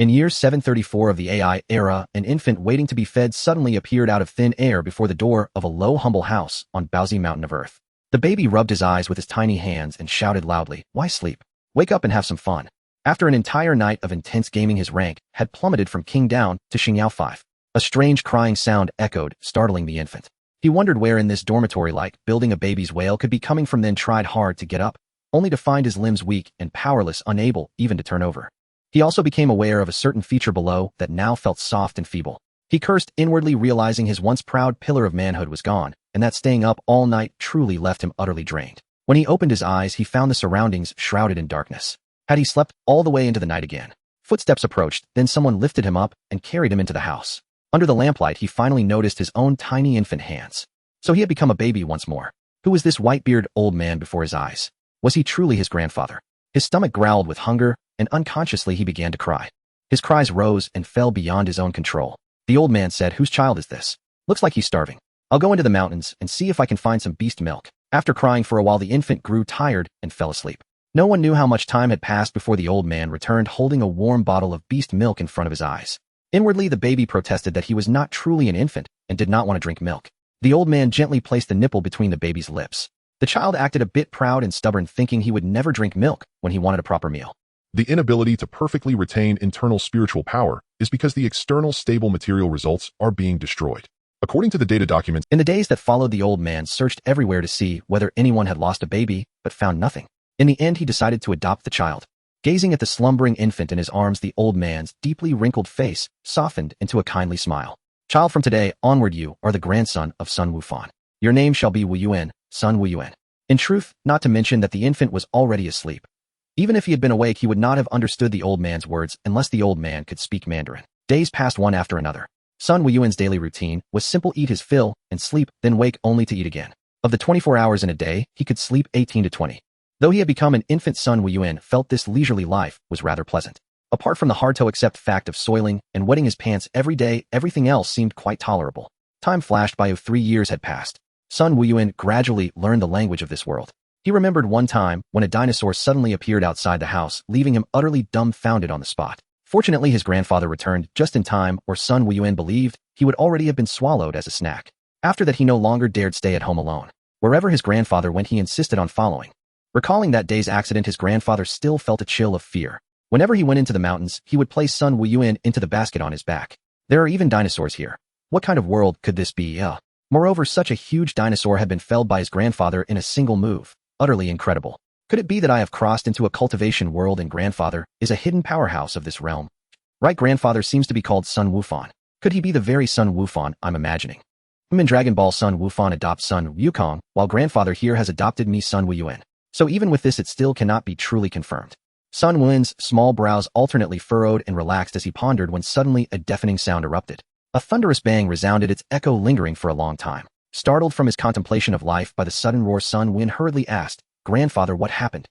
In year 734 of the AI era, an infant waiting to be fed suddenly appeared out of thin air before the door of a low, humble house on Paozu Mountain of Earth. The baby rubbed his eyes with his tiny hands and shouted loudly, "Why sleep? Wake up and have some fun." After an entire night of intense gaming, his rank had plummeted from King down to Xingyao 5. A strange crying sound echoed, startling the infant. He wondered where in this dormitory-like building a baby's wail could be coming from, then tried hard to get up, only to find his limbs weak and powerless, unable even to turn over. He also became aware of a certain feature below that now felt soft and feeble. He cursed inwardly, realizing his once proud pillar of manhood was gone, and that staying up all night truly left him utterly drained. When he opened his eyes, he found the surroundings shrouded in darkness. Had he slept all the way into the night again? Footsteps approached, then someone lifted him up and carried him into the house. Under the lamplight, he finally noticed his own tiny infant hands. So he had become a baby once more. Who was this white-bearded old man before his eyes? Was he truly his grandfather? His stomach growled with hunger, and unconsciously he began to cry. His cries rose and fell beyond his own control. The old man said, "Whose child is this? Looks like he's starving. I'll go into the mountains and see if I can find some beast milk." After crying for a while, the infant grew tired and fell asleep. No one knew how much time had passed before the old man returned, holding a warm bottle of beast milk in front of his eyes. Inwardly, the baby protested that he was not truly an infant and did not want to drink milk. The old man gently placed the nipple between the baby's lips. The child acted a bit proud and stubborn, thinking he would never drink milk when he wanted a proper meal. The inability to perfectly retain internal spiritual power is because the external stable material results are being destroyed. According to the data documents, in the days that followed, the old man searched everywhere to see whether anyone had lost a baby, but found nothing. In the end, he decided to adopt the child. Gazing at the slumbering infant in his arms, the old man's deeply wrinkled face softened into a kindly smile. "Child, from today onward you are the grandson of Sun Wuyuan. Your name shall be Wuyuan, Sun Wuyuan." In truth, not to mention that the infant was already asleep. Even if he had been awake, he would not have understood the old man's words unless the old man could speak Mandarin. Days passed one after another. Sun Wuyuan's daily routine was simple: eat his fill and sleep, then wake only to eat again. Of the 24 hours in a day, he could sleep 18 to 20. Though he had become an infant, Sun Wuyuan felt this leisurely life was rather pleasant. Apart from the hard-to-accept fact of soiling and wetting his pants every day, everything else seemed quite tolerable. Time flashed by. 3 years had passed. Sun Wuyuan gradually learned the language of this world. He remembered one time when a dinosaur suddenly appeared outside the house, leaving him utterly dumbfounded on the spot. Fortunately, his grandfather returned just in time, or Sun Wuyuan believed he would already have been swallowed as a snack. After that, he no longer dared stay at home alone. Wherever his grandfather went, he insisted on following. Recalling that day's accident, his grandfather still felt a chill of fear. Whenever he went into the mountains, he would place Sun Wuyuan into the basket on his back. There are even dinosaurs here. What kind of world could this be? Moreover, such a huge dinosaur had been felled by his grandfather in a single move. Utterly incredible. Could it be that I have crossed into a cultivation world and grandfather is a hidden powerhouse of this realm? Right, grandfather seems to be called Sun Wufan. Could he be the very Sun Wufan I'm imagining? In Dragon Ball, Sun Wufan adopts Sun Wukong, while grandfather here has adopted me, Sun Wuyuan. So even with this, it still cannot be truly confirmed. Sun Wuyuan's small brows alternately furrowed and relaxed as he pondered when suddenly a deafening sound erupted. A thunderous bang resounded, its echo lingering for a long time. Startled from his contemplation of life by the sudden roar, Sun Wuyuan hurriedly asked, "Grandfather, what happened?"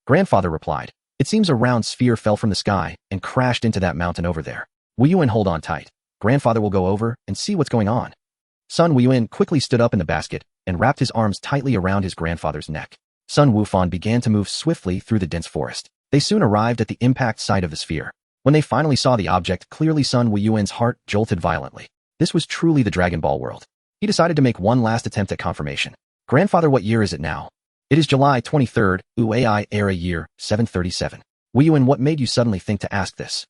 Grandfather replied, "It seems a round sphere fell from the sky and crashed into that mountain over there. Wuyuan, hold on tight. Grandfather will go over and see what's going on." Sun Wuyuan quickly stood up in the basket and wrapped his arms tightly around his grandfather's neck. Sun Wufan began to move swiftly through the dense forest. They soon arrived at the impact site of the sphere. When they finally saw the object clearly, Sun Wuyuan's heart jolted violently. This was truly the Dragon Ball world. He decided to make one last attempt at confirmation. "Grandfather, what year is it now?" "It is July 23rd, UAI era year 737. Wuyuan, what made you suddenly think to ask this?"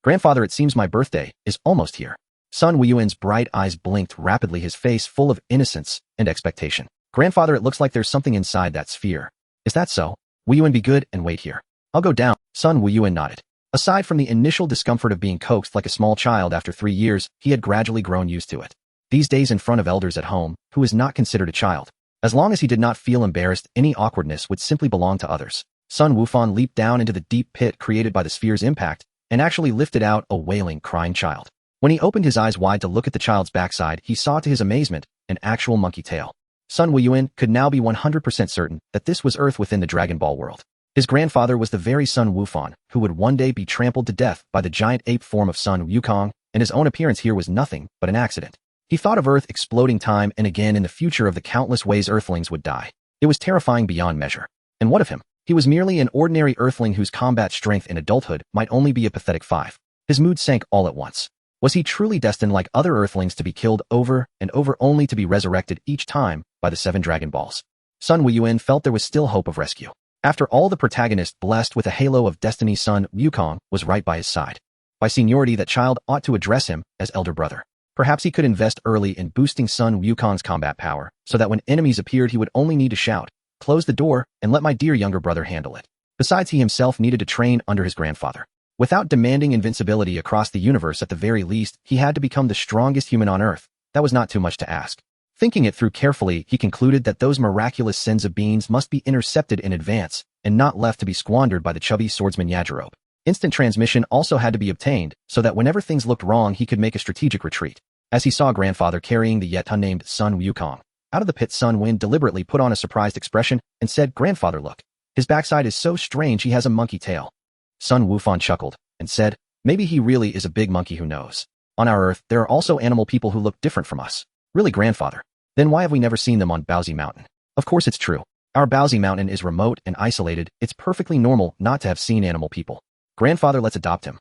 Grandfather, it seems my birthday is almost here." Sun Wuyuan's bright eyes blinked rapidly, his face full of innocence and expectation. "Grandfather, it looks like there's something inside that sphere. Is that so? Wuyuan, be good and wait here. I'll go down." Sun Wuyuan nodded. Aside from the initial discomfort of being coaxed like a small child, after 3 years, he had gradually grown used to it. These days in front of elders at home, who is not considered a child. As long as he did not feel embarrassed, any awkwardness would simply belong to others. Sun Wufan leaped down into the deep pit created by the sphere's impact and actually lifted out a wailing, crying child. When he opened his eyes wide to look at the child's backside, he saw to his amazement an actual monkey tail. Sun Wuyuan could now be 100% certain that this was Earth within the Dragon Ball world. His grandfather was the very Sun Wufan who would one day be trampled to death by the giant ape form of Sun Wukong, and his own appearance here was nothing but an accident. He thought of Earth exploding time and again in the future, of the countless ways Earthlings would die. It was terrifying beyond measure. And what of him? He was merely an ordinary Earthling whose combat strength in adulthood might only be a pathetic 5. His mood sank all at once. Was he truly destined like other Earthlings to be killed over and over only to be resurrected each time by the 7 Dragon Balls? Sun Wuyuan felt there was still hope of rescue. After all, the protagonist blessed with a halo of destiny, Sun Wukong, was right by his side. By seniority, that child ought to address him as elder brother. Perhaps he could invest early in boosting Sun Wukong's combat power, so that when enemies appeared he would only need to shout, "Close the door and let my dear younger brother handle it." Besides, he himself needed to train under his grandfather. Without demanding invincibility across the universe, at the very least, he had to become the strongest human on Earth. That was not too much to ask. Thinking it through carefully, he concluded that those miraculous Senzu Beans must be intercepted in advance and not left to be squandered by the chubby swordsman Yajirobe. Instant transmission also had to be obtained, so that whenever things looked wrong he could make a strategic retreat. As he saw grandfather carrying the yet unnamed Sun Wukong out of the pit, Sun Win deliberately put on a surprised expression and said, "Grandfather, look. His backside is so strange, he has a monkey tail." Sun Wufan chuckled and said, "Maybe he really is a big monkey, who knows? On our Earth, there are also animal people who look different from us." "Really, grandfather? Then why have we never seen them on Paozu Mountain?" "Of course it's true. Our Paozu Mountain is remote and isolated. It's perfectly normal not to have seen animal people." "Grandfather, let's adopt him."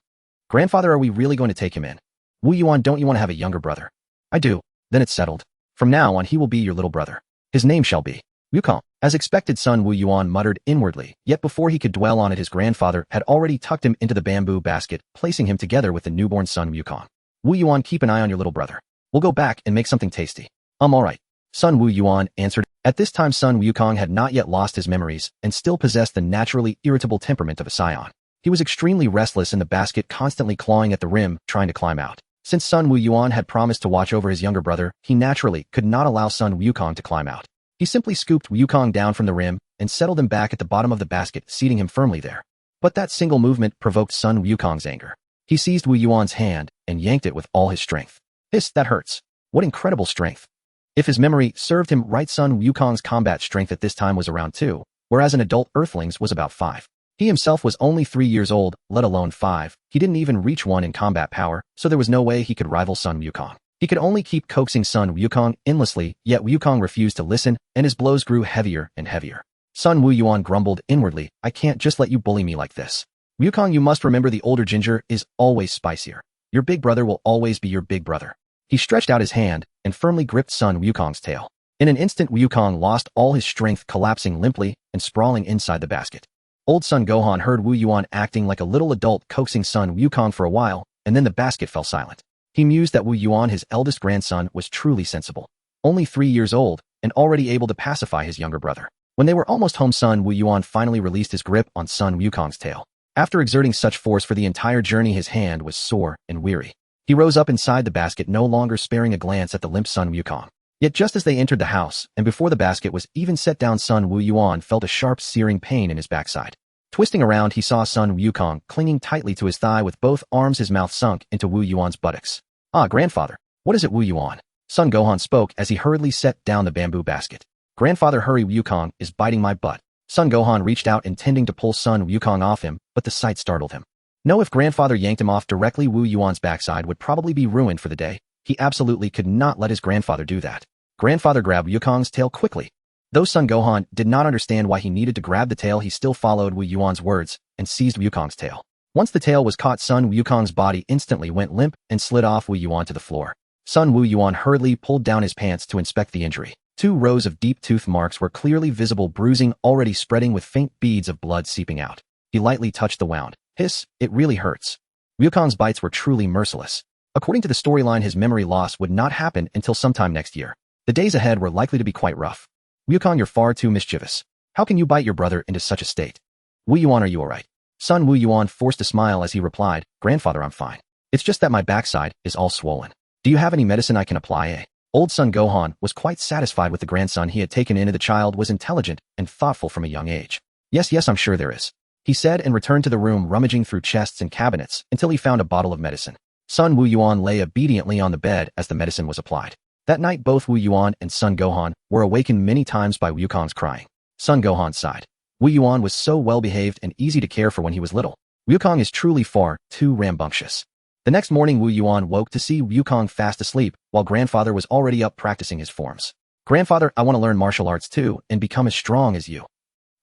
"Grandfather, are we really going to take him in?" "Wuyuan, don't you want to have a younger brother?" "I do." "Then it's settled. From now on he will be your little brother. His name shall be Wukong." As expected, Sun Wuyuan muttered inwardly, yet before he could dwell on it his grandfather had already tucked him into the bamboo basket, placing him together with the newborn Sun Wukong. "Wuyuan, keep an eye on your little brother. We'll go back and make something tasty." All right." Sun Wuyuan answered. At this time Sun Wukong had not yet lost his memories and still possessed the naturally irritable temperament of a scion. He was extremely restless in the basket, constantly clawing at the rim, trying to climb out. Since Sun Wuyuan had promised to watch over his younger brother, he naturally could not allow Sun Wukong to climb out. He simply scooped Wukong down from the rim and settled him back at the bottom of the basket, seating him firmly there. But that single movement provoked Sun Wukong's anger. He seized Wuyuan's hand and yanked it with all his strength. "Hiss, that hurts." What incredible strength! If his memory served him right, Sun Wukong's combat strength at this time was around 2, whereas an adult Earthling's was about 5. He himself was only 3 years old, let alone 5. He didn't even reach 1 in combat power, so there was no way he could rival Sun Wukong. He could only keep coaxing Sun Wukong endlessly, yet Wukong refused to listen, and his blows grew heavier and heavier. Sun Wuyuan grumbled inwardly, "I can't just let you bully me like this. Wukong, you must remember the older ginger is always spicier. Your big brother will always be your big brother." He stretched out his hand and firmly gripped Sun Wukong's tail. In an instant Wukong lost all his strength, collapsing limply and sprawling inside the basket. Old Sun Gohan heard Wuyuan acting like a little adult, coaxing Sun Wukong for a while, and then the basket fell silent. He mused that Wuyuan, his eldest grandson, was truly sensible. Only 3 years old, and already able to pacify his younger brother. When they were almost home, Sun Wuyuan finally released his grip on Sun Wukong's tail. After exerting such force for the entire journey, his hand was sore and weary. He rose up inside the basket, no longer sparing a glance at the limp Sun Wukong. Yet just as they entered the house, and before the basket was even set down, Sun Wuyuan felt a sharp, searing pain in his backside. Twisting around, he saw Sun Wukong clinging tightly to his thigh with both arms, his mouth sunk into Wuyuan's buttocks. "Ah, grandfather, what is it, Wuyuan?" Sun Gohan spoke as he hurriedly set down the bamboo basket. "Grandfather, hurry, Wukong is biting my butt." Sun Gohan reached out, intending to pull Sun Wukong off him, but the sight startled him. No, if grandfather yanked him off directly, Wuyuan's backside would probably be ruined for the day. He absolutely could not let his grandfather do that. Grandfather grabbed Wukong's tail quickly. Though Sun Gohan did not understand why he needed to grab the tail, he still followed Wuyuan's words and seized Wukong's tail. Once the tail was caught, Sun Wukong's body instantly went limp and slid off Wuyuan to the floor. Sun Wuyuan hurriedly pulled down his pants to inspect the injury. 2 rows of deep tooth marks were clearly visible, bruising already spreading with faint beads of blood seeping out. He lightly touched the wound. "Hiss, it really hurts." Wukong's bites were truly merciless. According to the storyline, his memory loss would not happen until sometime next year. The days ahead were likely to be quite rough. "Wukong, you're far too mischievous. How can you bite your brother into such a state?" "Wuyuan, are you alright?" Sun Wuyuan forced a smile as he replied, "Grandfather, I'm fine. It's just that my backside is all swollen. Do you have any medicine I can apply?" Old Sun Gohan was quite satisfied with the grandson he had taken in, and the child was intelligent and thoughtful from a young age. Yes, I'm sure there is," he said, and returned to the room, rummaging through chests and cabinets until he found a bottle of medicine. Sun Wuyuan lay obediently on the bed as the medicine was applied. That night both Wuyuan and Sun Gohan were awakened many times by Wukong's crying. Sun Gohan sighed. Wuyuan was so well-behaved and easy to care for when he was little. Wukong is truly far too rambunctious. The next morning Wuyuan woke to see Wukong fast asleep, while grandfather was already up practicing his forms. "Grandfather, I want to learn martial arts too and become as strong as you."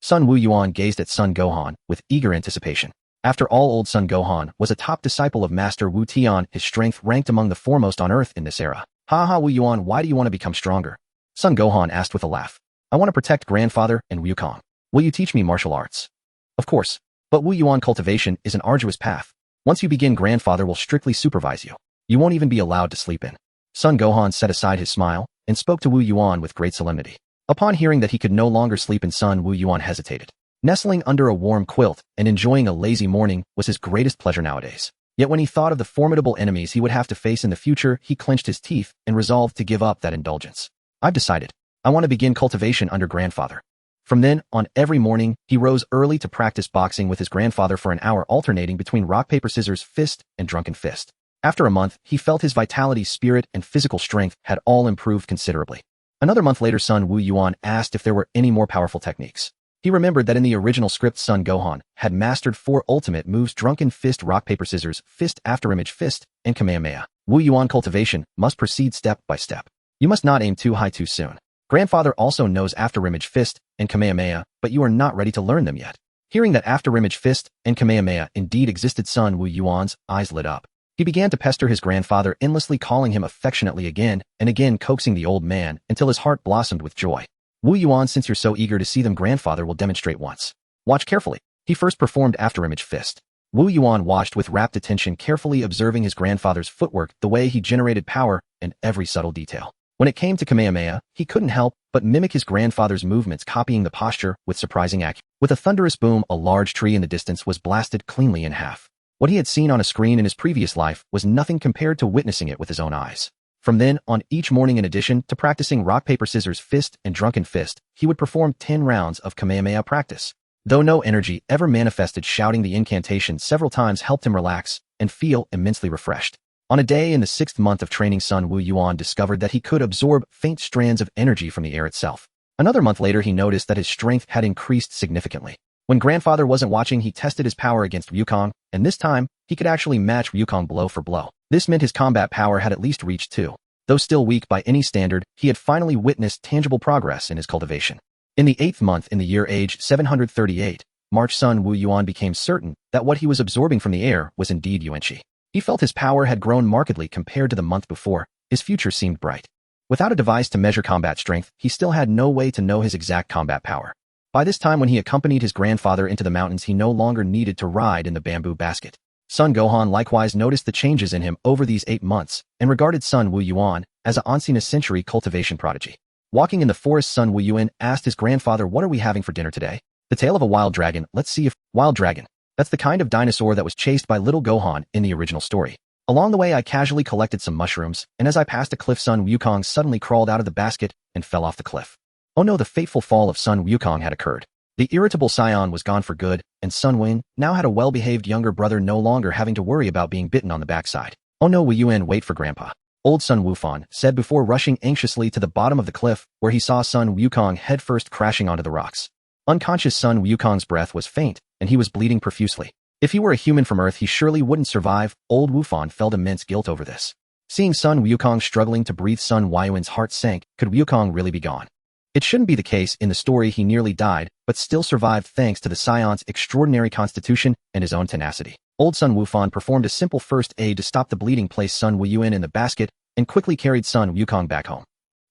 Sun Wuyuan gazed at Sun Gohan with eager anticipation. After all, old Sun Gohan was a top disciple of Master Wu Tian. His strength ranked among the foremost on Earth in this era. Ha Wuyuan, why do you want to become stronger? Sun Gohan asked with a laugh. I want to protect grandfather and Wukong. Will you teach me martial arts? Of course. But Wuyuan cultivation is an arduous path. Once you begin, grandfather will strictly supervise you. You won't even be allowed to sleep in. Sun Gohan set aside his smile and spoke to Wuyuan with great solemnity. Upon hearing that he could no longer sleep in, Sun Wuyuan hesitated. Nestling under a warm quilt and enjoying a lazy morning was his greatest pleasure nowadays. Yet when he thought of the formidable enemies he would have to face in the future, he clenched his teeth and resolved to give up that indulgence. I've decided. I want to begin cultivation under grandfather. From then on, every morning, he rose early to practice boxing with his grandfather for an hour, alternating between rock, paper, scissors, fist, and drunken fist. After a month, he felt his vitality, spirit, and physical strength had all improved considerably. Another month later, Sun Wuyuan asked if there were any more powerful techniques. He remembered that in the original script, Sun Gohan had mastered 4 ultimate moves: drunken fist, rock, paper, scissors, fist, afterimage fist, and Kamehameha. Wuyuan cultivation must proceed step by step. You must not aim too high too soon. Grandfather also knows afterimage fist and Kamehameha, but you are not ready to learn them yet. Hearing that afterimage fist and Kamehameha indeed existed, Sun Wuyuan's eyes lit up. He began to pester his grandfather, endlessly calling him affectionately again and again, coaxing the old man until his heart blossomed with joy. Wuyuan, since you're so eager to see them, grandfather will demonstrate once. Watch carefully. He first performed afterimage fist. Wuyuan watched with rapt attention, carefully observing his grandfather's footwork, the way he generated power, and every subtle detail. When it came to Kamehameha, he couldn't help but mimic his grandfather's movements, copying the posture with surprising accuracy. With a thunderous boom, a large tree in the distance was blasted cleanly in half. What he had seen on a screen in his previous life was nothing compared to witnessing it with his own eyes. From then on, each morning, in addition to practicing rock, paper, scissors, fist, and drunken fist, he would perform 10 rounds of Kamehameha practice. Though no energy ever manifested, shouting the incantation several times helped him relax and feel immensely refreshed. On a day in the 6th month of training, Sun Wuyuan discovered that he could absorb faint strands of energy from the air itself. Another month later, he noticed that his strength had increased significantly. When grandfather wasn't watching, he tested his power against Wukong, and this time, he could actually match Wukong blow for blow. This meant his combat power had at least reached 2. Though still weak by any standard, he had finally witnessed tangible progress in his cultivation. In the 8th month in the year age 738, March, Sun Wuyuan became certain that what he was absorbing from the air was indeed Yuanqi. He felt his power had grown markedly compared to the month before. His future seemed bright. Without a device to measure combat strength, he still had no way to know his exact combat power. By this time, when he accompanied his grandfather into the mountains, he no longer needed to ride in the bamboo basket. Sun Gohan likewise noticed the changes in him over these 8 months and regarded Sun Wuyuan as an ancient century cultivation prodigy. Walking in the forest, Sun Wuyuan asked his grandfather, "What are we having for dinner today?" "The tail of a wild dragon. Let's see if..." "Wild dragon. That's the kind of dinosaur that was chased by little Gohan in the original story. Along the way, I casually collected some mushrooms, and as I passed a cliff, Sun Wukong suddenly crawled out of the basket and fell off the cliff." Oh no, the fateful fall of Sun Wukong had occurred. The irritable scion was gone for good, and Sun Wuyuan now had a well-behaved younger brother, no longer having to worry about being bitten on the backside. "Oh no, Wuyuan, wait for Grandpa," old Sun Wufan said before rushing anxiously to the bottom of the cliff, where he saw Sun Wukong headfirst crashing onto the rocks. Unconscious, Sun Wukong's breath was faint, and he was bleeding profusely. If he were a human from Earth, he surely wouldn't survive. Old Wufan felt immense guilt over this. Seeing Sun Wukong struggling to breathe, Sun Wuyuan's heart sank. Could Wukong really be gone? It shouldn't be the case. In the story, he nearly died, but still survived thanks to the scion's extraordinary constitution and his own tenacity. Old Sun Wufan performed a simple first aid to stop the bleeding, placed Sun Wuyuan in the basket, and quickly carried Sun Wukong back home.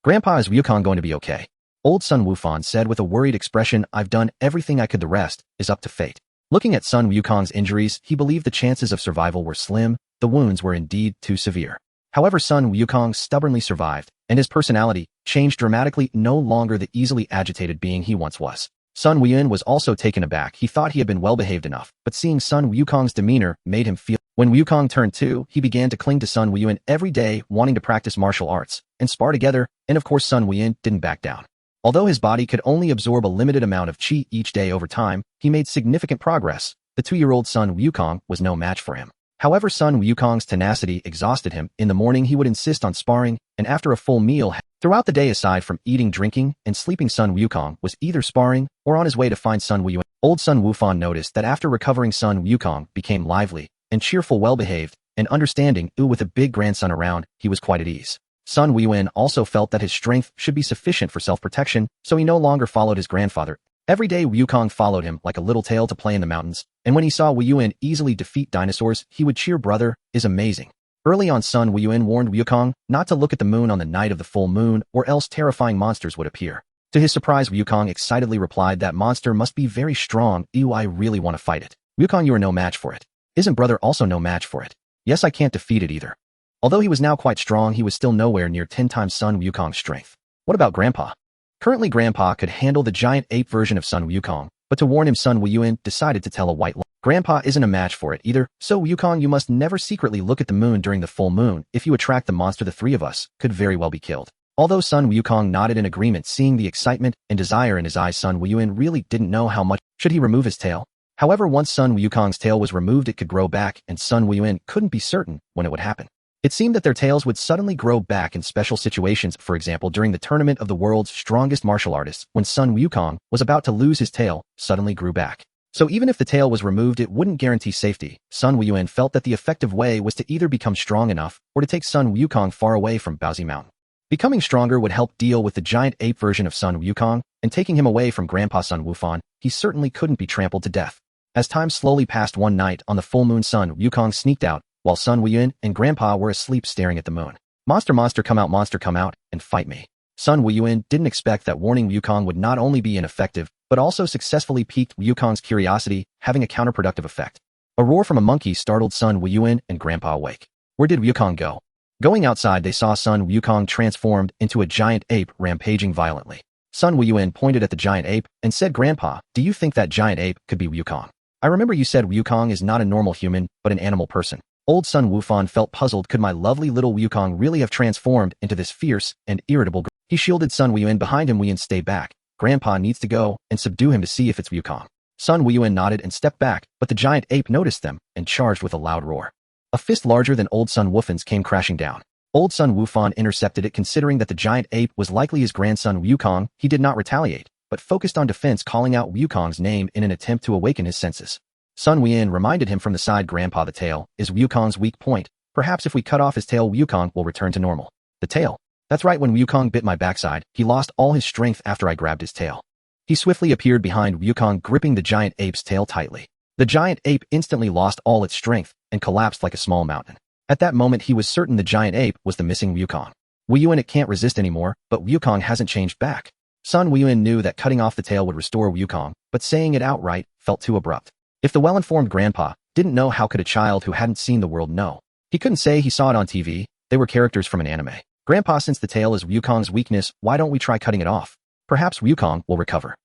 "Grandpa, is Wukong going to be okay?" Old Sun Wufan said with a worried expression. "I've done everything I could. The rest is up to fate." Looking at Sun Wukong's injuries, he believed the chances of survival were slim. The wounds were indeed too severe. However, Sun Wukong stubbornly survived, and his personality changed dramatically, no longer the easily agitated being he once was. Sun Wuyuan was also taken aback. He thought he had been well-behaved enough, but seeing Sun Wukong's demeanor made him feel... When Wukong turned 2, he began to cling to Sun Wuyuan every day, wanting to practice martial arts and spar together, and of course Sun Wuyuan didn't back down. Although his body could only absorb a limited amount of qi each day, over time, he made significant progress. The 2-year-old Sun Wukong was no match for him. However, Sun Wukong's tenacity exhausted him. In the morning, he would insist on sparring, and after a full meal, throughout the day, aside from eating, drinking, and sleeping, Sun Wukong was either sparring or on his way to find Sun Wuyuan. Old Sun Wufan noticed that after recovering, Sun Wukong became lively and cheerful, well-behaved, and understanding. With a big grandson around, he was quite at ease. Sun Wuyuan also felt that his strength should be sufficient for self-protection, so he no longer followed his grandfather Every day Wukong followed him like a little tail to play in the mountains, and when he saw Wuyuan easily defeat dinosaurs, he would cheer, "Brother is amazing." Early on, Sun Wuyuan warned Wukong not to look at the moon on the night of the full moon or else terrifying monsters would appear. To his surprise, Wukong excitedly replied, "That monster must be very strong. Ew, I really want to fight it." "Wukong, you are no match for it." "Isn't brother also no match for it?" "Yes, I can't defeat it either." Although he was now quite strong, he was still nowhere near 10 times Sun Wukong's strength. What about Grandpa? Currently, Grandpa could handle the giant ape version of Sun Wukong, but to warn him, Sun Wuyuan decided to tell a white lie. "Grandpa isn't a match for it either, so Wukong, you must never secretly look at the moon during the full moon. If you attract the monster, the three of us could very well be killed." Although Sun Wukong nodded in agreement, seeing the excitement and desire in his eyes, Sun Wuyuan really didn't know how much. Should he remove his tail? However, once Sun Wukong's tail was removed, it could grow back, and Sun Wuyuan couldn't be certain when it would happen. It seemed that their tails would suddenly grow back in special situations, for example, during the tournament of the world's strongest martial artists, when Sun Wukong was about to lose his tail, suddenly grew back. So even if the tail was removed, it wouldn't guarantee safety. Sun Wuyuan felt that the effective way was to either become strong enough or to take Sun Wukong far away from Paozu Mountain. Becoming stronger would help deal with the giant ape version of Sun Wukong, and taking him away from Grandpa Sun Wufan, he certainly couldn't be trampled to death. As time slowly passed, one night on the full moon, Sun Wukong sneaked out, while Sun Wuyuan and Grandpa were asleep staring at the moon. "Monster, monster, come out, and fight me." Sun Wuyuan didn't expect that warning Wukong would not only be ineffective, but also successfully piqued Wukong's curiosity, having a counterproductive effect. A roar from a monkey startled Sun Wuyuan and Grandpa awake. Where did Wukong go? Going outside, they saw Sun Wukong transformed into a giant ape, rampaging violently. Sun Wuyuan pointed at the giant ape and said, "Grandpa, do you think that giant ape could be Wukong? I remember you said Wukong is not a normal human, but an animal person." Old Sun Wufan felt puzzled. Could my lovely little Wukong really have transformed into this fierce and irritable? He shielded Sun Wuyuan behind him. "Wuyuan, stay back. Grandpa needs to go and subdue him to see if it's Wukong." Sun Wuyuan nodded and stepped back, but the giant ape noticed them and charged with a loud roar. A fist larger than Old Sun Wufan's came crashing down. Old Sun Wufan intercepted it. Considering that the giant ape was likely his grandson Wukong, he did not retaliate, but focused on defense, calling out Wukong's name in an attempt to awaken his senses. Sun Wuyuan reminded him from the side, "Grandpa, the tail is Wukong's weak point. Perhaps if we cut off his tail, Wukong will return to normal." "The tail? That's right, when Wukong bit my backside, he lost all his strength after I grabbed his tail." He swiftly appeared behind Wukong, gripping the giant ape's tail tightly. The giant ape instantly lost all its strength and collapsed like a small mountain. At that moment, he was certain the giant ape was the missing Wukong. Wuyuan, it can't resist anymore, but Wukong hasn't changed back. Sun Wuyuan knew that cutting off the tail would restore Wukong, but saying it outright felt too abrupt. If the well-informed Grandpa didn't know, how could a child who hadn't seen the world know? He couldn't say he saw it on TV. They were characters from an anime. "Grandpa, since the tail is Wukong's weakness, why don't we try cutting it off? Perhaps Wukong will recover."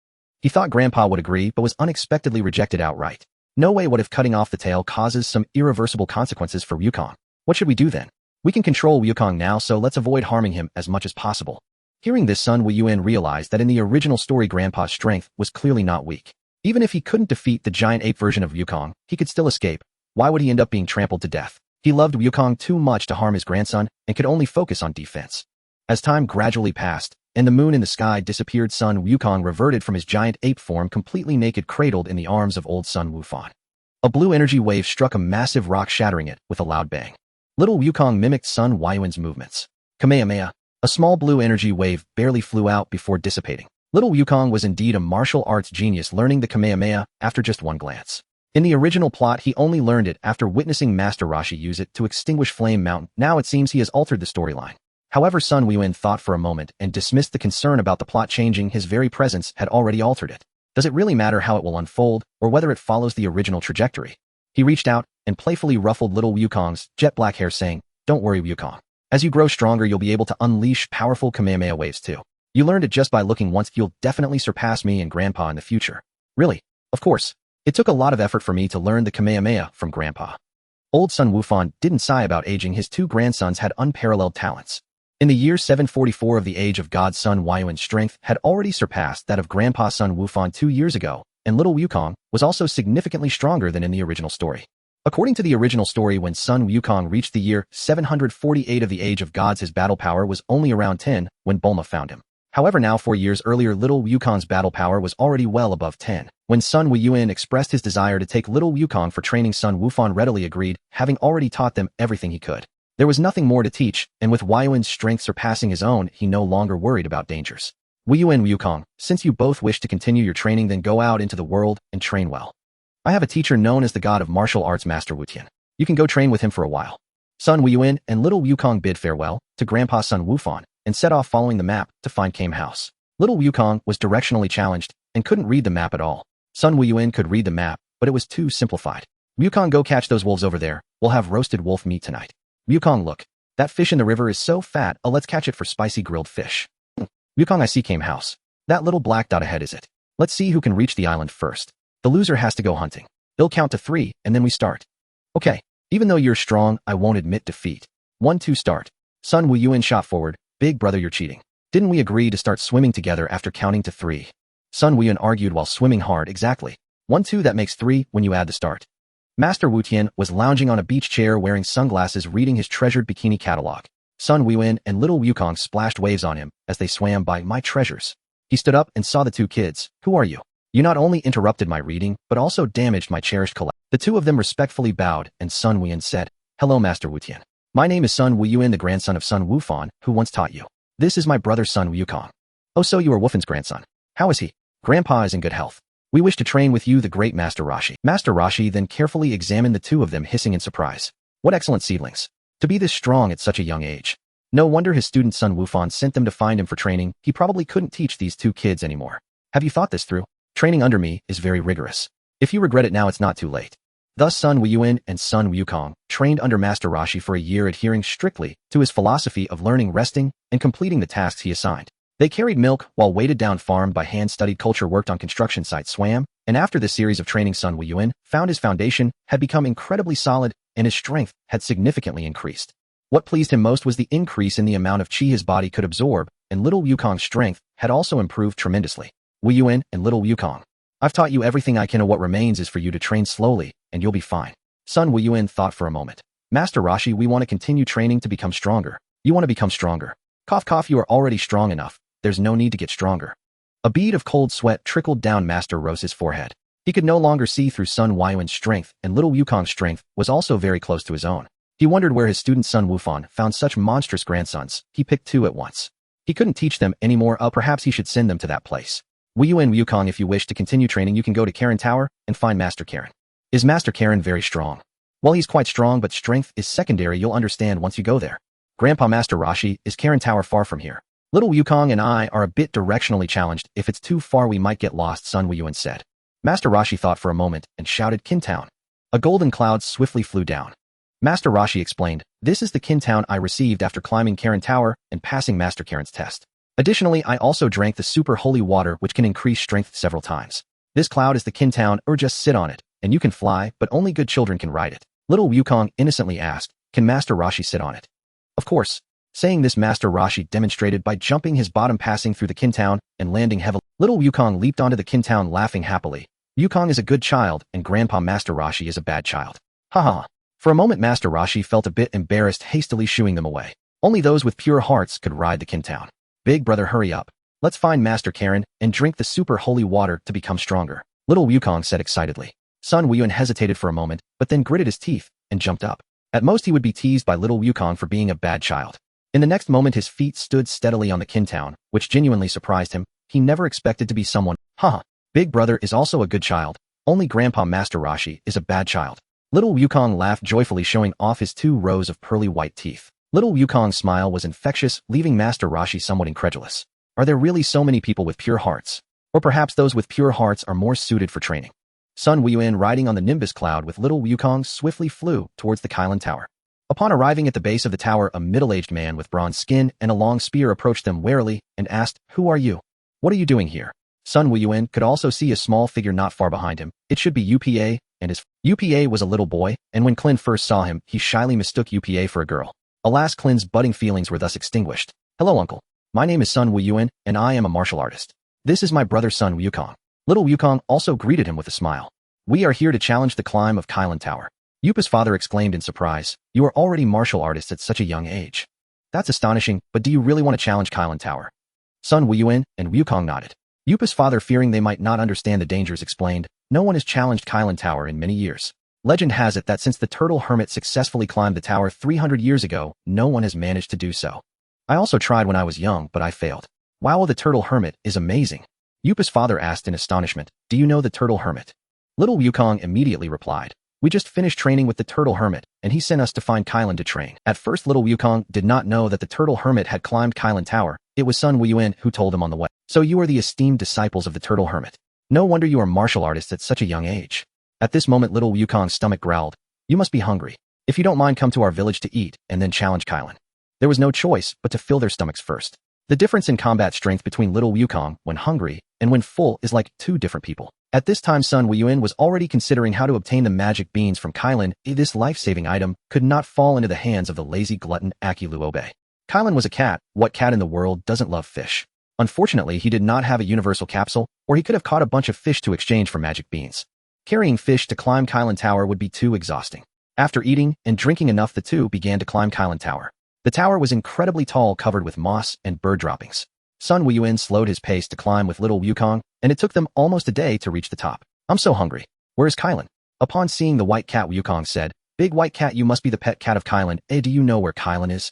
He thought Grandpa would agree, but was unexpectedly rejected outright. "No way. What if cutting off the tail causes some irreversible consequences for Wukong? What should we do then? We can control Wukong now, so let's avoid harming him as much as possible." Hearing this, Sun Wuyuan realized that in the original story, Grandpa's strength was clearly not weak. Even if he couldn't defeat the giant ape version of Wukong, he could still escape. Why would he end up being trampled to death? He loved Wukong too much to harm his grandson and could only focus on defense. As time gradually passed, and the moon in the sky disappeared, Sun Wukong reverted from his giant ape form, completely naked, cradled in the arms of old Sun Wufan. A blue energy wave struck a massive rock, shattering it with a loud bang. Little Wukong mimicked Sun Wuyuan's movements. Kamehameha. A small blue energy wave barely flew out before dissipating. Little Wukong was indeed a martial arts genius, learning the Kamehameha after just one glance. In the original plot, he only learned it after witnessing Master Roshi use it to extinguish Flame Mountain. Now it seems he has altered the storyline. However, Sun Wuyuan thought for a moment and dismissed the concern about the plot changing. His very presence had already altered it. Does it really matter how it will unfold, or whether it follows the original trajectory? He reached out and playfully ruffled little Wukong's jet black hair, saying, "Don't worry, Wukong. As you grow stronger, you'll be able to unleash powerful Kamehameha waves too. You learned it just by looking once. You'll definitely surpass me and Grandpa in the future." "Really?" "Of course. It took a lot of effort for me to learn the Kamehameha from Grandpa." Old Sun Wufan didn't sigh about aging. His two grandsons had unparalleled talents. In the year 744 of the age of God, Sun Wuyuan's strength had already surpassed that of Grandpa Sun Wufan 2 years ago, and little Wukong was also significantly stronger than in the original story. According to the original story, when Sun Wukong reached the year 748 of the age of gods, his battle power was only around 10 when Bulma found him. However, now 4 years earlier, little Wukong's battle power was already well above 10. When Sun Wuyuan expressed his desire to take little Wukong for training, Sun Wufan readily agreed, having already taught them everything he could. There was nothing more to teach, and with Wuyuan's strength surpassing his own, he no longer worried about dangers. Wuyuan Wukong, since you both wish to continue your training, then go out into the world and train well. I have a teacher known as the god of martial arts, Master Wutian. You can go train with him for a while. Sun Wuyuan and little Wukong bid farewell to Grandpa Sun Wufan and set off following the map to find Kame House. Little Wukong was directionally challenged and couldn't read the map at all. Sun Wuyuan could read the map, but it was too simplified. Wukong, go catch those wolves over there. We'll have roasted wolf meat tonight. Wukong, look. That fish in the river is so fat, let's catch it for spicy grilled fish. Wukong, I see Kame House. That little black dot ahead is it. Let's see who can reach the island first. The loser has to go hunting. They'll count to 3, and then we start. Okay. Even though you're strong, I won't admit defeat. 1, 2, start. Sun Wuyuan shot forward. Big brother, you're cheating. Didn't we agree to start swimming together after counting to 3? Sun Wuyuan argued while swimming hard. Exactly. 1, 2, that makes 3 when you add the start. Master Wutian was lounging on a beach chair wearing sunglasses reading his treasured bikini catalog. Sun Wuyuan and little Wukong splashed waves on him as they swam by. My treasures. He stood up and saw the two kids. Who are you? You not only interrupted my reading, but also damaged my cherished collection. The two of them respectfully bowed, and Sun Wuyuan said, Hello, Master Wutian. My name is Sun Wuyuan, the grandson of Sun Wufan, who once taught you. This is my brother Sun Wukong. Oh, so you are Wufan's grandson. How is he? Grandpa is in good health. We wish to train with you, the great Master Rashi. Master Rashi then carefully examined the two of them, hissing in surprise. What excellent seedlings. To be this strong at such a young age. No wonder his student Sun Wufan sent them to find him for training. He probably couldn't teach these two kids anymore. Have you thought this through? Training under me is very rigorous. If you regret it now, it's not too late. Thus Sun Wuyuan and Sun Wukong trained under Master Rashi for a year, adhering strictly to his philosophy of learning, resting, and completing the tasks he assigned. They carried milk while weighted down, farmed by hand, studied culture, worked on construction sites, swam, and after this series of training, Sun Wuyuan found his foundation had become incredibly solid and his strength had significantly increased. What pleased him most was the increase in the amount of chi his body could absorb, and little Wukong's strength had also improved tremendously. Wuyuan and little Wukong, I've taught you everything I can, and what remains is for you to train slowly, and you'll be fine. Sun Wuyuan thought for a moment. Master Rashi, we want to continue training to become stronger. You want to become stronger. Cough, cough, you are already strong enough. There's no need to get stronger. A bead of cold sweat trickled down Master Rose's forehead. He could no longer see through Sun Wuyuan's strength, and little Wukong's strength was also very close to his own. He wondered where his student Sun Wufan found such monstrous grandsons. He picked 2 at once. He couldn't teach them anymore. Perhaps he should send them to that place. Wuyuan Wukong, if you wish to continue training, you can go to Karen Tower and find Master Karen. Is Master Karen very strong? Well, he's quite strong, but strength is secondary. You'll understand once you go there. Grandpa, Master Rashi, is Karen Tower far from here? Little Wukong and I are a bit directionally challenged. If it's too far, we might get lost, Sun Wuyuan said. Master Rashi thought for a moment and shouted, Kin Town. A golden cloud swiftly flew down. Master Rashi explained, this is the Kin Town I received after climbing Karen Tower and passing Master Karen's test. Additionally, I also drank the super holy water, which can increase strength several times. This cloud is the Kin Town, or just sit on it, and you can fly, but only good children can ride it. Little Wukong innocently asked, can Master Rashi sit on it? Of course. Saying this, Master Rashi demonstrated by jumping his bottom, passing through the Kin Town and landing heavily. Little Wukong leaped onto the Kin Town, laughing happily. Wukong is a good child, and Grandpa Master Rashi is a bad child. Haha. For a moment, Master Rashi felt a bit embarrassed, hastily shooing them away. Only those with pure hearts could ride the Kin Town. Big brother, hurry up. Let's find Master Karen and drink the super holy water to become stronger. Little Wukong said excitedly. Sun Wuyuan hesitated for a moment, but then gritted his teeth and jumped up. At most, he would be teased by little Wukong for being a bad child. In the next moment, his feet stood steadily on the Kin Town, which genuinely surprised him. He never expected to be someone. Haha. Big brother is also a good child. Only Grandpa Master Rashi is a bad child. Little Wukong laughed joyfully, showing off his 2 rows of pearly white teeth. Little Wukong's smile was infectious, leaving Master Rashi somewhat incredulous. Are there really so many people with pure hearts? Or perhaps those with pure hearts are more suited for training? Sun Wuyuan, riding on the Nimbus cloud with little Wukong, swiftly flew towards the Kylan Tower. Upon arriving at the base of the tower, a middle-aged man with bronze skin and a long spear approached them warily and asked, Who are you? What are you doing here? Sun Wuyuan could also see a small figure not far behind him. It should be UPA, and his UPA was a little boy, and when Klin first saw him, he shyly mistook UPA for a girl. Alas, Klin's budding feelings were thus extinguished. Hello, uncle. My name is Sun Wuyuan, and I am a martial artist. This is my brother Sun Wukong. Little Wukong also greeted him with a smile. We are here to challenge the climb of Kylan Tower. Yupa's father exclaimed in surprise. You are already martial artists at such a young age. That's astonishing, but do you really want to challenge Kylan Tower? Sun Wuyuan and Wukong nodded. Yupa's father, fearing they might not understand the dangers, explained, no one has challenged Kylan Tower in many years. Legend has it that since the turtle hermit successfully climbed the tower 300 years ago, no one has managed to do so. I also tried when I was young, but I failed. Wow, the turtle hermit is amazing. Yupa's father asked in astonishment, do you know the turtle hermit? Little Wukong immediately replied, we just finished training with the turtle hermit, and he sent us to find Krillin to train. At first little Wukong did not know that the turtle hermit had climbed Krillin Tower. It was Sun Wuyuan who told him on the way. So you are the esteemed disciples of the turtle hermit. No wonder you are martial artists at such a young age. At this moment little Wukong's stomach growled, you must be hungry. If you don't mind, come to our village to eat, and then challenge Krillin. There was no choice but to fill their stomachs first. The difference in combat strength between little Wukong when hungry and when full is like two different people. At this time Sun Wuyuan was already considering how to obtain the magic beans from Krillin. This life-saving item could not fall into the hands of the lazy glutton Akiluobe. Krillin was a cat. What cat in the world doesn't love fish? Unfortunately, he did not have a universal capsule, or he could have caught a bunch of fish to exchange for magic beans. Carrying fish to climb Krillin Tower would be too exhausting. After eating and drinking enough, the two began to climb Krillin Tower. The tower was incredibly tall, covered with moss and bird droppings. Sun Wuyuan slowed his pace to climb with little Wukong, and it took them almost a day to reach the top. I'm so hungry. Where's Krillin? Upon seeing the white cat, Wukong said, Big white cat, you must be the pet cat of Krillin. Do you know where Krillin is?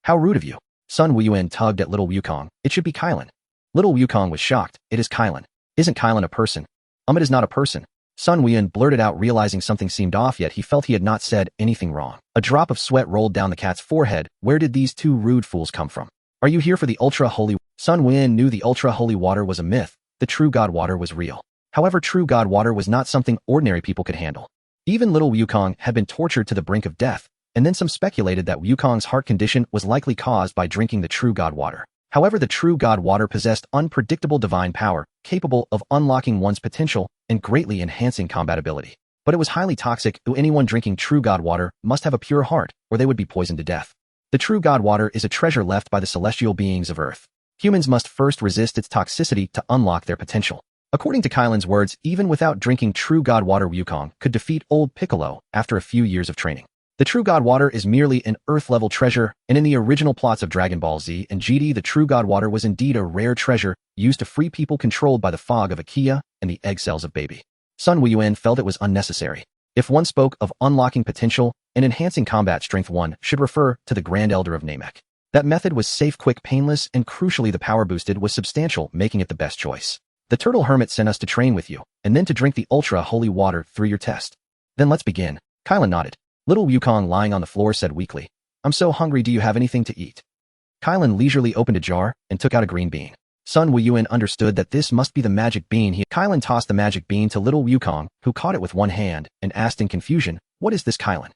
How rude of you. Sun Wuyuan tugged at little Wukong. It should be Krillin. Little Wukong was shocked. It is Krillin. Isn't Krillin a person? It is not a person. Sun Wuyuan blurted out, realizing something seemed off, yet he felt he had not said anything wrong. A drop of sweat rolled down the cat's forehead. Where did these two rude fools come from? Are you here for the ultra-holy? Sun Wuyuan knew the ultra-holy water was a myth. The true god water was real. However, true god water was not something ordinary people could handle. Even little Wukong had been tortured to the brink of death, and then some speculated that Wukong's heart condition was likely caused by drinking the true god water. However, the true god water possessed unpredictable divine power, capable of unlocking one's potential and greatly enhancing combat ability. But it was highly toxic. Anyone drinking true god water must have a pure heart, or they would be poisoned to death. The true god water is a treasure left by the celestial beings of Earth. Humans must first resist its toxicity to unlock their potential. According to Krillin's words, even without drinking true god water, Wukong could defeat old Piccolo after a few years of training. The true god water is merely an Earth-level treasure, and in the original plots of Dragon Ball Z and GT, the true god water was indeed a rare treasure used to free people controlled by the fog of Akia and the egg cells of baby. Sun Wuyuan felt it was unnecessary. If one spoke of unlocking potential and enhancing combat strength, one should refer to the Grand Elder of Namek. That method was safe, quick, painless, and crucially the power boosted was substantial, making it the best choice. The Turtle Hermit sent us to train with you, and then to drink the ultra-holy water through your test. Then let's begin. Krillin nodded. Little Wukong, lying on the floor, said weakly, I'm so hungry, do you have anything to eat? Krillin leisurely opened a jar and took out a green bean. Sun Wuyuan understood that this must be the magic bean. Krillin tossed the magic bean to little Wukong, who caught it with one hand, and asked in confusion, What is this, Krillin?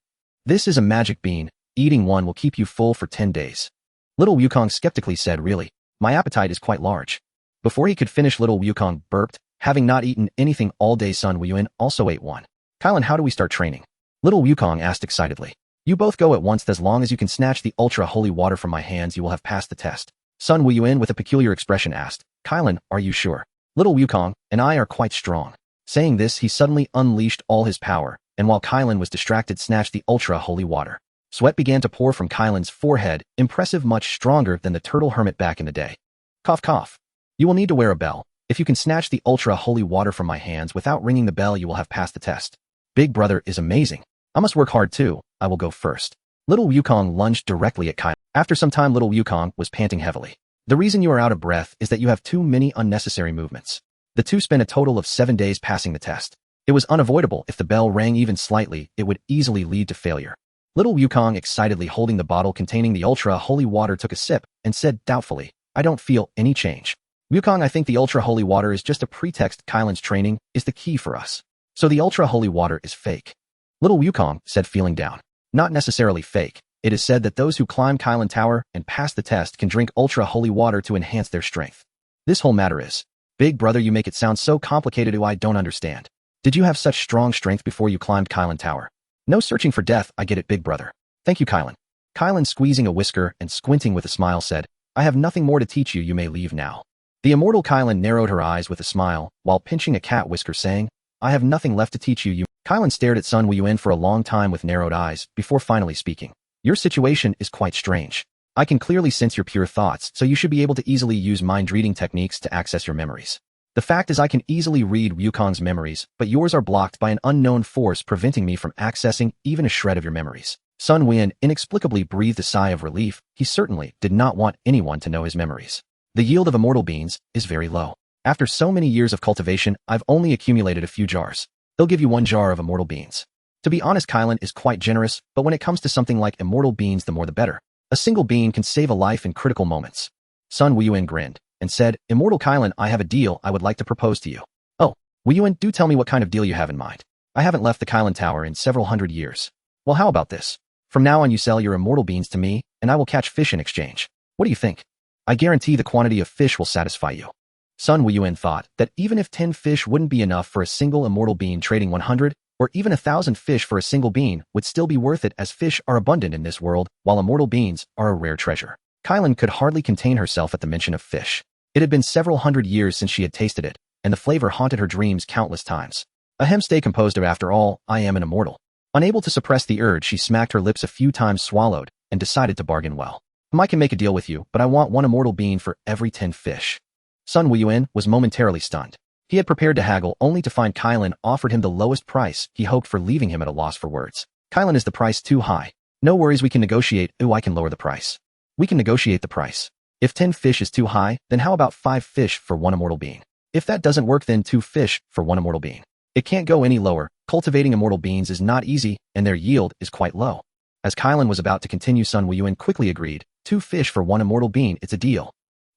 This is a magic bean. Eating one will keep you full for 10 days. Little Wukong skeptically said, Really? My appetite is quite large. Before he could finish, little Wukong burped. Having not eaten anything all day, Sun Wuyuan also ate one. Krillin, how do we start training? Little Wukong asked excitedly. You both go at once. As long as you can snatch the ultra-holy water from my hands, you will have passed the test. Sun Wuyuan, with a peculiar expression, asked, Krillin, are you sure? Little Wukong and I are quite strong. Saying this, he suddenly unleashed all his power, and while Krillin was distracted, snatched the ultra-holy water. Sweat began to pour from Krillin's forehead, impressive, much stronger than the Turtle Hermit back in the day. Cough, cough. You will need to wear a bell. If you can snatch the ultra-holy water from my hands without ringing the bell, you will have passed the test. Big brother is amazing. I must work hard too. I will go first. Little Wukong lunged directly at Krillin. After some time, little Wukong was panting heavily. The reason you are out of breath is that you have too many unnecessary movements. The two spent a total of 7 days passing the test. It was unavoidable. If the bell rang even slightly, it would easily lead to failure. Little Wukong, excitedly holding the bottle containing the ultra-holy water, took a sip and said doubtfully, I don't feel any change. Wukong, I think the ultra-holy water is just a pretext. Krillin's training is the key for us. So the ultra-holy water is fake. Little Wukong said, feeling down. Not necessarily fake. It is said that those who climb Krillin Tower and pass the test can drink ultra-holy water to enhance their strength. This whole matter is, Big brother, you make it sound so complicated. I don't understand. Did you have such strong strength before you climbed Krillin Tower? No searching for death. I get it, big brother. Thank you, Krillin. Krillin, squeezing a whisker and squinting with a smile, said, I have nothing more to teach you. You may leave now. The immortal Krillin narrowed her eyes with a smile while pinching a cat whisker, saying, I have nothing left to teach you. Krillin stared at Sun Wuyuan for a long time with narrowed eyes before finally speaking. Your situation is quite strange. I can clearly sense your pure thoughts, so you should be able to easily use mind-reading techniques to access your memories. The fact is, I can easily read Wukong's memories, but yours are blocked by an unknown force preventing me from accessing even a shred of your memories. Sun Wuyuan inexplicably breathed a sigh of relief. He certainly did not want anyone to know his memories. The yield of immortal beans is very low. After so many years of cultivation, I've only accumulated a few jars. They'll give you 1 jar of immortal beans. To be honest, Krillin is quite generous, but when it comes to something like immortal beans, the more the better. A single bean can save a life in critical moments. Sun Wuyuan grinned and said, Immortal Krillin, I have a deal I would like to propose to you. Oh, Wuyuan, do tell me what kind of deal you have in mind. I haven't left the Krillin Tower in several hundred years. Well, how about this? From now on you sell your immortal beans to me, and I will catch fish in exchange. What do you think? I guarantee the quantity of fish will satisfy you. Sun Wuyuan thought that even if 10 fish wouldn't be enough for a single immortal bean, trading 100 or even 1,000 fish for a single bean would still be worth it, as fish are abundant in this world, while immortal beans are a rare treasure. Krillin could hardly contain herself at the mention of fish. It had been several hundred years since she had tasted it, and the flavor haunted her dreams countless times. Ahem, stay composed, after all, I am an immortal. Unable to suppress the urge, she smacked her lips a few times, swallowed, and decided to bargain well. I can make a deal with you, but I want 1 immortal bean for every 10 fish. Sun Wuyuan was momentarily stunned. He had prepared to haggle only to find Krillin offered him the lowest price. He hoped for, leaving him at a loss for words. Krillin, is the price too high? No worries, we can negotiate. Ooh, I can lower the price. We can negotiate the price. If 10 fish is too high, then how about 5 fish for 1 immortal bean? If that doesn't work, then 2 fish for 1 immortal bean. It can't go any lower. Cultivating immortal beans is not easy, and their yield is quite low. As Krillin was about to continue, Sun Wuyuan quickly agreed. 2 fish for 1 immortal bean, it's a deal.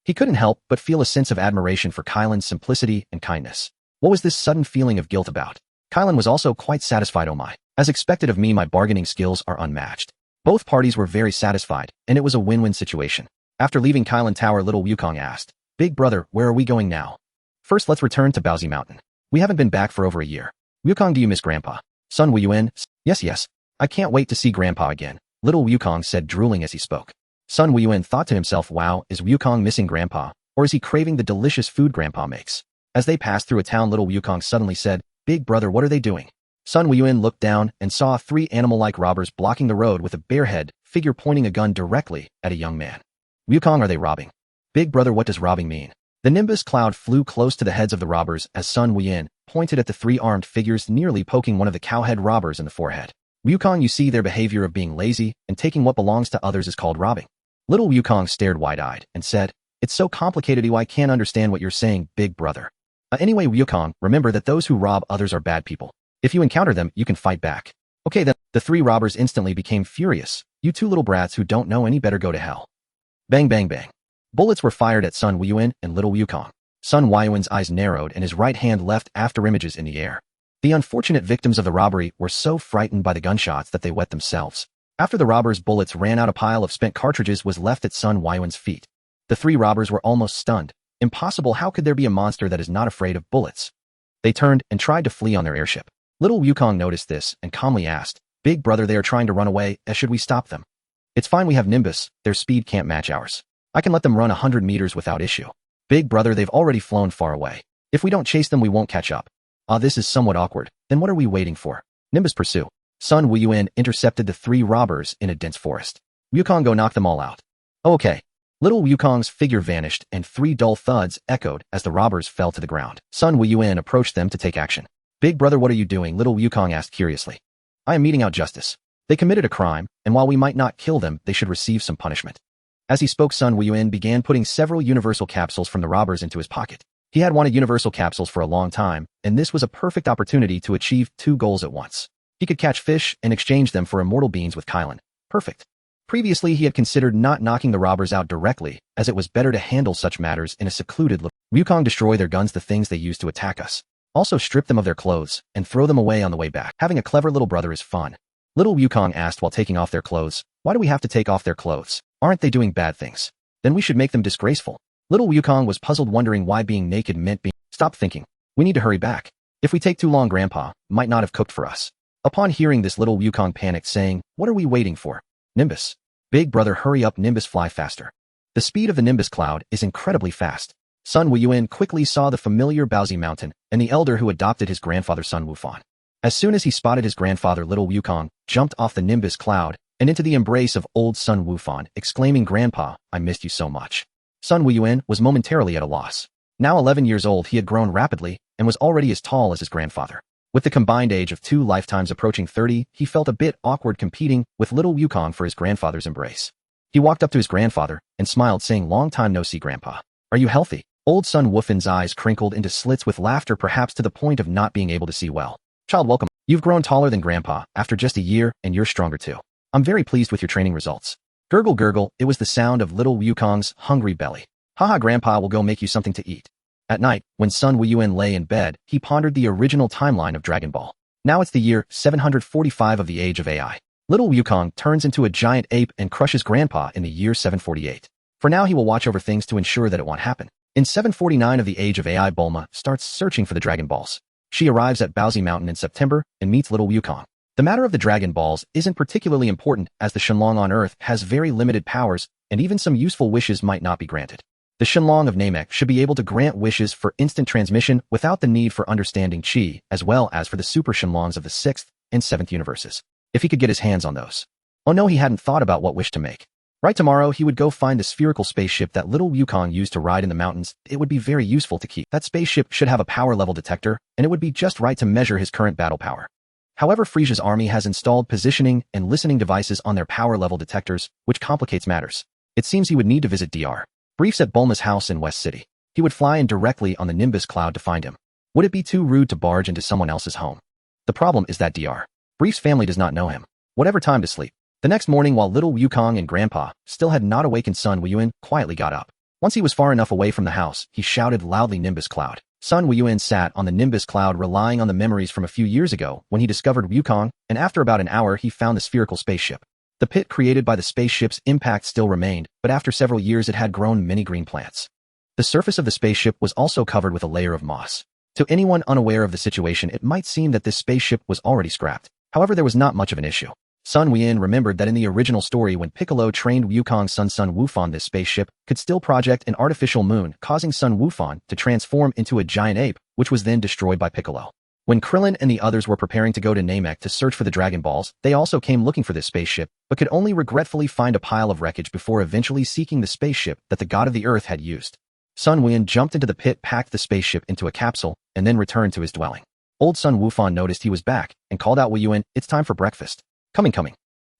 He couldn't help but feel a sense of admiration for Krillin's simplicity and kindness. What was this sudden feeling of guilt about? Krillin was also quite satisfied. Oh my. As expected of me, my bargaining skills are unmatched. Both parties were very satisfied, and it was a win-win situation. After leaving Krillin Tower, little Wukong asked, Big brother, where are we going now? First, let's return to Paozu Mountain. We haven't been back for over a year. Wukong, do you miss Grandpa? Sun Wuyuan, yes. I can't wait to see Grandpa again, little Wukong said, drooling as he spoke. Sun Wuyuan thought to himself, wow, is Wukong missing Grandpa, or is he craving the delicious food Grandpa makes? As they passed through a town, little Wukong suddenly said, Big brother, what are they doing? Sun Wuyuan looked down and saw 3 animal-like robbers blocking the road with a bare-head figure pointing a gun directly at a young man. Wukong, are they robbing? Big brother, what does robbing mean? The nimbus cloud flew close to the heads of the robbers as Sun Wuyuan pointed at the 3 armed figures, nearly poking one of the cowhead robbers in the forehead. Wukong, you see, their behavior of being lazy and taking what belongs to others is called robbing. Little Wukong stared wide-eyed and said, It's so complicated, I can't understand what you're saying, big brother. Anyway, Wukong, remember that those who rob others are bad people. If you encounter them, you can fight back. Okay then. The 3 robbers instantly became furious. You 2 little brats who don't know any better, go to hell. Bang bang bang. Bullets were fired at Sun Wuyuan and little Wukong. Sun Wuyuan's eyes narrowed and his right hand left after images in the air. The unfortunate victims of the robbery were so frightened by the gunshots that they wet themselves. After the robbers' bullets ran out, a pile of spent cartridges was left at Sun Wuyuan's feet. The 3 robbers were almost stunned. Impossible, how could there be a monster that is not afraid of bullets? They turned and tried to flee on their airship. Little Wukong noticed this and calmly asked, Big brother, they are trying to run away, should we stop them? It's fine, we have Nimbus, their speed can't match ours. I can let them run 100 meters without issue. Big brother, they've already flown far away. If we don't chase them, we won't catch up. This is somewhat awkward. Then what are we waiting for? Nimbus, pursue. Sun Wuyuan intercepted the 3 robbers in a dense forest. Wukong, go knock them all out. Oh, okay. Little Wukong's figure vanished and 3 dull thuds echoed as the robbers fell to the ground. Sun Wuyuan approached them to take action. Big brother, what are you doing? Little Wukong asked curiously. I am meting out justice. They committed a crime, and while we might not kill them, they should receive some punishment. As he spoke, Sun Wuyuan began putting several universal capsules from the robbers into his pocket. He had wanted universal capsules for a long time, and this was a perfect opportunity to achieve 2 goals at once. He could catch fish and exchange them for immortal beans with Krillin. Perfect. Previously, he had considered not knocking the robbers out directly, as it was better to handle such matters in a secluded location. Wukong, destroy their guns, the things they use to attack us. Also strip them of their clothes and throw them away on the way back. Having a clever little brother is fun. Little Wukong asked while taking off their clothes. Why do we have to take off their clothes? Aren't they doing bad things? Then we should make them disgraceful. Little Wukong was puzzled, wondering why being naked meant being. Stop thinking. We need to hurry back. If we take too long, Grandpa might not have cooked for us. Upon hearing this, little Wukong panicked, saying, What are we waiting for? Nimbus. Big brother, hurry up, Nimbus, fly faster. The speed of the Nimbus cloud is incredibly fast. Sun Wuyuan quickly saw the familiar Paozu Mountain and the elder who adopted his grandfather Sun Wufan. As soon as he spotted his grandfather, little Wukong jumped off the Nimbus cloud and into the embrace of old Sun Wufan, exclaiming, Grandpa, I missed you so much. Sun Wuyuan was momentarily at a loss. Now 11 years old, he had grown rapidly and was already as tall as his grandfather. With the combined age of 2 lifetimes approaching 30, he felt a bit awkward competing with little Wukong for his grandfather's embrace. He walked up to his grandfather and smiled, saying, Long time no see, Grandpa. Are you healthy? Old Sun Wuyuan's eyes crinkled into slits with laughter, perhaps to the point of not being able to see well. Child, welcome. You've grown taller than Grandpa after just a year, and you're stronger too. I'm very pleased with your training results. Gurgle gurgle, it was the sound of little Wukong's hungry belly. Haha, Grandpa will go make you something to eat. At night, when Sun Wuyuan lay in bed, he pondered the original timeline of Dragon Ball. Now it's the year 745 of the age of AI. Little Wukong turns into a giant ape and crushes Grandpa in the year 748. For now, he will watch over things to ensure that it won't happen. In 749 of the age of AI, Bulma starts searching for the Dragon Balls. She arrives at Paozu Mountain in September and meets little Wukong. The matter of the Dragon Balls isn't particularly important, as the Shenlong on Earth has very limited powers, and even some useful wishes might not be granted. The Shenlong of Namek should be able to grant wishes for instant transmission without the need for understanding Qi, as well as for the Super Shenlongs of the 6th and 7th universes, if he could get his hands on those. Oh no, he hadn't thought about what wish to make. Right, tomorrow he would go find the spherical spaceship that little Wukong used to ride in the mountains. It would be very useful to keep. That spaceship should have a power level detector, and it would be just right to measure his current battle power. However, Friesia's army has installed positioning and listening devices on their power level detectors, which complicates matters. It seems he would need to visit Dr. Briefs at Bulma's house in West City. He would fly in directly on the Nimbus cloud to find him. Would it be too rude to barge into someone else's home? The problem is that Dr. Brief's family does not know him. Whatever time to sleep. The next morning, while little Wukong and Grandpa still had not awakened, Sun Wuyuan quietly got up. Once he was far enough away from the house, he shouted loudly, "Nimbus cloud." Sun Wuyuan sat on the Nimbus cloud, relying on the memories from a few years ago when he discovered Wukong, and after about an hour he found the spherical spaceship. The pit created by the spaceship's impact still remained, but after several years it had grown many green plants. The surface of the spaceship was also covered with a layer of moss. To anyone unaware of the situation, it might seem that this spaceship was already scrapped. However, there was not much of an issue. Sun Wuyuan remembered that in the original story, when Piccolo trained Wukong's son Sun Wufan, this spaceship could still project an artificial moon, causing Sun Wufan to transform into a giant ape, which was then destroyed by Piccolo. When Krillin and the others were preparing to go to Namek to search for the Dragon Balls, they also came looking for this spaceship, but could only regretfully find a pile of wreckage before eventually seeking the spaceship that the god of the earth had used. Sun Wuyuan jumped into the pit, packed the spaceship into a capsule, and then returned to his dwelling. Old Sun Wufan noticed he was back and called out, "Wuyuan, it's time for breakfast." Coming.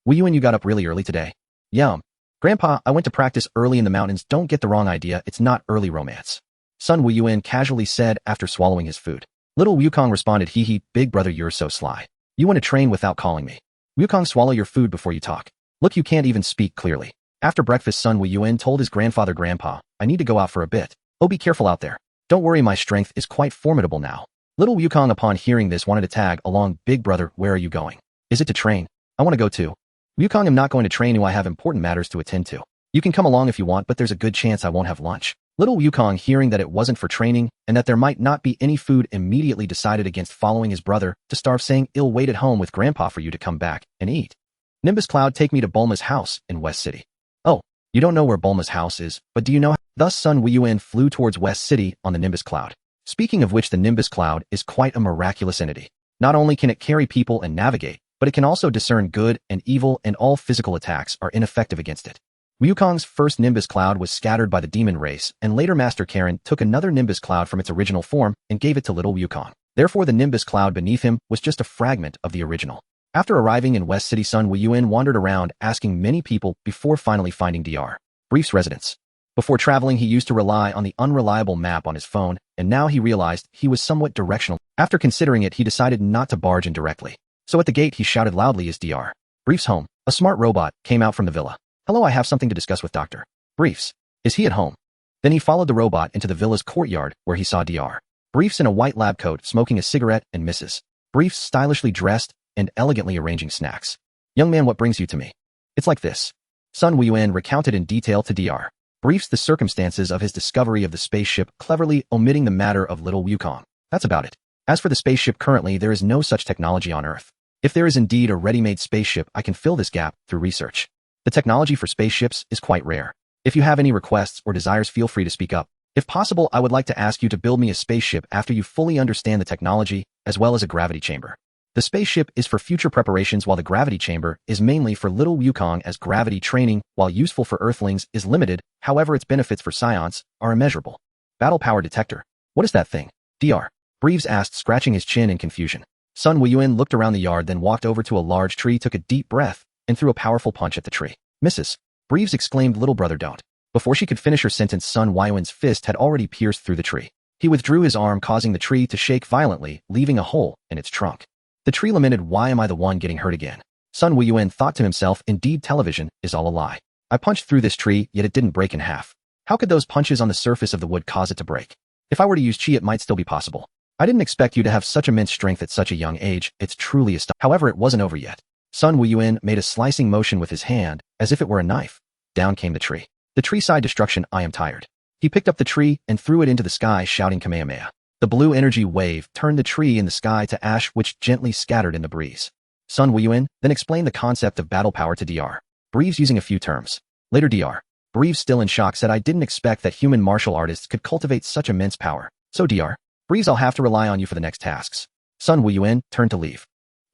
Wuyuan, you got up really early today. Yum. Grandpa, I went to practice early in the mountains. Don't get the wrong idea, it's not early romance. Sun Wuyuan casually said after swallowing his food. Little Wukong responded, hee, big brother, you're so sly. You want to train without calling me. Wukong, swallow your food before you talk. Look, you can't even speak clearly. After breakfast, Sun Wuyuan told his grandfather, Grandpa, I need to go out for a bit. Oh, be careful out there. Don't worry, my strength is quite formidable now. Little Wukong, upon hearing this, wanted to tag along. Big brother, where are you going? Is it to train? I want to go too. Wukong, I'm not going to train you, I have important matters to attend to. You can come along if you want, but there's a good chance I won't have lunch. Little Wukong, hearing that it wasn't for training and that there might not be any food, immediately decided against following his brother to starve, saying, I'll wait at home with Grandpa for you to come back and eat. Nimbus Cloud, take me to Bulma's house in West City. Oh, you don't know where Bulma's house is, but do you know how? Thus Sun Wuyuan flew towards West City on the Nimbus Cloud. Speaking of which, the Nimbus Cloud is quite a miraculous entity. Not only can it carry people and navigate, but it can also discern good and evil, and all physical attacks are ineffective against it. Wukong's first Nimbus Cloud was scattered by the demon race, and later Master Karen took another Nimbus Cloud from its original form and gave it to little Wukong. Therefore, the Nimbus Cloud beneath him was just a fragment of the original. After arriving in West City, Sun Wuyuan wandered around asking many people before finally finding Dr. Brief's residence. Before traveling, he used to rely on the unreliable map on his phone, and now he realized he was somewhat directional. After considering it, he decided not to barge in directly. So at the gate, he shouted loudly, is Dr. Brief's home? A smart robot came out from the villa. Hello, I have something to discuss with Dr. Briefs. Is he at home? Then he followed the robot into the villa's courtyard, where he saw Dr. Briefs in a white lab coat, smoking a cigarette, and Mrs. Briefs stylishly dressed and elegantly arranging snacks. Young man, what brings you to me? It's like this. Sun Wuyuan recounted in detail to Dr. Briefs the circumstances of his discovery of the spaceship, cleverly omitting the matter of little Wukong. That's about it. As for the spaceship, currently there is no such technology on Earth. If there is indeed a ready-made spaceship, I can fill this gap through research. The technology for spaceships is quite rare. If you have any requests or desires, feel free to speak up. If possible, I would like to ask you to build me a spaceship after you fully understand the technology, as well as a gravity chamber. The spaceship is for future preparations, while the gravity chamber is mainly for little Wukong, as gravity training, while useful for Earthlings, is limited. However, its benefits for science are immeasurable. Battle power detector. What is that thing? Dr. Briefs asked, scratching his chin in confusion. Sun Wuyuan looked around the yard, then walked over to a large tree, took a deep breath, and threw a powerful punch at the tree. Mrs. Briefs exclaimed, little brother, don't. Before she could finish her sentence, Sun Wuyuan's fist had already pierced through the tree. He withdrew his arm, causing the tree to shake violently, leaving a hole in its trunk. The tree lamented, "Why am I the one getting hurt again?" Sun Wuyuan thought to himself, indeed television is all a lie. I punched through this tree, yet it didn't break in half. How could those punches on the surface of the wood cause it to break? If I were to use chi, it might still be possible. I didn't expect you to have such immense strength at such a young age. It's truly astonishing. However, it wasn't over yet. Sun Wuyuan made a slicing motion with his hand, as if it were a knife. Down came the tree. The tree sighed destruction. I am tired. He picked up the tree and threw it into the sky, shouting Kamehameha. The blue energy wave turned the tree in the sky to ash, which gently scattered in the breeze. Sun Wuyuan then explained the concept of battle power to Dr. Breeze using a few terms. Later, Dr. Breeze, still in shock, said, "I didn't expect that human martial artists could cultivate such immense power. So Dr. Breeze, I'll have to rely on you for the next tasks." Sun Wuyuan turned to leave.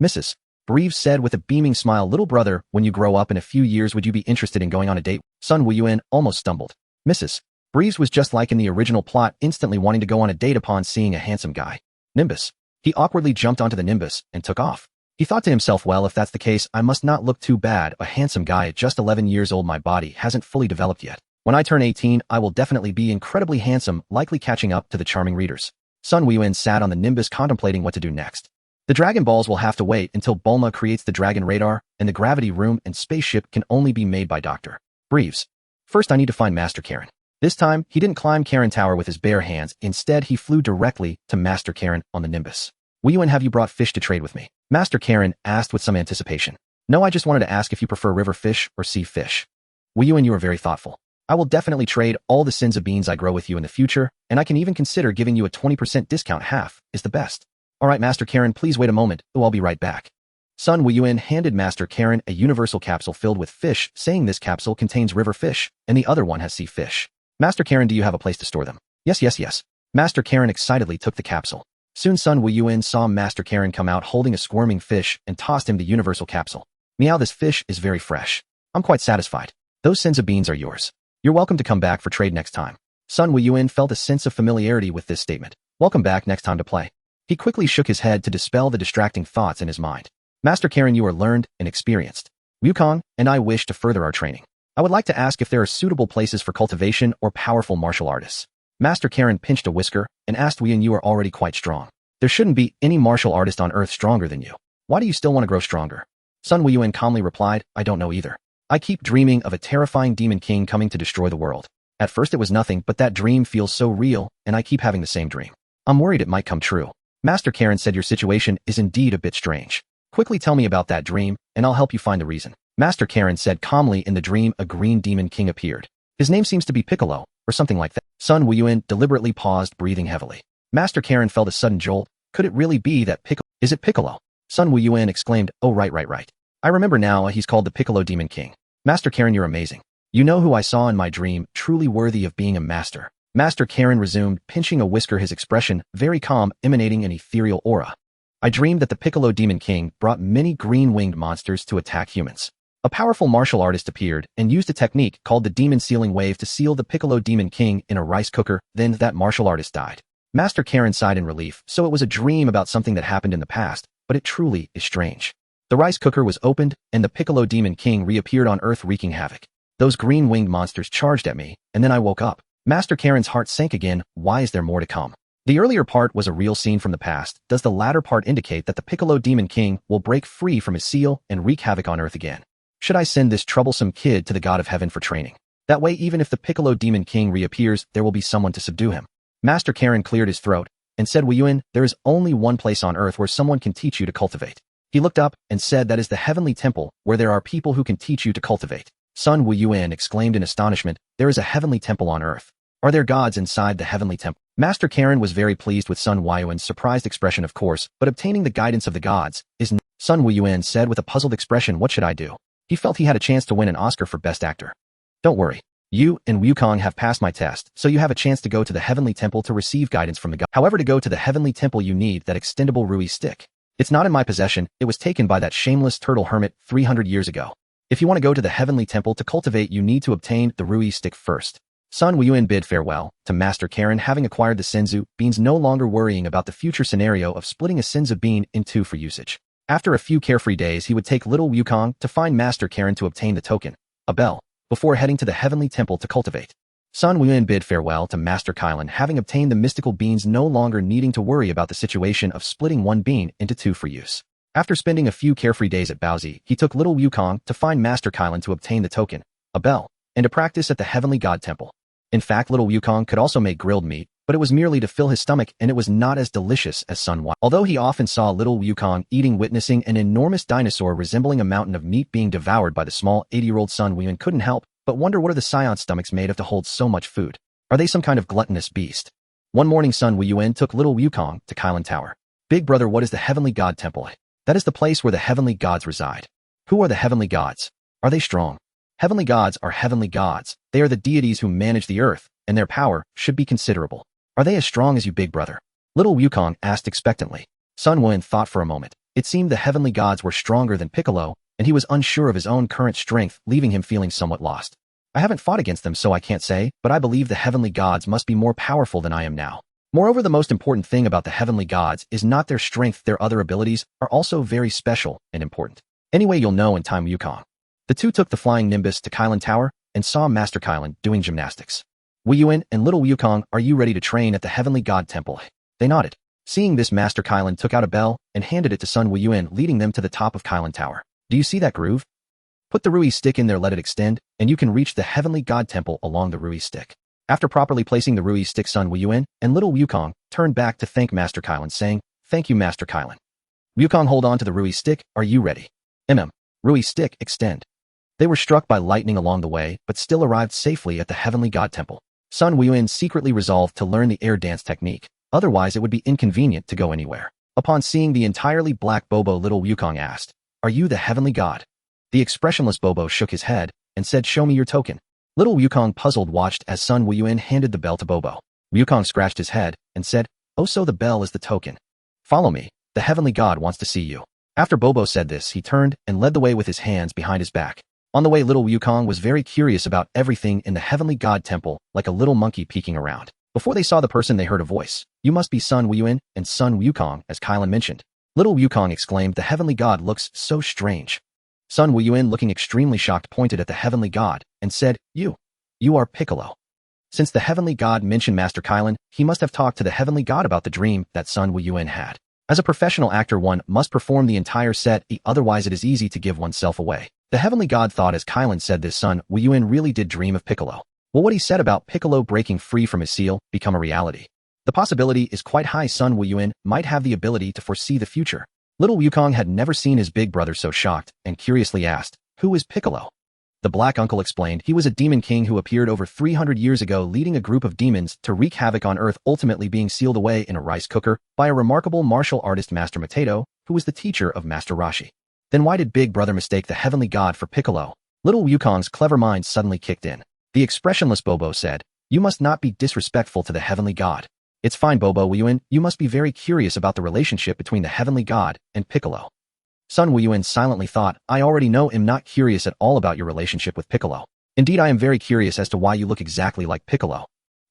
"Mrs. Breeze said with a beaming smile, little brother, when you grow up in a few years, would you be interested in going on a date?" Sun Wuyuan almost stumbled. Mrs. Breeze was just like in the original plot, instantly wanting to go on a date upon seeing a handsome guy. Nimbus. He awkwardly jumped onto the Nimbus and took off. He thought to himself, well, if that's the case, I must not look too bad. A handsome guy at just 11 years old. My body hasn't fully developed yet. When I turn 18, I will definitely be incredibly handsome, likely catching up to the charming readers. Sun Wuyuan sat on the Nimbus contemplating what to do next. The Dragon Balls will have to wait until Bulma creates the Dragon Radar, and the gravity room and spaceship can only be made by Dr. Breeze. First, I need to find Master Karen. This time, he didn't climb Karen Tower with his bare hands. Instead, he flew directly to Master Karen on the Nimbus. "Wuyuan, have you brought fish to trade with me?" Master Karen asked with some anticipation. "No, I just wanted to ask if you prefer river fish or sea fish." "Wuyuan, you are very thoughtful. I will definitely trade all the Senzu Beans I grow with you in the future, and I can even consider giving you a 20% discount. Half is the best." "All right, Master Karen, please wait a moment. Oh, I'll be right back." Sun Wuyuan handed Master Karen a universal capsule filled with fish, saying this capsule contains river fish, and the other one has sea fish. "Master Karen, do you have a place to store them?" Yes. Master Karen excitedly took the capsule. Soon Sun Wuyuan saw Master Karen come out holding a squirming fish and tossed him the universal capsule. "Meow, this fish is very fresh. I'm quite satisfied. Those Senzu Beans are yours. You're welcome to come back for trade next time." Sun Wuyuan felt a sense of familiarity with this statement. "Welcome back next time to play." He quickly shook his head to dispel the distracting thoughts in his mind. "Master Karen, you are learned and experienced. Wukong and I wish to further our training. I would like to ask if there are suitable places for cultivation or powerful martial artists." Master Karen pinched a whisker and asked, "Wuyuan, you are already quite strong. There shouldn't be any martial artist on Earth stronger than you. Why do you still want to grow stronger?" Sun Wuyuan calmly replied, "I don't know either. I keep dreaming of a terrifying demon king coming to destroy the world. At first it was nothing, but that dream feels so real, and I keep having the same dream. I'm worried it might come true." Master Karen said, "Your situation is indeed a bit strange. Quickly tell me about that dream, and I'll help you find the reason." Master Karen said calmly, "In the dream, a green demon king appeared. His name seems to be Piccolo, or something like that." Sun Wuyuan deliberately paused, breathing heavily. Master Karen felt a sudden jolt. Could it really be that Piccolo? Is it Piccolo? Sun Wuyuan exclaimed, "Oh, right. I remember now, he's called the Piccolo Demon King. Master Karen, you're amazing. You know who I saw in my dream, truly worthy of being a master." Master Karen resumed, pinching a whisker, his expression very calm, emanating an ethereal aura. "I dreamed that the Piccolo Demon King brought many green-winged monsters to attack humans. A powerful martial artist appeared and used a technique called the Demon Sealing Wave to seal the Piccolo Demon King in a rice cooker, then that martial artist died." Master Karen sighed in relief. So it was a dream about something that happened in the past, but it truly is strange. The rice cooker was opened, and the Piccolo Demon King reappeared on Earth, wreaking havoc. Those green-winged monsters charged at me, and then I woke up. Master Karen's heart sank again. Why is there more to come? The earlier part was a real scene from the past. Does the latter part indicate that the Piccolo Demon King will break free from his seal and wreak havoc on Earth again? Should I send this troublesome kid to the God of Heaven for training? That way, even if the Piccolo Demon King reappears, there will be someone to subdue him. Master Karen cleared his throat and said, "Wuyuan, there is only one place on Earth where someone can teach you to cultivate." He looked up and said, "That is the Heavenly Temple, where there are people who can teach you to cultivate." Sun Wuyuan exclaimed in astonishment, "There is a Heavenly Temple on Earth. Are there gods inside the Heavenly Temple?" Master Karen was very pleased with Sun Wuyuan's surprised expression, of course, but obtaining the guidance of the gods is not. Sun Wuyuan said with a puzzled expression, "What should I do?" He felt he had a chance to win an Oscar for Best Actor. "Don't worry. You and Wukong have passed my test, so you have a chance to go to the Heavenly Temple to receive guidance from the gods. However, to go to the Heavenly Temple you need that extendable Rui stick. It's not in my possession, it was taken by that shameless turtle hermit 300 years ago. If you want to go to the Heavenly Temple to cultivate, you need to obtain the Rui stick first." Sun Wuyuan bid farewell to Master Karen, having acquired the Senzu Beans, no longer worrying about the future scenario of splitting a Senzu Bean in two for usage. After a few carefree days, he would take little Wukong to find Master Karen to obtain the token, a bell, before heading to the heavenly temple to cultivate. Sun Wuyuan bid farewell to Master Krillin, having obtained the mystical beans, no longer needing to worry about the situation of splitting one bean into two for use. After spending a few carefree days at Paozu, he took little Wukong to find Master Krillin to obtain the token, a bell, and to practice at the heavenly god temple. In fact, little Wukong could also make grilled meat, but it was merely to fill his stomach, and it was not as delicious as Sun Wuyuan. Although he often saw little Wukong eating, witnessing an enormous dinosaur resembling a mountain of meat being devoured by the small 80-year-old Sun Wuyuan couldn't help but wonder, what are the Scion's stomachs made of to hold so much food? Are they some kind of gluttonous beast? One morning, Sun Wuyuan took little Wukong to Krillin Tower. Big brother, what is the heavenly god temple? That is the place where the heavenly gods reside. Who are the heavenly gods? Are they strong? Heavenly gods are heavenly gods. They are the deities who manage the earth, and their power should be considerable. Are they as strong as you, big brother? Little Wukong asked expectantly. Sun Wuyuan thought for a moment. It seemed the heavenly gods were stronger than Piccolo, and he was unsure of his own current strength, leaving him feeling somewhat lost. I haven't fought against them, so I can't say, but I believe the heavenly gods must be more powerful than I am now. Moreover, the most important thing about the heavenly gods is not their strength, their other abilities are also very special and important. Anyway, you'll know in time, Wukong. The two took the flying nimbus to Krillin Tower and saw Master Krillin doing gymnastics. Wuyuan and little Wukong, are you ready to train at the heavenly god temple? They nodded. Seeing this, Master Krillin took out a bell and handed it to Sun Wuyuan, leading them to the top of Krillin Tower. Do you see that groove? Put the Rui stick in there, let it extend, and you can reach the heavenly god temple along the Rui stick. After properly placing the Rui stick, Sun Wuyuan and little Wukong turned back to thank Master Krillin, saying, "Thank you, Master Krillin." Wukong, hold on to the Rui stick. Are you ready? Rui stick, extend. They were struck by lightning along the way, but still arrived safely at the heavenly god temple. Sun Wuyuan secretly resolved to learn the air dance technique, otherwise it would be inconvenient to go anywhere. Upon seeing the entirely black Bobo, little Wukong asked, "Are you the heavenly god?" The expressionless Bobo shook his head and said, "Show me your token." Little Wukong, puzzled, watched as Sun Wuyuan handed the bell to Bobo. Wukong scratched his head and said, "Oh, so the bell is the token. Follow me. The heavenly god wants to see you." After Bobo said this, he turned and led the way with his hands behind his back. On the way, little Wukong was very curious about everything in the heavenly god temple, like a little monkey peeking around. Before they saw the person, they heard a voice. "You must be Sun Wuyuan and Sun Wukong," as Krillin mentioned. Little Wukong exclaimed, "The heavenly god looks so strange." Sun Wuyuan, looking extremely shocked, pointed at the heavenly god and said, You are Piccolo." Since the heavenly god mentioned Master Krillin, he must have talked to the heavenly god about the dream that Sun Wuyuan had. As a professional actor, one must perform the entire set, otherwise it is easy to give oneself away. The heavenly god thought as Krillin said this, Sun Wuyuan really did dream of Piccolo. Will what he said about Piccolo breaking free from his seal become a reality? The possibility is quite high. Sun Wuyuan might have the ability to foresee the future. Little Wukong had never seen his big brother so shocked and curiously asked, "Who is Piccolo?" The black uncle explained he was a demon king who appeared over 300 years ago, leading a group of demons to wreak havoc on Earth, ultimately being sealed away in a rice cooker by a remarkable martial artist, Master Mateto, who was the teacher of Master Rashi. Then why did big brother mistake the heavenly god for Piccolo? Little Wukong's clever mind suddenly kicked in. The expressionless Bobo said, "You must not be disrespectful to the heavenly god." "It's fine, Bobo Wuyuan, you must be very curious about the relationship between the heavenly god and Piccolo." Sun Wuyuan silently thought, "I already know, am not curious at all about your relationship with Piccolo. Indeed, I am very curious as to why you look exactly like Piccolo."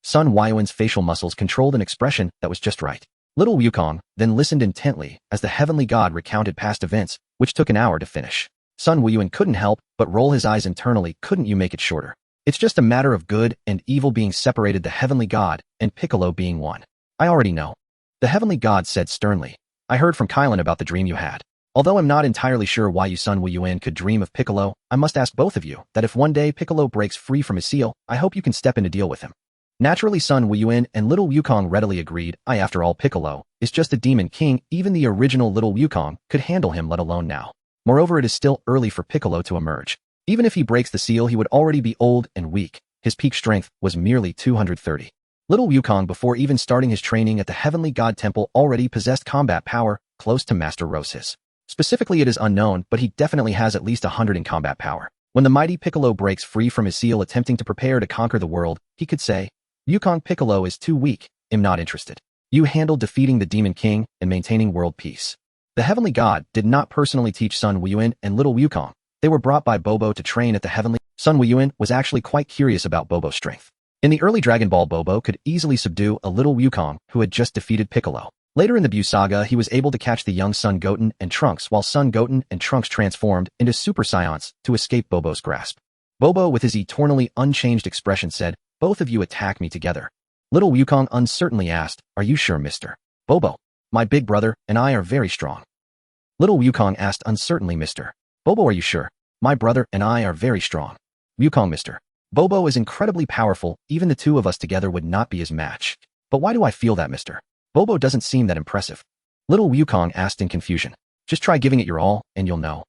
Sun Wuyuan's facial muscles controlled an expression that was just right. Little Wukong then listened intently as the heavenly god recounted past events, which took an hour to finish. Sun Wuyuan couldn't help but roll his eyes internally. "Couldn't you make it shorter? It's just a matter of good and evil being separated, the heavenly god and Piccolo being one." "I already know." The heavenly god said sternly. "I heard from Krillin about the dream you had. Although I'm not entirely sure why you, Sun Wuyuan, could dream of Piccolo, I must ask both of you that if one day Piccolo breaks free from his seal, I hope you can step in to deal with him." Naturally, Sun Wuyuan and little Wukong readily agreed. After all, Piccolo is just a demon king. Even the original little Wukong could handle him, let alone now. Moreover, it is still early for Piccolo to emerge. Even if he breaks the seal, he would already be old and weak. His peak strength was merely 230. Little Wukong, before even starting his training at the heavenly god temple, already possessed combat power close to Master Rose's. Specifically, it is unknown, but he definitely has at least 100 in combat power. When the mighty Piccolo breaks free from his seal, attempting to prepare to conquer the world, he could say, "Wukong, Piccolo is too weak, am not interested. You handled defeating the Demon King and maintaining world peace." The heavenly god did not personally teach Sun Wuyuan and little Wukong. They were brought by Bobo to train at the heavenly. Sun Wuyuan was actually quite curious about Bobo's strength. In the early Dragon Ball, Bobo could easily subdue a little Wukong who had just defeated Piccolo. Later in the Buu saga, he was able to catch the young Son Goten and Trunks, while Son Goten and Trunks transformed into Super Saiyans to escape Bobo's grasp. Bobo, with his eternally unchanged expression, said, "Both of you attack me together." Little Wukong uncertainly asked, "Are you sure, Mr. Bobo? My big brother and I are very strong." Little Wukong asked uncertainly, "Mr. Bobo, are you sure? My brother and I are very strong." Wukong, "Mr. Bobo is incredibly powerful. Even the two of us together would not be his match. But why do I feel that, Mr. Bobo doesn't seem that impressive?" Little Wukong asked in confusion. "Just try giving it your all, and you'll know."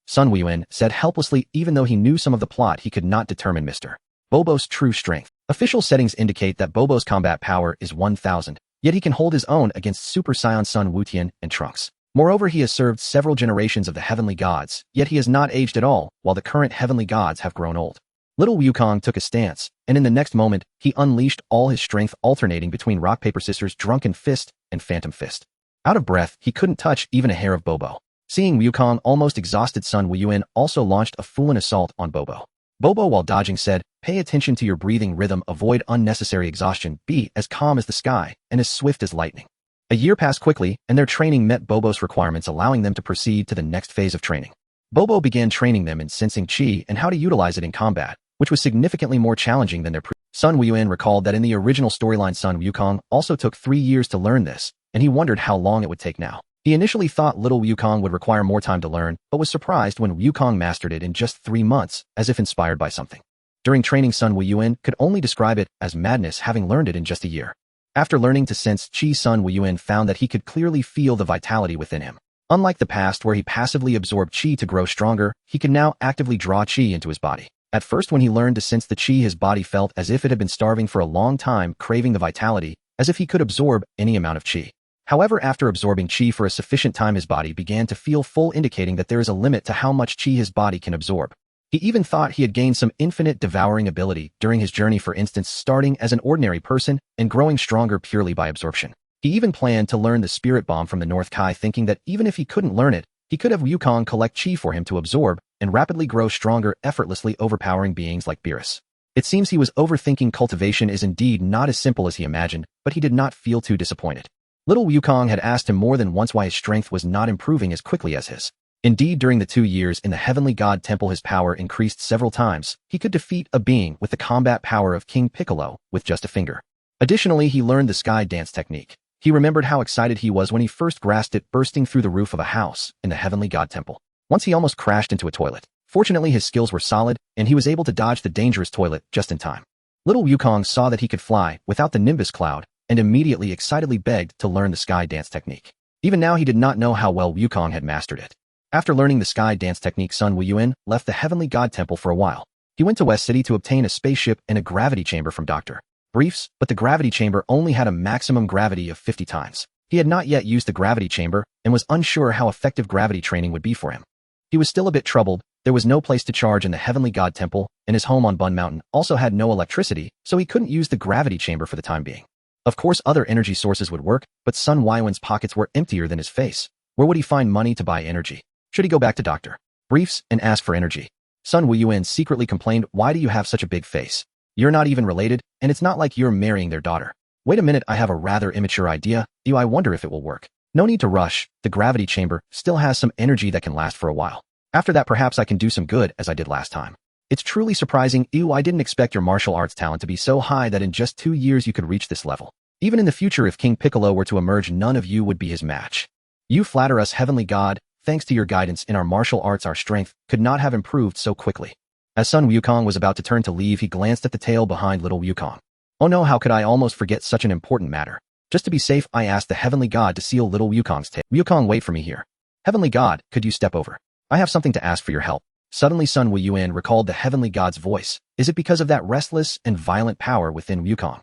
Sun Wuyuan said helplessly, even though he knew some of the plot, he could not determine Mr. Bobo's true strength. Official settings indicate that Bobo's combat power is 1000, yet he can hold his own against Super Saiyan Sun Wutian and Trunks. Moreover, he has served several generations of the heavenly gods, yet he has not aged at all, while the current heavenly gods have grown old. Little Wukong took a stance, and in the next moment, he unleashed all his strength, alternating between Rock Paper Scissors, Drunken Fist, and Phantom Fist. Out of breath, he couldn't touch even a hair of Bobo. Seeing Wukong almost exhausted, Sun Wuyuan also launched a full-on assault on Bobo. Bobo, while dodging, said, "Pay attention to your breathing rhythm, avoid unnecessary exhaustion, be as calm as the sky, and as swift as lightning." A year passed quickly, and their training met Bobo's requirements, allowing them to proceed to the next phase of training. Bobo began training them in sensing chi and how to utilize it in combat, which was significantly more challenging than their Sun Wuyuan recalled that in the original storyline, Sun Wukong also took 3 years to learn this, and he wondered how long it would take now. He initially thought Little Wukong would require more time to learn, but was surprised when Wukong mastered it in just 3 months, as if inspired by something. During training, Sun Wuyuan could only describe it as madness, having learned it in just a year. After learning to sense chi, Sun Wuyuan found that he could clearly feel the vitality within him. Unlike the past where he passively absorbed chi to grow stronger, he could now actively draw chi into his body. At first, when he learned to sense the chi, his body felt as if it had been starving for a long time, craving the vitality, as if he could absorb any amount of chi. However, after absorbing chi for a sufficient time, his body began to feel full, indicating that there is a limit to how much chi his body can absorb. He even thought he had gained some infinite devouring ability during his journey, for instance, starting as an ordinary person and growing stronger purely by absorption. He even planned to learn the spirit bomb from the North Kai, thinking that even if he couldn't learn it, he could have Wukong collect chi for him to absorb and rapidly grow stronger, effortlessly overpowering beings like Beerus. It seems he was overthinking. Cultivation is indeed not as simple as he imagined, but he did not feel too disappointed. Little Wukong had asked him more than once why his strength was not improving as quickly as his. Indeed, during the 2 years in the Heavenly God Temple, his power increased several times. He could defeat a being with the combat power of King Piccolo with just a finger. Additionally, he learned the sky dance technique. He remembered how excited he was when he first grasped it, bursting through the roof of a house in the Heavenly God Temple. Once he almost crashed into a toilet. Fortunately, his skills were solid, and he was able to dodge the dangerous toilet just in time. Little Wukong saw that he could fly without the Nimbus cloud, and immediately excitedly begged to learn the sky dance technique. Even now, he did not know how well Wukong had mastered it. After learning the sky dance technique, Sun Wuyuan left the Heavenly God Temple for a while. He went to West City to obtain a spaceship and a gravity chamber from Dr. Briefs, but the gravity chamber only had a maximum gravity of 50 times. He had not yet used the gravity chamber and was unsure how effective gravity training would be for him. He was still a bit troubled. There was no place to charge in the Heavenly God Temple, and his home on Bun Mountain also had no electricity, so he couldn't use the gravity chamber for the time being. Of course, other energy sources would work, but Sun Wuyuan's pockets were emptier than his face. Where would he find money to buy energy? Should he go back to Dr. Briefs and ask for energy? Sun Wuyuan secretly complained, "Why do you have such a big face? You're not even related, and it's not like you're marrying their daughter." "Wait a minute, I have a rather immature idea. I wonder if it will work." "No need to rush. The gravity chamber still has some energy that can last for a while. After that, perhaps I can do some good as I did last time." "It's truly surprising. I didn't expect your martial arts talent to be so high that in just 2 years you could reach this level. Even in the future, if King Piccolo were to emerge, none of you would be his match. You flatter us, Heavenly God. Thanks to your guidance in our martial arts, our strength could not have improved so quickly." As Sun Wukong was about to turn to leave, he glanced at the tail behind Little Wukong. "Oh no, how could I almost forget such an important matter? Just to be safe, I asked the Heavenly God to seal Little Wukong's tail." "Wukong, wait for me here." "Heavenly God, could you step over? I have something to ask for your help." Suddenly, Sun Wuyuan recalled the Heavenly God's voice. Is it because of that restless and violent power within Wukong?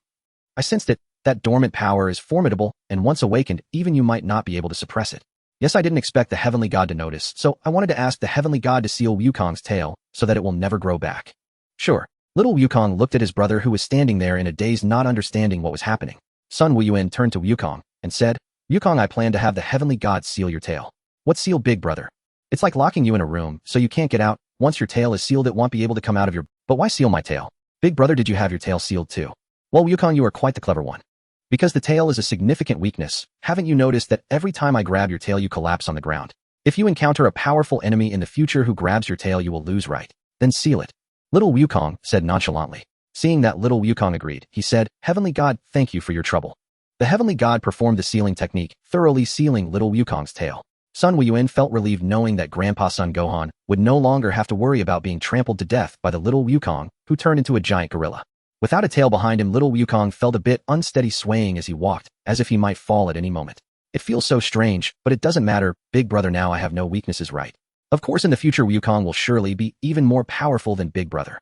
"I sensed it. That dormant power is formidable, and once awakened, even you might not be able to suppress it." "Yes, I didn't expect the Heavenly God to notice, so I wanted to ask the Heavenly God to seal Wukong's tail so that it will never grow back." "Sure." Little Wukong looked at his brother, who was standing there in a daze, not understanding what was happening. Sun Wuyuan turned to Wukong and said, "Wukong, I plan to have the Heavenly God seal your tail." "What seal, big brother?" "It's like locking you in a room, so you can't get out. Once your tail is sealed, it won't be able to come out of your—" "But why seal my tail?" "Big brother, did you have your tail sealed too?" "Well, Wukong, you are quite the clever one. Because the tail is a significant weakness. Haven't you noticed that every time I grab your tail, you collapse on the ground? If you encounter a powerful enemy in the future who grabs your tail, you will lose, right? Then seal it." Little Wukong said nonchalantly. Seeing that Little Wukong agreed, he said, Heavenly God, thank you for your trouble. The Heavenly God performed the sealing technique, thoroughly sealing Little Wukong's tail. Sun Wuyuan felt relieved knowing that Grandpa Sun Gohan would no longer have to worry about being trampled to death by the Little Wukong, who turned into a giant gorilla. Without a tail behind him, Little Wukong felt a bit unsteady, swaying as he walked, as if he might fall at any moment. It feels so strange, but it doesn't matter, big brother, now I have no weaknesses, right? Of course, in the future Wukong will surely be even more powerful than big brother.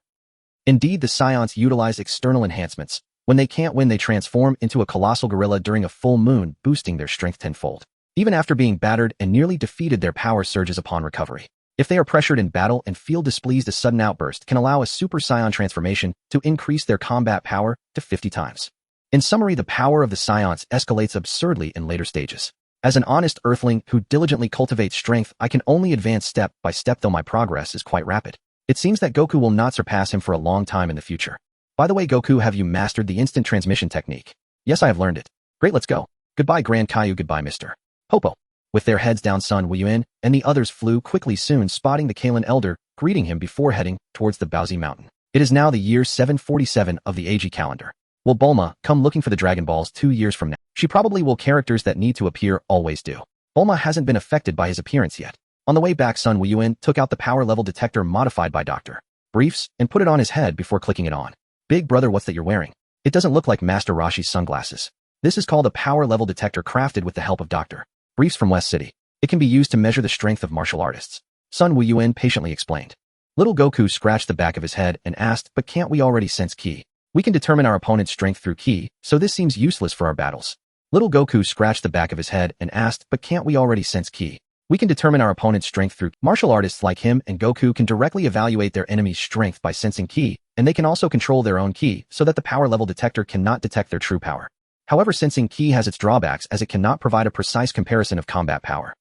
Indeed, the Scions utilize external enhancements. When they can't win, they transform into a colossal gorilla during a full moon, boosting their strength tenfold. Even after being battered and nearly defeated, their power surges upon recovery. If they are pressured in battle and feel displeased, a sudden outburst can allow a Super Saiyan transformation to increase their combat power to 50 times. In summary, the power of the Scions escalates absurdly in later stages. As an honest Earthling who diligently cultivates strength, I can only advance step by step, though my progress is quite rapid. It seems that Goku will not surpass him for a long time in the future. By the way, Goku, have you mastered the instant transmission technique? Yes, I have learned it. Great, let's go. Goodbye, Grand Caillou, goodbye, Mr. Popo. With their heads down, Sun Wuyuan and the others flew quickly, soon spotting the Krillin elder, greeting him before heading towards the Paozu mountain. It is now the year 747 of the AG calendar. Will Bulma come looking for the Dragon Balls 2 years from now? She probably will. Characters that need to appear always do. Bulma hasn't been affected by his appearance yet. On the way back, Sun Wuyuan took out the power level detector modified by Dr. Briefs and put it on his head before clicking it on. Big brother, what's that you're wearing? It doesn't look like Master Roshi's sunglasses. This is called a power level detector crafted with the help of Dr. Briefs from West City. It can be used to measure the strength of martial artists. Sun Wuyuan patiently explained. Little Goku scratched the back of his head and asked, but can't we already sense ki? We can determine our opponent's strength through ki, so this seems useless for our battles. Little Goku scratched the back of his head and asked, but can't we already sense ki? We can determine our opponent's strength through martial artists like him and Goku can directly evaluate their enemy's strength by sensing ki, and they can also control their own ki so that the power level detector cannot detect their true power. However, sensing ki has its drawbacks as it cannot provide a precise comparison of combat power.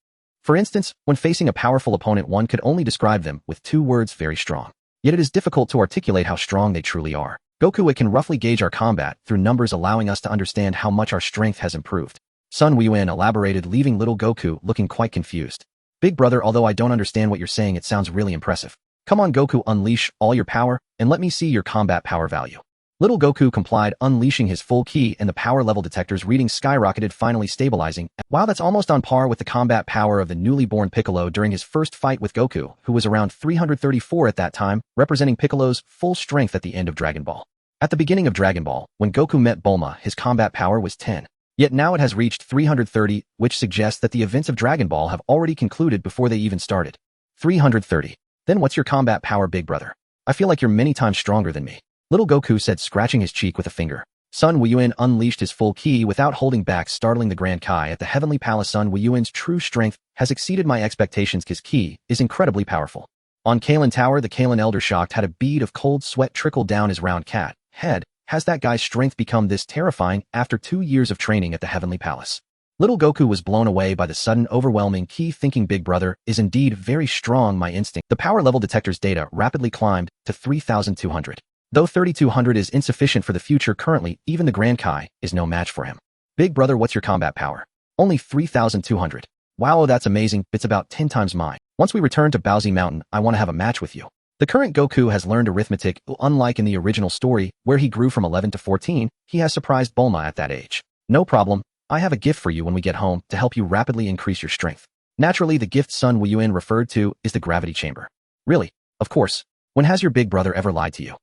For instance, when facing a powerful opponent, one could only describe them with 2 words: very strong. Yet it is difficult to articulate how strong they truly are. Goku, it can roughly gauge our combat through numbers, allowing us to understand how much our strength has improved. Sun Wuyuan elaborated, leaving little Goku looking quite confused. Big brother, although I don't understand what you're saying, it sounds really impressive. Come on Goku, unleash all your power and let me see your combat power value. Little Goku complied, unleashing his full ki, and the power level detector's reading skyrocketed, finally stabilizing. Wow, that's almost on par with the combat power of the newly born Piccolo during his first fight with Goku, who was around 334 at that time, representing Piccolo's full strength at the end of Dragon Ball. At the beginning of Dragon Ball, when Goku met Bulma, his combat power was 10. Yet now it has reached 330, which suggests that the events of Dragon Ball have already concluded before they even started. 330. Then what's your combat power, big brother? I feel like you're many times stronger than me. Little Goku said, scratching his cheek with a finger. Sun Wuyuan unleashed his full ki without holding back, startling the Grand Kai at the Heavenly Palace. Sun Wuyuan's true strength has exceeded my expectations. His ki is incredibly powerful. On Krillin Tower, the Krillin elder, shocked, had a bead of cold sweat trickle down his round cat head. Has that guy's strength become this terrifying after 2 years of training at the Heavenly Palace? Little Goku was blown away by the sudden overwhelming ki, thinking big brother is indeed very strong. My instinct. The power level detector's data rapidly climbed to 3,200. Though 3,200 is insufficient for the future, currently, even the Grand Kai is no match for him. Big brother, what's your combat power? Only 3,200. Wow, that's amazing. It's about 10 times mine. Once we return to Paozu Mountain, I want to have a match with you. The current Goku has learned arithmetic. Unlike in the original story, where he grew from 11 to 14, he has surprised Bulma at that age. No problem. I have a gift for you when we get home to help you rapidly increase your strength. Naturally, the gift Sun Wuyuan referred to is the gravity chamber. Really? Of course. When has your big brother ever lied to you?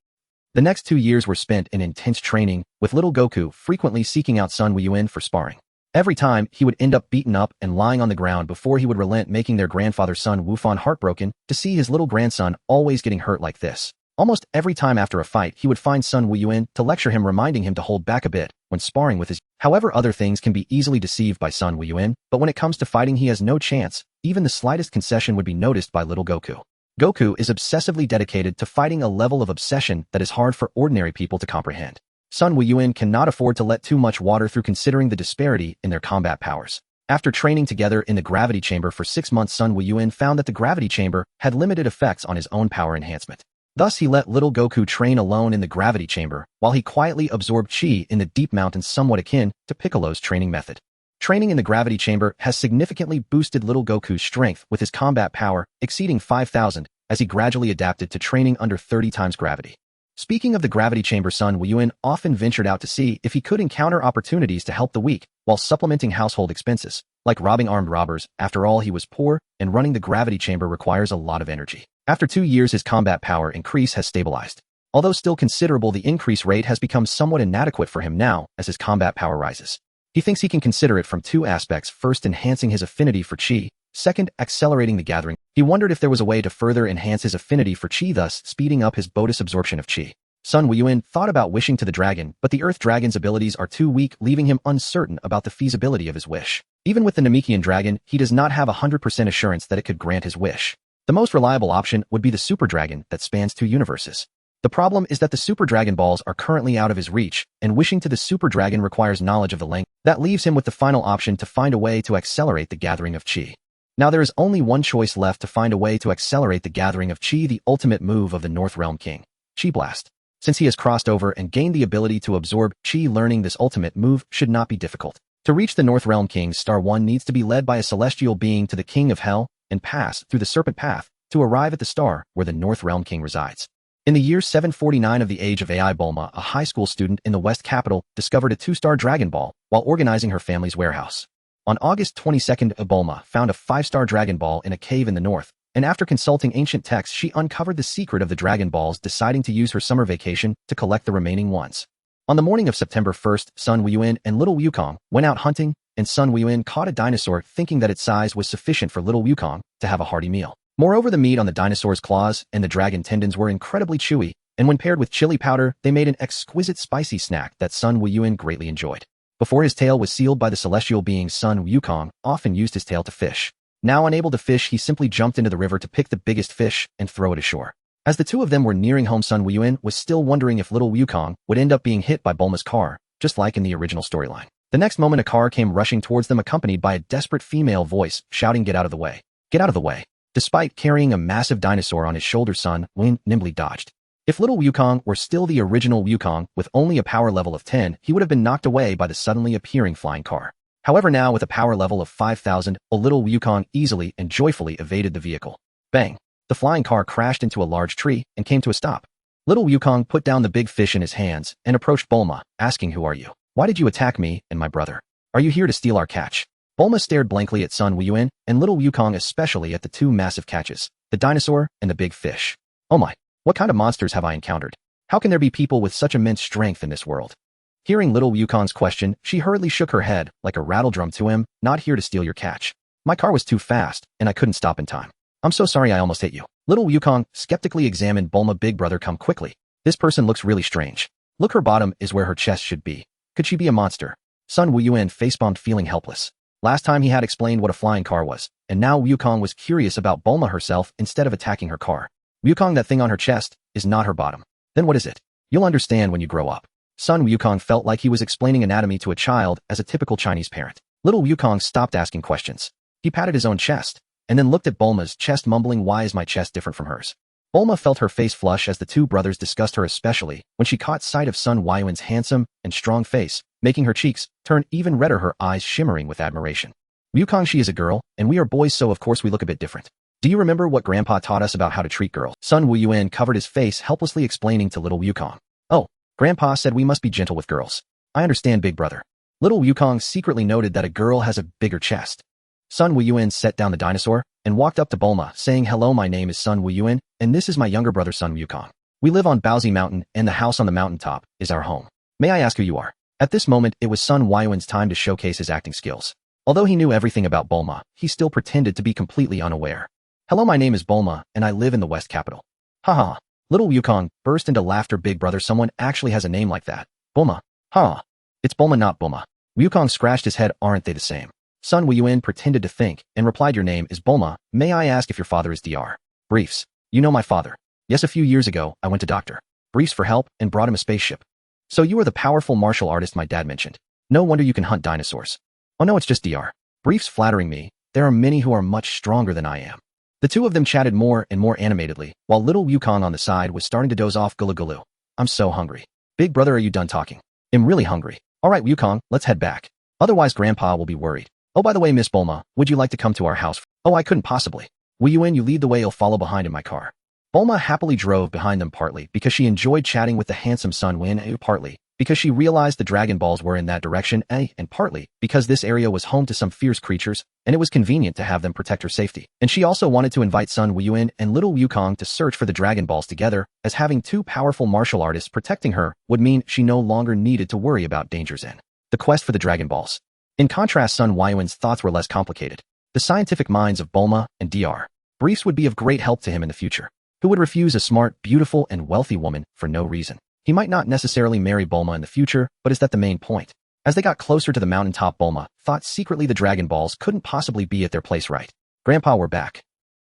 The next 2 years were spent in intense training, with little Goku frequently seeking out Sun Wuyuan for sparring. Every time, he would end up beaten up and lying on the ground before he would relent, making their grandfather Sun Wufan heartbroken to see his little grandson always getting hurt like this. Almost every time after a fight, he would find Sun Wuyuan to lecture him, reminding him to hold back a bit when sparring with his. However, other things can be easily deceived by Sun Wuyuan, but when it comes to fighting, he has no chance. Even the slightest concession would be noticed by little Goku. Goku is obsessively dedicated to fighting, a level of obsession that is hard for ordinary people to comprehend. Sun Wuyuan cannot afford to let too much water through, considering the disparity in their combat powers. After training together in the gravity chamber for 6 months, Sun Wuyuan found that the gravity chamber had limited effects on his own power enhancement. Thus, he let little Goku train alone in the gravity chamber, while he quietly absorbed chi in the deep mountains, somewhat akin to Piccolo's training method. Training in the gravity chamber has significantly boosted little Goku's strength, with his combat power exceeding 5,000. as he gradually adapted to training under 30 times gravity. Speaking of the gravity chamber, Sun Wuyuan often ventured out to see if he could encounter opportunities to help the weak while supplementing household expenses, like robbing armed robbers. After all, he was poor, and running the gravity chamber requires a lot of energy. After 2 years, his combat power increase has stabilized. Although still considerable, the increase rate has become somewhat inadequate for him now as his combat power rises. He thinks he can consider it from two aspects: first, enhancing his affinity for Qi, second, accelerating the gathering. He wondered if there was a way to further enhance his affinity for Qi, thus speeding up his bonus absorption of Qi. Sun Wuyuan thought about wishing to the dragon, but the Earth Dragon's abilities are too weak, leaving him uncertain about the feasibility of his wish. Even with the Namekian dragon, he does not have 100% assurance that it could grant his wish. The most reliable option would be the Super Dragon that spans 2 universes. The problem is that the Super Dragon Balls are currently out of his reach, and wishing to the Super Dragon requires knowledge of the language. That leaves him with the final option to find a way to accelerate the gathering of Qi. Now there is only one choice left to find a way to accelerate the gathering of Qi, the ultimate move of the North Realm King, Qi Blast. Since he has crossed over and gained the ability to absorb Qi, learning this ultimate move should not be difficult. To reach the North Realm King, Star 1 needs to be led by a celestial being to the King of Hell and pass through the Serpent Path to arrive at the star where the North Realm King resides. In the year 749 of the Age of AI, Bulma, a high school student in the West Capital, discovered a 2-star Dragon Ball while organizing her family's warehouse. On August 22nd, Bulma found a 5-star Dragon Ball in a cave in the north, and after consulting ancient texts, she uncovered the secret of the Dragon Balls, deciding to use her summer vacation to collect the remaining ones. On the morning of September 1st, Sun Wuyuan and little Wukong went out hunting, and Sun Wuyuan caught a dinosaur, thinking that its size was sufficient for little Wukong to have a hearty meal. Moreover, the meat on the dinosaur's claws and the dragon tendons were incredibly chewy, and when paired with chili powder, they made an exquisite spicy snack that Sun Wuyuan greatly enjoyed. Before his tail was sealed by the celestial being, Sun Wukong often used his tail to fish. Now unable to fish, he simply jumped into the river to pick the biggest fish and throw it ashore. As the two of them were nearing home, Sun Wuyuan was still wondering if little Wukong would end up being hit by Bulma's car, just like in the original storyline. The next moment, a car came rushing towards them, accompanied by a desperate female voice shouting, "Get out of the way! Get out of the way!" Despite carrying a massive dinosaur on his shoulders, Sun Wuyuan nimbly dodged. If little Wukong were still the original Wukong with only a power level of 10, he would have been knocked away by the suddenly appearing flying car. However, now with a power level of 5,000, a little Wukong easily and joyfully evaded the vehicle. Bang! The flying car crashed into a large tree and came to a stop. Little Wukong put down the big fish in his hands and approached Bulma, asking, "Who are you? Why did you attack me and my brother? Are you here to steal our catch?" Bulma stared blankly at Sun Wuyuan and little Wukong, especially at the two massive catches, the dinosaur and the big fish. "Oh my, what kind of monsters have I encountered? How can there be people with such immense strength in this world?" Hearing little Wukong's question, she hurriedly shook her head like a rattledrum to him. "Not here to steal your catch. My car was too fast, and I couldn't stop in time. I'm so sorry I almost hit you." Little Wukong skeptically examined Bulma. "Big brother, come quickly. This person looks really strange. Look, her bottom is where her chest should be. Could she be a monster?" Sun Wuyuan facepalmed, feeling helpless. Last time he had explained what a flying car was, and now Wukong was curious about Bulma herself instead of attacking her car. "Wukong, that thing on her chest is not her bottom. Then what is it? You'll understand when you grow up." Sun Wukong felt like he was explaining anatomy to a child as a typical Chinese parent. Little Wukong stopped asking questions. He patted his own chest, and then looked at Bulma's chest, mumbling, "Why is my chest different from hers?" Bulma felt her face flush as the two brothers discussed her, especially when she caught sight of Sun Wuyuan's handsome and strong face, making her cheeks turn even redder, her eyes shimmering with admiration. "Wukong, she is a girl, and we are boys, so of course we look a bit different. Do you remember what Grandpa taught us about how to treat girls?" Sun Wuyuan covered his face, helplessly explaining to little Wukong. "Oh, Grandpa said we must be gentle with girls. I understand, big brother." Little Wukong secretly noted that a girl has a bigger chest. Sun Wuyuan set down the dinosaur and walked up to Bulma, saying, "Hello, my name is Sun Wuyuan, and this is my younger brother Sun Wukong. We live on Paozu Mountain, and the house on the mountaintop is our home. May I ask who you are?" At this moment, it was Sun Wuyuan's time to showcase his acting skills. Although he knew everything about Bulma, he still pretended to be completely unaware. "Hello, my name is Bulma, and I live in the West Capital." "Haha." Little Wukong burst into laughter. "Big brother, someone actually has a name like that. Bulma. Huh. It's Bulma, not Bulma." Wukong scratched his head. "Aren't they the same?" Sun Wuyuan pretended to think and replied, "Your name is Bulma. May I ask if your father is Dr. Briefs?" "You know my father." "Yes, a few years ago, I went to Dr. Briefs for help and brought him a spaceship." "So you are the powerful martial artist my dad mentioned. No wonder you can hunt dinosaurs." "Oh no, it's just Dr. Briefs flattering me. There are many who are much stronger than I am." The two of them chatted more and more animatedly, while little Wukong on the side was starting to doze off. "Gulu gulu. I'm so hungry." "Big brother, are you done talking?" "I'm really hungry." "All right, Wukong, let's head back. Otherwise Grandpa will be worried. Oh, by the way, Miss Bulma, would you like to come to our house?" "Oh, I couldn't possibly." Wuyuan, you lead the way, you'll follow behind in my car. Bulma happily drove behind them, partly because she enjoyed chatting with the handsome Sun Wuyuan, partly because she realized the Dragon Balls were in that direction, and partly because this area was home to some fierce creatures, and it was convenient to have them protect her safety. And she also wanted to invite Sun Wuyuan and little Wukong to search for the Dragon Balls together, as having two powerful martial artists protecting her would mean she no longer needed to worry about dangers in the quest for the Dragon Balls. In contrast, Sun Wuyuan's thoughts were less complicated. The scientific minds of Bulma and Dr. Briefs would be of great help to him in the future. Who would refuse a smart, beautiful, and wealthy woman for no reason? He might not necessarily marry Bulma in the future, but is that the main point? As they got closer to the mountaintop, Bulma thought secretly the Dragon Balls couldn't possibly be at their place, right? Grandpa, we're back.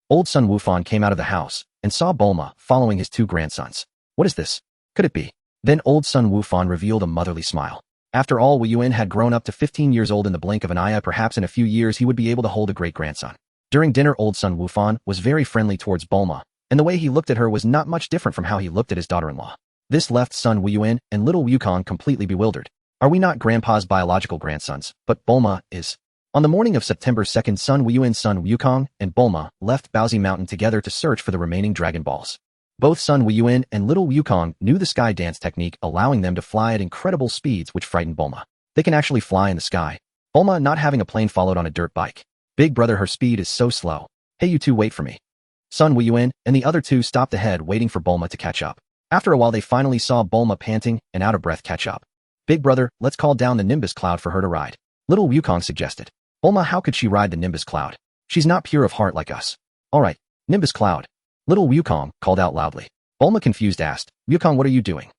Old Sun Wufan came out of the house and saw Bulma following his two grandsons. What is this? Could it be? Then old Sun Wufan revealed a motherly smile. After all, Wuyuan had grown up to 15 years old in the blink of an eye. Perhaps in a few years he would be able to hold a great-grandson. During dinner, old Sun Wufan was very friendly towards Bulma, and the way he looked at her was not much different from how he looked at his daughter-in-law. This left Sun Wuyuan and little Wukong completely bewildered. Are we not Grandpa's biological grandsons, but Bulma is? On the morning of September 2nd, Sun Wuyuan, Sun Wukong, and Bulma left Paozu Mountain together to search for the remaining Dragon Balls. Both Sun Wuyuan and little Wukong knew the sky dance technique, allowing them to fly at incredible speeds, which frightened Bulma. They can actually fly in the sky. Bulma, not having a plane, followed on a dirt bike. Big brother, her speed is so slow. Hey, you two, wait for me. Sun Wuyuan and the other two stopped ahead, waiting for Bulma to catch up. After a while, they finally saw Bulma panting and out of breath catch up. Big brother, let's call down the Nimbus Cloud for her to ride. Little Wukong suggested. Bulma, how could she ride the Nimbus Cloud? She's not pure of heart like us. All right, Nimbus Cloud. Little Wukong called out loudly. Bulma, confused, asked, Wukong, what are you doing?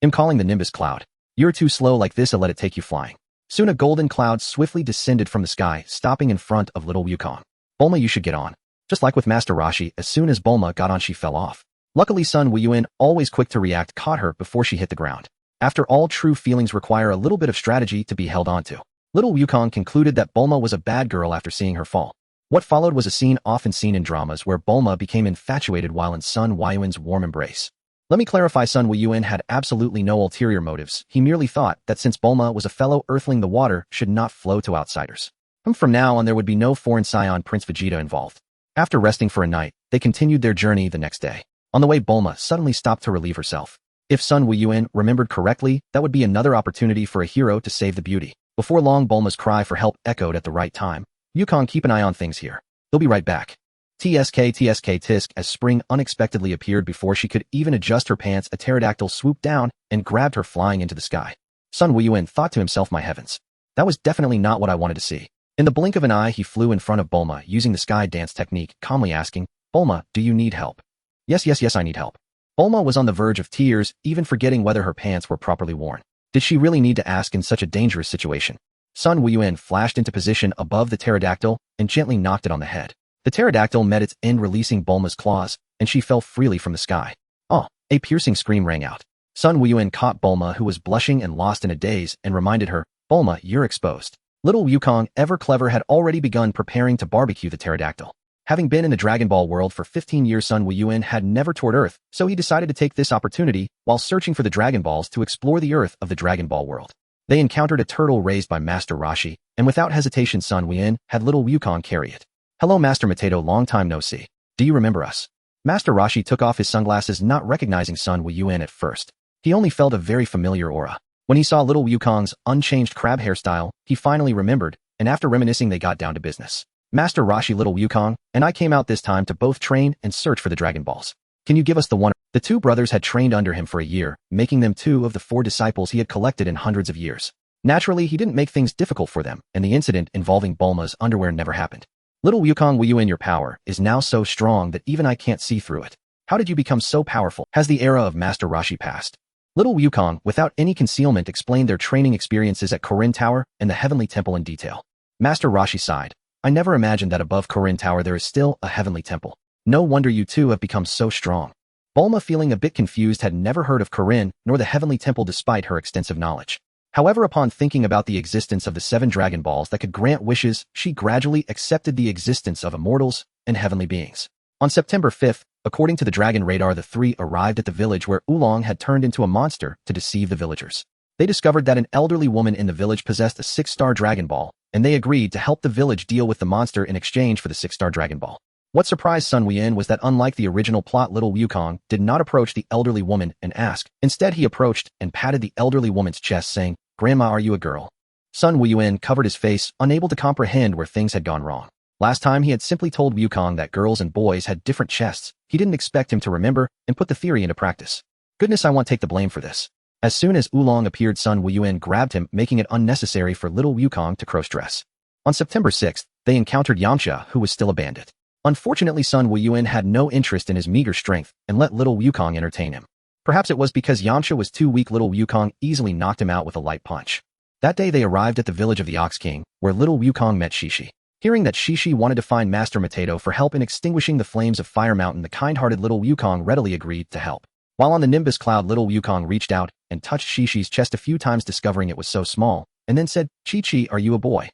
I'm calling the Nimbus Cloud. You're too slow like this, I'll let it take you flying. Soon a golden cloud swiftly descended from the sky, stopping in front of little Wukong. Bulma, you should get on. Just like with Master Roshi, as soon as Bulma got on, she fell off. Luckily, Sun Wuyuan, always quick to react, caught her before she hit the ground. After all, true feelings require a little bit of strategy to be held onto. Little Wukong concluded that Bulma was a bad girl after seeing her fall. What followed was a scene often seen in dramas where Bulma became infatuated while in Sun Wuyuan's warm embrace. Let me clarify, Sun Wuyuan had absolutely no ulterior motives. He merely thought that since Bulma was a fellow Earthling, the water should not flow to outsiders. From now on, there would be no foreign scion Prince Vegeta involved. After resting for a night, they continued their journey the next day. On the way, Bulma suddenly stopped to relieve herself. If Sun Wuyuan remembered correctly, that would be another opportunity for a hero to save the beauty. Before long, Bulma's cry for help echoed at the right time. Wukong, keep an eye on things here. They'll be right back. Tisk, as Spring unexpectedly appeared before she could even adjust her pants, a pterodactyl swooped down and grabbed her, flying into the sky. Sun Wuyuan thought to himself, my heavens. That was definitely not what I wanted to see. In the blink of an eye, he flew in front of Bulma using the sky dance technique, calmly asking, Bulma, do you need help? Yes, I need help. Bulma was on the verge of tears, even forgetting whether her pants were properly worn. Did she really need to ask in such a dangerous situation? Sun Wuyuan flashed into position above the pterodactyl and gently knocked it on the head. The pterodactyl met its end, releasing Bulma's claws, and she fell freely from the sky. Oh, a piercing scream rang out. Sun Wuyuan caught Bulma, who was blushing and lost in a daze, and reminded her, Bulma, you're exposed. Little Wukong, ever clever, had already begun preparing to barbecue the pterodactyl. Having been in the Dragon Ball world for 15 years, Sun Wuyuan had never toured Earth, so he decided to take this opportunity, while searching for the Dragon Balls, to explore the Earth of the Dragon Ball world. They encountered a turtle raised by Master Roshi, and without hesitation Sun Wuyuan had little Wukong carry it. Hello Master Mateto, long time no see. Do you remember us? Master Roshi took off his sunglasses, not recognizing Sun Wuyuan at first. He only felt a very familiar aura. When he saw little Wukong's unchanged crab hairstyle, he finally remembered, and after reminiscing they got down to business. Master Roshi, little Wukong, and I came out this time to both train and search for the Dragon Balls. Can you give us the one? The two brothers had trained under him for a year, making them two of the 4 disciples he had collected in hundreds of years. Naturally, he didn't make things difficult for them, and the incident involving Bulma's underwear never happened. Little Wukong, Wuyuan, your power is now so strong that even I can't see through it. How did you become so powerful? Has the era of Master Roshi passed? Little Wukong, without any concealment, explained their training experiences at Krillin Tower and the Heavenly Temple in detail. Master Roshi sighed. I never imagined that above Krillin Tower there is still a Heavenly Temple. No wonder you two have become so strong. Bulma, feeling a bit confused, had never heard of Krillin nor the Heavenly Temple despite her extensive knowledge. However, upon thinking about the existence of the 7 Dragon Balls that could grant wishes, she gradually accepted the existence of immortals and heavenly beings. On September 5th, according to the Dragon Radar, the 3 arrived at the village where Oolong had turned into a monster to deceive the villagers. They discovered that an elderly woman in the village possessed a 6-star Dragon Ball, and they agreed to help the village deal with the monster in exchange for the 6-star Dragon Ball. What surprised Sun Wuyuan was that unlike the original plot, little Wukong did not approach the elderly woman and ask. Instead, he approached and patted the elderly woman's chest, saying, "Grandma, are you a girl?" Sun Wuyuan covered his face, unable to comprehend where things had gone wrong. Last time he had simply told Wukong that girls and boys had different chests. He didn't expect him to remember and put the theory into practice. Goodness, I won't take the blame for this. As soon as Oolong appeared, Sun Wuyuan grabbed him, making it unnecessary for little Wukong to cross-dress. On September 6th, they encountered Yamcha, who was still a bandit. Unfortunately, Sun Wuyuan had no interest in his meager strength and let little Wukong entertain him. Perhaps it was because Yamcha was too weak. Little Wukong easily knocked him out with a light punch. That day they arrived at the village of the Ox King, where little Wukong met Shishi. Hearing that Shishi wanted to find Master Potato for help in extinguishing the flames of Fire Mountain, the kind-hearted little Wukong readily agreed to help. While on the Nimbus Cloud, little Wukong reached out and touched Shishi's chest a few times, discovering it was so small, and then said, "Chi-Chi, are you a boy?"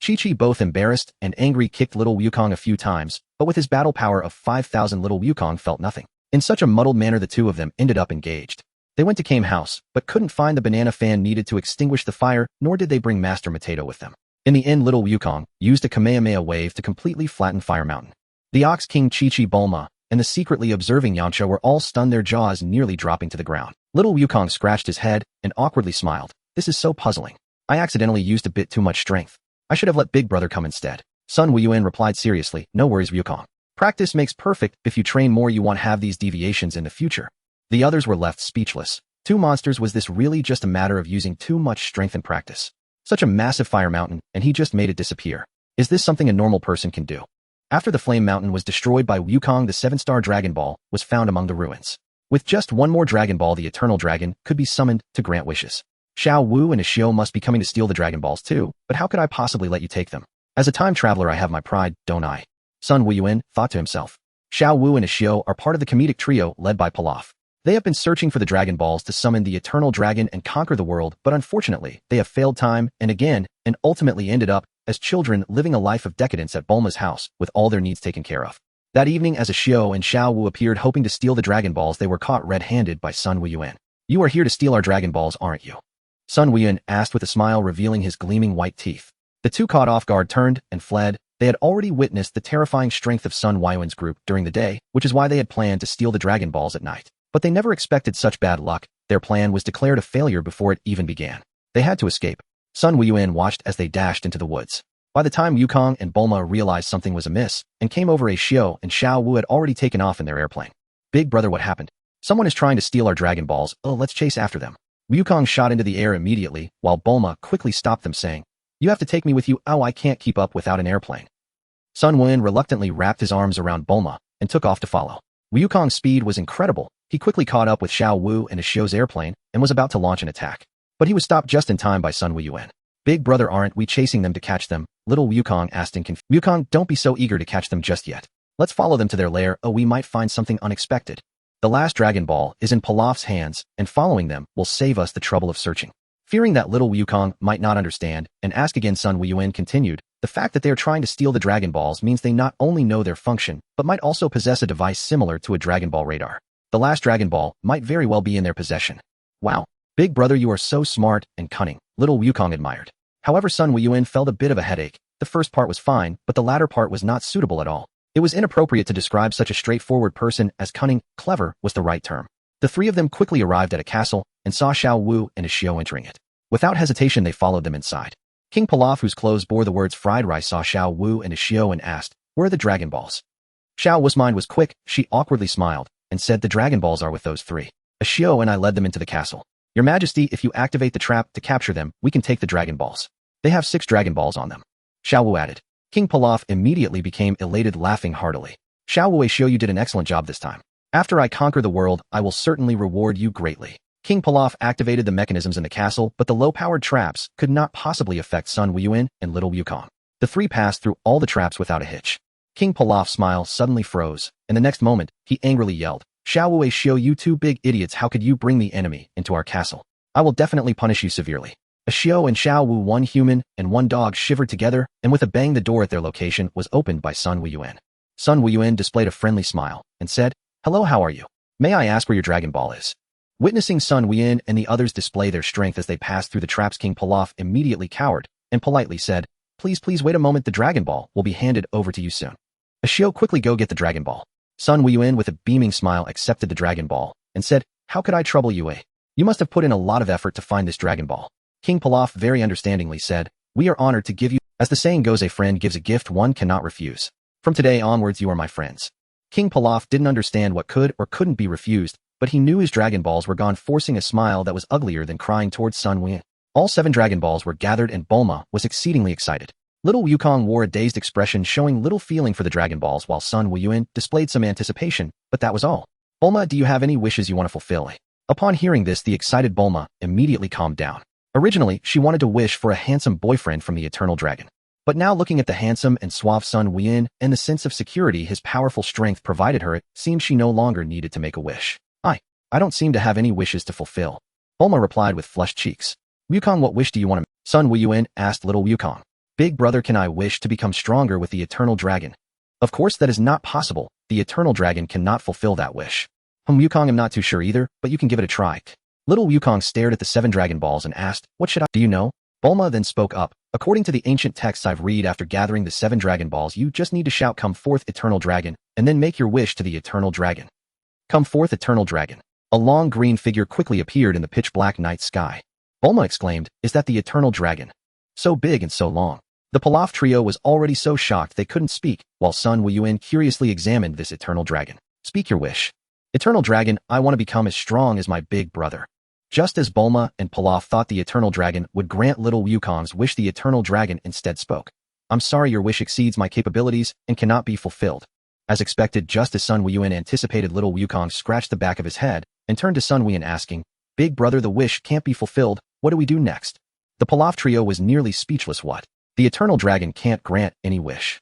Chi-Chi, both embarrassed and angry, kicked little Wukong a few times, but with his battle power of 5,000, little Wukong felt nothing. In such a muddled manner, the two of them ended up engaged. They went to Kame House, but couldn't find the banana fan needed to extinguish the fire, nor did they bring Master Potato with them. In the end, little Wukong used a Kamehameha wave to completely flatten Fire Mountain. The Ox King, Chi-Chi, Bulma, and the secretly observing Yamcha were all stunned, their jaws nearly dropping to the ground. Little Wukong scratched his head and awkwardly smiled. "This is so puzzling. I accidentally used a bit too much strength. I should have let Big Brother come instead." Sun Wuyuan replied seriously, "No worries, Wukong. Practice makes perfect. If you train more, you won't have these deviations in the future." The others were left speechless. Two monsters, was this really just a matter of using too much strength and practice? Such a massive Fire Mountain, and he just made it disappear. Is this something a normal person can do? After the Flame Mountain was destroyed by Wukong, the 7-star Dragon Ball was found among the ruins. With just one more Dragon Ball, the Eternal Dragon could be summoned to grant wishes. Xiao Wu and Ashio must be coming to steal the Dragon Balls too, but how could I possibly let you take them? As a time traveler, I have my pride, don't I? Sun Wuyuan thought to himself. Xiao Wu and Ashio are part of the comedic trio led by Pilaf. They have been searching for the Dragon Balls to summon the Eternal Dragon and conquer the world, but unfortunately, they have failed time and again, and ultimately ended up as children living a life of decadence at Bulma's house with all their needs taken care of. That evening, as Ashio and Xiao Wu appeared hoping to steal the Dragon Balls, they were caught red-handed by Sun Wuyuan. "You are here to steal our Dragon Balls, aren't you?" Sun Wuyuan asked with a smile, revealing his gleaming white teeth. The two, caught off guard, turned and fled. They had already witnessed the terrifying strength of Sun Wuyuan's group during the day, which is why they had planned to steal the Dragon Balls at night. But they never expected such bad luck. Their plan was declared a failure before it even began. They had to escape. Sun Wuyuan watched as they dashed into the woods. By the time Wukong and Bulma realized something was amiss and came over, Ashio and Xiao Wu had already taken off in their airplane. "Big Brother, what happened?" "Someone is trying to steal our Dragon Balls. Oh, let's chase after them." Wukong shot into the air immediately, while Bulma quickly stopped them, saying, "You have to take me with you. Oh, I can't keep up without an airplane." Sun Wuyuan reluctantly wrapped his arms around Bulma and took off to follow. Wukong's speed was incredible. He quickly caught up with Xiao Wu and Ashio's airplane and was about to launch an attack. But he was stopped just in time by Sun Wuyuan. "Big Brother, aren't we chasing them to catch them?" little Wukong asked in confusion. "Wukong, don't be so eager to catch them just yet. Let's follow them to their lair. Oh, we might find something unexpected. The last Dragon Ball is in Pilaf's hands, and following them will save us the trouble of searching." Fearing that little Wukong might not understand and ask again, Sun Wuyuan continued, "The fact that they are trying to steal the Dragon Balls means they not only know their function, but might also possess a device similar to a Dragon Ball radar. The last Dragon Ball might very well be in their possession." "Wow. Big Brother, you are so smart and cunning," little Wukong admired. However, Sun Wuyuan felt a bit of a headache. The first part was fine, but the latter part was not suitable at all. It was inappropriate to describe such a straightforward person as cunning. Clever was the right term. The three of them quickly arrived at a castle and saw Xiao Wu and Ashio entering it. Without hesitation, they followed them inside. King Pilaf, whose clothes bore the words fried rice, saw Xiao Wu and Ashio and asked, "Where are the Dragon Balls?" Xiao Wu's mind was quick. She awkwardly smiled and said, "The Dragon Balls are with those three. Ashio and I led them into the castle. Your Majesty, if you activate the trap to capture them, we can take the Dragon Balls. They have 6 Dragon Balls on them," Xiao Wu added. King Pilaf immediately became elated, laughing heartily. "Xiao Wu, Ashio, you did an excellent job this time. After I conquer the world, I will certainly reward you greatly." King Pilaf activated the mechanisms in the castle, but the low-powered traps could not possibly affect Sun Wuyuan and little Wukong. The three passed through all the traps without a hitch. King Pilaf's smile suddenly froze, and the next moment, he angrily yelled, "Xiao Wu, Ashio, you two big idiots, how could you bring the enemy into our castle? I will definitely punish you severely." Ashio and Xiao Wu, one human and one dog, shivered together, and with a bang the door at their location was opened by Sun Wuyuan. Sun Wuyuan displayed a friendly smile and said, "Hello, how are you? May I ask where your Dragon Ball is?" Witnessing Sun Wuyuan and the others display their strength as they passed through the traps, King Pilaf immediately cowered and politely said, please wait a moment, the Dragon Ball will be handed over to you soon." Ashio, quickly go get the Dragon Ball. Sun Wuyuan with a beaming smile accepted the Dragon Ball and said, how could I trouble you, eh? You must have put in a lot of effort to find this Dragon Ball. King Pilaf very understandingly said, we are honored to give you, as the saying goes, a friend gives a gift one cannot refuse. From today onwards you are my friends. King Pilaf didn't understand what could or couldn't be refused, but he knew his Dragon Balls were gone, forcing a smile that was uglier than crying towards Sun Wuyuan. All 7 Dragon Balls were gathered and Bulma was exceedingly excited. Little Wukong wore a dazed expression, showing little feeling for the Dragon Balls, while Sun Wuyuan displayed some anticipation, but that was all. Bulma, do you have any wishes you want to fulfill? Upon hearing this, the excited Bulma immediately calmed down. Originally, she wanted to wish for a handsome boyfriend from the Eternal Dragon. But now, looking at the handsome and suave Sun Wuyuan and the sense of security his powerful strength provided her, it seemed she no longer needed to make a wish. I don't seem to have any wishes to fulfill. Bulma replied with flushed cheeks. Wukong, what wish do you want to make? Sun Wuyuan asked little Wukong. Big brother, can I wish to become stronger with the Eternal Dragon? Of course that is not possible. The Eternal Dragon cannot fulfill that wish. Wukong, I'm not too sure either, but you can give it a try. Little Wukong stared at the 7 Dragon Balls and asked, what should I do? You know? Bulma then spoke up. According to the ancient texts I've read, after gathering the 7 Dragon Balls, you just need to shout, come forth, Eternal Dragon, and then make your wish to the Eternal Dragon. Come forth, Eternal Dragon. A long green figure quickly appeared in the pitch-black night sky. Bulma exclaimed, is that the Eternal Dragon? So big and so long. The Pilaf trio was already so shocked they couldn't speak, while Sun Wuyuan curiously examined this Eternal Dragon. Speak your wish. Eternal Dragon, I want to become as strong as my big brother. Just as Bulma and Pilaf thought the Eternal Dragon would grant little Wukong's wish, the Eternal Dragon instead spoke. I'm sorry, your wish exceeds my capabilities and cannot be fulfilled. As expected, just as Sun Wuyuan anticipated, little Wukong scratched the back of his head and turned to Sun Wuyuan asking, big brother, the wish can't be fulfilled, what do we do next? The Pilaf trio was nearly speechless. What? The Eternal Dragon can't grant any wish.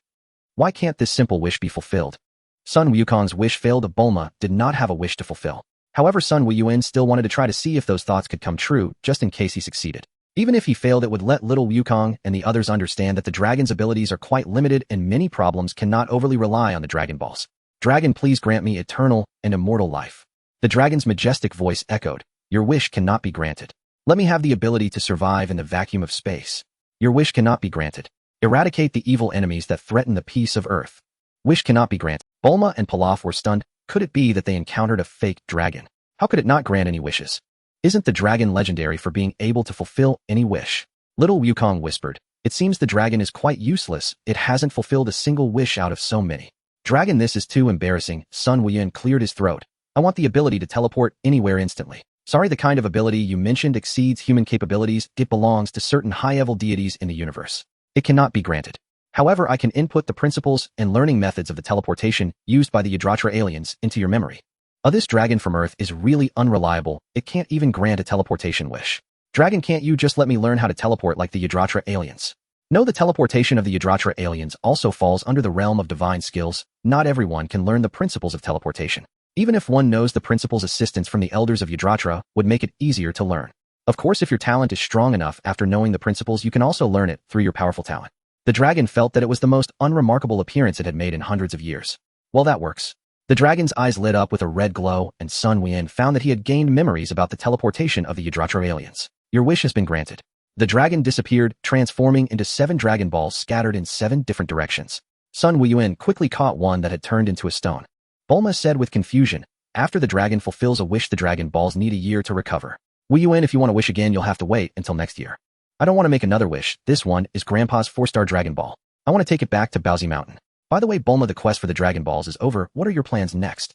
Why can't this simple wish be fulfilled? Sun Wukong's wish failed. Bulma did not have a wish to fulfill. However, Sun Wuyuan still wanted to try to see if those thoughts could come true, just in case he succeeded. Even if he failed, it would let little Wukong and the others understand that the dragon's abilities are quite limited and many problems cannot overly rely on the Dragon Balls. Dragon, please grant me eternal and immortal life. The dragon's majestic voice echoed, your wish cannot be granted. Let me have the ability to survive in the vacuum of space. Your wish cannot be granted. Eradicate the evil enemies that threaten the peace of Earth. Wish cannot be granted. Bulma and Pilaf were stunned. Could it be that they encountered a fake dragon? How could it not grant any wishes? Isn't the dragon legendary for being able to fulfill any wish? Little Wukong whispered, it seems the dragon is quite useless. It hasn't fulfilled a single wish out of so many. Dragon, this is too embarrassing. Sun Wuyuan cleared his throat. I want the ability to teleport anywhere instantly. Sorry, the kind of ability you mentioned exceeds human capabilities. It belongs to certain high-level deities in the universe. It cannot be granted. However, I can input the principles and learning methods of the teleportation used by the Yggdrasil aliens into your memory. This dragon from Earth is really unreliable. It can't even grant a teleportation wish. Dragon, can't you just let me learn how to teleport like the Yggdrasil aliens? No, the teleportation of the Yggdrasil aliens also falls under the realm of divine skills. Not everyone can learn the principles of teleportation. Even if one knows the principles, assistance from the elders of Yggdrasil would make it easier to learn. Of course, if your talent is strong enough after knowing the principles, you can also learn it through your powerful talent. The dragon felt that it was the most unremarkable appearance it had made in hundreds of years. Well, that works. The dragon's eyes lit up with a red glow, and Sun Wuyuan found that he had gained memories about the teleportation of the Yggdrasil aliens. Your wish has been granted. The dragon disappeared, transforming into 7 Dragon Balls scattered in 7 different directions. Sun Wuyuan quickly caught one that had turned into a stone. Bulma said with confusion, after the dragon fulfills a wish, the Dragon Balls need a year to recover. Wuyuan, if you want to wish again, you'll have to wait until next year. I don't want to make another wish. This one is Grandpa's 4-star Dragon Ball. I want to take it back to Paozu Mountain. By the way, Bulma, the quest for the Dragon Balls is over. What are your plans next?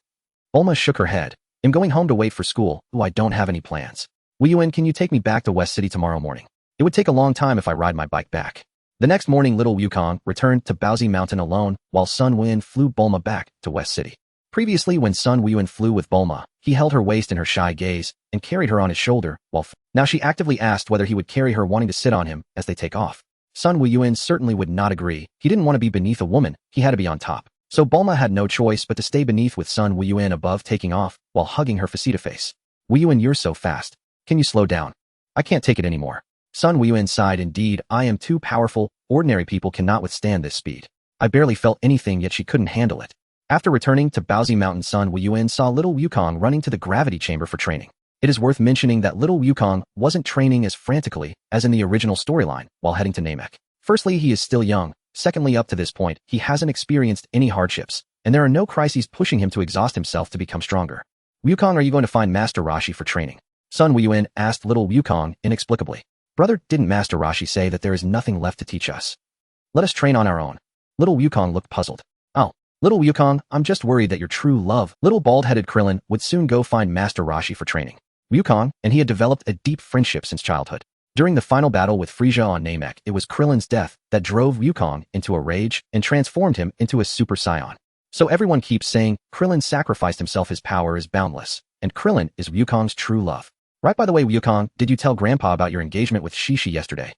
Bulma shook her head. I'm going home to wait for school. I don't have any plans. Wuyuan, can you take me back to West City tomorrow morning? It would take a long time if I ride my bike back. The next morning, little Wukong returned to Paozu Mountain alone, while Sun Wuyuan flew Bulma back to West City. Previously, when Sun Wuyuan flew with Bulma, he held her waist in her shy gaze and carried her on his shoulder, while now she actively asked whether he would carry her, wanting to sit on him as they take off. Sun Wuyuan certainly would not agree. He didn't want to be beneath a woman, he had to be on top. So Bulma had no choice but to stay beneath with Sun Wuyuan above, taking off while hugging her faceta face. Wuyuan, you're so fast. Can you slow down? I can't take it anymore. Sun Wuyuan sighed. Indeed, I am too powerful. Ordinary people cannot withstand this speed. I barely felt anything, yet she couldn't handle it. After returning to Paozu Mountain, Sun Wuyuan saw little Wukong running to the gravity chamber for training. It is worth mentioning that little Wukong wasn't training as frantically as in the original storyline while heading to Namek. Firstly, he is still young, Secondly, up to this point, he hasn't experienced any hardships, and there are no crises pushing him to exhaust himself to become stronger. Wukong, are you going to find Master Roshi for training? Sun Wuyuan asked little Wukong inexplicably. Brother, didn't Master Roshi say that there is nothing left to teach us? Let us train on our own. Little Wukong looked puzzled. Oh, little Wukong, I'm just worried that your true love, little bald-headed Krillin, would soon go find Master Roshi for training. Wukong and he had developed a deep friendship since childhood. During the final battle with Frieza on Namek, it was Krillin's death that drove Wukong into a rage and transformed him into a Super Saiyan. So everyone keeps saying Krillin sacrificed himself, his power is boundless, and Krillin is Wukong's true love. Right, by the way, Wukong, did you tell Grandpa about your engagement with Shishi yesterday?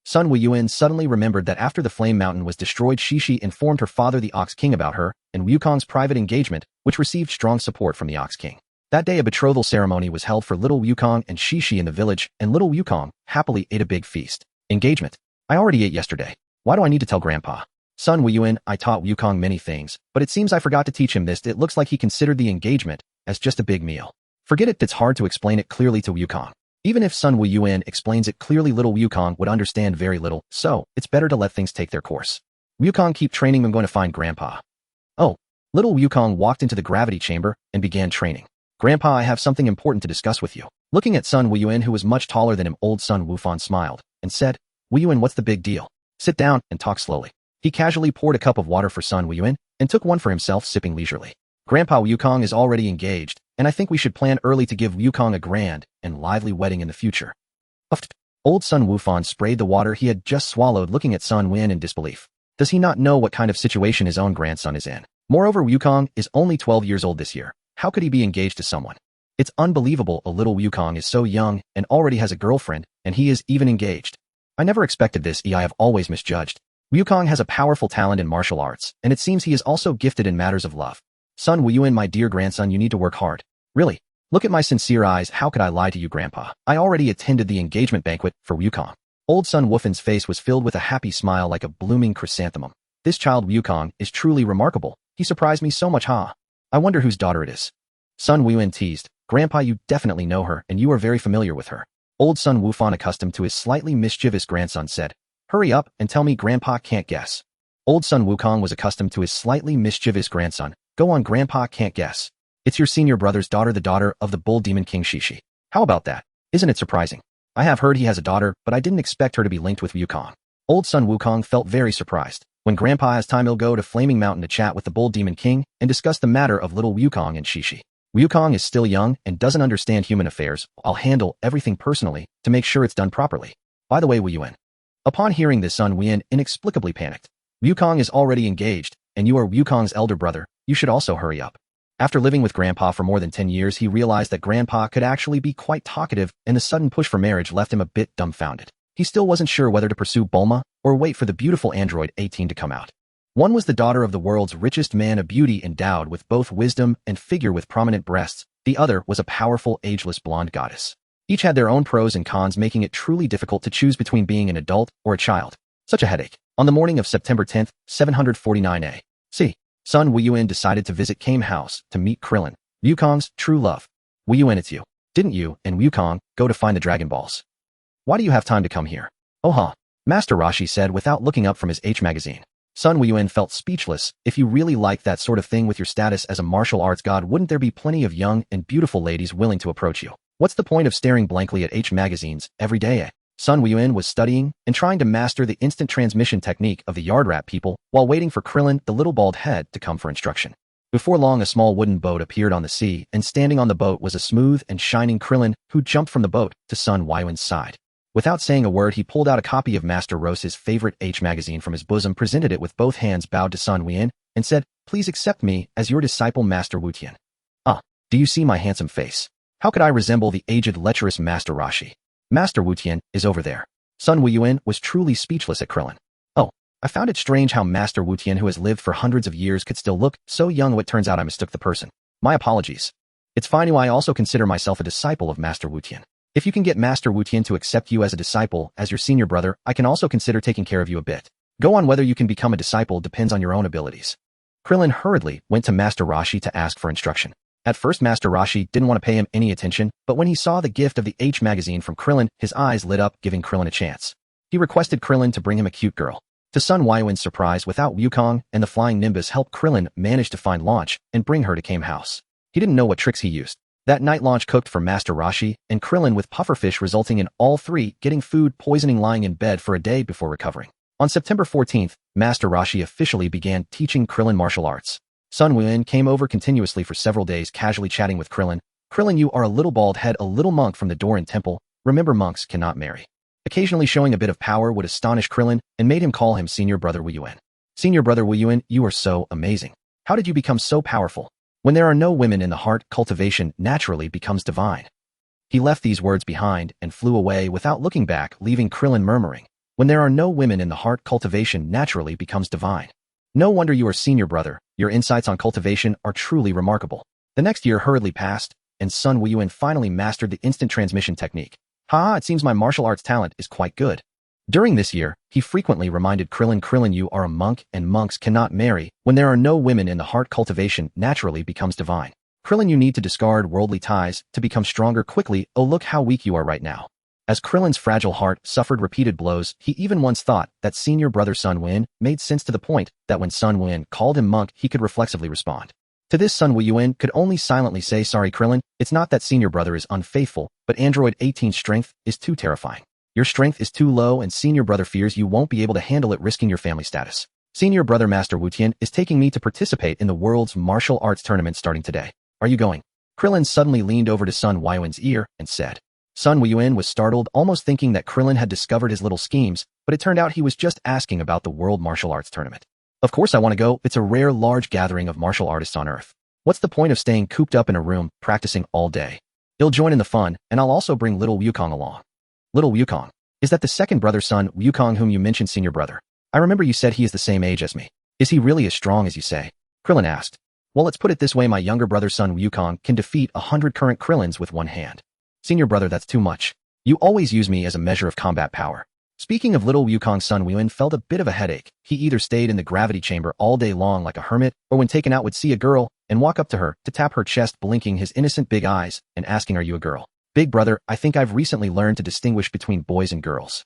Sun Wuyuan suddenly remembered that after the Flame Mountain was destroyed, Shishi informed her father, the Ox King, about her and Wukong's private engagement, which received strong support from the Ox King. That day, a betrothal ceremony was held for little Wukong and Shishi in the village, and little Wukong happily ate a big feast. Engagement? I already ate yesterday. Why do I need to tell Grandpa? Sun Wuyuan, I taught Wukong many things, but it seems I forgot to teach him this. It looks like he considered the engagement as just a big meal. Forget it, it's hard to explain it clearly to Wukong. Even if Sun Wuyuan explains it clearly, little Wukong would understand very little, so it's better to let things take their course. Wukong, keep training, I'm going to find Grandpa. Oh, little Wukong walked into the gravity chamber and began training. Grandpa, I have something important to discuss with you. Looking at Sun Wuyuan, who was much taller than him, old Sun Wufan smiled and said, Wuyuan, what's the big deal? Sit down and talk slowly. He casually poured a cup of water for Sun Wuyuan and took one for himself, sipping leisurely. Grandpa, Wukong is already engaged, and I think we should plan early to give Wukong a grand and lively wedding in the future. Old Sun Wufan sprayed the water he had just swallowed, looking at Sun Wuyuan in disbelief. Does he not know what kind of situation his own grandson is in? Moreover, Wukong is only 12 years old this year. How could he be engaged to someone? It's unbelievable. A little Wukong is so young and already has a girlfriend, and he is even engaged. I never expected this. I have always misjudged. Wukong has a powerful talent in martial arts, and it seems he is also gifted in matters of love. Sun Wuyuan, my dear grandson, you need to work hard. Really? Look at my sincere eyes. How could I lie to you, Grandpa? I already attended the engagement banquet for Wukong. Old Sun Wufan's face was filled with a happy smile like a blooming chrysanthemum. This child Wukong is truly remarkable. He surprised me so much, huh? I wonder whose daughter it is. Sun Wuyuan teased. Grandpa, you definitely know her, and you are very familiar with her. Old Sun Wufan, accustomed to his slightly mischievous grandson, said, Hurry up and tell me. Grandpa can't guess. Old Sun Wukong was accustomed to his slightly mischievous grandson. Go on, Grandpa can't guess. It's your senior brother's daughter, the daughter of the Bull Demon King Shishi. How about that? Isn't it surprising? I have heard he has a daughter, but I didn't expect her to be linked with Wukong. Old Sun Wukong felt very surprised. When Grandpa has time, he'll go to Flaming Mountain to chat with the Bull Demon King and discuss the matter of little Wukong and Shishi. Wukong is still young and doesn't understand human affairs. I'll handle everything personally to make sure it's done properly. By the way, Wuyuan. Upon hearing this, Sun Wuyuan inexplicably panicked. Wukong is already engaged, and you are Wukong's elder brother. You should also hurry up. After living with Grandpa for more than 10 years, he realized that Grandpa could actually be quite talkative, and the sudden push for marriage left him a bit dumbfounded. He still wasn't sure whether to pursue Bulma or wait for the beautiful android 18 to come out. One was the daughter of the world's richest man, a beauty endowed with both wisdom and figure with prominent breasts. The other was a powerful, ageless blonde goddess. Each had their own pros and cons, making it truly difficult to choose between being an adult or a child. Such a headache. On the morning of September 10th, 749 A.C., Sun Wuyuan decided to visit Kame House to meet Krillin, Wukong's true love. Wuyuan, it's you. Didn't you and Wukong go to find the Dragon Balls? Why do you have time to come here? Oh huh. Master Roshi said without looking up from his H magazine. Sun Wuyuan felt speechless. If you really like that sort of thing with your status as a martial arts god, wouldn't there be plenty of young and beautiful ladies willing to approach you? What's the point of staring blankly at H magazines every day? Sun Wuyuan was studying and trying to master the instant transmission technique of the yard rat people while waiting for Krillin, the little bald head, to come for instruction. Before long, a small wooden boat appeared on the sea, and standing on the boat was a smooth and shining Krillin, who jumped from the boat to Sun Wuyuan's side. Without saying a word, he pulled out a copy of Master Rose's favorite H magazine from his bosom, presented it with both hands, bowed to Sun Wuyuan, and said, Please accept me as your disciple, Master Wutian. Ah, do you see my handsome face? How could I resemble the aged, lecherous Master Roshi? Master Wutian is over there. Sun Wuyuan was truly speechless at Krillin. Oh, I found it strange how Master Wutian, who has lived for hundreds of years, could still look so young. It turns out I mistook the person. My apologies. It's fine. I also consider myself a disciple of Master Wutian. If you can get Master Wutian to accept you as a disciple, as your senior brother, I can also consider taking care of you a bit. Go on, whether you can become a disciple depends on your own abilities. Krillin hurriedly went to Master Roshi to ask for instruction. At first, Master Roshi didn't want to pay him any attention, but when he saw the gift of the H magazine from Krillin, his eyes lit up, giving Krillin a chance. He requested Krillin to bring him a cute girl. To Sun Wuyuan's surprise, without Wukong and the flying Nimbus help, Krillin managed to find launch and bring her to Kame House. He didn't know what tricks he used. That night launch cooked for Master Roshi and Krillin with pufferfish, resulting in all three getting food poisoning lying in bed for a day before recovering. On September 14th, Master Roshi officially began teaching Krillin martial arts. Sun Wuyuan came over continuously for several days, casually chatting with Krillin. Krillin, you are a little bald head, a little monk from the Doran Temple. Remember, monks cannot marry. Occasionally showing a bit of power would astonish Krillin and made him call him Senior Brother Wuyuan. Senior Brother Wuyuan, you are so amazing. How did you become so powerful? When there are no women in the heart, cultivation naturally becomes divine. He left these words behind and flew away without looking back, leaving Krillin murmuring. When there are no women in the heart, cultivation naturally becomes divine. No wonder you are Senior Brother. Your insights on cultivation are truly remarkable. The next year hurriedly passed, and Sun Wuyuan finally mastered the instant transmission technique. Haha, it seems my martial arts talent is quite good. During this year, he frequently reminded Krillin, you are a monk and monks cannot marry. When there are no women in the heart, cultivation naturally becomes divine. Krillin, you need to discard worldly ties to become stronger quickly. Oh, look how weak you are right now. As Krillin's fragile heart suffered repeated blows, he even once thought that Senior Brother Sun Wuyuan made sense, to the point that when Sun Wuyuan called him monk, he could reflexively respond. To this, Sun Wuyuan could only silently say, sorry Krillin, it's not that Senior Brother is unfaithful, but Android 18's strength is too terrifying. Your strength is too low and Senior Brother fears you won't be able to handle it, risking your family status. Senior Brother Master Wutian is taking me to participate in the world's martial arts tournament starting today. Are you going? Krillin suddenly leaned over to Sun Wuyuan's ear and said. Sun Wuyuan was startled, almost thinking that Krillin had discovered his little schemes, but it turned out he was just asking about the World Martial Arts Tournament. Of course I want to go. It's a rare, large gathering of martial artists on Earth. What's the point of staying cooped up in a room, practicing all day? He'll join in the fun, and I'll also bring little Wukong along. Little Wukong? Is that the second brother Sun Wukong whom you mentioned, Senior Brother? I remember you said he is the same age as me. Is he really as strong as you say? Krillin asked. Well, let's put it this way, my younger brother Sun Wukong can defeat 100 current Krillins with one hand. Senior Brother, that's too much. You always use me as a measure of combat power. Speaking of little Wukong, Sun Wuyuan felt a bit of a headache. He either stayed in the gravity chamber all day long like a hermit, or when taken out would see a girl and walk up to her to tap her chest, blinking his innocent big eyes and asking, are you a girl? Big brother, I think I've recently learned to distinguish between boys and girls.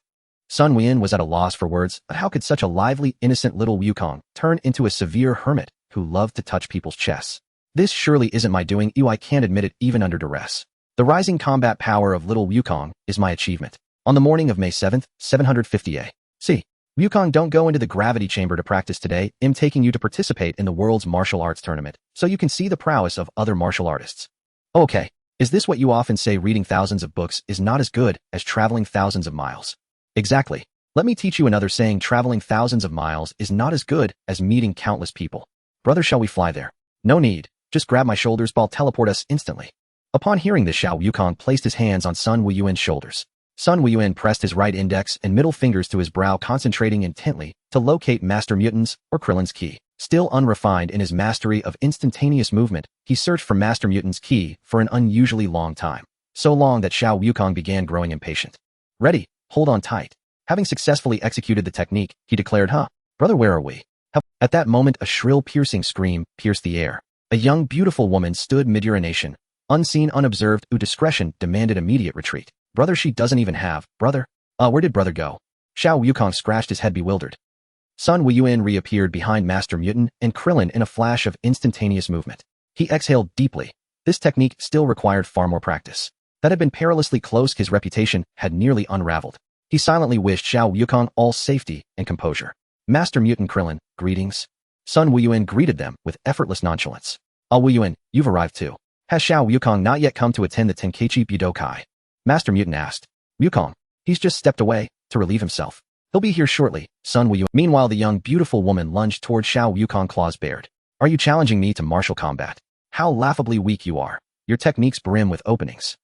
Sun Wuyuan was at a loss for words, but how could such a lively, innocent little Wukong turn into a severe hermit who loved to touch people's chests? This surely isn't my doing. I can't admit it even under duress. The rising combat power of little Wukong is my achievement. On the morning of May 7th, 750 A.C. Wukong, don't go into the gravity chamber to practice today. I'm taking you to participate in the world's martial arts tournament, so you can see the prowess of other martial artists. Okay, is this what you often say, reading thousands of books is not as good as traveling thousands of miles? Exactly. Let me teach you another saying, traveling thousands of miles is not as good as meeting countless people. Brother, shall we fly there? No need. Just grab my shoulders, I'll teleport us instantly. Upon hearing this, Xiao Wukong placed his hands on Sun Wuyuan's shoulders. Sun Wuyuan pressed his right index and middle fingers to his brow, concentrating intently to locate Master Mutant's or Krillin's ki. Still unrefined in his mastery of instantaneous movement, he searched for Master Mutant's ki for an unusually long time. So long that Xiao Wukong began growing impatient. Ready, hold on tight. Having successfully executed the technique, he declared, brother, where are we? At that moment, a shrill, piercing scream pierced the air. A young, beautiful woman stood mid-urination. Unseen, unobserved, discretion demanded immediate retreat. Brother, she doesn't even have, brother. Where did brother go? Xiao Wukong scratched his head, bewildered. Sun Wuyuan reappeared behind Master Mutant and Krillin in a flash of instantaneous movement. He exhaled deeply. This technique still required far more practice. That had been perilously close. His reputation had nearly unraveled. He silently wished Xiao Wukong all safety and composure. Master Mutant, Krillin, greetings. Sun Wuyuan greeted them with effortless nonchalance. Wuyuan, you've arrived too. Has Xiao Wukong not yet come to attend the Tenkaichi Budokai? Master Mutant asked. Wukong, he's just stepped away to relieve himself. He'll be here shortly, Sun Wuyuan. Meanwhile, the young, beautiful woman lunged toward Xiao Wukong, claws bared. Are you challenging me to martial combat? How laughably weak you are. Your techniques brim with openings.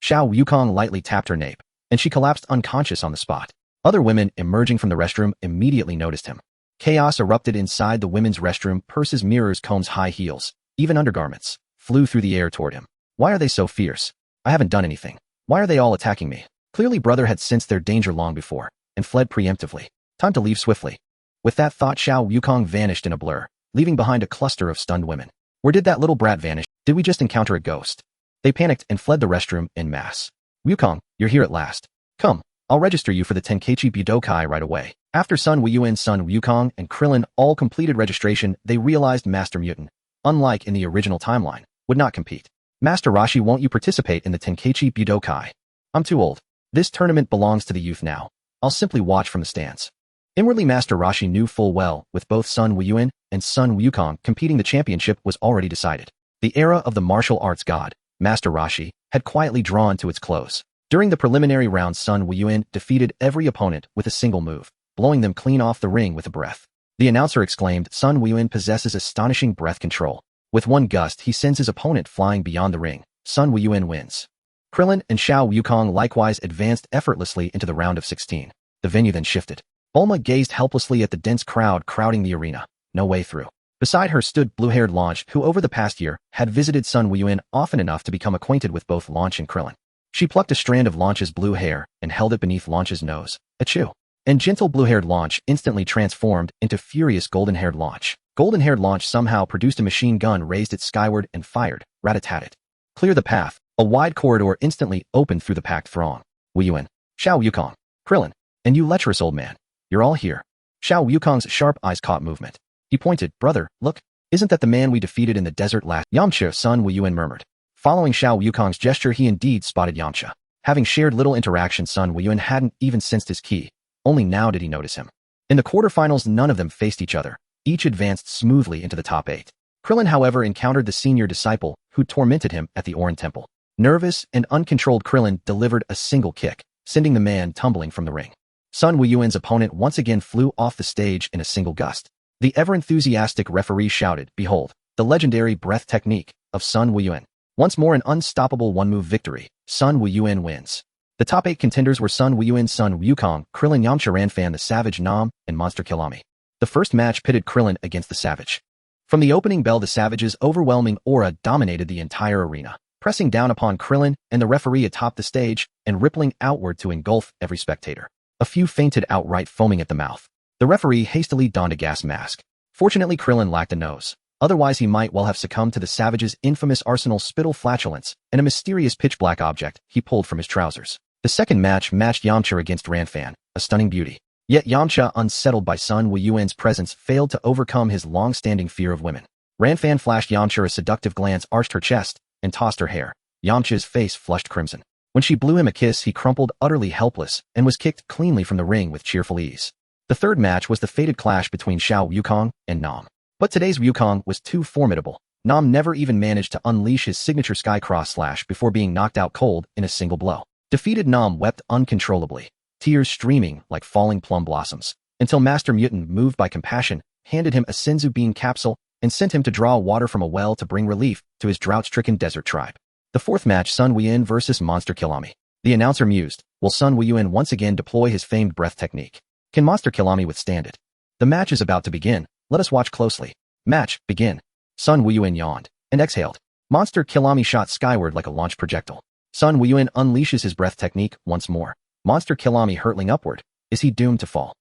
Xiao Wukong lightly tapped her nape, and she collapsed unconscious on the spot. Other women emerging from the restroom immediately noticed him. Chaos erupted inside the women's restroom. Purses, mirrors, combs, high heels, even undergarments flew through the air toward him. Why are they so fierce? I haven't done anything. Why are they all attacking me? Clearly brother had sensed their danger long before and fled preemptively. Time to leave swiftly. With that thought, Xiao Wukong vanished in a blur, leaving behind a cluster of stunned women. Where did that little brat vanish? Did we just encounter a ghost? They panicked and fled the restroom en masse. Wukong, you're here at last. Come, I'll register you for the Tenkaichi Budokai right away. After Sun Wuyuan, Sun Wukong, and Krillin all completed registration, they realized Master Mutant, unlike in the original timeline, would not compete. Master Roshi, won't you participate in the Tenkaichi Budokai? I'm too old. This tournament belongs to the youth now. I'll simply watch from the stands. Inwardly, Master Roshi knew full well, with both Sun Wuyuan and Sun Wukong competing, the championship was already decided. The era of the martial arts god, Master Roshi, had quietly drawn to its close. During the preliminary rounds, Sun Wuyuan defeated every opponent with a single move, blowing them clean off the ring with a breath. The announcer exclaimed, Sun Wuyuan possesses astonishing breath control. With one gust, he sends his opponent flying beyond the ring. Sun Wuyuan wins. Krillin and Xiao Wukong likewise advanced effortlessly into the round of 16. The venue then shifted. Bulma gazed helplessly at the dense crowd crowding the arena. No way through. Beside her stood blue-haired Launch, who over the past year had visited Sun Wuyuan often enough to become acquainted with both Launch and Krillin. She plucked a strand of Launch's blue hair and held it beneath Launch's nose. Achoo! And gentle blue-haired Launch instantly transformed into furious golden-haired Launch. Golden-haired Launch somehow produced a machine gun, raised it skyward, and fired. Rat-a-tat-tat. Clear the path. A wide corridor instantly opened through the packed throng. Wuyuan, Xiao Wukong, Krillin, and you lecherous old man. You're all here. Xiao Wukong's sharp eyes caught movement. He pointed. Brother, look. Isn't that the man we defeated in the desert last? Yamcha, Sun Wuyuan murmured. Following Xiao Wukong's gesture, he indeed spotted Yamcha. Having shared little interaction, Sun Wuyuan hadn't even sensed his ki. Only now did he notice him. In the quarterfinals, none of them faced each other. Each advanced smoothly into the top 8. Krillin, however, encountered the senior disciple who tormented him at the Oran Temple. Nervous and uncontrolled, Krillin delivered a single kick, sending the man tumbling from the ring. Sun Wuyuan's opponent once again flew off the stage in a single gust. The ever-enthusiastic referee shouted, Behold, the legendary breath technique of Sun Wuyuan. Once more an unstoppable one-move victory. Sun Wuyuan wins. The top 8 contenders were Sun Wuyuan, Sun Wukong, Krillin, Yamcha, Ranfan, the Savage, Nam, and Monster Kilami. The first match pitted Krillin against the Savage. From the opening bell, the Savage's overwhelming aura dominated the entire arena, pressing down upon Krillin and the referee atop the stage and rippling outward to engulf every spectator. A few fainted outright, foaming at the mouth. The referee hastily donned a gas mask. Fortunately, Krillin lacked a nose. Otherwise, he might well have succumbed to the Savage's infamous arsenal spittle flatulence and a mysterious pitch-black object he pulled from his trousers. The second match matched Yamcha against Ranfan, a stunning beauty. Yet Yamcha, unsettled by Sun Wuyuan's presence, failed to overcome his long-standing fear of women. Ranfan flashed Yamcha a seductive glance, arched her chest, and tossed her hair. Yamcha's face flushed crimson. When she blew him a kiss, he crumpled utterly helpless and was kicked cleanly from the ring with cheerful ease. The third match was the fated clash between Xiao Wukong and Nam. But today's Wukong was too formidable. Nam never even managed to unleash his signature Sky Cross Slash before being knocked out cold in a single blow. Defeated, Nam wept uncontrollably, tears streaming like falling plum blossoms, until Master Mutant, moved by compassion, handed him a Senzu Bean capsule and sent him to draw water from a well to bring relief to his drought-stricken desert tribe. The fourth match, Sun Wuyuan versus Monster Kilami. The announcer mused, will Sun Wuyuan once again deploy his famed breath technique? Can Monster Kilami withstand it? The match is about to begin. Let us watch closely. Match, begin. Sun Wuyuan yawned and exhaled. Monster Kilami shot skyward like a launch projectile. Sun Wuyuan unleashes his breath technique once more. Monster Kilami hurtling upward. Is he doomed to fall?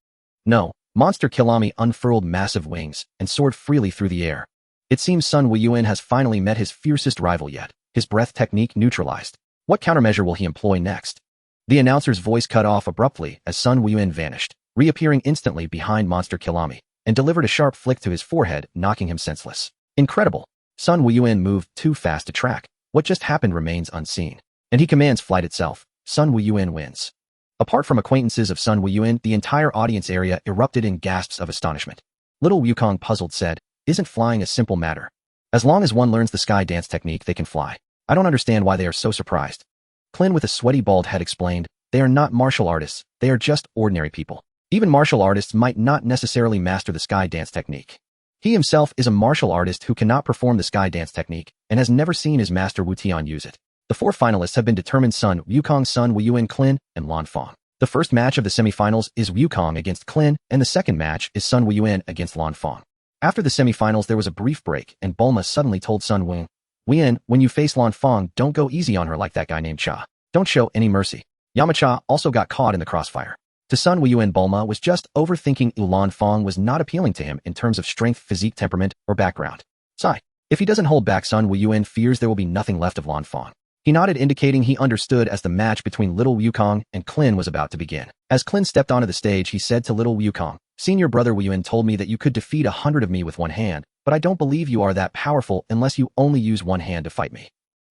No. Monster Kilami unfurled massive wings and soared freely through the air. It seems Sun Wuyuan has finally met his fiercest rival yet. His breath technique neutralized. What countermeasure will he employ next? The announcer's voice cut off abruptly as Sun Wuyuan vanished, reappearing instantly behind Monster Kilami, and delivered a sharp flick to his forehead, knocking him senseless. Incredible. Sun Wuyuan moved too fast to track. What just happened remains unseen. And he commands flight itself. Sun Wuyuan wins. Apart from acquaintances of Sun Wuyuan, the entire audience area erupted in gasps of astonishment. Little Wukong, puzzled, said, Isn't flying a simple matter? As long as one learns the sky dance technique, they can fly. I don't understand why they are so surprised. Klin, with a sweaty bald head, explained, They are not martial artists, they are just ordinary people. Even martial artists might not necessarily master the sky dance technique. He himself is a martial artist who cannot perform the sky dance technique and has never seen his master Wu Tian use it. The 4 finalists have been determined: Sun Wukong, Sun Wuyuan, Klin, and Lan Fang. The first match of the semifinals is Wukong against Klin, and the second match is Sun Wuyuan against Lan Fang. After the semifinals, there was a brief break, and Bulma suddenly told Sun Wuyuan, when you face Lan Fang, don't go easy on her like that guy named Cha. Don't show any mercy. Yamcha also got caught in the crossfire. To Sun Wuyuan, Bulma was just overthinking. Lan Fang was not appealing to him in terms of strength, physique, temperament, or background. Sigh. If he doesn't hold back, Sun Wuyuan fears there will be nothing left of Lan Fang. He nodded, indicating he understood as the match between little Wukong and Krillin was about to begin. As Krillin stepped onto the stage, he said to little Wukong, "Senior brother Wuyuan told me that you could defeat 100 of me with one hand, but I don't believe you are that powerful unless you only use one hand to fight me."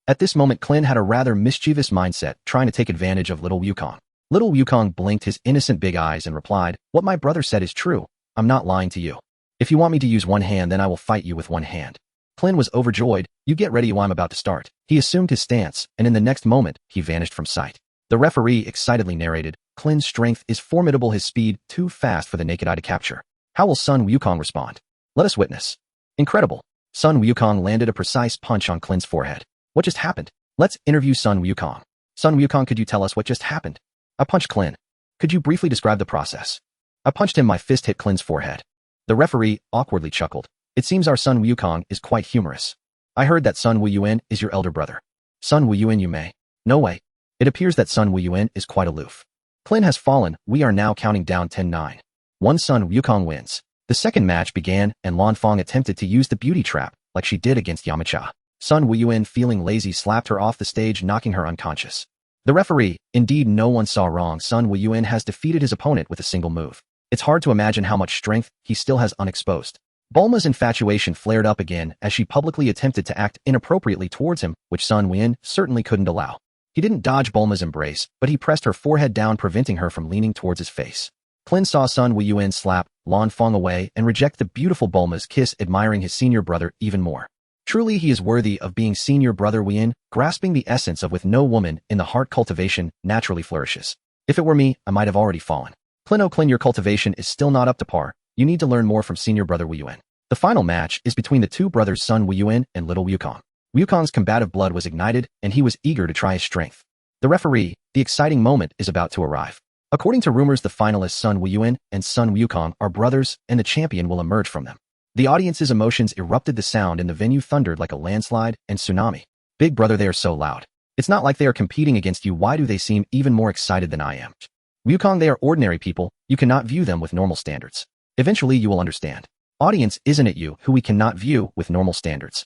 At this moment, Krillin had a rather mischievous mindset, trying to take advantage of little Wukong. Little Wukong blinked his innocent big eyes and replied, "What my brother said is true. I'm not lying to you. If you want me to use one hand, then I will fight you with one hand." Krillin was overjoyed. "You get ready, I'm about to start." He assumed his stance, and in the next moment, he vanished from sight. The referee excitedly narrated, "Klin's strength is formidable, his speed too fast for the naked eye to capture. How will Sun Wukong respond? Let us witness." Incredible. Sun Wukong landed a precise punch on Klin's forehead. What just happened? Let's interview Sun Wukong. Sun Wukong, could you tell us what just happened? I punched Krillin. Could you briefly describe the process? I punched him, my fist hit Klin's forehead. The referee awkwardly chuckled. It seems our Sun Wukong is quite humorous. I heard that Sun Wuyuan is your elder brother. Sun Wuyuan, you may. No way. It appears that Sun Wuyuan is quite aloof. Krillin has fallen. We are now counting down 10-9. One Sun Wukong wins. The second match began, and Lanfang attempted to use the beauty trap, like she did against Yamcha. Sun Wuyuan, feeling lazy, slapped her off the stage, knocking her unconscious. The referee, indeed no one saw wrong. Sun Wuyuan has defeated his opponent with a single move. It's hard to imagine how much strength he still has unexposed. Bulma's infatuation flared up again as she publicly attempted to act inappropriately towards him, which Sun Wuyuan certainly couldn't allow. He didn't dodge Bulma's embrace, but he pressed her forehead down, preventing her from leaning towards his face. Krillin saw Sun Wuyuan slap Lanfang away and reject the beautiful Bulma's kiss, admiring his senior brother even more. Truly he is worthy of being senior brother Wuyuan, grasping the essence of with no woman in the heart. Cultivation naturally flourishes. If it were me, I might have already fallen. Krillin, oh Krillin, your cultivation is still not up to par. You need to learn more from senior brother Wuyuan. The final match is between the two brothers Sun Wuyuan and little Wukong. Wukong's combative blood was ignited, and he was eager to try his strength. The referee, the exciting moment is about to arrive. According to rumors, the finalists Sun Wuyuan and Sun Wukong are brothers, and the champion will emerge from them. The audience's emotions erupted. The sound in the venue thundered like a landslide and tsunami. Big brother, they are so loud. It's not like they are competing against you. Why do they seem even more excited than I am? Wukong, they are ordinary people. You cannot view them with normal standards. Eventually you will understand. Audience, isn't it you who we cannot view with normal standards?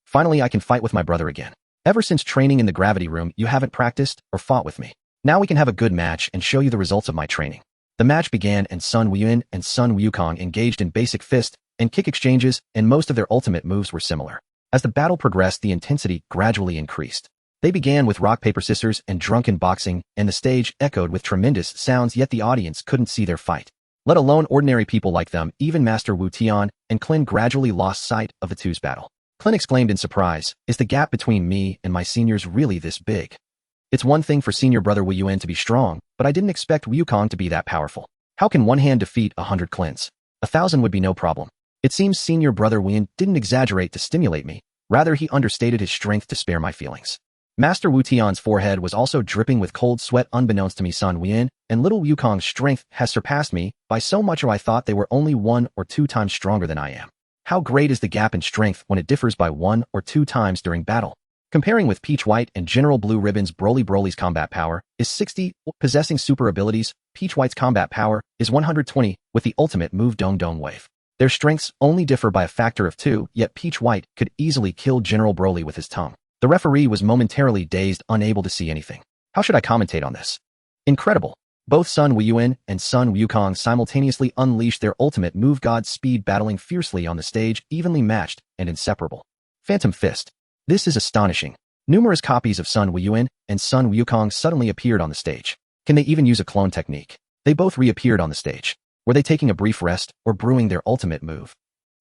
Finally I can fight with my brother again. Ever since training in the gravity room, you haven't practiced or fought with me. Now we can have a good match and show you the results of my training. The match began, and Sun Wuyuan and Sun Wukong engaged in basic fist and kick exchanges, and most of their ultimate moves were similar. As the battle progressed, the intensity gradually increased. They began with rock, paper, scissors and drunken boxing, and the stage echoed with tremendous sounds, yet the audience couldn't see their fight. Let alone ordinary people like them. Even Master Wu Tian and Krillin gradually lost sight of the two's battle. Krillin exclaimed in surprise, "Is the gap between me and my seniors really this big? It's one thing for senior brother Wuyuan to be strong, but I didn't expect Wukong to be that powerful. How can one hand defeat 100 Krillins? 1,000 would be no problem." It seems senior brother Wuyuan didn't exaggerate to stimulate me. Rather, he understated his strength to spare my feelings. Master Wu Tian's forehead was also dripping with cold sweat. Unbeknownst to me, Sun Wuyuan and little Wukong's strength has surpassed me by so much, or I thought they were only 1 or 2 times stronger than I am. How great is the gap in strength when it differs by 1 or 2 times during battle? Comparing with Peach White and General Blue Ribbon's Broly's combat power is 60, possessing super abilities. Peach White's combat power is 120, with the ultimate move Dong Dong Wave. Their strengths only differ by a factor of 2, yet Peach White could easily kill General Broly with his tongue. The referee was momentarily dazed, unable to see anything. How should I commentate on this? Incredible. Both Sun Wuyuan and Sun Wukong simultaneously unleashed their ultimate move, God Speed, battling fiercely on the stage, evenly matched and inseparable. Phantom Fist. This is astonishing. Numerous copies of Sun Wuyuan and Sun Wukong suddenly appeared on the stage. Can they even use a clone technique? They both reappeared on the stage. Were they taking a brief rest or brewing their ultimate move?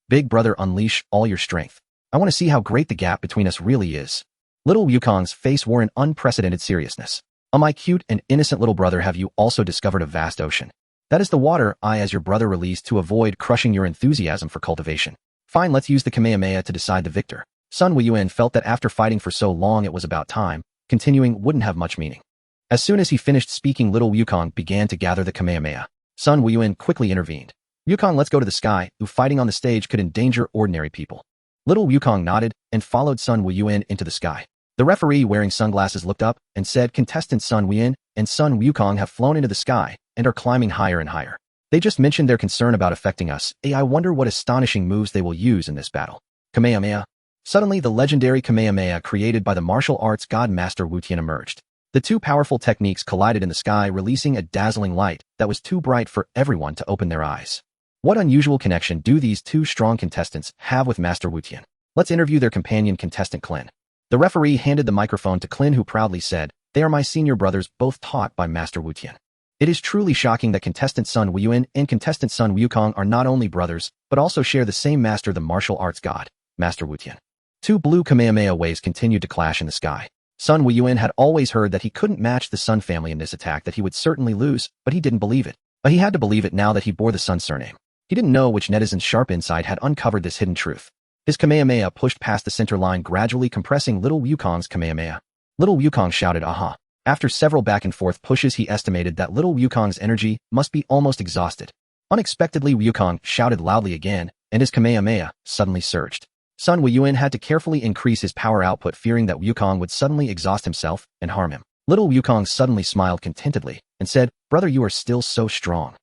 Big brother, unleash all your strength. I want to see how great the gap between us really is. Little Wukong's face wore an unprecedented seriousness. Oh, my cute and innocent little brother, have you also discovered a vast ocean? That is the water I as your brother released to avoid crushing your enthusiasm for cultivation. Fine, let's use the Kamehameha to decide the victor. Sun Wuyuan felt that after fighting for so long it was about time. Continuing wouldn't have much meaning. As soon as he finished speaking, little Wukong began to gather the Kamehameha. Sun Wuyuan quickly intervened. Wukong, let's go to the sky, who fighting on the stage could endanger ordinary people. Little Wukong nodded and followed Sun Wuyuan into the sky. The referee wearing sunglasses looked up and said, contestants Sun Wuyuan and Sun Wukong have flown into the sky and are climbing higher and higher. They just mentioned their concern about affecting us. I wonder what astonishing moves they will use in this battle. Kamehameha. Suddenly, the legendary Kamehameha created by the martial arts god Master Wu-Tian emerged. The two powerful techniques collided in the sky, releasing a dazzling light that was too bright for everyone to open their eyes. What unusual connection do these two strong contestants have with Master Wu-Tian? Let's interview their companion contestant Krillin. The referee handed the microphone to Krillin, who proudly said, "They are my senior brothers, both taught by Master Wu-Tian." It is truly shocking that contestant Sun Wuyuan and contestant Sun Wukong are not only brothers, but also share the same master, the martial arts god, Master Wu-Tian. Two blue Kamehameha waves continued to clash in the sky. Sun Wuyuan had always heard that he couldn't match the Sun family in this attack, that he would certainly lose, but he didn't believe it. But he had to believe it now that he bore the Sun surname. He didn't know which netizen's sharp insight had uncovered this hidden truth. His Kamehameha pushed past the center line, gradually compressing little Wukong's Kamehameha. Little Wukong shouted, "Aha!" After several back-and-forth pushes, he estimated that little Wukong's energy must be almost exhausted. Unexpectedly, Wukong shouted loudly again, and his Kamehameha suddenly surged. Sun Wuyuan had to carefully increase his power output, fearing that Wukong would suddenly exhaust himself and harm him. Little Wukong suddenly smiled contentedly and said, "Brother, you are still so strong."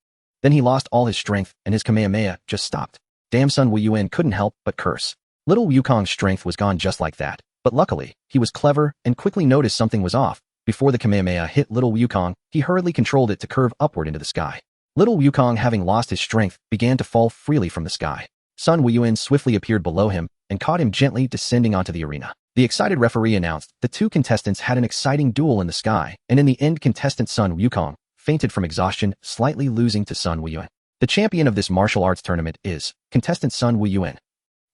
Then he lost all his strength, and his Kamehameha just stopped. Damn, Sun Wuyuan couldn't help but curse. Little Wukong's strength was gone just like that, but luckily, he was clever and quickly noticed something was off. Before the Kamehameha hit little Wukong, he hurriedly controlled it to curve upward into the sky. Little Wukong, having lost his strength, began to fall freely from the sky. Sun Wuyuan swiftly appeared below him and caught him gently descending onto the arena. The excited referee announced the two contestants had an exciting duel in the sky, and in the end, contestant Sun Wukong fainted from exhaustion, slightly losing to Sun Wuyuan. The champion of this martial arts tournament is contestant Sun Wuyuan.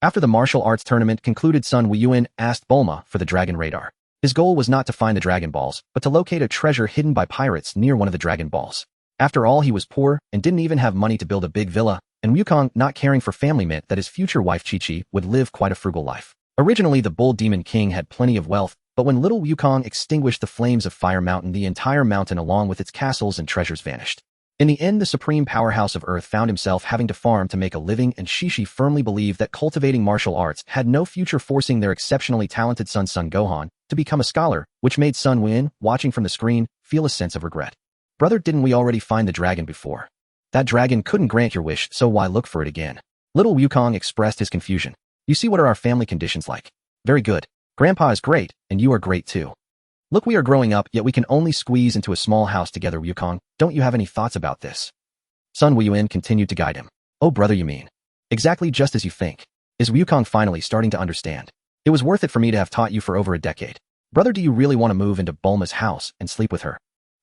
After the martial arts tournament concluded, Sun Wuyuan asked Bulma for the dragon radar. His goal was not to find the Dragon Balls, but to locate a treasure hidden by pirates near one of the Dragon Balls. After all, he was poor and didn't even have money to build a big villa, and Wukong, not caring for family, meant that his future wife Chi-Chi would live quite a frugal life. Originally, the Bull Demon King had plenty of wealth, but when little Wukong extinguished the flames of Fire Mountain, the entire mountain along with its castles and treasures vanished. In the end, the supreme powerhouse of Earth found himself having to farm to make a living, and Chi-Chi firmly believed that cultivating martial arts had no future, forcing their exceptionally talented son Sun Gohan to become a scholar, which made Sun Wuyuan, watching from the screen, feel a sense of regret. "Brother, didn't we already find the dragon before? That dragon couldn't grant your wish, so why look for it again?" Little Wukong expressed his confusion. "You see, what are our family conditions like?" "Very good. Grandpa is great, and you are great too. Look, we are growing up, yet we can only squeeze into a small house together. Wukong, don't you have any thoughts about this?" Sun Wuyuan continued to guide him. "Oh brother, you mean exactly just as you think." Is Wukong finally starting to understand? "It was worth it for me to have taught you for over a decade. Brother, do you really want to move into Bulma's house and sleep with her?"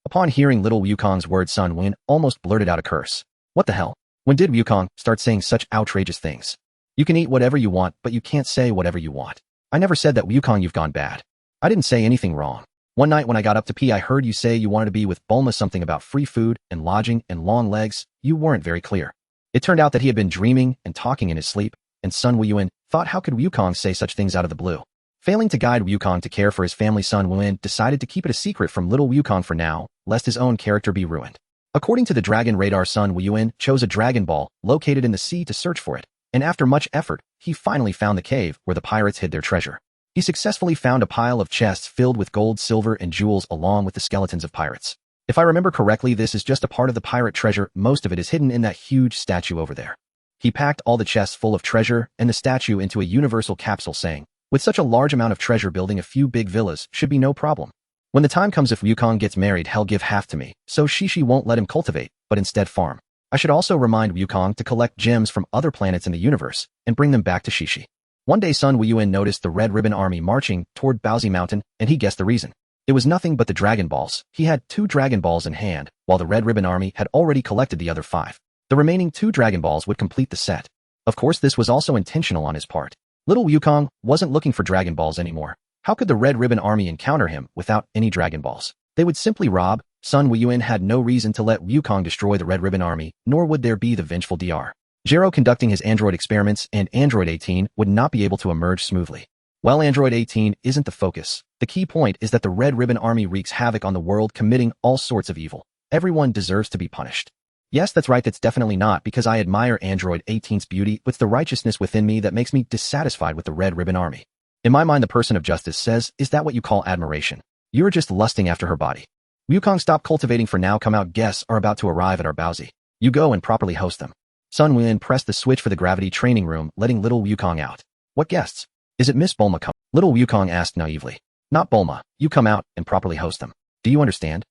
Upon hearing little Wukong's words, Sun Wuyuan almost blurted out a curse. "What the hell? When did Wukong start saying such outrageous things? You can eat whatever you want, but you can't say whatever you want. I never said that, Wukong. You've gone bad. I didn't say anything wrong. One night when I got up to pee, I heard you say you wanted to be with Bulma, something about free food and lodging and long legs. You weren't very clear." It turned out that he had been dreaming and talking in his sleep, and Sun Wuyuan thought, how could Wukong say such things out of the blue? Failing to guide Wukong to care for his family, Sun Wuyuan decided to keep it a secret from little Wukong for now, lest his own character be ruined. According to the dragon radar, Sun Wuyuan chose a Dragon Ball located in the sea to search for it, and after much effort, he finally found the cave where the pirates hid their treasure. He successfully found a pile of chests filled with gold, silver, and jewels, along with the skeletons of pirates. If I remember correctly, this is just a part of the pirate treasure. Most of it is hidden in that huge statue over there. He packed all the chests full of treasure and the statue into a universal capsule, saying, "With such a large amount of treasure, building a few big villas should be no problem. When the time comes, if Wukong gets married, he'll give half to me, so Chi-Chi won't let him cultivate, but instead farm. I should also remind Wukong to collect gems from other planets in the universe and bring them back to Chi-Chi." One day, Sun Wuyuan noticed the Red Ribbon Army marching toward Paozu Mountain, and he guessed the reason. It was nothing but the Dragon Balls. He had 2 Dragon Balls in hand, while the Red Ribbon Army had already collected the other 5. The remaining 2 Dragon Balls would complete the set. Of course, this was also intentional on his part. Little Wukong wasn't looking for Dragon Balls anymore. How could the Red Ribbon Army encounter him without any Dragon Balls? They would simply rob. Sun Wuyuan had no reason to let Wukong destroy the Red Ribbon Army, nor would there be the vengeful Dr. Gero conducting his android experiments, and Android 18 would not be able to emerge smoothly. Well, Android 18 isn't the focus. The key point is that the Red Ribbon Army wreaks havoc on the world, committing all sorts of evil. Everyone deserves to be punished. Yes, that's right, that's definitely not because I admire Android 18's beauty. It's the righteousness within me that makes me dissatisfied with the Red Ribbon Army. In my mind, the person of justice says, "Is that what you call admiration? You're just lusting after her body." Wukong, stop cultivating for now. Come out, guests are about to arrive at our Paozu. You go and properly host them. Sun Wuyuan pressed the switch for the gravity training room, letting little Wukong out. "What guests?" Is it Miss Bulma come? Little Wukong asked naively. Not Bulma. You come out and properly host them. Do you understand?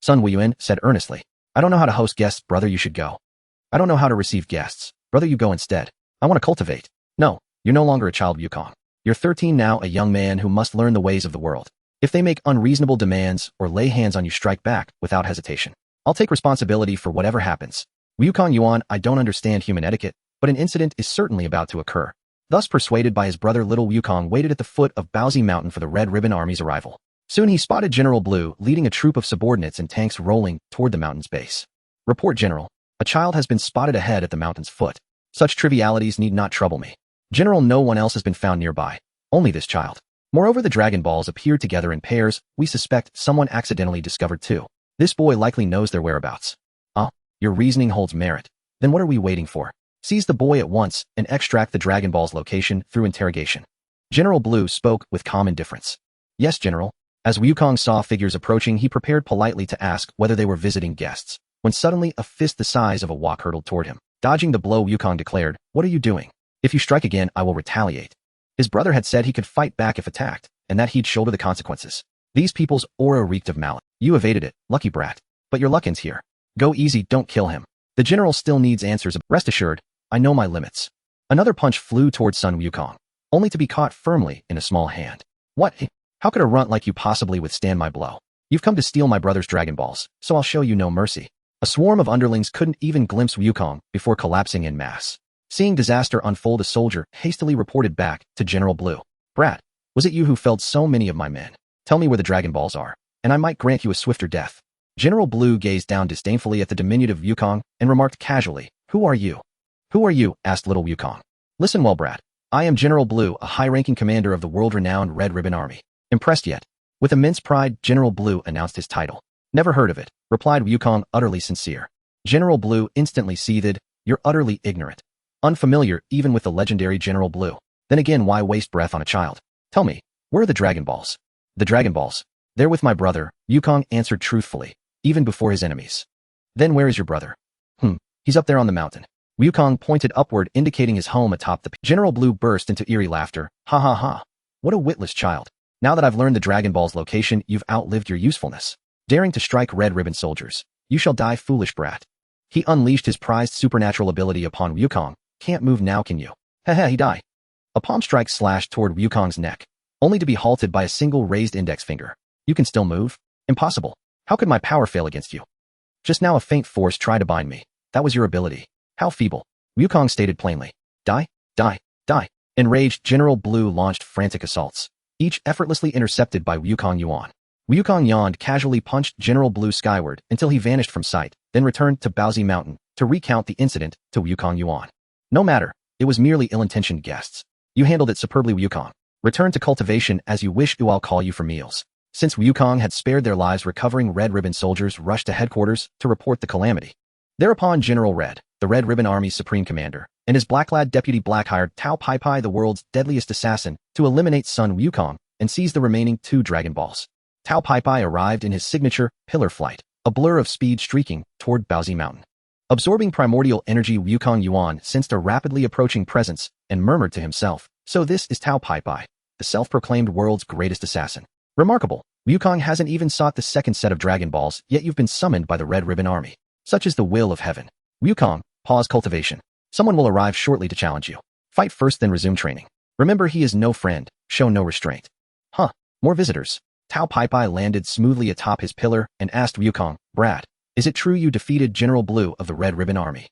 Sun Wuyuan said earnestly. I don't know how to host guests, brother, you should go. I don't know how to receive guests. Brother, you go instead. I want to cultivate. No, you're no longer a child, Wukong. You're 13 now, a young man who must learn the ways of the world. If they make unreasonable demands or lay hands on you, strike back without hesitation. I'll take responsibility for whatever happens. Wukong Yuan, I don't understand human etiquette, but an incident is certainly about to occur. Thus persuaded by his brother, little Wukong waited at the foot of Paozu Mountain for the Red Ribbon Army's arrival. Soon he spotted General Blue leading a troop of subordinates and tanks rolling toward the mountain's base. Report, General. A child has been spotted ahead at the mountain's foot. Such trivialities need not trouble me. General, no one else has been found nearby. Only this child. Moreover, the Dragon Balls appeared together in pairs. We suspect someone accidentally discovered too. This boy likely knows their whereabouts. Ah, your reasoning holds merit. Then what are we waiting for? Seize the boy at once and extract the Dragon Ball's location through interrogation. General Blue spoke with calm indifference. Yes, General. As Wukong saw figures approaching, he prepared politely to ask whether they were visiting guests, when suddenly a fist the size of a wok hurtled toward him. Dodging the blow, Wukong declared, What are you doing? If you strike again, I will retaliate. His brother had said he could fight back if attacked, and that he'd shoulder the consequences. These people's aura reeked of malice. You evaded it, lucky brat. But your luck ends here. Go easy, don't kill him. The general still needs answers. Rest assured, I know my limits. Another punch flew towards Sun Wukong, only to be caught firmly in a small hand. What? How could a runt like you possibly withstand my blow? You've come to steal my brother's Dragon Balls, so I'll show you no mercy. A swarm of underlings couldn't even glimpse Wukong before collapsing en masse. Seeing disaster unfold, a soldier hastily reported back to General Blue. Brat, was it you who felled so many of my men? Tell me where the Dragon Balls are, and I might grant you a swifter death. General Blue gazed down disdainfully at the diminutive Wukong and remarked casually, Who are you? Who are you? Asked little Wukong. Listen well, brat. I am General Blue, a high-ranking commander of the world-renowned Red Ribbon Army. Impressed yet? With immense pride, General Blue announced his title. Never heard of it, replied Wukong, utterly sincere. General Blue instantly seethed. You're utterly ignorant. Unfamiliar even with the legendary General Blue. Then again, why waste breath on a child? Tell me, where are the Dragon Balls? The Dragon Balls. They're with my brother, Wukong answered truthfully, even before his enemies. Then where is your brother? He's up there on the mountain. Wukong pointed upward, indicating his home atop the peak. General Blue burst into eerie laughter. Ha ha ha. What a witless child. Now that I've learned the Dragon Ball's location, you've outlived your usefulness. Daring to strike Red Ribbon soldiers. You shall die, foolish brat. He unleashed his prized supernatural ability upon Wukong. Can't move now, can you? Heh, he die. A palm strike slashed toward Wukong's neck, only to be halted by a single raised index finger. You can still move? Impossible. How could my power fail against you? Just now a faint force tried to bind me. That was your ability. How feeble. Wukong stated plainly. Die, die, die. Enraged, General Blue launched frantic assaults, each effortlessly intercepted by Wukong Yuan. Wukong yawned, casually punched General Blue skyward until he vanished from sight, then returned to Paozu Mountain to recount the incident to Wukong Yuan. No matter, it was merely ill-intentioned guests. You handled it superbly, Wukong. Return to cultivation as you wish, or I'll call you for meals. Since Wukong had spared their lives, recovering Red Ribbon soldiers rushed to headquarters to report the calamity. Thereupon General Red, the Red Ribbon Army's supreme commander, and his black-clad deputy Black hired Tao Pai Pai, the world's deadliest assassin, to eliminate Sun Wukong and seize the remaining 2 Dragon Balls. Tao Pai Pai arrived in his signature pillar flight, a blur of speed streaking toward Paozu Mountain. Absorbing primordial energy, Wukong Yuan sensed a rapidly approaching presence and murmured to himself, So this is Tao Pai Pai, the self-proclaimed world's greatest assassin. Remarkable. Wukong hasn't even sought the second set of Dragon Balls, yet you've been summoned by the Red Ribbon Army. Such is the will of heaven. Wukong, pause cultivation. Someone will arrive shortly to challenge you. Fight first, then resume training. Remember, he is no friend. Show no restraint. More visitors. Tao Pai Pai landed smoothly atop his pillar and asked Wukong, Brad, is it true you defeated General Blue of the Red Ribbon Army?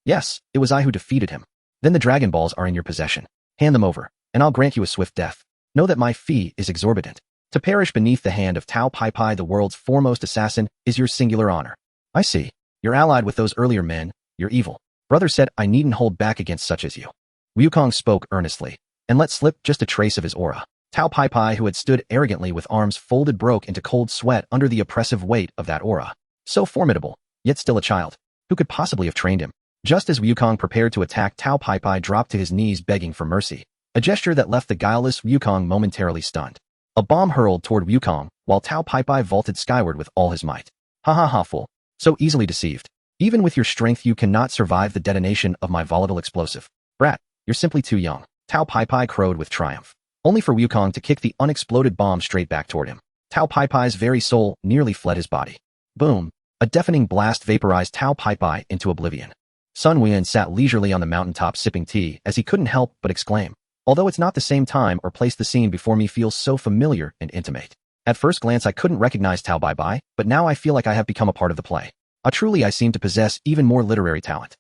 Yes, it was I who defeated him. Then the Dragon Balls are in your possession. Hand them over, and I'll grant you a swift death. Know that my fee is exorbitant. To perish beneath the hand of Tao Pai Pai, the world's foremost assassin, is your singular honor. I see. You're allied with those earlier men. You're evil. Brother said I needn't hold back against such as you. Wukong spoke earnestly, and let slip just a trace of his aura. Tao Pai Pai, who had stood arrogantly with arms folded, broke into cold sweat under the oppressive weight of that aura. So formidable, yet still a child. Who could possibly have trained him? Just as Wukong prepared to attack, Tao Pai Pai dropped to his knees begging for mercy, a gesture that left the guileless Wukong momentarily stunned. A bomb hurled toward Wukong, while Tao Pai Pai vaulted skyward with all his might. Ha, fool. So easily deceived. Even with your strength you cannot survive the detonation of my volatile explosive. Brat, you're simply too young. Tao Pai Pai crowed with triumph. only for Wukong to kick the unexploded bomb straight back toward him. Tao Pai Pai's very soul nearly fled his body. Boom! A deafening blast vaporized Tao Pai Pai into oblivion. Sun Wuyuan sat leisurely on the mountaintop sipping tea as he couldn't help but exclaim, although it's not the same time or place, the scene before me feels so familiar and intimate. At first glance I couldn't recognize Tao Pai Pai, but now I feel like I have become a part of the play. Truly I seem to possess even more literary talent.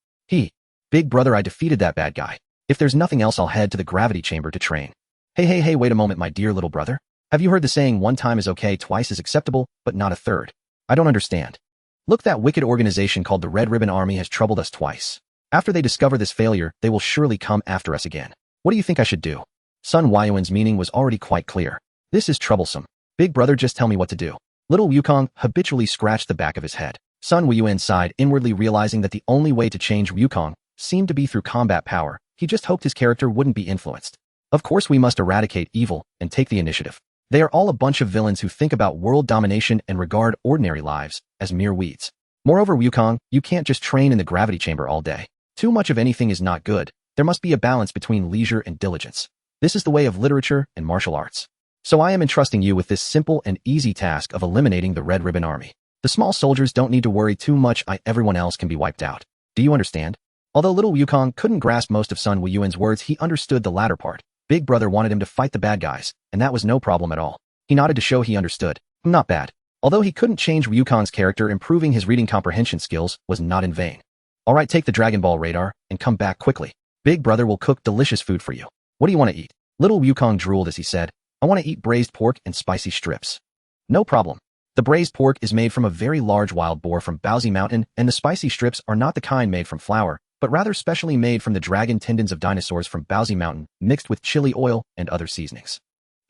Big brother, I defeated that bad guy. If there's nothing else I'll head to the gravity chamber to train. Hey, wait a moment my dear little brother. Have you heard the saying one time is okay, twice is acceptable, but not a third? I don't understand. Look, that wicked organization called the Red Ribbon Army has troubled us twice. After they discover this failure, they will surely come after us again. What do you think I should do? Sun Wuyuan's meaning was already quite clear. This is troublesome. Big brother, just tell me what to do. Little Wukong habitually scratched the back of his head. Sun Wuyuan sighed, inwardly realizing that the only way to change Wukong seemed to be through combat power. He just hoped his character wouldn't be influenced. Of course we must eradicate evil and take the initiative. They are all a bunch of villains who think about world domination and regard ordinary lives as mere weeds. Moreover, Wukong, you can't just train in the gravity chamber all day. Too much of anything is not good. There must be a balance between leisure and diligence. This is the way of literature and martial arts. So I am entrusting you with this simple and easy task of eliminating the Red Ribbon Army. The small soldiers don't need to worry too much. Everyone else can be wiped out. Do you understand? Although little Wukong couldn't grasp most of Sun Wuyuan's words, he understood the latter part. Big brother wanted him to fight the bad guys, and that was no problem at all. He nodded to show he understood. Not bad. Although he couldn't change Wukong's character, improving his reading comprehension skills was not in vain. Alright, take the Dragon Ball radar and come back quickly. Big brother will cook delicious food for you. What do you want to eat? Little Wukong drooled as he said, I want to eat braised pork and spicy strips. No problem. The braised pork is made from a very large wild boar from Paozu Mountain, and the spicy strips are not the kind made from flour, but rather specially made from the dragon tendons of dinosaurs from Paozu Mountain, mixed with chili oil and other seasonings.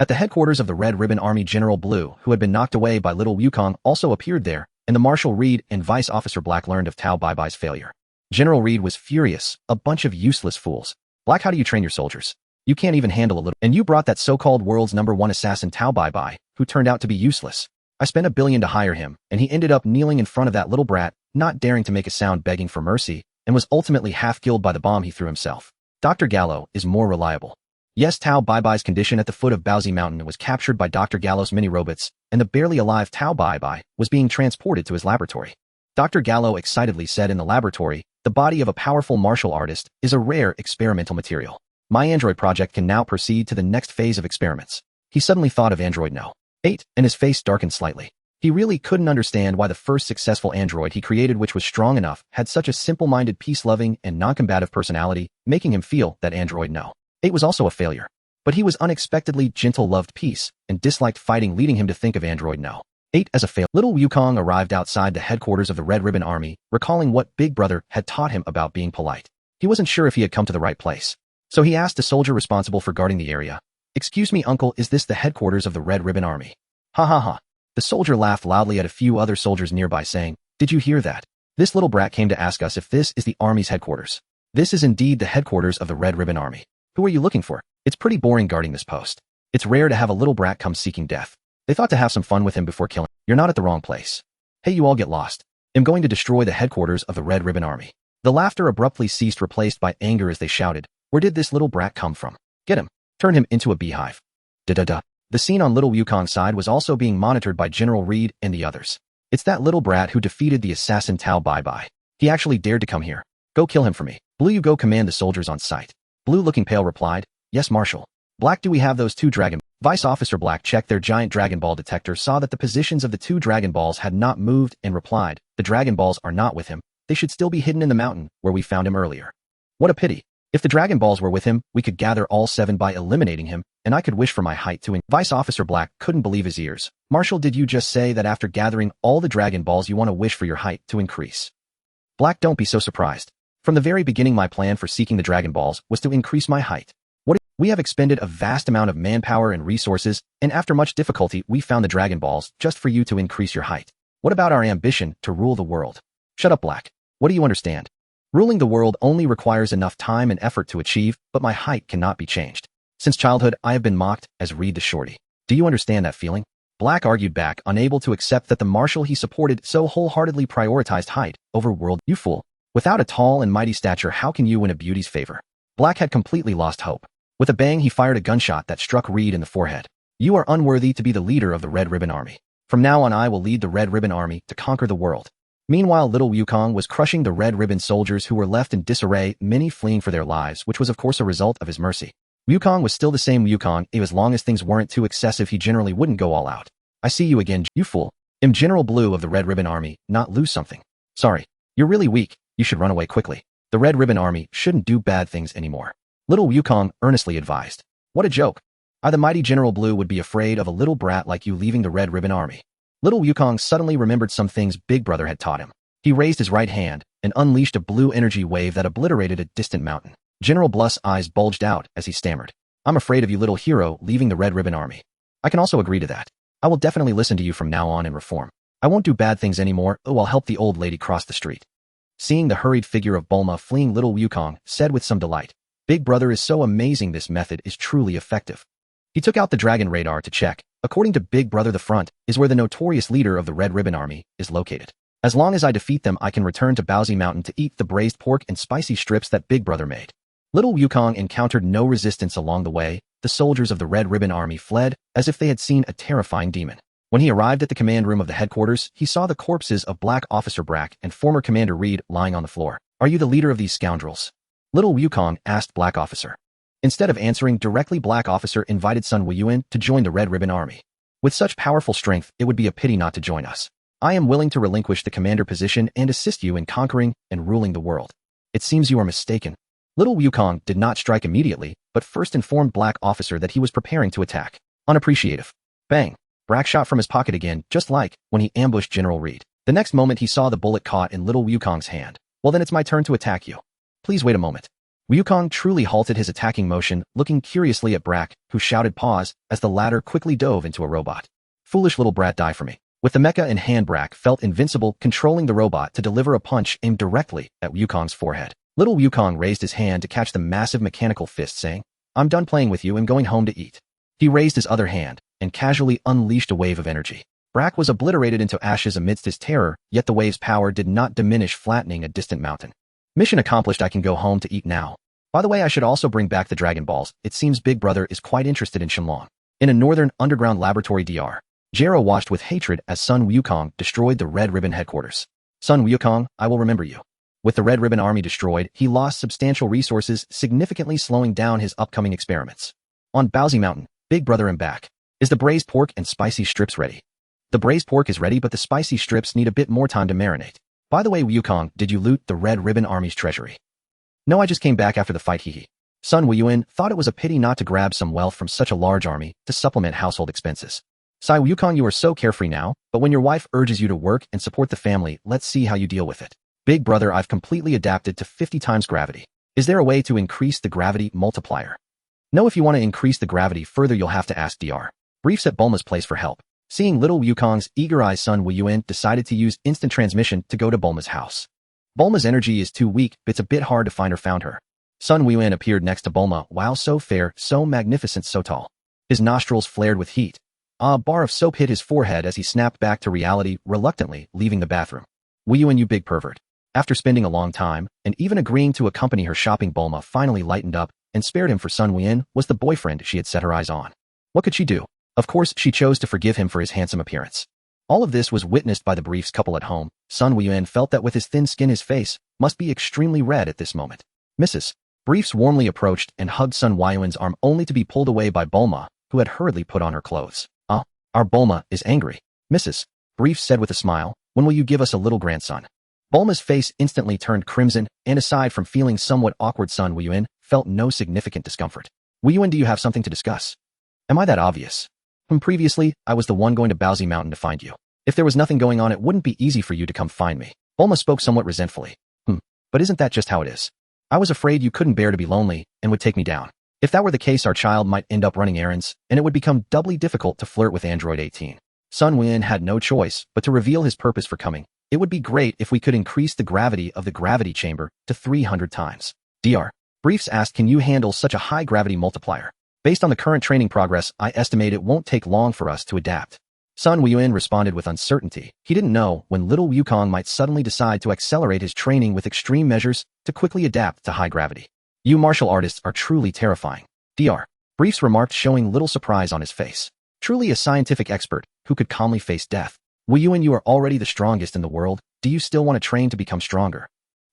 At the headquarters of the Red Ribbon Army, General Blue, who had been knocked away by little Wukong, also appeared there, and the Marshal Reed and Vice Officer Black learned of Tao Pai Pai's failure. General Reed was furious. A bunch of useless fools. Black, how do you train your soldiers? You can't even handle a little. And you brought that so-called world's #1 assassin Tao Pai Pai, who turned out to be useless. I spent $1 billion to hire him, and he ended up kneeling in front of that little brat, not daring to make a sound, begging for mercy, and was ultimately half killed by the bomb he threw himself. Dr. Gallo is more reliable. Yes, Tao Pai Pai's condition at the foot of Paozu Mountain was captured by Dr. Gallo's mini-robots, and the barely alive Tao Pai Pai was being transported to his laboratory. Dr. Gallo excitedly said, in the laboratory, the body of a powerful martial artist is a rare experimental material. My android project can now proceed to the next phase of experiments. He suddenly thought of Android No. 8, and his face darkened slightly. He really couldn't understand why the first successful android he created, which was strong enough, had such a simple-minded, peace-loving, and non-combative personality, making him feel that Android No. 8 was also a failure. But he was unexpectedly gentle, loved peace, and disliked fighting, leading him to think of Android No. 8 as a failure. Little Wukong arrived outside the headquarters of the Red Ribbon Army, recalling what Big Brother had taught him about being polite. He wasn't sure if he had come to the right place. So he asked a soldier responsible for guarding the area, "Excuse me, uncle, is this the headquarters of the Red Ribbon Army?" Ha ha ha. The soldier laughed loudly at a few other soldiers nearby, saying, "Did you hear that? This little brat came to ask us if this is the army's headquarters. This is indeed the headquarters of the Red Ribbon Army. Who are you looking for? It's pretty boring guarding this post. It's rare to have a little brat come seeking death. They thought to have some fun with him before killing. You're not at the wrong place. Hey, you all get lost. I'm going to destroy the headquarters of the Red Ribbon Army." The laughter abruptly ceased, replaced by anger as they shouted, "Where did this little brat come from? Get him. Turn him into a beehive." Da-da-da. The scene on little Wukong's side was also being monitored by General Reed and the others. "It's that little brat who defeated the assassin Tao Pai Pai. He actually dared to come here. Go kill him for me. Blue, you go command the soldiers on site." Blue, looking pale, replied, "Yes, Marshal." Black, do we have those 2 Dragon? Vice Officer Black checked their giant Dragon Ball detector, saw that the positions of the 2 Dragon Balls had not moved, and replied, "The Dragon Balls are not with him. They should still be hidden in the mountain where we found him earlier." What a pity. If the Dragon Balls were with him, we could gather all 7 by eliminating him, and I could wish for my height to increase. Vice Officer Black couldn't believe his ears. "Marshal, did you just say that after gathering all the Dragon Balls you want to wish for your height to increase?" Black, don't be so surprised. From the very beginning my plan for seeking the Dragon Balls was to increase my height. We have expended a vast amount of manpower and resources, and after much difficulty we found the Dragon Balls just for you to increase your height. What about our ambition to rule the world? Shut up, Black. What do you understand? Ruling the world only requires enough time and effort to achieve, but my height cannot be changed. Since childhood, I have been mocked as Reed the Shorty. Do you understand that feeling? Black argued back, unable to accept that the marshal he supported so wholeheartedly prioritized height over world. "You fool. Without a tall and mighty stature, how can you win a beauty's favor?" Black had completely lost hope. With a bang, he fired a gunshot that struck Reed in the forehead. You are unworthy to be the leader of the Red Ribbon Army. From now on, I will lead the Red Ribbon Army to conquer the world. Meanwhile, little Wukong was crushing the Red Ribbon soldiers who were left in disarray, many fleeing for their lives, which was of course a result of his mercy. Wukong was still the same Wukong. As long as things weren't too excessive, he generally wouldn't go all out. I see you again, you fool. I'm General Blue of the Red Ribbon Army, not lose something. Sorry. You're really weak. You should run away quickly. The Red Ribbon Army shouldn't do bad things anymore. Little Wukong earnestly advised. What a joke. I, the mighty General Blue, would be afraid of a little brat like you leaving the Red Ribbon Army. Little Wukong suddenly remembered some things Big Brother had taught him. He raised his right hand and unleashed a blue energy wave that obliterated a distant mountain. General Bluff's eyes bulged out as he stammered. I'm afraid of you, little hero, leaving the Red Ribbon Army. I can also agree to that. I will definitely listen to you from now on and reform. I won't do bad things anymore. Oh, I'll help the old lady cross the street. Seeing the hurried figure of Bulma fleeing, little Wukong said with some delight, Big Brother is so amazing. This method is truly effective. He took out the dragon radar to check. According to Big Brother, the front is where the notorious leader of the Red Ribbon Army is located. As long as I defeat them, I can return to Paozu Mountain to eat the braised pork and spicy strips that Big Brother made. Little Wukong encountered no resistance along the way. The soldiers of the Red Ribbon Army fled as if they had seen a terrifying demon. When he arrived at the command room of the headquarters, he saw the corpses of Black Officer Brack and former Commander Reed lying on the floor. Are you the leader of these scoundrels? Little Wukong asked Black Officer. Instead of answering directly, Black Officer invited Sun Wuyuan to join the Red Ribbon Army. With such powerful strength, it would be a pity not to join us. I am willing to relinquish the commander position and assist you in conquering and ruling the world. It seems you are mistaken. Little Wukong did not strike immediately, but first informed Black Officer that he was preparing to attack. Unappreciative. Bang. Brack shot from his pocket again, just like when he ambushed General Reed. The next moment he saw the bullet caught in little Wukong's hand. Well, then it's my turn to attack you. Please wait a moment. Wukong truly halted his attacking motion, looking curiously at Brack, who shouted pause as the latter quickly dove into a robot. Foolish little brat, die for me. With the mecha in hand, Brack felt invincible, controlling the robot to deliver a punch aimed directly at Wukong's forehead. Little Wukong raised his hand to catch the massive mechanical fist, saying, I'm done playing with you and going home to eat. He raised his other hand and casually unleashed a wave of energy. Brack was obliterated into ashes amidst his terror, yet the wave's power did not diminish, flattening a distant mountain. Mission accomplished. I can go home to eat now. By the way, I should also bring back the Dragon Balls. It seems Big Brother is quite interested in Shenlong. In a northern underground laboratory, Dr. Jero watched with hatred as Sun Wukong destroyed the Red Ribbon headquarters. Sun Wukong, I will remember you. With the Red Ribbon Army destroyed, he lost substantial resources, significantly slowing down his upcoming experiments. On Paozu Mountain, Big Brother am back. Is the braised pork and spicy strips ready? The braised pork is ready, but the spicy strips need a bit more time to marinate. By the way, Wukong, did you loot the Red Ribbon Army's treasury? No, I just came back after the fight, hehe. Sun Wuyuan thought it was a pity not to grab some wealth from such a large army to supplement household expenses. Sai Wukong, you are so carefree now, but when your wife urges you to work and support the family, let's see how you deal with it. Big Brother, I've completely adapted to 50 times gravity. Is there a way to increase the gravity multiplier? No, if you want to increase the gravity further, you'll have to ask Dr. Briefs at Bulma's place for help. Seeing little Wukong's eager eyes, Sun Wuyuan decided to use instant transmission to go to Bulma's house. Bulma's energy is too weak, it's a bit hard to find or found her. Sun Wuyuan appeared next to Bulma. Wow, so fair, so magnificent, so tall. His nostrils flared with heat. A bar of soap hit his forehead as he snapped back to reality, reluctantly leaving the bathroom. Wuyuan, you big pervert. After spending a long time, and even agreeing to accompany her shopping, Bulma finally lightened up and spared him, for Sun Wuyuan was the boyfriend she had set her eyes on. What could she do? Of course, she chose to forgive him for his handsome appearance. All of this was witnessed by the Briefs couple at home. Sun Wuyuan felt that with his thin skin, his face must be extremely red at this moment. Mrs. Briefs warmly approached and hugged Sun Wuyuan's arm, only to be pulled away by Bulma, who had hurriedly put on her clothes. Our Bulma is angry. Mrs. Briefs said with a smile, when will you give us a little grandson? Bulma's face instantly turned crimson, and aside from feeling somewhat awkward, Sun Wuyuan felt no significant discomfort. Wuyuan, do you have something to discuss? Am I that obvious? From previously, I was the one going to Paozu Mountain to find you. If there was nothing going on, it wouldn't be easy for you to come find me. Bulma spoke somewhat resentfully. But isn't that just how it is? I was afraid you couldn't bear to be lonely and would take me down. If that were the case, our child might end up running errands, and it would become doubly difficult to flirt with Android 18. Sun Wuyuan had no choice but to reveal his purpose for coming. It would be great if we could increase the gravity of the gravity chamber to 300 times. Dr. Briefs asked, can you handle such a high gravity multiplier? Based on the current training progress, I estimate it won't take long for us to adapt. Sun Wuyuan responded with uncertainty. He didn't know when little Wukong might suddenly decide to accelerate his training with extreme measures to quickly adapt to high gravity. You martial artists are truly terrifying. Dr. Briefs remarked, showing little surprise on his face. Truly a scientific expert who could calmly face death. Wuyuan, you are already the strongest in the world. Do you still want to train to become stronger?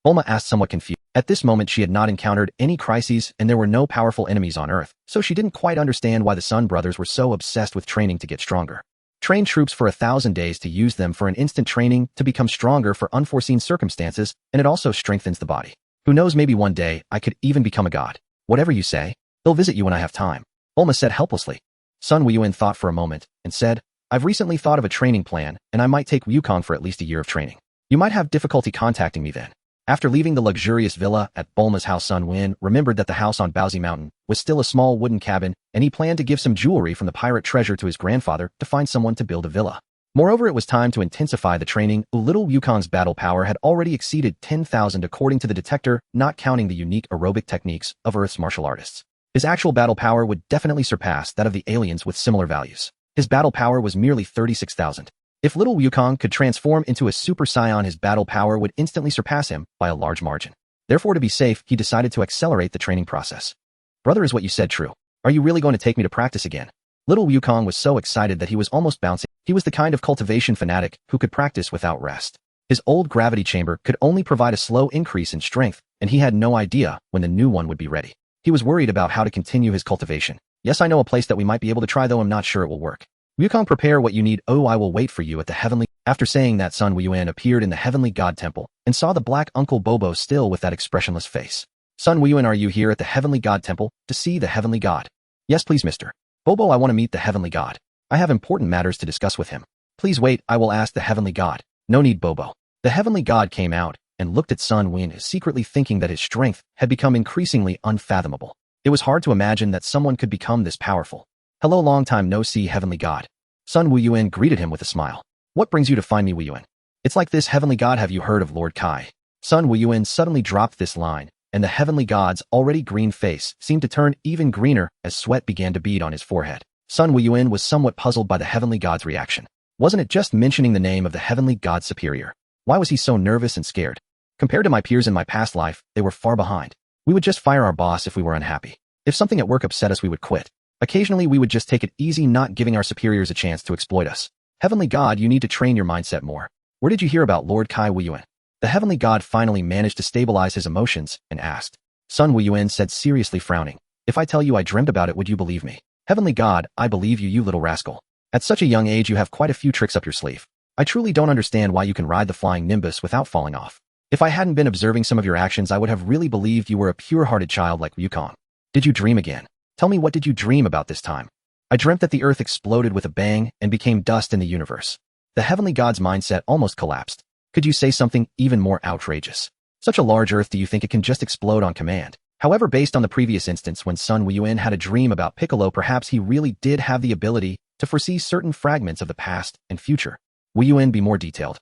Bulma asked, somewhat confused. At this moment she had not encountered any crises and there were no powerful enemies on Earth, so she didn't quite understand why the Sun brothers were so obsessed with training to get stronger. Train troops for 1,000 days to use them for an instant training to become stronger for unforeseen circumstances, and it also strengthens the body. Who knows, maybe one day I could even become a god. Whatever you say. I'll visit you when I have time, Bulma said helplessly. Sun Wuyuan thought for a moment and said, I've recently thought of a training plan and I might take Wukong for at least a year of training. You might have difficulty contacting me then. After leaving the luxurious villa at Bulma's house, Sun Wuyuan remembered that the house on Paozu Mountain was still a small wooden cabin, and he planned to give some jewelry from the pirate treasure to his grandfather to find someone to build a villa. Moreover, it was time to intensify the training. Little Wukong's battle power had already exceeded 10,000 according to the detector, not counting the unique aerobic techniques of Earth's martial artists. His actual battle power would definitely surpass that of the aliens with similar values. His battle power was merely 36,000. If little Wukong could transform into a Super Saiyan, his battle power would instantly surpass him by a large margin. Therefore, to be safe, he decided to accelerate the training process. Brother, is what you said true? Are you really going to take me to practice again? Little Wukong was so excited that he was almost bouncing. He was the kind of cultivation fanatic who could practice without rest. His old gravity chamber could only provide a slow increase in strength, and he had no idea when the new one would be ready. He was worried about how to continue his cultivation. Yes, I know a place that we might be able to try, though I'm not sure it will work. Wukong, prepare what you need. Oh, I will wait for you at the heavenly. After saying that, Sun Wuyuan appeared in the heavenly god temple and saw the black Uncle Bobo still with that expressionless face. Sun Wuyuan, are you here at the heavenly god temple to see the heavenly god? Yes, please, Mr. Bobo, I want to meet the heavenly god. I have important matters to discuss with him. Please wait, I will ask the heavenly god. No need, Bobo. The heavenly god came out and looked at Sun Wuyuan, secretly thinking that his strength had become increasingly unfathomable. It was hard to imagine that someone could become this powerful. Hello, long time no see, heavenly god. Sun Wuyuan greeted him with a smile. What brings you to find me, Wuyuan? It's like this, heavenly god, have you heard of Lord Kai? Sun Wuyuan suddenly dropped this line, and the heavenly god's already green face seemed to turn even greener as sweat began to bead on his forehead. Sun Wuyuan was somewhat puzzled by the heavenly god's reaction. Wasn't it just mentioning the name of the heavenly god superior? Why was he so nervous and scared? Compared to my peers in my past life, they were far behind. We would just fire our boss if we were unhappy. If something at work upset us, we would quit. Occasionally, we would just take it easy, not giving our superiors a chance to exploit us. Heavenly God, you need to train your mindset more. Where did you hear about Lord Kai Wuyuan? The heavenly god finally managed to stabilize his emotions and asked. Sun Wuyuan said, seriously frowning. If I tell you I dreamt about it, would you believe me? Heavenly god, I believe you, you little rascal. At such a young age, you have quite a few tricks up your sleeve. I truly don't understand why you can ride the flying Nimbus without falling off. If I hadn't been observing some of your actions, I would have really believed you were a pure-hearted child like Wukong. Did you dream again? Tell me, what did you dream about this time? I dreamt that the earth exploded with a bang and became dust in the universe. The heavenly god's mindset almost collapsed. Could you say something even more outrageous? Such a large earth, do you think it can just explode on command? However, based on the previous instance when Sun Wuyuan had a dream about Piccolo, perhaps he really did have the ability to foresee certain fragments of the past and future. Wuyuan, be more detailed.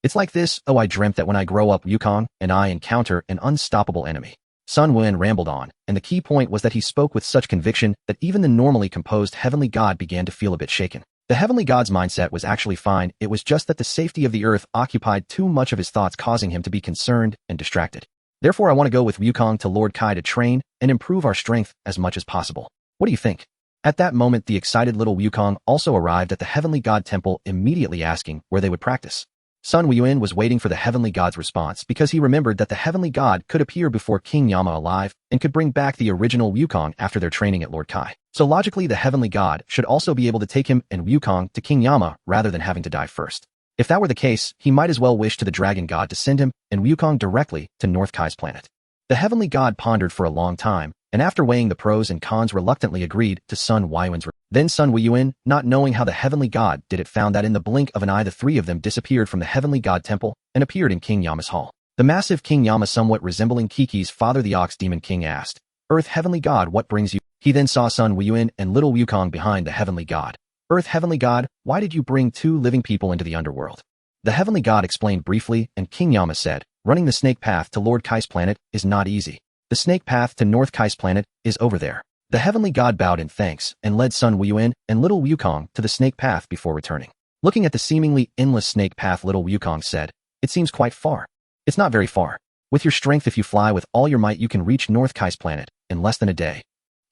It's like this. Oh, I dreamt that when I grow up, Wukong and I encounter an unstoppable enemy. Sun Wuyuan rambled on, and the key point was that he spoke with such conviction that even the normally composed heavenly god began to feel a bit shaken. The heavenly god's mindset was actually fine, it was just that the safety of the earth occupied too much of his thoughts, causing him to be concerned and distracted. Therefore, I want to go with Wukong to Lord Kai to train and improve our strength as much as possible. What do you think? At that moment, the excited little Wukong also arrived at the heavenly god temple, immediately asking where they would practice. Sun Wuyuan was waiting for the heavenly god's response because he remembered that the heavenly god could appear before King Yama alive and could bring back the original Wukong after their training at Lord Kai. So logically, the heavenly god should also be able to take him and Wukong to King Yama rather than having to die first. If that were the case, he might as well wish to the dragon god to send him and Wukong directly to North Kai's planet. The heavenly god pondered for a long time, and after weighing the pros and cons, reluctantly agreed to Sun Wuyuan's. Then Sun Wuyuan, not knowing how the heavenly god did it, found that in the blink of an eye the three of them disappeared from the heavenly god temple and appeared in King Yama's hall. The massive King Yama, somewhat resembling Kiki's father, the Ox Demon King, asked, Earth heavenly god, what brings you? He then saw Sun Wuyuan and little Wukong behind the heavenly god. Earth heavenly god, why did you bring two living people into the underworld? The heavenly god explained briefly, and King Yama said, running the snake path to Lord Kai's planet is not easy. The snake path to North Kai's planet is over there. The heavenly god bowed in thanks and led Sun Wuyuan and little Wukong to the snake path before returning. Looking at the seemingly endless snake path, little Wukong said, it seems quite far. It's not very far. With your strength, if you fly with all your might, you can reach North Kai's planet in less than a day.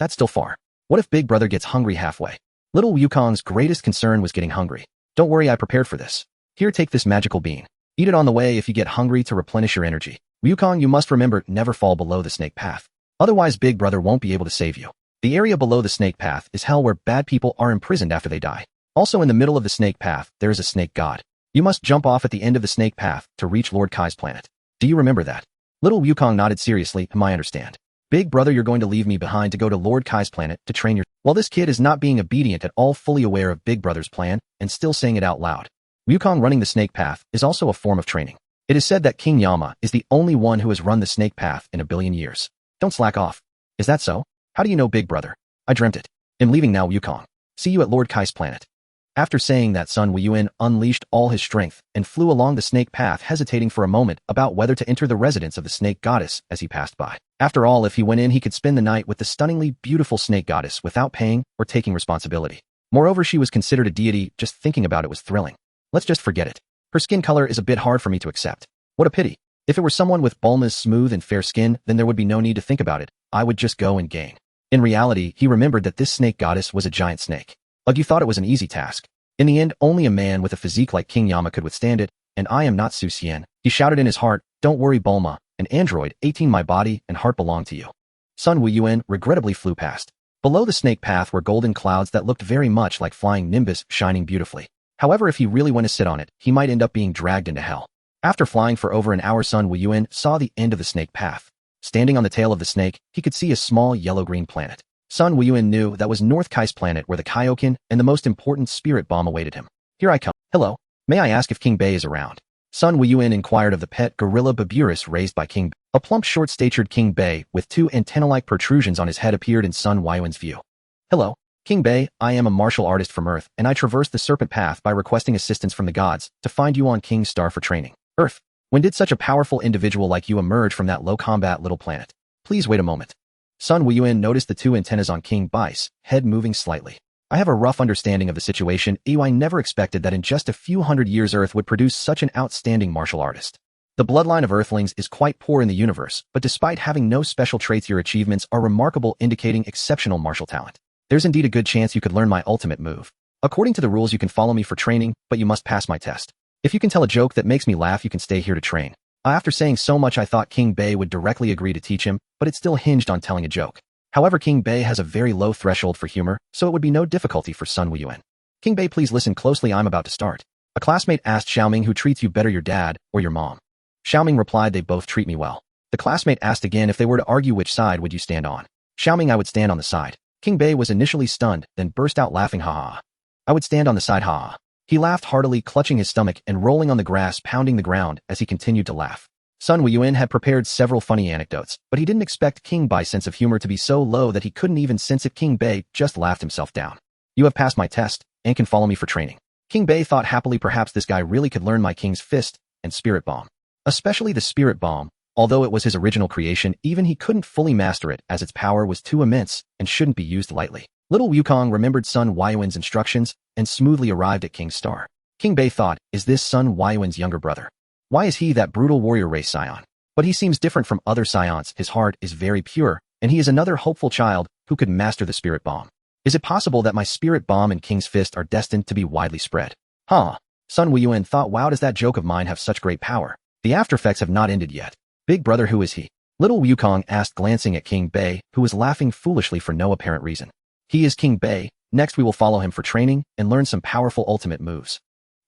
That's still far. What if Big Brother gets hungry halfway? Little Wukong's greatest concern was getting hungry. Don't worry, I prepared for this. Here, take this magical bean. Eat it on the way if you get hungry to replenish your energy. Wukong, you must remember, never fall below the snake path. Otherwise, Big Brother won't be able to save you. The area below the snake path is hell, where bad people are imprisoned after they die. Also in the middle of the snake path, there is a snake god. You must jump off at the end of the snake path to reach Lord Kai's planet. Do you remember that? Little Wukong nodded seriously. I understand. Big Brother, you're going to leave me behind to go to Lord Kai's planet to train your... While this kid is not being obedient at all, fully aware of Big Brother's plan and still saying it out loud. Wukong running the snake path is also a form of training. It is said that King Yama is the only one who has run the snake path in 1 billion years. Don't slack off. Is that so? How do you know, Big Brother? I dreamt it. I'm leaving now, Wukong. See you at Lord Kai's planet. After saying that, Sun Wuyuan unleashed all his strength and flew along the snake path, hesitating for a moment about whether to enter the residence of the snake goddess as he passed by. After all, if he went in, he could spend the night with the stunningly beautiful snake goddess without paying or taking responsibility. Moreover, she was considered a deity. Just thinking about it was thrilling. Let's just forget it. Her skin color is a bit hard for me to accept. What a pity. If it were someone with Bulma's smooth and fair skin, then there would be no need to think about it. I would just go and gain. In reality, he remembered that this snake goddess was a giant snake. You thought it was an easy task. In the end, only a man with a physique like King Yama could withstand it, and I am not Su Xian. He shouted in his heart, don't worry, Bulma, an android, 18, my body and heart belong to you. Sun Wuyuan regrettably flew past. Below the snake path were golden clouds that looked very much like flying nimbus, shining beautifully. However, if he really went to sit on it, he might end up being dragged into hell. After flying for over an hour, Sun Wuyuan saw the end of the snake path. Standing on the tail of the snake, he could see a small yellow-green planet. Sun Wuyuan knew that was North Kai's planet, where the Kaioken and the most important spirit bomb awaited him. Here I come. Hello. May I ask if King Bei is around? Sun Wuyuan inquired of the pet gorilla Baburus raised by King Bei. A plump, short-statured King Bei with 2 antenna-like protrusions on his head appeared in Sun Wuyuan's view. Hello. King Bei, I am a martial artist from Earth, and I traversed the serpent path by requesting assistance from the gods to find you on King's Star for training. Earth. When did such a powerful individual like you emerge from that low-combat little planet? Please wait a moment. Sun Wuyuan noticed the 2 antennas on King Bai's head moving slightly. I have a rough understanding of the situation. I never expected that in just a few hundred years Earth would produce such an outstanding martial artist. The bloodline of Earthlings is quite poor in the universe, but despite having no special traits, your achievements are remarkable, indicating exceptional martial talent. There's indeed a good chance you could learn my ultimate move. According to the rules, you can follow me for training, but you must pass my test. If you can tell a joke that makes me laugh, you can stay here to train. After saying so much, I thought King Bei would directly agree to teach him, but it still hinged on telling a joke. However, King Bei has a very low threshold for humor, so it would be no difficulty for Sun Wuyuan. King Bei, please listen closely, I'm about to start. A classmate asked Xiaoming, who treats you better, your dad or your mom? Xiaoming replied, they both treat me well. The classmate asked again, if they were to argue, which side would you stand on? Xiaoming, I would stand on the side. King Bei was initially stunned, then burst out laughing, ha ha. I would stand on the side, ha ha. He laughed heartily, clutching his stomach and rolling on the grass, pounding the ground as he continued to laugh. Sun Wuyuan had prepared several funny anecdotes, but he didn't expect King Bei's sense of humor to be so low that he couldn't even sense it. King Bei just laughed himself down. You have passed my test, and can follow me for training. King Bei thought happily, perhaps this guy really could learn my King's Fist and Spirit Bomb. Especially the Spirit Bomb, although it was his original creation, even he couldn't fully master it as its power was too immense and shouldn't be used lightly. Little Wukong remembered Sun Wuyuan's instructions and smoothly arrived at King's Star. King Bei thought, is this Sun Wuyuan's younger brother? Why is he that brutal warrior race scion? But he seems different from other scions. His heart is very pure, and he is another hopeful child who could master the Spirit Bomb. Is it possible that my Spirit Bomb and King's Fist are destined to be widely spread? Huh. Sun Wuyuan thought, wow, does that joke of mine have such great power? The after effects have not ended yet. Big brother, who is he? Little Wukong asked, glancing at King Bei, who was laughing foolishly for no apparent reason. He is King Bei. Next we will follow him for training and learn some powerful ultimate moves.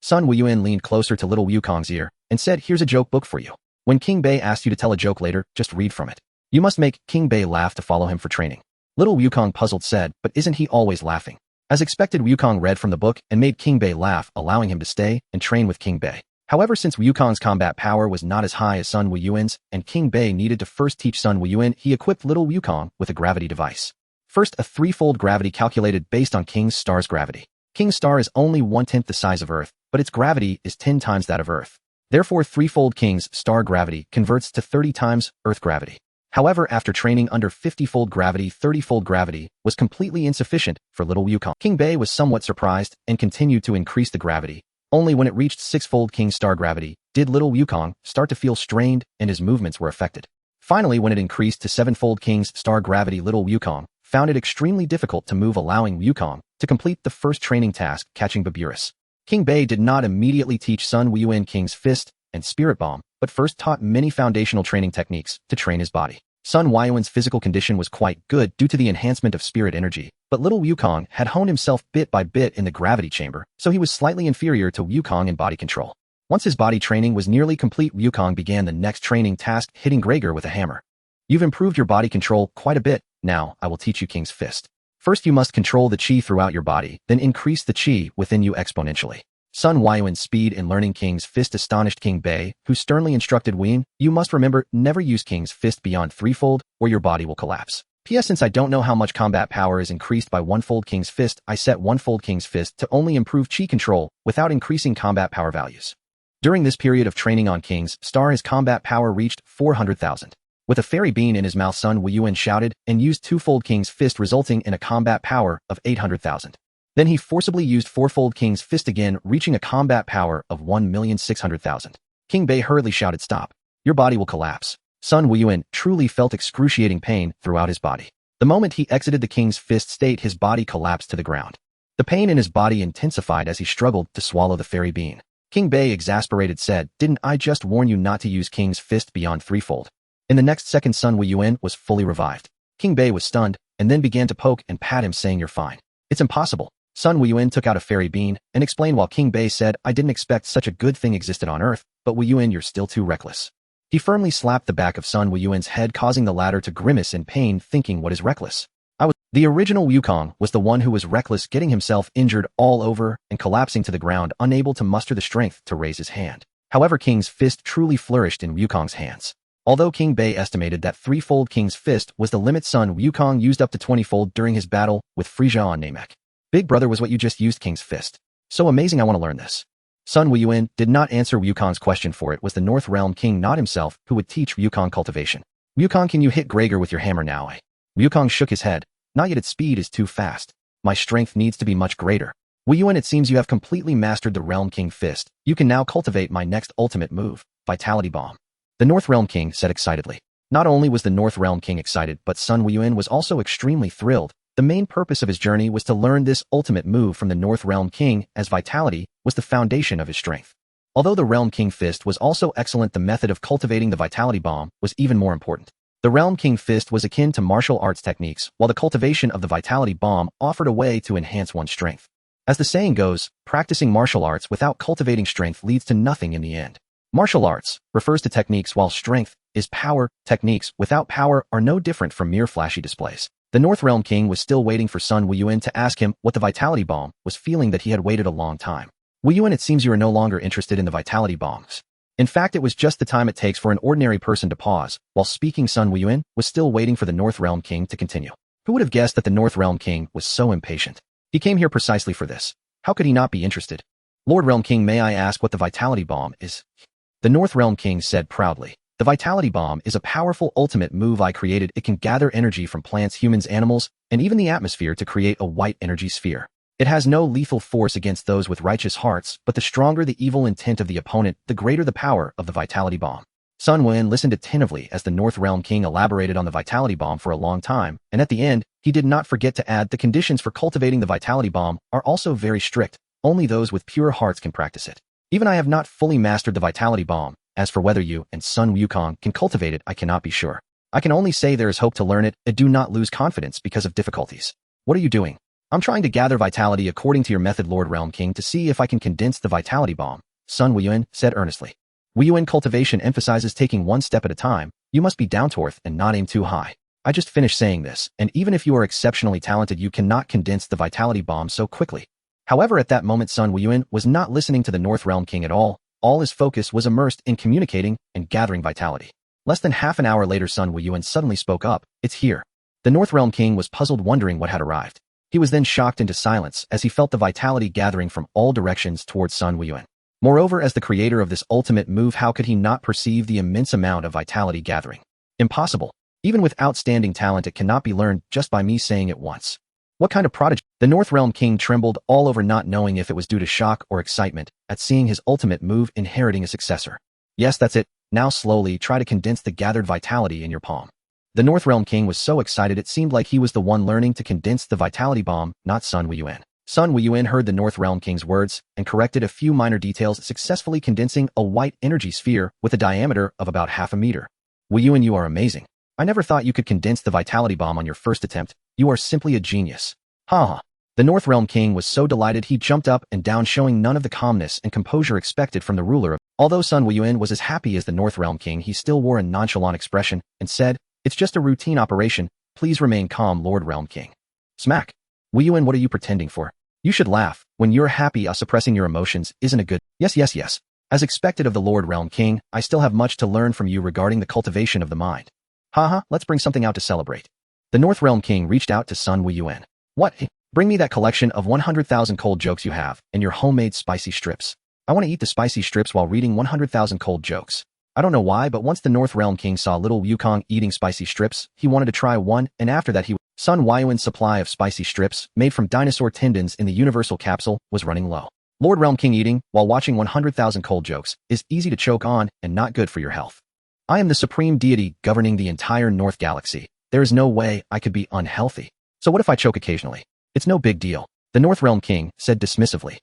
Sun Wuyuan leaned closer to Little Wukong's ear and said, here's a joke book for you. When King Bei asks you to tell a joke later, just read from it. You must make King Bei laugh to follow him for training. Little Wukong puzzled said, but isn't he always laughing? As expected, Wukong read from the book and made King Bei laugh, allowing him to stay and train with King Bei. However, since Wukong's combat power was not as high as Sun Wuyuan's, and King Bei needed to first teach Sun Wuyuan, he equipped Little Wukong with a gravity device. First, a threefold gravity calculated based on King's Star's gravity. King's Star is only 1/10 the size of Earth, but its gravity is 10 times that of Earth. Therefore, threefold King's Star gravity converts to 30 times Earth gravity. However, after training under 50-fold gravity, 30-fold gravity was completely insufficient for Little Wukong. King Bei was somewhat surprised and continued to increase the gravity. Only when it reached 6-fold King's Star gravity did Little Wukong start to feel strained and his movements were affected. Finally, when it increased to 7-fold King's Star gravity, Little Wukong found it extremely difficult to move, allowing Wukong to complete the first training task, catching Baburus. King Bei did not immediately teach Sun Wuyuan King's Fist and Spirit Bomb, but first taught many foundational training techniques to train his body. Sun Wuyuan's physical condition was quite good due to the enhancement of spirit energy, but little Wukong had honed himself bit by bit in the gravity chamber, so he was slightly inferior to Wukong in body control. Once his body training was nearly complete, Wukong began the next training task, hitting Gregor with a hammer. You've improved your body control quite a bit. Now, I will teach you King's Fist. First, you must control the chi throughout your body, then increase the chi within you exponentially. Sun Wuyuan's speed in learning King's Fist astonished King Bei, who sternly instructed Wuyuan, you must remember, never use King's Fist beyond threefold, or your body will collapse. P.S. Since I don't know how much combat power is increased by one-fold King's Fist, I set one-fold King's Fist to only improve chi control without increasing combat power values. During this period of training on King's Star, his combat power reached 400,000. With a fairy bean in his mouth, Sun Wuyuan shouted and used two-fold King's Fist, resulting in a combat power of 800,000. Then he forcibly used four-fold King's Fist again, reaching a combat power of 1,600,000. King Bei hurriedly shouted, stop. Your body will collapse. Sun Wuyuan truly felt excruciating pain throughout his body. The moment he exited the King's Fist state, his body collapsed to the ground. The pain in his body intensified as he struggled to swallow the fairy bean. King Bei, exasperated, said, didn't I just warn you not to use King's Fist beyond threefold? In the next second, Sun Wuyuan was fully revived. King Bei was stunned, and then began to poke and pat him, saying, you're fine. It's impossible. Sun Wuyuan took out a fairy bean and explained, while King Bei said, I didn't expect such a good thing existed on Earth, but Wuyuan, you're still too reckless. He firmly slapped the back of Sun Wuyuan's head, causing the latter to grimace in pain, thinking, what is reckless? The original Wukong was the one who was reckless, getting himself injured all over and collapsing to the ground, unable to muster the strength to raise his hand. However, King's Fist truly flourished in Wukong's hands. Although King Bei estimated that threefold King's Fist was the limit, Sun Wukong used up to 20-fold during his battle with Frisia on Namek. Big brother, was what you just used King's Fist? So amazing, I want to learn this. Sun Wuyuan did not answer Wukong's question, for it was the North Realm King, not himself, who would teach Wukong cultivation. Wukong, can you hit Gregor with your hammer now? Wukong shook his head. Not yet, its speed is too fast. My strength needs to be much greater. Wuyuan, it seems you have completely mastered the Realm King Fist. You can now cultivate my next ultimate move, Vitality Bomb. The North Realm King said excitedly. Not only was the North Realm King excited, but Sun Wuyuan was also extremely thrilled. The main purpose of his journey was to learn this ultimate move from the North Realm King, as vitality was the foundation of his strength. Although the Realm King Fist was also excellent, the method of cultivating the Vitality Bomb was even more important. The Realm King Fist was akin to martial arts techniques, while the cultivation of the Vitality Bomb offered a way to enhance one's strength. As the saying goes, practicing martial arts without cultivating strength leads to nothing in the end. Martial arts refers to techniques, while strength is power. Techniques without power are no different from mere flashy displays. The North Realm King was still waiting for Sun Wuyuan to ask him what the Vitality Bomb was, feeling that he had waited a long time. Wuyuan, it seems you are no longer interested in the Vitality Bombs. In fact, it was just the time it takes for an ordinary person to pause. While speaking, Sun Wuyuan was still waiting for the North Realm King to continue. Who would have guessed that the North Realm King was so impatient? He came here precisely for this. How could he not be interested? Lord Realm King, may I ask what the Vitality Bomb is? The North Realm King said proudly. The Vitality Bomb is a powerful ultimate move I created. It can gather energy from plants, humans, animals, and even the atmosphere to create a white energy sphere. It has no lethal force against those with righteous hearts, but the stronger the evil intent of the opponent, the greater the power of the Vitality Bomb. Sun Wuyuan listened attentively as the North Realm King elaborated on the Vitality Bomb for a long time, and at the end, he did not forget to add, the conditions for cultivating the Vitality Bomb are also very strict. Only those with pure hearts can practice it. Even I have not fully mastered the Vitality Bomb. As for whether you and Sun Wukong can cultivate it, I cannot be sure. I can only say there is hope to learn it, and do not lose confidence because of difficulties. What are you doing? I'm trying to gather vitality according to your method, Lord Realm King, to see if I can condense the Vitality Bomb, Sun Wuyuan said earnestly. Wuyuan cultivation emphasizes taking one step at a time. You must be down to earth and not aim too high. I just finished saying this, and even if you are exceptionally talented, you cannot condense the Vitality Bomb so quickly. However, at that moment, Sun Wuyuan was not listening to the North Realm King at all. All his focus was immersed in communicating and gathering vitality. Less than half an hour later, Sun Wuyuan suddenly spoke up. It's here. The North Realm King was puzzled, wondering what had arrived. He was then shocked into silence as he felt the vitality gathering from all directions towards Sun Wuyuan. Moreover, as the creator of this ultimate move, how could he not perceive the immense amount of vitality gathering? Impossible. Even with outstanding talent, it cannot be learned just by me saying it once. What kind of prodigy? The North Realm King trembled all over, not knowing if it was due to shock or excitement at seeing his ultimate move inheriting a successor. Yes, that's it. Now slowly try to condense the gathered vitality in your palm. The North Realm King was so excited it seemed like he was the one learning to condense the vitality bomb, not Sun Wuyuan. Sun Wuyuan heard the North Realm King's words and corrected a few minor details, successfully condensing a white energy sphere with a diameter of about half a meter. Wuyuan, you are amazing. I never thought you could condense the vitality bomb on your first attempt. You are simply a genius. Haha. The North Realm King was so delighted he jumped up and down, showing none of the calmness and composure expected from the ruler. Although Sun Wuyuan was as happy as the North Realm King, he still wore a nonchalant expression and said, "It's just a routine operation. Please remain calm, Lord Realm King." Smack. Wuyuan, what are you pretending for? You should laugh. When you're happy, suppressing your emotions isn't a good... Yes. As expected of the Lord Realm King, I still have much to learn from you regarding the cultivation of the mind. Haha, let's bring something out to celebrate. The North Realm King reached out to Sun Wuyuan. What? Bring me that collection of 100,000 cold jokes you have, and your homemade spicy strips. I want to eat the spicy strips while reading 100,000 cold jokes. I don't know why, but once the North Realm King saw little Wukong eating spicy strips, he wanted to try one, and after that Sun Wuyuan's supply of spicy strips, made from dinosaur tendons in the universal capsule, was running low. Lord Realm King eating, while watching 100,000 cold jokes, is easy to choke on and not good for your health. I am the supreme deity governing the entire North Galaxy. There is no way I could be unhealthy. So what if I choke occasionally? It's no big deal. The North Realm King said dismissively.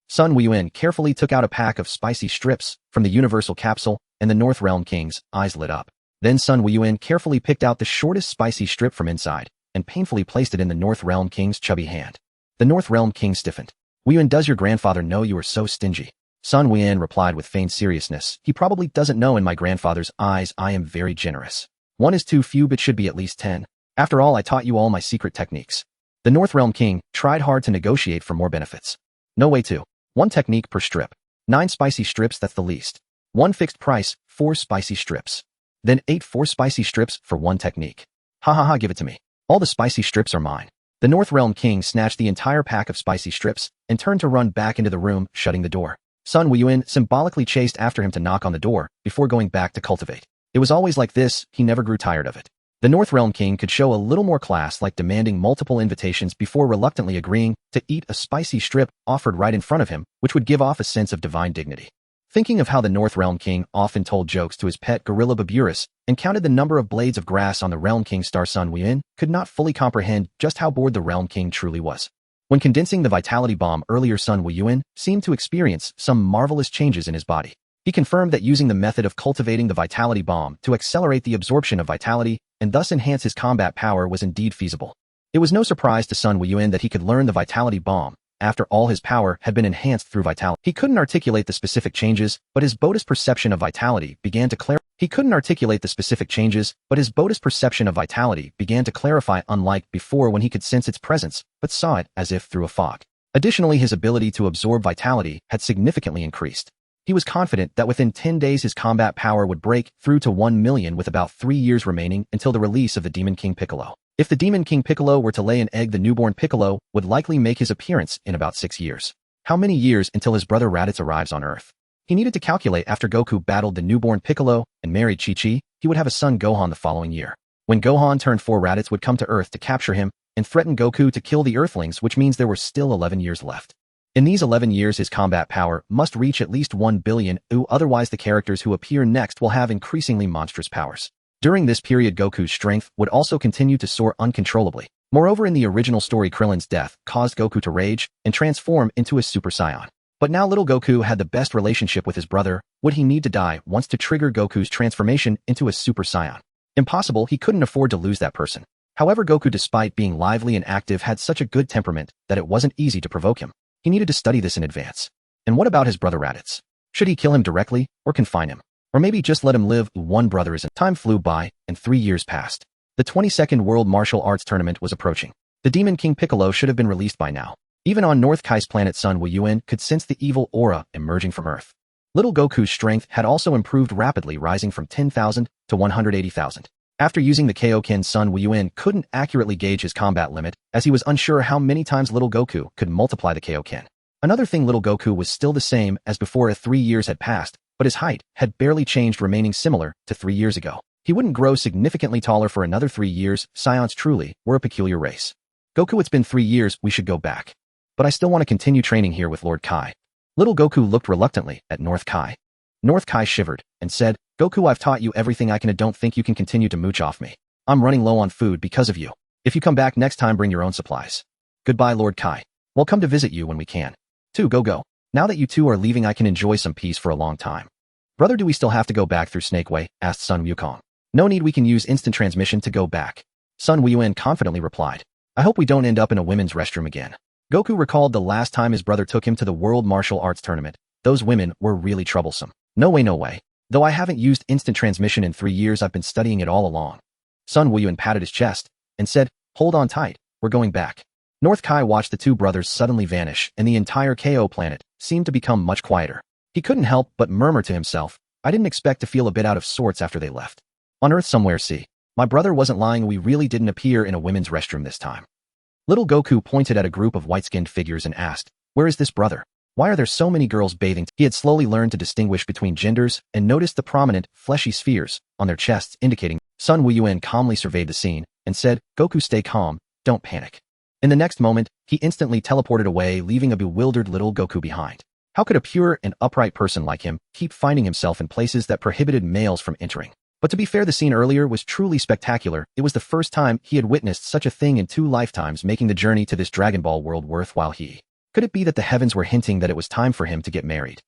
Sun Wuyuan carefully took out a pack of spicy strips from the universal capsule, and the North Realm King's eyes lit up. Then Sun Wuyuan carefully picked out the shortest spicy strip from inside, and painfully placed it in the North Realm King's chubby hand. The North Realm King stiffened. Wuyuan, does your grandfather know you are so stingy? Sun Wuyuan replied with feigned seriousness. He probably doesn't know. In my grandfather's eyes, I am very generous. 1 is too few, but should be at least 10. After all, I taught you all my secret techniques. The North Realm King tried hard to negotiate for more benefits. No way to. 1 technique per strip. 9 spicy strips, that's the least. 1 fixed price, 4 spicy strips. Then 4 spicy strips for 1 technique. Ha, give it to me. All the spicy strips are mine. The North Realm King snatched the entire pack of spicy strips and turned to run back into the room, shutting the door. Sun Wuyuan symbolically chased after him to knock on the door before going back to cultivate. It was always like this, he never grew tired of it. The North Realm King could show a little more class, like demanding multiple invitations before reluctantly agreeing to eat a spicy strip offered right in front of him, which would give off a sense of divine dignity. Thinking of how the North Realm King often told jokes to his pet gorilla Baburus and counted the number of blades of grass on the Realm King's star, Sun Wuyuan could not fully comprehend just how bored the Realm King truly was. When condensing the vitality bomb earlier, Sun Wuyuan seemed to experience some marvelous changes in his body. He confirmed that using the method of cultivating the vitality bomb to accelerate the absorption of vitality and thus enhance his combat power was indeed feasible. It was no surprise to Sun Wuyuan that he could learn the vitality bomb after all his power had been enhanced through vitality. He couldn't articulate the specific changes, but his Bodhi's perception of vitality began to clarify. Unlike before when he could sense its presence, but saw it as if through a fog. Additionally, his ability to absorb vitality had significantly increased. He was confident that within 10 days his combat power would break through to 1 million, with about 3 years remaining until the release of the Demon King Piccolo. If the Demon King Piccolo were to lay an egg, the newborn Piccolo would likely make his appearance in about 6 years. How many years until his brother Raditz arrives on Earth? He needed to calculate. After Goku battled the newborn Piccolo and married Chi-Chi, he would have a son, Gohan, the following year. When Gohan turned 4, Raditz would come to Earth to capture him and threaten Goku to kill the Earthlings, which means there were still 11 years left. In these 11 years, his combat power must reach at least 1 billion, otherwise the characters who appear next will have increasingly monstrous powers. During this period, Goku's strength would also continue to soar uncontrollably. Moreover, in the original story, Krillin's death caused Goku to rage and transform into a Super Saiyan. But now little Goku had the best relationship with his brother. Would he need to die once to trigger Goku's transformation into a Super Saiyan? Impossible, he couldn't afford to lose that person. However, Goku, despite being lively and active, had such a good temperament that it wasn't easy to provoke him. He needed to study this in advance. And what about his brother Raditz? Should he kill him directly or confine him? Or maybe just let him live? One brother isn't. Time flew by, and 3 years passed. The 22nd World Martial Arts Tournament was approaching. The Demon King Piccolo should have been released by now. Even on North Kai's planet, Sun Wuyuan could sense the evil aura emerging from Earth. Little Goku's strength had also improved rapidly, rising from 10,000 to 180,000. After using the Kaioken, Sun Wuyuan couldn't accurately gauge his combat limit, as he was unsure how many times little Goku could multiply the Kaioken. Another thing, little Goku was still the same as before. 3 years had passed, but his height had barely changed, remaining similar to 3 years ago. He wouldn't grow significantly taller for another 3 years. Scions truly were a peculiar race. Goku, it's been 3 years, we should go back. But I still want to continue training here with Lord Kai. Little Goku looked reluctantly at North Kai. North Kai shivered and said, Goku, I've taught you everything I can and don't think you can continue to mooch off me. I'm running low on food because of you. If you come back next time, bring your own supplies. Goodbye, Lord Kai. We'll come to visit you when we can. 2. Go. Now that you two are leaving, I can enjoy some peace for a long time. Brother, do we still have to go back through Snake Way? Asked Sun Wukong. No need, we can use instant transmission to go back. Sun Wuyuan confidently replied. I hope we don't end up in a women's restroom again. Goku recalled the last time his brother took him to the World Martial Arts Tournament. Those women were really troublesome. No way. Though I haven't used instant transmission in 3 years, I've been studying it all along. Sun Wuyuan patted his chest and said, hold on tight, we're going back. North Kai watched the two brothers suddenly vanish, and the entire KO planet seemed to become much quieter. He couldn't help but murmur to himself, I didn't expect to feel a bit out of sorts after they left. On Earth somewhere, see. My brother wasn't lying, we really didn't appear in a women's restroom this time. Little Goku pointed at a group of white-skinned figures and asked, where is this brother? Why are there so many girls bathing? He had slowly learned to distinguish between genders and noticed the prominent, fleshy spheres on their chests indicating. Sun Wuyuan calmly surveyed the scene and said, Goku, stay calm, don't panic. In the next moment, he instantly teleported away, leaving a bewildered little Goku behind. How could a pure and upright person like him keep finding himself in places that prohibited males from entering? But to be fair, the scene earlier was truly spectacular. It was the first time he had witnessed such a thing in 2 lifetimes, making the journey to this Dragon Ball world worthwhile. Could it be that the heavens were hinting that it was time for him to get married?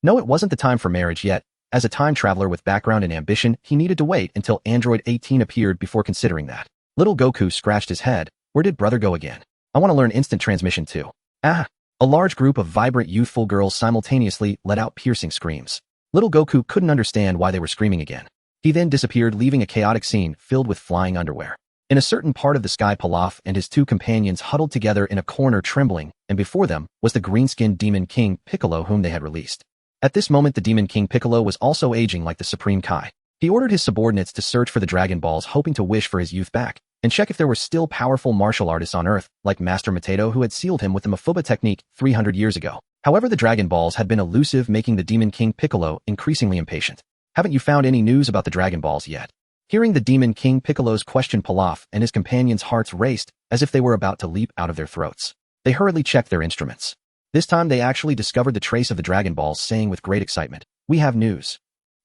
No, it wasn't the time for marriage yet. As a time traveler with background and ambition, he needed to wait until Android 18 appeared before considering that. Little Goku scratched his head. Where did brother go again? I want to learn instant transmission too. Ah! A large group of vibrant youthful girls simultaneously let out piercing screams. Little Goku couldn't understand why they were screaming again. He then disappeared, leaving a chaotic scene filled with flying underwear. In a certain part of the sky, Pilaf and his 2 companions huddled together in a corner trembling, and before them was the green-skinned Demon King Piccolo whom they had released. At this moment, the Demon King Piccolo was also aging like the Supreme Kai. He ordered his subordinates to search for the Dragon Balls, hoping to wish for his youth back, and check if there were still powerful martial artists on Earth, like Master Matedo, who had sealed him with the Mafuba technique 300 years ago. However, the Dragon Balls had been elusive, making the Demon King Piccolo increasingly impatient. Haven't you found any news about the Dragon Balls yet? Hearing the Demon King Piccolo's question, Pilaf and his companions' hearts raced as if they were about to leap out of their throats. They hurriedly checked their instruments. This time they actually discovered the trace of the Dragon Balls, saying with great excitement, we have news.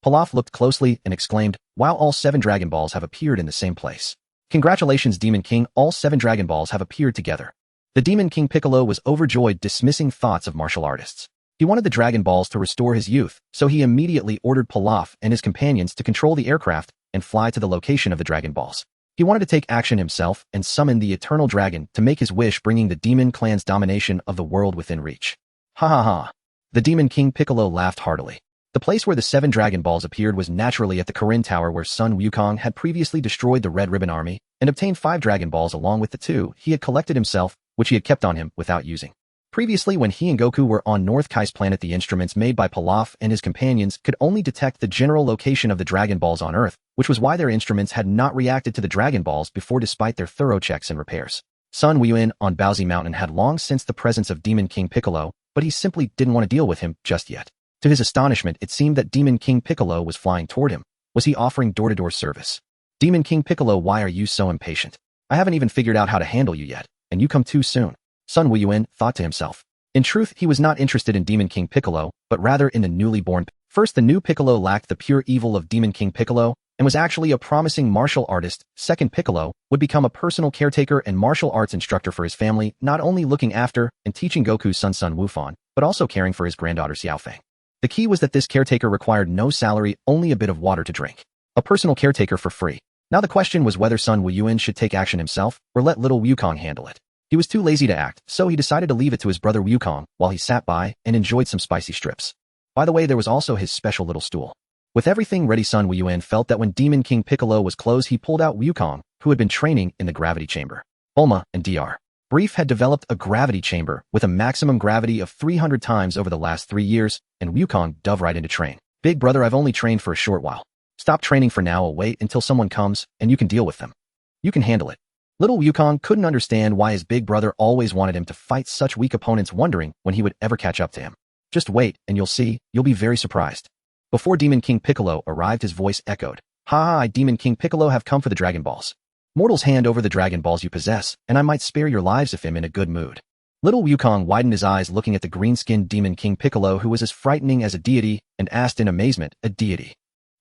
Pilaf looked closely and exclaimed, wow, all 7 Dragon Balls have appeared in the same place. Congratulations, Demon King, all 7 Dragon Balls have appeared together. The Demon King Piccolo was overjoyed, dismissing thoughts of martial artists. He wanted the Dragon Balls to restore his youth, so he immediately ordered Pilaf and his companions to control the aircraft and fly to the location of the Dragon Balls. He wanted to take action himself and summon the Eternal Dragon to make his wish, bringing the Demon Clan's domination of the world within reach. Ha ha ha. The Demon King Piccolo laughed heartily. The place where the 7 Dragon Balls appeared was naturally at the Krillin Tower, where Sun Wukong had previously destroyed the Red Ribbon Army and obtained 5 Dragon Balls along with the 2 he had collected himself, which he had kept on him without using. Previously, when he and Goku were on North Kai's planet, the instruments made by Pilaf and his companions could only detect the general location of the Dragon Balls on Earth, which was why their instruments had not reacted to the Dragon Balls before, despite their thorough checks and repairs. Sun Wuyuan on Paozu Mountain had long sensed the presence of Demon King Piccolo, but he simply didn't want to deal with him just yet. To his astonishment, it seemed that Demon King Piccolo was flying toward him. Was he offering door-to-door service? Demon King Piccolo, why are you so impatient? I haven't even figured out how to handle you yet, and you come too soon. Sun Wuyuan thought to himself. In truth, he was not interested in Demon King Piccolo, but rather in the newly born. First, the new Piccolo lacked the pure evil of Demon King Piccolo, and was actually a promising martial artist. Second, Piccolo would become a personal caretaker and martial arts instructor for his family, not only looking after and teaching Goku's son Sun Wufan, but also caring for his granddaughter Xiaofeng. The key was that this caretaker required no salary, only a bit of water to drink. A personal caretaker for free. Now the question was whether Sun Wuyuan should take action himself, or let little Wukong handle it. He was too lazy to act, so he decided to leave it to his brother Wukong while he sat by and enjoyed some spicy strips. By the way, there was also his special little stool. With everything ready, Sun Wuyuan felt that when Demon King Piccolo was close, he pulled out Wukong, who had been training in the gravity chamber. Bulma and Dr. Brief had developed a gravity chamber with a maximum gravity of 300 times over the last 3 years, and Wukong dove right into train. Big brother, I've only trained for a short while. Stop training for now, I'll wait until someone comes, and you can deal with them. You can handle it. Little Wukong couldn't understand why his big brother always wanted him to fight such weak opponents, wondering when he would ever catch up to him. Just wait, and you'll see, you'll be very surprised. Before Demon King Piccolo arrived, his voice echoed. Ha ha, I Demon King Piccolo have come for the Dragon Balls. Mortals, hand over the Dragon Balls you possess, and I might spare your lives if I'm in a good mood. Little Wukong widened his eyes looking at the green-skinned Demon King Piccolo, who was as frightening as a deity, and asked in amazement, a deity?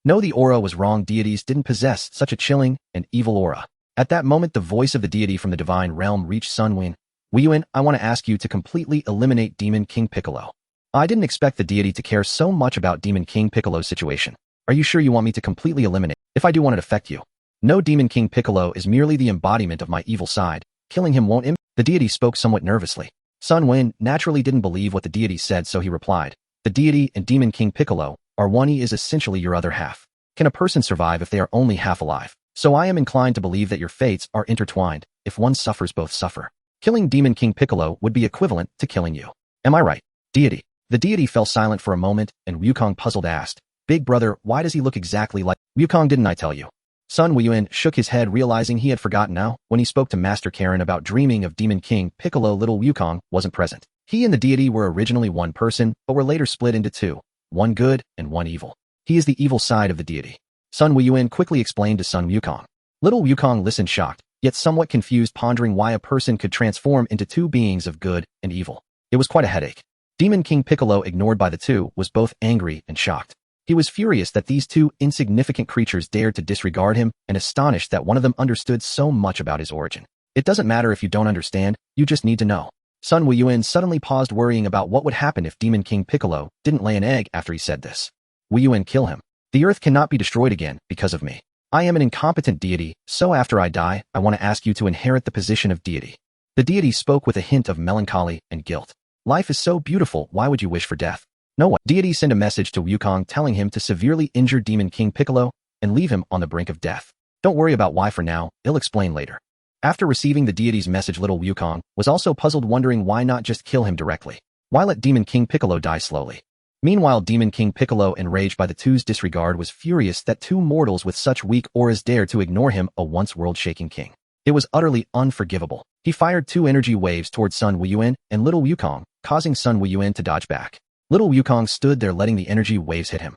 No, the aura was wrong. Deities didn't possess such a chilling and evil aura. At that moment, the voice of the deity from the divine realm reached Sun Wuyuan, I want to ask you to completely eliminate Demon King Piccolo. I didn't expect the deity to care so much about Demon King Piccolo's situation. Are you sure you want me to completely eliminate? If I do, want it affect you? No, Demon King Piccolo is merely the embodiment of my evil side. Killing him won't The deity spoke somewhat nervously. Sun Wuyuan naturally didn't believe what the deity said, so he replied, the deity and Demon King Piccolo are one. He is essentially your other half. Can a person survive if they are only half alive? So I am inclined to believe that your fates are intertwined. If one suffers, both suffer. Killing Demon King Piccolo would be equivalent to killing you. Am I right? Deity. The deity fell silent for a moment, and Wukong, puzzled, asked, Big brother, why does he look exactly like Wukong? Didn't I tell you? Sun Wuyuan shook his head, realizing he had forgotten now. When he spoke to Master Karen about dreaming of Demon King Piccolo, little Wukong wasn't present. He and the deity were originally one person, but were later split into two, one good and one evil. He is the evil side of the deity. Sun Wuyuan quickly explained to Sun Wukong. Little Wukong listened, shocked, yet somewhat confused, pondering why a person could transform into two beings of good and evil. It was quite a headache. Demon King Piccolo, ignored by the two, was both angry and shocked. He was furious that these two insignificant creatures dared to disregard him, and astonished that one of them understood so much about his origin. It doesn't matter if you don't understand, you just need to know. Sun Wuyuan suddenly paused, worrying about what would happen if Demon King Piccolo didn't lay an egg after he said this. Wuyuan, kill him. The earth cannot be destroyed again because of me. I am an incompetent deity, so after I die, I want to ask you to inherit the position of deity. The deity spoke with a hint of melancholy and guilt. Life is so beautiful, why would you wish for death? No way. Deity sent a message to Wukong telling him to severely injure Demon King Piccolo and leave him on the brink of death. Don't worry about why for now, I'll explain later. After receiving the deity's message, little Wukong was also puzzled, wondering why not just kill him directly. Why let Demon King Piccolo die slowly? Meanwhile, Demon King Piccolo, enraged by the two's disregard, was furious that two mortals with such weak auras dared to ignore him, a once world-shaking king. It was utterly unforgivable. He fired two energy waves towards Sun Wuyuan and little Wukong, causing Sun Wuyuan to dodge back. Little Wukong stood there, letting the energy waves hit him,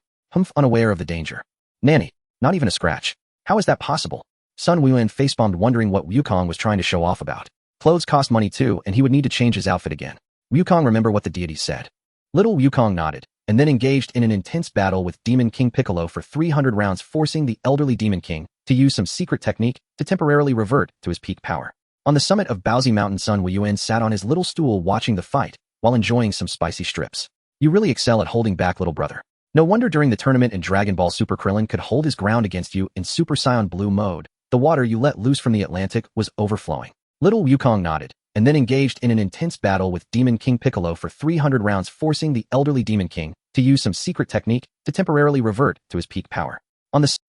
unaware of the danger. Nanny, not even a scratch. How is that possible? Sun Wuyuan facepalmed, wondering what Wukong was trying to show off about. Clothes cost money too, and he would need to change his outfit again. Wukong, remember what the deity said. Little Wukong nodded, and then engaged in an intense battle with Demon King Piccolo for 300 rounds, forcing the elderly Demon King to use some secret technique to temporarily revert to his peak power. On the summit of Paozu Mountain, Sun Wuyuan sat on his little stool watching the fight while enjoying some spicy strips. You really excel at holding back, little brother. No wonder during the tournament in Dragon Ball Super Krillin could hold his ground against you in Super Saiyan Blue mode. The water you let loose from the Atlantic was overflowing. Little Wukong nodded, and then engaged in an intense battle with Demon King Piccolo for 300 rounds, forcing the elderly Demon King to use some secret technique to temporarily revert to his peak power.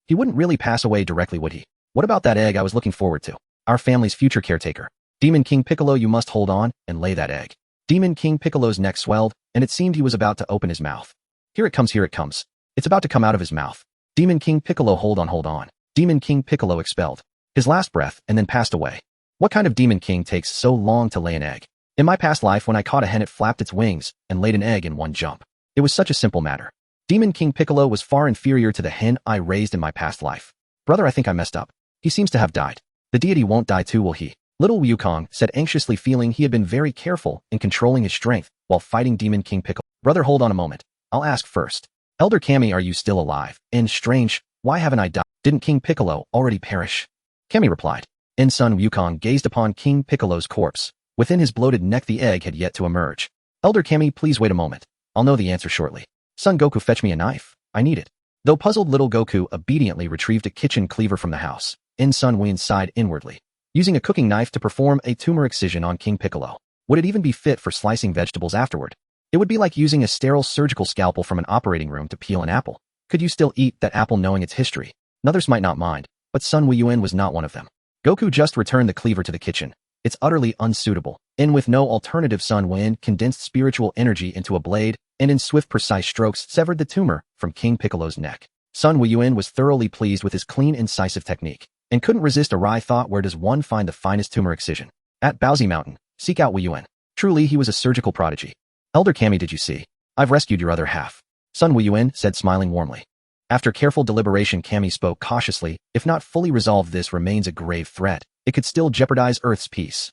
He wouldn't really pass away directly, would he? What about that egg I was looking forward to? Our family's future caretaker. Demon King Piccolo, you must hold on and lay that egg. Demon King Piccolo's neck swelled, and it seemed he was about to open his mouth. Here it comes, here it comes. It's about to come out of his mouth. Demon King Piccolo, hold on, hold on. Demon King Piccolo expelled his last breath and then passed away. What kind of demon king takes so long to lay an egg? In my past life, when I caught a hen, it flapped its wings and laid an egg in one jump. It was such a simple matter. Demon King Piccolo was far inferior to the hen I raised in my past life. Brother, I think I messed up. He seems to have died. The deity won't die too, will he? Little Wukong said anxiously, feeling he had been very careful in controlling his strength while fighting Demon King Piccolo. Brother, hold on a moment. I'll ask first. Elder Kami, are you still alive? And strange, why haven't I died? Didn't King Piccolo already perish? Kami replied. And Sun Wukong gazed upon King Piccolo's corpse. Within his bloated neck, the egg had yet to emerge. Elder Kami, please wait a moment. I'll know the answer shortly. Son Goku, fetch me a knife. I need it. Though puzzled, little Goku obediently retrieved a kitchen cleaver from the house. Sun Wuyuan sighed inwardly, using a cooking knife to perform a tumor excision on King Piccolo. Would it even be fit for slicing vegetables afterward? It would be like using a sterile surgical scalpel from an operating room to peel an apple. Could you still eat that apple knowing its history? Others might not mind, but Sun Wuyuan was not one of them. Goku just returned the cleaver to the kitchen. It's utterly unsuitable. With no alternative, Sun Wuyuan condensed spiritual energy into a blade, and in swift, precise strokes severed the tumor from King Piccolo's neck. Sun Wuyuan was thoroughly pleased with his clean, incisive technique, and couldn't resist a wry thought: where does one find the finest tumor excision? At Paozu Mountain. Seek out Wuyuan. Truly, he was a surgical prodigy. Elder Kami, did you see? I've rescued your other half. Sun Wuyuan said, smiling warmly. After careful deliberation, Kami spoke cautiously. If not fully resolved, this remains a grave threat. It could still jeopardize Earth's peace.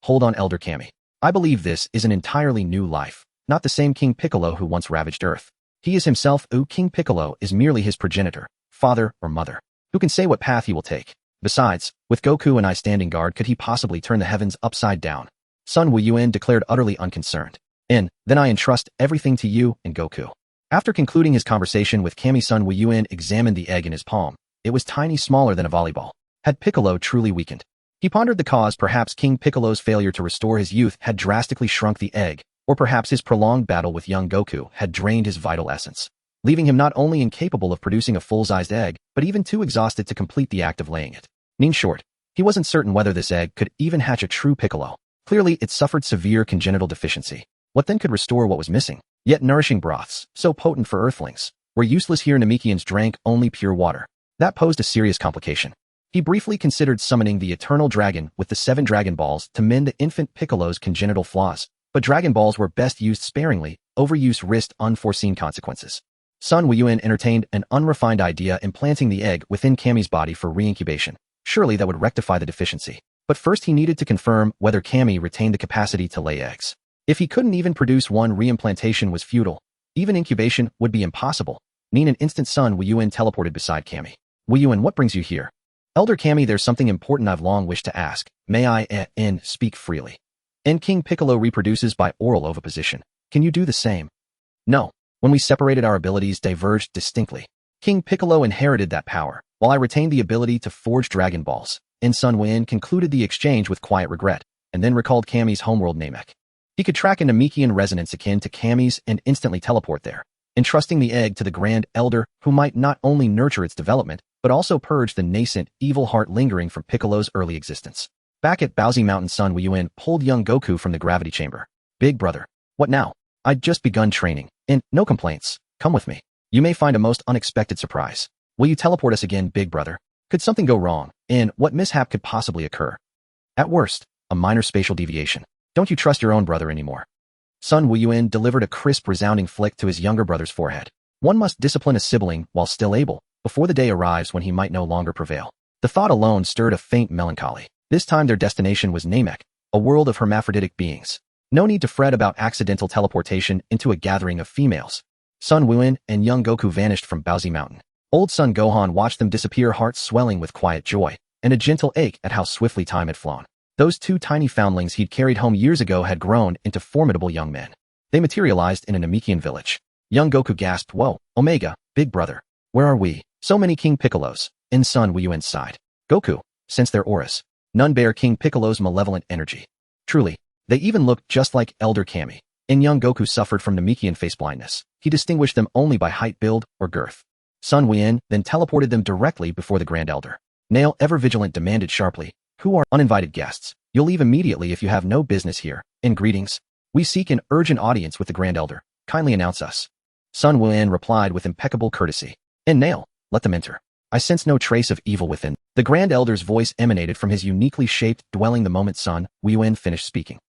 Hold on, Elder Kami. I believe this is an entirely new life, not the same King Piccolo who once ravaged Earth. He is himself. King Piccolo is merely his progenitor, father or mother. Who can say what path he will take? Besides, with Goku and I standing guard, could he possibly turn the heavens upside down? Sun Wuyuan declared, utterly unconcerned. Then I entrust everything to you and Goku. After concluding his conversation with Kami, Sun Wuyuan examined the egg in his palm. It was tiny, smaller than a volleyball. Had Piccolo truly weakened? He pondered the cause. Perhaps King Piccolo's failure to restore his youth had drastically shrunk the egg, or perhaps his prolonged battle with young Goku had drained his vital essence, leaving him not only incapable of producing a full-sized egg, but even too exhausted to complete the act of laying it. In short, he wasn't certain whether this egg could even hatch a true Piccolo. Clearly, it suffered severe congenital deficiency. What then could restore what was missing? Yet nourishing broths, so potent for Earthlings, were useless here. Namekians drank only pure water. That posed a serious complication. He briefly considered summoning the Eternal Dragon with the 7 Dragon Balls to mend the infant Piccolo's congenital flaws, but Dragon Balls were best used sparingly. Overuse risked unforeseen consequences. Sun Wuyuan entertained an unrefined idea, implanting the egg within Kami's body for reincubation. Surely that would rectify the deficiency. But first he needed to confirm whether Kami retained the capacity to lay eggs. If he couldn't even produce one, reimplantation was futile. Even incubation would be impossible. In an instant, Sun Wuyuan teleported beside Kami. Wuyuan, what brings you here? Elder Kami, there's something important I've long wished to ask. May I speak freely? King Piccolo reproduces by oral oviposition. Can you do the same? No. When we separated, our abilities diverged distinctly. King Piccolo inherited that power, while I retained the ability to forge Dragon Balls. Sun Wuyuan concluded the exchange with quiet regret, and then recalled Kami's homeworld Namek. He could track a Namekian resonance akin to Kami's and instantly teleport there, entrusting the egg to the Grand Elder, who might not only nurture its development, but also purge the nascent, evil heart lingering from Piccolo's early existence. Back at Paozu Mountain, Sun Wuyuan pulled young Goku from the gravity chamber. Big brother. What now? I'd just begun training. No complaints. Come with me. You may find a most unexpected surprise. Will you teleport us again, big brother? Could something go wrong? What mishap could possibly occur? At worst, a minor spatial deviation. Don't you trust your own brother anymore? Sun Wuyuan delivered a crisp, resounding flick to his younger brother's forehead. One must discipline a sibling while still able, before the day arrives when he might no longer prevail. The thought alone stirred a faint melancholy. This time their destination was Namek, a world of hermaphroditic beings. No need to fret about accidental teleportation into a gathering of females. Sun Wuyuan and young Goku vanished from Paozu Mountain. Old Son Gohan watched them disappear, heart swelling with quiet joy, and a gentle ache at how swiftly time had flown. Those 2 tiny foundlings he'd carried home years ago had grown into formidable young men. They materialized in a Namekian village. Young Goku gasped, "Whoa, Omega, big brother. Where are we? So many King Piccolos." Sun Wuyuan sighed. Goku, sense their auras. None bear King Piccolo's malevolent energy. Truly, they even looked just like Elder Kami. Young Goku suffered from Namekian face blindness. He distinguished them only by height, build, or girth. Sun Wuyuan then teleported them directly before the Grand Elder. Nail, ever vigilant, demanded sharply, "Who are uninvited guests? You'll leave immediately if you have no business here. Greetings. We seek an urgent audience with the Grand Elder. Kindly announce us." Sun Wuyuan replied with impeccable courtesy. Nail, let them enter. I sense no trace of evil within. The Grand Elder's voice emanated from his uniquely shaped dwelling the moment Sun Wuyuan finished speaking.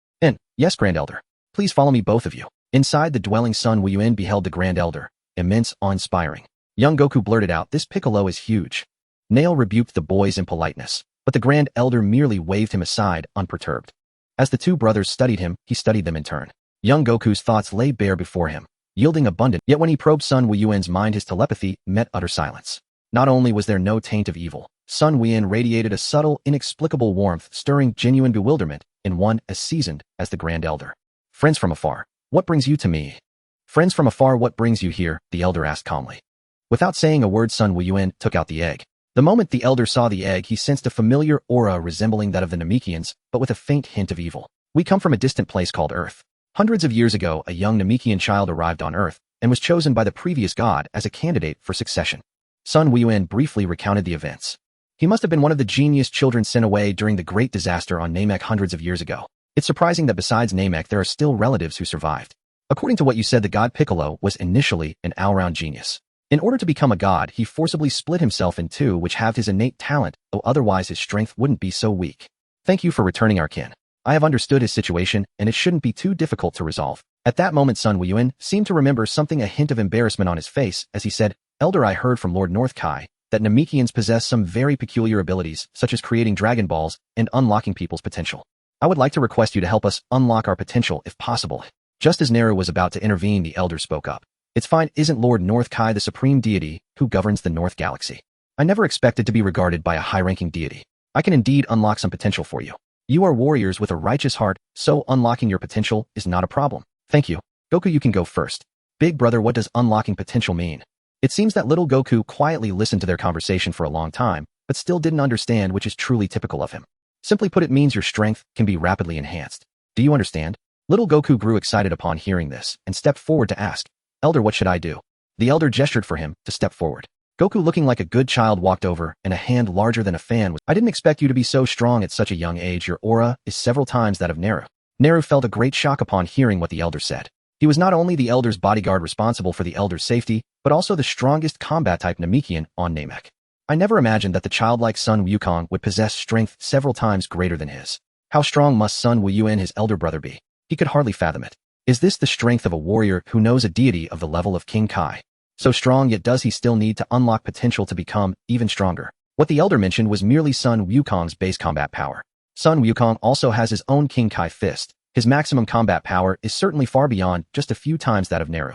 Yes, Grand Elder. Please follow me, both of you. Inside the dwelling, Sun Wuyuan beheld the Grand Elder, immense, awe-inspiring. Young Goku blurted out, "This Piccolo is huge." Nail rebuked the boys in politeness, but the Grand Elder merely waved him aside, unperturbed. As the 2 brothers studied him, he studied them in turn. Young Goku's thoughts lay bare before him, yielding abundant, yet when he probed Sun Wuyuan's mind, his telepathy met utter silence. Not only was there no taint of evil, Sun Wuyuan radiated a subtle, inexplicable warmth, stirring genuine bewilderment in one as seasoned as the Grand Elder. "Friends from afar, what brings you to me?" "Friends from afar, what brings you here?" the Elder asked calmly. Without saying a word, Sun Wuyuan took out the egg. The moment the Elder saw the egg, he sensed a familiar aura resembling that of the Namekians, but with a faint hint of evil. "We come from a distant place called Earth. Hundreds of years ago, a young Namekian child arrived on Earth and was chosen by the previous god as a candidate for succession." Sun Wuyuan briefly recounted the events. He must have been one of the genius children sent away during the great disaster on Namek hundreds of years ago. It's surprising that besides Namek, there are still relatives who survived. According to what you said, the god Piccolo was initially an all-round genius. In order to become a god, he forcibly split himself in 2, which halved his innate talent, though otherwise his strength wouldn't be so weak. Thank you for returning our kin. I have understood his situation, and it shouldn't be too difficult to resolve. At that moment, Sun Wuyuan seemed to remember something, a hint of embarrassment on his face, as he said, "Elder, I heard from Lord North Kai that Namekians possess some very peculiar abilities, such as creating Dragon Balls and unlocking people's potential. I would like to request you to help us unlock our potential if possible." Just as Neru was about to intervene, the Elder spoke up. It's fine, isn't Lord North Kai the supreme deity who governs the North Galaxy? I never expected to be regarded by a high-ranking deity. I can indeed unlock some potential for you. You are warriors with a righteous heart, so unlocking your potential is not a problem. Thank you. Goku, you can go first. Big brother, what does unlocking potential mean? It seems that little Goku quietly listened to their conversation for a long time, but still didn't understand, which is truly typical of him. Simply put, it means your strength can be rapidly enhanced. Do you understand? Little Goku grew excited upon hearing this and stepped forward to ask, Elder, what should I do? The elder gestured for him to step forward. Goku, looking like a good child, walked over, and a hand larger than a fan was, I didn't expect you to be so strong at such a young age. Your aura is several times that of Naru. Naru felt a great shock upon hearing what the elder said. He was not only the elder's bodyguard responsible for the elder's safety, but also the strongest combat-type Namekian on Namek. I never imagined that the childlike Sun Wuyuan would possess strength several times greater than his. How strong must Sun Wuyuan, his elder brother, be? He could hardly fathom it. Is this the strength of a warrior who knows a deity of the level of King Kai? So strong, yet does he still need to unlock potential to become even stronger? What the elder mentioned was merely Sun Wukong's base combat power. Sun Wukong also has his own King Kai fist. His maximum combat power is certainly far beyond just a few times that of Naru.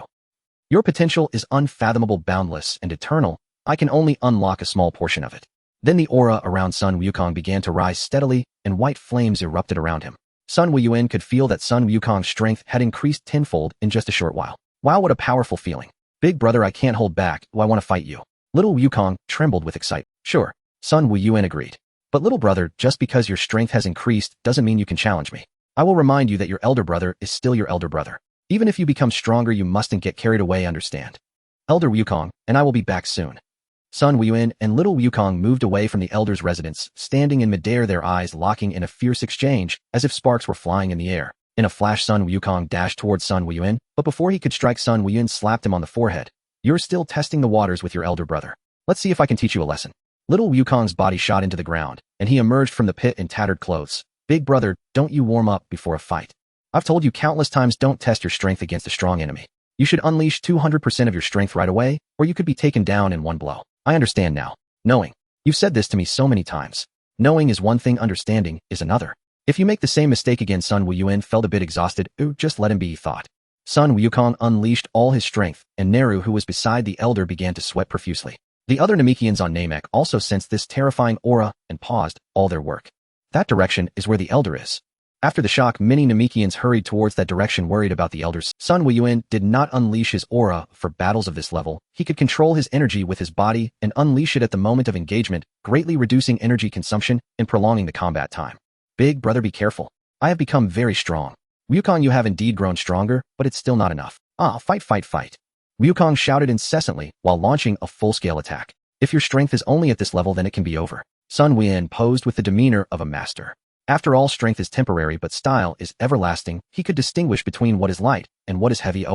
Your potential is unfathomable, boundless, and eternal. I can only unlock a small portion of it. Then the aura around Sun Wukong began to rise steadily, and white flames erupted around him. Sun Wuyuan could feel that Sun Wukong's strength had increased tenfold in just a short while. Wow, what a powerful feeling. Big brother, I can't hold back. I want to fight you. Little Wukong trembled with excitement. Sure, Sun Wuyuan agreed. But little brother, just because your strength has increased doesn't mean you can challenge me. I will remind you that your elder brother is still your elder brother. Even if you become stronger, you mustn't get carried away, understand? Elder Wukong, and I will be back soon. Sun Wuyuan and little Wukong moved away from the elder's residence, standing in midair, their eyes locking in a fierce exchange, as if sparks were flying in the air. In a flash, Sun Wukong dashed towards Sun Wuyuan, but before he could strike, Sun Wuyuan slapped him on the forehead. You're still testing the waters with your elder brother. Let's see if I can teach you a lesson. Little Wukong's body shot into the ground, and he emerged from the pit in tattered clothes. Big brother, don't you warm up before a fight. I've told you countless times, don't test your strength against a strong enemy. You should unleash 200% of your strength right away, or you could be taken down in one blow. I understand now. Knowing. You've said this to me so many times. Knowing is one thing, understanding is another. If you make the same mistake again, Sun Wuyuan felt a bit exhausted. Ooh, just let him be, he thought. Sun Wukong unleashed all his strength, and Naru, who was beside the elder, began to sweat profusely. The other Namekians on Namek also sensed this terrifying aura and paused all their work. That direction is where the elder is. After the shock, many Namekians hurried towards that direction, worried about the elders. Sun Wuyuan did not unleash his aura for battles of this level. He could control his energy with his body and unleash it at the moment of engagement, greatly reducing energy consumption and prolonging the combat time. Big brother, be careful. I have become very strong. Wukong, you have indeed grown stronger, but it's still not enough. Fight, fight, fight. Wukong shouted incessantly while launching a full-scale attack. If your strength is only at this level, then it can be over. Sun Wuyuan posed with the demeanor of a master. After all, strength is temporary, but style is everlasting. He could distinguish between what is light and what is heavy.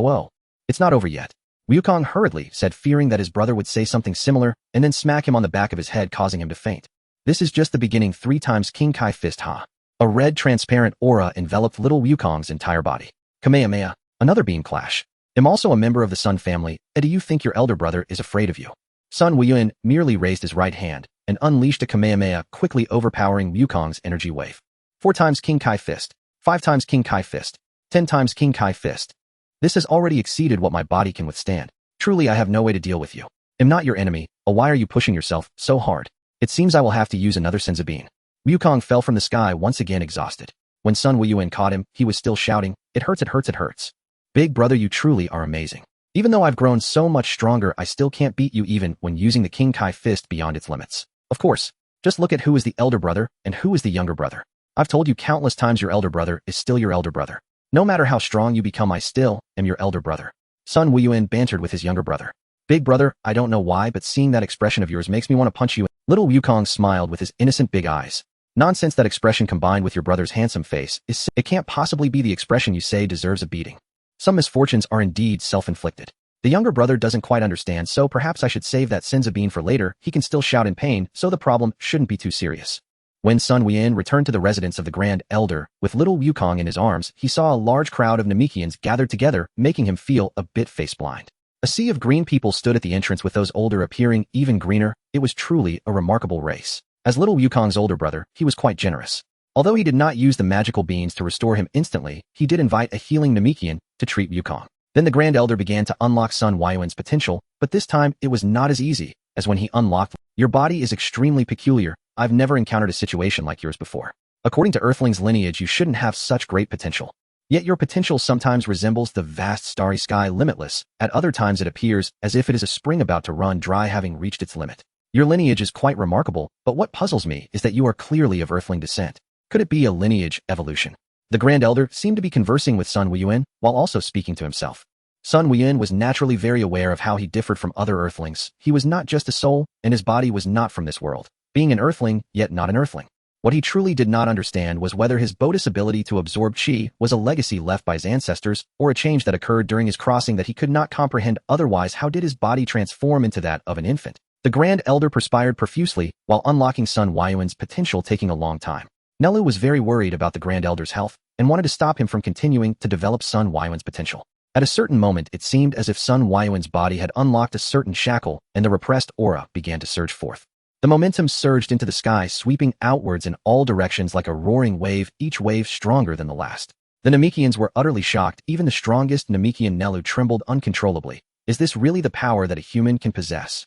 It's not over yet. Wukong hurriedly said, fearing that his brother would say something similar and then smack him on the back of his head, causing him to faint. This is just the beginning. 3 times King Kai fist, ha. A red transparent aura enveloped little Wukong's entire body. Kamehameha, another beam clash. I'm also a member of the Sun family. Do you think your elder brother is afraid of you? Sun Wuyuan merely raised his right hand and unleashed a Kamehameha, quickly overpowering Wukong's energy wave. 4 times King Kai fist. 5 times King Kai fist. 10 times King Kai fist. This has already exceeded what my body can withstand. Truly, I have no way to deal with you. I'm not your enemy. Why are you pushing yourself so hard? It seems I will have to use another Senzu Bean. Wukong fell from the sky once again, exhausted. When Sun Wuyuan caught him, he was still shouting, it hurts, it hurts, it hurts. Big brother, you truly are amazing. Even though I've grown so much stronger, I still can't beat you even when using the King Kai fist beyond its limits. Of course, just look at who is the elder brother and who is the younger brother. I've told you countless times, your elder brother is still your elder brother. No matter how strong you become, I still am your elder brother. Sun Wuyuan bantered with his younger brother. Big brother, I don't know why, but seeing that expression of yours makes me want to punch you. Little Wukong smiled with his innocent big eyes. Nonsense, that expression combined with your brother's handsome face it can't possibly be the expression you say deserves a beating. Some misfortunes are indeed self-inflicted. The younger brother doesn't quite understand, so perhaps I should save that Senzu Bean for later. He can still shout in pain, so the problem shouldn't be too serious. When Sun Wuyuan returned to the residence of the Grand Elder, with little Wukong in his arms, he saw a large crowd of Namekians gathered together, making him feel a bit face-blind. A sea of green people stood at the entrance, with those older appearing even greener. It was truly a remarkable race. As little Wukong's older brother, he was quite generous. Although he did not use the magical beans to restore him instantly, he did invite a healing Namekian to treat Wukong. Then the Grand Elder began to unlock Sun Wuyuan's potential, but this time it was not as easy as when he unlocked. Your body is extremely peculiar. I've never encountered a situation like yours before. According to Earthling's lineage, you shouldn't have such great potential. Yet your potential sometimes resembles the vast starry sky, limitless. At other times it appears as if it is a spring about to run dry, having reached its limit. Your lineage is quite remarkable, but what puzzles me is that you are clearly of Earthling descent. Could it be a lineage evolution? The Grand Elder seemed to be conversing with Sun Wuyuan while also speaking to himself. Sun Wuyuan was naturally very aware of how he differed from other Earthlings. He was not just a soul, and his body was not from this world, being an Earthling, yet not an Earthling. What he truly did not understand was whether his Bodhi's ability to absorb chi was a legacy left by his ancestors, or a change that occurred during his crossing that he could not comprehend. Otherwise, how did his body transform into that of an infant? The Grand Elder perspired profusely while unlocking Sun Wuyuan's potential, taking a long time. Nelu was very worried about the Grand Elder's health and wanted to stop him from continuing to develop Sun Wuyuan's potential. At a certain moment, it seemed as if Sun Wuyuan's body had unlocked a certain shackle, and the repressed aura began to surge forth. The momentum surged into the sky, sweeping outwards in all directions like a roaring wave, each wave stronger than the last. The Namekians were utterly shocked. Even the strongest Namekian Nelu trembled uncontrollably. Is this really the power that a human can possess?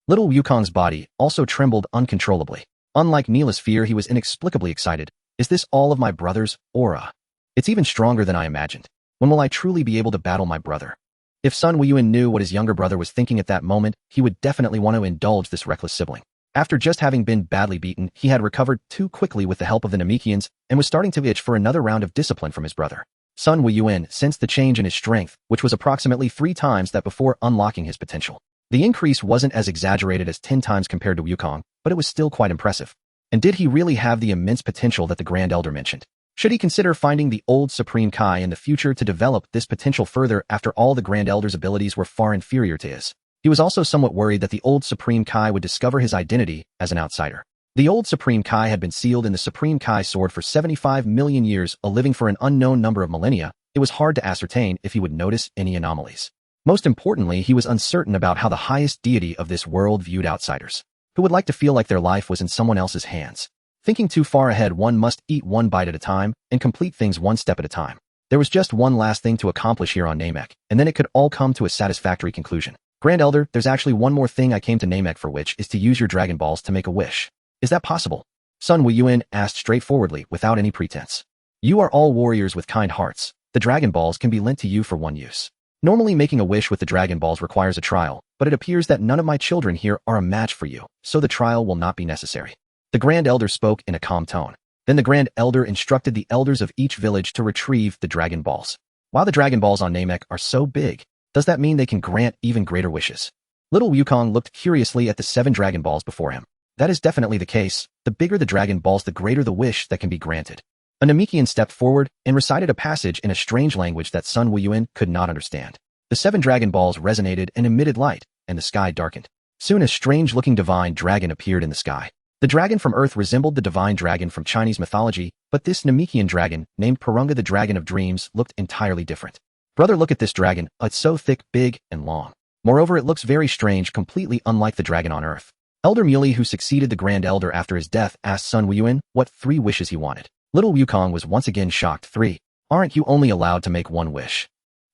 Little Wukong's body also trembled uncontrollably. Unlike Neela's fear, he was inexplicably excited. Is this all of my brother's aura? It's even stronger than I imagined. When will I truly be able to battle my brother? If Sun Wuyuan knew what his younger brother was thinking at that moment, he would definitely want to indulge this reckless sibling. After just having been badly beaten, he had recovered too quickly with the help of the Namekians and was starting to itch for another round of discipline from his brother. Sun Wuyuan sensed the change in his strength, which was approximately 3 times that before unlocking his potential. The increase wasn't as exaggerated as 10 times compared to Wukong, but it was still quite impressive. And did he really have the immense potential that the Grand Elder mentioned? Should he consider finding the old Supreme Kai in the future to develop this potential further? After all, the Grand Elder's abilities were far inferior to his. He was also somewhat worried that the old Supreme Kai would discover his identity as an outsider. The old Supreme Kai had been sealed in the Supreme Kai sword for 75 million years, living for an unknown number of millennia. It was hard to ascertain if he would notice any anomalies. Most importantly, he was uncertain about how the highest deity of this world viewed outsiders. Who would like to feel like their life was in someone else's hands? Thinking too far ahead, one must eat one bite at a time and complete things one step at a time. There was just one last thing to accomplish here on Namek, and then it could all come to a satisfactory conclusion. Grand Elder, there's actually one more thing I came to Namek for, which is to use your Dragon Balls to make a wish. Is that possible? Sun Wuyuan asked straightforwardly, without any pretense. You are all warriors with kind hearts. The Dragon Balls can be lent to you for one use. Normally making a wish with the Dragon Balls requires a trial, but it appears that none of my children here are a match for you, so the trial will not be necessary. The Grand Elder spoke in a calm tone. Then the Grand Elder instructed the elders of each village to retrieve the Dragon Balls. While the Dragon Balls on Namek are so big, does that mean they can grant even greater wishes? Little Wukong looked curiously at the 7 Dragon Balls before him. That is definitely the case. The bigger the Dragon Balls, the greater the wish that can be granted. A Namekian stepped forward and recited a passage in a strange language that Sun Wuyuan could not understand. The 7 Dragon Balls resonated and emitted light, and the sky darkened. Soon a strange-looking divine dragon appeared in the sky. The dragon from Earth resembled the divine dragon from Chinese mythology, but this Namekian dragon, named Purunga the Dragon of Dreams, looked entirely different. Brother, look at this dragon. It's so thick, big, and long. Moreover, it looks very strange, completely unlike the dragon on Earth. Elder Muley, who succeeded the Grand Elder after his death, asked Sun Wuyuan what 3 wishes he wanted. Little Wukong was once again shocked. 3? Aren't you only allowed to make 1 wish?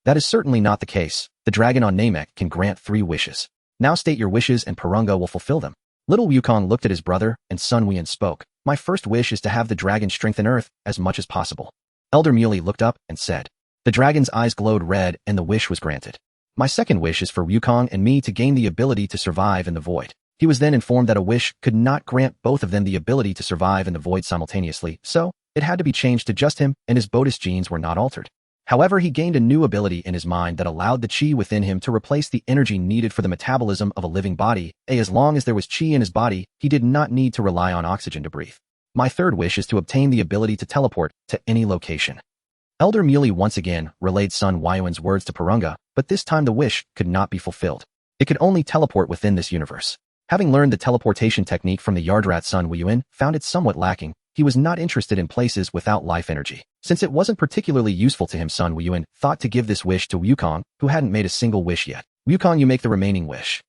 That is certainly not the case. The dragon on Namek can grant 3 wishes. Now state your wishes and Purunga will fulfill them. Little Wukong looked at his brother, and Sun Wuyuan spoke. My first wish is to have the dragon strengthen Earth as much as possible. Elder Muley looked up and said. The dragon's eyes glowed red, and the wish was granted. My second wish is for Wukong and me to gain the ability to survive in the void. He was then informed that a wish could not grant both of them the ability to survive in the void simultaneously, so it had to be changed to just him, and his Bodhis genes were not altered. However, he gained a new ability in his mind that allowed the chi within him to replace the energy needed for the metabolism of a living body. As long as there was chi in his body, he did not need to rely on oxygen to breathe. My third wish is to obtain the ability to teleport to any location. Elder Muley once again relayed Sun Wuyuan's words to Purunga, but this time the wish could not be fulfilled. It could only teleport within this universe. Having learned the teleportation technique from the Yardrat, Sun Wuyuan found it somewhat lacking. He was not interested in places without life energy. Since it wasn't particularly useful to him, Sun Wuyuan thought to give this wish to Wukong, who hadn't made a single wish yet. Wukong, you make the remaining wish.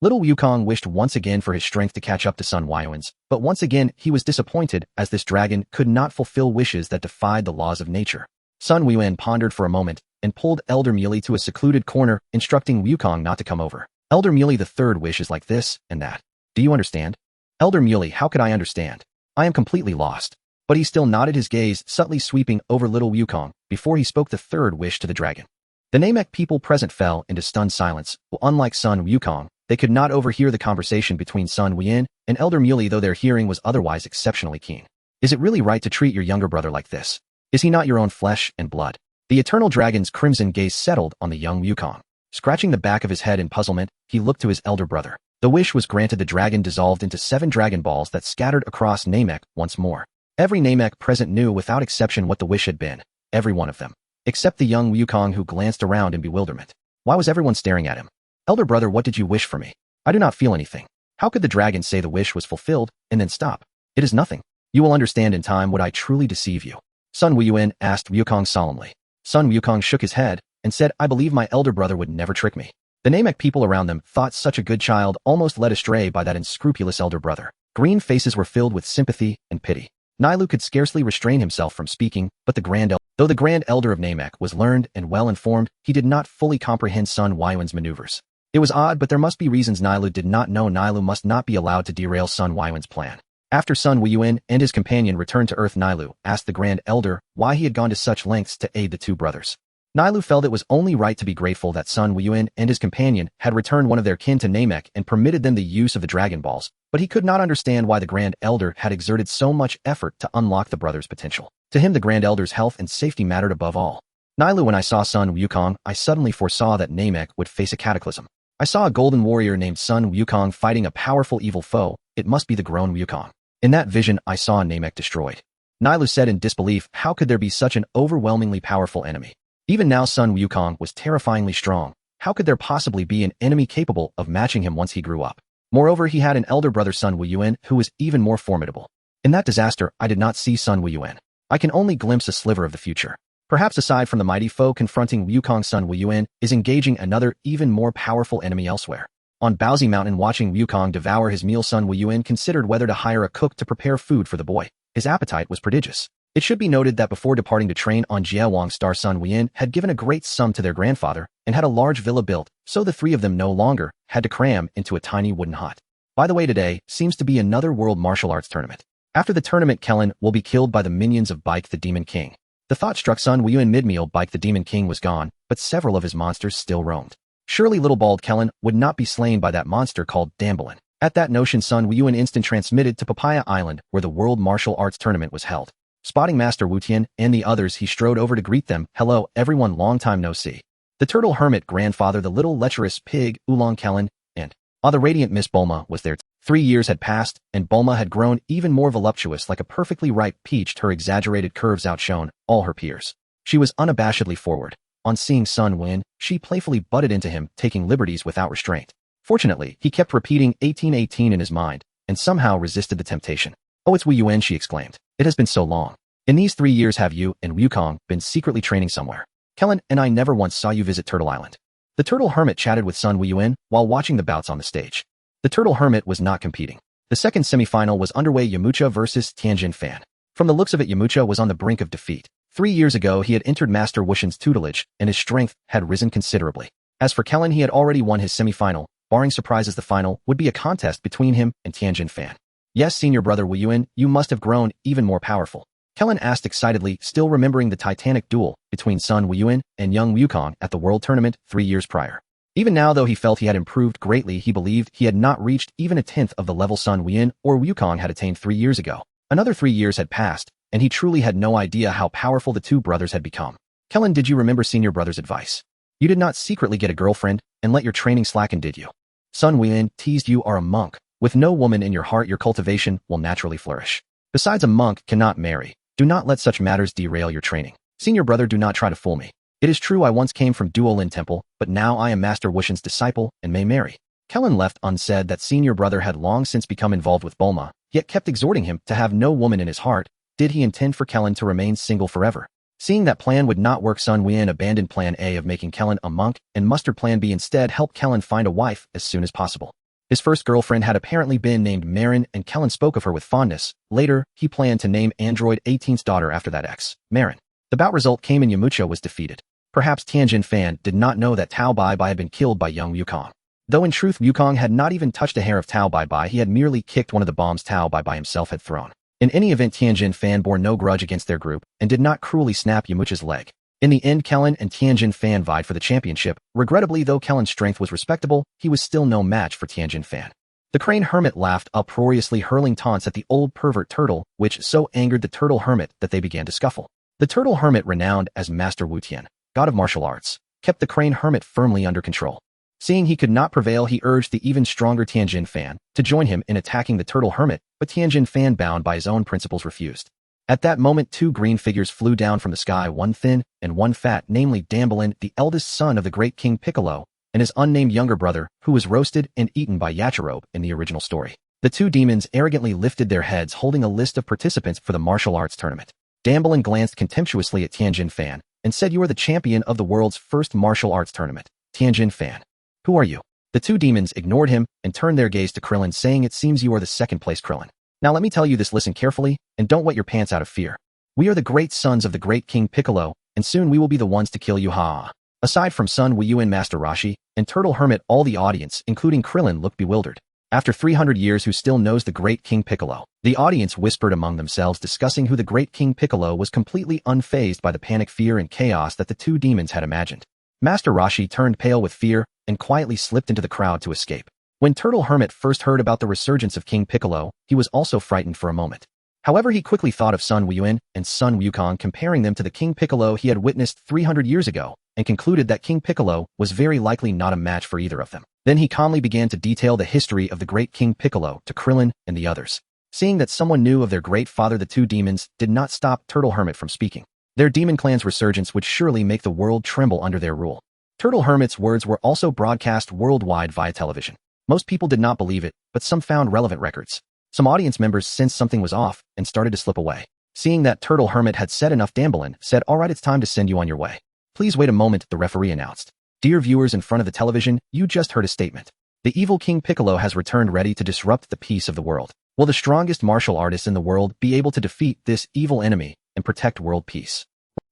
Little Wukong wished once again for his strength to catch up to Sun Wuyuan's, but once again he was disappointed as this dragon could not fulfill wishes that defied the laws of nature. Sun Wuyuan pondered for a moment and pulled Elder Muley to a secluded corner, instructing Wukong not to come over. Elder Muley, the third wish is like this and that. Do you understand? Elder Muley, how could I understand? I am completely lost. But he still nodded, his gaze subtly sweeping over little Wukong before he spoke the third wish to the dragon. The Namek people present fell into stunned silence. Well, unlike Sun Wukong, they could not overhear the conversation between Sun Wuyuan and Elder Muley, though their hearing was otherwise exceptionally keen. Is it really right to treat your younger brother like this? Is he not your own flesh and blood? The eternal dragon's crimson gaze settled on the young Wukong. Scratching the back of his head in puzzlement, he looked to his elder brother. The wish was granted. The dragon dissolved into 7 dragon balls that scattered across Namek once more. Every Namek present knew without exception what the wish had been. Every one of them. Except the young Wukong, who glanced around in bewilderment. Why was everyone staring at him? Elder brother, what did you wish for me? I do not feel anything. How could the dragon say the wish was fulfilled and then stop? It is nothing. You will understand in time. Would I truly deceive you? Sun Wuyuan asked Wukong solemnly. Sun Wukong shook his head and said, I believe my elder brother would never trick me. The Namek people around them thought such a good child almost led astray by that unscrupulous elder brother. Green faces were filled with sympathy and pity. Nailu could scarcely restrain himself from speaking, but though the Grand Elder of Namek was learned and well-informed, he did not fully comprehend Sun Wuyuan's maneuvers. It was odd, but there must be reasons Nailu did not know. Nailu must not be allowed to derail Sun Wuyuan's plan. After Sun Wuyuan and his companion returned to Earth, Nailu asked the Grand Elder why he had gone to such lengths to aid the two brothers. Nailu felt it was only right to be grateful that Sun Wuyuan and his companion had returned one of their kin to Namek and permitted them the use of the Dragon Balls, but he could not understand why the Grand Elder had exerted so much effort to unlock the brothers' potential. To him, the Grand Elder's health and safety mattered above all. Nailu, when I saw Sun Wukong, I suddenly foresaw that Namek would face a cataclysm. I saw a golden warrior named Sun Wukong fighting a powerful evil foe. It must be the grown Wukong. In that vision, I saw Namek destroyed. Nailu said in disbelief, how could there be such an overwhelmingly powerful enemy? Even now, Sun Wukong was terrifyingly strong. How could there possibly be an enemy capable of matching him once he grew up? Moreover, he had an elder brother, Sun Wuyuan, who was even more formidable. In that disaster, I did not see Sun Wuyuan. I can only glimpse a sliver of the future. Perhaps aside from the mighty foe confronting Wukong, Sun Wuyuan is engaging another, even more powerful enemy elsewhere. On Baozu Mountain, watching Wukong devour his meal, Sun Wuyuan considered whether to hire a cook to prepare food for the boy. His appetite was prodigious. It should be noted that before departing to train on Jiawang Star, Sun Wuyuan had given a great sum to their grandfather and had a large villa built, so the three of them no longer had to cram into a tiny wooden hut. By the way, today seems to be another World Martial Arts tournament. After the tournament, Krillin will be killed by the minions of Bike the Demon King. The thought struck Sun Wuyuan mid-meal. Bike the Demon King was gone, but several of his monsters still roamed. Surely little bald Krillin would not be slain by that monster called Dambalin. At that notion, Sun Wuyuan instant transmitted to Papaya Island, where the World Martial Arts tournament was held. Spotting Master Wu Tian and the others, he strode over to greet them. Hello, everyone, long time no see. The turtle hermit grandfather, the little lecherous pig, Oolong Krillin, and the radiant Miss Bulma was there. 3 years had passed, and Bulma had grown even more voluptuous, like a perfectly ripe peach. Her exaggerated curves outshone all her peers. She was unabashedly forward. On seeing Sun Wuyuan, she playfully butted into him, taking liberties without restraint. Fortunately, he kept repeating 1818 in his mind, and somehow resisted the temptation. Oh, it's Wuyuan, she exclaimed. It has been so long. In these 3 years, have you and Wukong been secretly training somewhere? Krillin and I never once saw you visit Turtle Island. The turtle hermit chatted with Sun Wuyuan while watching the bouts on the stage. The turtle hermit was not competing. The second semifinal was underway, Yamcha versus Tianjin Fan. From the looks of it, Yamcha was on the brink of defeat. 3 years ago, he had entered Master Wushan's tutelage, and his strength had risen considerably. As for Krillin, he had already won his semifinal. Barring surprises, the final would be a contest between him and Tianjin Fan. Yes, senior brother Wuyuan, you must have grown even more powerful. Krillin asked excitedly, still remembering the titanic duel between Sun Wuyuan and young Wukong at the World Tournament 3 years prior. Even now, though he felt he had improved greatly, he believed he had not reached even a tenth of the level Sun Wuyuan or Wukong had attained 3 years ago. Another 3 years had passed, and he truly had no idea how powerful the two brothers had become. Krillin, did you remember senior brother's advice? You did not secretly get a girlfriend and let your training slacken, did you? Sun Wuyuan teased, you are a monk. With no woman in your heart, your cultivation will naturally flourish. Besides, a monk cannot marry. Do not let such matters derail your training. Senior brother, do not try to fool me. It is true I once came from Duolin Temple, but now I am Master Wushan's disciple and may marry. Krillin left unsaid that senior brother had long since become involved with Bulma, yet kept exhorting him to have no woman in his heart. Did he intend for Krillin to remain single forever? Seeing that plan would not work, Sun Wuyuan abandoned plan A of making Krillin a monk and mustered plan B, instead helped Krillin find a wife as soon as possible. His first girlfriend had apparently been named Marin, and Krillin spoke of her with fondness. Later, he planned to name Android 18's daughter after that ex, Marin. The bout result came and Yamcha was defeated. Perhaps Tianjin Fan did not know that Tao Bai Bai had been killed by young Wukong. Though in truth Wukong had not even touched a hair of Tao Bai Bai, he had merely kicked one of the bombs Tao Bai Bai himself had thrown. In any event, Tianjin Fan bore no grudge against their group and did not cruelly snap Yamcha's leg. In the end, Krillin and Tianjin Fan vied for the championship. Regrettably, though Krillin's strength was respectable, he was still no match for Tianjin Fan. The crane hermit laughed uproariously, hurling taunts at the old pervert turtle, which so angered the turtle hermit that they began to scuffle. The turtle hermit, renowned as Master Wu Tian, god of martial arts, kept the crane hermit firmly under control. Seeing he could not prevail, he urged the even stronger Tianjin Fan to join him in attacking the turtle hermit, but Tianjin Fan, bound by his own principles, refused. At that moment, two green figures flew down from the sky, one thin and one fat, namely Dambalin, the eldest son of the great King Piccolo, and his unnamed younger brother, who was roasted and eaten by Yachirobe in the original story. The two demons arrogantly lifted their heads, holding a list of participants for the martial arts tournament. Dambalin glanced contemptuously at Tianjin Fan and said, "You are the champion of the world's first martial arts tournament, Tianjin Fan. Who are you?" The two demons ignored him and turned their gaze to Krillin, saying, "It seems you are the second-place Krillin. Now let me tell you this, listen carefully, and don't wet your pants out of fear. We are the great sons of the great King Piccolo, and soon we will be the ones to kill you, ha." Aside from Sun Wuyuan, Master Roshi, and Turtle Hermit, all the audience, including Krillin, looked bewildered. After 300 years, who still knows the great King Piccolo? The audience whispered among themselves, discussing who the great King Piccolo was, completely unfazed by the panic, fear, and chaos that the two demons had imagined. Master Roshi turned pale with fear and quietly slipped into the crowd to escape. When Turtle Hermit first heard about the resurgence of King Piccolo, he was also frightened for a moment. However, he quickly thought of Sun Wuyuan and Sun Wukong, comparing them to the King Piccolo he had witnessed 300 years ago, and concluded that King Piccolo was very likely not a match for either of them. Then he calmly began to detail the history of the great King Piccolo to Krillin and the others. Seeing that someone knew of their great father, the two demons did not stop Turtle Hermit from speaking. Their demon clan's resurgence would surely make the world tremble under their rule. Turtle Hermit's words were also broadcast worldwide via television. Most people did not believe it, but some found relevant records. Some audience members sensed something was off and started to slip away. Seeing that Turtle Hermit had said enough, Dambalin said, "Alright, it's time to send you on your way. Please wait a moment," the referee announced. "Dear viewers in front of the television, you just heard a statement. The evil King Piccolo has returned, ready to disrupt the peace of the world. Will the strongest martial artist in the world be able to defeat this evil enemy and protect world peace?"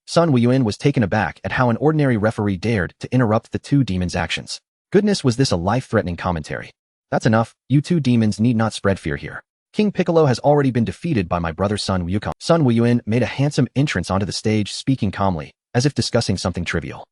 Sun Wuyuan was taken aback at how an ordinary referee dared to interrupt the two demons' actions. Goodness, was this a life-threatening commentary? "That's enough. You two demons need not spread fear here. King Piccolo has already been defeated by my brother Sun Wukong." Sun Wuyuan made a handsome entrance onto the stage, speaking calmly, as if discussing something trivial.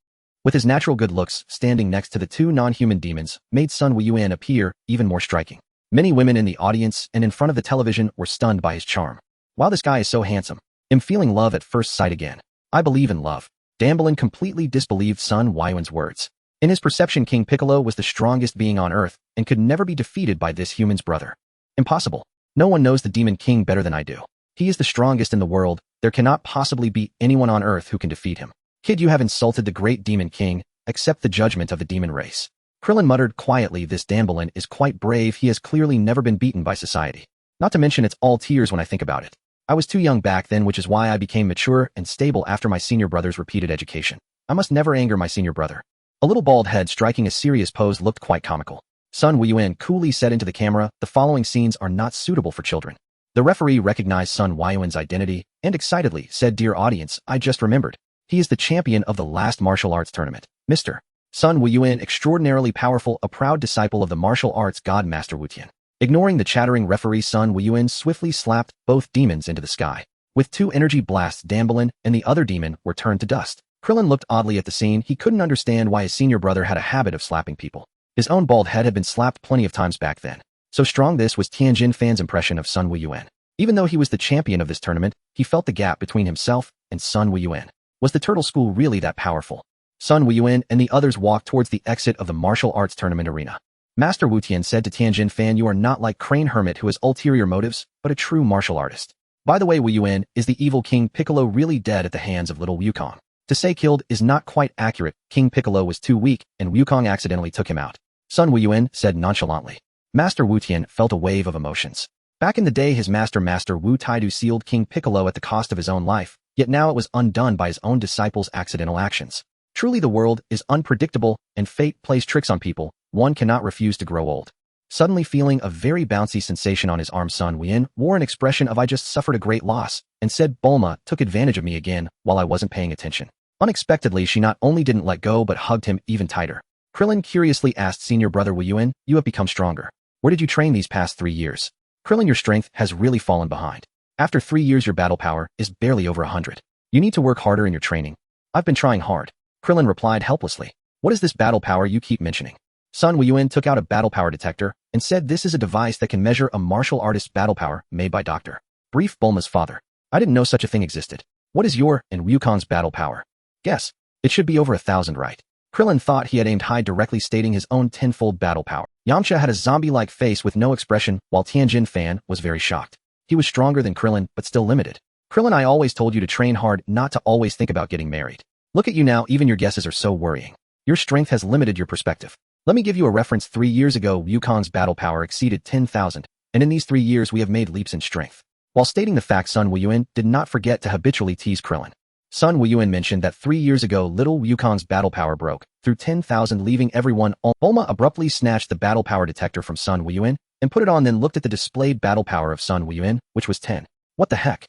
With his natural good looks, standing next to the two non-human demons made Sun Wuyuan appear even more striking. Many women in the audience and in front of the television were stunned by his charm. "Wow, this guy is so handsome. I'm feeling love at first sight again. I believe in love." Dambalin completely disbelieved Sun Wuyuan's words. In his perception, King Piccolo was the strongest being on Earth and could never be defeated by this human's brother. Impossible. No one knows the Demon King better than I do. He is the strongest in the world. There cannot possibly be anyone on Earth who can defeat him. "Kid, you have insulted the great Demon King. Accept the judgment of the demon race." Krillin muttered quietly, "This Dambalin is quite brave. He has clearly never been beaten by society. Not to mention, it's all tears when I think about it. I was too young back then, which is why I became mature and stable after my senior brother's repeated education. I must never anger my senior brother." A little bald head striking a serious pose looked quite comical. Sun Wuyuan coolly said into the camera, "The following scenes are not suitable for children." The referee recognized Sun Wuyuan's identity and excitedly said, "Dear audience, I just remembered. He is the champion of the last martial arts tournament, Mr. Sun Wuyuan, extraordinarily powerful, a proud disciple of the martial arts god Master Wu Tian." Ignoring the chattering referee, Sun Wuyuan swiftly slapped both demons into the sky. With two energy blasts, Dambalin and the other demon were turned to dust. Krillin looked oddly at the scene. He couldn't understand why his senior brother had a habit of slapping people. His own bald head had been slapped plenty of times back then. So strong. This was Tianjin Fan's impression of Sun Wuyuan. Even though he was the champion of this tournament, he felt the gap between himself and Sun Wuyuan. Was the turtle school really that powerful? Sun Wuyuan and the others walked towards the exit of the martial arts tournament arena. Master Wu Tian said to Tianjin Fan, "You are not like Crane Hermit, who has ulterior motives, but a true martial artist. By the way, Wuyuan, is the evil King Piccolo really dead at the hands of little Wukong?" To say killed is not quite accurate. King Piccolo was too weak, and Wukong accidentally took him out, Sun Wuyuan said nonchalantly. Master Wu Tian felt a wave of emotions. Back in the day, his Master Wu Taidu sealed King Piccolo at the cost of his own life, yet now it was undone by his own disciples' accidental actions. Truly, the world is unpredictable, and fate plays tricks on people. One cannot refuse to grow old. Suddenly feeling a very bouncy sensation on his arm, Sun Wuyuan wore an expression of I just suffered a great loss and said Bulma took advantage of me again while I wasn't paying attention. Unexpectedly, she not only didn't let go but hugged him even tighter. Krillin curiously asked senior brother Wuyuan, you have become stronger. Where did you train these past 3 years? Krillin, your strength has really fallen behind. After 3 years your battle power is barely over 100. You need to work harder in your training. I've been trying hard. Krillin replied helplessly. What is this battle power you keep mentioning? Sun Wuyuan took out a battle power detector and said this is a device that can measure a martial artist's battle power made by Dr. Brief, Bulma's father. I didn't know such a thing existed. What is your and Wukong's battle power? Guess. It should be over 1,000, right? Krillin thought he had aimed high, directly stating his own tenfold battle power. Yamcha had a zombie-like face with no expression, while Tianjin Fan was very shocked. He was stronger than Krillin, but still limited. Krillin, I always told you to train hard, not to always think about getting married. Look at you now, even your guesses are so worrying. Your strength has limited your perspective. Let me give you a reference. 3 years ago, Wukong's battle power exceeded 10,000, and in these 3 years we have made leaps in strength. While stating the fact, Sun Wuyuan did not forget to habitually tease Krillin. Sun Wuyuan mentioned that 3 years ago little Wukong's battle power broke through 10,000, leaving everyone. Bulma abruptly snatched the battle power detector from Sun Wuyuan and put it on, then looked at the displayed battle power of Sun Wuyuan, which was 10. What the heck?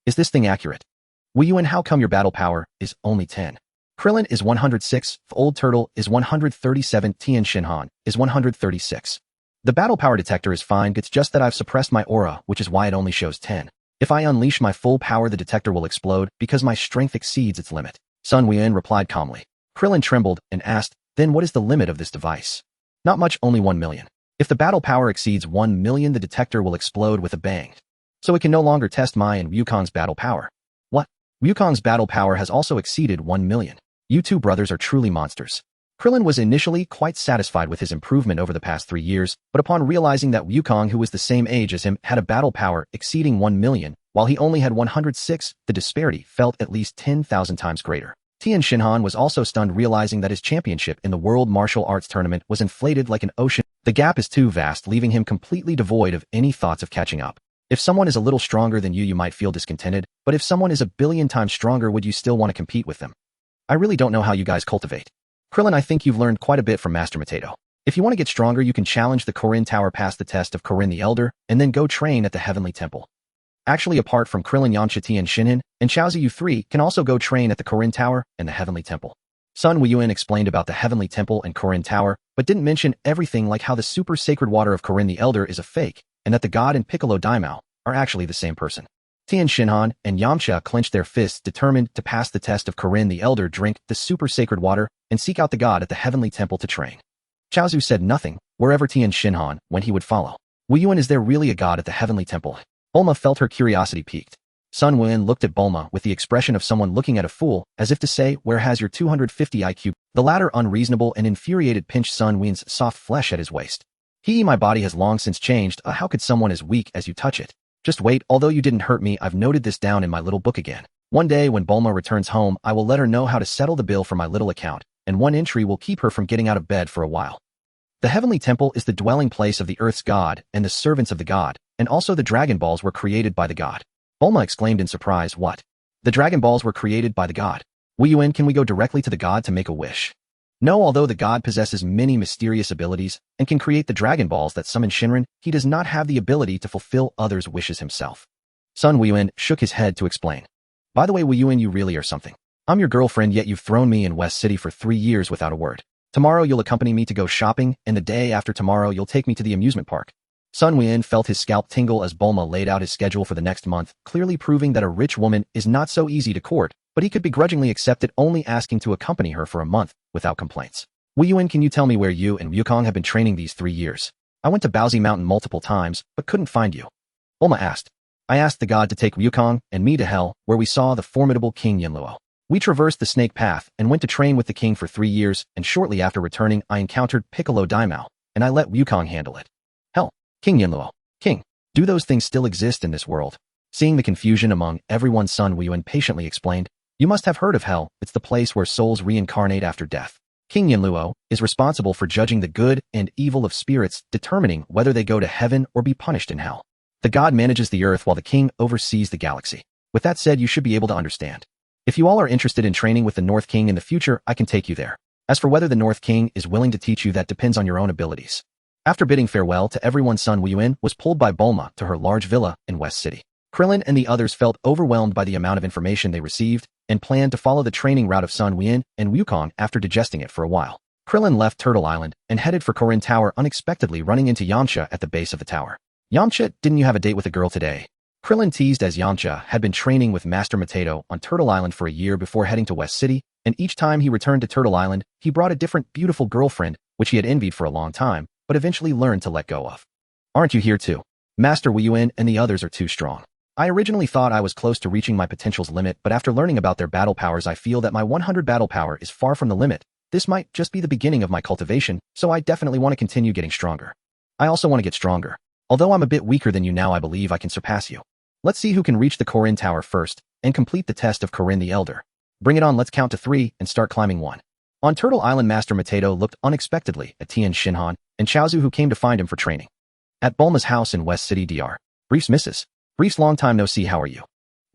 Is this thing accurate? Wuyuan, how come your battle power is only 10? Krillin is 106, Old Turtle is 137, Tien Shinhan is 136. The battle power detector is fine, it's just that I've suppressed my aura, which is why it only shows 10. If I unleash my full power, the detector will explode because my strength exceeds its limit. Sun Wuyuan replied calmly. Krillin trembled and asked, then what is the limit of this device? Not much, only 1 million. If the battle power exceeds 1 million, the detector will explode with a bang. So it can no longer test my and Wukong's battle power. What? Wukong's battle power has also exceeded 1 million. You two brothers are truly monsters. Krillin was initially quite satisfied with his improvement over the past 3 years, but upon realizing that Wukong, who was the same age as him, had a battle power exceeding 1 million, while he only had 106, the disparity felt at least 10,000 times greater. Tien Shinhan was also stunned, realizing that his championship in the World Martial Arts Tournament was inflated like an ocean. The gap is too vast, leaving him completely devoid of any thoughts of catching up. If someone is a little stronger than you, you might feel discontented, but if someone is a billion times stronger, would you still want to compete with them? I really don't know how you guys cultivate. Krillin, I think you've learned quite a bit from Master Potato. If you want to get stronger, you can challenge the Korin Tower, pass the test of Korin the Elder, and then go train at the Heavenly Temple. Actually, apart from Krillin, Yamcha, Tien Shinhan, and Chaozu, you three can also go train at the Korin Tower and the Heavenly Temple. Sun Wuyuan explained about the Heavenly Temple and Korin Tower, but didn't mention everything like how the super sacred water of Korin the Elder is a fake, and that the god and Piccolo Daimao are actually the same person. Tien Shinhan and Yamcha clenched their fists, determined to pass the test of Korin the Elder, drink the super sacred water, and seek out the god at the Heavenly Temple to train. Chaozu said nothing. Wherever Tien Shinhan went, he would follow. Wuyuan, is there really a god at the Heavenly Temple? Bulma felt her curiosity piqued. Sun Wuyuan looked at Bulma with the expression of someone looking at a fool, as if to say, where has your 250 IQ? The latter, unreasonable and infuriated, pinched Sun Wuyuan's soft flesh at his waist. My body has long since changed. How could someone as weak as you touch it? Just wait, although you didn't hurt me, I've noted this down in my little book again. One day when Bulma returns home, I will let her know how to settle the bill for my little account, and one entry will keep her from getting out of bed for a while. The Heavenly Temple is the dwelling place of the Earth's god and the servants of the god, and also the Dragon Balls were created by the god. Bulma exclaimed in surprise, what? The Dragon Balls were created by the god? Wuyuan, can we go directly to the god to make a wish? No, although the god possesses many mysterious abilities and can create the Dragon Balls that summon Shinran, he does not have the ability to fulfill others' wishes himself. Sun Wuyuan shook his head to explain. By the way, Wuyuan, you really are something. I'm your girlfriend, yet you've thrown me in West City for 3 years without a word. Tomorrow you'll accompany me to go shopping, and the day after tomorrow you'll take me to the amusement park. Sun Wuyuan felt his scalp tingle as Bulma laid out his schedule for the next month, clearly proving that a rich woman is not so easy to court, but he could begrudgingly accept it, only asking to accompany her for a month without complaints. Wuyuan, can you tell me where you and Wukong have been training these 3 years? I went to Baozi Mountain multiple times, but couldn't find you. Bulma asked. I asked the god to take Wukong and me to hell, where we saw the formidable King Yinluo. We traversed the snake path and went to train with the king for 3 years, and shortly after returning I encountered Piccolo Daimao, and I let Wukong handle it. Hell, King Yinluo. King, do those things still exist in this world? Seeing the confusion among everyone, Sun Wuyuan patiently explained, you must have heard of hell. It's the place where souls reincarnate after death. King Yinluo is responsible for judging the good and evil of spirits, determining whether they go to heaven or be punished in hell. The god manages the earth while the king oversees the galaxy. With that said, you should be able to understand. If you all are interested in training with the North King in the future, I can take you there. As for whether the North King is willing to teach you, that depends on your own abilities. After bidding farewell to everyone, Sun Wuyuan was pulled by Bulma to her large villa in West City. Krillin and the others felt overwhelmed by the amount of information they received and planned to follow the training route of Sun Wuyuan and Wukong after digesting it for a while. Krillin left Turtle Island and headed for Korin Tower, unexpectedly running into Yamcha at the base of the tower. "Yamcha, didn't you have a date with a girl today?" Krillin teased, as Yamcha had been training with Master Potato on Turtle Island for a year before heading to West City, and each time he returned to Turtle Island, he brought a different beautiful girlfriend, which he had envied for a long time, but eventually learned to let go of. "Aren't you here too? Master Wuyuan and the others are too strong. I originally thought I was close to reaching my potential's limit, but after learning about their battle powers, I feel that my 100 battle power is far from the limit. This might just be the beginning of my cultivation, so I definitely want to continue getting stronger. I also want to get stronger. Although I'm a bit weaker than you now, I believe I can surpass you. Let's see who can reach the Korin Tower first and complete the test of Korin the Elder. Bring it on, let's count to 3 and start climbing 1. On Turtle Island, Master Potato looked unexpectedly at Tian Shinhan and Chaozu, who came to find him for training. At Bulma's house in West City, DR. "Briefs, Mrs. Briefs, long time no see, how are you?"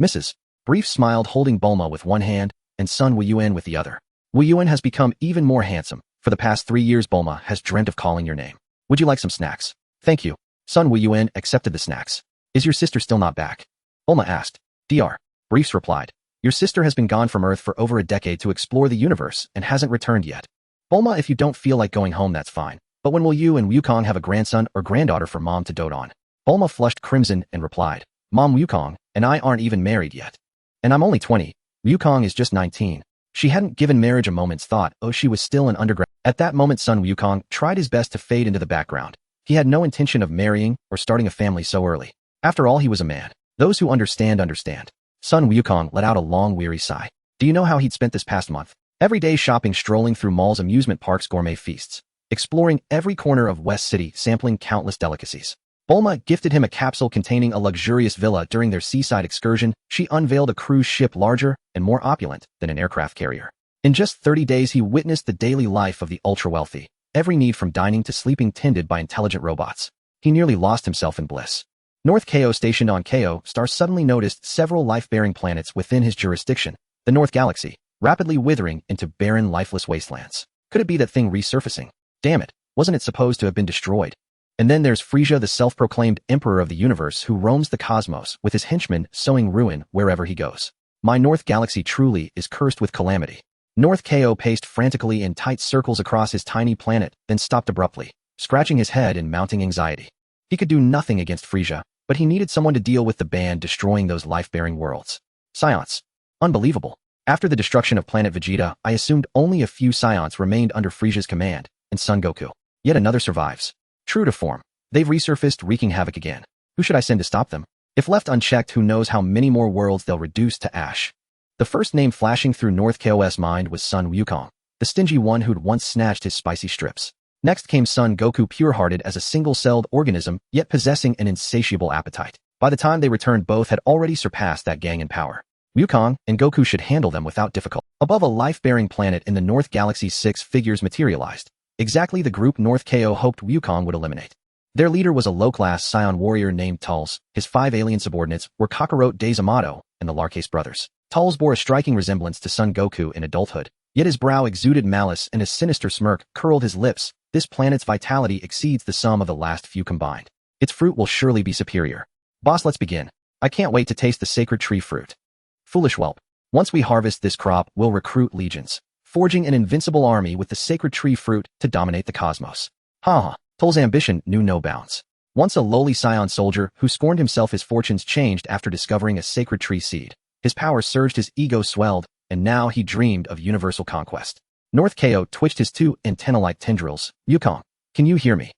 Mrs. Brief smiled, holding Bulma with one hand and Sun Wuyuan with the other. "Wuyuan has become even more handsome. For the past 3 years, Bulma has dreamt of calling your name. Would you like some snacks?" "Thank you." Sun Wuyuan accepted the snacks. "Is your sister still not back?" Bulma asked. DR. Briefs replied. "Your sister has been gone from Earth for over a decade to explore the universe and hasn't returned yet. Bulma, if you don't feel like going home, that's fine. But when will you and Wukong have a grandson or granddaughter for Mom to dote on?" Bulma flushed crimson and replied, "Mom, Wukong and I aren't even married yet. And I'm only 20. Wukong is just 19. She hadn't given marriage a moment's thought. Oh, she was still an undergrad. At that moment, Sun Wukong tried his best to fade into the background. He had no intention of marrying or starting a family so early. After all, he was a man. Those who understand, understand. Sun Wukong let out a long, weary sigh. Do you know how he'd spent this past month? Every day shopping, strolling through malls, amusement parks, gourmet feasts, exploring every corner of West City, sampling countless delicacies. Bulma gifted him a capsule containing a luxurious villa during their seaside excursion. She unveiled a cruise ship larger and more opulent than an aircraft carrier. In just 30 days, he witnessed the daily life of the ultra-wealthy, every need from dining to sleeping tended by intelligent robots. He nearly lost himself in bliss. North Ko, stationed on Ko Star, suddenly noticed several life-bearing planets within his jurisdiction, the North Galaxy, rapidly withering into barren, lifeless wastelands. Could it be that thing resurfacing? Damn it, wasn't it supposed to have been destroyed? And then there's Frisia, the self-proclaimed emperor of the universe, who roams the cosmos with his henchmen sowing ruin wherever he goes. My North Galaxy truly is cursed with calamity. North Ko paced frantically in tight circles across his tiny planet, then stopped abruptly, scratching his head in mounting anxiety. He could do nothing against Frisia, but he needed someone to deal with the band destroying those life-bearing worlds. Scions. Unbelievable. After the destruction of planet Vegeta, I assumed only a few scions remained under Frisia's command, and Son Goku. Yet another survives. True to form, they've resurfaced, wreaking havoc again. Who should I send to stop them? If left unchecked, who knows how many more worlds they'll reduce to ash. The first name flashing through North Ko's mind was Sun Wukong, the stingy one who'd once snatched his spicy strips. Next came Son Goku, pure-hearted as a single-celled organism, yet possessing an insatiable appetite. By the time they returned, both had already surpassed that gang in power. Wukong and Goku should handle them without difficulty. Above a life-bearing planet in the North Galaxy, 6 figures materialized. Exactly the group North Ko hoped Wukong would eliminate. Their leader was a low-class scion warrior named Tulls. His 5 alien subordinates were Kakarot de Zamato and the Larcase brothers. Tulls bore a striking resemblance to Son Goku in adulthood, yet his brow exuded malice and a sinister smirk curled his lips. This planet's vitality exceeds the sum of the last few combined. Its fruit will surely be superior. Boss, let's begin. I can't wait to taste the sacred tree fruit. Foolish whelp. Once we harvest this crop, we'll recruit legions, forging an invincible army with the sacred tree fruit to dominate the cosmos. Ha! Tull's ambition knew no bounds. Once a lowly scion soldier who scorned himself, his fortunes changed after discovering a sacred tree seed. His power surged, his ego swelled, and now he dreamed of universal conquest. North Ko twitched his 2 antenna-like tendrils. Wukong, can you hear me?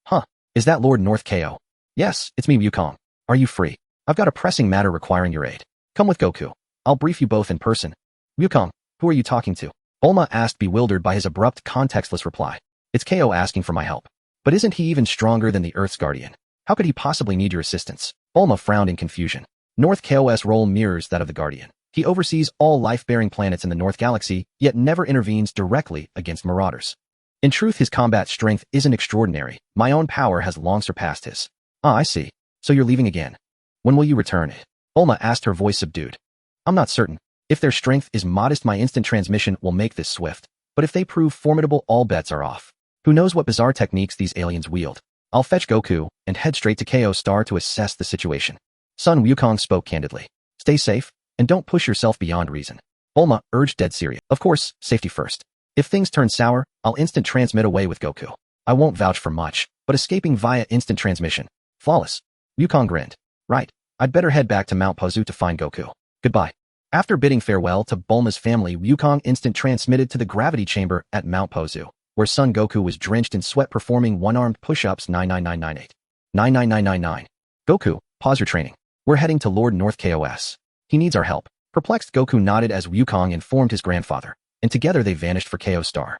Huh, is that Lord North Ko? Yes, it's me, Wukong. Are you free? I've got a pressing matter requiring your aid. Come with Goku. I'll brief you both in person. Wukong, who are you talking to? Bulma asked, bewildered by his abrupt, contextless reply. It's Ko asking for my help. But isn't he even stronger than the Earth's guardian? How could he possibly need your assistance? Bulma frowned in confusion. North Ko's role mirrors that of the guardian. He oversees all life-bearing planets in the North Galaxy, yet never intervenes directly against marauders. In truth, his combat strength isn't extraordinary. My own power has long surpassed his. Ah, I see. So you're leaving again. When will you return? Bulma asked, her voice subdued. I'm not certain. If their strength is modest, my instant transmission will make this swift. But if they prove formidable, all bets are off. Who knows what bizarre techniques these aliens wield? I'll fetch Goku and head straight to KO Star to assess the situation. Sun Wukong spoke candidly. Stay safe, and don't push yourself beyond reason. Bulma urged dead serious. Of course, safety first. If things turn sour, I'll instant transmit away with Goku. I won't vouch for much, but escaping via instant transmission. Flawless. Wukong grinned. Right, I'd better head back to Mount Paozu to find Goku. Goodbye. After bidding farewell to Bulma's family, Wukong instant transmitted to the gravity chamber at Mount Paozu, where Son Goku was drenched in sweat performing one-armed push-ups 99998. 99999. Goku, pause your training. We're heading to Lord North KOS. He needs our help. Perplexed, Goku nodded as Wukong informed his grandfather, and together they vanished for KO Star.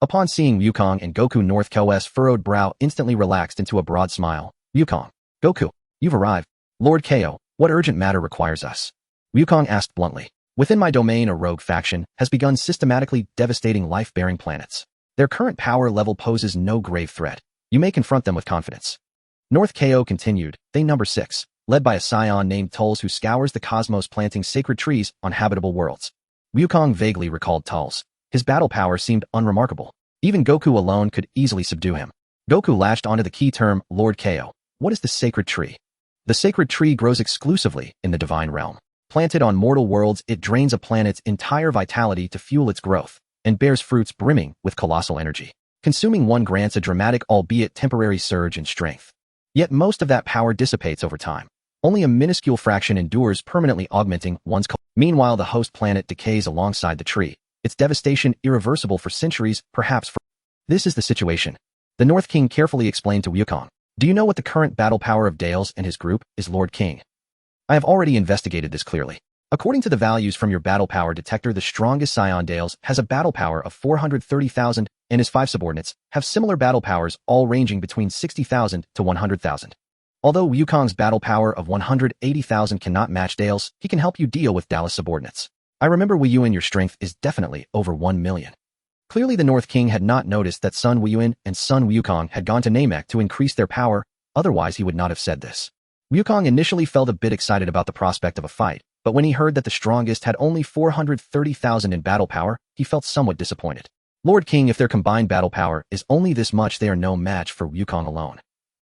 Upon seeing Wukong and Goku, North KOS furrowed brow instantly relaxed into a broad smile. Wukong. Goku, you've arrived. Lord KO, what urgent matter requires us? Wukong asked bluntly. Within my domain, a rogue faction has begun systematically devastating life-bearing planets. Their current power level poses no grave threat. You may confront them with confidence. North KO continued, they number 6, led by a scion named Tulls who scours the cosmos planting sacred trees on habitable worlds. Wukong vaguely recalled Tulls. His battle power seemed unremarkable. Even Goku alone could easily subdue him. Goku latched onto the key term, Lord KO. What is the sacred tree? The sacred tree grows exclusively in the divine realm. Planted on mortal worlds, it drains a planet's entire vitality to fuel its growth, and bears fruits brimming with colossal energy. Consuming one grants a dramatic albeit temporary surge in strength. Yet most of that power dissipates over time. Only a minuscule fraction endures, permanently augmenting one's Meanwhile, the host planet decays alongside the tree, its devastation irreversible for centuries, perhaps for... This is the situation. The North King carefully explained to Wukong. Do you know what the current battle power of Dales and his group is, Lord King? I have already investigated this clearly. According to the values from your battle power detector, the strongest scion Dales has a battle power of 430,000, and his 5 subordinates have similar battle powers, all ranging between 60,000 to 100,000. Although Wukong's battle power of 180,000 cannot match Dales, he can help you deal with Dallas subordinates. I remember Wuyuan, your strength is definitely over 1 million. Clearly the North King had not noticed that Sun Wuyuan and Sun Wukong had gone to Namek to increase their power, otherwise he would not have said this. Wukong initially felt a bit excited about the prospect of a fight, but when he heard that the strongest had only 430,000 in battle power, he felt somewhat disappointed. Lord King, if their combined battle power is only this much, they are no match for Wukong alone.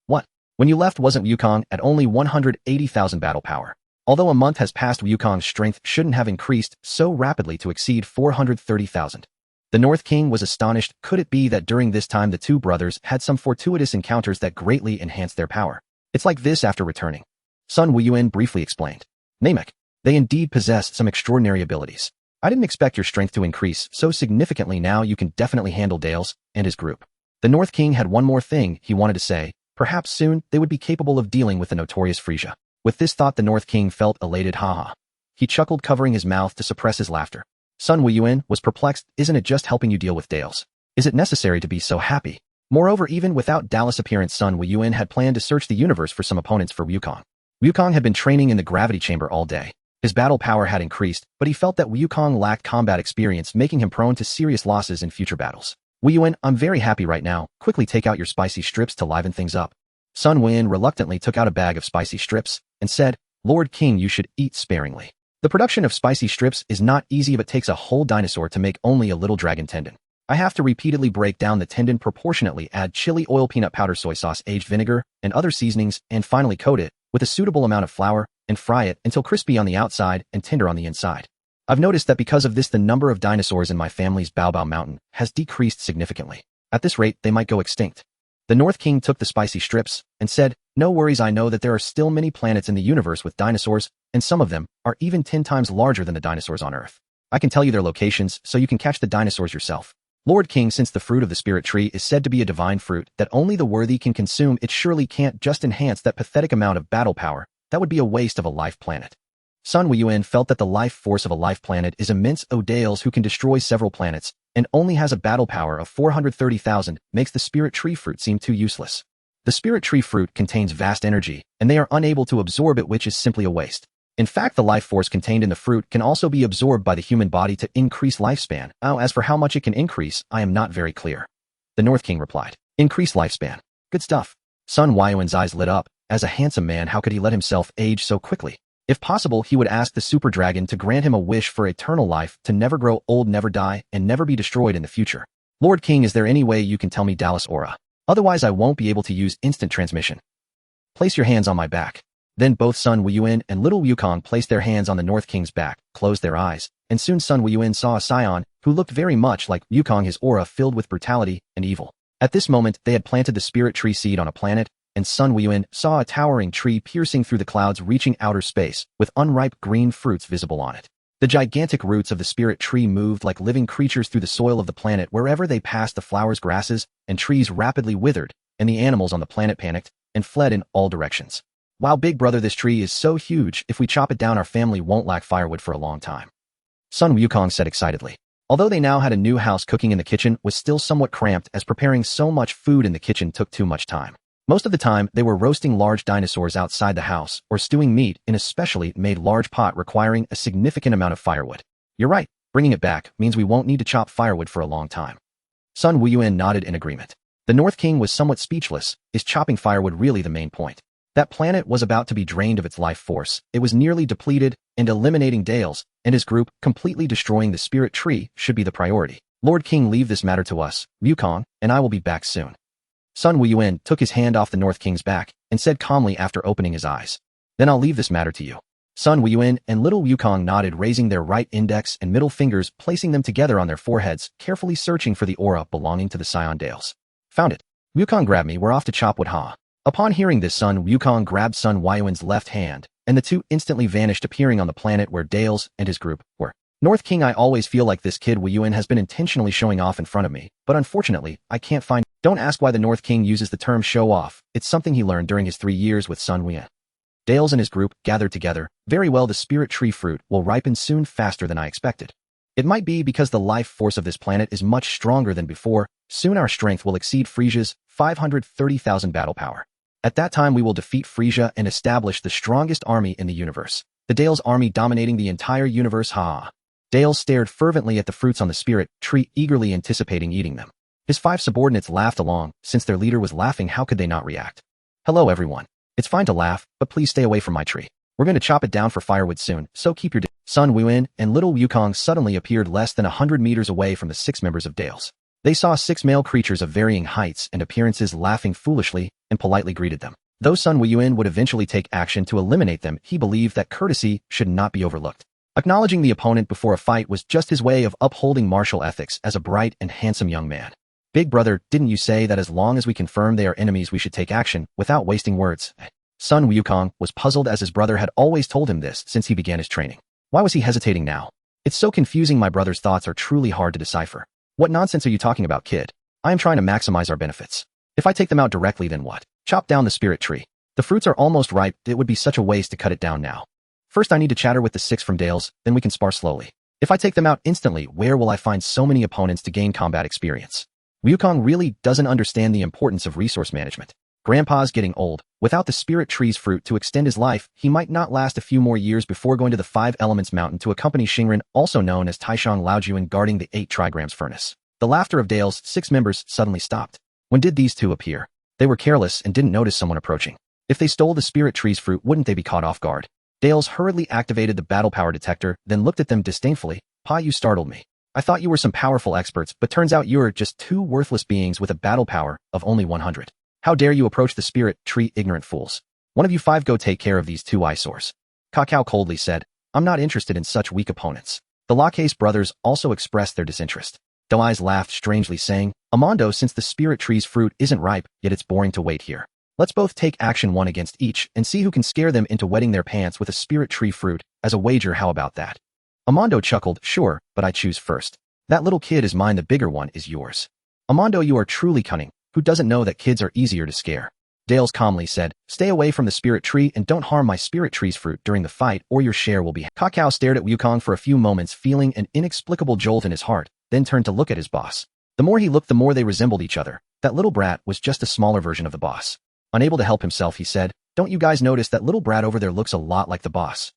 What? When you left, wasn't Wukong at only 180,000 battle power? Although a month has passed, Wukong's strength shouldn't have increased so rapidly to exceed 430,000. The North King was astonished. Could it be that during this time the two brothers had some fortuitous encounters that greatly enhanced their power? It's like this after returning. Sun Wuyuan briefly explained. Namek, they indeed possess some extraordinary abilities. I didn't expect your strength to increase so significantly. Now you can definitely handle Dales and his group. The North King had one more thing he wanted to say. Perhaps soon they would be capable of dealing with the notorious Frisia. With this thought, the North King felt elated. Haha. He chuckled, covering his mouth to suppress his laughter. Sun Wuyuan was perplexed. Isn't it just helping you deal with Dales? Is it necessary to be so happy? Moreover, even without Dallas' appearance, Sun Wuyuan had planned to search the universe for some opponents for Wukong. Wukong had been training in the gravity chamber all day. His battle power had increased, but he felt that Wukong lacked combat experience, making him prone to serious losses in future battles. Wuyuan, I'm very happy right now. Quickly take out your spicy strips to liven things up. Sun Wuyuan reluctantly took out a bag of spicy strips and said, Lord King, you should eat sparingly. The production of spicy strips is not easy, but takes a whole dinosaur to make only a little dragon tendon. I have to repeatedly break down the tendon, proportionately add chili oil, peanut powder, soy sauce, aged vinegar, and other seasonings, and finally coat it with a suitable amount of flour and fry it until crispy on the outside and tender on the inside. I've noticed that because of this, the number of dinosaurs in my family's Baobao Mountain has decreased significantly. At this rate, they might go extinct. The North King took the spicy strips and said, no worries, I know that there are still many planets in the universe with dinosaurs, and some of them are even 10 times larger than the dinosaurs on Earth. I can tell you their locations so you can catch the dinosaurs yourself. Lord King, since the fruit of the spirit tree is said to be a divine fruit that only the worthy can consume, it surely can't just enhance that pathetic amount of battle power. That would be a waste of a life planet. Sun Wuyuan felt that the life force of a life planet is immense. Dales, who can destroy several planets and only has a battle power of 430,000, makes the spirit tree fruit seem too useless. The spirit tree fruit contains vast energy, and they are unable to absorb it, which is simply a waste. In fact, the life force contained in the fruit can also be absorbed by the human body to increase lifespan. As for how much it can increase, I am not very clear. The North King replied. Increase lifespan. Good stuff. Sun Wuyuan's eyes lit up. As a handsome man, how could he let himself age so quickly? If possible, he would ask the super dragon to grant him a wish for eternal life, to never grow old, never die, and never be destroyed in the future. Lord King, is there any way you can tell me Dallas Aura? Otherwise I won't be able to use instant transmission. Place your hands on my back. Then both Sun Wuyuan and little Wukong placed their hands on the North King's back, closed their eyes, and soon Sun Wuyuan saw a scion, who looked very much like Wukong, his aura filled with brutality and evil. At this moment, they had planted the spirit tree seed on a planet, and Sun Wuyuan saw a towering tree piercing through the clouds reaching outer space, with unripe green fruits visible on it. The gigantic roots of the spirit tree moved like living creatures through the soil of the planet. Wherever they passed, the flowers, grasses, and trees rapidly withered, and the animals on the planet panicked and fled in all directions. Wow, big brother, this tree is so huge, if we chop it down our family won't lack firewood for a long time. Sun Wukong said excitedly. Although they now had a new house, cooking in the kitchen was still somewhat cramped as preparing so much food in the kitchen took too much time. Most of the time, they were roasting large dinosaurs outside the house or stewing meat in a specially made large pot requiring a significant amount of firewood. You're right, bringing it back means we won't need to chop firewood for a long time. Sun Wuyuan nodded in agreement. The North King was somewhat speechless. Is chopping firewood really the main point? That planet was about to be drained of its life force. It was nearly depleted, and eliminating Dales and his group, completely destroying the spirit tree, should be the priority. Lord King, leave this matter to us, Wukong, and I will be back soon. Sun Wuyuan took his hand off the North King's back and said calmly after opening his eyes. Then I'll leave this matter to you. Sun Wuyuan and little Wukong nodded, raising their right index and middle fingers, placing them together on their foreheads, carefully searching for the aura belonging to the Scion Dales. Found it. Wukong, grab me, we're off to chop wood, ha. Upon hearing this, Sun Wukong grabbed Sun Wuyuan's left hand, and the two instantly vanished, appearing on the planet where Dales and his group were. North King, I always feel like this kid Wuyuan has been intentionally showing off in front of me, but unfortunately, I can't find. Don't ask why the North King uses the term show off. It's something he learned during his 3 years with Sun Wuyuan. Dales and his group gathered together. Very well, the spirit tree fruit will ripen soon, faster than I expected. It might be because the life force of this planet is much stronger than before. Soon our strength will exceed Frisia's 530,000 battle power. At that time we will defeat Frisia and establish the strongest army in the universe. The Dales army dominating the entire universe, ha. Dales stared fervently at the fruits on the spirit tree, eagerly anticipating eating them. His 5 subordinates laughed along. Since their leader was laughing, how could they not react? Hello everyone. It's fine to laugh, but please stay away from my tree. We're going to chop it down for firewood soon, so keep your Sun Wuyuan and little Wukong suddenly appeared less than 100 meters away from the 6 members of Dales. They saw 6 male creatures of varying heights and appearances laughing foolishly and politely greeted them. Though Sun Wuyuan would eventually take action to eliminate them, he believed that courtesy should not be overlooked. Acknowledging the opponent before a fight was just his way of upholding martial ethics as a bright and handsome young man. Big brother, didn't you say that as long as we confirm they are enemies we should take action without wasting words? Sun Wukong was puzzled, as his brother had always told him this since he began his training. Why was he hesitating now? It's so confusing. My brother's thoughts are truly hard to decipher. What nonsense are you talking about, kid? I am trying to maximize our benefits. If I take them out directly, then what? Chop down the spirit tree. The fruits are almost ripe. It would be such a waste to cut it down now. First I need to chatter with the 6 from Dales, then we can spar slowly. If I take them out instantly, where will I find so many opponents to gain combat experience? Wukong really doesn't understand the importance of resource management. Grandpa's getting old. Without the spirit tree's fruit to extend his life, he might not last a few more years before going to the 5 Elements Mountain to accompany Xingren, also known as Taishang Laojuan, guarding the 8 trigrams furnace. The laughter of Dale's 6 members suddenly stopped. When did these two appear? They were careless and didn't notice someone approaching. If they stole the spirit tree's fruit, wouldn't they be caught off guard? Dales hurriedly activated the battle power detector, then looked at them disdainfully. Pa, you startled me. I thought you were some powerful experts, but turns out you're just 2 worthless beings with a battle power of only 100. How dare you approach the spirit tree, ignorant fools. One of you 5 go take care of these 2 eyesores. Kakao coldly said, I'm not interested in such weak opponents. The Lacaze brothers also expressed their disinterest. Doe Eyes laughed strangely, saying, Amando, since the spirit tree's fruit isn't ripe, yet it's boring to wait here. Let's both take action, one against each, and see who can scare them into wetting their pants with a spirit tree fruit. As a wager, how about that? Amando chuckled, sure, but I choose first. That little kid is mine, the bigger one is yours. Amando, you are truly cunning. Who doesn't know that kids are easier to scare? Dales calmly said, stay away from the spirit tree and don't harm my spirit tree's fruit during the fight, or your share will be. Kakao stared at Wukong for a few moments, feeling an inexplicable jolt in his heart, then turned to look at his boss. The more he looked, the more they resembled each other. That little brat was just a smaller version of the boss. Unable to help himself, he said, don't you guys notice that little brat over there looks a lot like the boss?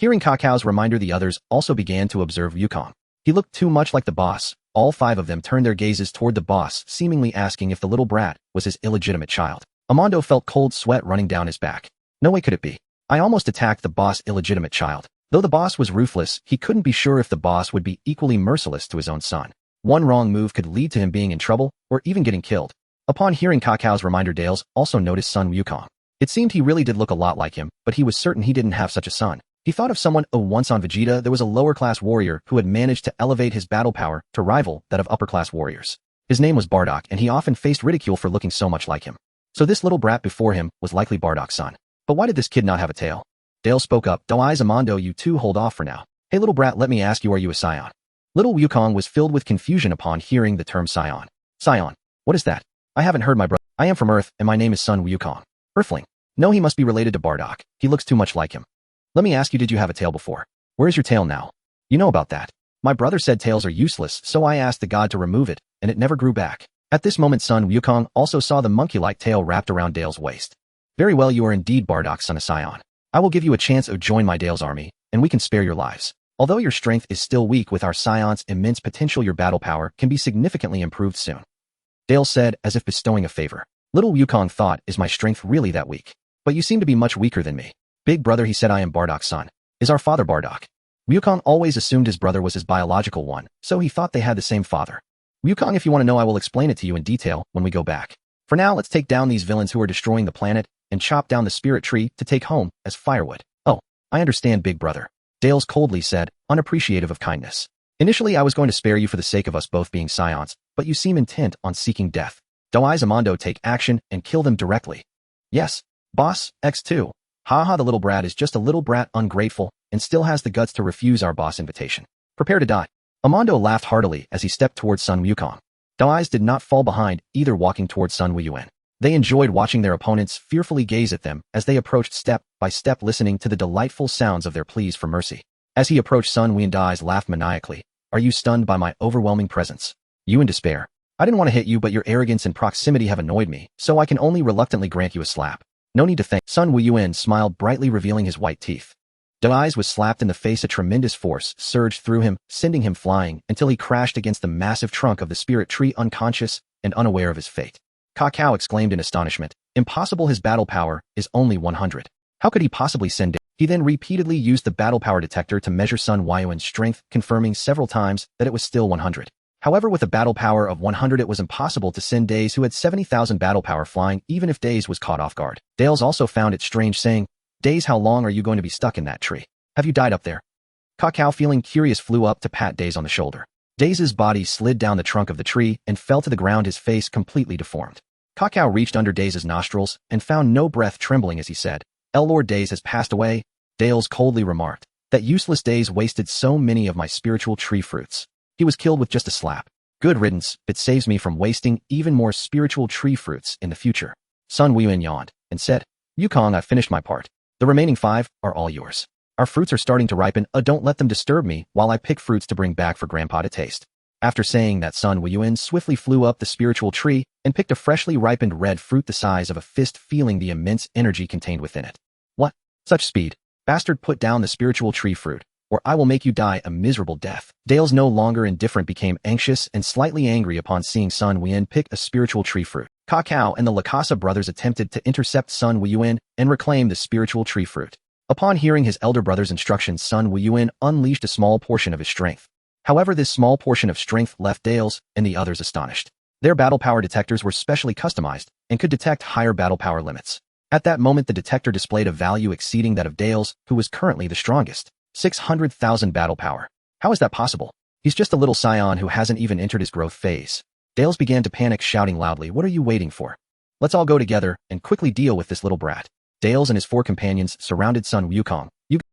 Hearing Kakao's reminder, the others also began to observe Wukong. He looked too much like the boss. All 5 of them turned their gazes toward the boss, seemingly asking if the little brat was his illegitimate child. Amando felt cold sweat running down his back. No way could it be. I almost attacked the boss' illegitimate child. Though the boss was ruthless, he couldn't be sure if the boss would be equally merciless to his own son. One wrong move could lead to him being in trouble or even getting killed. Upon hearing Kakao's reminder, Dales also noticed Sun Wukong. It seemed he really did look a lot like him, but he was certain he didn't have such a son. He thought of someone. Once on Vegeta, there was a lower-class warrior who had managed to elevate his battle power to rival that of upper-class warriors. His name was Bardock, and he often faced ridicule for looking so much like him. So this little brat before him was likely Bardock's son. But why did this kid not have a tail? Dale spoke up. "Doi's Amando, you two hold off for now. Hey little brat, let me ask you, are you a scion?" Little Wukong was filled with confusion upon hearing the term scion. Scion? What is that? I haven't heard my brother. I am from Earth, and my name is Sun Wuyuan. Earthling. No, he must be related to Bardock. He looks too much like him. Let me ask you, did you have a tail before? Where's your tail now? You know about that. My brother said tails are useless, so I asked the god to remove it, and it never grew back. At this moment, Sun Wukong also saw the monkey-like tail wrapped around Dale's waist. Very well, you are indeed Bardock's son, a scion. I will give you a chance to join my Dale's army, and we can spare your lives. Although your strength is still weak, with our scion's immense potential, your battle power can be significantly improved soon. Dale said, as if bestowing a favor. Little Wukong thought, is my strength really that weak? But you seem to be much weaker than me. Big brother, he said, I am Bardock's son. Is our father Bardock? Wukong always assumed his brother was his biological one, so he thought they had the same father. Wukong, if you want to know, I will explain it to you in detail when we go back. For now, let's take down these villains who are destroying the planet and chop down the spirit tree to take home as firewood. Oh, I understand, big brother. Dales coldly said, unappreciative of kindness. Initially, I was going to spare you for the sake of us both being scions, but you seem intent on seeking death. Doi's Amando, take action and kill them directly. Yes, boss, X2. Haha, the little brat is just a little brat, ungrateful, and still has the guts to refuse our boss invitation. Prepare to die. Amando laughed heartily as he stepped towards Sun Wukong. Doi's did not fall behind, either, walking towards Sun Wuyuan. They enjoyed watching their opponents fearfully gaze at them as they approached, step by step, listening to the delightful sounds of their pleas for mercy. As he approached, Sun Wuyuan, Doi's laughed maniacally. Are you stunned by my overwhelming presence? You in despair? I didn't want to hit you, but your arrogance and proximity have annoyed me, so I can only reluctantly grant you a slap. No need to thank. Sun Wuyuan smiled brightly, revealing his white teeth. Doi's was slapped in the face. A tremendous force surged through him, sending him flying until he crashed against the massive trunk of the spirit tree, unconscious and unaware of his fate. Kakao exclaimed in astonishment. Impossible, his battle power is only 100. How could he possibly send it? He then repeatedly used the battle power detector to measure Sun Wuyuan's strength, confirming several times that it was still 100. However, with a battle power of 100, it was impossible to send Days, who had 70,000 battle power, flying, even if Days was caught off guard. Dales also found it strange, saying, Days, how long are you going to be stuck in that tree? Have you died up there? Kakao, feeling curious, flew up to pat Days on the shoulder. Days' body slid down the trunk of the tree and fell to the ground, his face completely deformed. Kakao reached under Days' nostrils and found no breath, trembling as he said, Lord, Days has passed away. Dales coldly remarked, that useless Days wasted so many of my spiritual tree fruits. He was killed with just a slap. Good riddance, it saves me from wasting even more spiritual tree fruits in the future. Sun Wuyuan yawned and said, Wukong, I've finished my part. The remaining 5 are all yours. Our fruits are starting to ripen. Don't let them disturb me while I pick fruits to bring back for Grandpa to taste. After saying that, Sun Wuyuan swiftly flew up the spiritual tree and picked a freshly ripened red fruit the size of a fist, feeling the immense energy contained within it. What? Such speed? Bastard, put down the spiritual tree fruit, or I will make you die a miserable death. Dales, no longer indifferent, became anxious and slightly angry upon seeing Sun Wuyuan pick a spiritual tree fruit. Kakao and the Lakasa brothers attempted to intercept Sun Wuyuan and reclaim the spiritual tree fruit. Upon hearing his elder brother's instructions, Sun Wuyuan unleashed a small portion of his strength. However, this small portion of strength left Dales and the others astonished. Their battle power detectors were specially customized and could detect higher battle power limits. At that moment, the detector displayed a value exceeding that of Dales, who was currently the strongest. 600,000 battle power. How is that possible? He's just a little scion who hasn't even entered his growth phase. Dales began to panic, shouting loudly, what are you waiting for? Let's all go together and quickly deal with this little brat. Dales and his 4 companions surrounded Sun Wukong.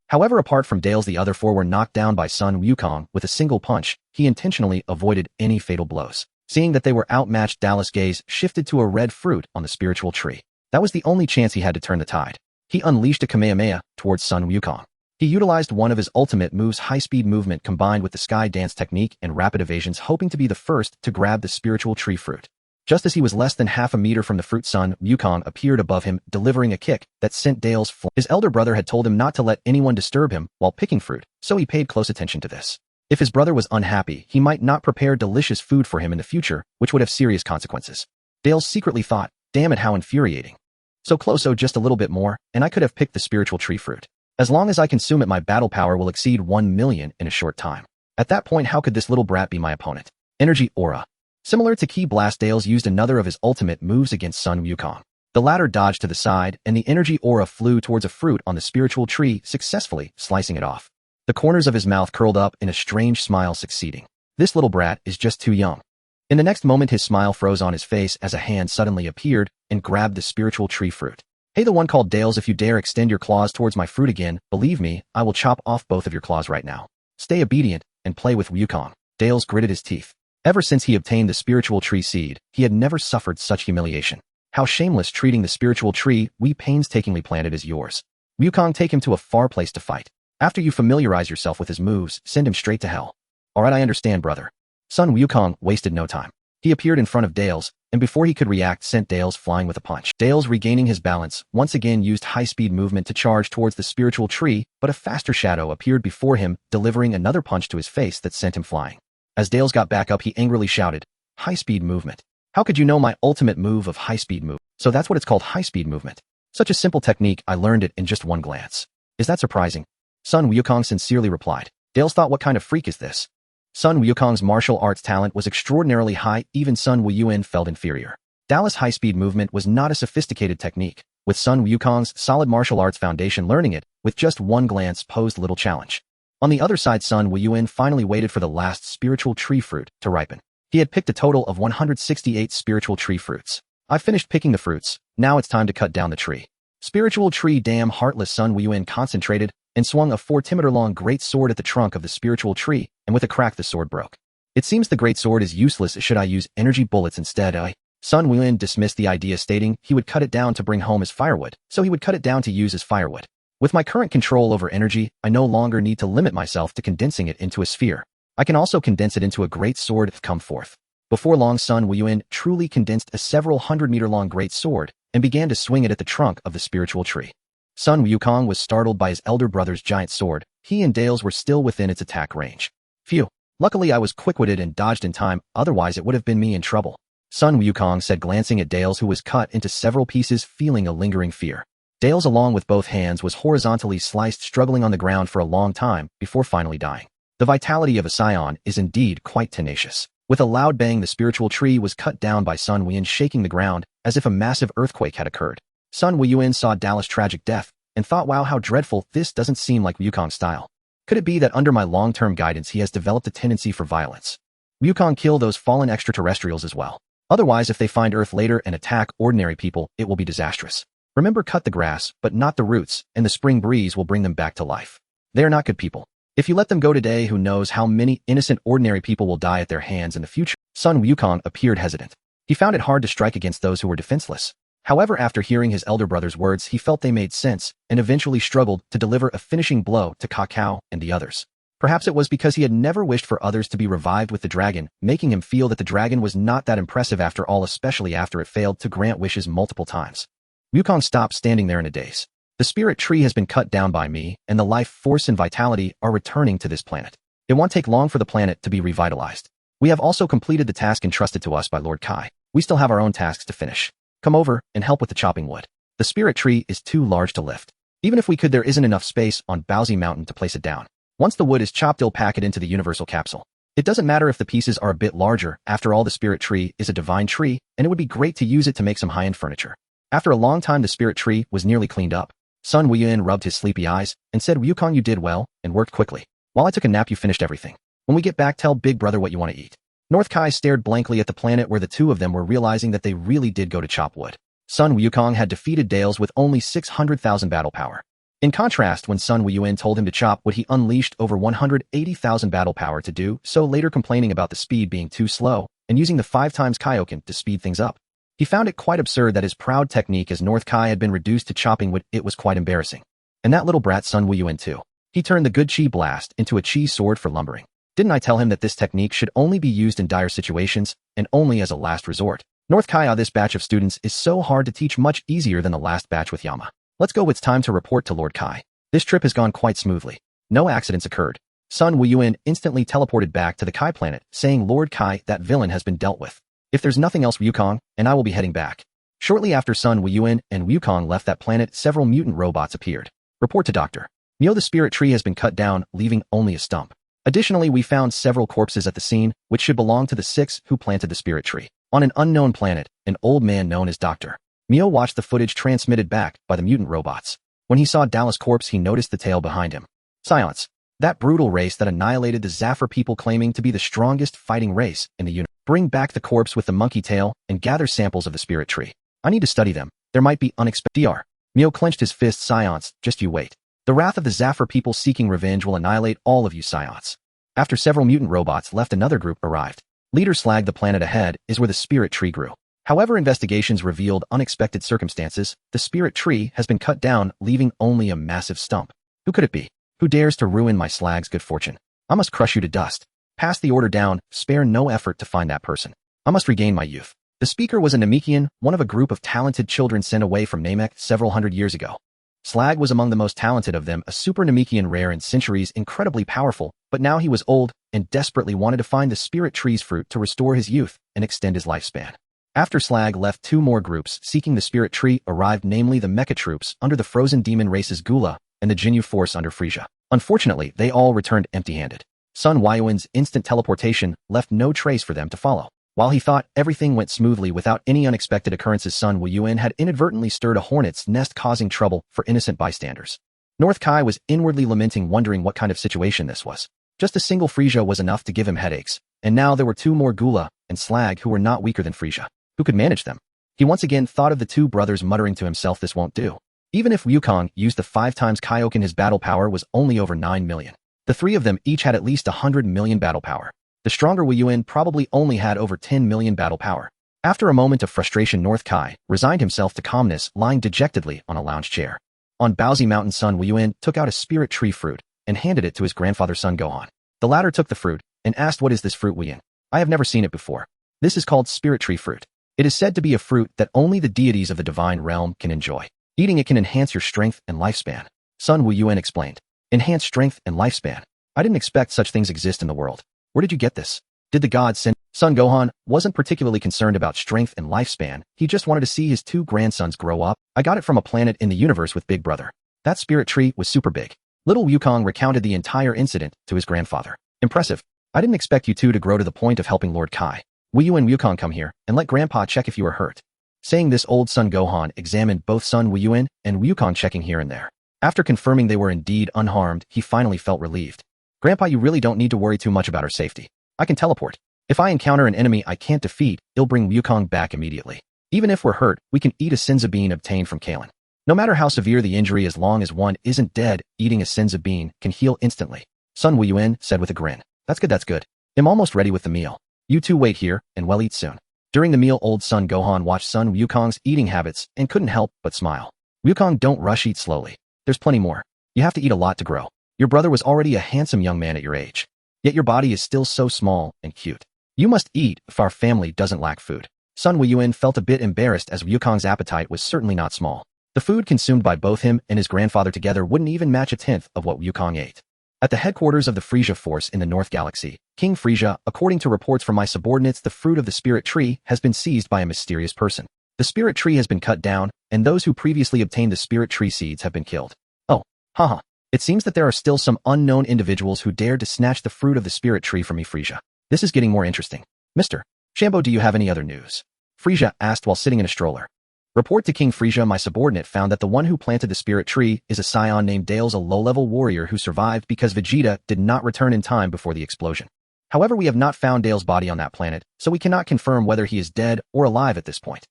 However, apart from Dales, the other 4 were knocked down by Sun Wukong with a single punch. He intentionally avoided any fatal blows. Seeing that they were outmatched, Dallas' gaze shifted to a red fruit on the spiritual tree. That was the only chance he had to turn the tide. He unleashed a Kamehameha towards Sun Wukong. He utilized one of his ultimate moves, high-speed movement combined with the sky dance technique and rapid evasions, hoping to be the first to grab the spiritual tree fruit. Just as he was less than half a meter from the fruit, Sun Wukong appeared above him, delivering a kick that sent Dales flying. His elder brother had told him not to let anyone disturb him while picking fruit, so he paid close attention to this. If his brother was unhappy, he might not prepare delicious food for him in the future, which would have serious consequences. Dales secretly thought, damn it, how infuriating. So close, oh, just a little bit more, and I could have picked the spiritual tree fruit. As long as I consume it, my battle power will exceed 1 million in a short time. At that point, how could this little brat be my opponent? Energy Aura. Similar to Ki Blast, Dales used another of his ultimate moves against Sun Wukong. The latter dodged to the side, and the energy aura flew towards a fruit on the spiritual tree, successfully slicing it off. The corners of his mouth curled up in a strange smile, succeeding. This little brat is just too young. In the next moment, his smile froze on his face as a hand suddenly appeared and grabbed the spiritual tree fruit. Hey, the one called Dales, if you dare extend your claws towards my fruit again, believe me, I will chop off both of your claws right now. Stay obedient and play with Wukong. Dales gritted his teeth. Ever since he obtained the spiritual tree seed, he had never suffered such humiliation. How shameless, treating the spiritual tree we painstakingly planted as yours. Wukong, take him to a far place to fight. After you familiarize yourself with his moves, send him straight to hell. Alright, I understand, brother. Sun Wukong wasted no time. He appeared in front of Dales, and before he could react, sent Dales flying with a punch. Dales, regaining his balance, once again used high-speed movement to charge towards the spiritual tree, but a faster shadow appeared before him, delivering another punch to his face that sent him flying. As Dales got back up, he angrily shouted, "High-speed movement. How could you know my ultimate move of high-speed move? So that's what it's called, high-speed movement. Such a simple technique, I learned it in just one glance. Is that surprising?" Sun Wukong sincerely replied. Dales thought, what kind of freak is this? Sun Wukong's martial arts talent was extraordinarily high, even Sun Wuyuan felt inferior. Dallas high-speed movement was not a sophisticated technique, with Sun Wukong's solid martial arts foundation. Learning it, with just one glance, posed little challenge. On the other side, Sun Wuyuan finally waited for the last spiritual tree fruit to ripen. He had picked a total of 168 spiritual tree fruits. I finished picking the fruits, now it's time to cut down the tree. Spiritual tree, damn heartless. Sun Wuyuan concentrated and swung a 4-meter-long great sword at the trunk of the spiritual tree, and with a crack the sword broke. It seems the great sword is useless. Should I use energy bullets instead? Sun Wuyuan dismissed the idea, stating he would cut it down to bring home as firewood, so he would cut it down to use as firewood. With my current control over energy, I no longer need to limit myself to condensing it into a sphere. I can also condense it into a great sword if come forth. Before long, Sun Wuyuan truly condensed a several 100-meter-long great sword and began to swing it at the trunk of the spiritual tree. Sun Wukong was startled by his elder brother's giant sword. He and Dales were still within its attack range. Phew. Luckily I was quick-witted and dodged in time, otherwise it would have been me in trouble. Sun Wukong said, glancing at Dales, who was cut into several pieces, feeling a lingering fear. Dales, along with both hands, was horizontally sliced, struggling on the ground for a long time before finally dying. The vitality of a scion is indeed quite tenacious. With a loud bang, the spiritual tree was cut down by Sun Wuyuan, shaking the ground as if a massive earthquake had occurred. Sun Wuyuan saw Dallas' tragic death and thought, wow, how dreadful. This doesn't seem like Wukong's style. Could it be that under my long-term guidance he has developed a tendency for violence? Wukong, kill those fallen extraterrestrials as well. Otherwise, if they find Earth later and attack ordinary people, it will be disastrous. Remember, cut the grass, but not the roots, and the spring breeze will bring them back to life. They are not good people. If you let them go today, who knows how many innocent ordinary people will die at their hands in the future? Sun Wukong appeared hesitant. He found it hard to strike against those who were defenseless. However, after hearing his elder brother's words, he felt they made sense and eventually struggled to deliver a finishing blow to Kakao and the others. Perhaps it was because he had never wished for others to be revived with the dragon, making him feel that the dragon was not that impressive after all, especially after it failed to grant wishes multiple times. Wukong stopped, standing there in a daze. The spirit tree has been cut down by me, and the life force and vitality are returning to this planet. It won't take long for the planet to be revitalized. We have also completed the task entrusted to us by Lord Kai. We still have our own tasks to finish. Come over and help with the chopping wood. The spirit tree is too large to lift. Even if we could, there isn't enough space on Paozu Mountain to place it down. Once the wood is chopped, they'll pack it into the universal capsule. It doesn't matter if the pieces are a bit larger. After all, the spirit tree is a divine tree, and it would be great to use it to make some high-end furniture. After a long time, the spirit tree was nearly cleaned up. Sun Wuyuan rubbed his sleepy eyes and said, Wukong, you did well and worked quickly. While I took a nap, you finished everything. When we get back, tell Big Brother what you want to eat. North Kai stared blankly at the planet where the two of them were, realizing that they really did go to chop wood. Sun Wukong had defeated Dales with only 600,000 battle power. In contrast, when Sun Wuyuan told him to chop wood, he unleashed over 180,000 battle power to do so, later complaining about the speed being too slow and using the 5 times Kaioken to speed things up. He found it quite absurd that his proud technique as North Kai had been reduced to chopping wood. It was quite embarrassing. And that little brat Sun Wuyuan too. He turned the good chi blast into a chi sword for lumbering. Didn't I tell him that this technique should only be used in dire situations and only as a last resort? North Kai, this batch of students is so hard to teach, much easier than the last batch with Yama. Let's go, it's time to report to Lord Kai. This trip has gone quite smoothly. No accidents occurred. Sun Wuyuan instantly teleported back to the Kai planet, saying, Lord Kai, that villain has been dealt with. If there's nothing else, Wukong and I will be heading back. Shortly after Sun Wuyuan and Wukong left that planet, several mutant robots appeared. Report to Dr. Mio, the spirit tree has been cut down, leaving only a stump. Additionally, we found several corpses at the scene, which should belong to the 6 who planted the spirit tree. On an unknown planet, an old man known as Dr. Mio watched the footage transmitted back by the mutant robots. When he saw Dallas' corpse, he noticed the tail behind him. Scions, that brutal race that annihilated the Zafir people claiming to be the strongest fighting race in the universe. Bring back the corpse with the monkey tail and gather samples of the spirit tree. I need to study them. There might be unexpected. Dr. Mio clenched his fist. Scions, just you wait. The wrath of the Zafir people seeking revenge will annihilate all of you Scions. After several mutant robots left, another group arrived. Leader Slag, the planet ahead is where the spirit tree grew. However, investigations revealed unexpected circumstances. The spirit tree has been cut down, leaving only a massive stump. Who could it be? Who dares to ruin my Slag's good fortune? I must crush you to dust. Pass the order down, spare no effort to find that person. I must regain my youth. The speaker was a Namekian, one of a group of talented children sent away from Namek several hundred years ago. Slag was among the most talented of them, a super Namekian rare in centuries, incredibly powerful, but now he was old and desperately wanted to find the spirit tree's fruit to restore his youth and extend his lifespan. After Slag left, 2 more groups seeking the spirit tree arrived, namely the Mecha troops under the frozen demon races Gula and the Jinyu force under Frisia. Unfortunately, they all returned empty-handed. Sun Wuyuan's instant teleportation left no trace for them to follow. While he thought everything went smoothly without any unexpected occurrences, Sun Wuyuan had inadvertently stirred a hornet's nest, causing trouble for innocent bystanders. North Kai was inwardly lamenting, wondering what kind of situation this was. Just a single Frisia was enough to give him headaches, and now there were 2 more Gula and Slag who were not weaker than Frisia. Who could manage them? He once again thought of the 2 brothers, muttering to himself, this won't do. Even if Wukong used the 5 times Kaioken, his battle power was only over 9 million. The 3 of them each had at least 100 million battle power. The stronger Wuyuan probably only had over 10 million battle power. After a moment of frustration, North Kai resigned himself to calmness, lying dejectedly on a lounge chair. On Baozu Mountain, Sun Wuyuan took out a spirit tree fruit and handed it to his grandfather Sun Gohan. The latter took the fruit and asked, what is this fruit, Wuyuan? I have never seen it before. This is called spirit tree fruit. It is said to be a fruit that only the deities of the divine realm can enjoy. Eating it can enhance your strength and lifespan. Sun Wuyuan explained. Enhance strength and lifespan. I didn't expect such things exist in the world. Where did you get this? Did the gods send? Sun Gohan wasn't particularly concerned about strength and lifespan. He just wanted to see his 2 grandsons grow up. I got it from a planet in the universe with Big Brother. That spirit tree was super big. Little Wukong recounted the entire incident to his grandfather. Impressive. I didn't expect you 2 to grow to the point of helping Lord Kai. Wuyu and Wukong, come here and let Grandpa check if you are hurt. Saying this, old Sun Gohan examined both Sun Wuyuan and Wukong, checking here and there. After confirming they were indeed unharmed, he finally felt relieved. Grandpa, you really don't need to worry too much about our safety. I can teleport. If I encounter an enemy I can't defeat, it'll bring Wukong back immediately. Even if we're hurt, we can eat a Senzu Bean obtained from Krillin. No matter how severe the injury, as long as one isn't dead, eating a Senzu Bean can heal instantly. Sun Wuyuan said with a grin. That's good, that's good. I'm almost ready with the meal. You 2 wait here, and we'll eat soon. During the meal, old Sun Gohan watched Sun Wukong's eating habits and couldn't help but smile. Wukong, don't rush, eat slowly. There's plenty more. You have to eat a lot to grow. Your brother was already a handsome young man at your age. Yet your body is still so small and cute. You must eat if our family doesn't lack food. Sun Wuyuan felt a bit embarrassed, as Wukong's appetite was certainly not small. The food consumed by both him and his grandfather together wouldn't even match a tenth of what Wukong ate. At the headquarters of the Frisia force in the North Galaxy, King Frisia, according to reports from my subordinates, the fruit of the spirit tree has been seized by a mysterious person. The spirit tree has been cut down, and those who previously obtained the spirit tree seeds have been killed. Oh, haha. It seems that there are still some unknown individuals who dared to snatch the fruit of the spirit tree from me, Frisia. This is getting more interesting. Mr. Shambo, do you have any other news? Frisia asked while sitting in a stroller. Report to King Frisia, my subordinate found that the one who planted the spirit tree is a scion named Dales, a low-level warrior who survived because Vegeta did not return in time before the explosion. However, we have not found Dale's body on that planet, so we cannot confirm whether he is dead or alive at this point.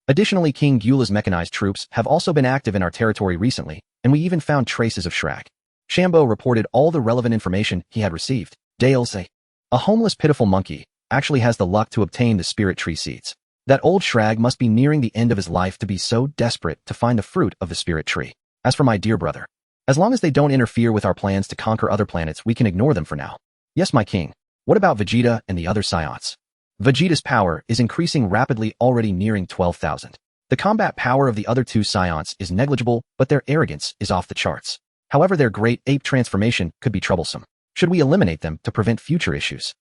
Additionally, King Gyula's mechanized troops have also been active in our territory recently, and we even found traces of Shrag. Shambo reported all the relevant information he had received. Dales, a homeless, pitiful monkey, actually has the luck to obtain the spirit tree seeds. That old Shrag must be nearing the end of his life to be so desperate to find the fruit of the spirit tree. As for my dear brother, as long as they don't interfere with our plans to conquer other planets, we can ignore them for now. Yes, my king. What about Vegeta and the other scions? Vegeta's power is increasing rapidly, already nearing 12,000. The combat power of the other 2 scions is negligible, but their arrogance is off the charts. However, their great ape transformation could be troublesome. Should we eliminate them to prevent future issues?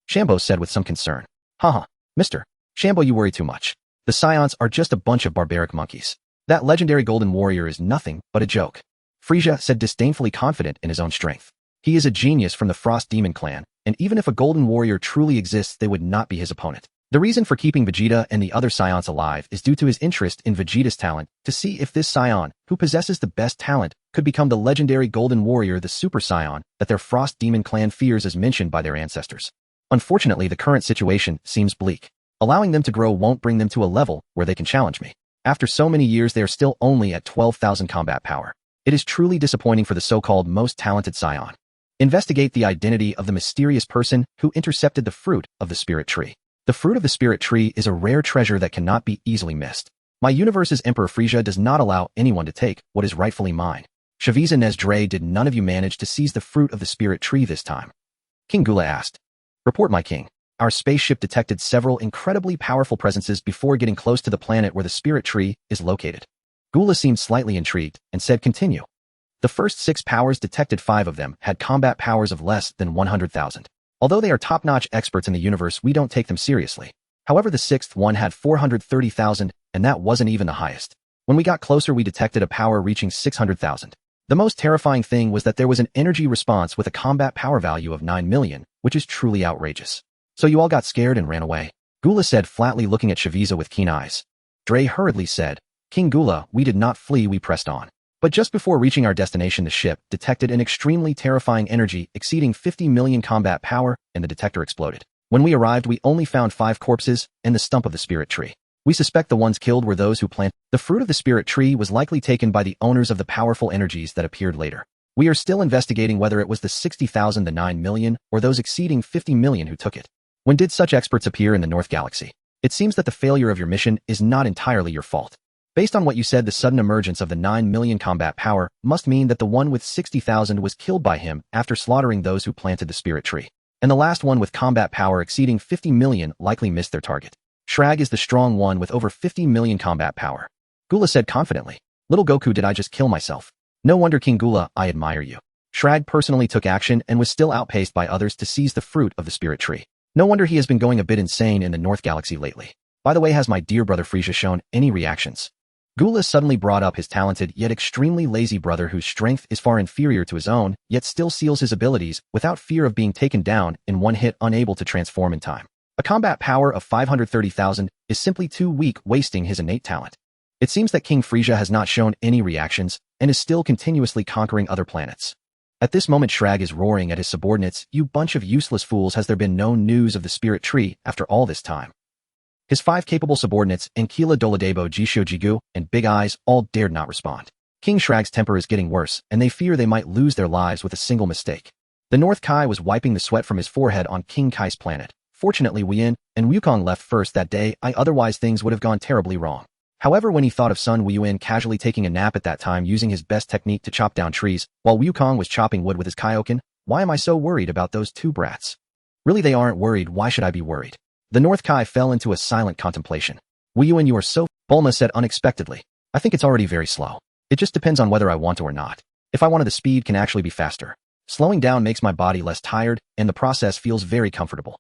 Shambo said with some concern. Haha, Mr. Shambo, you worry too much. The scions are just a bunch of barbaric monkeys. That legendary golden warrior is nothing but a joke. Frisia said, disdainfully confident in his own strength. He is a genius from the Frost Demon clan, and even if a golden warrior truly exists, they would not be his opponent. The reason for keeping Vegeta and the other Scions alive is due to his interest in Vegeta's talent to see if this Scion, who possesses the best talent, could become the legendary Golden Warrior, the Super Scion that their Frost Demon clan fears as mentioned by their ancestors. Unfortunately, the current situation seems bleak. Allowing them to grow won't bring them to a level where they can challenge me. After so many years, they are still only at 12,000 combat power. It is truly disappointing for the so-called most talented Scion. Investigate the identity of the mysterious person who intercepted the fruit of the spirit tree. The fruit of the spirit tree is a rare treasure that cannot be easily missed. My universe's Emperor Frieza does not allow anyone to take what is rightfully mine. Shaviza Nezdre, did none of you manage to seize the fruit of the spirit tree this time? King Gula asked. Report, my king. Our spaceship detected several incredibly powerful presences before getting close to the planet where the spirit tree is located. Gula seemed slightly intrigued and said, continue. The first 6 powers detected, 5 of them had combat powers of less than 100,000. Although they are top-notch experts in the universe, we don't take them seriously. However, the 6th one had 430,000, and that wasn't even the highest. When we got closer, we detected a power reaching 600,000. The most terrifying thing was that there was an energy response with a combat power value of 9 million, which is truly outrageous. So you all got scared and ran away? Gula said, flatly looking at Shaviza with keen eyes. Dre hurriedly said, King Gula, we did not flee, we pressed on. But just before reaching our destination, the ship detected an extremely terrifying energy exceeding 50 million combat power, and the detector exploded. When we arrived, we only found 5 corpses and the stump of the spirit tree. We suspect the ones killed were those who planted. The fruit of the spirit tree was likely taken by the owners of the powerful energies that appeared later. We are still investigating whether it was the 60,000, the 9 million, or those exceeding 50 million who took it. When did such experts appear in the North Galaxy? It seems that the failure of your mission is not entirely your fault. Based on what you said, the sudden emergence of the 9 million combat power must mean that the one with 60,000 was killed by him after slaughtering those who planted the spirit tree. And the last one with combat power exceeding 50 million likely missed their target. Shrag is the strong one with over 50 million combat power. Gula said confidently. Little Goku, did I just kill myself? No wonder, King Gula, I admire you. Shrag personally took action and was still outpaced by others to seize the fruit of the spirit tree. No wonder he has been going a bit insane in the North Galaxy lately. By the way, has my dear brother Frieza shown any reactions? Gula suddenly brought up his talented yet extremely lazy brother whose strength is far inferior to his own, yet still seals his abilities without fear of being taken down in one hit, unable to transform in time. A combat power of 530,000 is simply too weak, wasting his innate talent. It seems that King Frieza has not shown any reactions and is still continuously conquering other planets. At this moment, Shrag is roaring at his subordinates, you bunch of useless fools, has there been no news of the spirit tree after all this time? His 5 capable subordinates, Enkila Doladebo, Jisho Jigu, and Big Eyes, all dared not respond. King Shrag's temper is getting worse, and they fear they might lose their lives with a single mistake. The North Kai was wiping the sweat from his forehead on King Kai's planet. Fortunately, Wuyuan and Wukong left first that day, otherwise things would have gone terribly wrong. However, when he thought of Sun Wuyuan casually taking a nap at that time using his best technique to chop down trees, while Wukong was chopping wood with his Kaioken, why am I so worried about those 2 brats? Really, they aren't worried, why should I be worried? The North Kai fell into a silent contemplation. Wuyuan, you are so... Bulma said unexpectedly. I think it's already very slow. It just depends on whether I want to or not. If I wanted, the speed can actually be faster. Slowing down makes my body less tired, and the process feels very comfortable.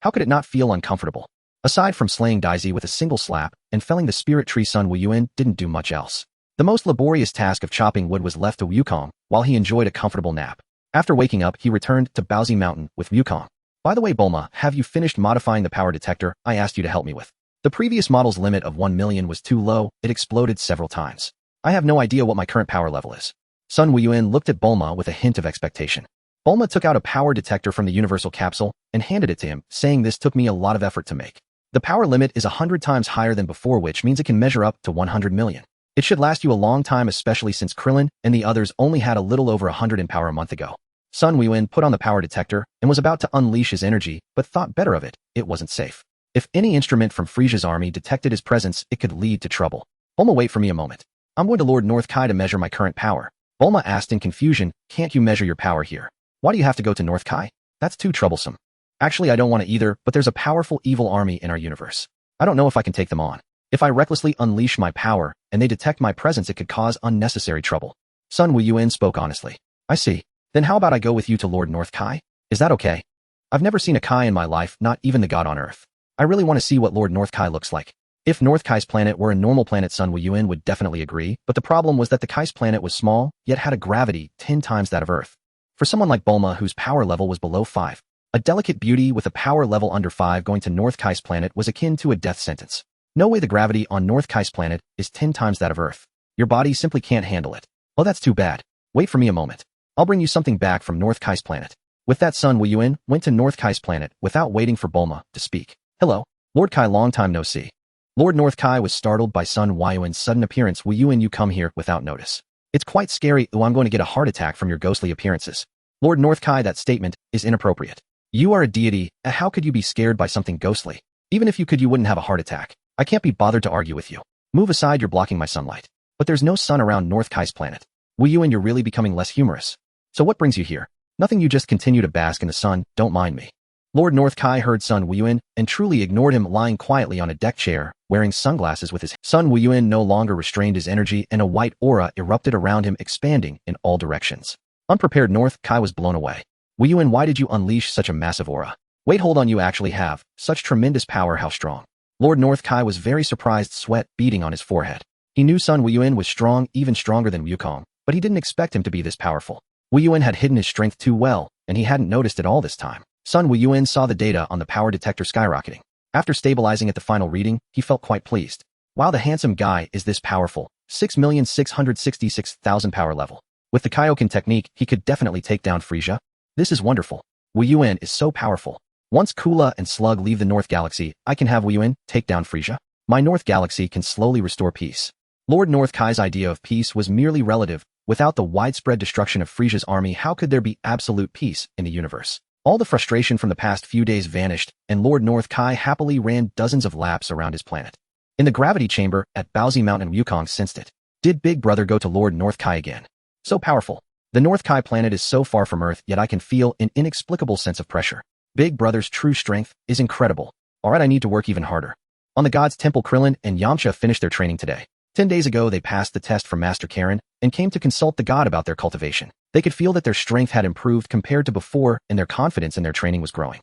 How could it not feel uncomfortable? Aside from slaying Daisy with a single slap and felling the spirit tree, Sun Wuyuan didn't do much else. The most laborious task of chopping wood was left to Wukong, while he enjoyed a comfortable nap. After waking up, he returned to Baozi Mountain with Wukong. By the way, Bulma, have you finished modifying the power detector I asked you to help me with? The previous model's limit of 1 million was too low, it exploded several times. I have no idea what my current power level is. Sun Wuyuan looked at Bulma with a hint of expectation. Bulma took out a power detector from the universal capsule and handed it to him, saying, this took me a lot of effort to make. The power limit is 100 times higher than before, which means it can measure up to 100 million. It should last you a long time, especially since Krillin and the others only had a little over 100 in power a month ago. Sun Wuyuan put on the power detector and was about to unleash his energy, but thought better of it. It wasn't safe. If any instrument from Frieza's army detected his presence, it could lead to trouble. Bulma, wait for me a moment. I'm going to Lord North Kai to measure my current power. Bulma asked in confusion, can't you measure your power here? Why do you have to go to North Kai? That's too troublesome. Actually, I don't want to either, but there's a powerful evil army in our universe. I don't know if I can take them on. If I recklessly unleash my power and they detect my presence, it could cause unnecessary trouble. Sun Wuyuan spoke honestly. I see. Then how about I go with you to Lord North Kai? Is that okay? I've never seen a Kai in my life, not even the god on Earth. I really want to see what Lord North Kai looks like. If North Kai's planet were a normal planet, Sun Wuyuan would definitely agree, but the problem was that the Kai's planet was small, yet had a gravity 10 times that of Earth. For someone like Bulma whose power level was below 5, a delicate beauty with a power level under 5 going to North Kai's planet was akin to a death sentence. No way the gravity on North Kai's planet is 10 times that of Earth. Your body simply can't handle it. Well, that's too bad. Wait for me a moment. I'll bring you something back from North Kai's planet. With that, Sun Wuyuan went to North Kai's planet without waiting for Bulma to speak. Hello, Lord Kai, long time no see. Lord North Kai was startled by Sun Wuyuan's sudden appearance. Wuyuan, you come here without notice. It's quite scary. I'm going to get a heart attack from your ghostly appearances. Lord North Kai, that statement is inappropriate. You are a deity, how could you be scared by something ghostly? Even if you could, you wouldn't have a heart attack. I can't be bothered to argue with you. Move aside, you're blocking my sunlight. But there's no sun around North Kai's planet. Wuyuan, you're really becoming less humorous. So what brings you here? Nothing, you just continue to bask in the sun, don't mind me. Lord North Kai heard Sun Wuyuan and truly ignored him, lying quietly on a deck chair, wearing sunglasses with his Sun Wuyuan no longer restrained his energy and a white aura erupted around him, expanding in all directions. Unprepared, North Kai was blown away. Wuyuan, why did you unleash such a massive aura? Wait, hold on, you actually have such tremendous power, how strong? Lord North Kai was very surprised, sweat beading on his forehead. He knew Sun Wuyuan was strong, even stronger than Wukong, but he didn't expect him to be this powerful. Wuyuan had hidden his strength too well, and he hadn't noticed it all this time. Sun Wuyuan saw the data on the power detector skyrocketing. After stabilizing at the final reading, he felt quite pleased. Wow, the handsome guy is this powerful, 6,666,000 power level. With the Kaioken technique, he could definitely take down Frieza. This is wonderful. Wuyuan is so powerful. Once Kula and Slug leave the North Galaxy, I can have Wuyuan take down Frieza. My North Galaxy can slowly restore peace. Lord North Kai's idea of peace was merely relative. Without the widespread destruction of Frieza's army, how could there be absolute peace in the universe? All the frustration from the past few days vanished, and Lord North Kai happily ran dozens of laps around his planet. In the gravity chamber at Baozi Mountain, Wukong sensed it. Did Big Brother go to Lord North Kai again? So powerful. The North Kai planet is so far from Earth, yet I can feel an inexplicable sense of pressure. Big Brother's true strength is incredible. Alright, I need to work even harder. On the God's Temple, Krillin and Yamcha finished their training today. 10 days ago, they passed the test from Master Karen and came to consult the god about their cultivation. They could feel that their strength had improved compared to before, and their confidence in their training was growing.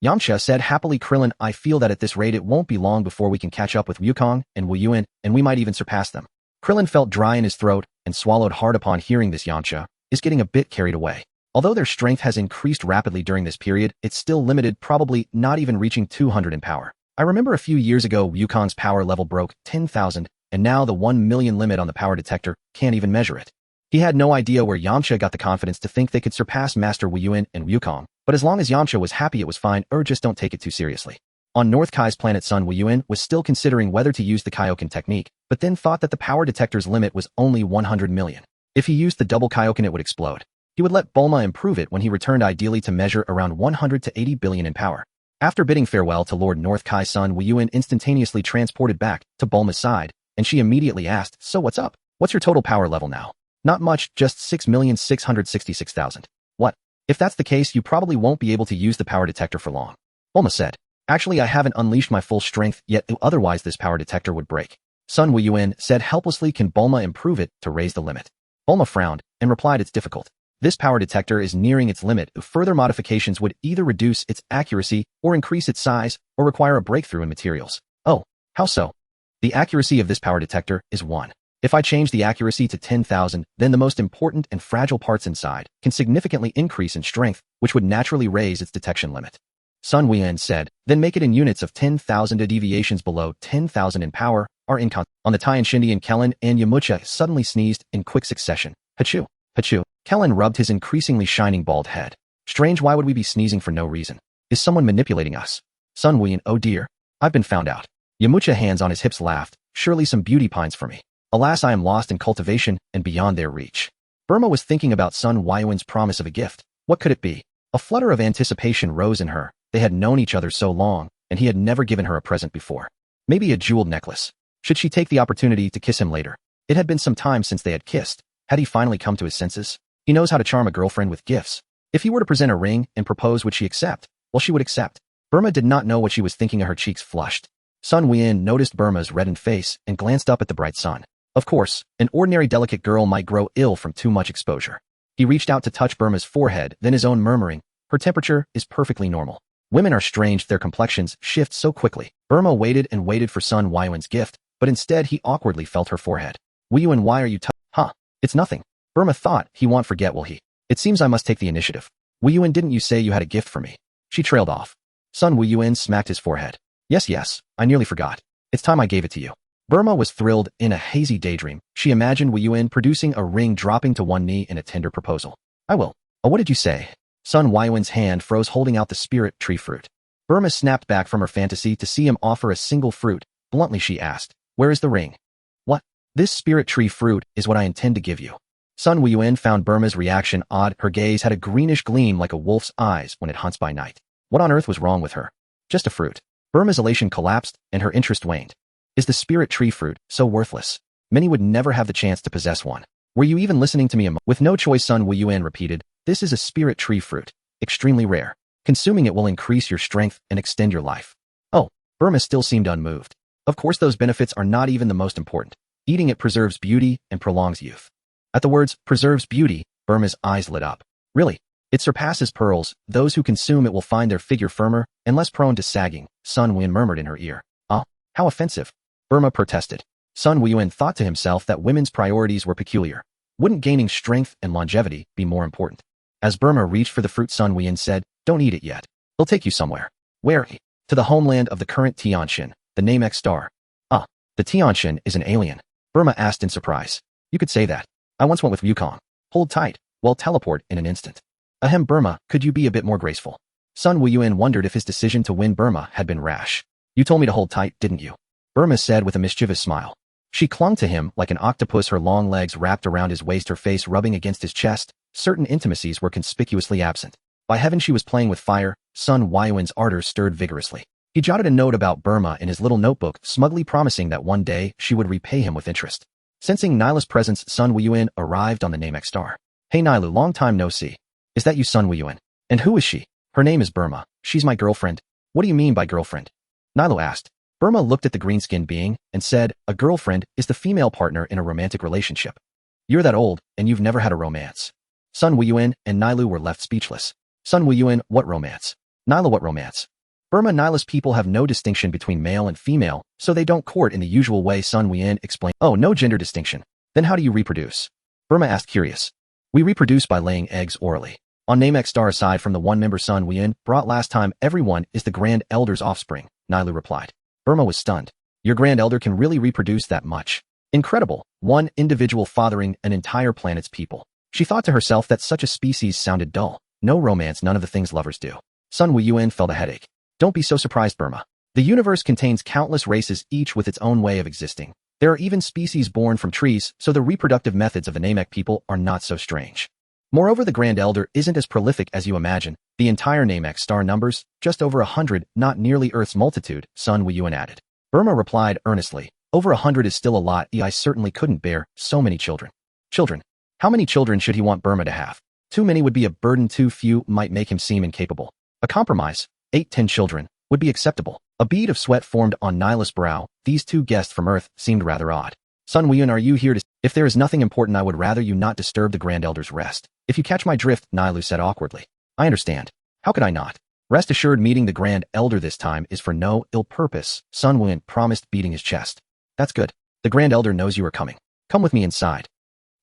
Yamcha said happily, Krillin, I feel that at this rate it won't be long before we can catch up with Wukong and Wuyuan, and we might even surpass them. Krillin felt dry in his throat and swallowed hard upon hearing this. Yamcha is getting a bit carried away. Although their strength has increased rapidly during this period, it's still limited, probably not even reaching 200 in power. I remember a few years ago Wukong's power level broke 10,000, and now the 1 million limit on the power detector can't even measure it. He had no idea where Yamcha got the confidence to think they could surpass Master Wuyuan and Wukong, but as long as Yamcha was happy it was fine, just don't take it too seriously. On North Kai's planet, Sun Wuyuan was still considering whether to use the Kaioken technique, but then thought that the power detector's limit was only 100 million. If he used the double Kaioken it would explode. He would let Bulma improve it when he returned, ideally to measure around 100 to 80 billion in power. After bidding farewell to Lord North Kai, Sun Wuyuan instantaneously transported back to Bulma's side, and she immediately asked, so what's up? What's your total power level now? Not much, just 6,666,000. What? If that's the case, you probably won't be able to use the power detector for long. Bulma said, actually I haven't unleashed my full strength yet, otherwise this power detector would break. Sun Wuyuan said helplessly, can Bulma improve it to raise the limit? Bulma frowned and replied, it's difficult. This power detector is nearing its limit. Further modifications would either reduce its accuracy or increase its size or require a breakthrough in materials. Oh, how so? The accuracy of this power detector is 1. If I change the accuracy to 10,000, then the most important and fragile parts inside can significantly increase in strength, which would naturally raise its detection limit. Sun Wuyuan said, then make it in units of 10,000. Deviations below 10,000 in power are inconsistent. On the Tai, Shindy and Krillin and Yamcha suddenly sneezed in quick succession. Hachoo! Hachoo! Krillin rubbed his increasingly shining bald head. Strange, why would we be sneezing for no reason? Is someone manipulating us? Sun Wuyuan, oh dear, I've been found out. Yamcha, hands on his hips, laughed, surely some beauty pines for me. Alas, I am lost in cultivation and beyond their reach. Burma was thinking about Sun Wuyuan's promise of a gift. What could it be? A flutter of anticipation rose in her. They had known each other so long, and he had never given her a present before. Maybe a jeweled necklace. Should she take the opportunity to kiss him later? It had been some time since they had kissed. Had he finally come to his senses? He knows how to charm a girlfriend with gifts. If he were to present a ring and propose, would she accept? Well, she would accept. Burma did not know what she was thinking. Her cheeks flushed. Sun Wuyuan noticed Burma's reddened face and glanced up at the bright sun. Of course, an ordinary delicate girl might grow ill from too much exposure. He reached out to touch Burma's forehead, then his own, murmuring, her temperature is perfectly normal. Women are strange, their complexions shift so quickly. Burma waited and waited for Sun Wuyuan's gift, but instead he awkwardly felt her forehead. Wuyuan, why are you Huh, it's nothing. Burma thought he won't forget, will he? It seems I must take the initiative. Wuyuan, didn't you say you had a gift for me? She trailed off. Sun Wuyuan smacked his forehead. Yes, I nearly forgot. It's time I gave it to you. Burma was thrilled. In a hazy daydream, she imagined Wuyuan producing a ring, dropping to one knee in a tender proposal. I will. Oh, what did you say? Sun Wuyuan's hand froze, holding out the spirit tree fruit. Burma snapped back from her fantasy to see him offer a single fruit. Bluntly she asked, where is the ring? What? This spirit tree fruit is what I intend to give you. Sun Wuyuan found Burma's reaction odd. Her gaze had a greenish gleam like a wolf's eyes when it hunts by night. What on earth was wrong with her? Just a fruit. Burma's elation collapsed and her interest waned. Is the spirit tree fruit so worthless? Many would never have the chance to possess one. Were you even listening to me? With no choice, Sun Wuyuan repeated, this is a spirit tree fruit. Extremely rare. Consuming it will increase your strength and extend your life. Oh, Burma still seemed unmoved. Of course those benefits are not even the most important. Eating it preserves beauty and prolongs youth. At the words, preserves beauty, Burma's eyes lit up. Really? It surpasses pearls. Those who consume it will find their figure firmer and less prone to sagging, Sun Wuyuan murmured in her ear. Oh, how offensive. Burma protested. Sun Wuyuan thought to himself that women's priorities were peculiar. Wouldn't gaining strength and longevity be more important? As Burma reached for the fruit, Sun Wuyuan said, don't eat it yet. It'll take you somewhere. Where? To the homeland of the current Tianxin, the Namek star. Ah, the Tianxin is an alien. Burma asked in surprise. You could say that. I once went with Wukong. Hold tight. We'll teleport in an instant. Ahem, Burma, could you be a bit more graceful? Sun Wuyuan wondered if his decision to win Burma had been rash. You told me to hold tight, didn't you? Burma said with a mischievous smile. She clung to him like an octopus, her long legs wrapped around his waist, her face rubbing against his chest. Certain intimacies were conspicuously absent. By heaven, she was playing with fire. Sun Wuyuan's ardor stirred vigorously. He jotted a note about Burma in his little notebook, smugly promising that one day she would repay him with interest. Sensing Nyla's presence, Sun Wuyuan arrived on the Namek star. Hey Nyla, long time no see. Is that you, Sun Wuyuan? And who is she? Her name is Burma. She's my girlfriend. What do you mean by girlfriend? Nyla asked. Burma looked at the green-skinned being and said, a girlfriend is the female partner in a romantic relationship. You're that old, and you've never had a romance. Sun Wuyuan and Nyla were left speechless. Sun Wuyuan, what romance? Nyla, what romance? Burma, Nyla's people have no distinction between male and female, so they don't court in the usual way, Sun Wuyuan explained. Oh, no gender distinction. Then how do you reproduce? Burma asked, curious. We reproduce by laying eggs orally. On Namek star, aside from the one member Sun Wuyuan brought last time, everyone is the Grand Elder's offspring, Nyla replied. Burma was stunned. Your Grand Elder can really reproduce that much? Incredible. One individual fathering an entire planet's people. She thought to herself that such a species sounded dull. No romance, none of the things lovers do. Sun Wuyuan felt a headache. Don't be so surprised, Burma. The universe contains countless races, each with its own way of existing. There are even species born from trees, so the reproductive methods of the Namek people are not so strange. Moreover, the Grand Elder isn't as prolific as you imagine. The entire Namek star numbers just over 100, not nearly Earth's multitude, Sun Wuyuan added. Burma replied earnestly, over 100 is still a lot. I certainly couldn't bear so many children. Children? How many children should he want Burma to have? Too many would be a burden, too few might make him seem incapable. A compromise, 8-10 children, would be acceptable. A bead of sweat formed on Nyla's brow. These two guests from Earth seemed rather odd. Sun Wuyuan, are you here to— If there is nothing important, I would rather you not disturb the Grand Elder's rest. If you catch my drift, Nyla said awkwardly. I understand. How could I not? Rest assured, meeting the Grand Elder this time is for no ill purpose, Sun Wuyuan promised, beating his chest. That's good. The Grand Elder knows you are coming. Come with me inside.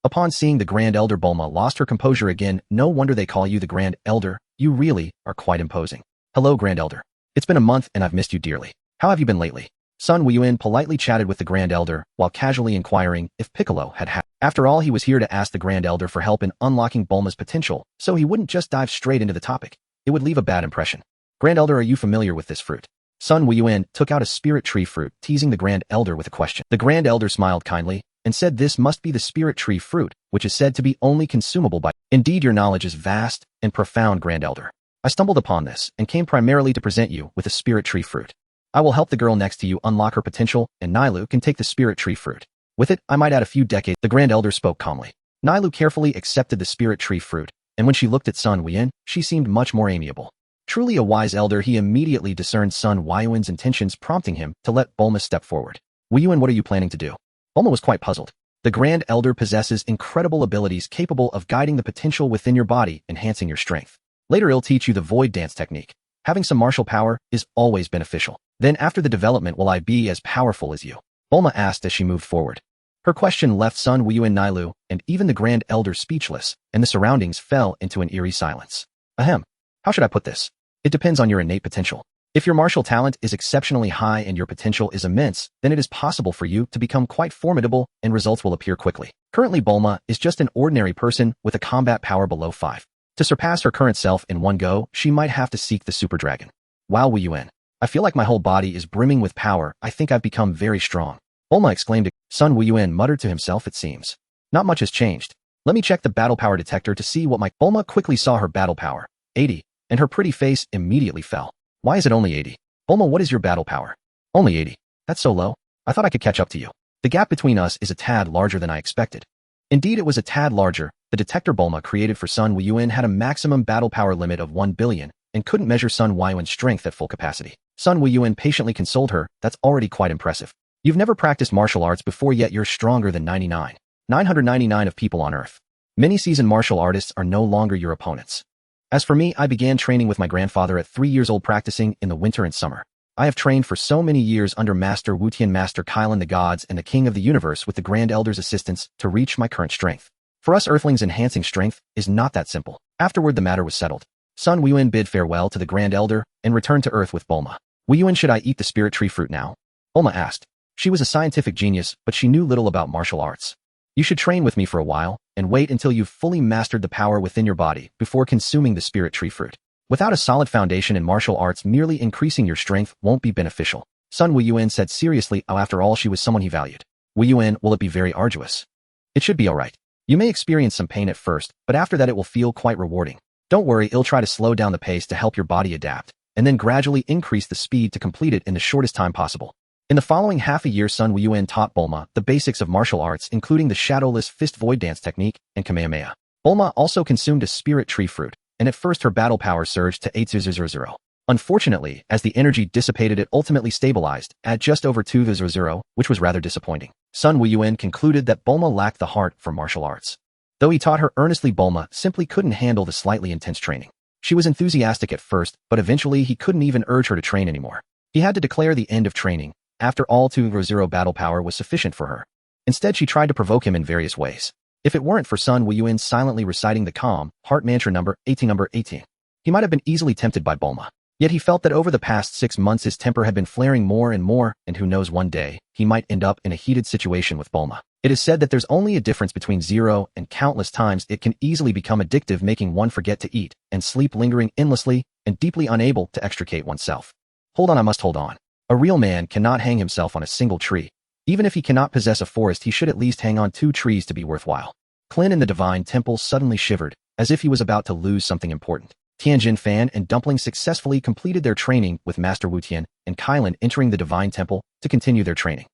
Upon seeing the Grand Elder, Bulma lost her composure again. No wonder they call you the Grand Elder. You really are quite imposing. Hello, Grand Elder. It's been a month and I've missed you dearly. How have you been lately? Sun Wuyuan politely chatted with the Grand Elder while casually inquiring if Piccolo had. After all, he was here to ask the Grand Elder for help in unlocking Bulma's potential, so he wouldn't just dive straight into the topic. It would leave a bad impression. Grand Elder, are you familiar with this fruit? Sun Wuyuan took out a spirit tree fruit, teasing the Grand Elder with a question. The Grand Elder smiled kindly and said this must be the spirit tree fruit, which is said to be only consumable by— Indeed, your knowledge is vast and profound, Grand Elder. I stumbled upon this and came primarily to present you with a spirit tree fruit. I will help the girl next to you unlock her potential, and Nylu can take the spirit tree fruit. With it, I might add a few decades. The Grand Elder spoke calmly. Nylu carefully accepted the spirit tree fruit, and when she looked at Sun Wuyuan, she seemed much more amiable. Truly a wise elder, he immediately discerned Sun Wuyuan's intentions, prompting him to let Bulma step forward. Wuyuan, what are you planning to do? Bulma was quite puzzled. The Grand Elder possesses incredible abilities capable of guiding the potential within your body, enhancing your strength. Later, he'll teach you the void dance technique. Having some martial power is always beneficial. Then after the development, will I be as powerful as you? Bulma asked as she moved forward. Her question left Sun Wuyuan Nilu and even the Grand Elder speechless, and the surroundings fell into an eerie silence. Ahem. How should I put this? It depends on your innate potential. If your martial talent is exceptionally high and your potential is immense, then it is possible for you to become quite formidable and results will appear quickly. Currently, Bulma is just an ordinary person with a combat power below 5. To surpass her current self in one go, she might have to seek the Super Dragon. Wow, Wuyuan. I feel like my whole body is brimming with power. I think I've become very strong. Bulma exclaimed. Sun Wuyuan muttered to himself, it seems. Not much has changed. Let me check the battle power detector to see what my... Bulma quickly saw her battle power, 80, and her pretty face immediately fell. Why is it only 80? Bulma, what is your battle power? Only 80. That's so low. I thought I could catch up to you. The gap between us is a tad larger than I expected. Indeed, it was a tad larger. The detector Bulma created for Sun Wuyuan had a maximum battle power limit of 1 billion and couldn't measure Sun Wuyuan's strength at full capacity. Sun Wuyuan patiently consoled her. That's already quite impressive. You've never practiced martial arts before, yet you're stronger than 999 of people on Earth. Many seasoned martial artists are no longer your opponents. As for me, I began training with my grandfather at 3 years old, practicing in the winter and summer. I have trained for so many years under Master Wutian, Master Krillin, the gods, and the King of the Universe with the Grand Elder's assistance to reach my current strength. For us Earthlings, enhancing strength is not that simple. Afterward, the matter was settled. Sun Wuyuan bid farewell to the Grand Elder and returned to Earth with Bulma. Wuyuan, should I eat the spirit tree fruit now? Bulma asked. She was a scientific genius, but she knew little about martial arts. You should train with me for a while and wait until you've fully mastered the power within your body before consuming the spirit tree fruit. Without a solid foundation in martial arts, merely increasing your strength won't be beneficial. Sun Wuyuan said seriously. After all, she was someone he valued. Wuyuan, will it be very arduous? It should be alright. You may experience some pain at first, but after that it will feel quite rewarding. Don't worry, I'll try to slow down the pace to help your body adapt, and then gradually increase the speed to complete it in the shortest time possible. In the following half a year, Sun Wuyuan taught Bulma the basics of martial arts, including the shadowless fist void dance technique and Kamehameha. Bulma also consumed a spirit tree fruit, and at first her battle power surged to 8000. Unfortunately, as the energy dissipated, it ultimately stabilized at just over 2000, which was rather disappointing. Sun Wuyuan concluded that Bulma lacked the heart for martial arts. Though he taught her earnestly, Bulma simply couldn't handle the slightly intense training. She was enthusiastic at first, but eventually he couldn't even urge her to train anymore. He had to declare the end of training. After all, 200 battle power was sufficient for her. Instead, she tried to provoke him in various ways. If it weren't for Sun Wuyuan silently reciting the calm heart mantra number 18, he might have been easily tempted by Bulma. Yet he felt that over the past 6 months his temper had been flaring more and more, and who knows, one day he might end up in a heated situation with Bulma. It is said that there's only a difference between 0 and countless times it can easily become addictive, making one forget to eat and sleep, lingering endlessly and deeply unable to extricate oneself. Hold on, I must hold on. A real man cannot hang himself on a single tree. Even if he cannot possess a forest, he should at least hang on 2 trees to be worthwhile. Krillin in the Divine Temple suddenly shivered, as if he was about to lose something important. Tianjin Fan and Dumpling successfully completed their training, with Master Wutian and Krillin entering the Divine Temple to continue their training.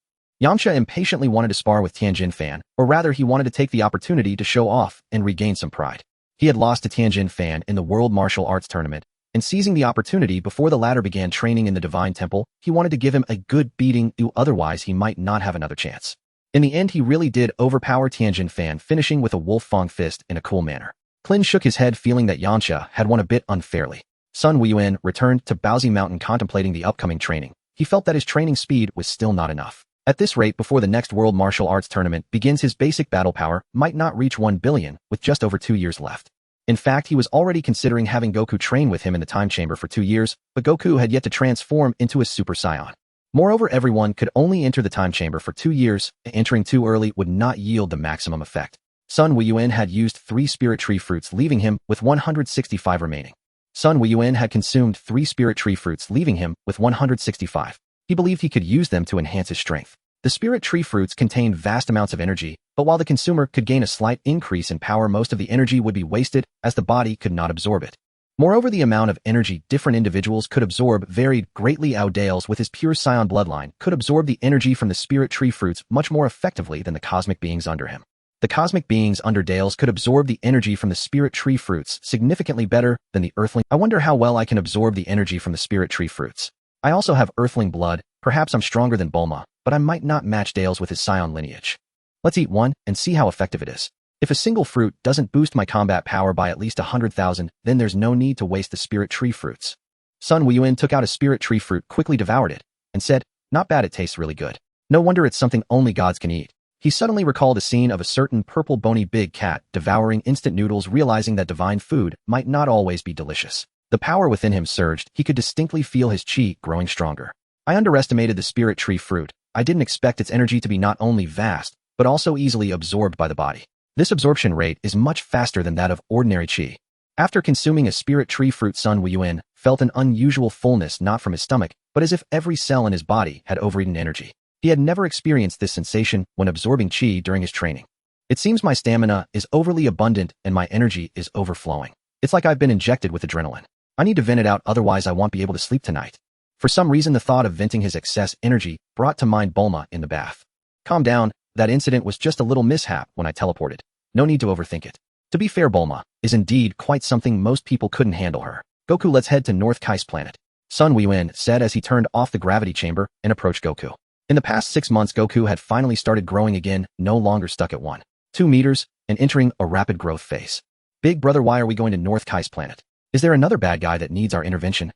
Yamcha impatiently wanted to spar with Tianjin Fan, or rather he wanted to take the opportunity to show off and regain some pride. He had lost to Tianjin Fan in the World Martial Arts Tournament, and seizing the opportunity before the latter began training in the Divine Temple, he wanted to give him a good beating, otherwise he might not have another chance. In the end, he really did overpower Tianjin Fan, finishing with a Wolf Fang fist in a cool manner. Krillin shook his head, feeling that Yamcha had won a bit unfairly. Sun Wuyuan returned to Baozi Mountain, contemplating the upcoming training. He felt that his training speed was still not enough. At this rate, before the next World Martial Arts Tournament begins, his basic battle power might not reach 1 billion, with just over 2 years left. In fact, he was already considering having Goku train with him in the time chamber for 2 years, but Goku had yet to transform into a Super Saiyan. Moreover, everyone could only enter the time chamber for 2 years, and entering too early would not yield the maximum effect. Sun Wuyuan had used 3 spirit tree fruits, leaving him with 165 remaining. Sun Wuyuan had consumed 3 spirit tree fruits, leaving him with 165. He believed he could use them to enhance his strength. The spirit tree fruits contained vast amounts of energy, but while the consumer could gain a slight increase in power, most of the energy would be wasted as the body could not absorb it. Moreover, the amount of energy different individuals could absorb varied greatly. Awaken, with his pure Saiyan bloodline, could absorb the energy from the spirit tree fruits much more effectively than the cosmic beings under him. The cosmic beings under Dales could absorb the energy from the spirit tree fruits significantly better than the Earthling. I wonder how well I can absorb the energy from the spirit tree fruits. I also have Earthling blood. Perhaps I'm stronger than Bulma, but I might not match Dales with his Scion lineage. Let's eat one and see how effective it is. If a single fruit doesn't boost my combat power by at least 100,000, then there's no need to waste the spirit tree fruits. Sun Wuyuan took out a spirit tree fruit, quickly devoured it, and said, "Not bad, it tastes really good. No wonder it's something only gods can eat." He suddenly recalled a scene of a certain purple bony big cat devouring instant noodles, realizing that divine food might not always be delicious. The power within him surged. He could distinctly feel his chi growing stronger. I underestimated the spirit tree fruit. I didn't expect its energy to be not only vast, but also easily absorbed by the body. This absorption rate is much faster than that of ordinary chi. After consuming a spirit tree fruit, Sun Wuyuan felt an unusual fullness, not from his stomach, but as if every cell in his body had overeaten energy. He had never experienced this sensation when absorbing chi during his training. It seems my stamina is overly abundant and my energy is overflowing. It's like I've been injected with adrenaline. I need to vent it out, otherwise I won't be able to sleep tonight. For some reason, the thought of venting his excess energy brought to mind Bulma in the bath. Calm down, that incident was just a little mishap when I teleported. No need to overthink it. To be fair, Bulma is indeed quite something. Most people couldn't handle her. Goku, let's head to North Kai's planet, Sun Wuyuan said as he turned off the gravity chamber and approached Goku. In the past 6 months, Goku had finally started growing again, no longer stuck at 1-2 meters, and entering a rapid growth phase. Big brother, why are we going to North Kai's planet? Is there another bad guy that needs our intervention?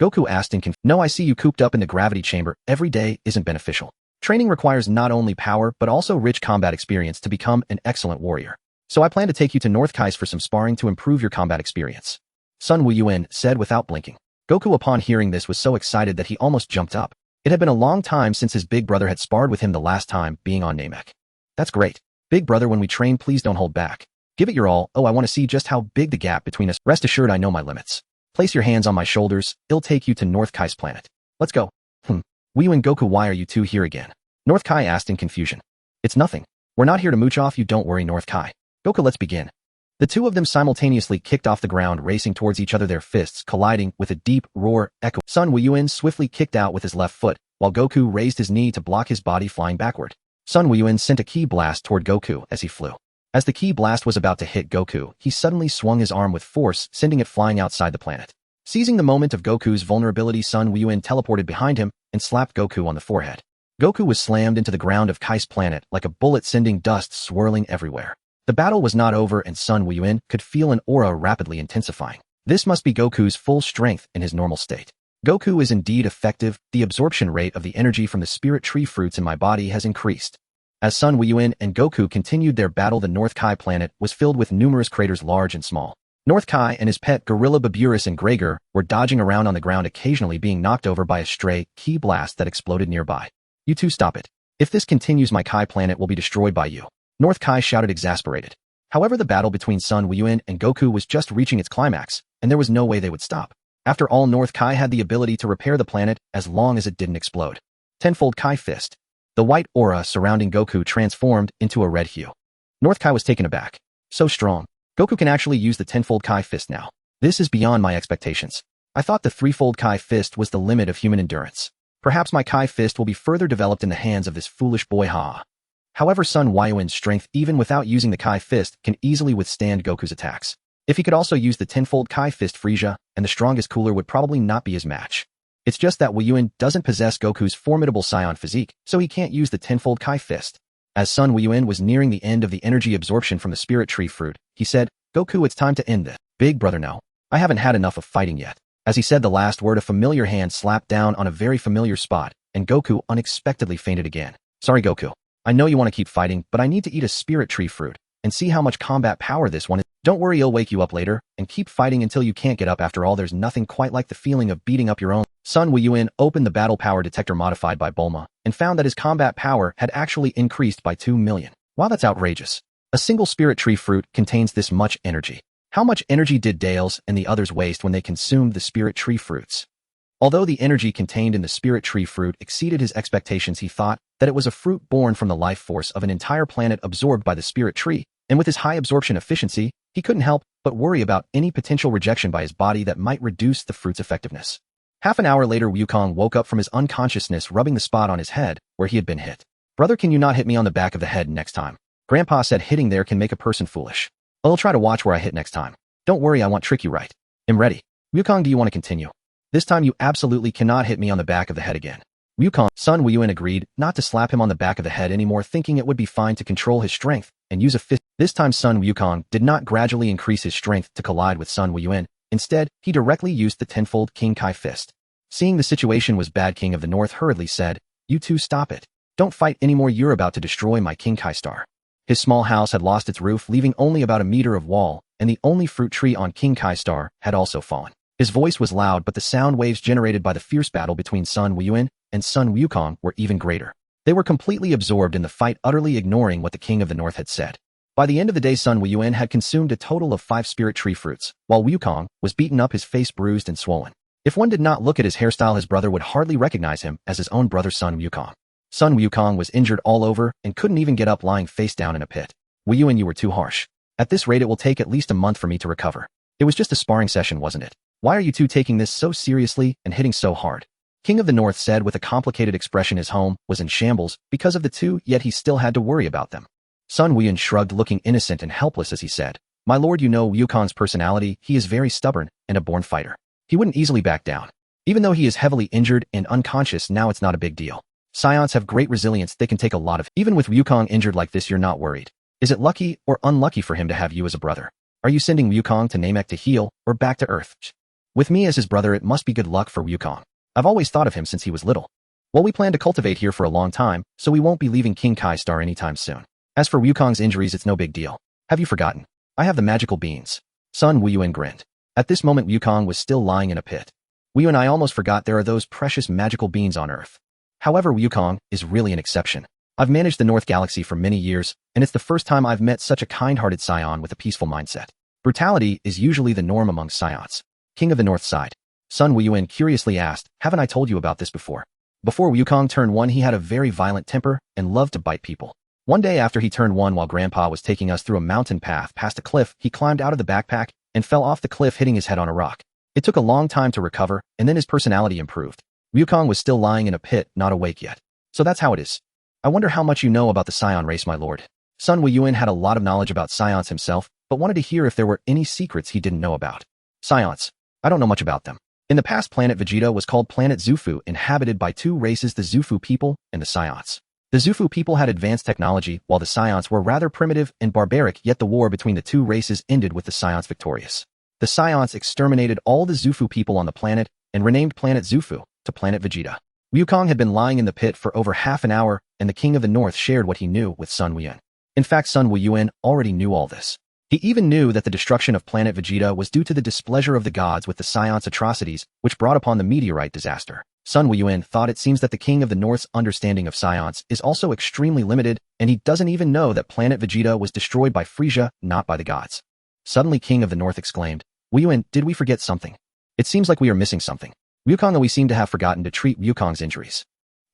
Goku asked in confusion. No, I see you cooped up in the gravity chamber. Every day isn't beneficial. Training requires not only power, but also rich combat experience to become an excellent warrior. So I plan to take you to North Kai's for some sparring to improve your combat experience, Sun Wuyuan said without blinking. Goku, upon hearing this, was so excited that he almost jumped up. It had been a long time since his big brother had sparred with him, the last time being on Namek. That's great. Big brother, when we train, please don't hold back. Give it your all. Oh, I want to see just how big the gap between us. Rest assured, I know my limits. Place your hands on my shoulders. It'll take you to North Kai's planet. Let's go. Wuyuan, Goku, why are you two here again? North Kai asked in confusion. It's nothing. We're not here to mooch off you, don't worry, North Kai. Goku, let's begin. The two of them simultaneously kicked off the ground, racing towards each other, their fists colliding with a deep roar echo. Sun Wuyuan swiftly kicked out with his left foot, while Goku raised his knee to block his body flying backward. Sun Wuyuan sent a ki blast toward Goku as he flew. As the ki blast was about to hit Goku, he suddenly swung his arm with force, sending it flying outside the planet. Seizing the moment of Goku's vulnerability, Sun Wuyuan teleported behind him and slapped Goku on the forehead. Goku was slammed into the ground of Kai's planet like a bullet, sending dust swirling everywhere. The battle was not over, and Sun Wuyuan could feel an aura rapidly intensifying. This must be Goku's full strength in his normal state. Goku is indeed effective. The absorption rate of the energy from the spirit tree fruits in my body has increased. As Sun Wuyuan and Goku continued their battle, the North Kai planet was filled with numerous craters, large and small. North Kai and his pet gorilla Baburus and Gregor were dodging around on the ground, occasionally being knocked over by a stray ki blast that exploded nearby. You two, stop it. If this continues, my Kai planet will be destroyed by you, North Kai shouted, exasperated. However, the battle between Sun Wuyuan and Goku was just reaching its climax, and there was no way they would stop. After all, North Kai had the ability to repair the planet as long as it didn't explode. Tenfold Kai Fist. The white aura surrounding Goku transformed into a red hue. North Kai was taken aback. So strong. Goku can actually use the tenfold Kai Fist now. This is beyond my expectations. I thought the threefold Kai Fist was the limit of human endurance. Perhaps my Kai Fist will be further developed in the hands of this foolish boy, ha. However, Sun Wuyuan's strength, even without using the Kai Fist, can easily withstand Goku's attacks. If he could also use the tenfold Kai Fist, Frieza and the strongest cooler would probably not be his match. It's just that Wuyuan doesn't possess Goku's formidable Saiyan physique, so he can't use the tenfold Kai Fist. As Sun Wuyuan was nearing the end of the energy absorption from the spirit tree fruit, he said, Goku, it's time to end this. Big brother, no. I haven't had enough of fighting yet. As he said the last word, a familiar hand slapped down on a very familiar spot, and Goku unexpectedly fainted again. Sorry, Goku. I know you want to keep fighting, but I need to eat a spirit tree fruit and see how much combat power this one is. Don't worry, I'll wake you up later and keep fighting until you can't get up. After all, there's nothing quite like the feeling of beating up your own. Sun Wuyuan opened the battle power detector modified by Bulma and found that his combat power had actually increased by 2 million. Wow, that's outrageous. A single spirit tree fruit contains this much energy. How much energy did Dales and the others waste when they consumed the spirit tree fruits? Although the energy contained in the spirit tree fruit exceeded his expectations, he thought that it was a fruit born from the life force of an entire planet absorbed by the spirit tree, and with his high absorption efficiency, he couldn't help but worry about any potential rejection by his body that might reduce the fruit's effectiveness. Half an hour later, Wukong woke up from his unconsciousness, rubbing the spot on his head where he had been hit. Brother, can you not hit me on the back of the head next time? Grandpa said hitting there can make a person foolish. I'll try to watch where I hit next time. Don't worry, I won't trick you, right? I'm ready. Wukong, do you want to continue? This time you absolutely cannot hit me on the back of the head again. Wukong, Sun Wuyuan agreed not to slap him on the back of the head anymore, thinking it would be fine to control his strength and use a fist. This time Sun Wukong did not gradually increase his strength to collide with Sun Wuyuan. Instead, he directly used the tenfold King Kai Fist. Seeing the situation was bad, King of the North hurriedly said, You two, stop it. Don't fight anymore, you're about to destroy my King Kai star. His small house had lost its roof, leaving only about a meter of wall, and the only fruit tree on King Kai star had also fallen. His voice was loud, but the sound waves generated by the fierce battle between Sun Wuyuan and Sun Wukong were even greater. They were completely absorbed in the fight, utterly ignoring what the King of the North had said. By the end of the day, Sun Wuyuan had consumed a total of 5 spirit tree fruits, while Wukong was beaten up, his face bruised and swollen. If one did not look at his hairstyle, his brother would hardly recognize him as his own brother Sun Wukong. Sun Wukong was injured all over and couldn't even get up, lying face down in a pit. Wuyuan, you were too harsh. At this rate, it will take at least a month for me to recover. It was just a sparring session, wasn't it? Why are you two taking this so seriously and hitting so hard? King of the North said with a complicated expression. His home was in shambles because of the two, yet he still had to worry about them. Sun Wuyuan shrugged, looking innocent and helpless as he said, "My lord, you know Wukong's personality. He is very stubborn and a born fighter. He wouldn't easily back down. Even though he is heavily injured and unconscious now, it's not a big deal. Scions have great resilience. They can take a lot of. Even with Wukong injured like this, you're not worried. Is it lucky or unlucky for him to have you as a brother? Are you sending Wukong to Namek to heal or back to Earth? With me as his brother, it must be good luck for Wukong. I've always thought of him since he was little. Well, we plan to cultivate here for a long time, so we won't be leaving King Kai Star anytime soon. As for Wukong's injuries, it's no big deal. Have you forgotten? I have the magical beans." Sun Wuyuan grinned. At this moment, Wukong was still lying in a pit. "Wuyuan, I almost forgot there are those precious magical beans on Earth. However, Wukong is really an exception. I've managed the North Galaxy for many years, and it's the first time I've met such a kind-hearted scion with a peaceful mindset. Brutality is usually the norm among scions." King of the North sighed. Sun Wuyuan curiously asked, "Haven't I told you about this before?" Before Wukong turned 1, he had a very violent temper and loved to bite people. One day after he turned 1, while Grandpa was taking us through a mountain path past a cliff, he climbed out of the backpack and fell off the cliff, hitting his head on a rock. It took a long time to recover, and then his personality improved. Wukong was still lying in a pit, not awake yet. So that's how it is. I wonder how much you know about the scion race, my lord. Sun Wuyuan had a lot of knowledge about scions himself, but wanted to hear if there were any secrets he didn't know about. Scions. I don't know much about them. In the past, planet Vegeta was called Planet Zufu, inhabited by 2 races, the Zufu people and the Scions. The Zufu people had advanced technology, while the Scions were rather primitive and barbaric, yet the war between the 2 races ended with the Scions victorious. The Scions exterminated all the Zufu people on the planet and renamed Planet Zufu to Planet Vegeta. Wukong had been lying in the pit for over half an hour, and the King of the North shared what he knew with Sun Wuyuan. In fact, Sun Wuyuan already knew all this. He even knew that the destruction of Planet Vegeta was due to the displeasure of the gods with the Scions' atrocities, which brought upon the meteorite disaster. Sun Wuyuan thought it seems that the King of the North's understanding of Scions is also extremely limited, and he doesn't even know that Planet Vegeta was destroyed by Frieza, not by the gods. Suddenly, King of the North exclaimed, "Wuyuan, did we forget something? It seems like we are missing something. Wukong, we seem to have forgotten to treat Wukong's injuries."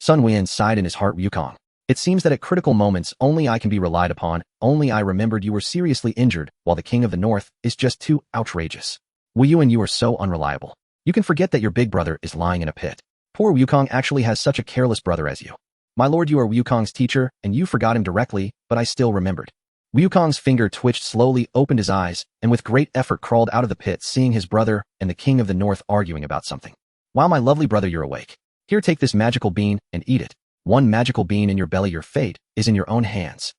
Sun Wuyuan sighed in his heart. "Wukong. It seems that at critical moments only I can be relied upon. Only I remembered you were seriously injured, while the King of the North is just too outrageous. Wuyuan, you are so unreliable. You can forget that your big brother is lying in a pit. Poor Wukong actually has such a careless brother as you. My lord, you are Wukong's teacher, and you forgot him directly, but I still remembered." Wukong's finger twitched slowly, opened his eyes, and with great effort crawled out of the pit, seeing his brother and the King of the North arguing about something. "Wow, my lovely brother, you're awake. Here, take this magical bean and eat it. One magical bean in your belly, your fate is in your own hands."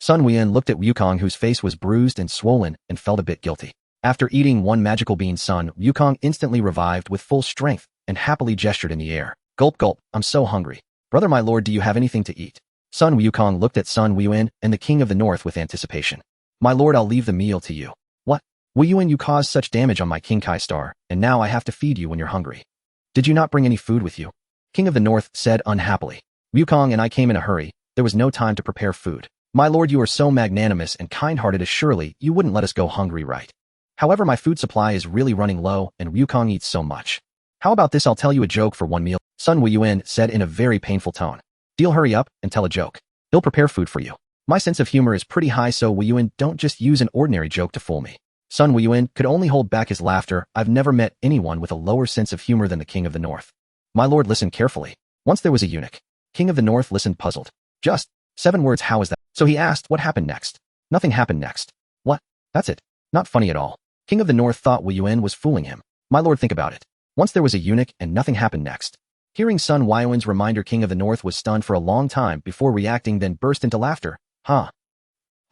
Sun Wuyuan looked at Wukong, whose face was bruised and swollen, and felt a bit guilty. After eating one magical bean, Sun Wukong instantly revived with full strength and happily gestured in the air. "Gulp, gulp, I'm so hungry. Brother, my lord, do you have anything to eat?" Sun Wukong looked at Sun Wuyuan and the King of the North with anticipation. "My lord, I'll leave the meal to you." "What? Wuyuan, you caused such damage on my King Kai star, and now I have to feed you when you're hungry. Did you not bring any food with you?" King of the North said unhappily. "Wukong and I came in a hurry. There was no time to prepare food. My lord, you are so magnanimous and kind-hearted, as surely you wouldn't let us go hungry, right? However, my food supply is really running low, and Wukong eats so much. How about this? I'll tell you a joke for one meal," Sun Wuyuan said in a very painful tone. "Deal, hurry up and tell a joke. He'll prepare food for you. My sense of humor is pretty high, so Wuyuan, don't just use an ordinary joke to fool me." Sun Wuyuan could only hold back his laughter. "I've never met anyone with a lower sense of humor than the King of the North. My lord, listen carefully. Once there was a eunuch." King of the North listened, puzzled. "Just 7 words, how is that?" So he asked, "What happened next?" "Nothing happened next." "What? That's it. Not funny at all." King of the North thought Wuyuan was fooling him. "My lord, think about it. Once there was a eunuch and nothing happened next." Hearing Sun Wuyuan's reminder, King of the North was stunned for a long time before reacting, then burst into laughter. "Ha!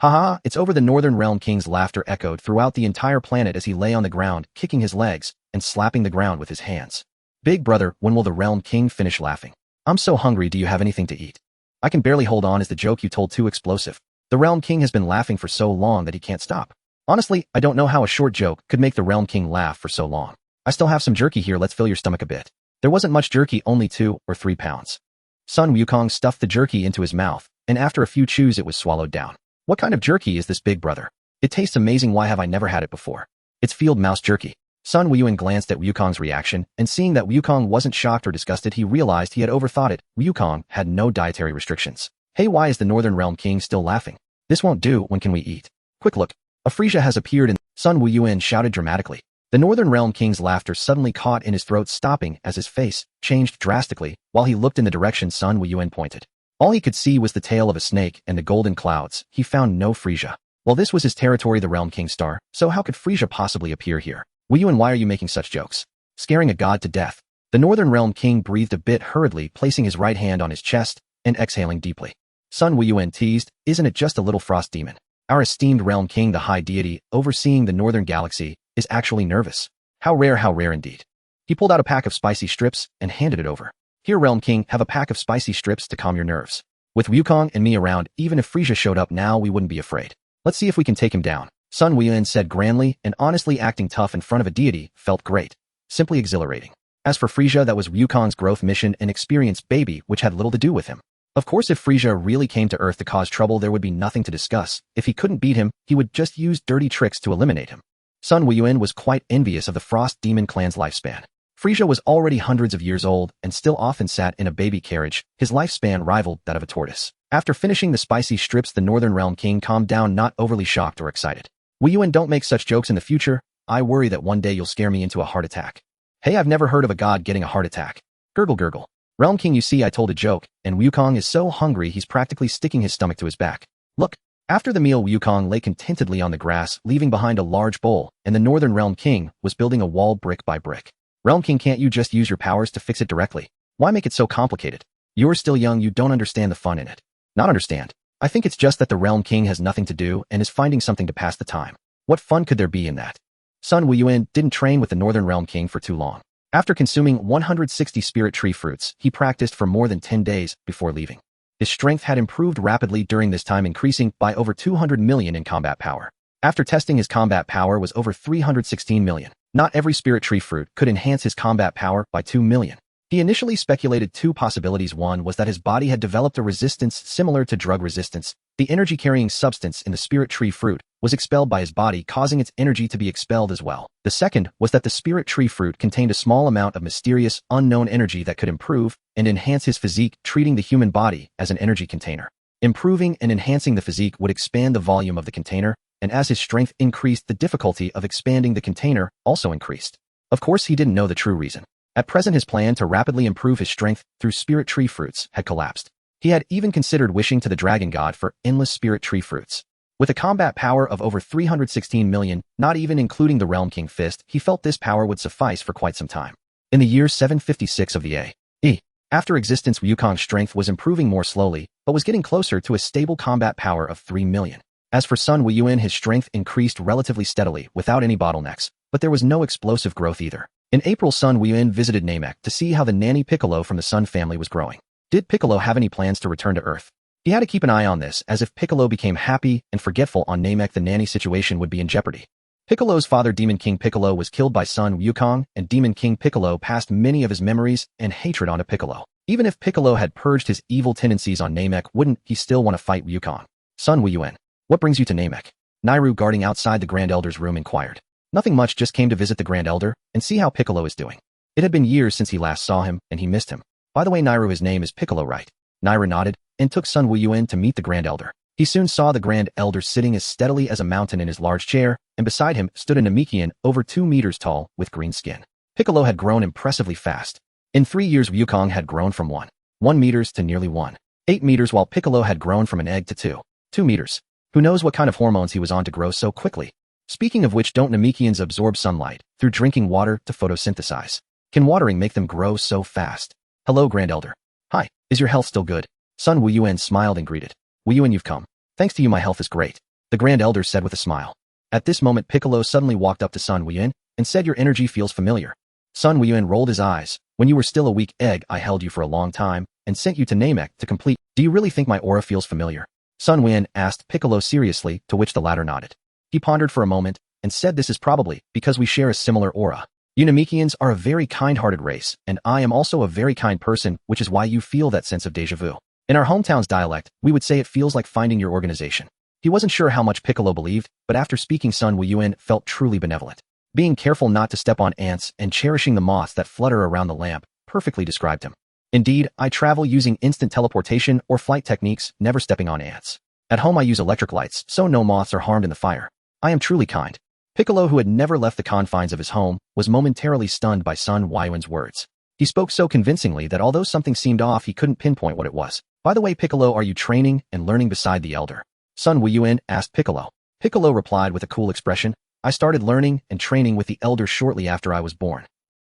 Ha ha, it's over." The Northern Realm King's laughter echoed throughout the entire planet as he lay on the ground, kicking his legs and slapping the ground with his hands. "Big brother, when will the Realm King finish laughing? I'm so hungry, do you have anything to eat?" I can barely hold on. Is the joke you told too explosive? The Realm King has been laughing for so long that he can't stop. Honestly, I don't know how a short joke could make the Realm King laugh for so long. I still have some jerky here. Let's fill your stomach a bit. There wasn't much jerky, only 2 or 3 pounds. Sun Wukong stuffed the jerky into his mouth, and after a few chews it was swallowed down. What kind of jerky is this, big brother? It tastes amazing. Why have I never had it before? It's field mouse jerky. Sun Wuyuan glanced at Wukong's reaction, and seeing that Wukong wasn't shocked or disgusted, he realized he had overthought it. Wukong had no dietary restrictions. Hey, why is the Northern Realm King still laughing? This won't do. When can we eat? Quick look. A Frisia has appeared and Sun Wuyuan shouted dramatically. The Northern Realm King's laughter suddenly caught in his throat, stopping as his face changed drastically while he looked in the direction Sun Wuyuan pointed. All he could see was the tail of a snake and the golden clouds. He found no Frisia. Well, this was his territory, the Realm King Star, so how could Frisia possibly appear here? Wuyuan, why are you making such jokes? Scaring a god to death. The Northern Realm King breathed a bit hurriedly, placing his right hand on his chest and exhaling deeply. Sun Wuyuan teased, isn't it just a little frost demon? Our esteemed Realm King, the high deity overseeing the Northern Galaxy, is actually nervous. How rare indeed. He pulled out a pack of spicy strips and handed it over. Here, Realm King, have a pack of spicy strips to calm your nerves. With Wukong and me around, even if Frisia showed up now, we wouldn't be afraid. Let's see if we can take him down. Sun Wuyuan said grandly, and honestly, acting tough in front of a deity felt great. Simply exhilarating. As for Frisia, that was Wukong's growth mission, an experienced baby which had little to do with him. Of course, if Frisia really came to Earth to cause trouble, there would be nothing to discuss. If he couldn't beat him, he would just use dirty tricks to eliminate him. Sun Wuyuan was quite envious of the Frost Demon clan's lifespan. Frisia was already hundreds of years old and still often sat in a baby carriage. His lifespan rivaled that of a tortoise. After finishing the spicy strips, the Northern Realm King calmed down, not overly shocked or excited. Wuyuan, don't make such jokes in the future. I worry that one day you'll scare me into a heart attack. Hey, I've never heard of a god getting a heart attack. Gurgle gurgle. Realm King, you see, I told a joke, and Wukong is so hungry he's practically sticking his stomach to his back. Look. After the meal, Wukong lay contentedly on the grass, leaving behind a large bowl, and the Northern Realm King was building a wall brick by brick. Realm King, can't you just use your powers to fix it directly? Why make it so complicated? You're still young, you don't understand the fun in it. Not understand. I think it's just that the Realm King has nothing to do and is finding something to pass the time. What fun could there be in that? Sun Wuyuan didn't train with the Northern Realm King for too long. After consuming 160 spirit tree fruits, he practiced for more than 10 days before leaving. His strength had improved rapidly during this time, increasing by over 200 million in combat power. After testing, his combat power was over 316 million. Not every spirit tree fruit could enhance his combat power by 2 million. He initially speculated 2 possibilities. One was that his body had developed a resistance similar to drug resistance. The energy-carrying substance in the spirit tree fruit was expelled by his body, causing its energy to be expelled as well. The second was that the spirit tree fruit contained a small amount of mysterious, unknown energy that could improve and enhance his physique, treating the human body as an energy container. Improving and enhancing the physique would expand the volume of the container, and as his strength increased, the difficulty of expanding the container also increased. Of course, he didn't know the true reason. At present, his plan to rapidly improve his strength through spirit tree fruits had collapsed. He had even considered wishing to the dragon god for endless spirit tree fruits. With a combat power of over 316 million, not even including the Realm King Fist, he felt this power would suffice for quite some time. In the year 756 of the A.E. after existence, Wukong's strength was improving more slowly, but was getting closer to a stable combat power of 3 million. As for Sun Wuyuan, his strength increased relatively steadily without any bottlenecks, but there was no explosive growth either. In April, Sun Wuyuan visited Namek to see how the nanny Piccolo from the Sun family was growing. Did Piccolo have any plans to return to Earth? He had to keep an eye on this, as if Piccolo became happy and forgetful on Namek, the nanny situation would be in jeopardy. Piccolo's father, Demon King Piccolo, was killed by Sun Wukong, and Demon King Piccolo passed many of his memories and hatred onto Piccolo. Even if Piccolo had purged his evil tendencies on Namek, wouldn't he still want to fight Wukong? Sun Wuyuan, what brings you to Namek? Nairu, guarding outside the Grand Elder's room, inquired. Nothing much, just came to visit the Grand Elder and see how Piccolo is doing. It had been years since he last saw him, and he missed him. By the way, Nairu, his name is Piccolo, right? Nairu nodded and took Sun Wuyuan to meet the Grand Elder. He soon saw the Grand Elder sitting as steadily as a mountain in his large chair, and beside him stood a Namekian over 2 meters tall with green skin. Piccolo had grown impressively fast. In 3 years, Wukong had grown from 1 meters to nearly 8 meters, while Piccolo had grown from an egg to 2 meters. Who knows what kind of hormones he was on to grow so quickly? Speaking of which, don't Namekians absorb sunlight through drinking water to photosynthesize? Can watering make them grow so fast? Hello, Grand Elder. Hi, is your health still good? Sun Wuyuan smiled and greeted. Wuyuan, you've come. Thanks to you, my health is great, the Grand Elder said with a smile. At this moment, Piccolo suddenly walked up to Sun Wuyuan and said, your energy feels familiar. Sun Wuyuan rolled his eyes. When you were still a weak egg, I held you for a long time, and sent you to Namek to complete. Do you really think my aura feels familiar? Sun Wuyuan asked Piccolo seriously, to which the latter nodded. He pondered for a moment and said this is probably because we share a similar aura. You Namekians are a very kind-hearted race, and I am also a very kind person, which is why you feel that sense of déjà vu. In our hometown's dialect, we would say it feels like finding your organization. He wasn't sure how much Piccolo believed, but after speaking Sun Wuyuan felt truly benevolent. Being careful not to step on ants and cherishing the moths that flutter around the lamp perfectly described him. Indeed, I travel using instant teleportation or flight techniques, never stepping on ants. At home I use electric lights, so no moths are harmed in the fire. I am truly kind. Piccolo, who had never left the confines of his home, was momentarily stunned by Sun Wuyuan's words. He spoke so convincingly that although something seemed off, he couldn't pinpoint what it was. By the way, Piccolo, are you training and learning beside the elder? Sun Wuyuan asked Piccolo. Piccolo replied with a cool expression, I started learning and training with the elder shortly after I was born.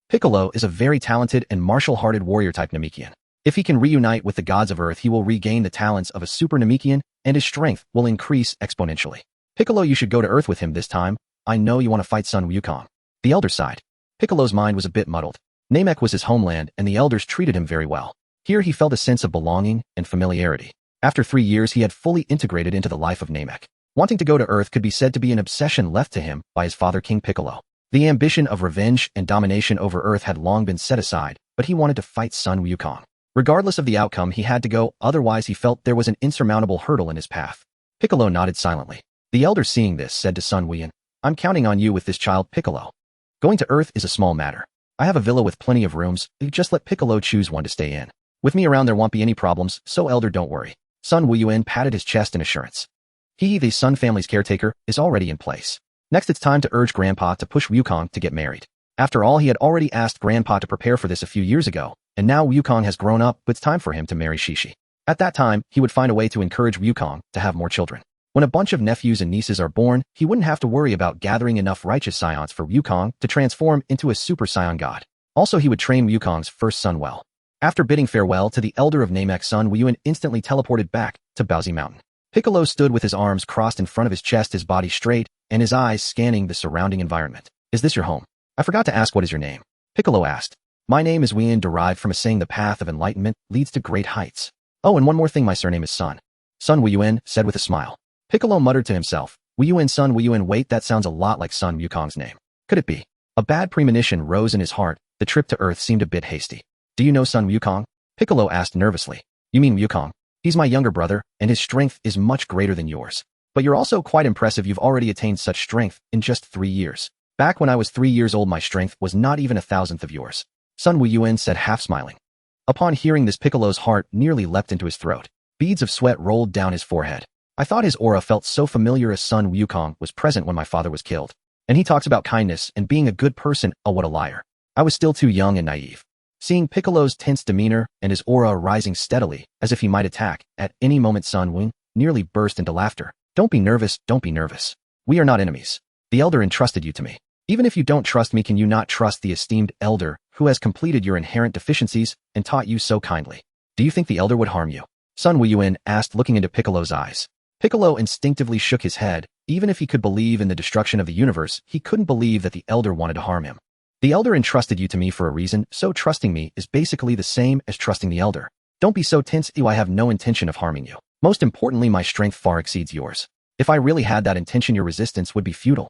Piccolo is a very talented and martial-hearted warrior-type Namekian. If he can reunite with the gods of Earth, he will regain the talents of a super Namekian, and his strength will increase exponentially. Piccolo, you should go to Earth with him this time. I know you want to fight Sun Wukong. The elder sighed. Piccolo's mind was a bit muddled. Namek was his homeland, and the elders treated him very well. Here he felt a sense of belonging and familiarity. After 3 years, he had fully integrated into the life of Namek. Wanting to go to Earth could be said to be an obsession left to him by his father King Piccolo. The ambition of revenge and domination over Earth had long been set aside, but he wanted to fight Sun Wukong. Regardless of the outcome, he had to go, otherwise he felt there was an insurmountable hurdle in his path. Piccolo nodded silently. The elder, seeing this, said to Sun Wuyuan, I'm counting on you with this child, Piccolo. Going to Earth is a small matter. I have a villa with plenty of rooms, just let Piccolo choose one to stay in. With me around there won't be any problems, so elder, don't worry. Sun Wuyuan patted his chest in assurance. He, the Sun family's caretaker, is already in place. Next it's time to urge Grandpa to push Wukong to get married. After all, he had already asked Grandpa to prepare for this a few years ago, and now Wukong has grown up, but it's time for him to marry Shishi. At that time, he would find a way to encourage Wukong to have more children. When a bunch of nephews and nieces are born, he wouldn't have to worry about gathering enough righteous scions for Wukong to transform into a super scion god. Also, he would train Wukong's first son well. After bidding farewell to the elder of Namek, Sun Wuyuan instantly teleported back to Paozu Mountain. Piccolo stood with his arms crossed in front of his chest, his body straight, and his eyes scanning the surrounding environment. Is this your home? I forgot to ask, what is your name? Piccolo asked. My name is Wuyuan, derived from a saying, the path of enlightenment leads to great heights. Oh, and one more thing, my surname is Sun. Sun Wuyuan said with a smile. Piccolo muttered to himself, Wuyuan, Sun Wuyuan, wait, that sounds a lot like Sun Wukong's name. Could it be? A bad premonition rose in his heart. The trip to Earth seemed a bit hasty. Do you know Sun Wukong? Piccolo asked nervously. You mean Wukong? He's my younger brother, and his strength is much greater than yours. But you're also quite impressive. You've already attained such strength in just 3 years. Back when I was 3 years old, my strength was not even 1,000th of yours. Sun Wuyuan said, half smiling. Upon hearing this, Piccolo's heart nearly leapt into his throat. Beads of sweat rolled down his forehead. I thought his aura felt so familiar, as Sun Wukong was present when my father was killed. And he talks about kindness and being a good person. Oh, what a liar. I was still too young and naive. Seeing Piccolo's tense demeanor and his aura rising steadily, as if he might attack at any moment, Sun Wuyuan nearly burst into laughter. Don't be nervous, don't be nervous. We are not enemies. The elder entrusted you to me. Even if you don't trust me, can you not trust the esteemed elder who has completed your inherent deficiencies and taught you so kindly? Do you think the elder would harm you? Sun Wuyuan asked, looking into Piccolo's eyes. Piccolo instinctively shook his head. Even if he could believe in the destruction of the universe, he couldn't believe that the elder wanted to harm him. The elder entrusted you to me for a reason, so trusting me is basically the same as trusting the elder. Don't be so tense. I have no intention of harming you. Most importantly, my strength far exceeds yours. If I really had that intention, your resistance would be futile.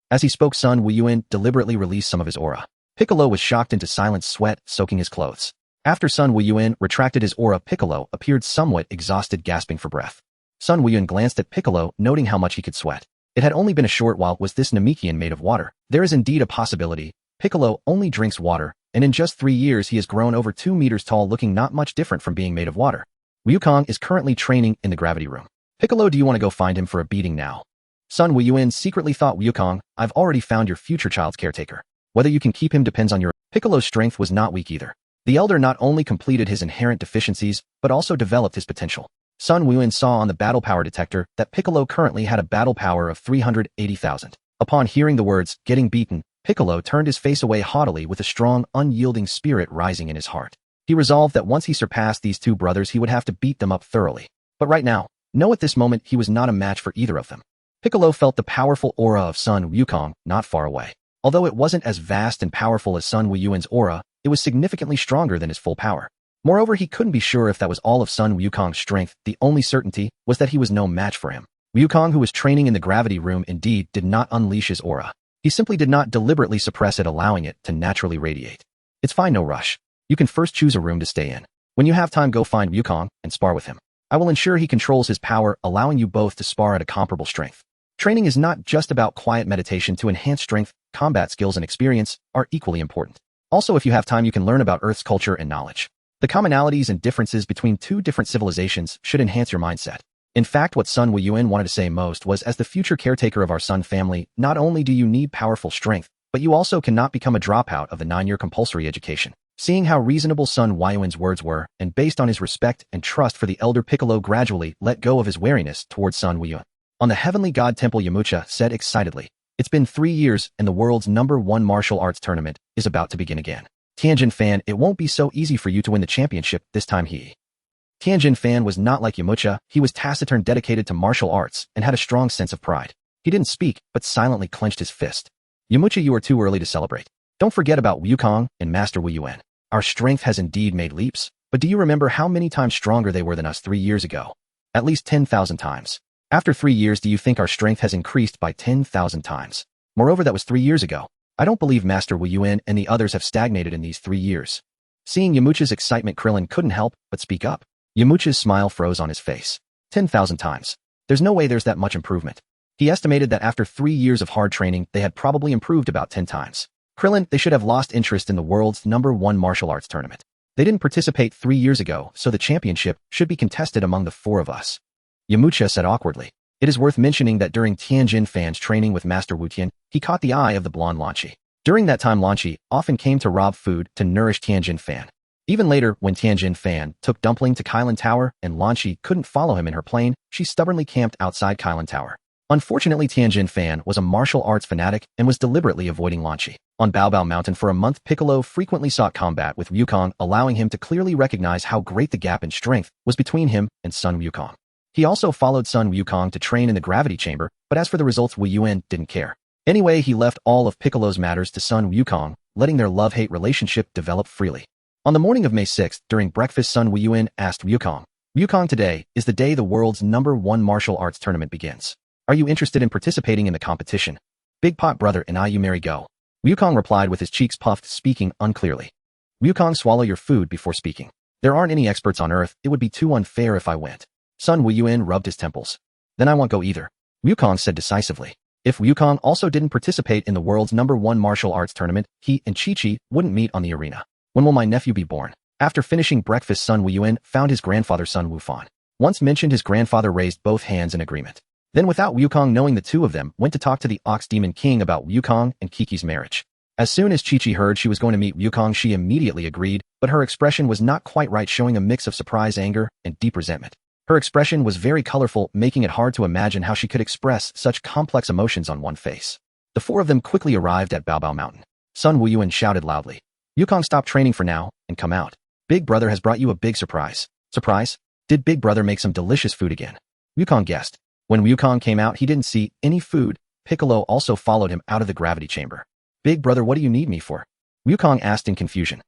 As he spoke, Sun Wuyuan deliberately released some of his aura. Piccolo was shocked into silence, sweat soaking his clothes. After Sun Wuyuan retracted his aura, Piccolo appeared somewhat exhausted, gasping for breath. Sun Wuyuan glanced at Piccolo, noting how much he could sweat. It had only been a short while. Was this Namekian made of water? There is indeed a possibility. Piccolo only drinks water, and in just 3 years he has grown over 2 meters tall, looking not much different from being made of water. Wukong is currently training in the gravity room. Piccolo, do you want to go find him for a beating now? Sun Wuyuan secretly thought, Wukong, I've already found your future child's caretaker. Whether you can keep him depends on your... Piccolo's strength was not weak either. The elder not only completed his inherent deficiencies, but also developed his potential. Sun Wuyuan saw on the battle power detector that Piccolo currently had a battle power of 380,000. Upon hearing the words, getting beaten, Piccolo turned his face away haughtily, with a strong, unyielding spirit rising in his heart. He resolved that once he surpassed these two brothers, he would have to beat them up thoroughly. But right now, no, at this moment, he was not a match for either of them. Piccolo felt the powerful aura of Sun Wukong not far away. Although it wasn't as vast and powerful as Sun Wuyuan's aura, it was significantly stronger than his full power. Moreover, he couldn't be sure if that was all of Sun Wukong's strength. The only certainty was that he was no match for him. Wukong, who was training in the gravity room, indeed did not unleash his aura. He simply did not deliberately suppress it, allowing it to naturally radiate. It's fine, no rush. You can first choose a room to stay in. When you have time, go find Wukong and spar with him. I will ensure he controls his power, allowing you both to spar at a comparable strength. Training is not just about quiet meditation to enhance strength. Combat skills and experience are equally important. Also, if you have time, you can learn about Earth's culture and knowledge. The commonalities and differences between two different civilizations should enhance your mindset. In fact, what Sun Wuyuan wanted to say most was, as the future caretaker of our Sun family, not only do you need powerful strength, but you also cannot become a dropout of the 9-year compulsory education. Seeing how reasonable Sun Wuyuan's words were, and based on his respect and trust for the elder, Piccolo gradually let go of his wariness towards Sun Wuyuan. On the heavenly god temple, Yamcha said excitedly, "It's been 3 years, and the world's #1 martial arts tournament is about to begin again. Tianjin Fan, it won't be so easy for you to win the championship this time." Tianjin Fan was not like Yamcha. He was taciturn, dedicated to martial arts, and had a strong sense of pride. He didn't speak, but silently clenched his fist. "Yamcha, you are too early to celebrate. Don't forget about Wukong and Master Wuyuan. Our strength has indeed made leaps, but do you remember how many times stronger they were than us 3 years ago? At least 10,000 times. After 3 years, do you think our strength has increased by 10,000 times? Moreover, that was 3 years ago. I don't believe Master Wuyuan and the others have stagnated in these 3 years." Seeing Yamcha's excitement, Krillin couldn't help but speak up. Yamcha's smile froze on his face. 10,000 times. There's no way there's that much improvement. He estimated that after 3 years of hard training, they had probably improved about 10 times. Krillin, they should have lost interest in the world's #1 martial arts tournament. They didn't participate 3 years ago, so the championship should be contested among the 4 of us. Yamcha said awkwardly. It is worth mentioning that during Tianjin Fan's training with Master Wutian, he caught the eye of the blonde Lanqi. During that time, Lanqi often came to rob food to nourish Tianjin Fan. Even later, when Tianjin Fan took Dumpling to Kylin Tower and Lanqi couldn't follow him in her plane, she stubbornly camped outside Kylin Tower. Unfortunately, Tianjin Fan was a martial arts fanatic and was deliberately avoiding Lanqi. On Baobao Mountain for a month, Piccolo frequently sought combat with Wukong, allowing him to clearly recognize how great the gap in strength was between him and Sun Wukong. He also followed Sun Wukong to train in the gravity chamber, but as for the results, Wuyuan didn't care. Anyway, he left all of Piccolo's matters to Sun Wukong, letting their love-hate relationship develop freely. On the morning of May 6th, during breakfast, Sun Wuyuan asked Wukong, "Wukong, today is the day the world's #1 martial arts tournament begins. Are you interested in participating in the competition? Big pot brother and I, you marry go." Wukong replied with his cheeks puffed, speaking unclearly. "Wukong, swallow your food before speaking. There aren't any experts on Earth. It would be too unfair if I went." Sun Wuyuan rubbed his temples. "Then I won't go either," Wukong said decisively. If Wukong also didn't participate in the world's #1 martial arts tournament, he and Chi-Chi wouldn't meet on the arena. "When will my nephew be born?" After finishing breakfast, Sun Wuyuan found his grandfather Sun Wufan. Once mentioned, his grandfather raised both hands in agreement. Then, without Wukong knowing, the two of them went to talk to the Ox Demon King about Wukong and Kiki's marriage. As soon as Chi-Chi heard she was going to meet Wukong, she immediately agreed, but her expression was not quite right, showing a mix of surprise, anger, and deep resentment. Her expression was very colorful, making it hard to imagine how she could express such complex emotions on one face. The 4 of them quickly arrived at Baobao Mountain. Sun Wuyuan shouted loudly, "Wukong, stop training for now, and come out. Big brother has brought you a big surprise." "Surprise? Did Big brother make some delicious food again?" Wukong guessed. When Wukong came out, he didn't see any food. Piccolo also followed him out of the gravity chamber. "Big brother, what do you need me for?" Wukong asked in confusion.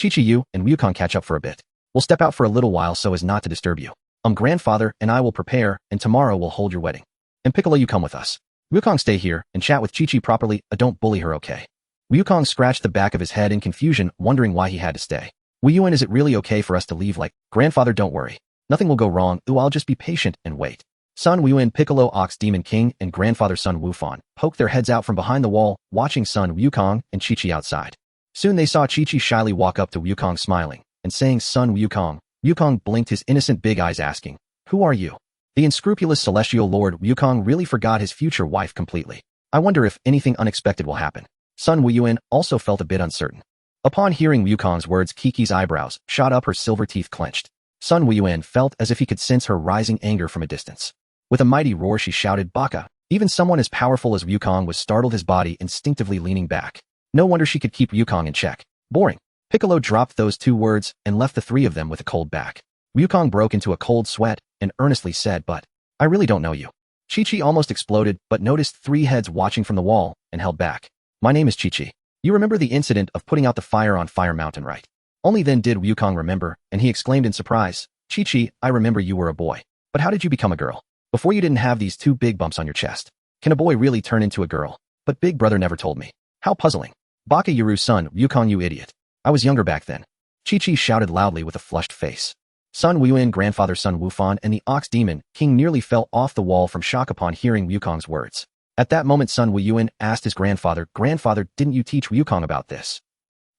"Chi-Chi, you and Wukong catch up for a bit. We'll step out for a little while so as not to disturb you. Grandfather and I will prepare, and tomorrow we'll hold your wedding. And Piccolo, you come with us. Wukong, stay here and chat with Chi-Chi properly. Don't bully her, okay?" Wukong scratched the back of his head in confusion, wondering why he had to stay. "Wuyuan, is it really okay for us to leave? Like, grandfather, don't worry. Nothing will go wrong. I'll just be patient and wait." Sun Wuyuan, Piccolo, Ox Demon King, and grandfather Sun Wufan poked their heads out from behind the wall, watching Sun Wukong and Chi-Chi outside. Soon they saw Chi-Chi shyly walk up to Wukong, smiling and saying, "Sun Wukong." Wukong blinked his innocent big eyes, asking, "Who are you?" The unscrupulous celestial lord. Wukong really forgot his future wife completely. "I wonder if anything unexpected will happen." Sun Wuyuan also felt a bit uncertain. Upon hearing Wukong's words, Kiki's eyebrows shot up, her silver teeth clenched. Sun Wuyuan felt as if he could sense her rising anger from a distance. With a mighty roar, she shouted, "Baka!" Even someone as powerful as Wukong was startled, his body instinctively leaning back. No wonder she could keep Wukong in check. "Boring." Piccolo dropped those 2 words and left the 3 of them with a cold back. Wukong broke into a cold sweat and earnestly said, "But I really don't know you." Chi-Chi almost exploded, but noticed 3 heads watching from the wall and held back. "My name is Chi-Chi. You remember the incident of putting out the fire on Fire Mountain, right?" Only then did Wukong remember, and he exclaimed in surprise, Chi-Chi, I remember you were a boy. But how did you become a girl? Before you didn't have these 2 big bumps on your chest. Can a boy really turn into a girl? But big brother never told me. How puzzling. Baka Yuru's son, Wukong, you idiot. I was younger back then. Chi-Chi shouted loudly with a flushed face. Sun Wuyuan, grandfather Sun Wufan, and the Ox Demon King nearly fell off the wall from shock upon hearing Wukong's words. At that moment Sun Wuyuan asked his grandfather, Grandfather, didn't you teach Wukong about this?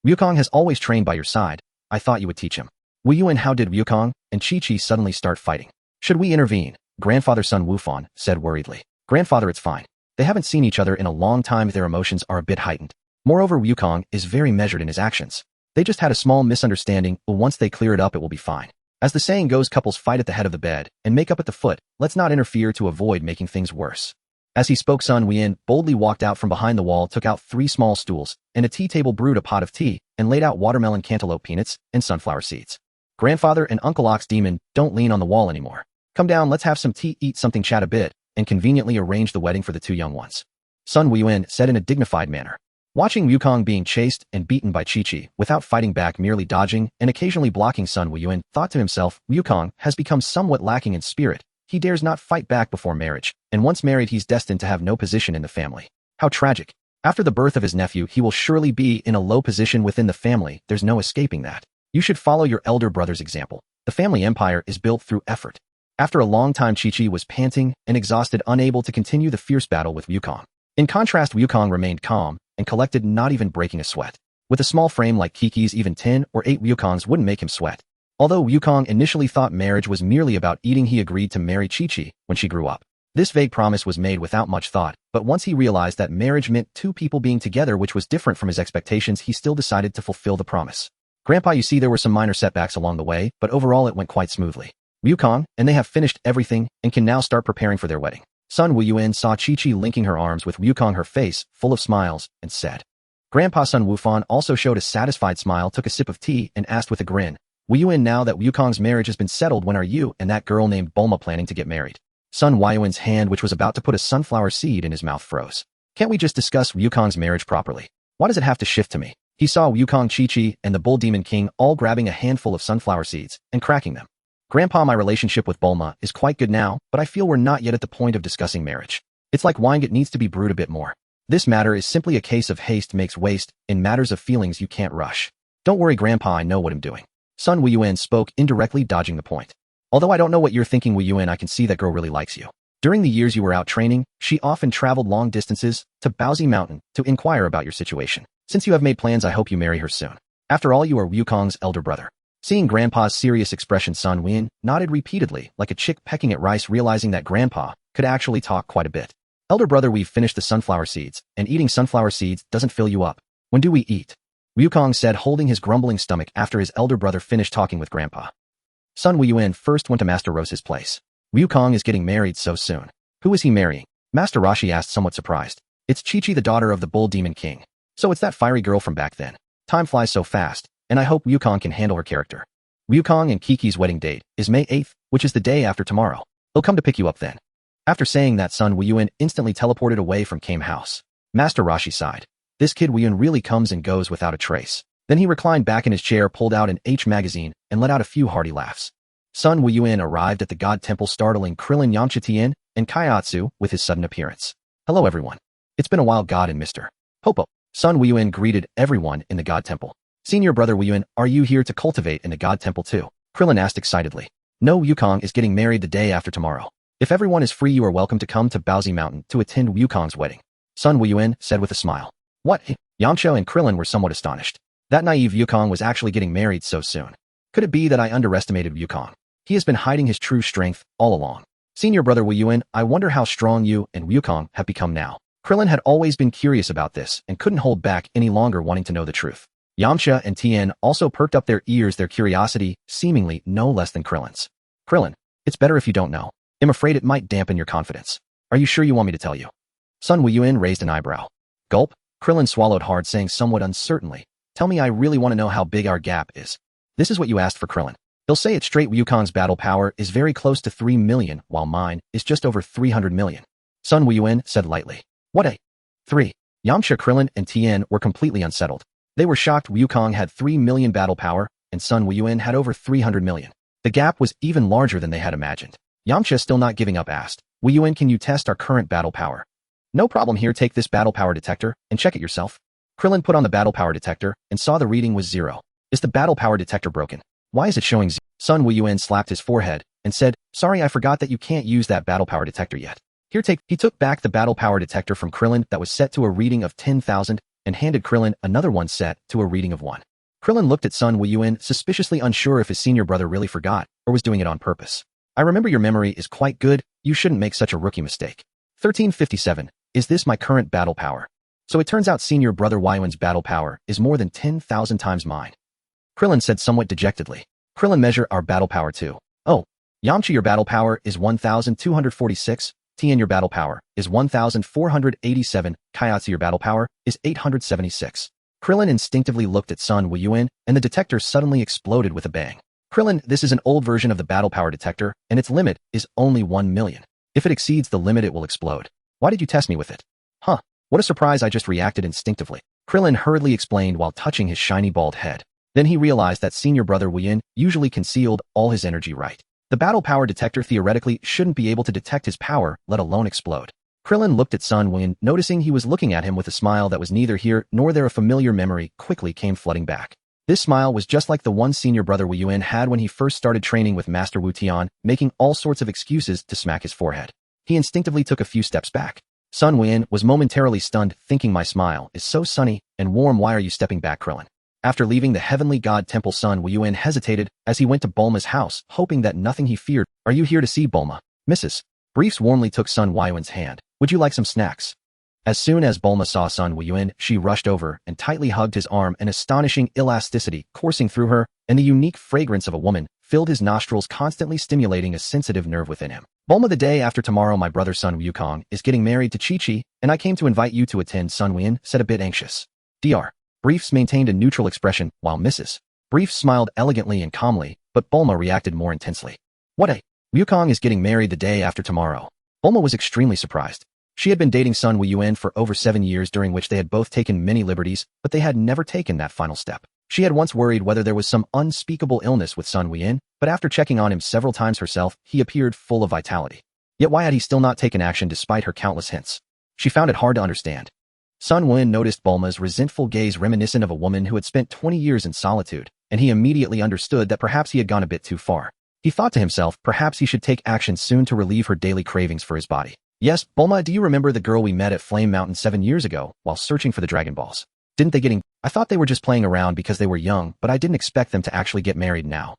Wukong has always trained by your side. I thought you would teach him. Wuyuan, how did Wukong and Chi-Chi suddenly start fighting? Should we intervene? Grandfather Sun Wufan said worriedly. Grandfather, it's fine. They haven't seen each other in a long time. Their emotions are a bit heightened. Moreover, Wukong is very measured in his actions. They just had a small misunderstanding, but once they clear it up it will be fine. As the saying goes, couples fight at the head of the bed and make up at the foot. Let's not interfere to avoid making things worse. As he spoke, Sun Wuyuan boldly walked out from behind the wall, took out 3 small stools and a tea table, brewed a pot of tea, and laid out watermelon, cantaloupe, peanuts, and sunflower seeds. Grandfather and Uncle Ox Demon, don't lean on the wall anymore. Come down, let's have some tea, eat something, chat a bit, and conveniently arrange the wedding for the 2 young ones. Sun Wuyuan said in a dignified manner. Watching Wukong being chased and beaten by Chi-Chi without fighting back, merely dodging and occasionally blocking, Sun Wuyuan thought to himself, Wukong has become somewhat lacking in spirit. He dares not fight back before marriage, and once married he's destined to have no position in the family. How tragic. After the birth of his nephew, he will surely be in a low position within the family. There's no escaping that. You should follow your elder brother's example. The family empire is built through effort. After a long time, Chi-Chi was panting and exhausted, unable to continue the fierce battle with Wukong. In contrast, Wukong remained calm and collected, not even breaking a sweat. With a small frame like Kiki's, even 10 or 8 Wukongs wouldn't make him sweat. Although Wukong initially thought marriage was merely about eating, he agreed to marry Chi-Chi when she grew up. This vague promise was made without much thought, but once he realized that marriage meant 2 people being together, which was different from his expectations, he still decided to fulfill the promise. Grandpa, you see, there were some minor setbacks along the way, but overall it went quite smoothly. Wukong and they have finished everything and can now start preparing for their wedding. Sun Wuyuan saw Chi-Chi linking her arms with Wukong, her face full of smiles, and said. Grandpa Sun Wufan also showed a satisfied smile, took a sip of tea, and asked with a grin, Wuyuan, now that Wukong's marriage has been settled, when are you and that girl named Bulma planning to get married? Sun Wuyuan's hand, which was about to put a sunflower seed in his mouth, froze. Can't we just discuss Wukong's marriage properly? Why does it have to shift to me? He saw Wukong, Chi-Chi, and the Bull Demon King all grabbing a handful of sunflower seeds and cracking them. Grandpa, my relationship with Bulma is quite good now, but I feel we're not yet at the point of discussing marriage. It's like wine, it needs to be brewed a bit more. This matter is simply a case of haste makes waste. In matters of feelings you can't rush. Don't worry, Grandpa, I know what I'm doing. Sun Wuyuan spoke, indirectly dodging the point. Although I don't know what you're thinking, Wuyuan, I can see that girl really likes you. During the years you were out training, she often traveled long distances to Paozu Mountain to inquire about your situation. Since you have made plans, I hope you marry her soon. After all, you are Wukong's elder brother. Seeing Grandpa's serious expression, Sun Wuyuan nodded repeatedly, like a chick pecking at rice, realizing that Grandpa could actually talk quite a bit. Elder brother, we've finished the sunflower seeds, and eating sunflower seeds doesn't fill you up. When do we eat? Wukong said, holding his grumbling stomach after his elder brother finished talking with Grandpa. Sun Wuyuan first went to Master Rose's place. Wukong is getting married so soon. Who is he marrying? Master Roshi asked, somewhat surprised. It's Chi-Chi, the daughter of the Bull Demon King. So it's that fiery girl from back then. Time flies so fast, and I hope Wukong can handle her character. Wukong and Kiki's wedding date is May 8th, which is the day after tomorrow. He'll come to pick you up then. After saying that, Sun Wuyuan instantly teleported away from Kame House. Master Roshi sighed. This kid Wuyuan really comes and goes without a trace. Then he reclined back in his chair, pulled out an H magazine, and let out a few hearty laughs. Sun Wuyuan arrived at the God Temple, startling Krillin, Yamcha, Tien, and Kaiatsu with his sudden appearance. Hello everyone. It's been a while, God and Mr. Popo. Sun Wuyuan greeted everyone in the God Temple. Senior brother Wuyuan, are you here to cultivate in the God Temple too? Krillin asked excitedly. No, Wukong is getting married the day after tomorrow. If everyone is free, you are welcome to come to Paozu Mountain to attend Wukong's wedding. Sun Wuyuan said with a smile. What? Yamcha and Krillin were somewhat astonished. That naive Wukong was actually getting married so soon. Could it be that I underestimated Wukong? He has been hiding his true strength all along. Senior brother Wuyuan, I wonder how strong you and Wukong have become now. Krillin had always been curious about this and couldn't hold back any longer, wanting to know the truth. Yamcha and Tien also perked up their ears, their curiosity seemingly no less than Krillin's. Krillin, it's better if you don't know. I'm afraid it might dampen your confidence. Are you sure you want me to tell you? Sun Wuyuan raised an eyebrow. Gulp. Krillin swallowed hard, saying somewhat uncertainly, tell me, I really want to know how big our gap is. This is what you asked for, Krillin. He'll say it straight. Wukong's battle power is very close to 3 million, while mine is just over 300 million. Sun Wuyuan said lightly. What a 3. Yamcha, Krillin, and Tien were completely unsettled. They were shocked. Wukong had 3 million battle power, and Sun Wuyuan had over 300 million. The gap was even larger than they had imagined. Yamcha, still not giving up, asked, Wuyuan, can you test our current battle power? No problem, here, take this battle power detector and check it yourself. Krillin put on the battle power detector and saw the reading was 0. Is the battle power detector broken? Why is it showing 0? Sun Wuyuan slapped his forehead and said, sorry, I forgot that you can't use that battle power detector yet. Here, take. He took back the battle power detector from Krillin that was set to a reading of 10,000 and handed Krillin another one set to a reading of 1. Krillin looked at Sun Wuyuan, suspiciously unsure if his senior brother really forgot or was doing it on purpose. I remember your memory is quite good, you shouldn't make such a rookie mistake. 1357. Is this my current battle power? So it turns out senior brother Wuyuan's battle power is more than 10,000 times mine. Krillin said somewhat dejectedly. Krillin, measure our battle power too. Oh, Yamcha, your battle power is 1,246. Tien, your battle power is 1,487. Kayatsu, your battle power is 876. Krillin instinctively looked at Sun Wuyuan, and the detector suddenly exploded with a bang. Krillin, this is an old version of the battle power detector, and its limit is only 1 million. If it exceeds the limit, it will explode. Why did you test me with it? Huh, what a surprise, I just reacted instinctively. Krillin hurriedly explained while touching his shiny bald head. Then he realized that senior brother Wuyuan usually concealed all his energy right. The battle power detector theoretically shouldn't be able to detect his power, let alone explode. Krillin looked at Sun Wuyuan, noticing he was looking at him with a smile that was neither here nor there. A familiar memory quickly came flooding back. This smile was just like the one senior brother Wuyuan had when he first started training with Master Wu Tian, making all sorts of excuses to smack his forehead. He instinctively took a few steps back. Sun Wuyuan was momentarily stunned, thinking, my smile is so sunny and warm, why are you stepping back, Krillin? After leaving the Heavenly God Temple, Sun Wuyuan hesitated as he went to Bulma's house, hoping that nothing he feared. Are you here to see Bulma? Mrs. Briefs warmly took Sun Wuyuan's hand. Would you like some snacks? As soon as Bulma saw Sun Wuyuan, she rushed over and tightly hugged his arm. An astonishing elasticity coursing through her, and the unique fragrance of a woman filled his nostrils, constantly stimulating a sensitive nerve within him. Bulma, the day after tomorrow, my brother Sun Wukong is getting married to Chi-Chi, and I came to invite you to attend. Sun Wuyuan said, a bit anxious. Dr. Briefs maintained a neutral expression, while Mrs. Briefs smiled elegantly and calmly, but Bulma reacted more intensely. What a... Wukong is getting married the day after tomorrow. Bulma was extremely surprised. She had been dating Sun Wuyuan for over 7 years, during which they had both taken many liberties, but they had never taken that final step. She had once worried whether there was some unspeakable illness with Sun Wuyuan, but after checking on him several times herself, he appeared full of vitality. Yet why had he still not taken action despite her countless hints? She found it hard to understand. Sun Wuyuan noticed Bulma's resentful gaze, reminiscent of a woman who had spent 20 years in solitude, and he immediately understood that perhaps he had gone a bit too far. He thought to himself, perhaps he should take action soon to relieve her daily cravings for his body. Yes, Bulma, do you remember the girl we met at Flame Mountain 7 years ago while searching for the Dragon Balls? Didn't they getting... I thought they were just playing around because they were young, but I didn't expect them to actually get married now.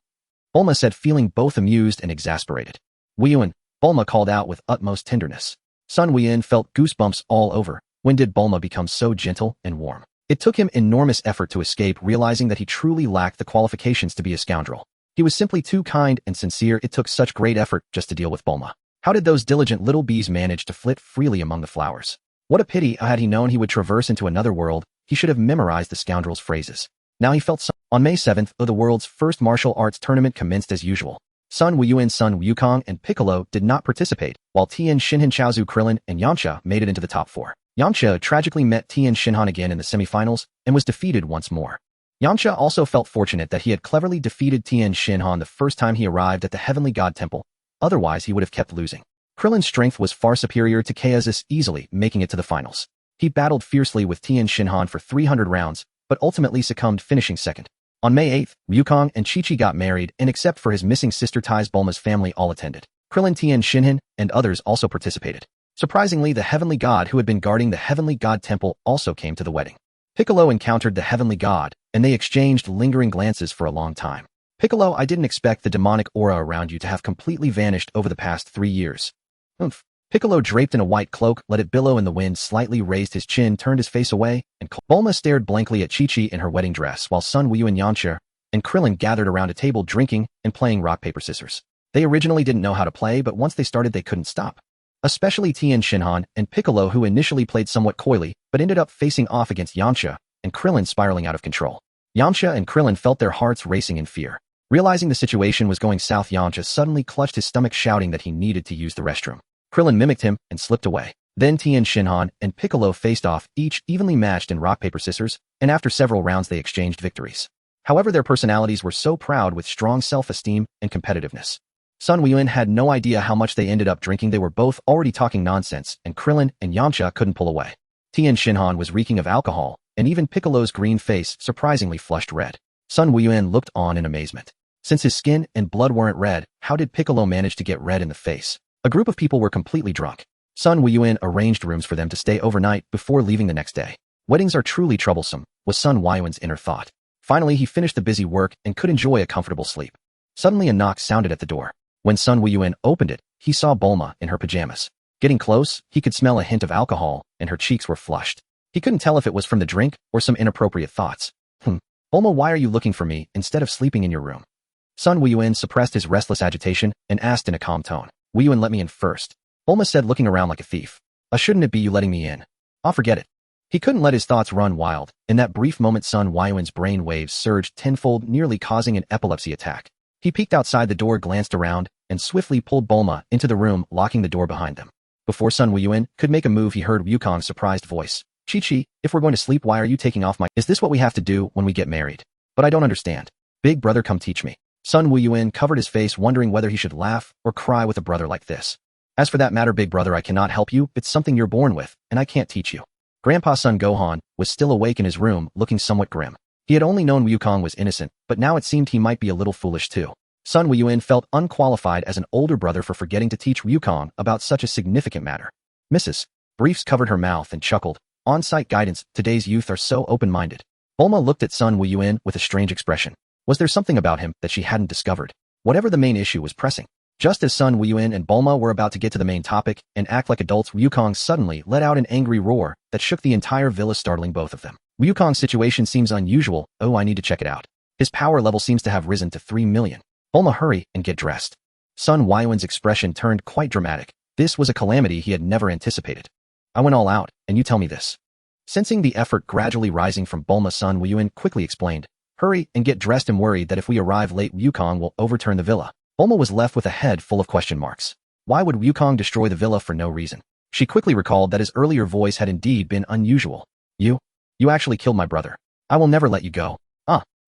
Bulma said, feeling both amused and exasperated. Wuyuan, Bulma called out with utmost tenderness. Sun Wuyuan felt goosebumps all over. When did Bulma become so gentle and warm? It took him enormous effort to escape, realizing that he truly lacked the qualifications to be a scoundrel. He was simply too kind and sincere. It took such great effort just to deal with Bulma. How did those diligent little bees manage to flit freely among the flowers? What a pity. Had he known he would traverse into another world, he should have memorized the scoundrel's phrases. Now he felt so. On May 7th, the world's first martial arts tournament commenced as usual. Sun Wuyuan, Sun Wukong, and Piccolo did not participate, while Tien Shinhan, Chaozu, Krillin, and Yamcha made it into the top 4. Yamcha tragically met Tien Shinhan again in the semifinals and was defeated once more. Yamcha also felt fortunate that he had cleverly defeated Tien Shinhan the first time he arrived at the Heavenly God Temple. Otherwise, he would have kept losing. Krillin's strength was far superior to Chaozus, easily making it to the finals. He battled fiercely with Tien Shinhan for 300 rounds, but ultimately succumbed, finishing second. On May 8th, Wukong and Chi-Chi got married, and except for his missing sister ties, Bulma's family all attended. Krillin, Tien Shinhan, and others also participated. Surprisingly, the Heavenly God who had been guarding the Heavenly God Temple also came to the wedding. Piccolo encountered the Heavenly God, and they exchanged lingering glances for a long time. Piccolo, I didn't expect the demonic aura around you to have completely vanished over the past 3 years. Oomph. Piccolo, draped in a white cloak, let it billow in the wind, slightly raised his chin, turned his face away, and Bulma stared blankly at Chi-Chi in her wedding dress, while Sun Wuyuan, Yamcha, and Krillin gathered around a table drinking and playing rock, paper, scissors. They originally didn't know how to play, but once they started they couldn't stop. Especially Tien Shinhan and Piccolo, who initially played somewhat coyly, but ended up facing off against Yamcha, and Krillin spiraling out of control. Yamcha and Krillin felt their hearts racing in fear. Realizing the situation was going south, Yamcha suddenly clutched his stomach, shouting that he needed to use the restroom. Krillin mimicked him and slipped away. Then Tien Shinhan and Piccolo faced off, each evenly matched in rock, paper, scissors, and after several rounds they exchanged victories. However, their personalities were so proud with strong self-esteem and competitiveness. Sun Wuyuan had no idea how much they ended up drinking. They were both already talking nonsense, and Krillin and Yamcha couldn't pull away. Tien Shinhan was reeking of alcohol, and even Piccolo's green face surprisingly flushed red. Sun Wuyuan looked on in amazement. Since his skin and blood weren't red, how did Piccolo manage to get red in the face? A group of people were completely drunk. Sun Wuyuan arranged rooms for them to stay overnight before leaving the next day. Weddings are truly troublesome, was Sun Wuyuan's inner thought. Finally, he finished the busy work and could enjoy a comfortable sleep. Suddenly, a knock sounded at the door. When Sun Wuyuan opened it, he saw Bulma in her pajamas. Getting close, he could smell a hint of alcohol, and her cheeks were flushed. He couldn't tell if it was from the drink or some inappropriate thoughts. Bulma, why are you looking for me instead of sleeping in your room? Sun Wuyuan suppressed his restless agitation and asked in a calm tone. Wuyuan, let me in first. Bulma said, looking around like a thief. Shouldn't it be you letting me in? I'll forget it. He couldn't let his thoughts run wild. In that brief moment, Sun Wuyuan's brain waves surged tenfold, nearly causing an epilepsy attack. He peeked outside the door, glanced around, and swiftly pulled Bulma into the room, locking the door behind them. Before Sun Wuyuan could make a move, he heard Wukong's surprised voice. Chi-Chi, if we're going to sleep, why are you taking off my— Is this what we have to do when we get married? But I don't understand. Big brother, come teach me. Sun Wuyuan covered his face, wondering whether he should laugh or cry with a brother like this. As for that matter, big brother, I cannot help you. It's something you're born with, and I can't teach you. Grandpa Sun Gohan was still awake in his room, looking somewhat grim. He had only known Wukong was innocent, but now it seemed he might be a little foolish too. Sun Wuyuan felt unqualified as an older brother for forgetting to teach Wukong about such a significant matter. Mrs. Briefs covered her mouth and chuckled. On-site guidance, today's youth are so open-minded. Bulma looked at Sun Wuyuan with a strange expression. Was there something about him that she hadn't discovered? Whatever the main issue was pressing. Just as Sun Wuyuan and Bulma were about to get to the main topic and act like adults, Wukong suddenly let out an angry roar that shook the entire villa, startling both of them. Wukong's situation seems unusual. Oh, I need to check it out. His power level seems to have risen to 3 million. Bulma, hurry and get dressed. Sun Wuyuan's expression turned quite dramatic. This was a calamity he had never anticipated. I went all out, and you tell me this. Sensing the effort gradually rising from Bulma, Sun Wuyuan quickly explained, hurry and get dressed. I'm worried that if we arrive late, Wukong will overturn the villa. Bulma was left with a head full of question marks. Why would Wukong destroy the villa for no reason? She quickly recalled that his earlier voice had indeed been unusual. You actually killed my brother. I will never let you go.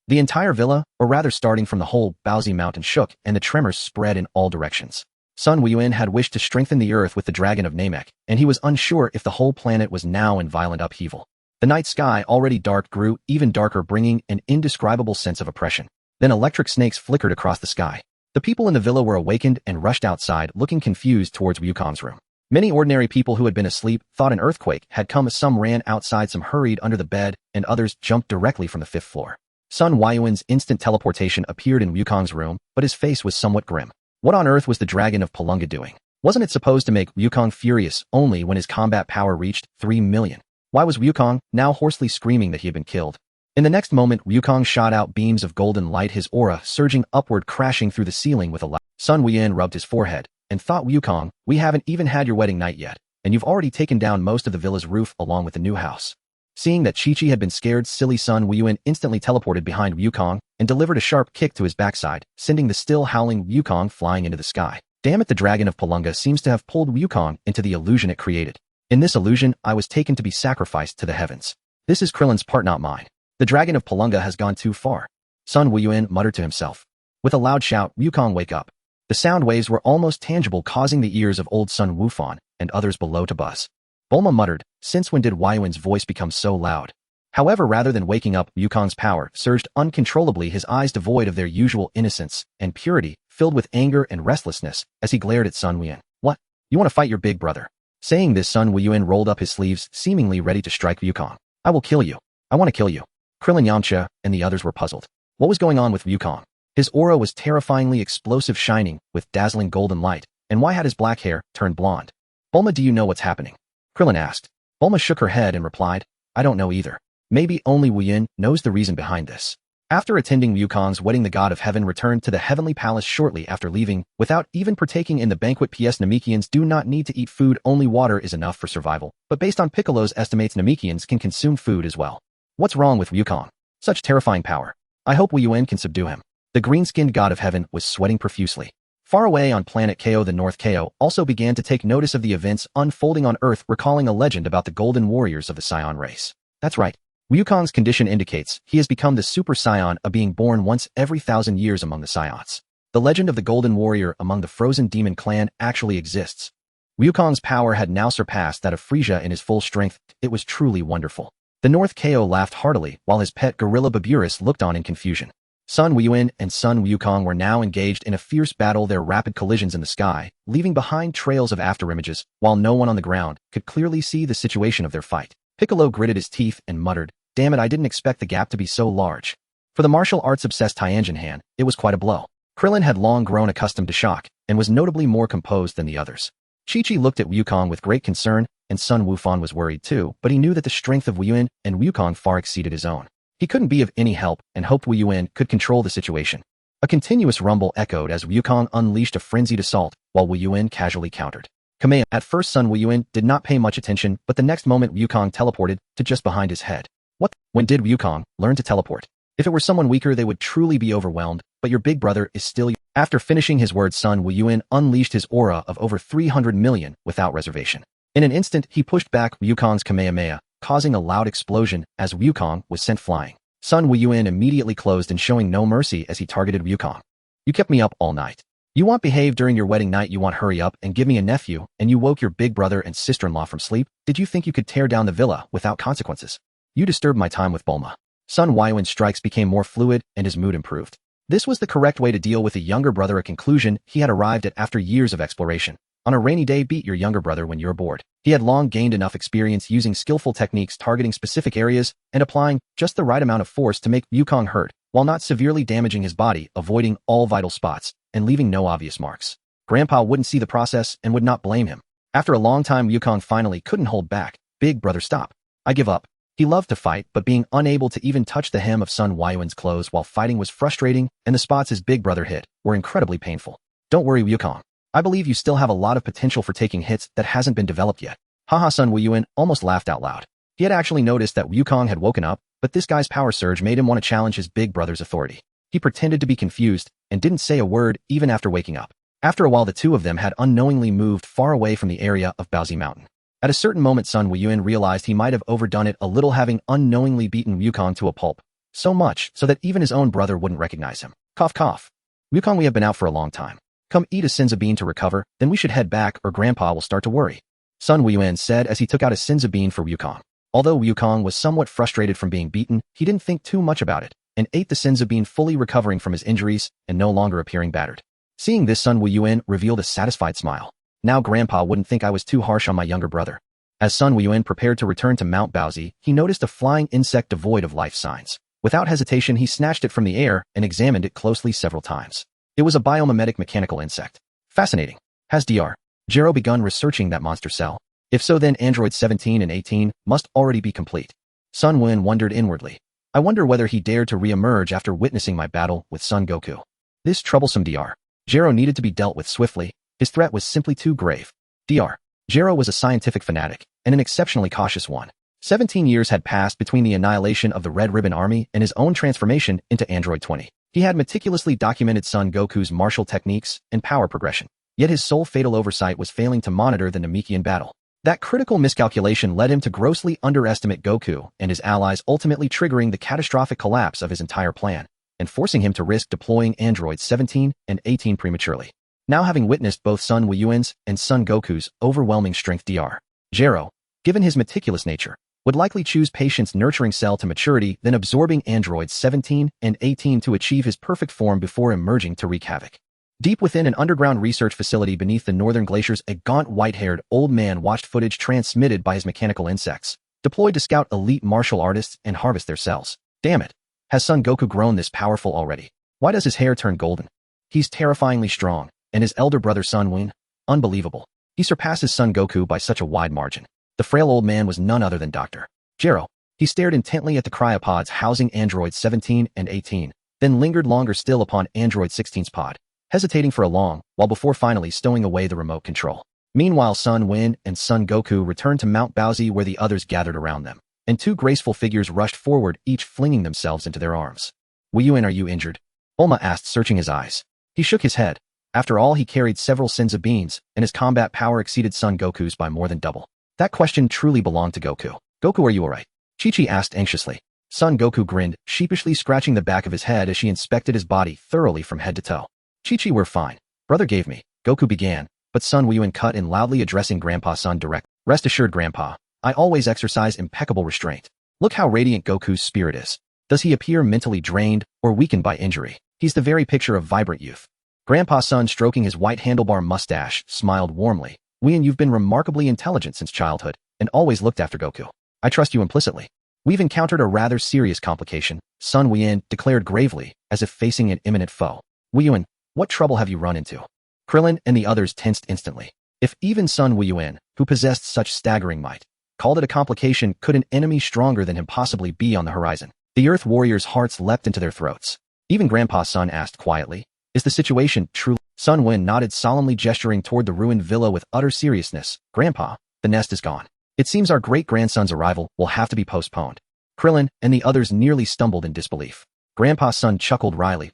The entire villa, or rather starting from the whole Paozu mountain, shook, and the tremors spread in all directions. Sun Wuyuan had wished to strengthen the earth with the dragon of Namek, and he was unsure if the whole planet was now in violent upheaval. The night sky, already dark, grew even darker, bringing an indescribable sense of oppression. Then electric snakes flickered across the sky. The people in the villa were awakened and rushed outside, looking confused towards Wukong's room. Many ordinary people who had been asleep thought an earthquake had come. Some ran outside, some hurried under the bed, and others jumped directly from the 5th floor. Sun Wuyuan's instant teleportation appeared in Wukong's room, but his face was somewhat grim. What on earth was the Dragon of Paozu doing? Wasn't it supposed to make Wukong furious only when his combat power reached 3 million? Why was Wukong now hoarsely screaming that he had been killed? In the next moment, Wukong shot out beams of golden light, his aura surging upward, crashing through the ceiling with a loud— Sun Wuyuan rubbed his forehead and thought, Wukong, we haven't even had your wedding night yet, and you've already taken down most of the villa's roof along with the new house. Seeing that Chi-Chi had been scared silly, Sun Wuyuan instantly teleported behind Wukong and delivered a sharp kick to his backside, sending the still howling Wukong flying into the sky. Damn it, the Dragon of Paozu seems to have pulled Wukong into the illusion it created. In this illusion, I was taken to be sacrificed to the heavens. This is Krillin's part, not mine. The Dragon of Paozu has gone too far. Sun Wuyuan muttered to himself. With a loud shout, Wukong, wake up. The sound waves were almost tangible, causing the ears of old Sun Wufan and others below to buzz. Bulma muttered, since when did Wuyuan's voice become so loud? However, rather than waking up, Wukong's power surged uncontrollably, his eyes devoid of their usual innocence and purity, filled with anger and restlessness, as he glared at Sun Wuyuan. What? You want to fight your big brother? Saying this, Sun Wuyuan rolled up his sleeves, seemingly ready to strike Wukong. I will kill you. I want to kill you. Krillin, Yamcha, and the others were puzzled. What was going on with Wukong? His aura was terrifyingly explosive, shining with dazzling golden light, and why had his black hair turned blonde? Bulma, do you know what's happening? Krillin asked. Bulma shook her head and replied, I don't know either. Maybe only Wuyuan knows the reason behind this. After attending Wukong's wedding, the god of heaven returned to the heavenly palace shortly after leaving, without even partaking in the banquet. PS Namekians do not need to eat food, only water is enough for survival, but based on Piccolo's estimates, Namekians can consume food as well. What's wrong with Wukong? Such terrifying power. I hope Wuyuan can subdue him. The green-skinned god of heaven was sweating profusely. Far away on planet Ko, the North Ko also began to take notice of the events unfolding on Earth, recalling a legend about the golden warriors of the Scion race. That's right. Wukong's condition indicates he has become the super scion of being born once every 1,000 years among the scions. The legend of the Golden Warrior among the Frozen Demon clan actually exists. Wukong's power had now surpassed that of Frisia in his full strength. It was truly wonderful. The North KO laughed heartily while his pet gorilla Baburis looked on in confusion. Sun Wuyuan and Sun Wukong were now engaged in a fierce battle, their rapid collisions in the sky, leaving behind trails of afterimages, while no one on the ground could clearly see the situation of their fight. Piccolo gritted his teeth and muttered, "Damn it, I didn't expect the gap to be so large." For the martial arts-obsessed Tianjin Han, it was quite a blow. Krillin had long grown accustomed to shock, and was notably more composed than the others. Chi-Chi looked at Wukong with great concern, and Sun Wufan was worried too, but he knew that the strength of Wuyuan and Wukong far exceeded his own. He couldn't be of any help, and hoped Wuyuan could control the situation. A continuous rumble echoed as Wukong unleashed a frenzied assault, while Wuyuan casually countered. Kamea. At first Sun Wuyuan did not pay much attention, but the next moment Wukong teleported to just behind his head. What? When did Wukong learn to teleport? If it were someone weaker they would truly be overwhelmed, but your big brother is still. After finishing his words, Sun Wuyuan unleashed his aura of over 300 million without reservation. In an instant he pushed back Wukong's Kamehameha, causing a loud explosion as Wukong was sent flying. Sun Wuyuan immediately closed and showing no mercy as he targeted Wukong. "You kept me up all night. You want behave during your wedding night, you want hurry up and give me a nephew, and you woke your big brother and sister-in-law from sleep. Did you think you could tear down the villa without consequences? You disturbed my time with Bulma." Sun Wuyuan's strikes became more fluid and his mood improved. This was the correct way to deal with a younger brother, a conclusion he had arrived at after years of exploration. On a rainy day, beat your younger brother when you're bored. He had long gained enough experience using skillful techniques, targeting specific areas, and applying just the right amount of force to make Wukong hurt, while not severely damaging his body, avoiding all vital spots, and leaving no obvious marks. Grandpa wouldn't see the process and would not blame him. After a long time, Wukong finally couldn't hold back. "Big brother, stop. I give up." He loved to fight, but being unable to even touch the hem of Sun Wuyuan's clothes while fighting was frustrating, and the spots his big brother hit were incredibly painful. "Don't worry, Wukong. I believe you still have a lot of potential for taking hits that hasn't been developed yet." Haha, Sun Wuyuan almost laughed out loud. He had actually noticed that Wukong had woken up, but this guy's power surge made him want to challenge his big brother's authority. He pretended to be confused and didn't say a word even after waking up. After a while, the two of them had unknowingly moved far away from the area of Paozu Mountain. At a certain moment, Sun Wuyuan realized he might have overdone it a little, having unknowingly beaten Wukong to a pulp. So much so that even his own brother wouldn't recognize him. Cough cough. "Wukong, we have been out for a long time. Come eat a Senzu Bean to recover, then we should head back or Grandpa will start to worry," Sun Wuyuan said as he took out a Senzu Bean for Wukong. Although Wukong was somewhat frustrated from being beaten, he didn't think too much about it, and ate the Senzu Bean, fully recovering from his injuries and no longer appearing battered. Seeing this, Sun Wuyuan revealed a satisfied smile. "Now Grandpa wouldn't think I was too harsh on my younger brother." As Sun Wuyuan prepared to return to Mount Paozu, he noticed a flying insect devoid of life signs. Without hesitation, he snatched it from the air and examined it closely several times. It was a biomimetic mechanical insect. Fascinating. Has Dr. Gero begun researching that monster cell? If so, then androids 17 and 18 must already be complete. Sun Wuyuan wondered inwardly. I wonder whether he dared to re-emerge after witnessing my battle with Son Goku. This troublesome Dr. Gero needed to be dealt with swiftly. His threat was simply too grave. Dr. Gero was a scientific fanatic, and an exceptionally cautious one. 17 years had passed between the annihilation of the Red Ribbon Army and his own transformation into Android 20. He had meticulously documented Son Goku's martial techniques and power progression, yet his sole fatal oversight was failing to monitor the Namekian battle. That critical miscalculation led him to grossly underestimate Goku and his allies, ultimately triggering the catastrophic collapse of his entire plan, and forcing him to risk deploying androids 17 and 18 prematurely. Now, having witnessed both Sun Wuyuan's and Son Goku's overwhelming strength, Dr. Gero, given his meticulous nature, would likely choose patience, nurturing cell to maturity, then absorbing androids 17 and 18 to achieve his perfect form before emerging to wreak havoc. Deep within an underground research facility beneath the northern glaciers, a gaunt, white-haired old man watched footage transmitted by his mechanical insects, deployed to scout elite martial artists and harvest their cells. Damn it! Has Son Goku grown this powerful already? Why does his hair turn golden? He's terrifyingly strong, and his elder brother Sun Wuyuan? Unbelievable. He surpasses Son Goku by such a wide margin. The frail old man was none other than Dr. Gero. He stared intently at the cryopods housing androids 17 and 18, then lingered longer still upon android 16's pod, hesitating for a long while before finally stowing away the remote control. Meanwhile, Sun Wuyuan and Son Goku returned to Mount Paozu, where the others gathered around them, and two graceful figures rushed forward, each flinging themselves into their arms. "Wuyuan, are you injured?" Bulma asked, searching his eyes. He shook his head. After all, he carried several Senzu Beans, and his combat power exceeded Son Goku's by more than double. That question truly belonged to Goku. "Goku, are you alright?" Chi-Chi asked anxiously. Son Goku grinned, sheepishly scratching the back of his head as she inspected his body thoroughly from head to toe. Chi-Chi, we're fine. Brother gave me, Goku began, but Sun Wuyuan cut in loudly, addressing Grandpa Sun direct. Rest assured, Grandpa, I always exercise impeccable restraint. Look how radiant Goku's spirit is. Does he appear mentally drained or weakened by injury? He's the very picture of vibrant youth. Grandpa Sun, stroking his white handlebar mustache, smiled warmly. Wuyuan, you've been remarkably intelligent since childhood and always looked after Goku. I trust you implicitly. We've encountered a rather serious complication, Sun Wuyuan declared gravely, as if facing an imminent foe. Wuyuan, what trouble have you run into? Krillin and the others tensed instantly. If even Sun Wuyuan, who possessed such staggering might, called it a complication, could an enemy stronger than him possibly be on the horizon? The Earth Warriors' hearts leapt into their throats. Even Grandpa Sun asked quietly, is the situation truly? Sun Wuyuan nodded solemnly, gesturing toward the ruined villa with utter seriousness. Grandpa, the nest is gone. It seems our great-grandson's arrival will have to be postponed. Krillin and the others nearly stumbled in disbelief. Grandpa Sun chuckled wryly.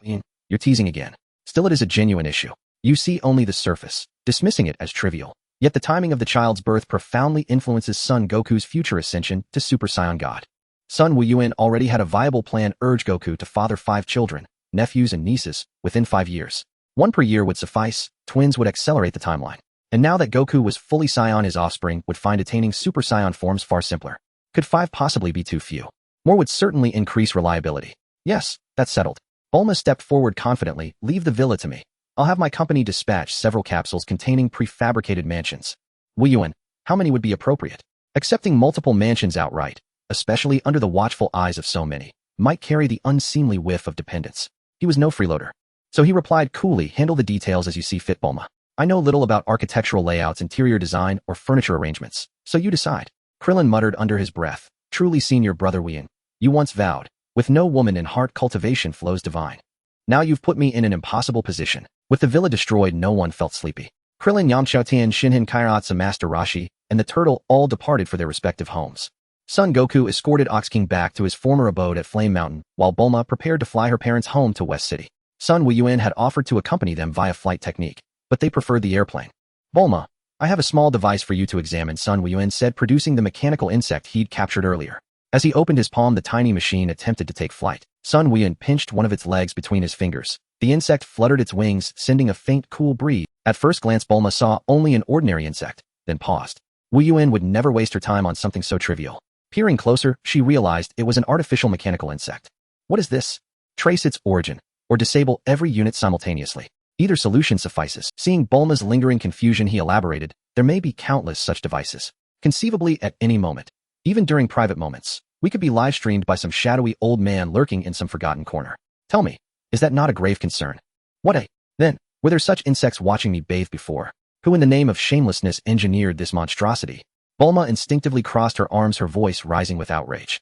You're teasing again. Still, it is a genuine issue. You see only the surface, dismissing it as trivial. Yet the timing of the child's birth profoundly influences Son Goku's future ascension to Super Saiyan God. Sun Wuyuan already had a viable plan: urge Goku to father 5 children, nephews and nieces, within 5 years. 1 per year would suffice, twins would accelerate the timeline. And now that Goku was fully Saiyan, his offspring would find attaining Super Saiyan forms far simpler. Could 5 possibly be too few? More would certainly increase reliability. Yes, that's settled. Bulma stepped forward confidently. Leave the villa to me. I'll have my company dispatch several capsules containing prefabricated mansions. Wuyuan, how many would be appropriate? Accepting multiple mansions outright, especially under the watchful eyes of so many, might carry the unseemly whiff of dependence. He was no freeloader. So he replied coolly, handle the details as you see fit, Bulma. I know little about architectural layouts, interior design, or furniture arrangements, so you decide. Krillin muttered under his breath. Truly, senior brother Wuyuan, you once vowed, with no woman in heart cultivation flows divine. Now you've put me in an impossible position. With the villa destroyed, no one felt sleepy. Krillin, Yamcha Tian, Shinhan Kairatsu, Master Roshi, and the turtle all departed for their respective homes. Son Goku escorted Ox King back to his former abode at Flame Mountain, while Bulma prepared to fly her parents home to West City. Sun Wuyuan had offered to accompany them via flight technique, but they preferred the airplane. Bulma, I have a small device for you to examine, Sun Wuyuan said, producing the mechanical insect he'd captured earlier. As he opened his palm, the tiny machine attempted to take flight. Sun Wuyuan pinched one of its legs between his fingers. The insect fluttered its wings, sending a faint, cool breeze. At first glance, Bulma saw only an ordinary insect, then paused. Wuyuan would never waste her time on something so trivial. Peering closer, she realized it was an artificial mechanical insect. What is this? Trace its origin, or disable every unit simultaneously. Either solution suffices. Seeing Bulma's lingering confusion, he elaborated, there may be countless such devices. Conceivably at any moment, even during private moments, we could be live-streamed by some shadowy old man lurking in some forgotten corner. Tell me, is that not a grave concern? Then, were there such insects watching me bathe before? Who in the name of shamelessness engineered this monstrosity? Bulma instinctively crossed her arms, her voice rising with outrage.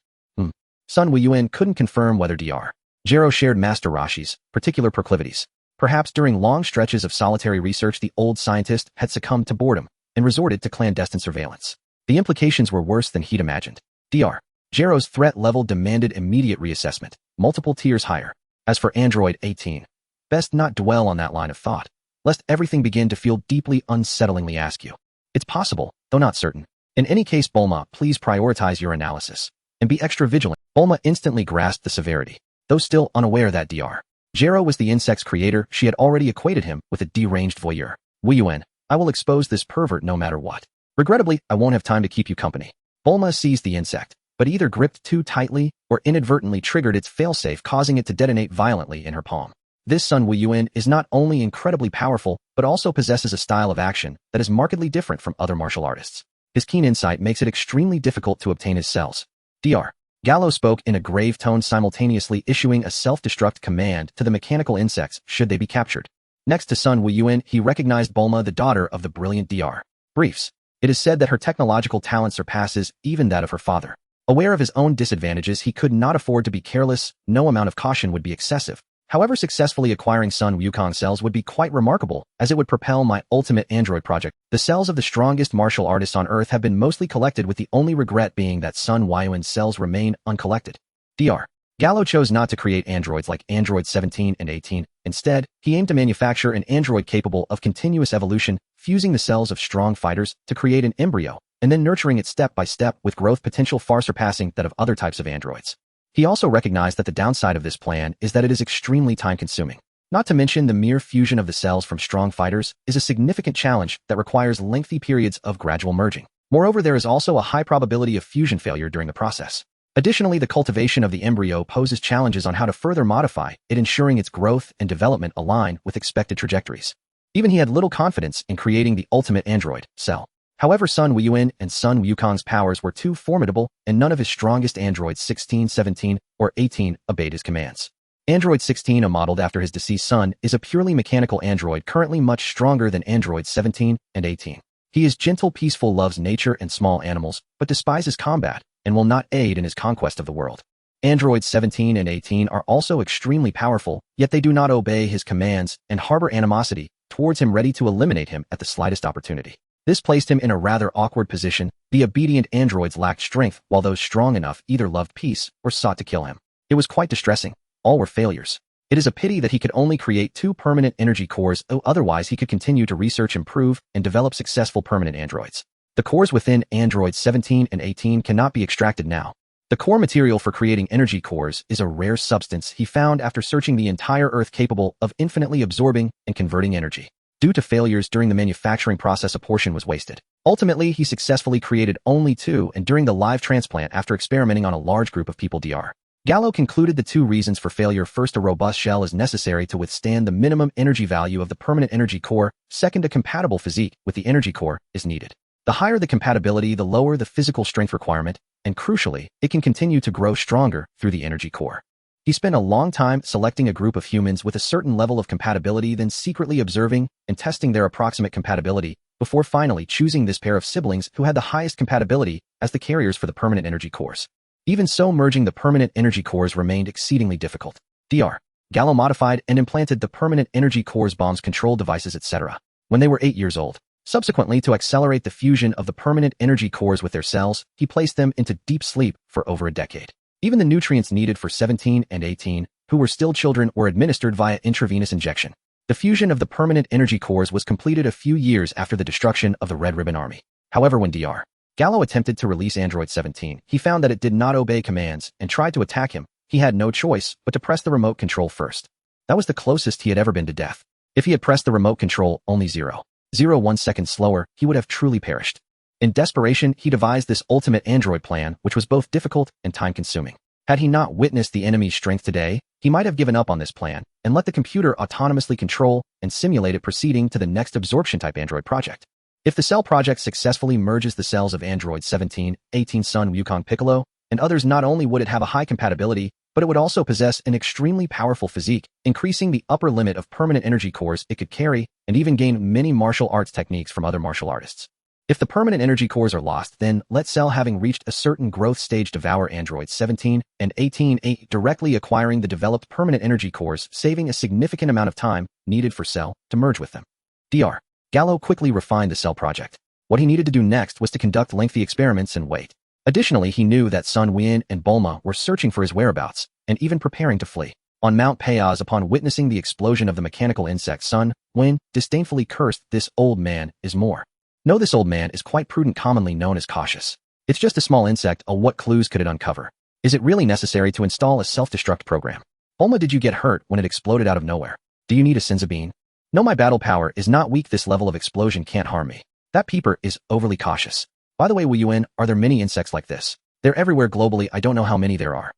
Sun Wuyuan couldn't confirm whether Dr. Gero shared Master Roshi's particular proclivities. Perhaps during long stretches of solitary research, the old scientist had succumbed to boredom and resorted to clandestine surveillance. The implications were worse than he'd imagined. Dr. Gero's threat level demanded immediate reassessment, multiple tiers higher. As for Android 18, best not dwell on that line of thought, lest everything begin to feel deeply unsettlingly askew. It's possible, though not certain. In any case, Bulma, please prioritize your analysis and be extra vigilant. Bulma instantly grasped the severity. Though still unaware that Dr. Gero was the insect's creator, she had already equated him with a deranged voyeur. Wuyuan, I will expose this pervert no matter what. Regrettably, I won't have time to keep you company. Bulma seized the insect, but either gripped too tightly or inadvertently triggered its failsafe, causing it to detonate violently in her palm. This Sun Wuyuan is not only incredibly powerful, but also possesses a style of action that is markedly different from other martial artists. His keen insight makes it extremely difficult to obtain his cells. Dr. Gallo spoke in a grave tone, simultaneously issuing a self-destruct command to the mechanical insects should they be captured. Next to Sun Wuyuan, he recognized Bulma, the daughter of the brilliant Dr. Briefs. It is said that her technological talent surpasses even that of her father. Aware of his own disadvantages, he could not afford to be careless. No amount of caution would be excessive. However, successfully acquiring Sun Wukong cells would be quite remarkable, as it would propel my ultimate android project. The cells of the strongest martial artists on Earth have been mostly collected, with the only regret being that Sun Wuyuan's cells remain uncollected. Dr. Gallo chose not to create androids like Android 17 and 18. Instead, he aimed to manufacture an android capable of continuous evolution, fusing the cells of strong fighters to create an embryo and then nurturing it step by step with growth potential far surpassing that of other types of androids. He also recognized that the downside of this plan is that it is extremely time-consuming. Not to mention the mere fusion of the cells from strong fighters is a significant challenge that requires lengthy periods of gradual merging. Moreover, there is also a high probability of fusion failure during the process. Additionally, the cultivation of the embryo poses challenges on how to further modify it, ensuring its growth and development align with expected trajectories. Even he had little confidence in creating the ultimate android, Cell. However, Sun Wuyuan and Sun Wukong's powers were too formidable, and none of his strongest androids 16, 17, or 18 obeyed his commands. Android 16, a modeled after his deceased son, is a purely mechanical android currently much stronger than androids 17 and 18. He is gentle, peaceful, loves nature and small animals, but despises combat, and will not aid in his conquest of the world. Androids 17 and 18 are also extremely powerful, yet they do not obey his commands and harbor animosity towards him, ready to eliminate him at the slightest opportunity. This placed him in a rather awkward position. The obedient androids lacked strength, while those strong enough either loved peace or sought to kill him. It was quite distressing. All were failures. It is a pity that he could only create 2 permanent energy cores, otherwise he could continue to research, improve, and develop successful permanent androids. The cores within androids 17 and 18 cannot be extracted now. The core material for creating energy cores is a rare substance he found after searching the entire Earth, capable of infinitely absorbing and converting energy. Due to failures during the manufacturing process, a portion was wasted. Ultimately, he successfully created only 2, and during the live transplant after experimenting on a large group of people, Dr. Gallo concluded the 2 reasons for failure: first, a robust shell is necessary to withstand the minimum energy value of the permanent energy core; second, a compatible physique with the energy core is needed. The higher the compatibility, the lower the physical strength requirement, and crucially, it can continue to grow stronger through the energy core. He spent a long time selecting a group of humans with a certain level of compatibility, then secretly observing and testing their approximate compatibility, before finally choosing this pair of siblings who had the highest compatibility as the carriers for the permanent energy cores. Even so, merging the permanent energy cores remained exceedingly difficult. Dr. Gallo modified and implanted the permanent energy cores, bombs, control devices, etc. when they were 8 years old. Subsequently, to accelerate the fusion of the permanent energy cores with their cells, he placed them into deep sleep for over a decade. Even the nutrients needed for 17 and 18, who were still children, were administered via intravenous injection. The fusion of the permanent energy cores was completed a few years after the destruction of the Red Ribbon Army. However, when Dr. Gallo attempted to release Android 17, he found that it did not obey commands and tried to attack him. He had no choice but to press the remote control first. That was the closest he had ever been to death. If he had pressed the remote control only 0.01 seconds slower, he would have truly perished. In desperation, he devised this ultimate android plan, which was both difficult and time-consuming. Had he not witnessed the enemy's strength today, he might have given up on this plan and let the computer autonomously control and simulate it, proceeding to the next absorption-type android project. If the Cell project successfully merges the cells of Android 17, 18, Sun Wukong, Piccolo, and others, not only would it have a high compatibility, but it would also possess an extremely powerful physique, increasing the upper limit of permanent energy cores it could carry, and even gain many martial arts techniques from other martial artists. If the permanent energy cores are lost, then let Cell, having reached a certain growth stage, devour Androids 17 and 18, directly acquiring the developed permanent energy cores, saving a significant amount of time needed for Cell to merge with them. Dr. Gallo quickly refined the Cell project. What he needed to do next was to conduct lengthy experiments and wait. Additionally, he knew that Sun Wuyuan and Bulma were searching for his whereabouts, and even preparing to flee. On Mount Paozu, upon witnessing the explosion of the mechanical insect, Sun Wuyuan disdainfully cursed, "This old man is more. No, this old man is quite prudent, commonly known as cautious. It's just a small insect, what clues could it uncover? Is it really necessary to install a self-destruct program? Bulma, did you get hurt when it exploded out of nowhere? Do you need a Senzu Bean? No, my battle power is not weak. This level of explosion can't harm me. That peeper is overly cautious. By the way, Wuyuan, are there many insects like this? They're everywhere globally. I don't know how many there are.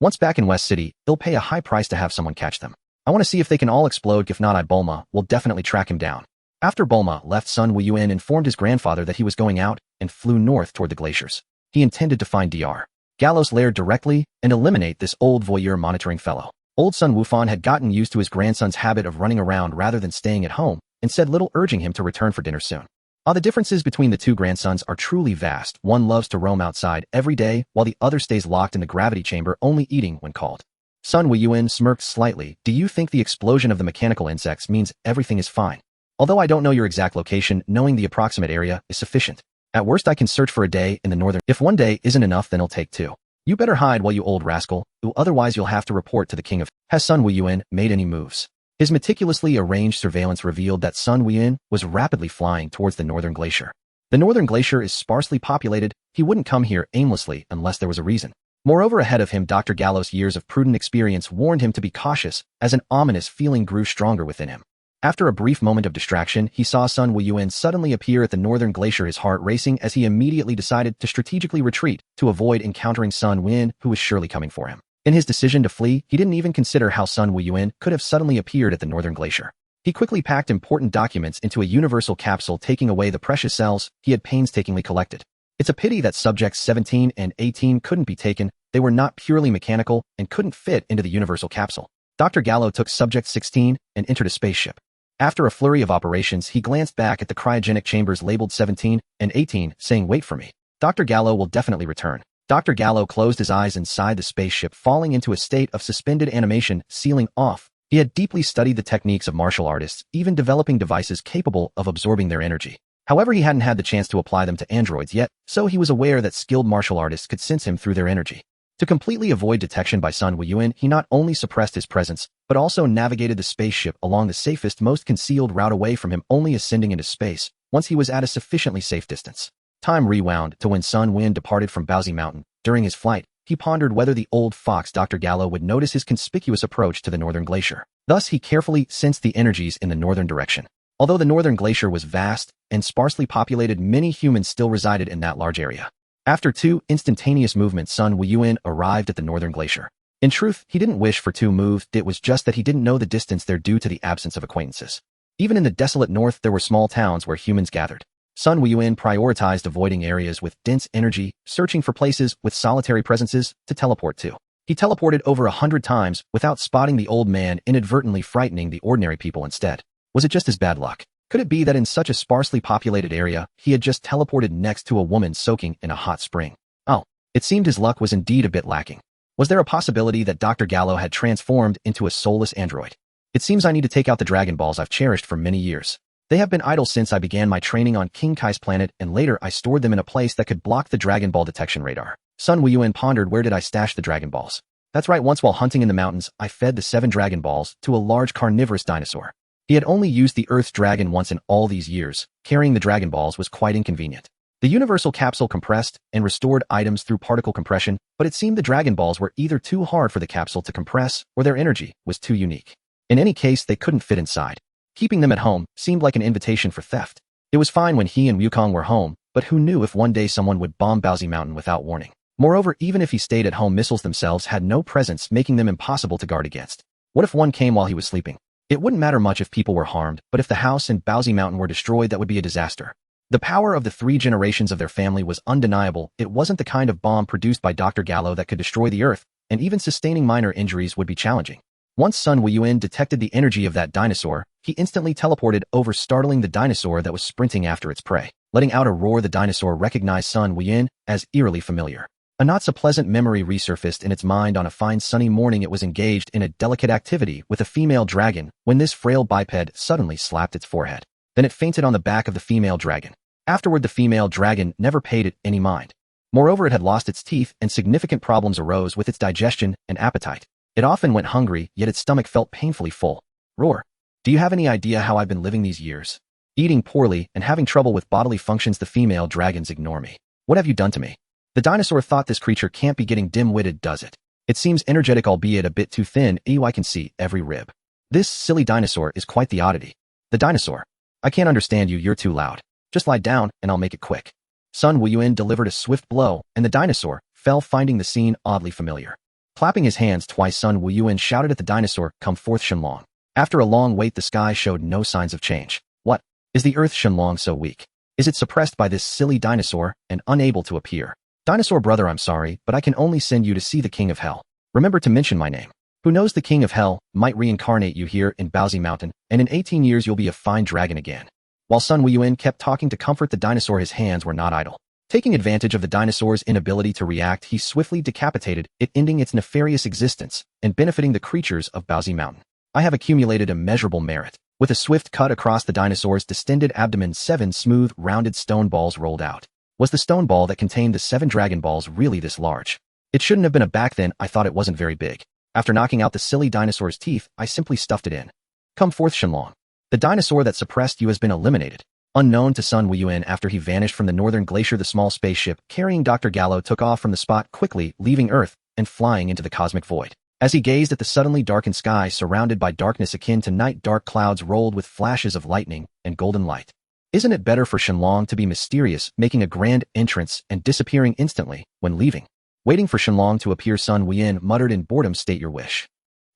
Once back in West City, they'll pay a high price to have someone catch them. I want to see if they can all explode. If not, Bulma will definitely track him down." After Bulma left, Sun Wuyuan informed his grandfather that he was going out and flew north toward the glaciers. He intended to find Dr. Gallo's lair directly and eliminate this old voyeur monitoring fellow. Old Sun Wufan had gotten used to his grandson's habit of running around rather than staying at home, and said little, urging him to return for dinner soon. The differences between the two grandsons are truly vast. One loves to roam outside every day, while the other stays locked in the gravity chamber, only eating when called. Sun Wuyuan smirked slightly. "Do you think the explosion of the mechanical insects means everything is fine? Although I don't know your exact location, knowing the approximate area is sufficient. At worst, I can search for a day in the northern. If one day isn't enough, then I'll take 2. You better hide, while you old rascal, otherwise you'll have to report to the king of..." Has Sun Wuyuan made any moves? His meticulously arranged surveillance revealed that Sun Wuyuan was rapidly flying towards the northern glacier. The northern glacier is sparsely populated. He wouldn't come here aimlessly unless there was a reason. Moreover, ahead of him, Dr. Gallo's years of prudent experience warned him to be cautious, as an ominous feeling grew stronger within him. After a brief moment of distraction, he saw Sun Wuyuan suddenly appear at the northern glacier, his heart racing as he immediately decided to strategically retreat to avoid encountering Sun Wuyuan, who was surely coming for him. In his decision to flee, he didn't even consider how Sun Wuyuan could have suddenly appeared at the northern glacier. He quickly packed important documents into a universal capsule, taking away the precious cells he had painstakingly collected. It's a pity that subjects 17 and 18 couldn't be taken. They were not purely mechanical and couldn't fit into the universal capsule. Dr. Gallo took subject 16 and entered a spaceship. After a flurry of operations, he glanced back at the cryogenic chambers labeled 17 and 18, saying, "Wait for me. Dr. Gallo will definitely return." Dr. Gallo closed his eyes inside the spaceship, falling into a state of suspended animation, sealing off. He had deeply studied the techniques of martial artists, even developing devices capable of absorbing their energy. However, he hadn't had the chance to apply them to androids yet, so he was aware that skilled martial artists could sense him through their energy. To completely avoid detection by Sun Wuyuan, he not only suppressed his presence, but also navigated the spaceship along the safest, most concealed route away from him, only ascending into space once he was at a sufficiently safe distance. Time rewound to when Sun Wuyuan departed from Paozu Mountain. During his flight, he pondered whether the old fox Dr. Gallo would notice his conspicuous approach to the northern glacier. Thus, he carefully sensed the energies in the northern direction. Although the northern glacier was vast and sparsely populated, many humans still resided in that large area. After 2 instantaneous movements, Sun Wuyuan arrived at the northern glacier. In truth, he didn't wish for 2 moves, it was just that he didn't know the distance there due to the absence of acquaintances. Even in the desolate north, there were small towns where humans gathered. Sun Wuyuan prioritized avoiding areas with dense energy, searching for places with solitary presences to teleport to. He teleported over 100 times without spotting the old man, inadvertently frightening the ordinary people instead. Was it just his bad luck? Could it be that in such a sparsely populated area, he had just teleported next to a woman soaking in a hot spring? Oh, it seemed his luck was indeed a bit lacking. Was there a possibility that Dr. Gallo had transformed into a soulless android? It seems I need to take out the Dragon Balls I've cherished for many years. They have been idle since I began my training on King Kai's planet, and later I stored them in a place that could block the Dragon Ball detection radar. Sun Wuyuan pondered, where did I stash the Dragon Balls? That's right, once while hunting in the mountains, I fed the 7 Dragon Balls to a large carnivorous dinosaur. He had only used the Earth's dragon once in all these years. Carrying the Dragon Balls was quite inconvenient. The universal capsule compressed and restored items through particle compression, but it seemed the Dragon Balls were either too hard for the capsule to compress or their energy was too unique. In any case, they couldn't fit inside. Keeping them at home seemed like an invitation for theft. It was fine when he and Wukong were home, but who knew if one day someone would bomb Paozu Mountain without warning. Moreover, even if he stayed at home, missiles themselves had no presence, making them impossible to guard against. What if one came while he was sleeping? It wouldn't matter much if people were harmed, but if the house and Paozu Mountain were destroyed, that would be a disaster. The power of the 3 generations of their family was undeniable. It wasn't the kind of bomb produced by Dr. Gallo that could destroy the Earth, and even sustaining minor injuries would be challenging. Once Sun Wuyuan detected the energy of that dinosaur, he instantly teleported over, startling the dinosaur that was sprinting after its prey. Letting out a roar, the dinosaur recognized Sun Wuyuan as eerily familiar. A not-so-pleasant memory resurfaced in its mind. On a fine sunny morning, it was engaged in a delicate activity with a female dragon when this frail biped suddenly slapped its forehead. Then it fainted on the back of the female dragon. Afterward, the female dragon never paid it any mind. Moreover, it had lost its teeth, and significant problems arose with its digestion and appetite. It often went hungry, yet its stomach felt painfully full. Roar. Do you have any idea how I've been living these years? Eating poorly and having trouble with bodily functions. The female dragons ignore me. What have you done to me? The dinosaur thought, this creature can't be getting dim-witted, does it? It seems energetic, albeit a bit too thin. I can see every rib. This silly dinosaur is quite the oddity. The dinosaur. I can't understand you, you're too loud. Just lie down, and I'll make it quick. Sun Wuyuan delivered a swift blow, and the dinosaur fell, finding the scene oddly familiar. Clapping his hands twice, Sun Wuyuan shouted at the dinosaur, come forth, Shenlong. After a long wait, the sky showed no signs of change. What? Is the Earth Shenlong so weak? Is it suppressed by this silly dinosaur and unable to appear? Dinosaur brother, I'm sorry, but I can only send you to see the King of Hell. Remember to mention my name. Who knows, the King of Hell might reincarnate you here in Paozu Mountain, and in 18 years you'll be a fine dragon again. While Sun Wuyuan kept talking to comfort the dinosaur, his hands were not idle. Taking advantage of the dinosaur's inability to react, he swiftly decapitated it, ending its nefarious existence and benefiting the creatures of Paozu Mountain. I have accumulated immeasurable merit. With a swift cut across the dinosaur's distended abdomen, 7 smooth, rounded stone balls rolled out. Was the stone ball that contained the 7 Dragon Balls really this large? It shouldn't have been a back then. I thought it wasn't very big. After knocking out the silly dinosaur's teeth, I simply stuffed it in. Come forth, Shenlong. The dinosaur that suppressed you has been eliminated. Unknown to Sun Wuyuan after he vanished from the northern glacier, the small spaceship carrying Dr. Gallo took off from the spot quickly, leaving Earth and flying into the cosmic void. As he gazed at the suddenly darkened sky surrounded by darkness akin to night, dark clouds rolled with flashes of lightning and golden light. Isn't it better for Shenlong to be mysterious, making a grand entrance and disappearing instantly when leaving? Waiting for Shenlong to appear, Sun Wuyuan muttered in boredom, "State your wish."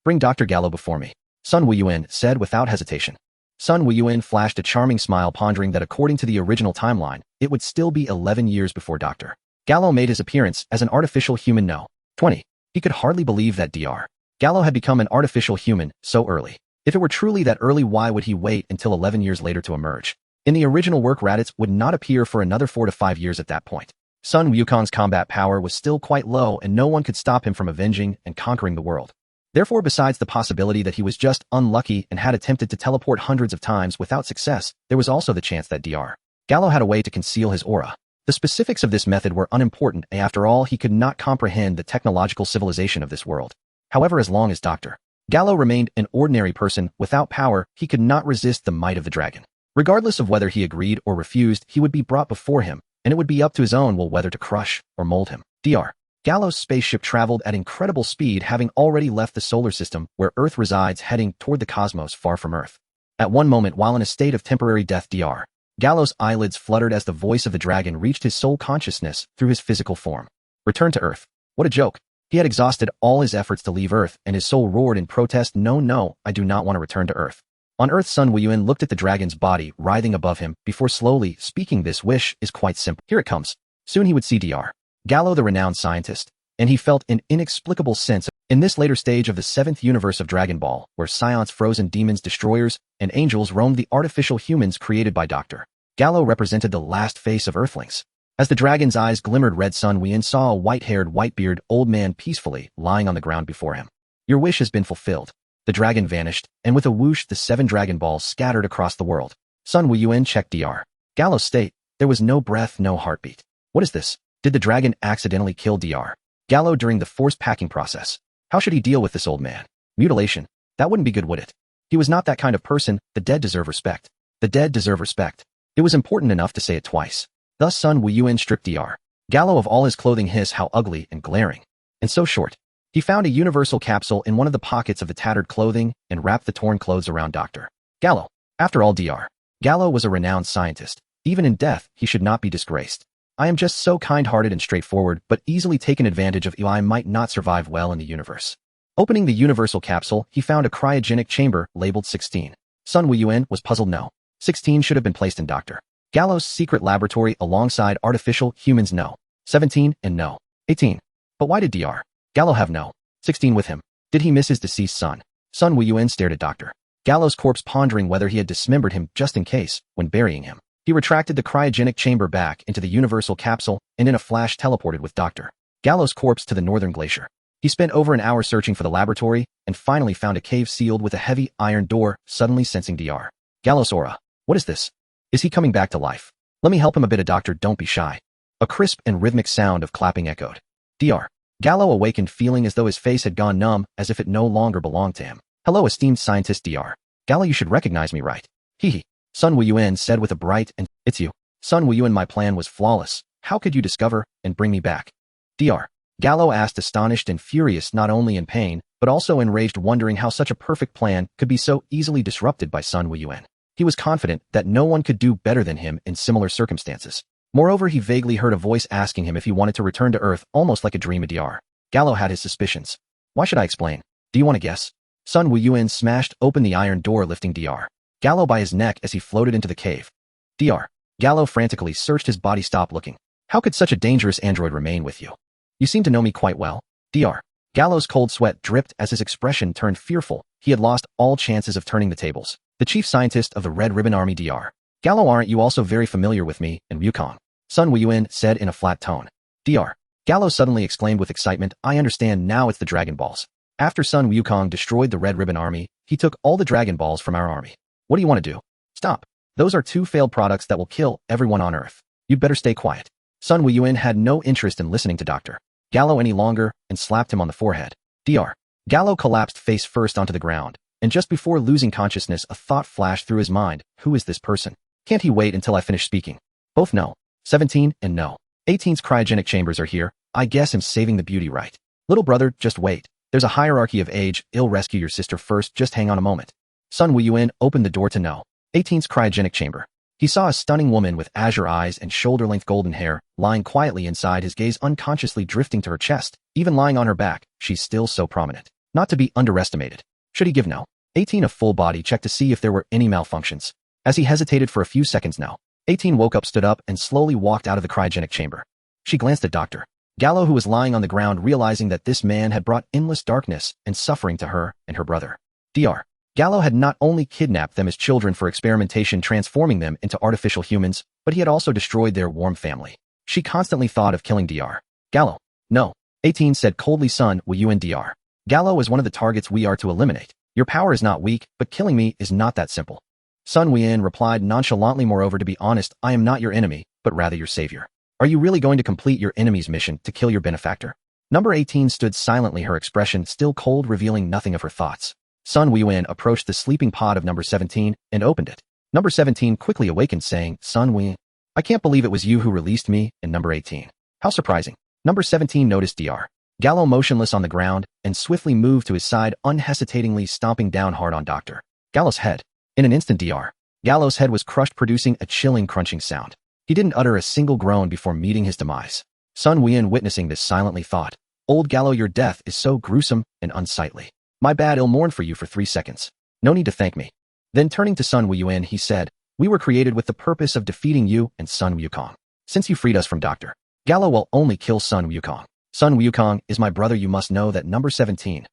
"Bring Dr. Gallo before me," Sun Wuyuan said without hesitation. Sun Wuyuan flashed a charming smile, pondering that according to the original timeline, it would still be 11 years before Dr. Gallo made his appearance as an artificial human. No. 20. He could hardly believe that Dr. Gallo had become an artificial human so early. If it were truly that early, why would he wait until 11 years later to emerge? In the original work, Raditz would not appear for another 4 to 5 years at that point. Sun Wukong's combat power was still quite low, and no one could stop him from avenging and conquering the world. Therefore, besides the possibility that he was just unlucky and had attempted to teleport hundreds of times without success, there was also the chance that Dr. Gallo had a way to conceal his aura. The specifics of this method were unimportant, and after all, he could not comprehend the technological civilization of this world. However, as long as Dr. Gallo remained an ordinary person without power, he could not resist the might of the dragon. Regardless of whether he agreed or refused, he would be brought before him, and it would be up to his own will whether to crush or mold him. Dr. Gallo's spaceship traveled at incredible speed, having already left the solar system where Earth resides, heading toward the cosmos far from Earth. At one moment, while in a state of temporary death, Dr. Gallo's eyelids fluttered as the voice of the dragon reached his soul consciousness through his physical form. Return to Earth. What a joke. He had exhausted all his efforts to leave Earth, and his soul roared in protest. No, I do not want to return to Earth. On Earth, Sun Wuyuan looked at the dragon's body writhing above him before slowly speaking. This wish is quite simple. Here it comes. Soon he would see Dr. Gallo, the renowned scientist, and he felt an inexplicable sense in this later stage of the 7th universe of Dragon Ball, where scions, frozen demons, destroyers, and angels roamed, the artificial humans created by Dr. Gallo represented the last face of Earthlings. As the dragon's eyes glimmered red, Sun Wuyuan saw a white-haired, white-bearded old man peacefully lying on the ground before him. Your wish has been fulfilled. The dragon vanished, and with a whoosh, the 7 Dragon Balls scattered across the world. Sun Wuyuan checked Dr. Gallo's state. There was no breath, no heartbeat. What is this? Did the dragon accidentally kill Dr. Gallo during the forced packing process? How should he deal with this old man? Mutilation? That wouldn't be good, would it? He was not that kind of person. The dead deserve respect. The dead deserve respect. It was important enough to say it twice. Thus Sun Wuyuan stripped Dr. Gallo of all his clothing. Hiss, how ugly and glaring. And so short. He found a universal capsule in one of the pockets of the tattered clothing and wrapped the torn clothes around Dr. Gallo. After all, Dr. Gallo was a renowned scientist. Even in death, he should not be disgraced. I am just so kind-hearted and straightforward, but easily taken advantage of. I might not survive well in the universe. Opening the universal capsule, he found a cryogenic chamber labeled 16. Sun Wuyuan was puzzled. No. 16 should have been placed in Dr. Gallo's secret laboratory alongside artificial humans. No. 17 and no. 18. But why did Dr. Gallo have no 16 with him? Did he miss his deceased son? Sun Wuyuan stared at Dr. Gallo's corpse, pondering whether he had dismembered him just in case when burying him. He retracted the cryogenic chamber back into the universal capsule and in a flash teleported with Dr. Gallo's corpse to the northern glacier. He spent over an hour searching for the laboratory and finally found a cave sealed with a heavy iron door, suddenly sensing Dr. Gallo's aura. What is this? Is he coming back to life? Let me help him a bit, doctor, don't be shy. A crisp and rhythmic sound of clapping echoed. Dr. Gallo awakened, feeling as though his face had gone numb, as if it no longer belonged to him. Hello, esteemed scientist Dr. Gallo, you should recognize me, right? Hee. Sun Wuyuan said with a bright and, it's you. Sun Wuyuan, my plan was flawless. How could you discover and bring me back? Dr. Gallo asked, astonished and furious, not only in pain, but also enraged, wondering how such a perfect plan could be so easily disrupted by Sun Wuyuan. He was confident that no one could do better than him in similar circumstances. Moreover, he vaguely heard a voice asking him if he wanted to return to Earth, almost like a dream. Dr. Gallo had his suspicions. Why should I explain? Do you want to guess? Sun Wuyuan smashed open the iron door, lifting Dr. Gallo by his neck as he floated into the cave. Dr. Gallo frantically searched his body. Stop looking. How could such a dangerous android remain with you? You seem to know me quite well. Dr. Gallo's cold sweat dripped as his expression turned fearful. He had lost all chances of turning the tables. The chief scientist of the Red Ribbon Army. Dr. Gallo, aren't you also very familiar with me and Wukong? Sun Wuyuan said in a flat tone. Dr. Gallo suddenly exclaimed with excitement, I understand now, it's the Dragon Balls. After Sun Wukong destroyed the Red Ribbon Army, he took all the Dragon Balls from our army. What do you want to do? Stop. Those are 2 failed products that will kill everyone on Earth. You'd better stay quiet. Sun Wuyuan had no interest in listening to Dr. Gallo any longer and slapped him on the forehead. Dr. Gallo collapsed face first onto the ground, and just before losing consciousness, a thought flashed through his mind. Who is this person? Can't he wait until I finish speaking? Both no. 17 and no. 18's cryogenic chambers are here. I guess I'm saving the beauty right. Little brother, just wait. There's a hierarchy of age. I'll rescue your sister first. Just hang on a moment. Sun Wuyuan opened the door to no. 18's cryogenic chamber. He saw a stunning woman with azure eyes and shoulder-length golden hair, lying quietly inside, his gaze unconsciously drifting to her chest. Even lying on her back, she's still so prominent. Not to be underestimated. Should he give no? 18 a full body check to see if there were any malfunctions. As he hesitated for a few seconds no. 18 woke up, stood up, and slowly walked out of the cryogenic chamber. She glanced at Dr. Gallo, who was lying on the ground, realizing that this man had brought endless darkness and suffering to her and her brother. Dr. Gallo had not only kidnapped them as children for experimentation, transforming them into artificial humans, but he had also destroyed their warm family. She constantly thought of killing Dr. Gallo. No. 18 said coldly. Sun Wuyuan, Dr. Gallo is one of the targets we are to eliminate. Your power is not weak, but killing me is not that simple. Sun Wuyuan replied nonchalantly. Moreover, to be honest, I am not your enemy, but rather your savior. Are you really going to complete your enemy's mission to kill your benefactor? Number 18 stood silently, her expression still cold, revealing nothing of her thoughts. Sun Wuyuan approached the sleeping pod of number 17 and opened it. Number 17 quickly awakened, saying, Sun Wuyuan, I can't believe it was you who released me. And number 18. How surprising. Number 17 noticed Dr. Gallo motionless on the ground and swiftly moved to his side, unhesitatingly stomping down hard on Dr. Gallo's head. In an instant, Dr. Gallo's head was crushed, producing a chilling crunching sound. He didn't utter a single groan before meeting his demise. Sun Wuyuan, witnessing this, silently thought, Old Gallo, your death is so gruesome and unsightly. My bad, I'll mourn for you for 3 seconds. No need to thank me. Then turning to Sun Wuyuan, he said, We were created with the purpose of defeating you and Sun Wukong. Since you freed us from Dr. Gallo, will only kill Sun Wukong. Sun Wukong is my brother. You must know that. Number 17.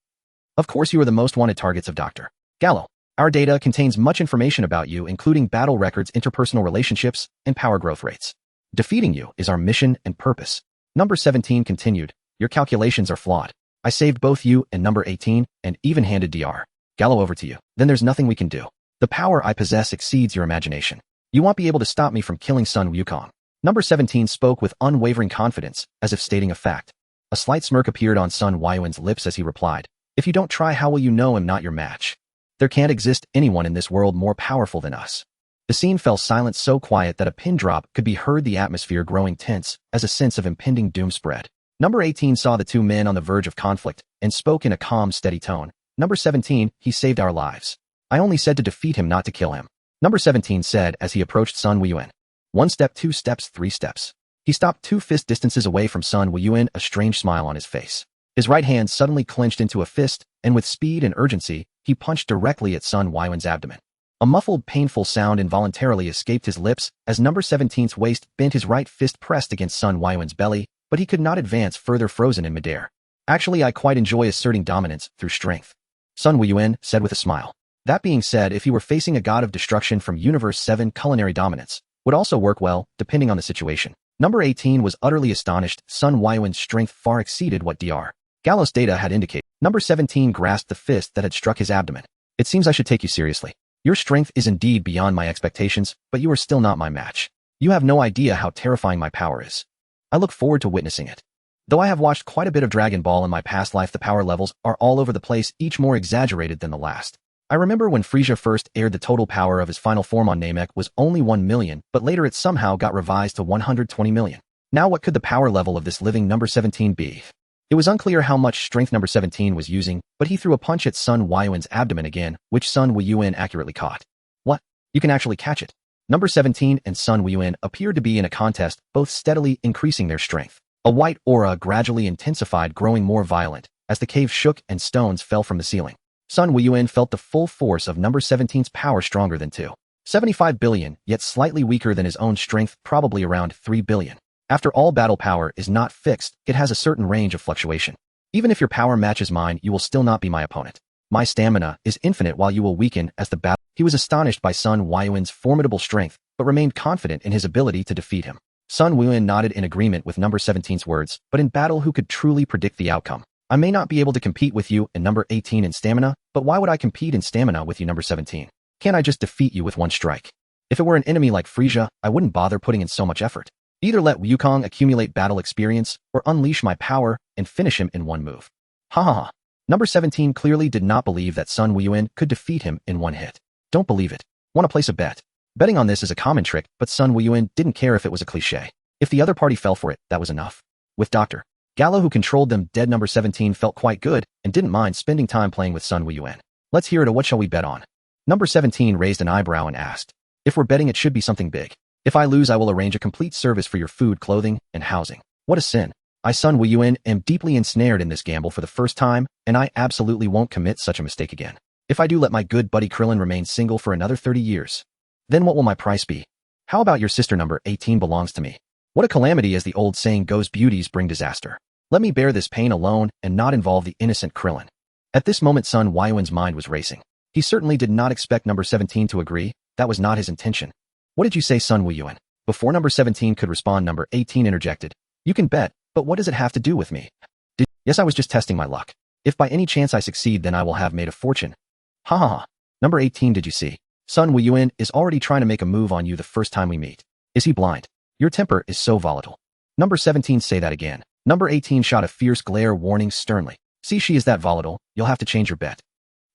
Of course you are the most wanted targets of Dr. Gallo. Our data contains much information about you, including battle records, interpersonal relationships, and power growth rates. Defeating you is our mission and purpose. Number 17 continued, Your calculations are flawed. I saved both you and number 18 and even handed Dr. Gallo over to you. Then there's nothing we can do. The power I possess exceeds your imagination. You won't be able to stop me from killing Sun Wukong. Number 17 spoke with unwavering confidence, as if stating a fact. A slight smirk appeared on Sun Wuyuan's lips as he replied, If you don't try, how will you know I'm not your match? There can't exist anyone in this world more powerful than us. The scene fell silent, so quiet that a pin drop could be heard, the atmosphere growing tense as a sense of impending doom spread. Number 18 saw the two men on the verge of conflict and spoke in a calm, steady tone. Number 17, he saved our lives. I only said to defeat him, not to kill him. Number 17 said as he approached Sun Wuyuan. 1 step, 2 steps, 3 steps. He stopped 2 fist distances away from Sun Wuyuan, a strange smile on his face. His right hand suddenly clenched into a fist, and with speed and urgency, he punched directly at Sun Wuyuan's abdomen. A muffled, painful sound involuntarily escaped his lips as number 17's waist bent, his right fist pressed against Sun Wuyuan's belly, but he could not advance further, frozen in midair. Actually, I quite enjoy asserting dominance through strength. Sun Wuyuan said with a smile. That being said, if he were facing a god of destruction from Universe 7, culinary dominance would also work well, depending on the situation. Number 18 was utterly astonished. Sun Wuyuan's strength far exceeded what Dr. Gallo's data had indicated. Number 17 grasped the fist that had struck his abdomen. It seems I should take you seriously. Your strength is indeed beyond my expectations, but you are still not my match. You have no idea how terrifying my power is. I look forward to witnessing it. Though I have watched quite a bit of Dragon Ball in my past life, the power levels are all over the place, each more exaggerated than the last. I remember when Frieza first aired, the total power of his final form on Namek was only 1 million, but later it somehow got revised to 120 million. Now what could the power level of this living number 17 be? It was unclear how much strength number 17 was using, but he threw a punch at Sun Wuyuan's abdomen again, which Sun Wuyuan accurately caught. What? You can actually catch it? Number 17 and Sun Wuyuan appeared to be in a contest, both steadily increasing their strength. A white aura gradually intensified, growing more violent, as the cave shook and stones fell from the ceiling. Sun Wuyuan felt the full force of number 17's power, stronger than 2.75 billion, yet slightly weaker than his own strength, probably around 3 billion. After all, battle power is not fixed, it has a certain range of fluctuation. Even if your power matches mine, you will still not be my opponent. My stamina is infinite, while you will weaken as the battle. He was astonished by Sun Wuyuan's formidable strength, but remained confident in his ability to defeat him. Sun Wuyuan nodded in agreement with number 17's words, but in battle who could truly predict the outcome? I may not be able to compete with you and number 18 in stamina, but why would I compete in stamina with you, number 17? Can't I just defeat you with 1 strike? If it were an enemy like Frieza, I wouldn't bother putting in so much effort. Either let Wukong accumulate battle experience, or unleash my power and finish him in 1 move. Ha ha ha. Number 17 clearly did not believe that Sun Wuyuan could defeat him in 1 hit. Don't believe it. Want to place a bet? Betting on this is a common trick, but Sun Wuyuan didn't care if it was a cliché. If the other party fell for it, that was enough. With Dr. Gallo who controlled them, dead number 17 felt quite good and didn't mind spending time playing with Sun Wuyuan. Let's hear it. What shall we bet on? Number 17 raised an eyebrow and asked. If we're betting, it should be something big. If I lose, I will arrange a complete service for your food, clothing, and housing. What a sin. I, Sun Wuyuan, am deeply ensnared in this gamble for the first time, and I absolutely won't commit such a mistake again. If I do, let my good buddy Krillin remain single for another 30 years. Then what will my price be? How about your sister? Number 18 belongs to me. What a calamity, as the old saying goes, beauties bring disaster. Let me bear this pain alone and not involve the innocent Krillin. At this moment, Sun Wuyuan's mind was racing. He certainly did not expect number 17 to agree. That was not his intention. What did you say, Sun Wuyuan? Before number 17 could respond, number 18 interjected. You can bet, but what does it have to do with me? Yes, I was just testing my luck. If by any chance I succeed, then I will have made a fortune. Ha ha ha. Number 18, did you see? Sun Wuyuan is already trying to make a move on you the first time we meet. Is he blind? Your temper is so volatile. Number 17, say that again. Number 18 shot a fierce glare, warning sternly. See, she is that volatile, you'll have to change your bet.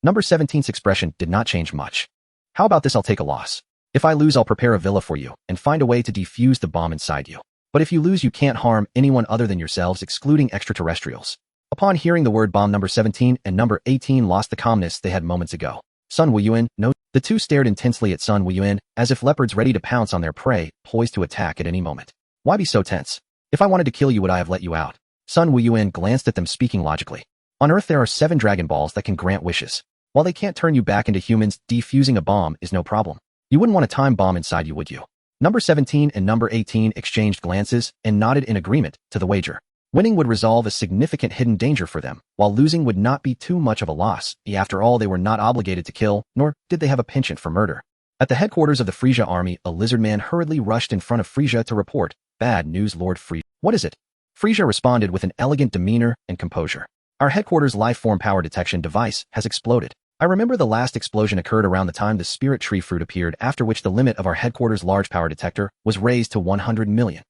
Number 17's expression did not change much. How about this? I'll take a loss. If I lose, I'll prepare a villa for you and find a way to defuse the bomb inside you. But if you lose, you can't harm anyone other than yourselves, excluding extraterrestrials. Upon hearing the word bomb, number 17 and number 18 lost the calmness they had moments ago. Sun Wuyuan, no. The two stared intensely at Sun Wuyuan, as if leopards ready to pounce on their prey, poised to attack at any moment. Why be so tense? If I wanted to kill you, would I have let you out? Sun Wuyuan glanced at them, speaking logically. On Earth there are 7 Dragon Balls that can grant wishes. While they can't turn you back into humans, defusing a bomb is no problem. You wouldn't want a time bomb inside you, would you? Number 17 and number 18 exchanged glances and nodded in agreement to the wager. Winning would resolve a significant hidden danger for them, while losing would not be too much of a loss. After all, they were not obligated to kill, nor did they have a penchant for murder. At the headquarters of the Frisia army, a lizard man hurriedly rushed in front of Frisia to report. Bad news, Lord Frisia. What is it? Frisia responded with an elegant demeanor and composure. Our headquarters life form power detection device has exploded. I remember the last explosion occurred around the time the spirit tree fruit appeared, after which the limit of our headquarters large power detector was raised to 100 million.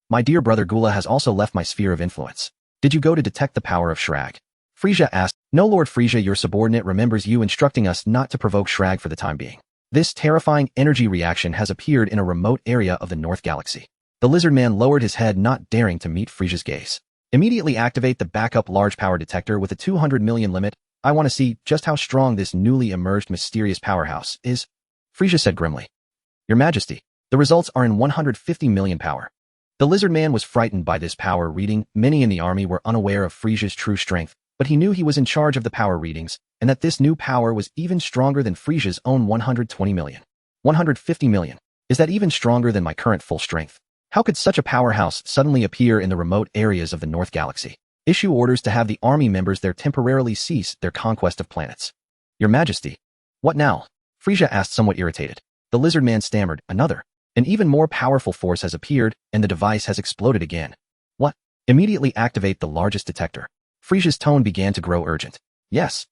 My dear brother Gula has also left my sphere of influence. Did you go to detect the power of Shrag? Frisia asked. No, Lord Frisia, your subordinate remembers you instructing us not to provoke Shrag for the time being. This terrifying energy reaction has appeared in a remote area of the North Galaxy. The lizard man lowered his head, not daring to meet Frisia's gaze. Immediately activate the backup large power detector with a 200 million limit. I want to see just how strong this newly emerged mysterious powerhouse is, Frisia said grimly. Your Majesty, the results are in 150 million power. The lizard man was frightened by this power reading. Many in the army were unaware of Frisia's true strength, but he knew he was in charge of the power readings, and that this new power was even stronger than Frisia's own 120 million. 150 million. Is that even stronger than my current full strength? How could such a powerhouse suddenly appear in the remote areas of the North Galaxy? Issue orders to have the army members there temporarily cease their conquest of planets. Your Majesty. What now? Frisia asked, somewhat irritated. The lizard man stammered. Another. An even more powerful force has appeared, and the device has exploded again. What? Immediately activate the largest detector. Frisia's tone began to grow urgent. Yes.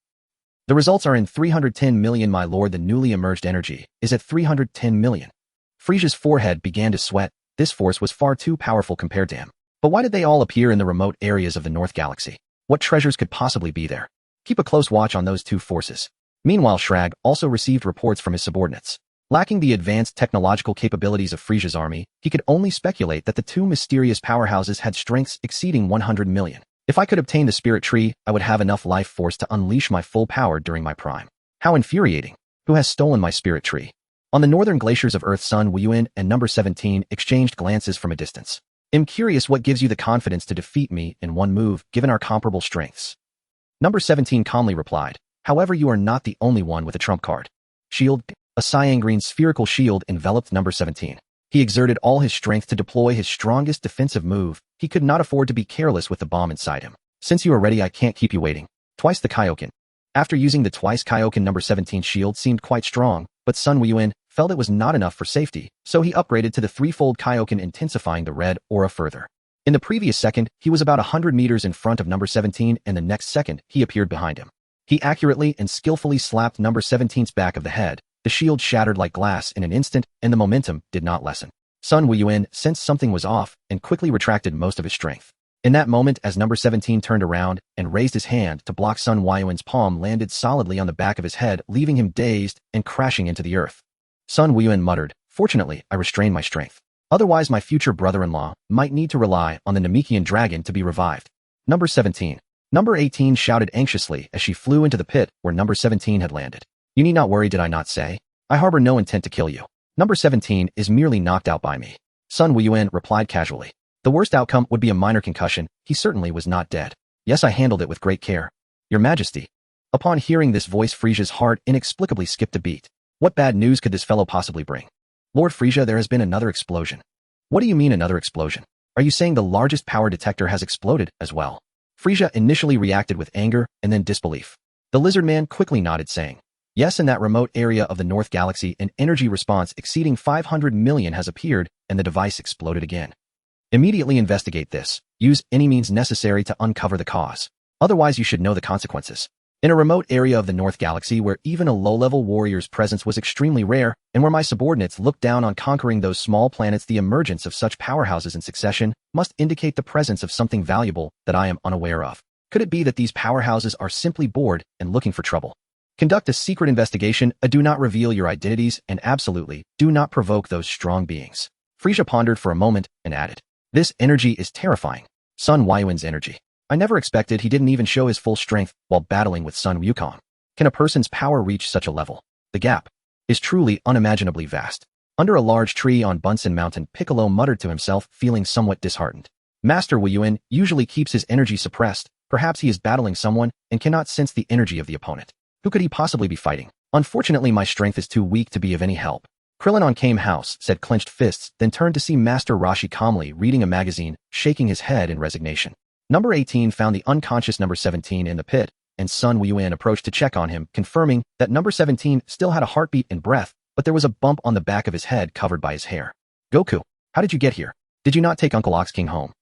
The results are in 310 million, my lord. The newly emerged energy is at 310 million. Frisia's forehead began to sweat. This force was far too powerful compared to him. But why did they all appear in the remote areas of the North Galaxy? What treasures could possibly be there? Keep a close watch on those two forces. Meanwhile, Shrag also received reports from his subordinates. Lacking the advanced technological capabilities of Frisia's army, he could only speculate that the two mysterious powerhouses had strengths exceeding 100 million. If I could obtain the spirit tree, I would have enough life force to unleash my full power during my prime. How infuriating! Who has stolen my spirit tree? On the northern glaciers of Earth, Sun Wuyuan and number 17 exchanged glances from a distance. I'm curious what gives you the confidence to defeat me in one move, given our comparable strengths. Number 17 calmly replied. However, you are not the only one with a trump card. Shield. A cyan-green spherical shield enveloped number 17. He exerted all his strength to deploy his strongest defensive move. He could not afford to be careless with the bomb inside him. Since you are ready, I can't keep you waiting. Twice the Kaioken. After using the twice Kaioken, number 17 shield seemed quite strong, but Sun Wuyuan felt it was not enough for safety, so he upgraded to the threefold Kaioken, intensifying the red aura further. In the previous second, he was about 100 meters in front of number 17, and the next second, he appeared behind him. He accurately and skillfully slapped number 17's back of the head. The shield shattered like glass in an instant, and the momentum did not lessen. Sun Wuyuan sensed something was off and quickly retracted most of his strength. In that moment, as number 17 turned around and raised his hand to block, Sun Wuyuan's palm landed solidly on the back of his head, leaving him dazed and crashing into the earth. Sun Wuyuan muttered, Fortunately, I restrained my strength. Otherwise, my future brother-in-law might need to rely on the Namekian dragon to be revived. Number 17. Number 18 shouted anxiously as she flew into the pit where number 17 had landed. You need not worry, did I not say? I harbor no intent to kill you. Number 17 is merely knocked out by me. Sun Wuyuan replied casually. The worst outcome would be a minor concussion. He certainly was not dead. Yes, I handled it with great care. Your Majesty. Upon hearing this voice, Frisia's heart inexplicably skipped a beat. What bad news could this fellow possibly bring? Lord Frisia, there has been another explosion. What do you mean another explosion? Are you saying the largest power detector has exploded as well? Frisia initially reacted with anger and then disbelief. The lizard man quickly nodded, saying, yes, in that remote area of the North Galaxy, an energy response exceeding 500 million has appeared and the device exploded again. Immediately investigate this. Use any means necessary to uncover the cause. Otherwise, you should know the consequences. In a remote area of the North Galaxy where even a low-level warrior's presence was extremely rare, and where my subordinates looked down on conquering those small planets, the emergence of such powerhouses in succession must indicate the presence of something valuable that I am unaware of. Could it be that these powerhouses are simply bored and looking for trouble? Conduct a secret investigation, do not reveal your identities, and absolutely do not provoke those strong beings. Frisia pondered for a moment and added, this energy is terrifying. Sun Wuyuan's energy. I never expected he didn't even show his full strength while battling with Sun Wukong. Can a person's power reach such a level? The gap is truly unimaginably vast. Under a large tree on Bunsen Mountain, Piccolo muttered to himself, feeling somewhat disheartened. Master Wuyuan usually keeps his energy suppressed. Perhaps he is battling someone and cannot sense the energy of the opponent. Who could he possibly be fighting? Unfortunately, my strength is too weak to be of any help. Krillin on came house, said clenched fists, then turned to see Master Roshi calmly reading a magazine, shaking his head in resignation. Number 18 found the unconscious number 17 in the pit, and Sun Wuyuan approached to check on him, confirming that number 17 still had a heartbeat and breath, but there was a bump on the back of his head covered by his hair. Goku, how did you get here? Did you not take Uncle Ox King home?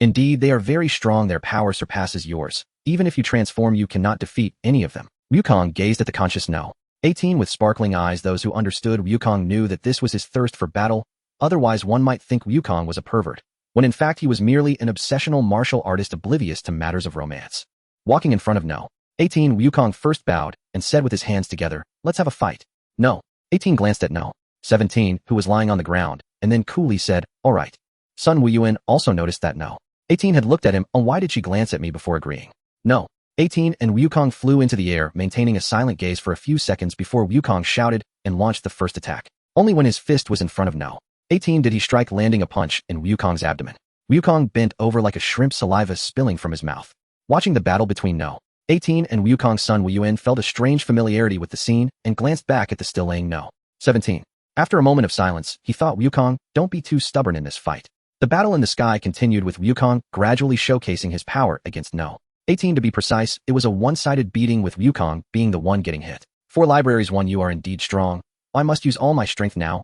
Indeed, they are very strong. Their power surpasses yours. Even if you transform, you cannot defeat any of them. Wukong gazed at the conscious No. 18 with sparkling eyes. Those who understood Wukong knew that this was his thirst for battle. Otherwise, one might think Wukong was a pervert, when in fact he was merely an obsessional martial artist oblivious to matters of romance. Walking in front of No. 18, Wukong first bowed and said with his hands together, let's have a fight. No. 18 glanced at No. 17, who was lying on the ground, and then coolly said, all right. Sun Wuyuan also noticed that No. 18 had looked at him. Oh, why did she glance at me before agreeing? No. 18 and Wukong flew into the air, maintaining a silent gaze for a few seconds before Wukong shouted and launched the first attack. Only when his fist was in front of No. 18 did he strike, landing a punch in Wukong's abdomen. Wukong bent over like a shrimp, saliva spilling from his mouth. Watching the battle between No. 18 and Wukong, Sun Wuyuan felt a strange familiarity with the scene and glanced back at the still-laying No. 17. After a moment of silence, he thought, Wukong, don't be too stubborn in this fight. The battle in the sky continued with Wukong gradually showcasing his power against No. 18 to be precise. It was a one-sided beating with Wukong being the one getting hit. 4 libraries 1. You are indeed strong. I must use all my strength now.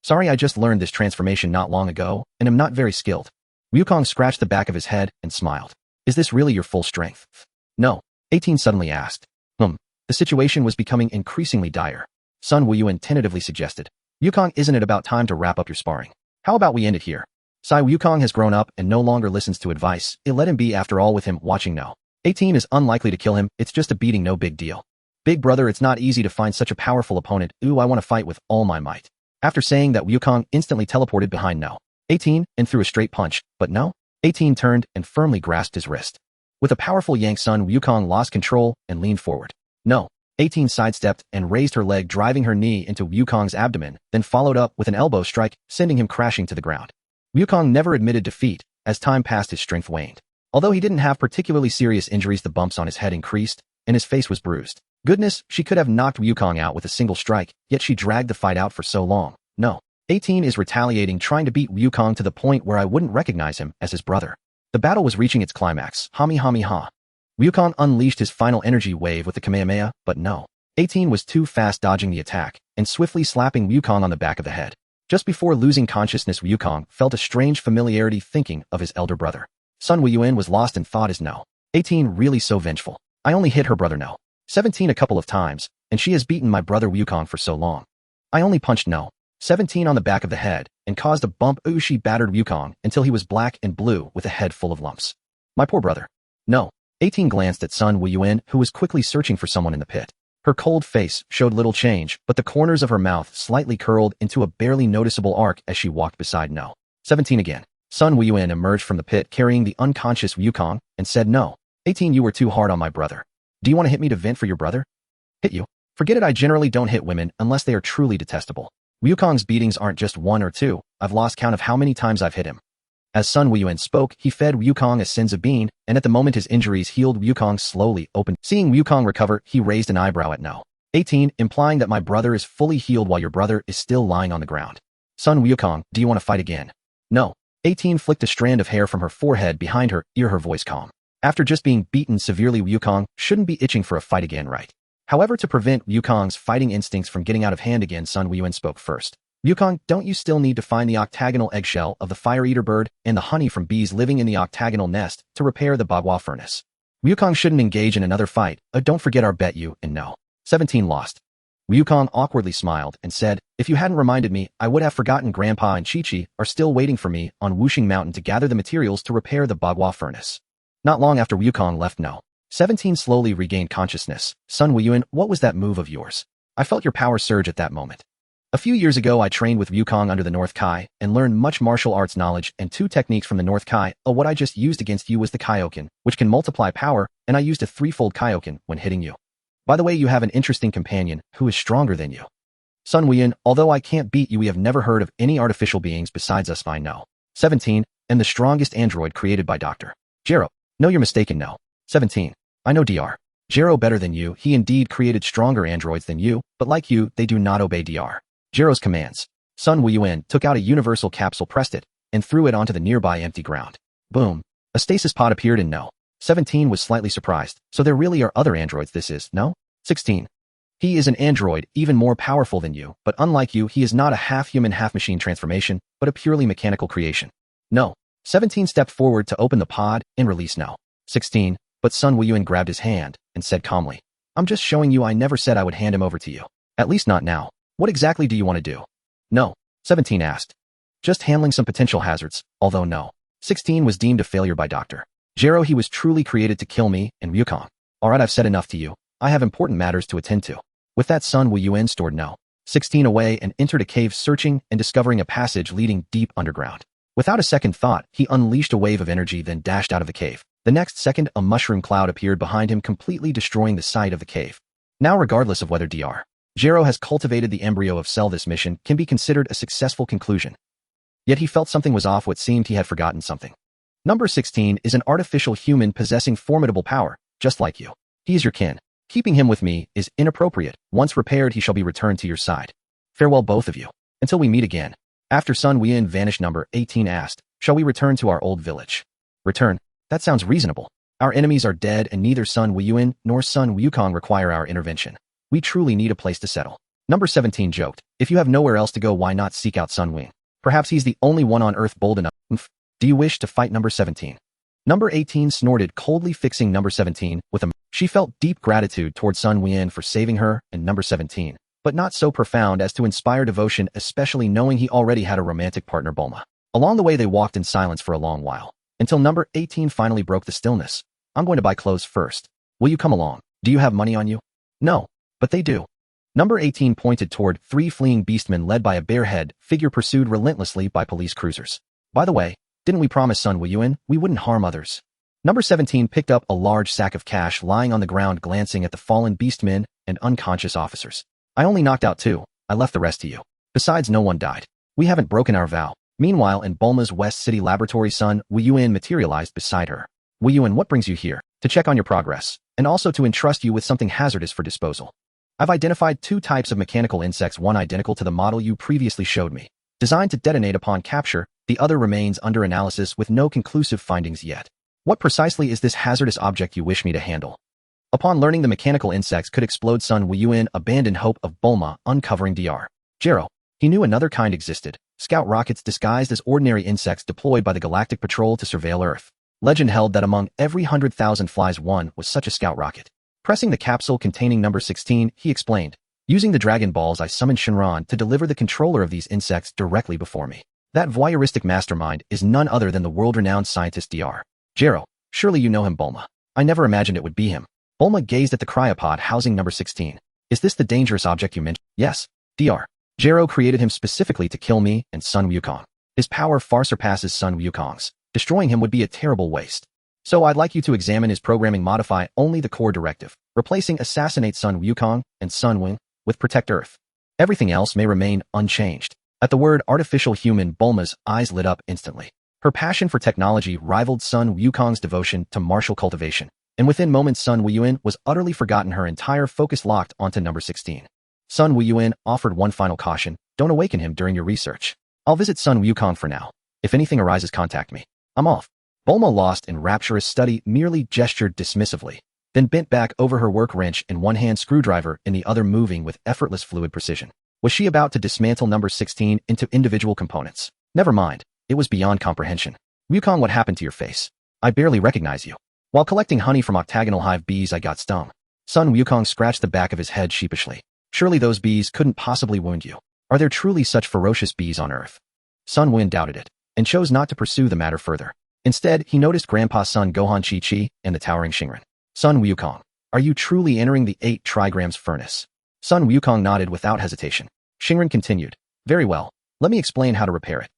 Sorry, I just learned this transformation not long ago, and am not very skilled. Wukong scratched the back of his head and smiled. Is this really your full strength? No. 18 suddenly asked. The situation was becoming increasingly dire. Sun Wuyuan tentatively suggested. Wukong, isn't it about time to wrap up your sparring? How about we end it here? Wukong has grown up and no longer listens to advice. Let him be, after all. With him watching No. 18 is unlikely to kill him. It's just a beating, no big deal. Big brother, it's not easy to find such a powerful opponent. I want to fight with all my might. After saying that, Wukong instantly teleported behind No. 18 and threw a straight punch, but No. 18 turned and firmly grasped his wrist. With a powerful yank, Sun Wukong lost control and leaned forward. No. 18 sidestepped and raised her leg, driving her knee into Wukong's abdomen, then followed up with an elbow strike, sending him crashing to the ground. Wukong never admitted defeat. As time passed, his strength waned. Although he didn't have particularly serious injuries, the bumps on his head increased, and his face was bruised. Goodness, she could have knocked Wukong out with a single strike, yet she dragged the fight out for so long. No. 18 is retaliating, trying to beat Wukong to the point where I wouldn't recognize him as his brother. The battle was reaching its climax. Ha. Wukong unleashed his final energy wave with the Kamehameha, but No. 18 was too fast, dodging the attack and swiftly slapping Wukong on the back of the head. Just before losing consciousness, Wukong felt a strange familiarity, thinking of his elder brother. Sun Wuyuan was lost in thought. Is No. 18 really so vengeful? I only hit her brother No. 17 a couple of times, and she has beaten my brother Wukong for so long. I only punched No. 17 on the back of the head and caused a bump. She battered Wukong until he was black and blue with a head full of lumps. My poor brother. No. 18 glanced at Sun Wuyuan, who was quickly searching for someone in the pit. Her cold face showed little change, but the corners of her mouth slightly curled into a barely noticeable arc as she walked beside No. 17 again. Sun Wuyuan emerged from the pit carrying the unconscious Wukong and said no. 18 You were too hard on my brother. Do you want to hit me to vent for your brother? Hit you? Forget it, I generally don't hit women unless they are truly detestable. Wukong's beatings aren't just one or two, I've lost count of how many times I've hit him. As Sun Wuyuan spoke, he fed Wukong a Senzu Bean, and at the moment his injuries healed, Wukong slowly opened. Seeing Wukong recover, he raised an eyebrow at No. 18, implying that my brother is fully healed while your brother is still lying on the ground. Sun Wukong, do you want to fight again? No. 18 flicked a strand of hair from her forehead behind her ear, her voice calm. After just being beaten severely, Wukong shouldn't be itching for a fight again, right? However, to prevent Wukong's fighting instincts from getting out of hand again, Sun Wuyuan spoke first. Wukong, don't you still need to find the octagonal eggshell of the fire-eater bird and the honey from bees living in the octagonal nest to repair the Bagua furnace? Wukong shouldn't engage in another fight. Don't forget our bet, you and No. 17 lost. Wukong awkwardly smiled and said, if you hadn't reminded me, I would have forgotten. Grandpa and Chi-Chi are still waiting for me on Wuxing Mountain to gather the materials to repair the Bagua furnace. Not long after Wukong left, No. 17 slowly regained consciousness. Sun Wuyuan, what was that move of yours? I felt your power surge at that moment. A few years ago, I trained with Wukong under the North Kai and learned much martial arts knowledge and 2 techniques from the North Kai. What I just used against you was the Kaioken, which can multiply power, and I used a 3-fold Kaioken when hitting you. By the way, you have an interesting companion who is stronger than you. Sun Wuyuan, although I can't beat you, we have never heard of any artificial beings besides us. I know. 17, and the strongest android created by Dr. Jero. No, you're mistaken, No. 17. I know Dr. Jero better than you. He indeed created stronger androids than you, but like you, they do not obey Dr. Jero's commands. Sun Wuyuan took out a universal capsule, pressed it, and threw it onto the nearby empty ground. Boom. A stasis pod appeared and No. 17 was slightly surprised. So there really are other androids, this is, No. 16. He is an android, even more powerful than you, but unlike you, he is not a half-human, half-machine transformation, but a purely mechanical creation. No. 17 stepped forward to open the pod and release No. 16, but Sun Wuyuan grabbed his hand and said calmly, I'm just showing you. I never said I would hand him over to you. At least not now. What exactly do you want to do? No. 17 asked. Just handling some potential hazards, although No. 16 was deemed a failure by Dr. Jero. He was truly created to kill me and Wukong. Alright, I've said enough to you. I have important matters to attend to. With that, Sun Wuyuan stored No. 16 away and entered a cave, searching and discovering a passage leading deep underground. Without a second thought, he unleashed a wave of energy, then dashed out of the cave. The next second, a mushroom cloud appeared behind him, completely destroying the sight of the cave. Now, regardless of whether Dr. Jero has cultivated the embryo of cell, this mission can be considered a successful conclusion. Yet he felt something was off. What seemed he had forgotten something. Number 16 is an artificial human possessing formidable power, just like you. He is your kin. Keeping him with me is inappropriate. Once repaired, he shall be returned to your side. Farewell, both of you. Until we meet again. After Sun Wuyuan vanished, number 18 asked, shall we return to our old village? Return? That sounds reasonable. Our enemies are dead and neither Sun Wuyuan nor Sun Wukong require our intervention. We truly need a place to settle. Number 17 joked, if you have nowhere else to go, why not seek out Sun Wing? Perhaps he's the only one on Earth bold enough. Do you wish to fight? Number 17. Number 18 snorted coldly, fixing number 17 with a... She felt deep gratitude towards Sun Wuyuan for saving her and number 17, but not so profound as to inspire devotion, especially knowing he already had a romantic partner, Bulma. Along the way, they walked in silence for a long while, until number 18 finally broke the stillness. I'm going to buy clothes first. Will you come along? Do you have money on you? No, but they do. Number 18 pointed toward 3 fleeing beastmen led by a barehead figure pursued relentlessly by police cruisers. By the way, didn't we promise Sun Wuyuan we wouldn't harm others? Number 17 picked up a large sack of cash lying on the ground, glancing at the fallen beastmen and unconscious officers. I only knocked out 2. I left the rest to you. Besides, no one died. We haven't broken our vow. Meanwhile, in Bulma's West City laboratory, Sun Wuyuan materialized beside her. Wuyuan, what brings you here? To check on your progress, and also to entrust you with something hazardous for disposal. I've identified 2 types of mechanical insects, one identical to the model you previously showed me, designed to detonate upon capture. The other remains under analysis with no conclusive findings yet. What precisely is this hazardous object you wish me to handle? Upon learning the mechanical insects could explode, Sun Wuyuan abandoned hope of Bulma uncovering Dr. Jero. He knew another kind existed, scout rockets disguised as ordinary insects deployed by the Galactic Patrol to surveil Earth. Legend held that among every 100,000 flies one was such a scout rocket. Pressing the capsule containing number 16, he explained, using the Dragon Balls, I summoned Shinran to deliver the controller of these insects directly before me. That voyeuristic mastermind is none other than the world-renowned scientist Dr. Jero. Surely you know him, Bulma. I never imagined it would be him. Bulma gazed at the cryopod housing number 16. Is this the dangerous object you mentioned? Yes. Dr. Jero created him specifically to kill me and Sun Wukong. His power far surpasses Sun Wukong's. Destroying him would be a terrible waste. So I'd like you to examine his programming, modify only the core directive, replacing assassinate Sun Wukong and Sun Wing with protect Earth. Everything else may remain unchanged. At the word artificial human, Bulma's eyes lit up instantly. Her passion for technology rivaled Sun Wukong's devotion to martial cultivation, and within moments Sun Wuyuan was utterly forgotten, her entire focus locked onto number 16. Sun Wuyuan offered one final caution: don't awaken him during your research. I'll visit Sun Wukong for now. If anything arises, contact me. I'm off. Bulma, lost in rapturous study, merely gestured dismissively, then bent back over her work, wrench in one hand, screwdriver in the other, moving with effortless fluid precision. Was she about to dismantle number 16 into individual components? Never mind. It was beyond comprehension. Wukong, what happened to your face? I barely recognize you. While collecting honey from octagonal hive bees, I got stung. Sun Wukong scratched the back of his head sheepishly. Surely those bees couldn't possibly wound you. Are there truly such ferocious bees on Earth? Sun Wuyuan doubted it, and chose not to pursue the matter further. Instead, he noticed Grandpa Sun Gohan, Chi-Chi, and the towering Shinran. Sun Wukong, are you truly entering the 8 trigrams furnace? Sun Wukong nodded without hesitation. Shinran continued. Very well. Let me explain how to repair it.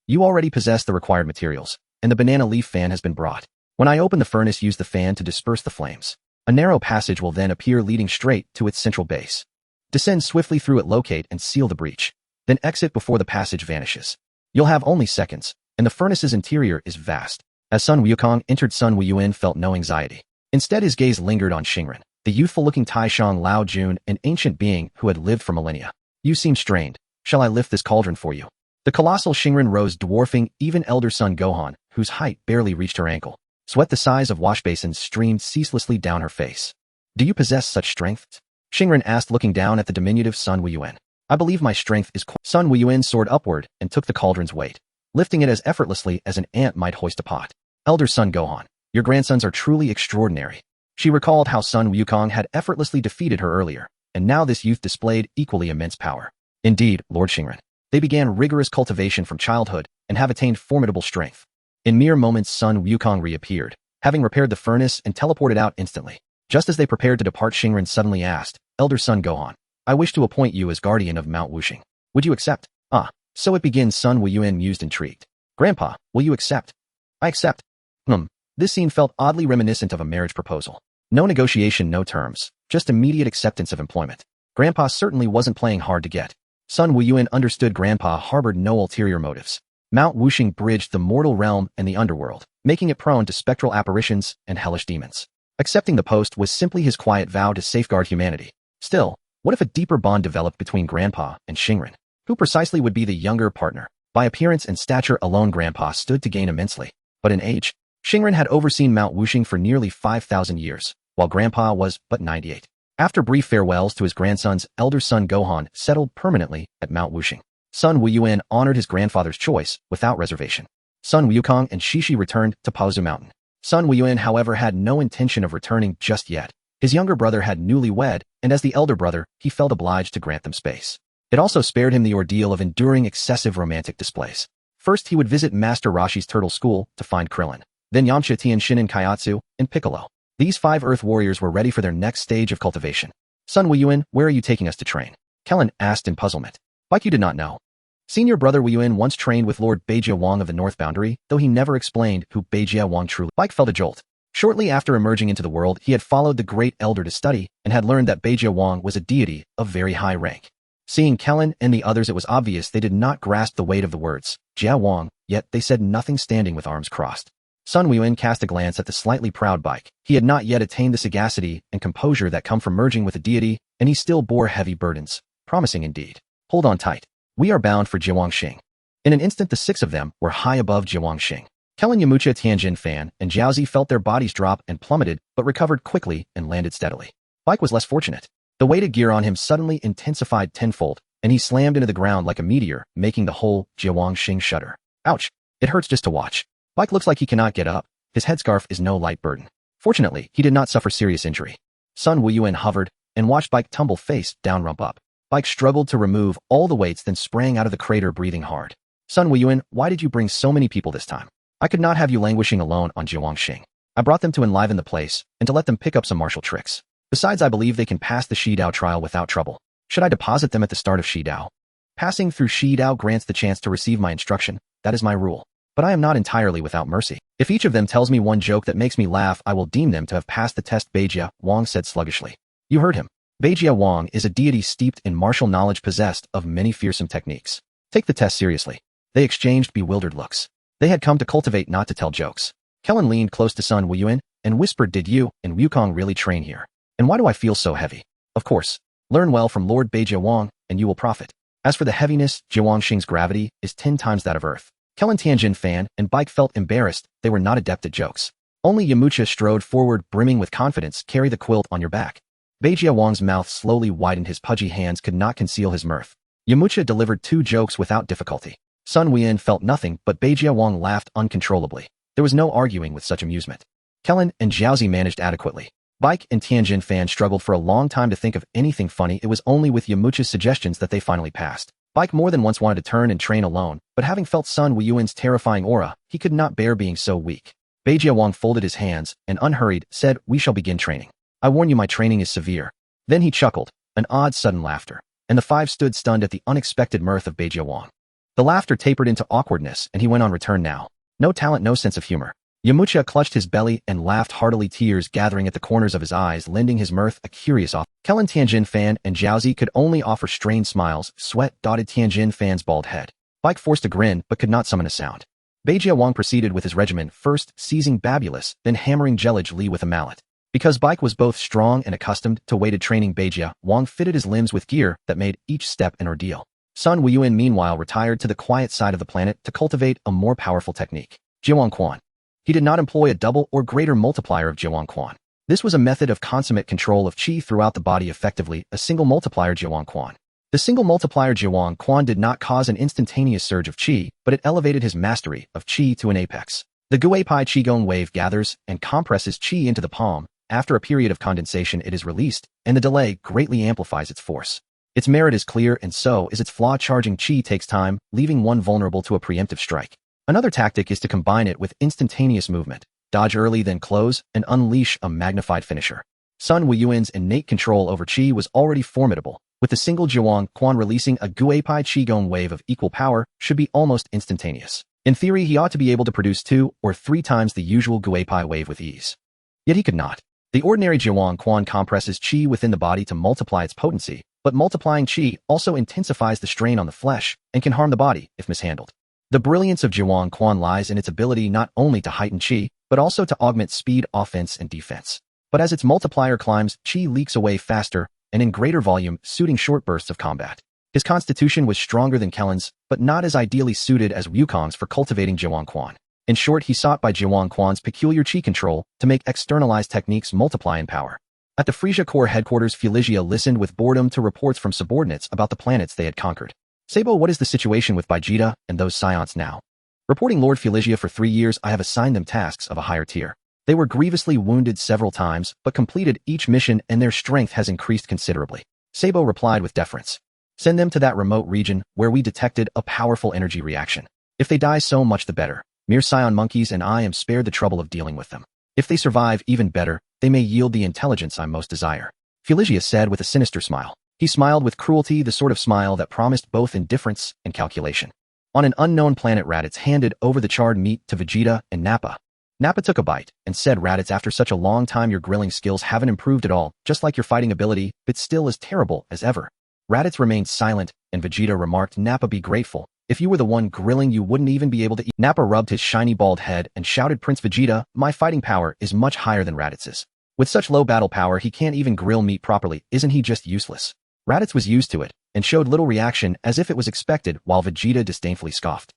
You already possess the required materials, and the banana leaf fan has been brought. When I open the furnace, use the fan to disperse the flames. A narrow passage will then appear leading straight to its central base. Descend swiftly through it, locate and seal the breach. Then exit before the passage vanishes. You'll have only seconds, and the furnace's interior is vast. As Sun Wukong entered, Sun Wuyuan felt no anxiety. Instead, his gaze lingered on Shinran, the youthful-looking Taishang Lao Jun, an ancient being who had lived for millennia. You seem strained. Shall I lift this cauldron for you? The colossal Shinran rose, dwarfing even elder Sun Gohan, whose height barely reached her ankle. Sweat the size of washbasins streamed ceaselessly down her face. Do you possess such strength? Shinran asked, looking down at the diminutive Sun Wuyuan. I believe my strength is Sun Wuyuan soared upward and took the cauldron's weight, lifting it as effortlessly as an ant might hoist a pot. Elder Sun Gohan, your grandsons are truly extraordinary. She recalled how Sun Wukong had effortlessly defeated her earlier, and now this youth displayed equally immense power. Indeed, Lord Shinran. They began rigorous cultivation from childhood and have attained formidable strength. In mere moments, Sun Wukong reappeared, having repaired the furnace and teleported out instantly. Just as they prepared to depart, Shinran suddenly asked, Elder Sun Gohan, I wish to appoint you as guardian of Mount Wuxing. Would you accept? So it begins, Sun Wuyuan mused, intrigued. Grandpa, will you accept? I accept. This scene felt oddly reminiscent of a marriage proposal. No negotiation, no terms, just immediate acceptance of employment. Grandpa certainly wasn't playing hard to get. Sun Wuyuan understood Grandpa harbored no ulterior motives. Mount Wuxing bridged the mortal realm and the underworld, making it prone to spectral apparitions and hellish demons. Accepting the post was simply his quiet vow to safeguard humanity. Still, what if a deeper bond developed between Grandpa and Shinran? Who precisely would be the younger partner? By appearance and stature alone, Grandpa stood to gain immensely. But in age, Shinran had overseen Mount Wuxing for nearly 5,000 years, while Grandpa was but 98. After brief farewells to his grandsons, elder Sun Gohan settled permanently at Mount Wuxing. Sun Wuyuan honored his grandfather's choice without reservation. Sun Wukong and Shishi returned to Paozu Mountain. Sun Wuyuan, however, had no intention of returning just yet. His younger brother had newly wed, and as the elder brother, he felt obliged to grant them space. It also spared him the ordeal of enduring excessive romantic displays. First, he would visit Master Roshi's turtle school to find Krillin, then Yamcha, Tien, Shinin, Kaiatsu, and Piccolo. These 5 Earth warriors were ready for their next stage of cultivation. Sun Wuyuan, where are you taking us to train? Krillin asked in puzzlement. Like you did not know. Senior brother Wuyuan once trained with Lord Beijia Wang of the North Boundary, though he never explained who Beijia Wang truly. Like felt a jolt. Shortly after emerging into the world, he had followed the great elder to study and had learned that Beijia Wang was a deity of very high rank. Seeing Krillin and the others, it was obvious they did not grasp the weight of the words Jia Wang, yet they said nothing, standing with arms crossed. Sun Wuyuan cast a glance at the slightly proud bike. He had not yet attained the sagacity and composure that come from merging with a deity, and he still bore heavy burdens. Promising indeed. Hold on tight. We are bound for Jiangxing. In an instant, the 6 of them were high above Jiangxing. Krillin, Yamcha, Tianjin, Fan, and Jiaozi felt their bodies drop and plummeted, but recovered quickly and landed steadily. Bike was less fortunate. The weighted gear on him suddenly intensified tenfold, and he slammed into the ground like a meteor, making the whole Jiangxing shudder. Ouch! It hurts just to watch. Bike looks like he cannot get up. His headscarf is no light burden. Fortunately, he did not suffer serious injury. Sun Wuyuan hovered and watched Bike tumble face down, rump up. Bike struggled to remove all the weights, then sprang out of the crater, breathing hard. Sun Wuyuan, why did you bring so many people this time? I could not have you languishing alone on Jiangxing. I brought them to enliven the place and to let them pick up some martial tricks. Besides, I believe they can pass the Shidao trial without trouble. Should I deposit them at the start of Shidao? Passing through Shidao grants the chance to receive my instruction. That is my rule. But I am not entirely without mercy. If each of them tells me one joke that makes me laugh, I will deem them to have passed the test, Beijia, Wang said sluggishly. You heard him. Beijia Wang is a deity steeped in martial knowledge, possessed of many fearsome techniques. Take the test seriously. They exchanged bewildered looks. They had come to cultivate, not to tell jokes. Krillin leaned close to Sun Wuyuan and whispered, did you and Wukong really train here? And why do I feel so heavy? Of course. Learn well from Lord Beijia Wang, and you will profit. As for the heaviness, Jiangxing's gravity is 10 times that of Earth. Krillin, Tianjin Fan, and Bike felt embarrassed. They were not adept at jokes. Only Yamcha strode forward, brimming with confidence. Carry the quilt on your back. Beijia Wang's mouth slowly widened. His pudgy hands could not conceal his mirth. Yamcha delivered 2 jokes without difficulty. Sun Wuyuan felt nothing, but Beijia Wang laughed uncontrollably. There was no arguing with such amusement. Krillin and Jiaozi managed adequately. Bike and Tianjin Fan struggled for a long time to think of anything funny. It was only with Yamcha's suggestions that they finally passed. Bike more than once wanted to turn and train alone, but having felt Sun Wuyuan's terrifying aura, he could not bear being so weak. Beijia Wang folded his hands and, unhurried, said, we shall begin training. I warn you, my training is severe. Then he chuckled, an odd sudden laughter, and the 5 stood stunned at the unexpected mirth of Beijia Wang. The laughter tapered into awkwardness, and he went on, return now. No talent, no sense of humor. Yamcha clutched his belly and laughed heartily, tears gathering at the corners of his eyes, lending his mirth a curious off. Krillin, Tianjin Fan, and Jiaozi could only offer strained smiles. Sweat dotted Tianjin Fan's bald head. Bike forced a grin, but could not summon a sound. Beijia Wang proceeded with his regimen, first seizing Babulus, then hammering Jelij Li with a mallet. Because Bike was both strong and accustomed to weighted training, Beijia Wang fitted his limbs with gear that made each step an ordeal. Sun Wuyuan meanwhile retired to the quiet side of the planet to cultivate a more powerful technique. Jiwang Quan. He did not employ a double or greater multiplier of Jiwang Quan. This was a method of consummate control of qi throughout the body, effectively a single multiplier Jiwang Quan. The single multiplier Jiwang Quan did not cause an instantaneous surge of qi, but it elevated his mastery of qi to an apex. The Guipai Qigong wave gathers and compresses qi into the palm. After a period of condensation, it is released, and the delay greatly amplifies its force. Its merit is clear, and so is its flaw. Charging qi takes time, leaving one vulnerable to a preemptive strike. Another tactic is to combine it with instantaneous movement, dodge early then close, and unleash a magnified finisher. Sun Wuyuan's innate control over qi was already formidable, with the single Jiwang Quan releasing a Guipai Qigong wave of equal power should be almost instantaneous. In theory, he ought to be able to produce 2 or 3 times the usual Guipai wave with ease. Yet he could not. The ordinary Jiwang Quan compresses qi within the body to multiply its potency, but multiplying qi also intensifies the strain on the flesh and can harm the body if mishandled. The brilliance of Jiwang Quan lies in its ability not only to heighten qi, but also to augment speed, offense, and defense. But as its multiplier climbs, qi leaks away faster and in greater volume, suiting short bursts of combat. His constitution was stronger than Krillin's, but not as ideally suited as Wukong's for cultivating Jiwang Quan. In short, he sought by Jiwang Quan's peculiar qi control to make externalized techniques multiply in power. At the Frisia Corps headquarters, Felicia listened with boredom to reports from subordinates about the planets they had conquered. Sabo, what is the situation with Vegeta and those scions now? Reporting Lord Felicia, for 3 years I have assigned them tasks of a higher tier. They were grievously wounded several times, but completed each mission and their strength has increased considerably. Sabo replied with deference. Send them to that remote region where we detected a powerful energy reaction. If they die, so much the better. Mere scion monkeys and I am spared the trouble of dealing with them. If they survive, even better, they may yield the intelligence I most desire. Felicia said with a sinister smile. He smiled with cruelty, the sort of smile that promised both indifference and calculation. On an unknown planet, Raditz handed over the charred meat to Vegeta and Nappa. Nappa took a bite and said, Raditz, after such a long time your grilling skills haven't improved at all, just like your fighting ability, but still as terrible as ever. Raditz remained silent, and Vegeta remarked, Nappa, be grateful. If you were the one grilling, you wouldn't even be able to eat. Nappa rubbed his shiny bald head and shouted, Prince Vegeta, my fighting power is much higher than Raditz's. With such low battle power, he can't even grill meat properly. Isn't he just useless? Raditz was used to it, and showed little reaction as if it was expected, while Vegeta disdainfully scoffed.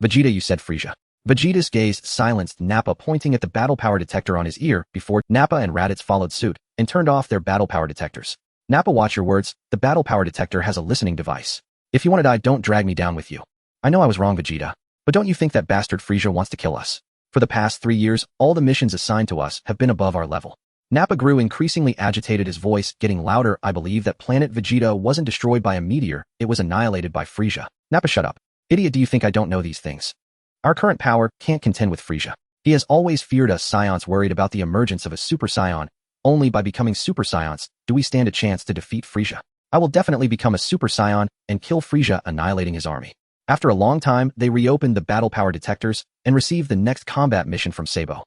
Vegeta, you said, Frisia. Vegeta's gaze silenced Nappa, pointing at the battle power detector on his ear before Nappa and Raditz followed suit and turned off their battle power detectors. Nappa, watch your words. The battle power detector has a listening device. If you want to die, don't drag me down with you. I know I was wrong, Vegeta, but don't you think that bastard Frisia wants to kill us? For the past 3 years, all the missions assigned to us have been above our level. Nappa grew increasingly agitated, his voice getting louder. I believe that planet Vegeta wasn't destroyed by a meteor, it was annihilated by Frisia. Nappa, shut up. Idiot, do you think I don't know these things? Our current power can't contend with Frisia. He has always feared us scions, worried about the emergence of a super scion, only by becoming Super Saiyans do we stand a chance to defeat Frieza. I will definitely become a Super Saiyan and kill Frieza, annihilating his army. After a long time, they reopened the battle power detectors and received the next combat mission from Sabo.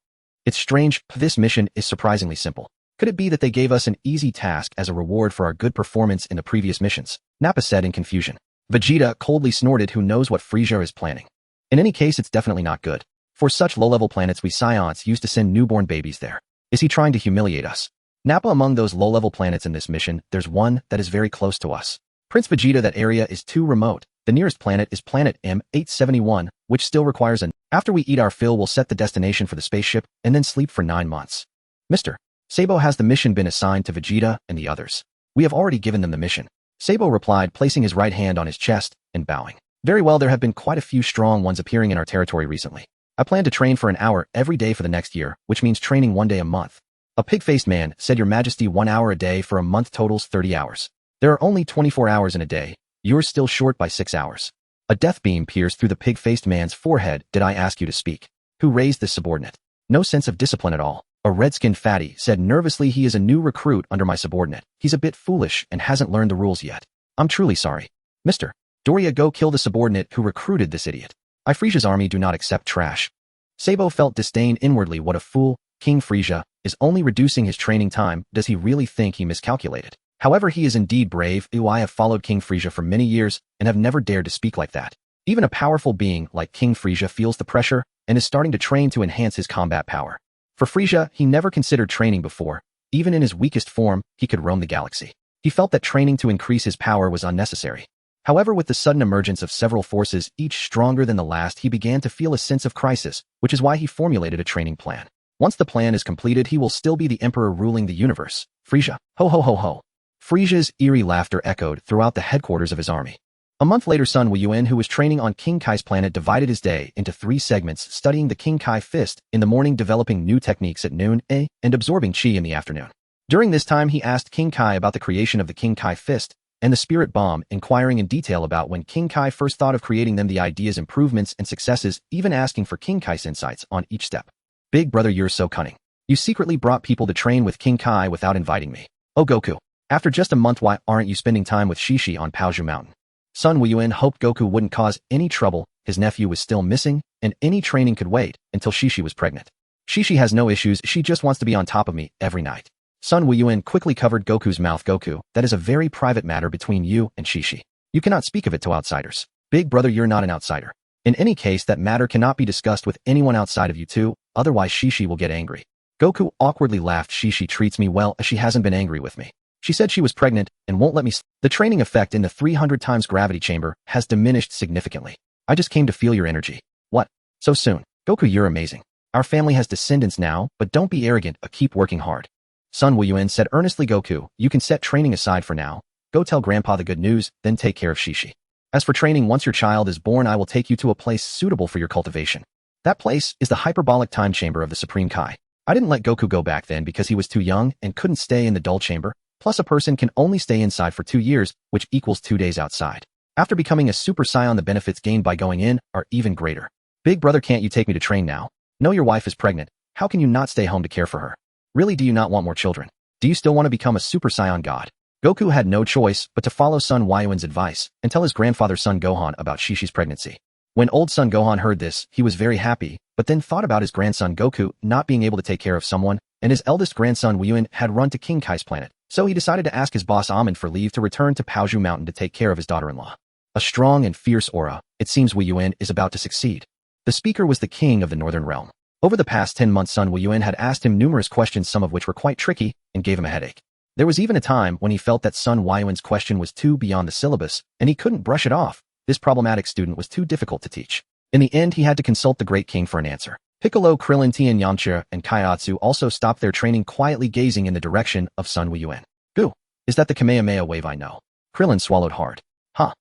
It's strange, this mission is surprisingly simple. Could it be that they gave us an easy task as a reward for our good performance in the previous missions? Nappa said in confusion. Vegeta coldly snorted, who knows what Frieza is planning. In any case, it's definitely not good. For such low-level planets, we Saiyans used to send newborn babies there. Is he trying to humiliate us? Nappa, among those low-level planets in this mission, there's one that is very close to us. Prince Vegeta, that area is too remote. The nearest planet is planet M871, which still requires After we eat our fill, we'll set the destination for the spaceship and then sleep for 9 months. Mr. Sabo, has the mission been assigned to Vegeta and the others? We have already given them the mission. Sabo replied, placing his right hand on his chest and bowing. Very well, there have been quite a few strong ones appearing in our territory recently. I plan to train for an hour every day for the next year, which means training 1 day a month. A pig-faced man said, Your Majesty, 1 hour a day for a month totals 30 hours. There are only 24 hours in a day. You're still short by 6 hours. A death beam pierced through the pig-faced man's forehead. Did I ask you to speak? Who raised this subordinate? No sense of discipline at all. A red-skinned fatty said nervously, He is a new recruit under my subordinate. He's a bit foolish and hasn't learned the rules yet. I'm truly sorry. Mr. Doria, go kill the subordinate who recruited this idiot. Frieza's army do not accept trash. Sabo felt disdain inwardly. What a fool. King Frieza is only reducing his training time. Does he really think he miscalculated? However, he is indeed brave. I have followed King Frieza for many years and have never dared to speak like that. Even a powerful being like King Frieza feels the pressure and is starting to train to enhance his combat power. For Frieza, he never considered training before. Even in his weakest form, he could roam the galaxy. He felt that training to increase his power was unnecessary. However, with the sudden emergence of several forces, each stronger than the last, he began to feel a sense of crisis, which is why he formulated a training plan. Once the plan is completed, he will still be the emperor ruling the universe. Frieza, ho ho ho ho. Frieza's eerie laughter echoed throughout the headquarters of his army. A month later, Sun Wuyuan, who was training on King Kai's planet, divided his day into 3 segments, studying the King Kai fist in the morning, developing new techniques at noon, and absorbing chi in the afternoon. During this time, he asked King Kai about the creation of the King Kai fist and the spirit bomb, inquiring in detail about when King Kai first thought of creating them, the ideas, improvements, and successes, even asking for King Kai's insights on each step. Big brother, you're so cunning. You secretly brought people to train with King Kai without inviting me. Oh Goku. After just a month, why aren't you spending time with Shishi on Paozu Mountain? Sun Wuyuan hoped Goku wouldn't cause any trouble. His nephew was still missing, and any training could wait until Shishi was pregnant. Shishi has no issues, she just wants to be on top of me every night. Sun Wuyuan quickly covered Goku's mouth. Goku, that is a very private matter between you and Shishi. You cannot speak of it to outsiders. Big brother, you're not an outsider. In any case, that matter cannot be discussed with anyone outside of you two, otherwise Shishi will get angry. Goku awkwardly laughed. Shishi treats me well, as she hasn't been angry with me. She said she was pregnant and won't let me. The training effect in the 300 times gravity chamber has diminished significantly. I just came to feel your energy. What? So soon? Goku, you're amazing. Our family has descendants now, but don't be arrogant, keep working hard. Sun Wuyuan said earnestly. Goku, you can set training aside for now. Go tell Grandpa the good news, then take care of Shishi. As for training, once your child is born, I will take you to a place suitable for your cultivation. That place is the hyperbolic time chamber of the Supreme Kai. I didn't let Goku go back then because he was too young and couldn't stay in the dull chamber. Plus, a person can only stay inside for 2 years, which equals 2 days outside. After becoming a Super Saiyan, the benefits gained by going in are even greater. Big brother, can't you take me to train now? No, your wife is pregnant. How can you not stay home to care for her? Really, do you not want more children? Do you still want to become a Super Saiyan god? Goku had no choice but to follow Sun Wuyuan's advice and tell his grandfather Sun Gohan about Shishi's pregnancy. When old Sun Gohan heard this, he was very happy, but then thought about his grandson Goku not being able to take care of someone, and his eldest grandson Wuyuan had run to King Kai's planet. So he decided to ask his boss Amen for leave to return to Paozu Mountain to take care of his daughter-in-law. A strong and fierce aura, it seems Wuyuan is about to succeed. The speaker was the king of the Northern Realm. Over the past 10 months, Sun Wuyuan had asked him numerous questions, some of which were quite tricky and gave him a headache. There was even a time when he felt that Sun Wuyuan's question was too beyond the syllabus, and he couldn't brush it off. This problematic student was too difficult to teach. In the end, he had to consult the great king for an answer. Piccolo, Krillin, Tien, Yamcha, and Kaiatsu also stopped their training, quietly gazing in the direction of Sun Wuyuan. Goo! Is that the Kamehameha wave I know? Krillin swallowed hard. Huh.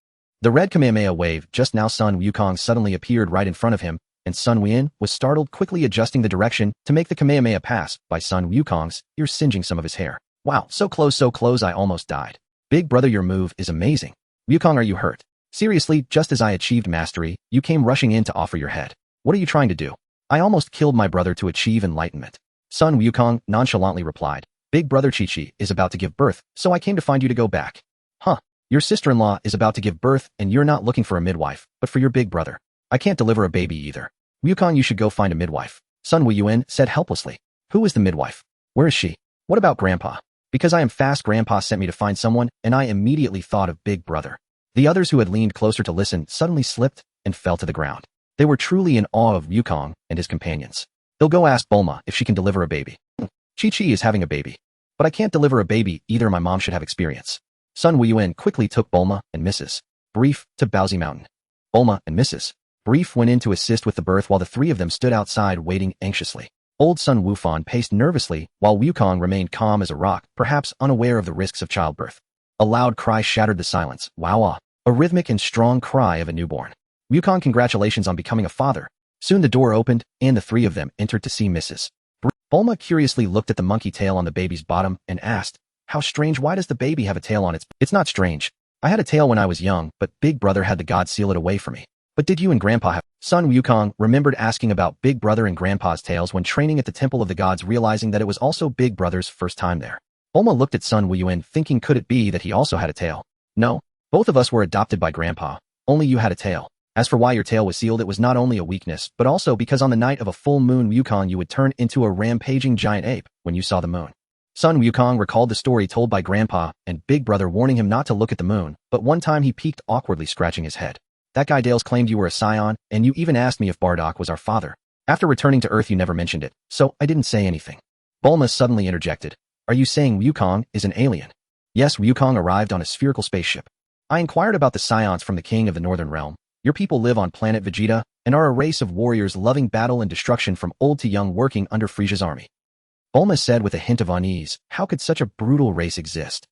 The red Kamehameha wave. Just now Sun Wukong suddenly appeared right in front of him, and Sun Wuyuan was startled, quickly adjusting the direction to make the Kamehameha pass by Sun Wukong's ears, singeing some of his hair. Wow, so close, I almost died. Big brother, your move is amazing. Wukong, are you hurt? Seriously, just as I achieved mastery, you came rushing in to offer your head. What are you trying to do? I almost killed my brother to achieve enlightenment. Sun Wukong nonchalantly replied. Big brother Chi-Chi is about to give birth, so I came to find you to go back. Huh. Your sister-in-law is about to give birth and you're not looking for a midwife, but for your big brother. I can't deliver a baby either. Wukong, you should go find a midwife. Sun Wuyuan said helplessly. Who is the midwife? Where is she? What about Grandpa? Because I am fast, Grandpa sent me to find someone, and I immediately thought of Big Brother. The others who had leaned closer to listen suddenly slipped and fell to the ground. They were truly in awe of Wukong and his companions. They'll go ask Bulma if she can deliver a baby. Chi-Chi is having a baby. But I can't deliver a baby either. My mom should have experience. Sun Wuyuan quickly took Bulma and Mrs. Brief to Paozu Mountain. Bulma and Mrs. Brief went in to assist with the birth while the three of them stood outside waiting anxiously. Old Sun Wufan paced nervously while Wukong remained calm as a rock, perhaps unaware of the risks of childbirth. A loud cry shattered the silence. Wow! A rhythmic and strong cry of a newborn. Wukong, congratulations on becoming a father. Soon the door opened, and the three of them entered to see Mrs. Bulma curiously looked at the monkey tail on the baby's bottom and asked, how strange, why does the baby have a tail on its... It's not strange. I had a tail when I was young, but Big Brother had the god seal it away for me. But did you and Grandpa have... Sun Wukong remembered asking about Big Brother and Grandpa's tails when training at the Temple of the Gods, realizing that it was also Big Brother's first time there. Bulma looked at Sun Wuyuan, thinking, could it be that he also had a tail? No. Both of us were adopted by Grandpa. Only you had a tail. As for why your tail was sealed, it was not only a weakness, but also because on the night of a full moon, Wukong, you would turn into a rampaging giant ape when you saw the moon. Sun Wukong recalled the story told by Grandpa and Big Brother warning him not to look at the moon, but one time he peeked awkwardly, scratching his head. That guy Dales claimed you were a scion, and you even asked me if Bardock was our father. After returning to Earth, you never mentioned it, so I didn't say anything. Bulma suddenly interjected. Are you saying Wukong is an alien? Yes, Wukong arrived on a spherical spaceship. I inquired about the scions from the King of the Northern Realm. Your people live on planet Vegeta and are a race of warriors loving battle and destruction from old to young, working under Frisia's army. Bulma said with a hint of unease, how could such a brutal race exist?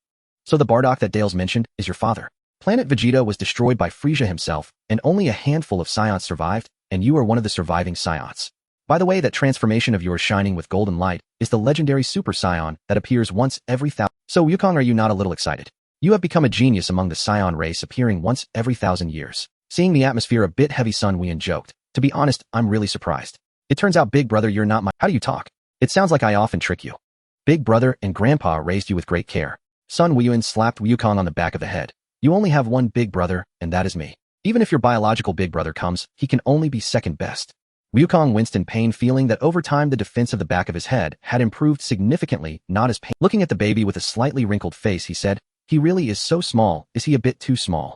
So the Bardock that Dales mentioned is your father. Planet Vegeta was destroyed by Frisia himself, and only a handful of scions survived, and you are one of the surviving scions. By the way, that transformation of yours shining with golden light is the legendary Super Scion that appears once every thousand. So Wukong, are you not a little excited? You have become a genius among the Scion race, appearing once every 1,000 years. Seeing the atmosphere a bit heavy, Sun Wuyuan joked. To be honest, I'm really surprised. It turns out, Big Brother, you're not my... How do you talk? It sounds like I often trick you. Big Brother and Grandpa raised you with great care. Sun Wuyuan slapped Wukong on the back of the head. You only have one big brother, and that is me. Even if your biological big brother comes, he can only be second best. Wukong winced in pain, feeling that over time the defense of the back of his head had improved significantly, not as pain. Looking at the baby with a slightly wrinkled face, he said, he really is so small. Is he a bit too small?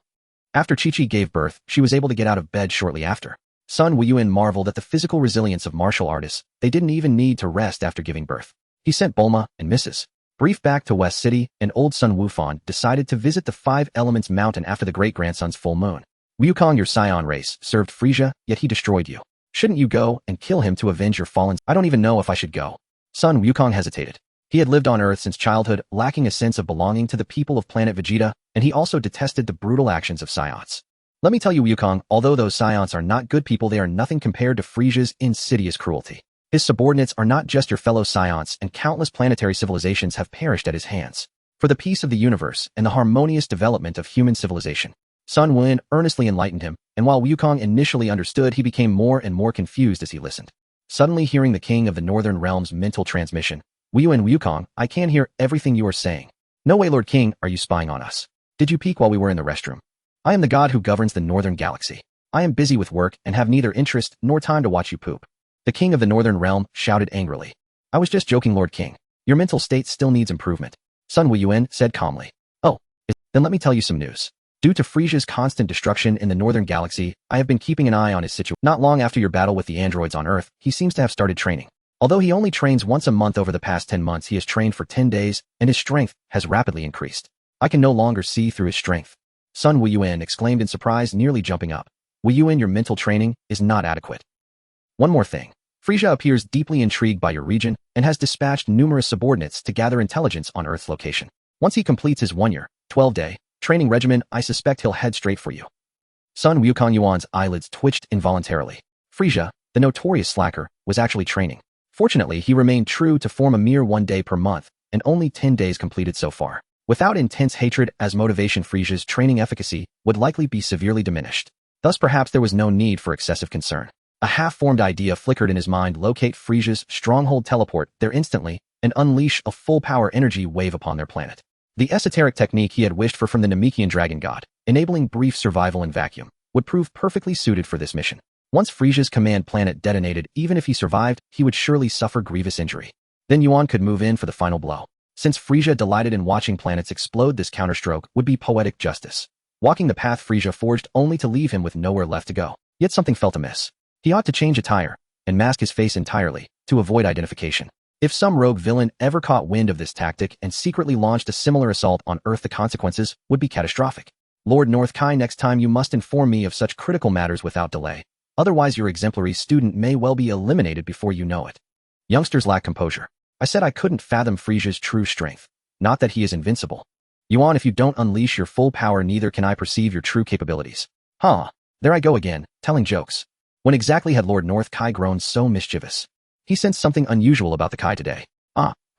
After Chi-Chi gave birth, she was able to get out of bed shortly after. Sun Wuyuan marveled at the physical resilience of martial artists. They didn't even need to rest after giving birth. He sent Bulma and Mrs. Brief back to West City, and old Sun Wufan decided to visit the Five Elements Mountain after the great-grandson's full moon. Wukong, your scion race, served Frisia, yet he destroyed you. Shouldn't you go and kill him to avenge your fallen? I don't even know if I should go. Sun Wukong hesitated. He had lived on Earth since childhood, lacking a sense of belonging to the people of planet Vegeta, and he also detested the brutal actions of scions. Let me tell you, Wukong, although those scions are not good people, they are nothing compared to Frisia's insidious cruelty. His subordinates are not just your fellow scions, and countless planetary civilizations have perished at his hands. For the peace of the universe and the harmonious development of human civilization. Sun Wuyuan earnestly enlightened him, and while Wukong initially understood, he became more and more confused as he listened. Suddenly hearing the King of the Northern Realm's mental transmission, Wukong, I can hear everything you are saying. No way, Lord King, are you spying on us? Did you peek while we were in the restroom? I am the god who governs the Northern Galaxy. I am busy with work and have neither interest nor time to watch you poop. The King of the Northern Realm shouted angrily. I was just joking, Lord King. Your mental state still needs improvement. Sun Wuyuan said calmly. Oh, then let me tell you some news. Due to Frisia's constant destruction in the Northern Galaxy, I have been keeping an eye on his situation. Not long after your battle with the androids on Earth, he seems to have started training. Although he only trains once a month, over the past 10 months he has trained for 10 days, and his strength has rapidly increased. I can no longer see through his strength. Sun Wuyuan exclaimed in surprise, nearly jumping up. Wuyuan, your mental training is not adequate. One more thing. Frisia appears deeply intrigued by your region and has dispatched numerous subordinates to gather intelligence on Earth's location. Once he completes his 1-year, 12-day training regimen, I suspect he'll head straight for you. Sun Wukong eyelids twitched involuntarily. Frisia, the notorious slacker, was actually training. Fortunately, he remained true to form, a mere 1 day per month, and only 10 days completed so far. Without intense hatred as motivation, Frisia's training efficacy would likely be severely diminished. Thus perhaps there was no need for excessive concern. A half-formed idea flickered in his mind: locate Frisia's stronghold, teleport there instantly, and unleash a full-power energy wave upon their planet. The esoteric technique he had wished for from the Namekian dragon god, enabling brief survival in vacuum, would prove perfectly suited for this mission. Once Frisia's command planet detonated, even if he survived, he would surely suffer grievous injury. Then Yuan could move in for the final blow. Since Frisia delighted in watching planets explode, this counterstroke would be poetic justice. Walking the path Frisia forged only to leave him with nowhere left to go. Yet something felt amiss. He ought to change attire and mask his face entirely to avoid identification. If some rogue villain ever caught wind of this tactic and secretly launched a similar assault on Earth, the consequences would be catastrophic. Lord North Kai, next time you must inform me of such critical matters without delay. Otherwise your exemplary student may well be eliminated before you know it. Youngsters lack composure. I said I couldn't fathom Frisia's true strength. Not that he is invincible. Yuan, if you don't unleash your full power, neither can I perceive your true capabilities. Huh. There I go again, telling jokes. When exactly had Lord North Kai grown so mischievous? He sensed something unusual about the Kai today.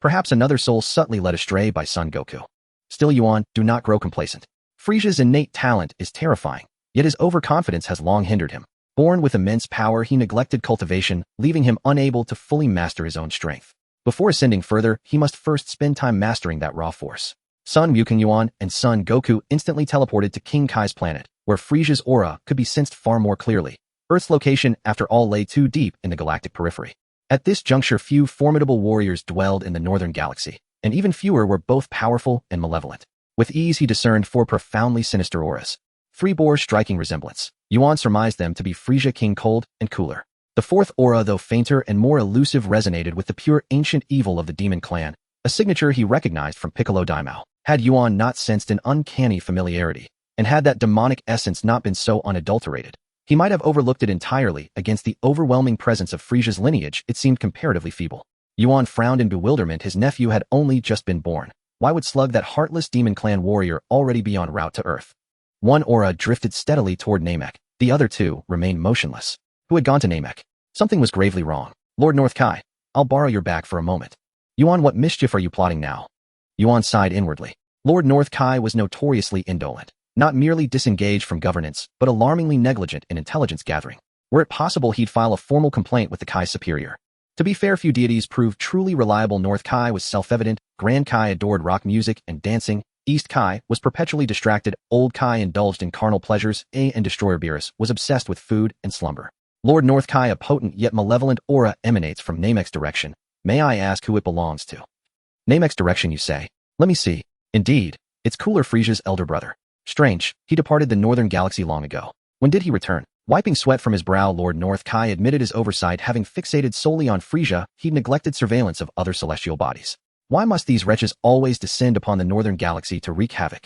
Perhaps another soul subtly led astray by Son Goku. Still, Yuan, do not grow complacent. Frisia's innate talent is terrifying, yet his overconfidence has long hindered him. Born with immense power, he neglected cultivation, leaving him unable to fully master his own strength. Before ascending further, he must first spend time mastering that raw force. Sun Wuyuan and Son Goku instantly teleported to King Kai's planet, where Frisia's aura could be sensed far more clearly. Earth's location, after all, lay too deep in the galactic periphery. At this juncture, few formidable warriors dwelled in the northern galaxy, and even fewer were both powerful and malevolent. With ease he discerned four profoundly sinister auras. Three bore striking resemblance. Yuan surmised them to be Frisia King Cold and Cooler. The fourth aura, though fainter and more elusive, resonated with the pure ancient evil of the demon clan, a signature he recognized from Piccolo Daimao. Had Yuan not sensed an uncanny familiarity, and had that demonic essence not been so unadulterated, he might have overlooked it entirely. Against the overwhelming presence of Frisia's lineage, it seemed comparatively feeble. Yuan frowned in bewilderment. His nephew had only just been born. Why would Slug, that heartless demon clan warrior, already be en route to Earth? One aura drifted steadily toward Namek. The other two remained motionless. Who had gone to Namek? Something was gravely wrong. Lord North Kai, I'll borrow your back for a moment. Yuan, what mischief are you plotting now? Yuan sighed inwardly. Lord North Kai was notoriously indolent. Not merely disengaged from governance, but alarmingly negligent in intelligence gathering. Were it possible, he'd file a formal complaint with the Kai's superior. To be fair, few deities proved truly reliable. North Kai was self-evident. Grand Kai adored rock music and dancing. East Kai was perpetually distracted. Old Kai indulged in carnal pleasures. And Destroyer Beerus was obsessed with food and slumber. Lord North Kai, a potent yet malevolent aura, emanates from Namek's direction. May I ask who it belongs to? Namek's direction, you say? Let me see. Indeed, it's Cooler, Frisia's elder brother. Strange, he departed the northern galaxy long ago. When did he return? Wiping sweat from his brow, Lord North Kai admitted his oversight. Having fixated solely on Frisia, he'd neglected surveillance of other celestial bodies. Why must these wretches always descend upon the northern galaxy to wreak havoc?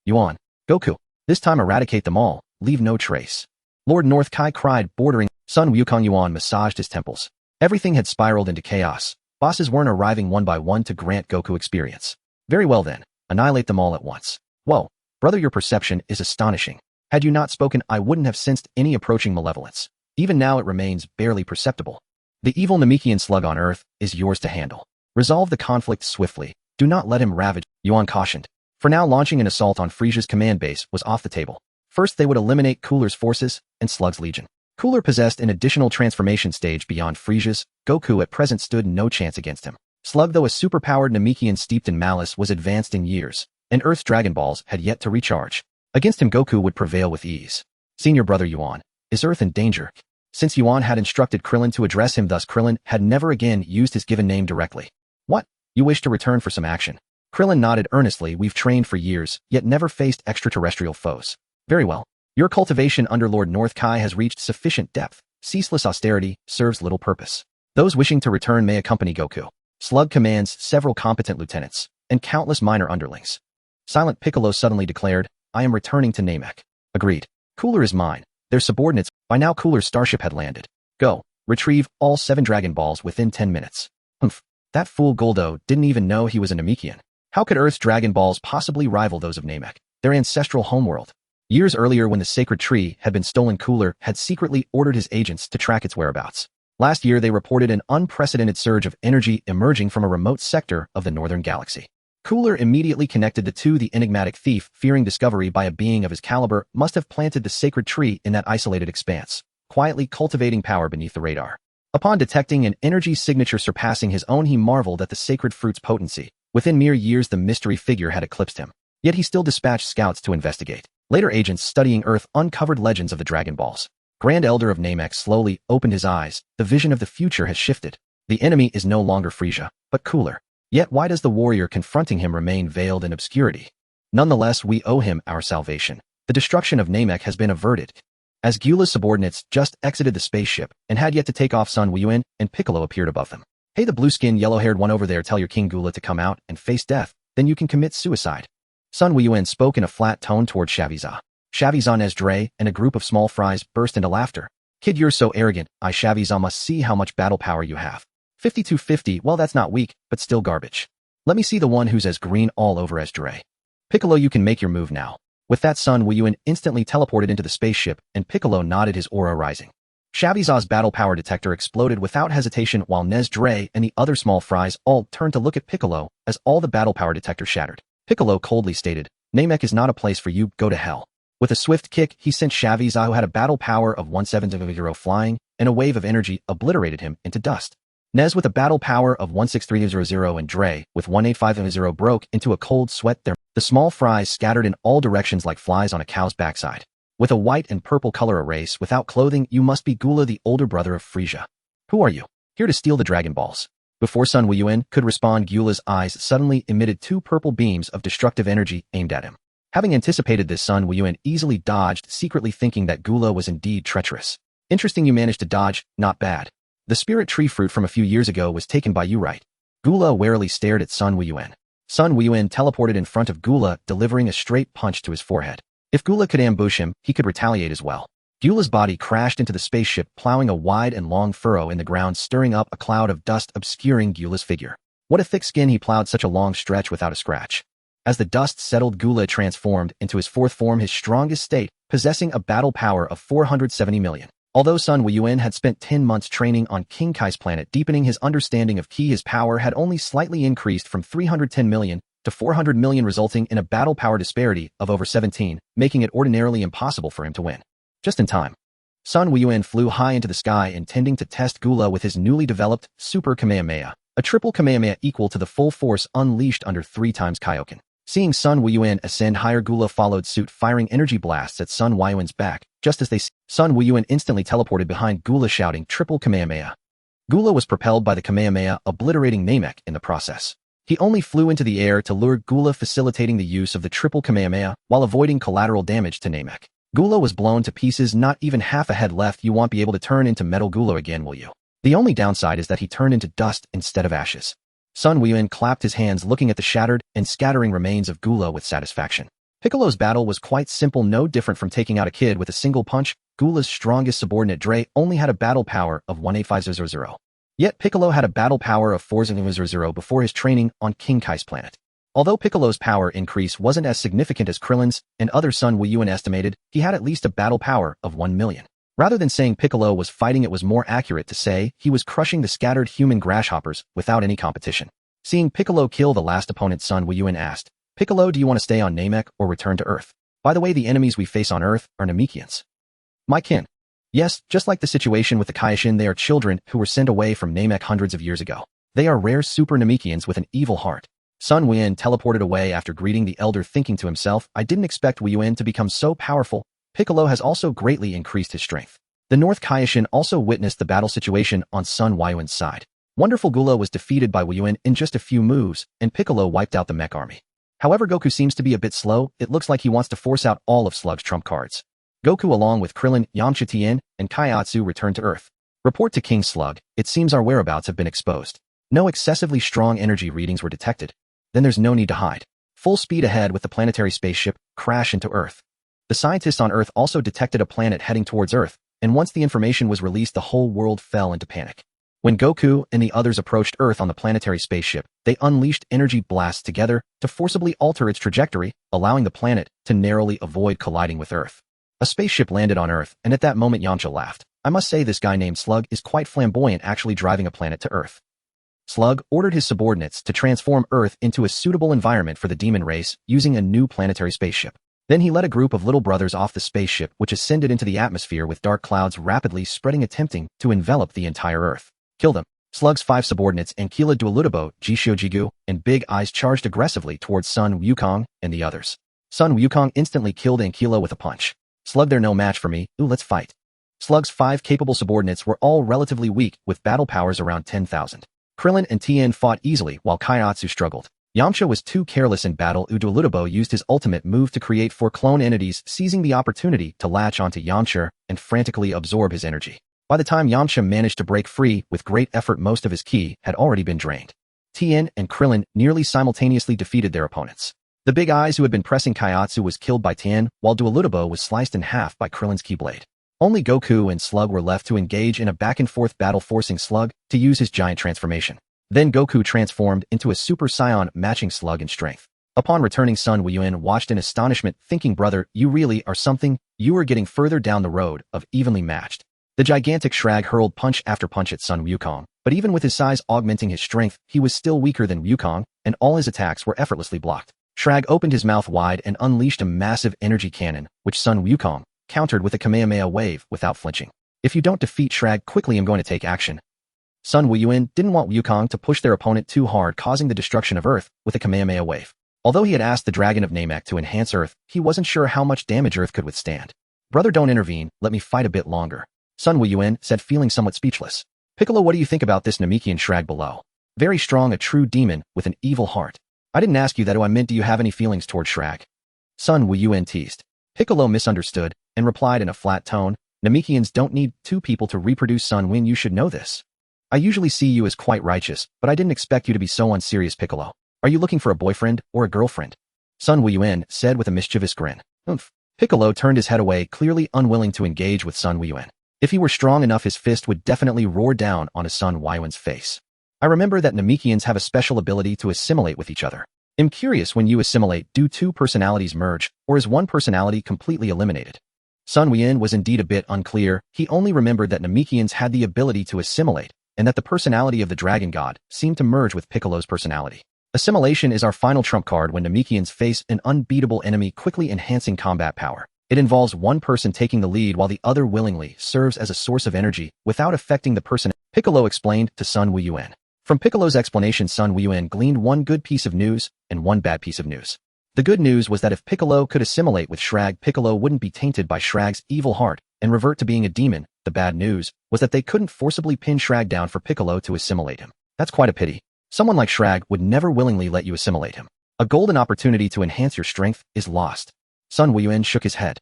Yuan, Goku, this time eradicate them all, leave no trace. Lord North Kai cried, bordering. Sun Wuyuan. Yuan massaged his temples. Everything had spiraled into chaos. Bosses weren't arriving one by one to grant Goku experience. Very well then, annihilate them all at once. Whoa, brother, your perception is astonishing. Had you not spoken, I wouldn't have sensed any approaching malevolence. Even now it remains barely perceptible. The evil Namekian slug on Earth is yours to handle. Resolve the conflict swiftly. Do not let him ravage, Yuan cautioned. For now, launching an assault on Frisia's command base was off the table. First, they would eliminate Cooler's forces and Slug's legion. Cooler possessed an additional transformation stage beyond Frisia's. Goku at present stood no chance against him. Slug, though a superpowered Namekian steeped in malice, was advanced in years, and Earth's Dragon Balls had yet to recharge. Against him, Goku would prevail with ease. Senior brother Yuan, is Earth in danger? Since Yuan had instructed Krillin to address him thus, Krillin had never again used his given name directly. What? You wish to return for some action? Krillin nodded earnestly. We've trained for years, yet never faced extraterrestrial foes. Very well. Your cultivation under Lord North Kai has reached sufficient depth. Ceaseless austerity serves little purpose. Those wishing to return may accompany Goku. Slug commands several competent lieutenants and countless minor underlings. Silent Piccolo suddenly declared, I am returning to Namek. Agreed. Cooler is mine. Their subordinates. By now Cooler's starship had landed. Go. Retrieve all 7 Dragon Balls within 10 minutes. Humph. That fool Goldo didn't even know he was a Namekian. How could Earth's Dragon Balls possibly rival those of Namek, their ancestral homeworld? Years earlier, when the sacred tree had been stolen, Cooler had secretly ordered his agents to track its whereabouts. Last year, they reported an unprecedented surge of energy emerging from a remote sector of the northern galaxy. Cooler immediately connected the two. The enigmatic thief, fearing discovery by a being of his caliber, must have planted the sacred tree in that isolated expanse, quietly cultivating power beneath the radar. Upon detecting an energy signature surpassing his own, he marveled at the sacred fruit's potency. Within mere years, the mystery figure had eclipsed him. Yet he still dispatched scouts to investigate. Later agents studying Earth uncovered legends of the Dragon Balls. Grand Elder of Namek slowly opened his eyes. The vision of the future has shifted. The enemy is no longer Frisia, but cooler. Yet why does the warrior confronting him remain veiled in obscurity? Nonetheless, we owe him our salvation. The destruction of Namek has been averted. As Gyula's subordinates just exited the spaceship and had yet to take off, Sun Wuyuan and Piccolo appeared above them. Hey, the blue-skinned, yellow-haired one over there, tell your King Gyula to come out and face death, then you can commit suicide. Sun Wuyuan spoke in a flat tone toward Shaviza. Shaviza, Nesdre, and a group of small fries burst into laughter. Kid, you're so arrogant. Shaviza must see how much battle power you have. 5250, well, that's not weak, but still garbage. Let me see the one who's as green all over as Dre. Piccolo, you can make your move now. With that, Sun Wuyuan instantly teleported into the spaceship, and Piccolo nodded, his aura rising. Shaviza's battle power detector exploded without hesitation, while Nesdre and the other small fries all turned to look at Piccolo as all the battle power detector shattered. Piccolo coldly stated, Namek is not a place for you, go to hell. With a swift kick, he sent Shaviza, who had a battle power of 1700 flying, and a wave of energy obliterated him into dust. Nez with a battle power of 16300 and Dre with 18500 broke into a cold sweat there. The small fries scattered in all directions like flies on a cow's backside. With a white and purple color erase without clothing, you must be Gyula, the older brother of Frisia. Who are you? Here to steal the Dragon Balls. Before Sun Wuyuan could respond, Gyula's eyes suddenly emitted two purple beams of destructive energy aimed at him. Having anticipated this, Sun Wuyuan easily dodged, secretly thinking that Gyula was indeed treacherous. Interesting, you managed to dodge, not bad. The spirit tree fruit from a few years ago was taken by you, right? Gyula warily stared at Sun Wuyuan. Sun Wuyuan teleported in front of Gyula, delivering a straight punch to his forehead. If Gyula could ambush him, he could retaliate as well. Gyula's body crashed into the spaceship, plowing a wide and long furrow in the ground, stirring up a cloud of dust obscuring Gyula's figure. What a thick skin, he plowed such a long stretch without a scratch. As the dust settled, Gyula transformed into his fourth form, his strongest state, possessing a battle power of 470 million. Although Sun Wuyuan had spent 10 months training on King Kai's planet, deepening his understanding of Ki, his power had only slightly increased from 310 million to 400 million, resulting in a battle power disparity of over 17, making it ordinarily impossible for him to win. Just in time. Sun Wuyuan flew high into the sky, intending to test Gyula with his newly developed Super Kamehameha, a triple Kamehameha equal to the full force unleashed under 3 times Kaioken. Seeing Sun Wuyuan ascend higher, Gyula followed suit, firing energy blasts at Sun Wuyuan's back. Just as Sun Wuyuan instantly teleported behind Gyula, shouting triple Kamehameha. Gyula was propelled by the Kamehameha, obliterating Namek in the process. He only flew into the air to lure Gyula, facilitating the use of the triple Kamehameha while avoiding collateral damage to Namek. Gyula was blown to pieces, not even half a head left. You won't be able to turn into Metal Gyula again, will you? The only downside is that he turned into dust instead of ashes. Sun Wuyuan clapped his hands, looking at the shattered and scattering remains of Gyula with satisfaction. Piccolo's battle was quite simple, no different from taking out a kid with a single punch. Gyula's strongest subordinate, Dre, only had a battle power of 18500. Yet Piccolo had a battle power of 4000 before his training on King Kai's planet. Although Piccolo's power increase wasn't as significant as Krillin's and other Sun Wuyuan estimated, he had at least a battle power of 1 million. Rather than saying Piccolo was fighting, it was more accurate to say he was crushing the scattered human grasshoppers without any competition. Seeing Piccolo kill the last opponent, Sun Wuyuan asked, Piccolo, do you want to stay on Namek or return to Earth? By the way, the enemies we face on Earth are Namekians. My kin. Yes, just like the situation with the Kaioshin, they are children who were sent away from Namek hundreds of years ago. They are rare super Namekians with an evil heart. Sun Wuyuan teleported away after greeting the elder, thinking to himself, I didn't expect Wuyuan to become so powerful. Piccolo has also greatly increased his strength. The North Kaioshin also witnessed the battle situation on Sun Wuyuan's side. Wonderful Gyula was defeated by Wuyuan in just a few moves, and Piccolo wiped out the mech army. However, Goku seems to be a bit slow. It looks like he wants to force out all of Slug's trump cards. Goku, along with Krillin, Yamcha Tien, and Kaiatsu, returned to Earth. Report to King Slug. It seems our whereabouts have been exposed. No excessively strong energy readings were detected. Then there's no need to hide. Full speed ahead with the planetary spaceship, crash into Earth. The scientists on Earth also detected a planet heading towards Earth, and once the information was released, the whole world fell into panic. When Goku and the others approached Earth on the planetary spaceship, they unleashed energy blasts together to forcibly alter its trajectory, allowing the planet to narrowly avoid colliding with Earth. A spaceship landed on Earth, and at that moment Yamcha laughed. I must say this guy named Slug is quite flamboyant, actually driving a planet to Earth. Slug ordered his subordinates to transform Earth into a suitable environment for the demon race using a new planetary spaceship. Then he led a group of little brothers off the spaceship, which ascended into the atmosphere with dark clouds rapidly spreading, attempting to envelop the entire Earth. Kill them. Slug's 5 subordinates, Ankila Duolutubo, Jishiojigu, and Big Eyes charged aggressively towards Sun Wukong and the others. Sun Wukong instantly killed Ankila with a punch. Slug, they're no match for me. Ooh, let's fight. Slug's 5 capable subordinates were all relatively weak, with battle powers around 10,000. Krillin and Tien fought easily while Kaiatsu struggled. Yamcha was too careless in battle. Duolutubo used his ultimate move to create 4 clone entities, seizing the opportunity to latch onto Yamcha and frantically absorb his energy. By the time Yamcha managed to break free, with great effort most of his ki had already been drained. Tien and Krillin nearly simultaneously defeated their opponents. The Big Eyes who had been pressing Kaiatsu was killed by Tien, while Duolutubo was sliced in half by Krillin's Keyblade. Only Goku and Slug were left to engage in a back-and-forth battle, forcing Slug to use his giant transformation. Then Goku transformed into a Super Saiyan, matching Slug in strength. Upon returning, Sun Wuyuan watched in astonishment, thinking, brother, you really are something. You are getting further down the road of evenly matched. The gigantic Shrag hurled punch after punch at Sun Wukong, but even with his size augmenting his strength, he was still weaker than Wukong, and all his attacks were effortlessly blocked. Shrag opened his mouth wide and unleashed a massive energy cannon, which Sun Wukong countered with a Kamehameha wave without flinching. If you don't defeat Shrag quickly, I'm going to take action. Sun Wuyuan didn't want Wukong to push their opponent too hard, causing the destruction of Earth with a Kamehameha wave. Although he had asked the Dragon of Namek to enhance Earth, he wasn't sure how much damage Earth could withstand. Brother, don't intervene, let me fight a bit longer. Sun Wuyuan said, feeling somewhat speechless. Piccolo, what do you think about this Namekian Shrag below? Very strong, a true demon with an evil heart. I didn't ask you that, I meant, do you have any feelings toward Shrag? Sun Wuyuan teased. Piccolo misunderstood and replied in a flat tone, Namekians don't need 2 people to reproduce, Sun Win, you should know this. I usually see you as quite righteous, but I didn't expect you to be so unserious, Piccolo. Are you looking for a boyfriend or a girlfriend? Sun Wuyuan said with a mischievous grin. Oomph. Piccolo turned his head away, clearly unwilling to engage with Sun Wuyuan. If he were strong enough, his fist would definitely roar down on his Sun Wuyuan's face. I remember that Namekians have a special ability to assimilate with each other. I'm curious, when you assimilate, do 2 personalities merge, or is one personality completely eliminated? Sun Wuyuan was indeed a bit unclear. He only remembered that Namekians had the ability to assimilate, and that the personality of the Dragon God seemed to merge with Piccolo's personality. Assimilation is our final trump card when Namekians face an unbeatable enemy, quickly enhancing combat power. It involves one person taking the lead while the other willingly serves as a source of energy without affecting the person. Piccolo explained to Sun Wuyuan. From Piccolo's explanation, Sun Wuyuan gleaned one good piece of news and one bad piece of news. The good news was that if Piccolo could assimilate with Shrag, Piccolo wouldn't be tainted by Shrag's evil heart and revert to being a demon. The bad news was that they couldn't forcibly pin Shrag down for Piccolo to assimilate him. That's quite a pity. Someone like Shrag would never willingly let you assimilate him. A golden opportunity to enhance your strength is lost. Sun Wuyuan shook his head.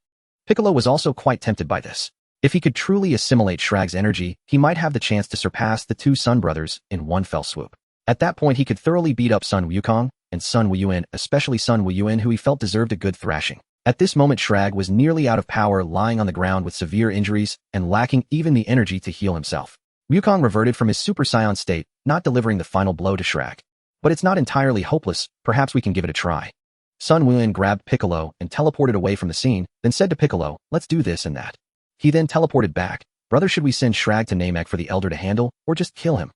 Piccolo was also quite tempted by this. If he could truly assimilate Shrag's energy, he might have the chance to surpass the 2 Sun brothers in one fell swoop. At that point, he could thoroughly beat up Sun Wukong and Sun Wuyuan, especially Sun Wuyuan, who he felt deserved a good thrashing. At this moment, Shrag was nearly out of power, lying on the ground with severe injuries and lacking even the energy to heal himself. Wukong reverted from his Super Saiyan state, not delivering the final blow to Shrag. But it's not entirely hopeless, perhaps we can give it a try. Sun Wuyuan grabbed Piccolo and teleported away from the scene, then said to Piccolo, let's do this and that. He then teleported back. Brother, should we send Shrag to Namek for the Elder to handle, or just kill him?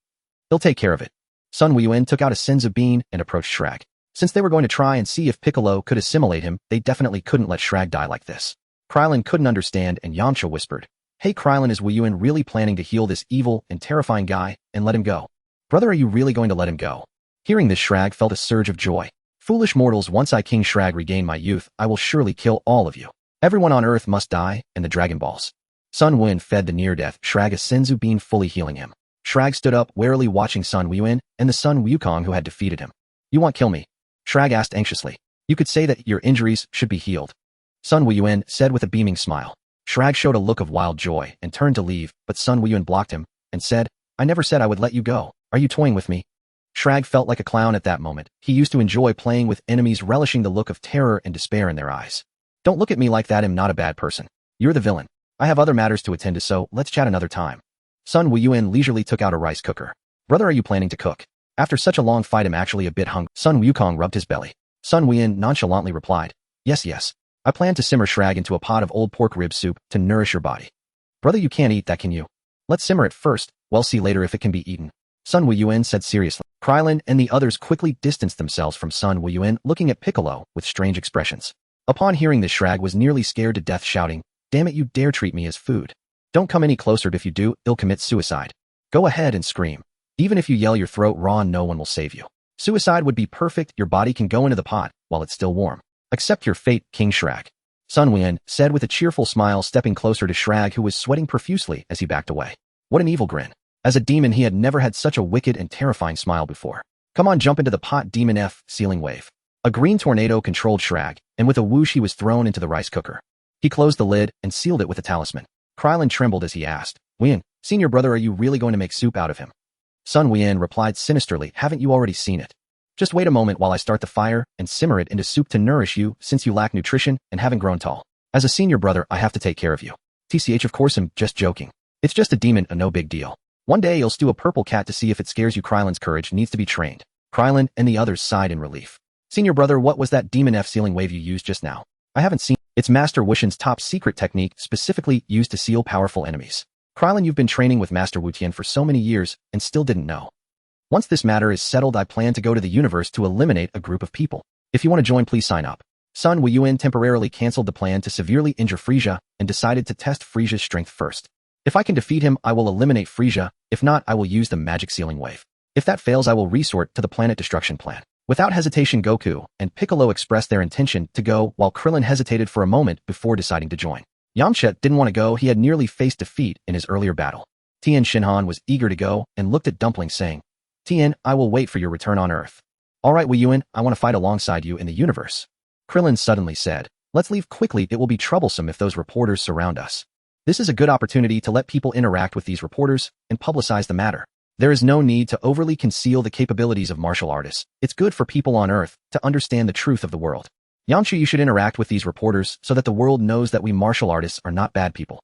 He'll take care of it. Sun Wuyuan took out a Senzu Bean and approached Shrag. Since they were going to try and see if Piccolo could assimilate him, they definitely couldn't let Shrag die like this. Krillin couldn't understand, and Yamcha whispered, Hey Krillin, is Wuyuan really planning to heal this evil and terrifying guy and let him go? Brother, are you really going to let him go? Hearing this, Shrag felt a surge of joy. Foolish mortals, once I King Shrag regain my youth, I will surely kill all of you. Everyone on Earth must die, and the Dragon Balls. Sun Wuyuan fed the near-death Shrag a Senzu Bean, fully healing him. Shrag stood up, warily watching Sun Wuyuan and the Sun Wukong who had defeated him. You want kill me? Shrag asked anxiously. You could say that your injuries should be healed. Sun Wuyuan said with a beaming smile. Shrag showed a look of wild joy and turned to leave, but Sun Wuyuan blocked him and said, I never said I would let you go. Are you toying with me? Shrag felt like a clown at that moment. He used to enjoy playing with enemies, relishing the look of terror and despair in their eyes. Don't look at me like that, I'm not a bad person. You're the villain. I have other matters to attend to, so let's chat another time. Sun Wuyuan leisurely took out a rice cooker. Brother, are you planning to cook? After such a long fight, I'm actually a bit hungry. Sun Wukong rubbed his belly. Sun Wuyuan nonchalantly replied, Yes. I plan to simmer Shrag into a pot of old pork rib soup to nourish your body. Brother, you can't eat that, can you? Let's simmer it first, we'll see later if it can be eaten. Sun Wuyuan said seriously. Krillin and the others quickly distanced themselves from Sun Wuyuan, looking at Piccolo with strange expressions. Upon hearing this, Shrag was nearly scared to death, shouting, "Damn it, you dare treat me as food. Don't come any closer, if you do, you'll commit suicide. Go ahead and scream. Even if you yell your throat raw, no one will save you. Suicide would be perfect, your body can go into the pot while it's still warm. Accept your fate, King Shrag." Sun Wuyuan said with a cheerful smile, stepping closer to Shrag, who was sweating profusely as he backed away. What an evil grin. As a demon, he had never had such a wicked and terrifying smile before. "Come on, jump into the pot, demon F, ceiling wave." A green tornado controlled Shrag, and with a whoosh he was thrown into the rice cooker. He closed the lid and sealed it with a talisman. Krillin trembled as he asked, "Wuyuan, senior brother, are you really going to make soup out of him?" Sun Wuyuan replied sinisterly, "Haven't you already seen it? Just wait a moment while I start the fire and simmer it into soup to nourish you, since you lack nutrition and haven't grown tall. As a senior brother, I have to take care of you." "TCH, of course, I'm just joking. It's just a demon, no big deal. One day you'll stew a purple cat to see if it scares you." Krillin's courage needs to be trained. Krillin and the others sighed in relief. "Senior brother, what was that demon F sealing wave you used just now?" "I haven't seen. It's Master Wushan's top secret technique, specifically used to seal powerful enemies." "Krillin, you've been training with Master Wutian for so many years and still didn't know. Once this matter is settled, I plan to go to the universe to eliminate a group of people. If you want to join, please sign up." Sun Wuyuan temporarily canceled the plan to severely injure Frisia and decided to test Frisia's strength first. "If I can defeat him, I will eliminate Frisia. If not, I will use the magic sealing wave. If that fails, I will resort to the planet destruction plan." Without hesitation, Goku and Piccolo expressed their intention to go, while Krillin hesitated for a moment before deciding to join. Yamcha didn't want to go. He had nearly faced defeat in his earlier battle. Tien Shinhan was eager to go and looked at Dumpling, saying, "Tien, I will wait for your return on Earth." "All right, Wuyuan, I want to fight alongside you in the universe." Krillin suddenly said, "Let's leave quickly. It will be troublesome if those reporters surround us. This is a good opportunity to let people interact with these reporters and publicize the matter. There is no need to overly conceal the capabilities of martial artists. It's good for people on Earth to understand the truth of the world. Yamcha, you should interact with these reporters so that the world knows that we martial artists are not bad people."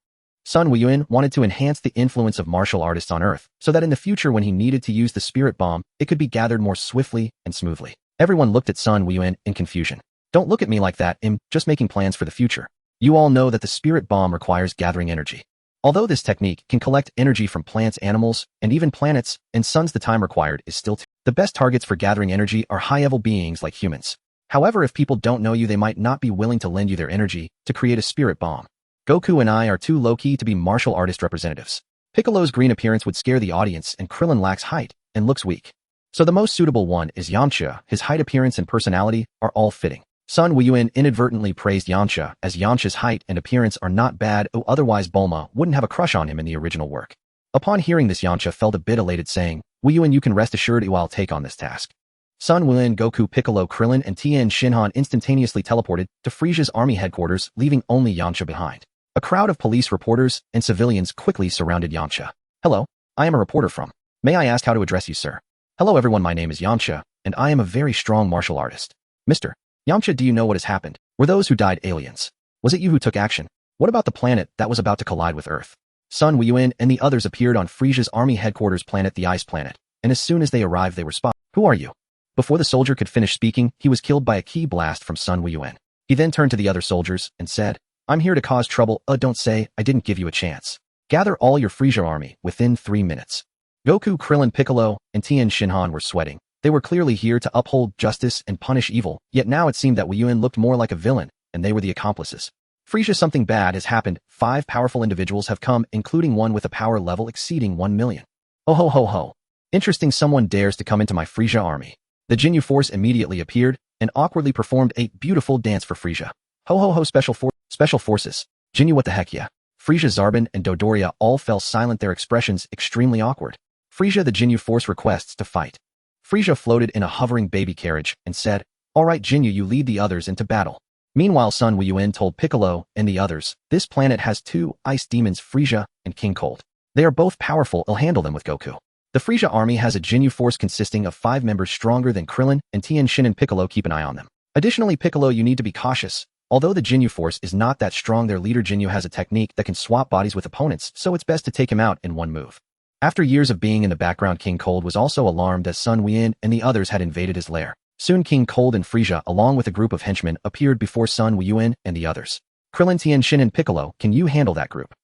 Sun Wuyuan wanted to enhance the influence of martial artists on Earth so that in the future, when he needed to use the spirit bomb, it could be gathered more swiftly and smoothly. Everyone looked at Sun Wuyuan in confusion. "Don't look at me like that, I'm just making plans for the future. You all know that the spirit bomb requires gathering energy. Although this technique can collect energy from plants, animals, and even planets, and suns, the time required is still the best targets for gathering energy are high-level beings like humans. However, if people don't know you, they might not be willing to lend you their energy to create a spirit bomb. Goku and I are too low-key to be martial artist representatives. Piccolo's green appearance would scare the audience, and Krillin lacks height and looks weak. So the most suitable one is Yamcha. His height, appearance, and personality are all fitting." Sun Wuyuan inadvertently praised Yamcha, as Yamcha's height and appearance are not bad, otherwise Bulma wouldn't have a crush on him in the original work. Upon hearing this, Yamcha felt a bit elated, saying, "Wuyuan, you can rest assured I'll take on this task." Sun Wuyuan, Goku, Piccolo, Krillin, and Tien Shinhan instantaneously teleported to Frisia's army headquarters, leaving only Yamcha behind. A crowd of police, reporters, and civilians quickly surrounded Yamcha. "Hello, I am a reporter from. May I ask how to address you, sir?" "Hello everyone, my name is Yamcha, and I am a very strong martial artist." "Mr. Yamcha, do you know what has happened? Were those who died aliens? Was it you who took action? What about the planet that was about to collide with Earth?" Sun Wuyuan and the others appeared on Frisia's army headquarters planet, the Ice Planet, and as soon as they arrived, they were spotted. "Who are you?" Before the soldier could finish speaking, he was killed by a ki blast from Sun Wuyuan. He then turned to the other soldiers and said, "I'm here to cause trouble. Don't say I didn't give you a chance. Gather all your Frisia army within 3 minutes." Goku, Krillin, Piccolo, and Tien Shinhan were sweating. They were clearly here to uphold justice and punish evil, yet now it seemed that Wuyuan looked more like a villain, and they were the accomplices. "Frisia, something bad has happened. 5 powerful individuals have come, including one with a power level exceeding 1 million. Oh ho ho ho. Interesting, someone dares to come into my Frisia army." The Jinyu force immediately appeared and awkwardly performed a beautiful dance for Frisia. "Ho ho ho, special forces. Jinyu, what the heck, yeah." Frisia, Zarbon, and Dodoria all fell silent, their expressions extremely awkward. "Frisia, the Jinyu force requests to fight." Frisia floated in a hovering baby carriage and said, "All right, Jinyu, you lead the others into battle." Meanwhile, Sun Wuyuan told Piccolo and the others, "This planet has 2 ice demons, Frisia and King Cold. They are both powerful. I'll handle them with Goku." The Frisia army has a Jinyu force consisting of 5 members stronger than Krillin and Tien Shin, and Piccolo, keep an eye on them. Additionally, Piccolo, you need to be cautious. Although the Jinyu force is not that strong, their leader Jinyu has a technique that can swap bodies with opponents, so it's best to take him out in one move. After years of being in the background, King Cold was also alarmed as Sun Wuyuan and the others had invaded his lair. Soon King Cold and Frisia, along with a group of henchmen, appeared before Sun Wuyuan and the others. "Krillin, Tien Shin, and Piccolo, can you handle that group?"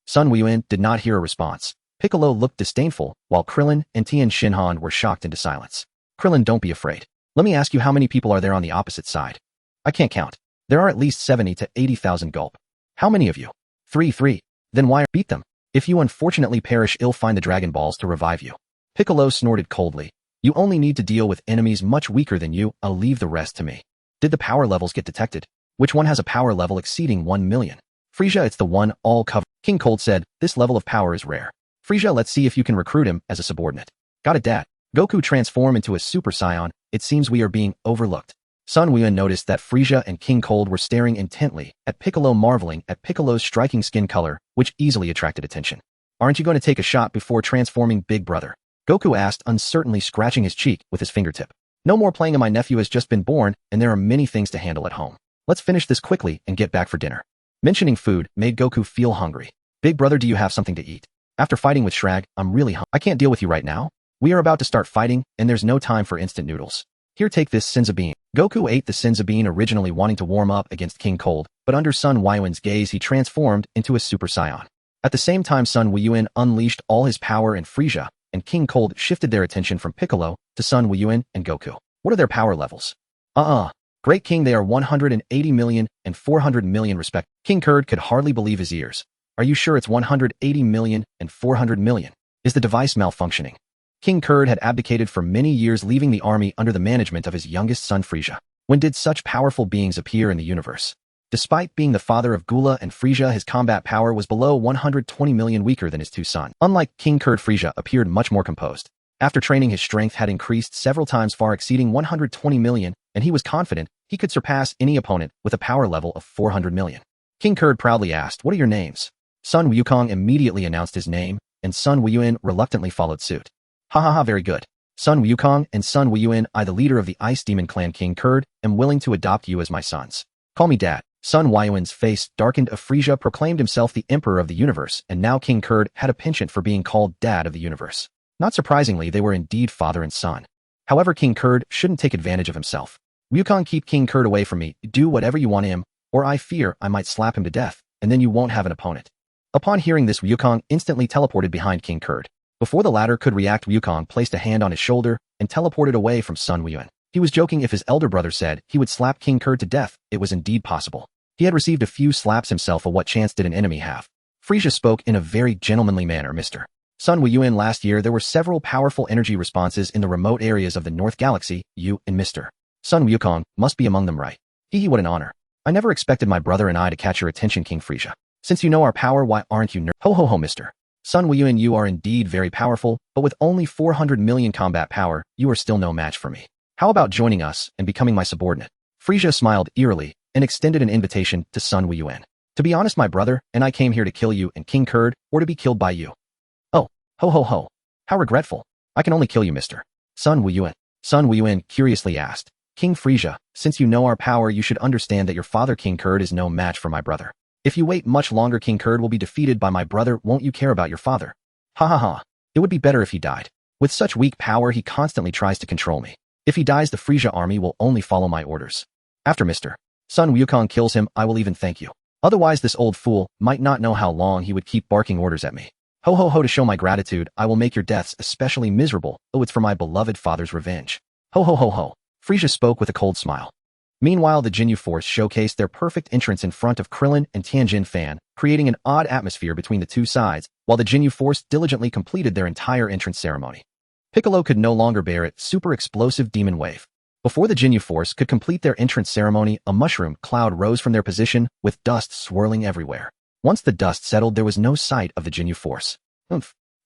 Sun Wuyuan did not hear a response. Piccolo looked disdainful, while Krillin and Tien Shinhan were shocked into silence. "Krillin, don't be afraid. Let me ask you, how many people are there on the opposite side?" "I can't count." There are at least 70 to 80,000 gulp. How many of you? 3. Then why beat them? If you unfortunately perish, I'll find the Dragon Balls to revive you. Piccolo snorted coldly. You only need to deal with enemies much weaker than you, I'll leave the rest to me. Did the power levels get detected? Which one has a power level exceeding 1 million? Frieza, it's the one, all covered. King Cold said, this level of power is rare. Frieza, let's see if you can recruit him as a subordinate. Got it, Dad. Goku transform into a Super Saiyan, it seems we are being overlooked. Sun Wuyuan noticed that Frieza and King Cold were staring intently at Piccolo, marveling at Piccolo's striking skin color, which easily attracted attention. Aren't you going to take a shot before transforming, big brother? Goku asked, uncertainly scratching his cheek with his fingertip. No more playing, and my nephew has just been born, and there are many things to handle at home. Let's finish this quickly and get back for dinner. Mentioning food made Goku feel hungry. Big brother, do you have something to eat? After fighting with Shrag, I'm really hungry. I can't deal with you right now. We are about to start fighting, and there's no time for instant noodles. Here, take this Senzu Bean. Goku ate the Senzu Bean, originally wanting to warm up against King Cold, but under Sun Wuyuan's gaze he transformed into a Super Saiyan. At the same time, Sun Wuyuan unleashed all his power, and Frieza and King Cold shifted their attention from Piccolo to Sun Wuyuan and Goku. What are their power levels? Great King, they are 180 million and 400 million respectively. King Kurd could hardly believe his ears. Are you sure it's 180 million and 400 million? Is the device malfunctioning? King Kurd had abdicated for many years, leaving the army under the management of his youngest son Frieza. When did such powerful beings appear in the universe? Despite being the father of Gula and Frieza, his combat power was below 120 million, weaker than his two sons. Unlike King Kurd, Frieza appeared much more composed. After training, his strength had increased several times, far exceeding 120 million, and he was confident he could surpass any opponent with a power level of 400 million. King Kurd proudly asked, what are your names? Sun Wukong immediately announced his name, and Sun Wuyuan reluctantly followed suit. Ha, very good. Sun Wukong and Sun Wuyuan, I, the leader of the Ice Demon Clan King Kurd, am willing to adopt you as my sons. Call me Dad. Sun Wuyuan's face darkened. Frieza proclaimed himself the Emperor of the Universe, and now King Kurd had a penchant for being called Dad of the Universe. Not surprisingly, they were indeed father and son. However, King Kurd shouldn't take advantage of himself. Wukong, keep King Kurd away from me. Do whatever you want him, or I fear I might slap him to death, and then you won't have an opponent. Upon hearing this, Wukong instantly teleported behind King Kurd. Before the latter could react, Wukong placed a hand on his shoulder and teleported away from Sun Wuyuan. He was joking. If his elder brother said he would slap King Kurd to death, it was indeed possible. He had received a few slaps himself. What chance did an enemy have? Frieza spoke in a very gentlemanly manner. Mr. Sun Wuyuan, last year there were several powerful energy responses in the remote areas of the North Galaxy. You and Mr. Sun Wukong must be among them, right? What an honor. I never expected my brother and I to catch your attention, King Frieza. Since you know our power, why aren't you Ho, Mr. Sun Wuyuan, you are indeed very powerful, but with only 400 million combat power, you are still no match for me. How about joining us and becoming my subordinate? Frieza smiled eerily and extended an invitation to Sun Wuyuan. To be honest, my brother and I came here to kill you and King Kurd, or to be killed by you. Oh, ho. How regretful. I can only kill you, Mr. Sun Wuyuan. Sun Wuyuan curiously asked, King Frieza, since you know our power, you should understand that your father King Kurd is no match for my brother. If you wait much longer, King Kurd will be defeated by my brother. Won't you care about your father? Ha. It would be better if he died. With such weak power, he constantly tries to control me. If he dies, the Frieza army will only follow my orders. After Mr. Sun Wukong kills him, I will even thank you. Otherwise, this old fool might not know how long he would keep barking orders at me. Ho, to show my gratitude, I will make your deaths especially miserable. Oh, it's for my beloved father's revenge. Ho. Frieza spoke with a cold smile. Meanwhile, the Jinyu Force showcased their perfect entrance in front of Krillin and Tianjin Fan, creating an odd atmosphere between the two sides, while the Jinyu Force diligently completed their entire entrance ceremony. Piccolo could no longer bear it. Super explosive demon wave. Before the Jinyu Force could complete their entrance ceremony, a mushroom cloud rose from their position, with dust swirling everywhere. Once the dust settled, there was no sight of the Jinyu Force.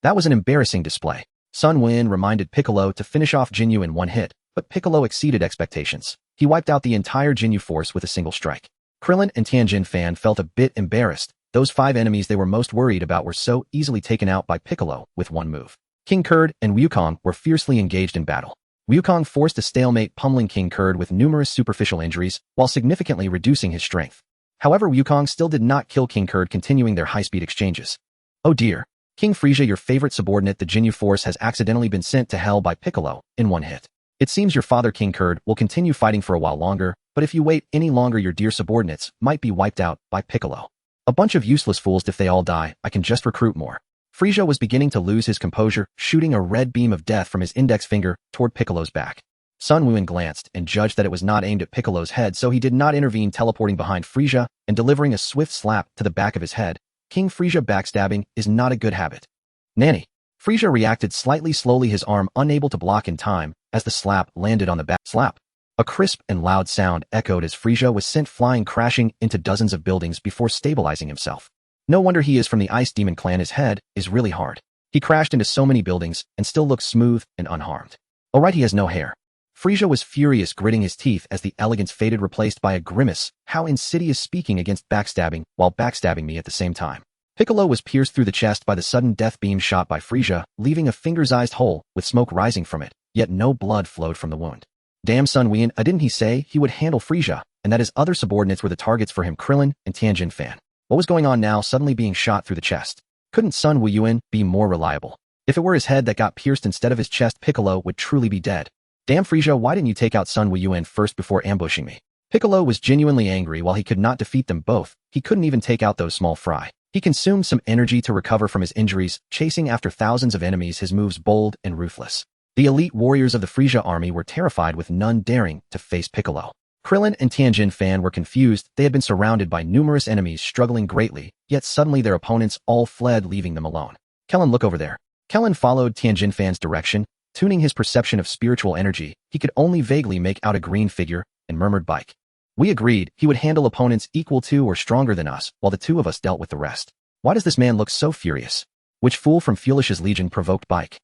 That was an embarrassing display. Sun Wuyuan reminded Piccolo to finish off Jinyu in one hit, but Piccolo exceeded expectations. He wiped out the entire Jinyu Force with a single strike. Krillin and Tianjin Fan felt a bit embarrassed. Those 5 enemies they were most worried about were so easily taken out by Piccolo with one move. King Kurd and Wukong were fiercely engaged in battle. Wukong forced a stalemate, pummeling King Kurd with numerous superficial injuries, while significantly reducing his strength. However, Wukong still did not kill King Kurd, continuing their high-speed exchanges. Oh dear. King Frieza, your favorite subordinate, the Jinyu Force, has accidentally been sent to hell by Piccolo in one hit. It seems your father King Kurd will continue fighting for a while longer, but if you wait any longer, your dear subordinates might be wiped out by Piccolo. A bunch of useless fools. If they all die, I can just recruit more. Frieza was beginning to lose his composure, shooting a red beam of death from his index finger toward Piccolo's back. Sun Wuyuan glanced and judged that it was not aimed at Piccolo's head, so he did not intervene, teleporting behind Frieza and delivering a swift slap to the back of his head. King Frieza, backstabbing is not a good habit. Nanny. Frieza reacted slightly slowly, his arm unable to block in time as the slap landed on the back. Slap. A crisp and loud sound echoed as Frieza was sent flying, crashing into dozens of buildings before stabilizing himself. No wonder he is from the Ice Demon clan, his head is really hard. He crashed into so many buildings and still looks smooth and unharmed. Alright, he has no hair. Frieza was furious, gritting his teeth as the elegance faded, replaced by a grimace. How insidious, speaking against backstabbing while backstabbing me at the same time. Piccolo was pierced through the chest by the sudden death beam shot by Frieza, leaving a finger-sized hole with smoke rising from it, yet no blood flowed from the wound. Damn, Sun Wuyuan, didn't he say he would handle Frieza, and that his other subordinates were the targets for him, Krillin and Tianjin Fan? What was going on now, suddenly being shot through the chest? Couldn't Sun Wuyuan be more reliable? If it were his head that got pierced instead of his chest, Piccolo would truly be dead. Damn, Frieza, why didn't you take out Sun Wuyuan first before ambushing me? Piccolo was genuinely angry. While he could not defeat them both, he couldn't even take out those small fry. He consumed some energy to recover from his injuries, chasing after thousands of enemies, his moves bold and ruthless. The elite warriors of the Frieza army were terrified, with none daring to face Piccolo. Krillin and Tianjin Fan were confused. They had been surrounded by numerous enemies, struggling greatly, yet suddenly their opponents all fled, leaving them alone. Krillin, look over there. Krillin followed Tianjin Fan's direction. Tuning his perception of spiritual energy, he could only vaguely make out a green figure, and murmured, Bike. We agreed he would handle opponents equal to or stronger than us, while the two of us dealt with the rest. Why does this man look so furious? Which fool from Foolish's legion provoked Bike?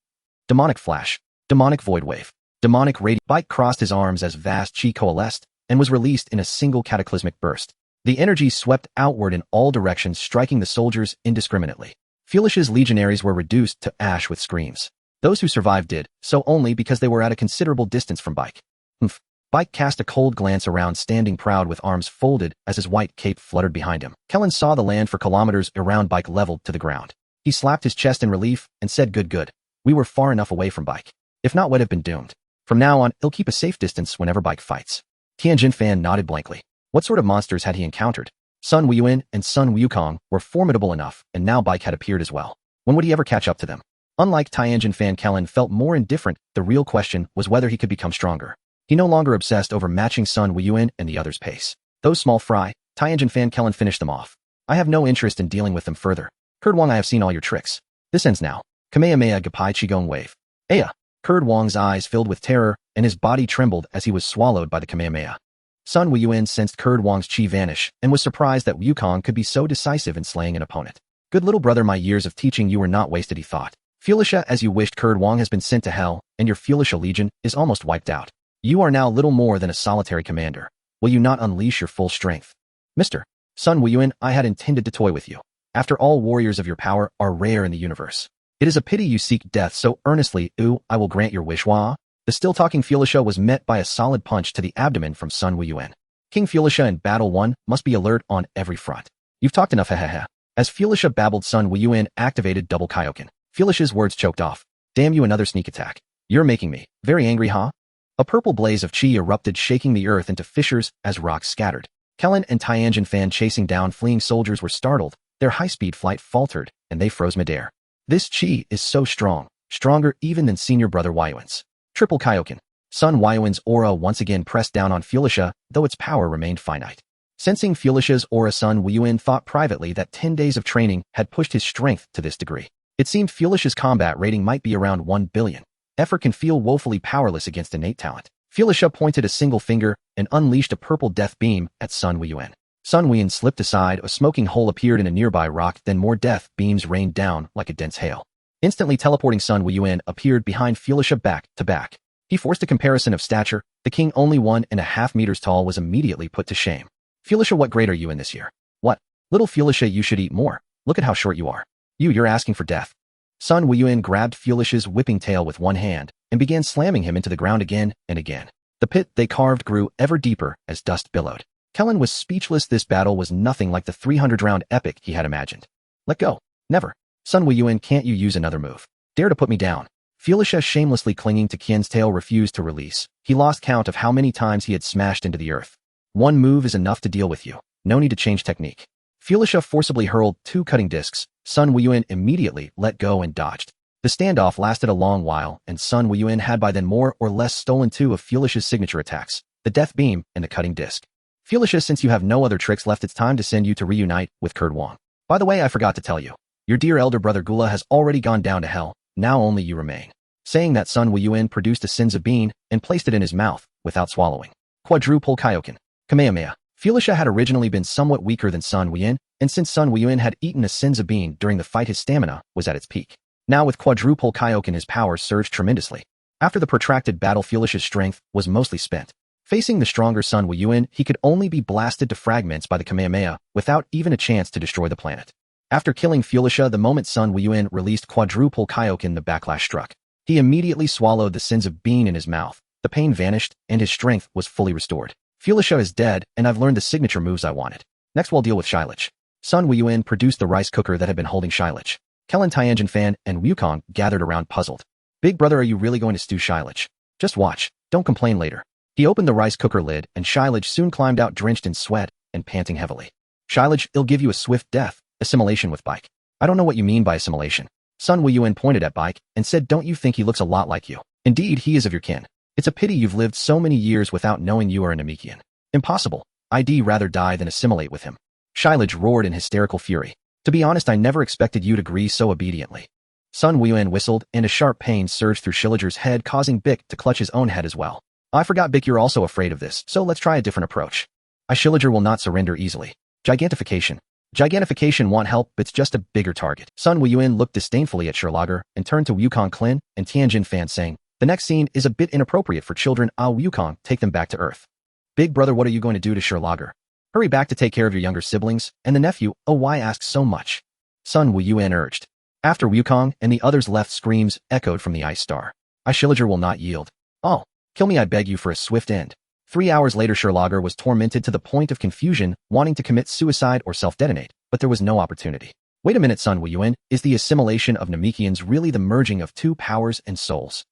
Demonic flash. Demonic void wave. Demonic radiant. Bike crossed his arms as vast chi coalesced, and was released in a single cataclysmic burst. The energy swept outward in all directions, striking the soldiers indiscriminately. Foolish's legionaries were reduced to ash with screams. Those who survived did so only because they were at a considerable distance from Bike. Humph. Bike cast a cold glance around, standing proud with arms folded as his white cape fluttered behind him. Krillin saw the land for kilometers around Bike leveled to the ground. He slapped his chest in relief and said, Good. We were far enough away from Bike. If not, would have been doomed. From now on, he'll keep a safe distance whenever Bike fights. Tianjin Fan nodded blankly. What sort of monsters had he encountered? Sun Wuyuan and Sun Wukong were formidable enough, and now Bike had appeared as well. When would he ever catch up to them? Unlike Tianjin Fan, Krillin felt more indifferent. The real question was whether he could become stronger. He no longer obsessed over matching Sun Wuyuan and the others' pace. Those small fry, Tianjin Fan, Krillin finished them off. I have no interest in dealing with them further. Curd Wong, I have seen all your tricks. This ends now. Kamehameha Gapai Qigong Wave. Aya! Curd Wong's eyes filled with terror, and his body trembled as he was swallowed by the Kamehameha. Sun Wuyuan sensed Curd Wong's chi vanish and was surprised that Wukong could be so decisive in slaying an opponent. Good little brother, my years of teaching you were not wasted, he thought. Fulisha, as you wished, Curd Wong has been sent to hell, and your Fulisha legion is almost wiped out. You are now little more than a solitary commander. Will you not unleash your full strength? Mr. Sun Wuyuan, I had intended to toy with you. After all, warriors of your power are rare in the universe. It is a pity you seek death so earnestly. I will grant your wish. Wah. The still-talking Fulisha was met by a solid punch to the abdomen from Sun Wuyuan. King Fulisha in Battle 1 must be alert on every front. You've talked enough, hehehe. As Fulisha babbled, Sun Wuyuan activated double Kaioken. Fulisha's words choked off. Damn you, another sneak attack. You're making me very angry, huh? A purple blaze of chi erupted, shaking the earth into fissures as rocks scattered. Krillin and Tianjin Fan, chasing down fleeing soldiers, were startled. Their high-speed flight faltered, and they froze midair. This chi is so strong, stronger even than senior brother Wuyuan's. Triple Kaioken. Sun Wuyuan's aura once again pressed down on Fulisha, though its power remained finite. Sensing Fulisha's aura, Sun Wuyuan thought privately that 10 days of training had pushed his strength to this degree. It seemed Fulisha's combat rating might be around 1 billion. Effort can feel woefully powerless against innate talent. Fulisha pointed a single finger and unleashed a purple death beam at Sun Wuyuan. Sun Wuyuan slipped aside, a smoking hole appeared in a nearby rock, then more death beams rained down like a dense hail. Instantly teleporting, Sun Wuyuan appeared behind Fulisha, back to back. He forced a comparison of stature. The king, only 1.5 meters tall, was immediately put to shame. Fulisha, what grade are you in this year? What? Little Fulisha, you should eat more. Look at how short you are. You're asking for death. Sun Wuyuan grabbed Fulisha's whipping tail with one hand and began slamming him into the ground again and again. The pit they carved grew ever deeper as dust billowed. Krillin was speechless. This battle was nothing like the 300-round epic he had imagined. Let go. Never. Sun Wuyuan, can't you use another move? Dare to put me down. Fulisha, shamelessly clinging to Qian's tail, refused to release. He lost count of how many times he had smashed into the earth. One move is enough to deal with you. No need to change technique. Fulisha forcibly hurled 2 cutting discs. Sun Wuyuan immediately let go and dodged. The standoff lasted a long while, and Sun Wuyuan had by then more or less stolen two of Fulicia's signature attacks, the Death Beam and the Cutting Disc. Fulicia, since you have no other tricks left, it's time to send you to reunite with Kurd Wong. By the way, I forgot to tell you. Your dear elder brother Gula has already gone down to hell, now only you remain. Saying that, Sun Wuyuan produced a Senzu Bean and placed it in his mouth, without swallowing. Quadruple Kaioken. Kamehameha. Fulicia had originally been somewhat weaker than Sun Wuyuan, and since Sun Wuyuan had eaten a Senzu Bean during the fight, his stamina was at its peak. Now with Quadruple Kaioken, his power surged tremendously. After the protracted battle, Fulicia's strength was mostly spent. Facing the stronger Sun Wuyuan, he could only be blasted to fragments by the Kamehameha without even a chance to destroy the planet. After killing Fulicia, the moment Sun Wuyuan released Quadruple Kaioken, the backlash struck. He immediately swallowed the Senzu Bean in his mouth. The pain vanished, and his strength was fully restored. Fulicia is dead, and I've learned the signature moves I wanted. Next we'll deal with Shilich. Sun Wuyuan produced the rice cooker that had been holding Shilich. Kellen Tianjin Fan and Wukong gathered around, puzzled. Big brother, are you really going to stew Shilich? Just watch. Don't complain later. He opened the rice cooker lid, and Shilich soon climbed out, drenched in sweat and panting heavily. Shilich, it'll give you a swift death. Assimilation with Bike. I don't know what you mean by assimilation. Sun Wuyuan pointed at Bike and said, don't you think he looks a lot like you? Indeed, he is of your kin. It's a pity you've lived so many years without knowing you are a Namekian. Impossible. I'd rather die than assimilate with him. Shilich roared in hysterical fury. To be honest, I never expected you to agree so obediently. Sun Wuyuan whistled, and a sharp pain surged through Shiliger's head, causing Bick to clutch his own head as well. I forgot, Bick, you're also afraid of this, so let's try a different approach. Shiliger will not surrender easily. Gigantification. Gigantification won't help, it's just a bigger target. Sun Wuyuan looked disdainfully at Sherlager and turned to Wukong Klin and Tianjin Fan, saying, the next scene is a bit inappropriate for children. Wukong, take them back to Earth. Big brother, what are you going to do to Sherlager? Hurry back to take care of your younger siblings, and the nephew, why ask so much? Sun Wuyuan urged. After Wukong and the others left, screams echoed from the Ice Star. Shiliger will not yield. Oh, kill me, I beg you, for a swift end. 3 hours later, Sherlager was tormented to the point of confusion, wanting to commit suicide or self-detonate, but there was no opportunity. Wait a minute, Sun Wuyuan, is the assimilation of Namekians really the merging of two powers and souls?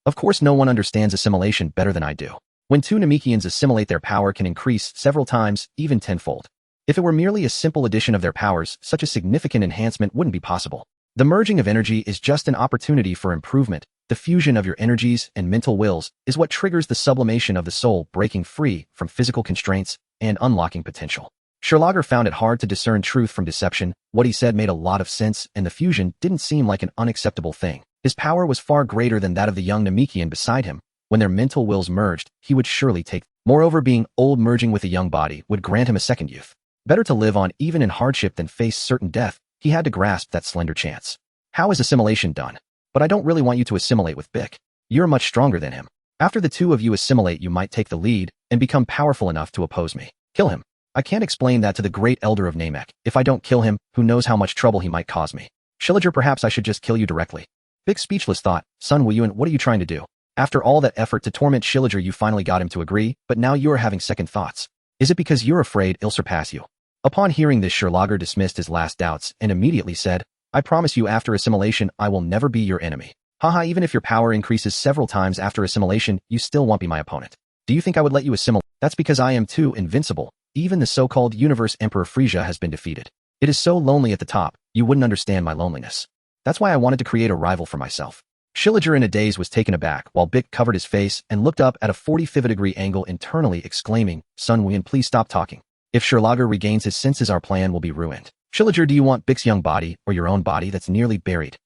Of course, no one understands assimilation better than I do. When two Namekians assimilate, their power can increase several times, even tenfold. If it were merely a simple addition of their powers, such a significant enhancement wouldn't be possible. The merging of energy is just an opportunity for improvement. The fusion of your energies and mental wills is what triggers the sublimation of the soul, breaking free from physical constraints and unlocking potential. Sherlager found it hard to discern truth from deception. What he said made a lot of sense, and the fusion didn't seem like an unacceptable thing. His power was far greater than that of the young Namekian beside him. When their mental wills merged, he would surely take them. Moreover, being old merging with a young body would grant him a second youth. Better to live on even in hardship than face certain death. He had to grasp that slender chance. How is assimilation done? But I don't really want you to assimilate with Bick. You're much stronger than him. After the two of you assimilate, you might take the lead and become powerful enough to oppose me. Kill him. I can't explain that to the great elder of Namek. If I don't kill him, who knows how much trouble he might cause me. Shiliger, perhaps I should just kill you directly. Bick, speechless, thought, Sun Wuyuan, what are you trying to do? After all that effort to torment Shiliger, you finally got him to agree, but now you are having second thoughts. Is it because you're afraid he'll surpass you? Upon hearing this, Sherlager dismissed his last doubts and immediately said, I promise you, after assimilation, I will never be your enemy. Haha, even if your power increases several times after assimilation, you still won't be my opponent. Do you think I would let you assimilate? That's because I am too invincible. Even the so-called Universe Emperor Frisia has been defeated. It is so lonely at the top, you wouldn't understand my loneliness. That's why I wanted to create a rival for myself. Shiliger in a daze was taken aback, while Bick covered his face and looked up at a 45-degree angle internally, exclaiming, Sun Wuyuan, please stop talking. If Sherlager regains his senses, our plan will be ruined. Shiliger, do you want Bick's young body or your own body that's nearly buried?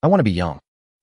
I want to be young.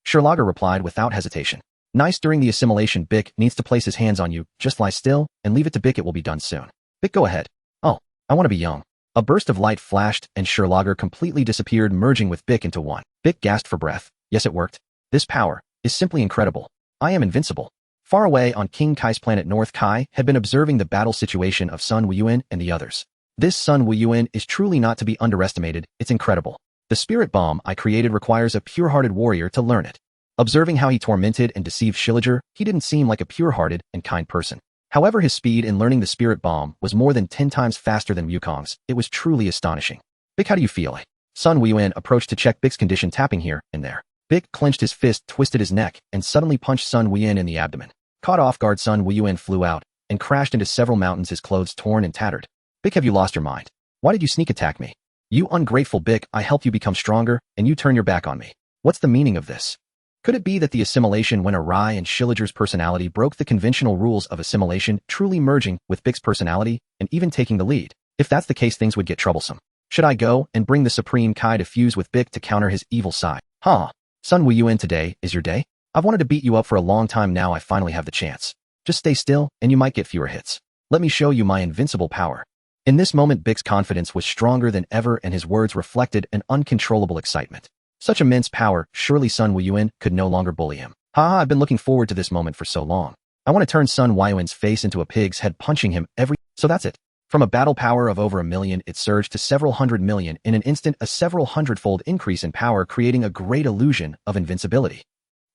Sherlager replied without hesitation. Nice. During the assimilation, Bick needs to place his hands on you. Just lie still and leave it to Bick. It will be done soon. Bick, go ahead. Oh, I want to be young. A burst of light flashed and Sherlager completely disappeared, merging with Bick into one. Bick gasped for breath. Yes, it worked. This power is simply incredible. I am invincible. Far away on King Kai's planet, North Kai had been observing the battle situation of Sun Wuyuan and the others. This Sun Wuyuan is truly not to be underestimated. It's incredible. The spirit bomb I created requires a pure-hearted warrior to learn it. Observing how he tormented and deceived Shiliger, he didn't seem like a pure-hearted and kind person. However, his speed in learning the spirit bomb was more than 10 times faster than Wukong's. It was truly astonishing. Bick, how do you feel? Sun Wuyuan approached to check Bick's condition, tapping here and there. Bick clenched his fist, twisted his neck, and suddenly punched Sun Wuyuan in the abdomen. Caught off guard, Sun Wuyuan flew out and crashed into several mountains, his clothes torn and tattered. Bick, have you lost your mind? Why did you sneak attack me? You ungrateful Bick, I helped you become stronger, and you turn your back on me. What's the meaning of this? Could it be that the assimilation went awry and Schilliger's personality broke the conventional rules of assimilation, truly merging with Big's personality and even taking the lead? If that's the case, things would get troublesome. Should I go and bring the Supreme Kai to fuse with Big to counter his evil side? Sun Wuyuan, today is your day? I've wanted to beat you up for a long time, now I finally have the chance. Just stay still and you might get fewer hits. Let me show you my invincible power. In this moment, Big's confidence was stronger than ever and his words reflected an uncontrollable excitement. Such immense power, surely Sun Wuyuan could no longer bully him. I've been looking forward to this moment for so long. I want to turn Sun Wuyuan's face into a pig's head, punching him So that's it. From a battle power of over 1 million, it surged to several hundred million in an instant, a several hundredfold increase in power, creating a great illusion of invincibility.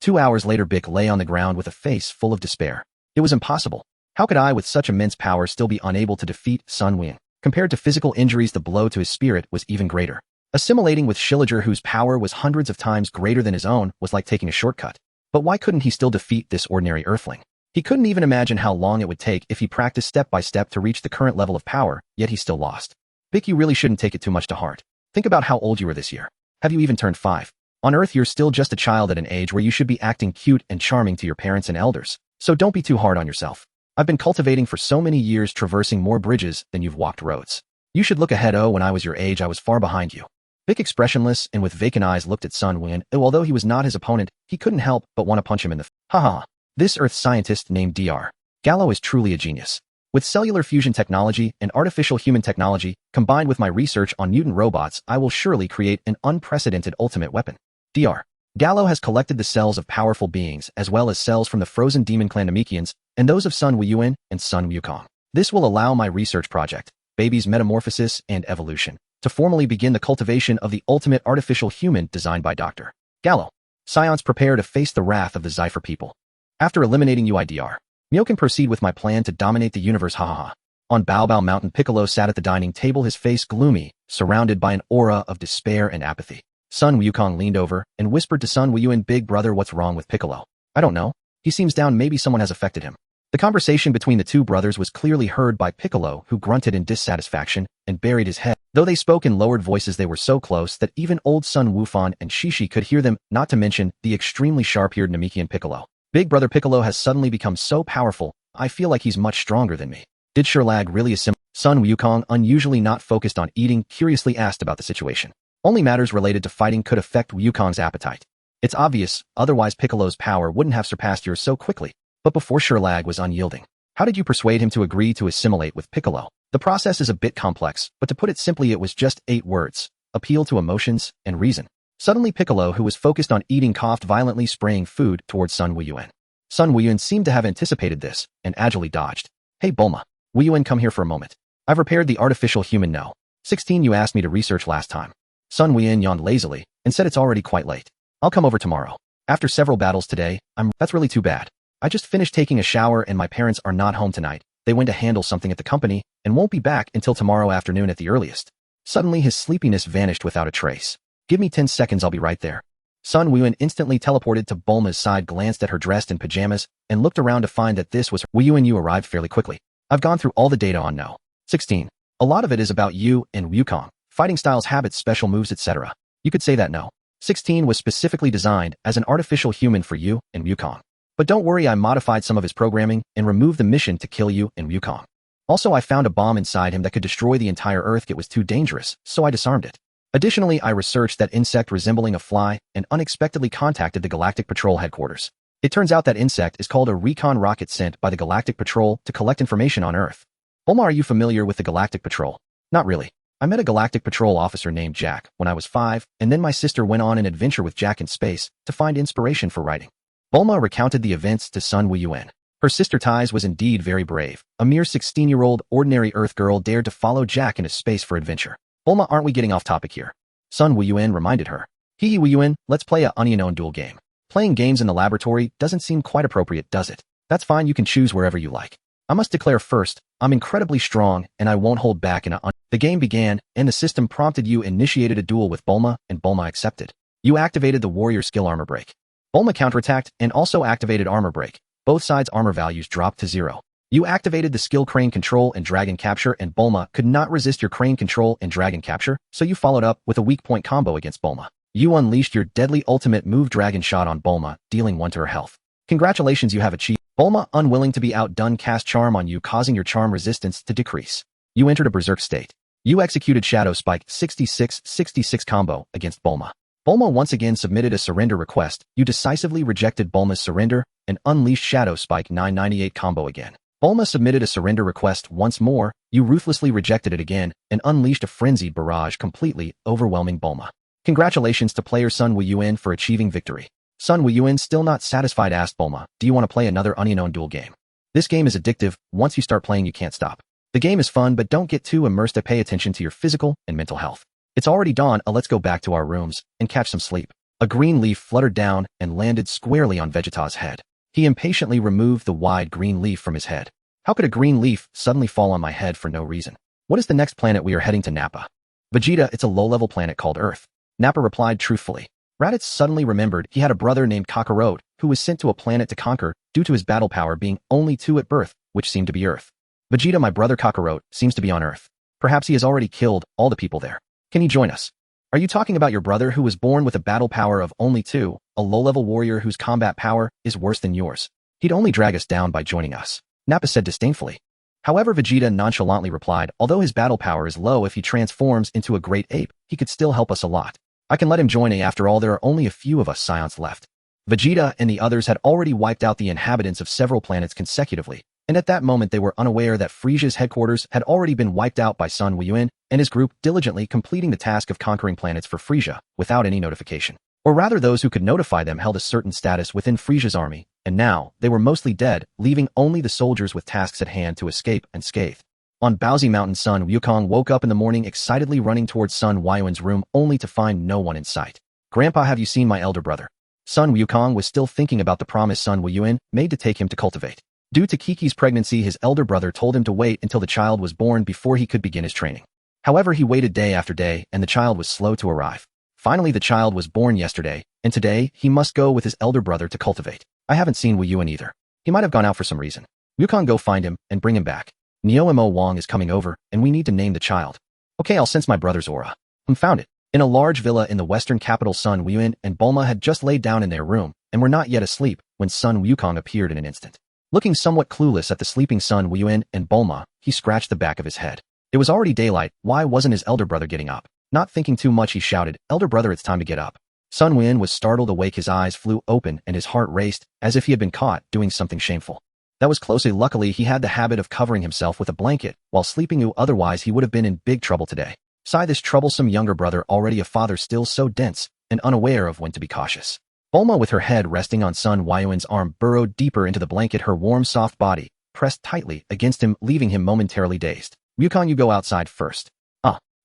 2 hours later, Big lay on the ground with a face full of despair. It was impossible. How could I, with such immense power, still be unable to defeat Sun Wuyuan? Compared to physical injuries, the blow to his spirit was even greater. Assimilating with Schilliger, whose power was hundreds of times greater than his own, was like taking a shortcut. But why couldn't he still defeat this ordinary Earthling? He couldn't even imagine how long it would take if he practiced step by step to reach the current level of power, yet he still lost. Big, you really shouldn't take it too much to heart. Think about how old you were this year. Have you even turned 5? On Earth, you're still just a child at an age where you should be acting cute and charming to your parents and elders. So don't be too hard on yourself. I've been cultivating for so many years, traversing more bridges than you've walked roads. You should look ahead. When I was your age, I was far behind you. Big, expressionless and with vacant eyes, looked at Sun Wuyuan. Although he was not his opponent, he couldn't help but want to punch him in the This Earth scientist named Dr. Gallo is truly a genius. With cellular fusion technology and artificial human technology, combined with my research on mutant robots, I will surely create an unprecedented ultimate weapon. Dr. Gallo has collected the cells of powerful beings as well as cells from the frozen demon clan Namekians and those of Sun Wuyuan and Sun Wukong. This will allow my research project, Baby's Metamorphosis and Evolution, to formally begin the cultivation of the ultimate artificial human designed by Dr. Gallo. Scions, prepare to face the wrath of the Zephyr people. After eliminating UIDR, Mio can proceed with my plan to dominate the universe. On Baobao Mountain, Piccolo sat at the dining table, his face gloomy, surrounded by an aura of despair and apathy. Sun Wukong leaned over and whispered to Sun Wuyuan, "Big brother, what's wrong with Piccolo?" "I don't know. He seems down, maybe someone has affected him." The conversation between the two brothers was clearly heard by Piccolo, who grunted in dissatisfaction and buried his head. Though they spoke in lowered voices, they were so close that even old Sun Wufan and Shishi could hear them, not to mention the extremely sharp-eared Namekian Piccolo. Big brother Piccolo has suddenly become so powerful, I feel like he's much stronger than me. Did Sherlag really assimilate? Sun Wukong, unusually not focused on eating, curiously asked about the situation. Only matters related to fighting could affect Wukong's appetite. It's obvious, otherwise Piccolo's power wouldn't have surpassed yours so quickly. But before, Sherlag was unyielding. How did you persuade him to agree to assimilate with Piccolo? The process is a bit complex, but to put it simply, it was just 8 words: appeal to emotions and reason. Suddenly Piccolo, who was focused on eating, coughed violently, spraying food towards Sun Wuyuan. Sun Wuyuan seemed to have anticipated this and agilely dodged. "Hey Bulma. Wuyuan, come here for a moment. I've repaired the artificial human. No. 16 you asked me to research last time." Sun Wuyuan yawned lazily and said, "It's already quite late. I'll come over tomorrow. After several battles today, That's really too bad. I just finished taking a shower and my parents are not home tonight. They went to handle something at the company and won't be back until tomorrow afternoon at the earliest." Suddenly his sleepiness vanished without a trace. "Give me 10 seconds, I'll be right there." Sun Wuyuan instantly teleported to Bulma's side, glanced at her dressed in pajamas, and looked around to find that this was her. "Wuyuan, you arrived fairly quickly. I've gone through all the data on No. 16. A lot of it is about you and Wukong, fighting styles, habits, special moves, etc. You could say that No. 16 was specifically designed as an artificial human for you and Wukong. But don't worry, I modified some of his programming and removed the mission to kill you and Wukong. Also, I found a bomb inside him that could destroy the entire Earth. It was too dangerous, so I disarmed it. Additionally, I researched that insect resembling a fly and unexpectedly contacted the Galactic Patrol headquarters. It turns out that insect is called a recon rocket sent by the Galactic Patrol to collect information on Earth. Bulma, are you familiar with the Galactic Patrol? Not really. I met a Galactic Patrol officer named Jack when I was 5, and then my sister went on an adventure with Jack in space to find inspiration for writing. Bulma recounted the events to Sun Wuyuan. Her sister Tais was indeed very brave. A mere 16-year-old ordinary Earth girl dared to follow Jack into space for adventure. Bulma, aren't we getting off topic here? Sun Wuyuan reminded her. Hee Wuyuan, let's play a unknown duel game. Playing games in the laboratory doesn't seem quite appropriate, does it? That's fine, you can choose wherever you like. I must declare first, I'm incredibly strong and I won't hold back in The game began, and the system prompted you initiated a duel with Bulma, and Bulma accepted. You activated the warrior skill armor break. Bulma counterattacked and also activated armor break. Both sides' armor values dropped to 0. You activated the skill crane control and dragon capture, and Bulma could not resist your crane control and dragon capture, so you followed up with a weak point combo against Bulma. You unleashed your deadly ultimate move Dragon Shot on Bulma, dealing 1 to her health. Congratulations, you have achieved. Bulma, unwilling to be outdone, cast Charm on you, causing your charm resistance to decrease. You entered a berserk state. You executed Shadow Spike 66-66 combo against Bulma. Bulma once again submitted a surrender request. You decisively rejected Bulma's surrender and unleashed Shadow Spike 998 combo again. Bulma submitted a surrender request once more. You ruthlessly rejected it again and unleashed a frenzied barrage, completely overwhelming Bulma. Congratulations to player Sun Wuyuan for achieving victory. Sun Wuyuan, still not satisfied, asked Bulma, "Do you want to play another unknown duel game?" This game is addictive. Once you start playing, you can't stop. The game is fun, but don't get too immersed to pay attention to your physical and mental health. It's already dawn. Let's go back to our rooms and catch some sleep. A green leaf fluttered down and landed squarely on Vegeta's head. He impatiently removed the wide green leaf from his head. How could a green leaf suddenly fall on my head for no reason? What is the next planet? We are heading to Nappa. Vegeta, it's a low-level planet called Earth. Nappa replied truthfully. Raditz suddenly remembered he had a brother named Kakarot who was sent to a planet to conquer due to his battle power being only 2 at birth, which seemed to be Earth. Vegeta, my brother Kakarot seems to be on Earth. Perhaps he has already killed all the people there. Can he join us? Are you talking about your brother who was born with a battle power of only 2, a low-level warrior whose combat power is worse than yours? He'd only drag us down by joining us, Nappa said disdainfully. However, Vegeta nonchalantly replied, although his battle power is low, if he transforms into a great ape, he could still help us a lot. I can let him join. After all, there are only a few of us Scions left. Vegeta and the others had already wiped out the inhabitants of several planets consecutively, and at that moment they were unaware that Friesia's headquarters had already been wiped out by Sun Wuyuan and his group, diligently completing the task of conquering planets for Frisia without any notification. Or rather, those who could notify them held a certain status within Friesia's army, and now they were mostly dead, leaving only the soldiers with tasks at hand to escape unscathed. On Paozu Mountain, Sun Wukong woke up in the morning excitedly running towards Sun Wuyuan's room only to find no one in sight. Grandpa, have you seen my elder brother? Sun Wukong was still thinking about the promise Sun Wuyuan made to take him to cultivate. Due to Kiki's pregnancy, his elder brother told him to wait until the child was born before he could begin his training. However, he waited day after day and the child was slow to arrive. Finally, the child was born yesterday, and today he must go with his elder brother to cultivate. I haven't seen Wuyuan either. He might have gone out for some reason. Wukong, go find him and bring him back. Neo Wang is coming over, and we need to name the child. Okay, I'll sense my brother's aura. Found it. In a large villa in the western capital, Sun Wuyuan and Bulma had just laid down in their room, and were not yet asleep, when Sun Wukong appeared in an instant. Looking somewhat clueless at the sleeping Sun Wuyuan and Bulma, he scratched the back of his head. It was already daylight. Why wasn't his elder brother getting up? Not thinking too much, he shouted, "Elder brother, it's time to get up." Sun Wuyuan was startled awake. His eyes flew open and his heart raced, as if he had been caught doing something shameful. That was closely. Luckily, he had the habit of covering himself with a blanket while sleeping. Otherwise, he would have been in big trouble today. Sigh, this troublesome younger brother, already a father, still so dense and unaware of when to be cautious. Bulma, with her head resting on Sun Wuyuan's arm, burrowed deeper into the blanket, her warm, soft body pressed tightly against him, leaving him momentarily dazed. Wukong, you go outside first.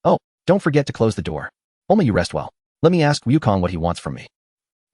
Oh, don't forget to close the door. Bulma, you rest well. Let me ask Wukong what he wants from me.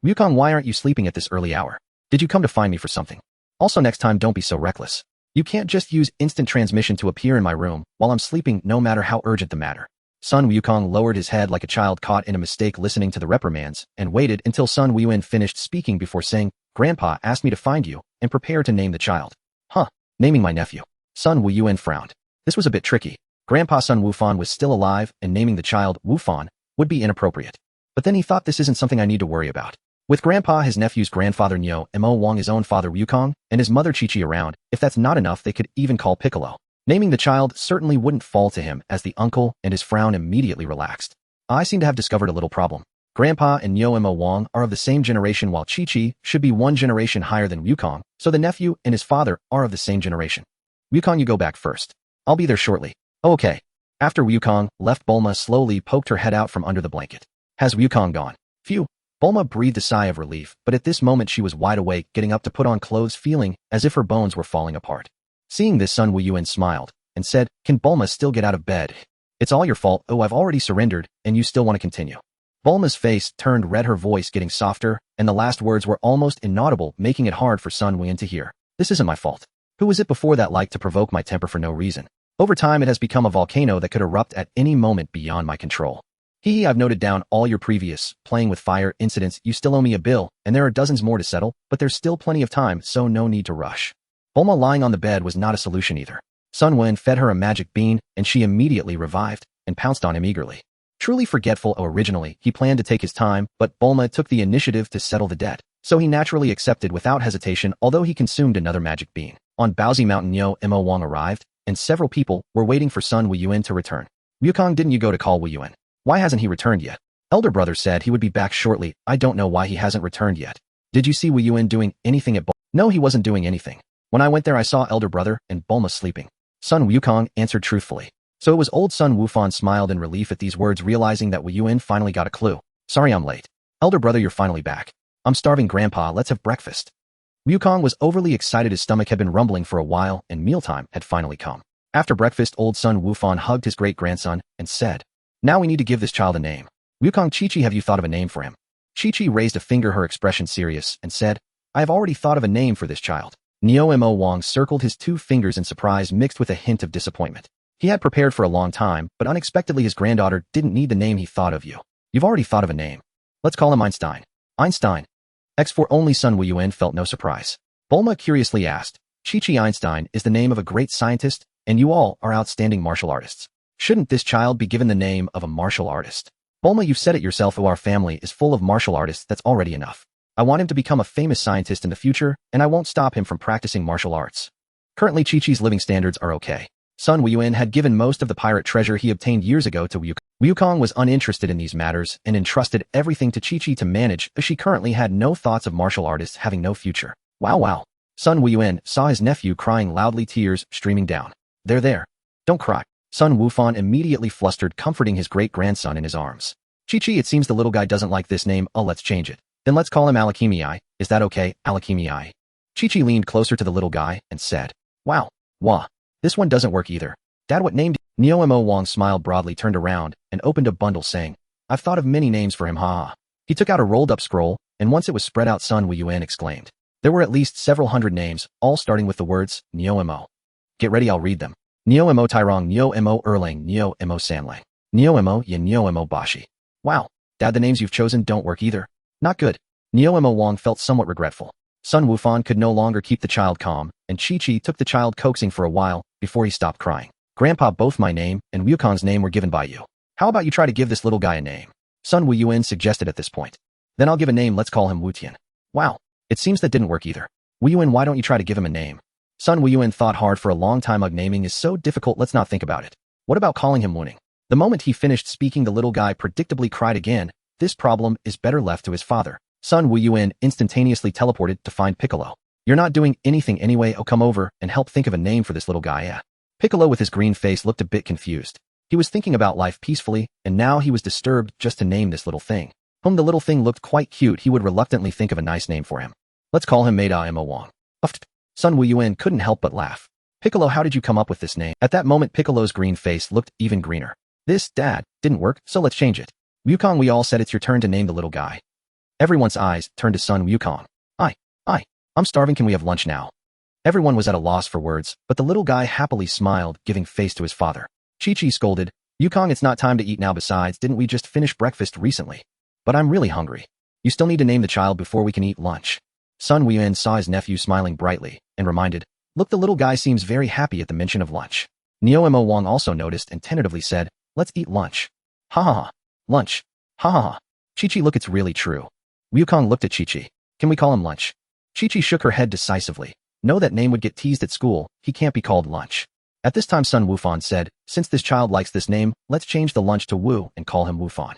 Wukong, why aren't you sleeping at this early hour? Did you come to find me for something? Also, next time don't be so reckless. You can't just use instant transmission to appear in my room while I'm sleeping, no matter how urgent the matter. Sun Wukong lowered his head like a child caught in a mistake, listening to the reprimands, and waited until Sun Wuyuan finished speaking before saying, Grandpa asked me to find you and prepare to name the child. Huh, naming my nephew. Sun Wuyuan frowned. This was a bit tricky. Grandpa Sun Wufan was still alive, and naming the child Wufan would be inappropriate. But then he thought, this isn't something I need to worry about. With Grandpa, his nephew's grandfather Neo Wang, his own father Wukong, and his mother Chi Chi around, if that's not enough, they could even call Piccolo. Naming the child certainly wouldn't fall to him as the uncle, and his frown immediately relaxed. I seem to have discovered a little problem. Grandpa and Neo Wang are of the same generation, while Chi Chi should be 1 generation higher than Wukong, so the nephew and his father are of the same generation. Wukong, you go back first. I'll be there shortly. Oh, okay. After Wukong left, Bulma slowly poked her head out from under the blanket. Has Wukong gone? Phew. Bulma breathed a sigh of relief, but at this moment she was wide awake, getting up to put on clothes, feeling as if her bones were falling apart. Seeing this, Sun Wuyuan smiled and said, Can Bulma still get out of bed? It's all your fault. Oh, I've already surrendered, and you still want to continue. Bulma's face turned red, her voice getting softer, and the last words were almost inaudible, making it hard for Sun Wuyuan to hear. This isn't my fault. Who was it before that liked to provoke my temper for no reason? Over time, it has become a volcano that could erupt at any moment beyond my control. I've noted down all your previous playing with fire incidents. You still owe me a bill, and there are dozens more to settle, but there's still plenty of time, so no need to rush. Bulma lying on the bed was not a solution either. Sun Wuyuan fed her a magic bean, and she immediately revived and pounced on him eagerly. Truly forgetful. Originally, he planned to take his time, but Bulma took the initiative to settle the debt. So he naturally accepted without hesitation, although he consumed another magic bean. On Baozi Mountain, Neo Wang arrived, and several people were waiting for Sun Wuyuan to return. Wukong, didn't you go to call Wuyuan? Why hasn't he returned yet? Elder brother said he would be back shortly. I don't know why he hasn't returned yet. Did you see Wuyuan doing anything at Bulma? No, he wasn't doing anything. When I went there I saw elder brother and Bulma sleeping. Sun Wukong answered truthfully. So it was old Sun Wufan smiled in relief at these words, realizing that Wuyuan finally got a clue. Sorry I'm late. Elder brother, you're finally back. I'm starving grandpa, let's have breakfast. Wukong was overly excited, his stomach had been rumbling for a while and mealtime had finally come. After breakfast, old Sun Wufan hugged his great-grandson and said, now we need to give this child a name. Wukong, Chi-Chi, have you thought of a name for him? Chi-Chi raised a finger, her expression serious, and said, I have already thought of a name for this child. Neo Wang circled his 2 fingers in surprise mixed with a hint of disappointment. He had prepared for a long time, but unexpectedly his granddaughter didn't need the name he thought of. You've already thought of a name. Let's call him Einstein. Einstein. X4 only Sun Wuyuan felt no surprise. Bulma curiously asked, Chi-Chi, Einstein is the name of a great scientist, and you all are outstanding martial artists. Shouldn't this child be given the name of a martial artist? Bulma, you've said it yourself, our family is full of martial artists, that's already enough. I want him to become a famous scientist in the future, and I won't stop him from practicing martial arts. Currently Chi-Chi's living standards are okay. Sun Wuyuan had given most of the pirate treasure he obtained years ago to Wukong. Wukong was uninterested in these matters and entrusted everything to Chi-Chi to manage, as she currently had no thoughts of martial artists having no future. Wow. Sun Wuyuan saw his nephew crying loudly, tears streaming down. There. Don't cry. Sun Wufan immediately flustered, comforting his great-grandson in his arms. Chi-Chi, it seems the little guy doesn't like this name. Oh, let's change it. Then let's call him Alakimi. Is that okay, Alakimi? Chi-Chi leaned closer to the little guy and said, wow. This one doesn't work either. Dad, what name? Neo Wang smiled broadly, turned around, and opened a bundle saying, I've thought of many names for him, haha. He took out a rolled-up scroll, and once it was spread out, Sun Wuyuan exclaimed. There were at least several hundred names, all starting with the words, Neo. Get ready, I'll read them. Neo Tairong, Neo Earthling, Neo Sanlang, Neo Yin, Neo Bashi. Wow, Dad, the names you've chosen don't work either. Not good. Neo Wang felt somewhat regretful. Sun Wufan could no longer keep the child calm, and Chi-Chi took the child coaxing for a while before he stopped crying. Grandpa, both my name and Wukong's name were given by you. How about you try to give this little guy a name? Sun Wuyuan suggested at this point. Then I'll give a name, let's call him Wutian. Wow, it seems that didn't work either. Wuyuan, why don't you try to give him a name? Sun Wuyuan thought hard for a long time. Naming is so difficult, let's not think about it. What about calling him Wuning? The moment he finished speaking, the little guy predictably cried again. This problem is better left to his father. Sun Wuyuan instantaneously teleported to find Piccolo. You're not doing anything anyway, oh come over and help think of a name for this little guy, yeah. Piccolo with his green face looked a bit confused. He was thinking about life peacefully, and now he was disturbed just to name this little thing. The little thing looked quite cute, he would reluctantly think of a nice name for him. Let's call him Maida Mo Wang. Sun Wuyuan couldn't help but laugh. Piccolo, how did you come up with this name? At that moment Piccolo's green face looked even greener. This, Dad, didn't work, so let's change it. Wukong, we all said it's your turn to name the little guy. Everyone's eyes turned to Sun Wukong. I'm starving, can we have lunch now? Everyone was at a loss for words, but the little guy happily smiled, giving face to his father. Chi-Chi scolded, Wukong, it's not time to eat now, besides, didn't we just finish breakfast recently? But I'm really hungry. You still need to name the child before we can eat lunch. Sun Wuyuan saw his nephew smiling brightly, and reminded, look, the little guy seems very happy at the mention of lunch. Neo Wang also noticed and tentatively said, let's eat lunch. Ha. Lunch. Ha. Chi-Chi, look, it's really true. Wukong looked at Chi-Chi. Can we call him Lunch? Chi-Chi shook her head decisively. No, that name would get teased at school, he can't be called Lunch. At this time Sun Wufan said, since this child likes this name, let's change the Lunch to Wu and call him Wufan.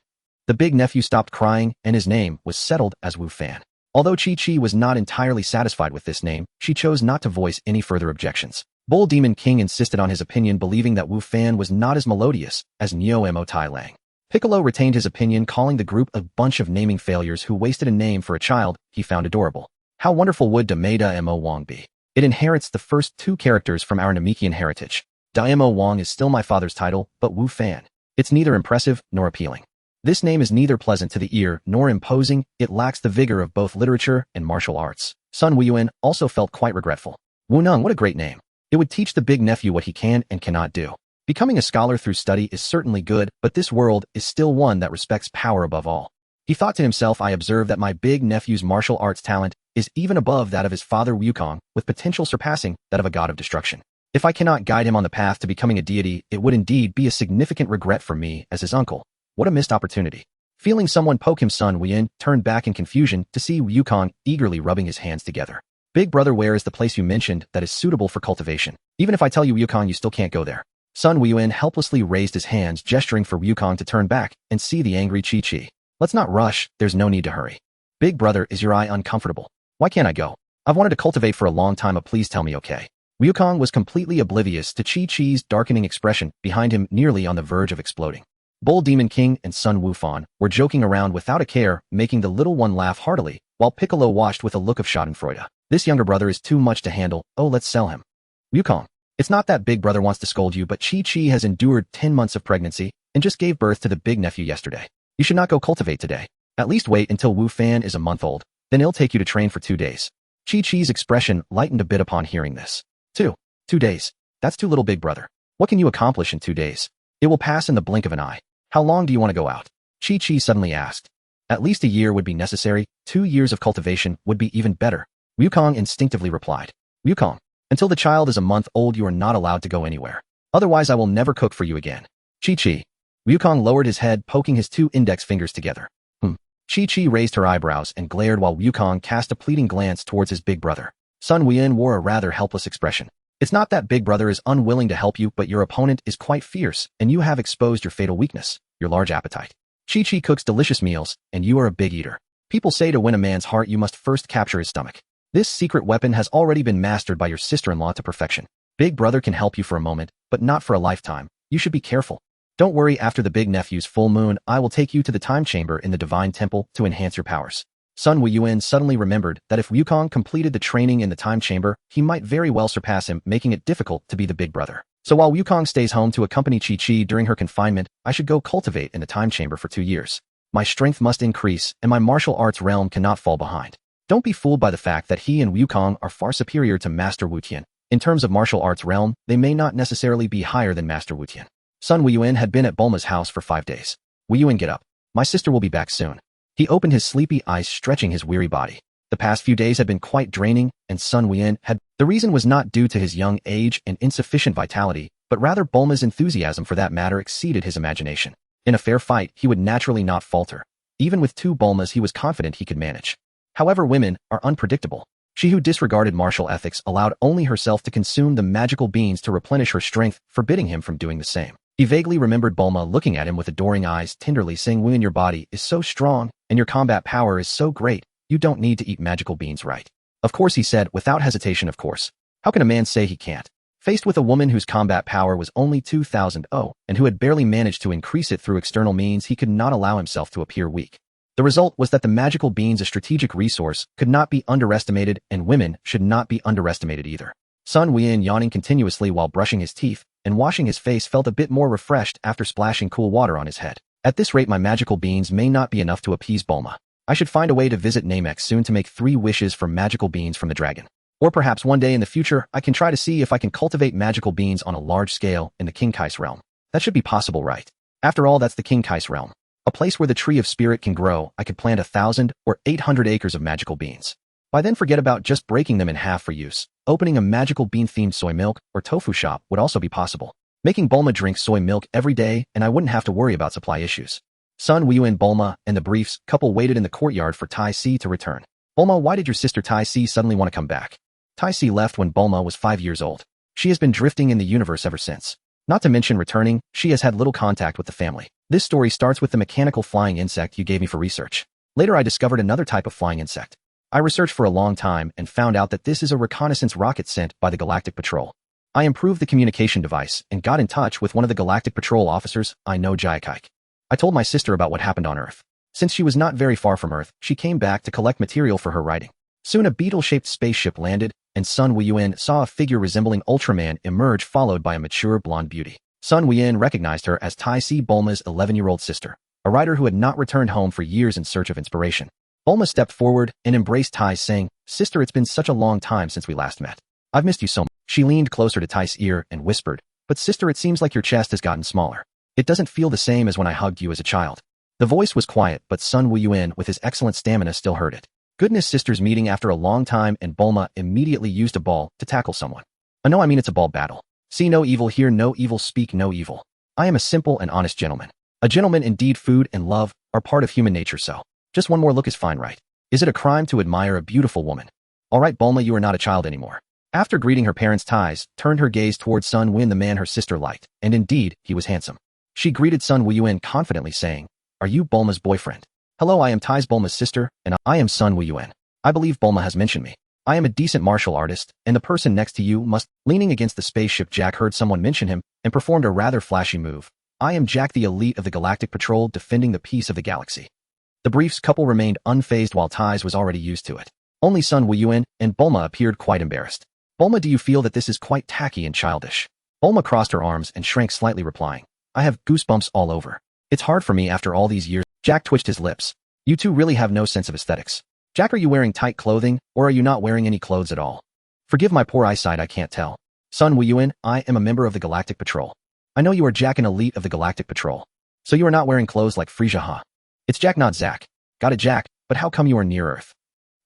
The big nephew stopped crying, and his name was settled as Wu Fan. Although Chi-Chi was not entirely satisfied with this name, she chose not to voice any further objections. Bull Demon King insisted on his opinion, believing that Wu Fan was not as melodious as Neo Tai Lang. Piccolo retained his opinion, calling the group a bunch of naming failures who wasted a name for a child he found adorable. How wonderful would Maida Mo Wang be? It inherits the first 2 characters from our Namekian heritage. Mo Wang is still my father's title, but Wu Fan. It's neither impressive nor appealing. This name is neither pleasant to the ear nor imposing, it lacks the vigor of both literature and martial arts. Sun Wuyuan also felt quite regretful. Wu Neng, what a great name. It would teach the big nephew what he can and cannot do. Becoming a scholar through study is certainly good, but this world is still one that respects power above all. He thought to himself, I observe that my big nephew's martial arts talent is even above that of his father Wukong, with potential surpassing that of a god of destruction. If I cannot guide him on the path to becoming a deity, it would indeed be a significant regret for me as his uncle. What a missed opportunity. Feeling someone poke him, Sun Wuyuan turned back in confusion to see Wukong eagerly rubbing his hands together. Big brother, where is the place you mentioned that is suitable for cultivation? Even if I tell you, Wukong, you still can't go there. Sun Wuyuan helplessly raised his hands, gesturing for Wukong to turn back and see the angry Chi-Chi. Let's not rush, there's no need to hurry. Big brother, is your eye uncomfortable? Why can't I go? I've wanted to cultivate for a long time, please tell me okay. Wukong was completely oblivious to Chi-Chi's darkening expression behind him, nearly on the verge of exploding. Bull Demon King and Sun Wufan were joking around without a care, making the little one laugh heartily, while Piccolo watched with a look of schadenfreude. This younger brother is too much to handle, oh let's sell him. Wukong. It's not that big brother wants to scold you, but Chi-Chi has endured 10 months of pregnancy and just gave birth to the big nephew yesterday. You should not go cultivate today. At least wait until Wu Fan is a month old, then he'll take you to train for 2 days. Chi-Chi's expression lightened a bit upon hearing this. 2 days. That's too little, big brother. What can you accomplish in 2 days? It will pass in the blink of an eye. How long do you want to go out? Chi-Chi suddenly asked. At least a year would be necessary. 2 years of cultivation would be even better. Wukong instinctively replied. Wukong, until the child is a month old, you are not allowed to go anywhere. Otherwise, I will never cook for you again. Chi-Chi. Wukong lowered his head, poking his 2 index fingers together. Chi-Chi raised her eyebrows and glared while Wukong cast a pleading glance towards his big brother. Sun Wuyuan wore a rather helpless expression. It's not that big brother is unwilling to help you, but your opponent is quite fierce, and you have exposed your fatal weakness, your large appetite. Chi-Chi cooks delicious meals, and you are a big eater. People say to win a man's heart, you must first capture his stomach. This secret weapon has already been mastered by your sister-in-law to perfection. Big brother can help you for a moment, but not for a lifetime. You should be careful. Don't worry, after the big nephew's full moon, I will take you to the time chamber in the divine temple to enhance your powers. Sun Wuyuan suddenly remembered that if Wukong completed the training in the time chamber, he might very well surpass him, making it difficult to be the big brother. So while Wukong stays home to accompany Chi-Chi during her confinement, I should go cultivate in the time chamber for 2 years. My strength must increase, and my martial arts realm cannot fall behind. Don't be fooled by the fact that he and Wukong are far superior to Master Wu Tian. In terms of martial arts realm, they may not necessarily be higher than Master Wu Tian. Sun Wuyuan had been at Bulma's house for 5 days. Wuyuan, get up. My sister will be back soon. He opened his sleepy eyes, stretching his weary body. The past few days had been quite draining, and Sun Wuyuan had. The reason was not due to his young age and insufficient vitality, but rather Bulma's enthusiasm for that matter exceeded his imagination. In a fair fight, he would naturally not falter. Even with 2 Bulmas, he was confident he could manage. However, women are unpredictable. She who disregarded martial ethics allowed only herself to consume the magical beans to replenish her strength, forbidding him from doing the same. He vaguely remembered Bulma looking at him with adoring eyes, tenderly saying, Wuyuan, your body is so strong, and your combat power is so great, you don't need to eat magical beans, right? Of course, he said, without hesitation, of course. How can a man say he can't? Faced with a woman whose combat power was only 2,000 and who had barely managed to increase it through external means, he could not allow himself to appear weak. The result was that the magical beans, a strategic resource, could not be underestimated, and women should not be underestimated either. Sun Wuyuan, yawning continuously while brushing his teeth and washing his face, felt a bit more refreshed after splashing cool water on his head. At this rate, my magical beans may not be enough to appease Bulma. I should find a way to visit Namek soon to make 3 wishes for magical beans from the dragon. Or perhaps one day in the future, I can try to see if I can cultivate magical beans on a large scale in the King Kai's realm. That should be possible, right? After all, that's the King Kai's realm. A place where the tree of spirit can grow. I could plant 1,000 or 800 acres of magical beans. By then, forget about just breaking them in half for use. Opening a magical bean-themed soy milk or tofu shop would also be possible. Making Bulma drink soy milk every day, and I wouldn't have to worry about supply issues. Sun Wuyuan, Bulma, and the briefs couple waited in the courtyard for Tai Si to return. Bulma, why did your sister Tai Si suddenly want to come back? Tai Si left when Bulma was 5 years old. She has been drifting in the universe ever since. Not to mention returning, she has had little contact with the family. This story starts with the mechanical flying insect you gave me for research. Later, I discovered another type of flying insect. I researched for a long time and found out that this is a reconnaissance rocket sent by the Galactic Patrol. I improved the communication device and got in touch with one of the Galactic Patrol officers, I know Jayakaike. I told my sister about what happened on Earth. Since she was not very far from Earth, she came back to collect material for her writing. Soon a beetle-shaped spaceship landed, and Sun Wuyuan saw a figure resembling Ultraman emerge, followed by a mature blonde beauty. Sun Wuyuan recognized her as Tai Si, Bulma's 11-year-old sister, a writer who had not returned home for years in search of inspiration. Bulma stepped forward and embraced Tai, saying, Sister, it's been such a long time since we last met. I've missed you so much. She leaned closer to Tai's ear and whispered, But sister, it seems like your chest has gotten smaller. It doesn't feel the same as when I hugged you as a child. The voice was quiet, but Sun Wuyuan, with his excellent stamina, still heard it. Goodness, sisters meeting after a long time, and Bulma immediately used a ball to tackle someone. No, I mean it's a ball battle. See no evil, hear no evil, speak no evil. I am a simple and honest gentleman. A gentleman indeed. Food and love are part of human nature, so just one more look is fine, right? Is it a crime to admire a beautiful woman? All right, Bulma, you are not a child anymore. After greeting her parents, Tais turned her gaze towards Sun Wuyuan, the man her sister liked, and indeed, he was handsome. She greeted Sun Wuyuan confidently, saying, "Are you Bulma's boyfriend?" "Hello, I am Tais, Bulma's sister, and I am Sun Wuyuan. I believe Bulma has mentioned me. I am a decent martial artist, and the person next to you must..." Leaning against the spaceship, Jack heard someone mention him and performed a rather flashy move. "I am Jack, the elite of the Galactic Patrol, defending the peace of the galaxy." The briefs couple remained unfazed while Tais was already used to it. Only Sun Wuyuan and Bulma appeared quite embarrassed. "Bulma, do you feel that this is quite tacky and childish?" Bulma crossed her arms and shrank slightly, replying, "I have goosebumps all over. It's hard for me after all these years." Jack twitched his lips. "You two really have no sense of aesthetics. Jack, are you wearing tight clothing, or are you not wearing any clothes at all? Forgive my poor eyesight, I can't tell." "Sun Wuyuan, I am a member of the Galactic Patrol." "I know you are Jack, an elite of the Galactic Patrol. So you are not wearing clothes like Frisia, huh?" "It's Jack, not Zack." "Got it, Jack, but how come you are near Earth?"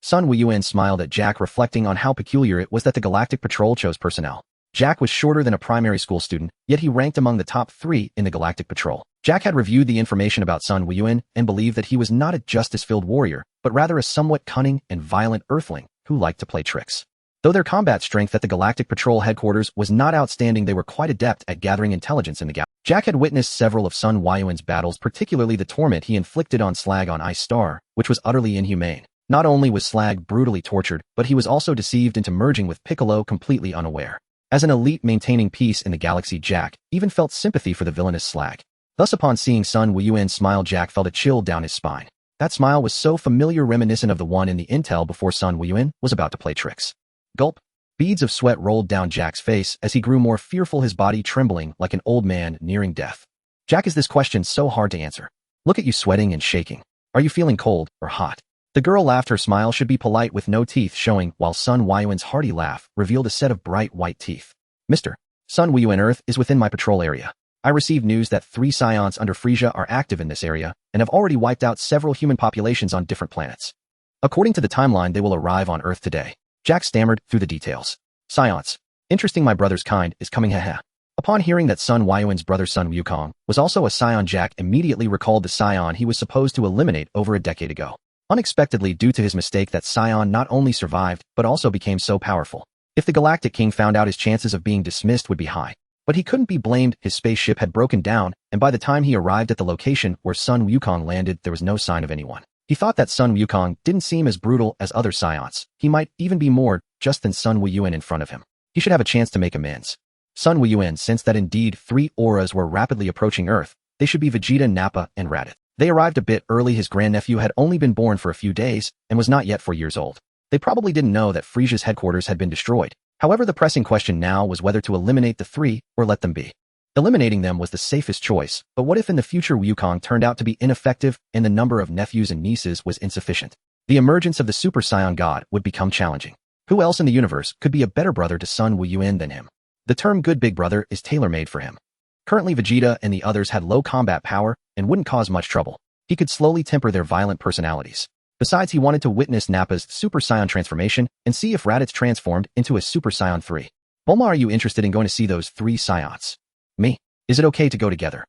Sun Wuyuan smiled at Jack, reflecting on how peculiar it was that the Galactic Patrol chose personnel. Jack was shorter than a primary school student, yet he ranked among the top 3 in the Galactic Patrol. Jack had reviewed the information about Sun Wuyuan and believed that he was not a justice-filled warrior, but rather a somewhat cunning and violent Earthling who liked to play tricks. Though their combat strength at the Galactic Patrol headquarters was not outstanding, they were quite adept at gathering intelligence in the galaxy. Jack had witnessed several of Sun Wuyuan's battles, particularly the torment he inflicted on Slag on Ice Star, which was utterly inhumane. Not only was Slag brutally tortured, but he was also deceived into merging with Piccolo completely unaware. As an elite maintaining peace in the galaxy, Jack even felt sympathy for the villainous Slag. Thus, upon seeing Sun Wuyuan's smile, Jack felt a chill down his spine. That smile was so familiar, reminiscent of the one in the intel before Sun Wuyuan was about to play tricks. Gulp. Beads of sweat rolled down Jack's face as he grew more fearful, his body trembling like an old man nearing death. "Jack, is this question so hard to answer? Look at you, sweating and shaking. Are you feeling cold or hot?" The girl laughed. Her smile should be polite, with no teeth showing, while Sun Wuyuan's hearty laugh revealed a set of bright white teeth. "Mr. Sun Wuyuan, Earth is within my patrol area. I received news that 3 scions under Frisia are active in this area and have already wiped out several human populations on different planets. According to the timeline, they will arrive on Earth today." Jack stammered through the details. "Scions. Interesting, my brother's kind is coming, haha." Upon hearing that Sun Wuyuan's brother Sun Wukong was also a scion, Jack immediately recalled the scion he was supposed to eliminate over a decade ago. Unexpectedly, due to his mistake, that scion not only survived, but also became so powerful. If the Galactic King found out, his chances of being dismissed would be high. But he couldn't be blamed. His spaceship had broken down, and by the time he arrived at the location where Sun Wukong landed, there was no sign of anyone. He thought that Sun Wukong didn't seem as brutal as other scions. He might even be more just than Sun Wuyuan in front of him. He should have a chance to make amends. Sun Wuyuan sensed that indeed 3 auras were rapidly approaching Earth. They should be Vegeta, Nappa, and Raditz. They arrived a bit early. His grandnephew had only been born for a few days and was not yet 4 years old. They probably didn't know that Frisia's headquarters had been destroyed. However, the pressing question now was whether to eliminate the 3 or let them be. Eliminating them was the safest choice, but what if in the future Wukong turned out to be ineffective and the number of nephews and nieces was insufficient? The emergence of the Super Saiyan God would become challenging. Who else in the universe could be a better brother to Sun Wuyuan than him? The term good big brother is tailor-made for him. Currently, Vegeta and the others had low combat power and wouldn't cause much trouble. He could slowly temper their violent personalities. Besides, he wanted to witness Nappa's Super Saiyan transformation and see if Raditz transformed into a Super Saiyan 3. "Bulma, are you interested in going to see those 3 scions?" "Me? Is it okay to go together?"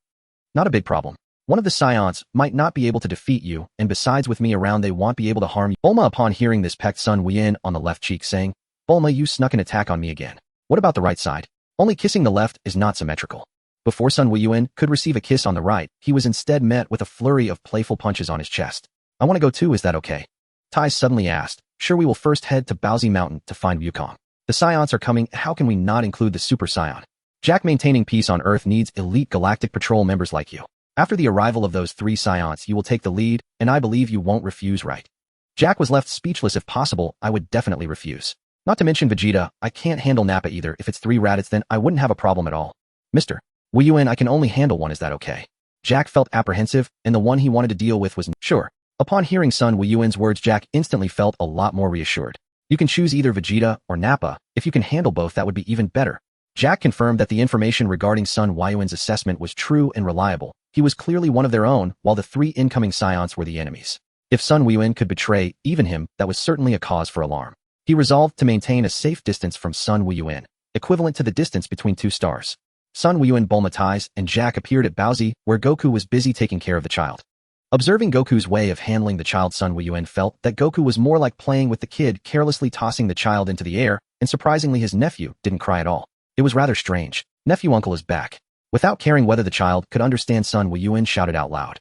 "Not a big problem. One of the scions might not be able to defeat you, and besides, with me around, they won't be able to harm you." Bulma, upon hearing this, pecked Sun Wuyuan on the left cheek, saying, "Bulma, you snuck an attack on me again. What about the right side? Only kissing the left is not symmetrical." Before Sun Wuyuan could receive a kiss on the right, he was instead met with a flurry of playful punches on his chest. "I want to go too, is that okay?" Tais suddenly asked. "Sure, we will first head to Paozu Mountain to find Wukong. The scions are coming. How can we not include the Super Saiyan? Jack, maintaining peace on Earth needs elite Galactic Patrol members like you. After the arrival of those 3 scions, you will take the lead, and I believe you won't refuse, right?" Jack was left speechless. "If possible, I would definitely refuse. Not to mention Vegeta, I can't handle Nappa either. If it's 3 Raditz, then I wouldn't have a problem at all." "Mr. Wuyuan, I can only handle 1, is that okay?" Jack felt apprehensive, and the one he wanted to deal with was sure. Upon hearing Sun Wuyuan's words, Jack instantly felt a lot more reassured. "You can choose either Vegeta or Nappa. If you can handle both, that would be even better." Jack confirmed that the information regarding Sun Wuyuan's assessment was true and reliable. He was clearly one of their own, while the 3 incoming scions were the enemies. If Sun Wuyuan could betray even him, that was certainly a cause for alarm. He resolved to maintain a safe distance from Sun Wuyuan, equivalent to the distance between 2 stars. Sun Wuyuan, Bulma ties, and Jack appeared at Paozu, where Goku was busy taking care of the child. Observing Goku's way of handling the child, Sun Wuyuan felt that Goku was more like playing with the kid, carelessly tossing the child into the air, and surprisingly his nephew didn't cry at all. It was rather strange. Nephew uncle is back. Without caring whether the child could understand, Sun Wuyuan shouted out loud.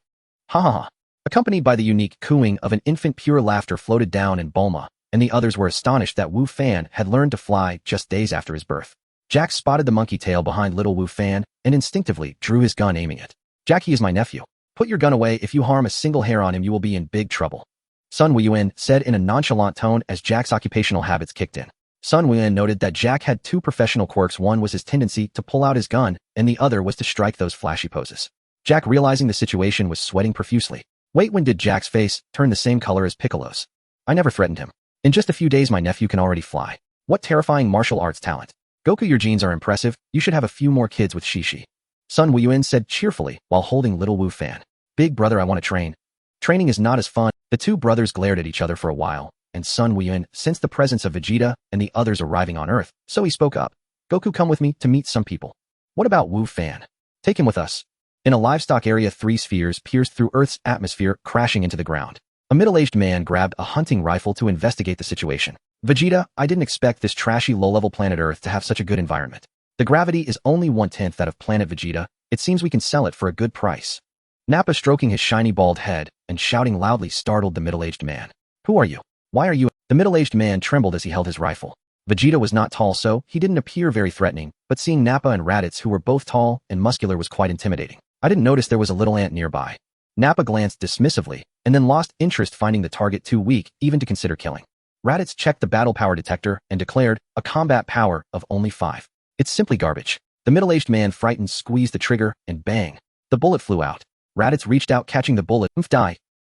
Ha ha ha. Accompanied by the unique cooing of an infant, pure laughter floated down, and Bulma and the others were astonished that Wu Fan had learned to fly just days after his birth. Jack spotted the monkey tail behind little Wu Fan and instinctively drew his gun, aiming it. Jack, he is my nephew. Put your gun away. If you harm a single hair on him, you will be in big trouble. Sun Wuyuan said in a nonchalant tone as Jack's occupational habits kicked in. Sun Wuyuan noted that Jack had two professional quirks. One was his tendency to pull out his gun, and the other was to strike those flashy poses. Jack, realizing the situation, was sweating profusely. Wait, when did Jack's face turn the same color as Piccolo's? I never threatened him. In just a few days, my nephew can already fly. What terrifying martial arts talent. Goku, your genes are impressive. You should have a few more kids with Shishi. Sun Wuyuan said cheerfully while holding little Wu Fan. Big brother, I want to train. Training is not as fun. The two brothers glared at each other for a while, and Sun Wuyuan sensed the presence of Vegeta and the others arriving on Earth, so he spoke up. Goku, come with me to meet some people. What about Wu Fan? Take him with us. In a livestock area, 3 spheres pierced through Earth's atmosphere, crashing into the ground. A middle-aged man grabbed a hunting rifle to investigate the situation. Vegeta, I didn't expect this trashy low-level planet Earth to have such a good environment. The gravity is only 1/10 that of planet Vegeta. It seems we can sell it for a good price. Nappa, stroking his shiny bald head and shouting loudly, startled the middle-aged man. Who are you? Why are you? The middle-aged man trembled as he held his rifle. Vegeta was not tall, so he didn't appear very threatening, but seeing Nappa and Raditz, who were both tall and muscular, was quite intimidating. I didn't notice there was a little ant nearby. Nappa glanced dismissively, and then lost interest, finding the target too weak even to consider killing. Raditz checked the battle power detector and declared a combat power of only 5. It's simply garbage. The middle-aged man, frightened, squeezed the trigger, and bang! The bullet flew out. Raditz reached out, catching the bullet. Die!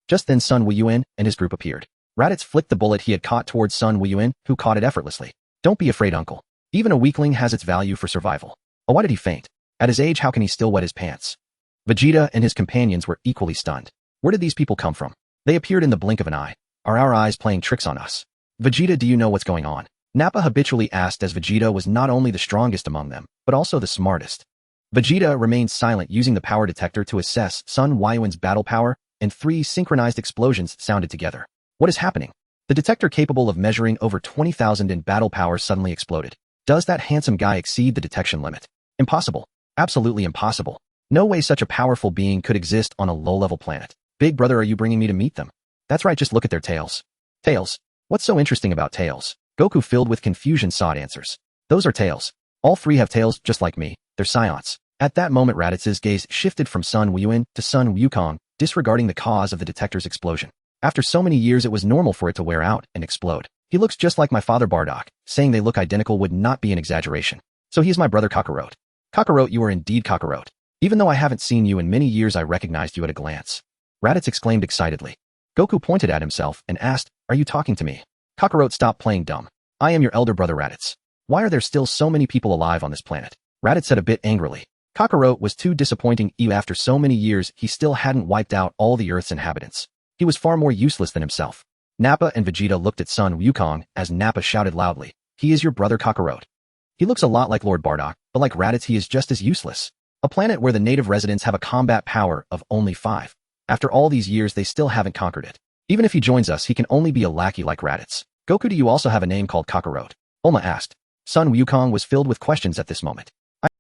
Just then Sun Wuyuan and his group appeared. Raditz flicked the bullet he had caught towards Sun Wuyuan, who caught it effortlessly. Don't be afraid, uncle. Even a weakling has its value for survival. Oh, why did he faint? At his age, how can he still wet his pants? Vegeta and his companions were equally stunned. Where did these people come from? They appeared in the blink of an eye. Are our eyes playing tricks on us? Vegeta, do you know what's going on? Nappa habitually asked, as Vegeta was not only the strongest among them, but also the smartest. Vegeta remained silent, using the power detector to assess Sun Wuyuan's battle power, and 3 synchronized explosions sounded together. What is happening? The detector, capable of measuring over 20,000 in battle power, suddenly exploded. Does that handsome guy exceed the detection limit? Impossible. Absolutely impossible. No way such a powerful being could exist on a low-level planet. Big brother, are you bringing me to meet them? That's right, just look at their tails. Tails? What's so interesting about tails? Goku, filled with confusion, sought answers. Those are tails. All 3 have tails, just like me. They're scions. At that moment, Raditz's gaze shifted from Sun Wuyuan to Sun Wukong, disregarding the cause of the detector's explosion. After so many years, it was normal for it to wear out and explode. He looks just like my father Bardock. Saying they look identical would not be an exaggeration. So he's my brother Kakarot. Kakarot, you are indeed Kakarot. Even though I haven't seen you in many years, I recognized you at a glance. Raditz exclaimed excitedly. Goku pointed at himself and asked, are you talking to me? Kakarot, stop playing dumb. I am your elder brother Raditz. Why are there still so many people alive on this planet? Raditz said a bit angrily. Kakarot was too disappointing. After so many years, he still hadn't wiped out all the Earth's inhabitants. He was far more useless than himself. Nappa and Vegeta looked at Sun Wukong as Nappa shouted loudly, he is your brother Kakarot. He looks a lot like Lord Bardock, but like Raditz, he is just as useless. A planet where the native residents have a combat power of only 5. After all these years, they still haven't conquered it. Even if he joins us, he can only be a lackey like Raditz. Goku, do you also have a name called Kakarot? Bulma asked. Sun Wukong was filled with questions at this moment.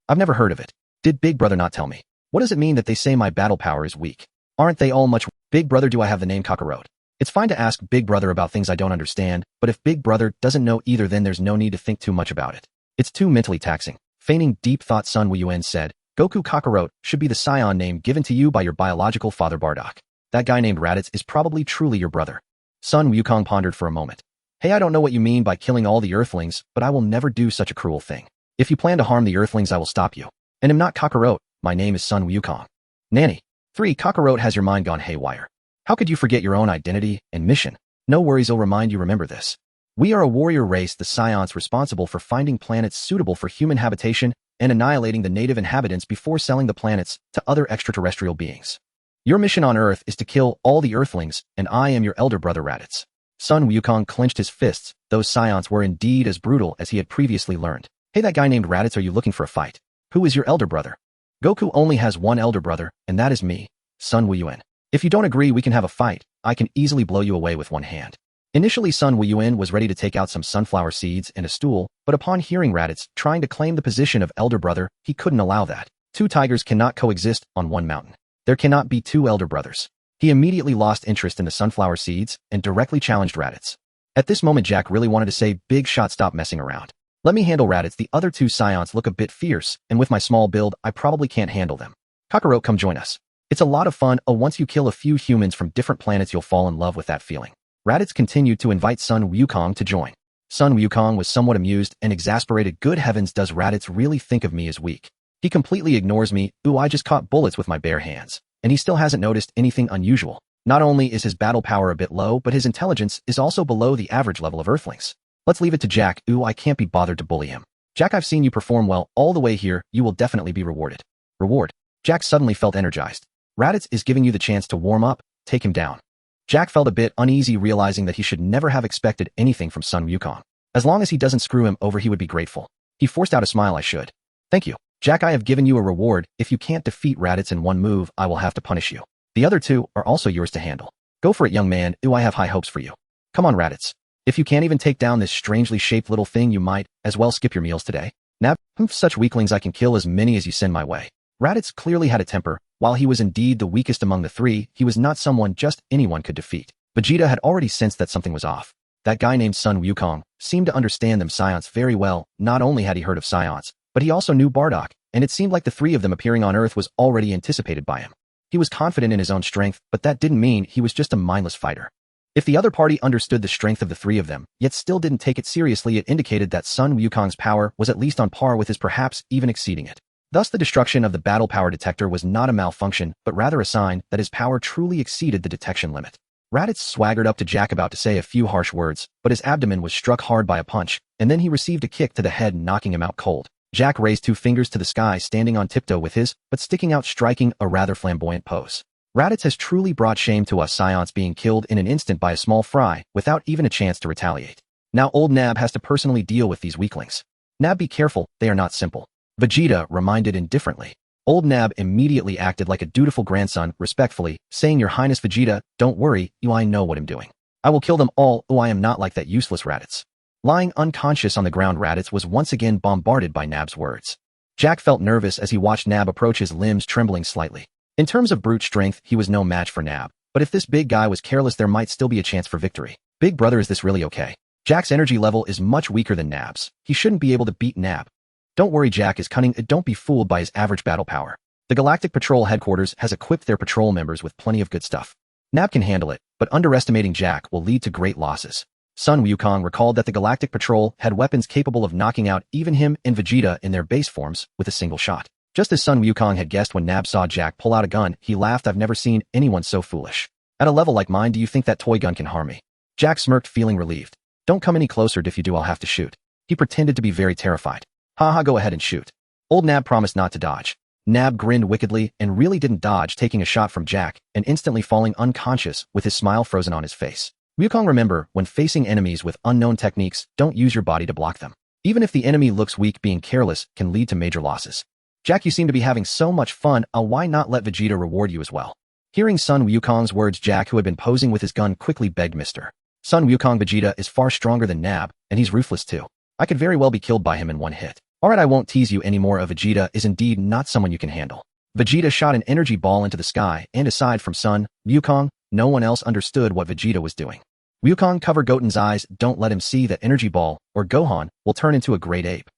I've never heard of it. Did Big Brother not tell me? What does it mean that they say my battle power is weak? Aren't they all much? Big Brother, do I have the name Kakarot? It's fine to ask Big Brother about things I don't understand, but if Big Brother doesn't know either, then there's no need to think too much about it. It's too mentally taxing. Feigning deep thought, Sun Wuyuan said, Goku, Kakarot should be the scion name given to you by your biological father Bardock. That guy named Raditz is probably truly your brother. Sun Wukong pondered for a moment. Hey, I don't know what you mean by killing all the Earthlings, but I will never do such a cruel thing. If you plan to harm the Earthlings, I will stop you. And am not Kakarot. My name is Sun Wukong. Nanny. 3. Kakarot, has your mind gone haywire? How could you forget your own identity and mission? No worries, I'll remind you, remember this. We are a warrior race, the scions responsible for finding planets suitable for human habitation and annihilating the native inhabitants before selling the planets to other extraterrestrial beings. Your mission on Earth is to kill all the Earthlings, and I am your elder brother Raditz. Sun Wukong clenched his fists. Those scions were indeed as brutal as he had previously learned. Hey, that guy named Raditz, are you looking for a fight? Who is your elder brother? Goku only has one elder brother, and that is me, Sun Wuyuan. If you don't agree we can have a fight, I can easily blow you away with one hand. Initially Sun Wuyuan was ready to take out some sunflower seeds and a stool, but upon hearing Raditz trying to claim the position of elder brother, he couldn't allow that. Two tigers cannot coexist on one mountain. There cannot be two elder brothers. He immediately lost interest in the sunflower seeds and directly challenged Raditz. At this moment Jack really wanted to say, big shot, stop messing around. Let me handle Raditz. The other two scions look a bit fierce, and with my small build, I probably can't handle them. Kakarot, come join us. It's a lot of fun. Once you kill a few humans from different planets you'll fall in love with that feeling. Raditz continued to invite Sun Wukong to join. Sun Wukong was somewhat amused and exasperated. Good heavens, does Raditz really think of me as weak? He completely ignores me. Ooh, I just caught bullets with my bare hands. And he still hasn't noticed anything unusual. Not only is his battle power a bit low, but his intelligence is also below the average level of Earthlings. Let's leave it to Jack. Ooh, I can't be bothered to bully him. Jack, I've seen you perform well all the way here. You will definitely be rewarded. Reward. Jack suddenly felt energized. Raditz is giving you the chance to warm up. Take him down. Jack felt a bit uneasy, realizing that he should never have expected anything from Sun Wukong. As long as he doesn't screw him over, he would be grateful. He forced out a smile. I should. Thank you. Jack, I have given you a reward. If you can't defeat Raditz in one move, I will have to punish you. The other two are also yours to handle. Go for it, young man. Ooh, I have high hopes for you. Come on, Raditz. If you can't even take down this strangely shaped little thing, you might as well skip your meals today. Nab, such weaklings, I can kill as many as you send my way. Raditz clearly had a temper. While he was indeed the weakest among the three, he was not someone just anyone could defeat. Vegeta had already sensed that something was off. That guy named Sun Wukong seemed to understand them scions very well. Not only had he heard of scions, but he also knew Bardock, and it seemed like the three of them appearing on Earth was already anticipated by him. He was confident in his own strength, but that didn't mean he was just a mindless fighter. If the other party understood the strength of the three of them, yet still didn't take it seriously, it indicated that Sun Wukong's power was at least on par with his, perhaps even exceeding it. Thus the destruction of the battle power detector was not a malfunction, but rather a sign that his power truly exceeded the detection limit. Raditz swaggered up to Jack, about to say a few harsh words, but his abdomen was struck hard by a punch, and then he received a kick to the head, knocking him out cold. Jack raised two fingers to the sky, standing on tiptoe with his, but sticking out, striking a rather flamboyant pose. Raditz has truly brought shame to us scions, being killed in an instant by a small fry, without even a chance to retaliate. Now old Nab has to personally deal with these weaklings. Nab, be careful, they are not simple. Vegeta reminded indifferently. Old Nab immediately acted like a dutiful grandson, respectfully, saying, Your Highness Vegeta, don't worry, I know what I'm doing. I will kill them all. I am not like that useless Raditz. Lying unconscious on the ground, Raditz was once again bombarded by Nab's words. Jack felt nervous as he watched Nab approach, his limbs trembling slightly. In terms of brute strength, he was no match for Nab, but if this big guy was careless, there might still be a chance for victory. Big brother, is this really okay? Jack's energy level is much weaker than Nab's. He shouldn't be able to beat Nab. Don't worry, Jack is cunning. Don't be fooled by his average battle power. The Galactic Patrol headquarters has equipped their patrol members with plenty of good stuff. Nab can handle it, but underestimating Jack will lead to great losses. Sun Wukong recalled that the Galactic Patrol had weapons capable of knocking out even him and Vegeta in their base forms with a single shot. Just as Sun Wukong had guessed, when Nab saw Jack pull out a gun, he laughed. I've never seen anyone so foolish. At a level like mine, do you think that toy gun can harm me? Jack smirked, feeling relieved. Don't come any closer. If you do, I'll have to shoot. He pretended to be very terrified. Haha, go ahead and shoot. Old Nab promised not to dodge. Nab grinned wickedly and really didn't dodge, taking a shot from Jack and instantly falling unconscious with his smile frozen on his face. Wukong, remember, when facing enemies with unknown techniques, don't use your body to block them. Even if the enemy looks weak, being careless can lead to major losses. Jack, you seem to be having so much fun. Why not let Vegeta reward you as well? Hearing Sun Wukong's words, Jack, who had been posing with his gun, quickly begged, Mr. Sun Wukong, Vegeta is far stronger than Nab, and he's ruthless too. I could very well be killed by him in one hit. Alright, I won't tease you anymore. Vegeta is indeed not someone you can handle. Vegeta shot an energy ball into the sky, and aside from Sun Wukong, no one else understood what Vegeta was doing. Wukong covered Goten's eyes. Don't let him see that energy ball, or Gohan will turn into a great ape.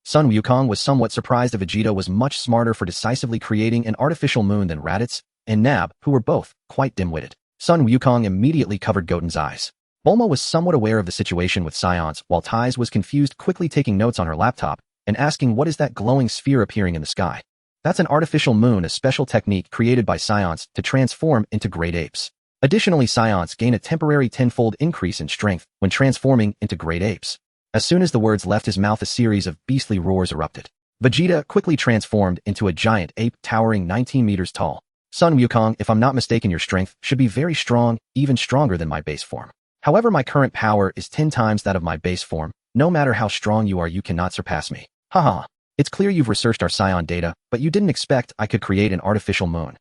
Sun Wukong was somewhat surprised that Vegeta was much smarter for decisively creating an artificial moon than Raditz and Nab, who were both quite dim-witted. Sun Wukong immediately covered Goten's eyes. Bulma was somewhat aware of the situation with scions, while Tiz was confused, quickly taking notes on her laptop and asking, what is that glowing sphere appearing in the sky? That's an artificial moon, a special technique created by scions to transform into great apes. Additionally, scions gain a temporary tenfold increase in strength when transforming into great apes. As soon as the words left his mouth, a series of beastly roars erupted. Vegeta quickly transformed into a giant ape towering 19 meters tall. Sun Wukong, if I'm not mistaken, your strength should be very strong, even stronger than my base form. However, my current power is 10 times that of my base form. No matter how strong you are, you cannot surpass me. Haha. It's clear you've researched our Scion data, but you didn't expect I could create an artificial moon.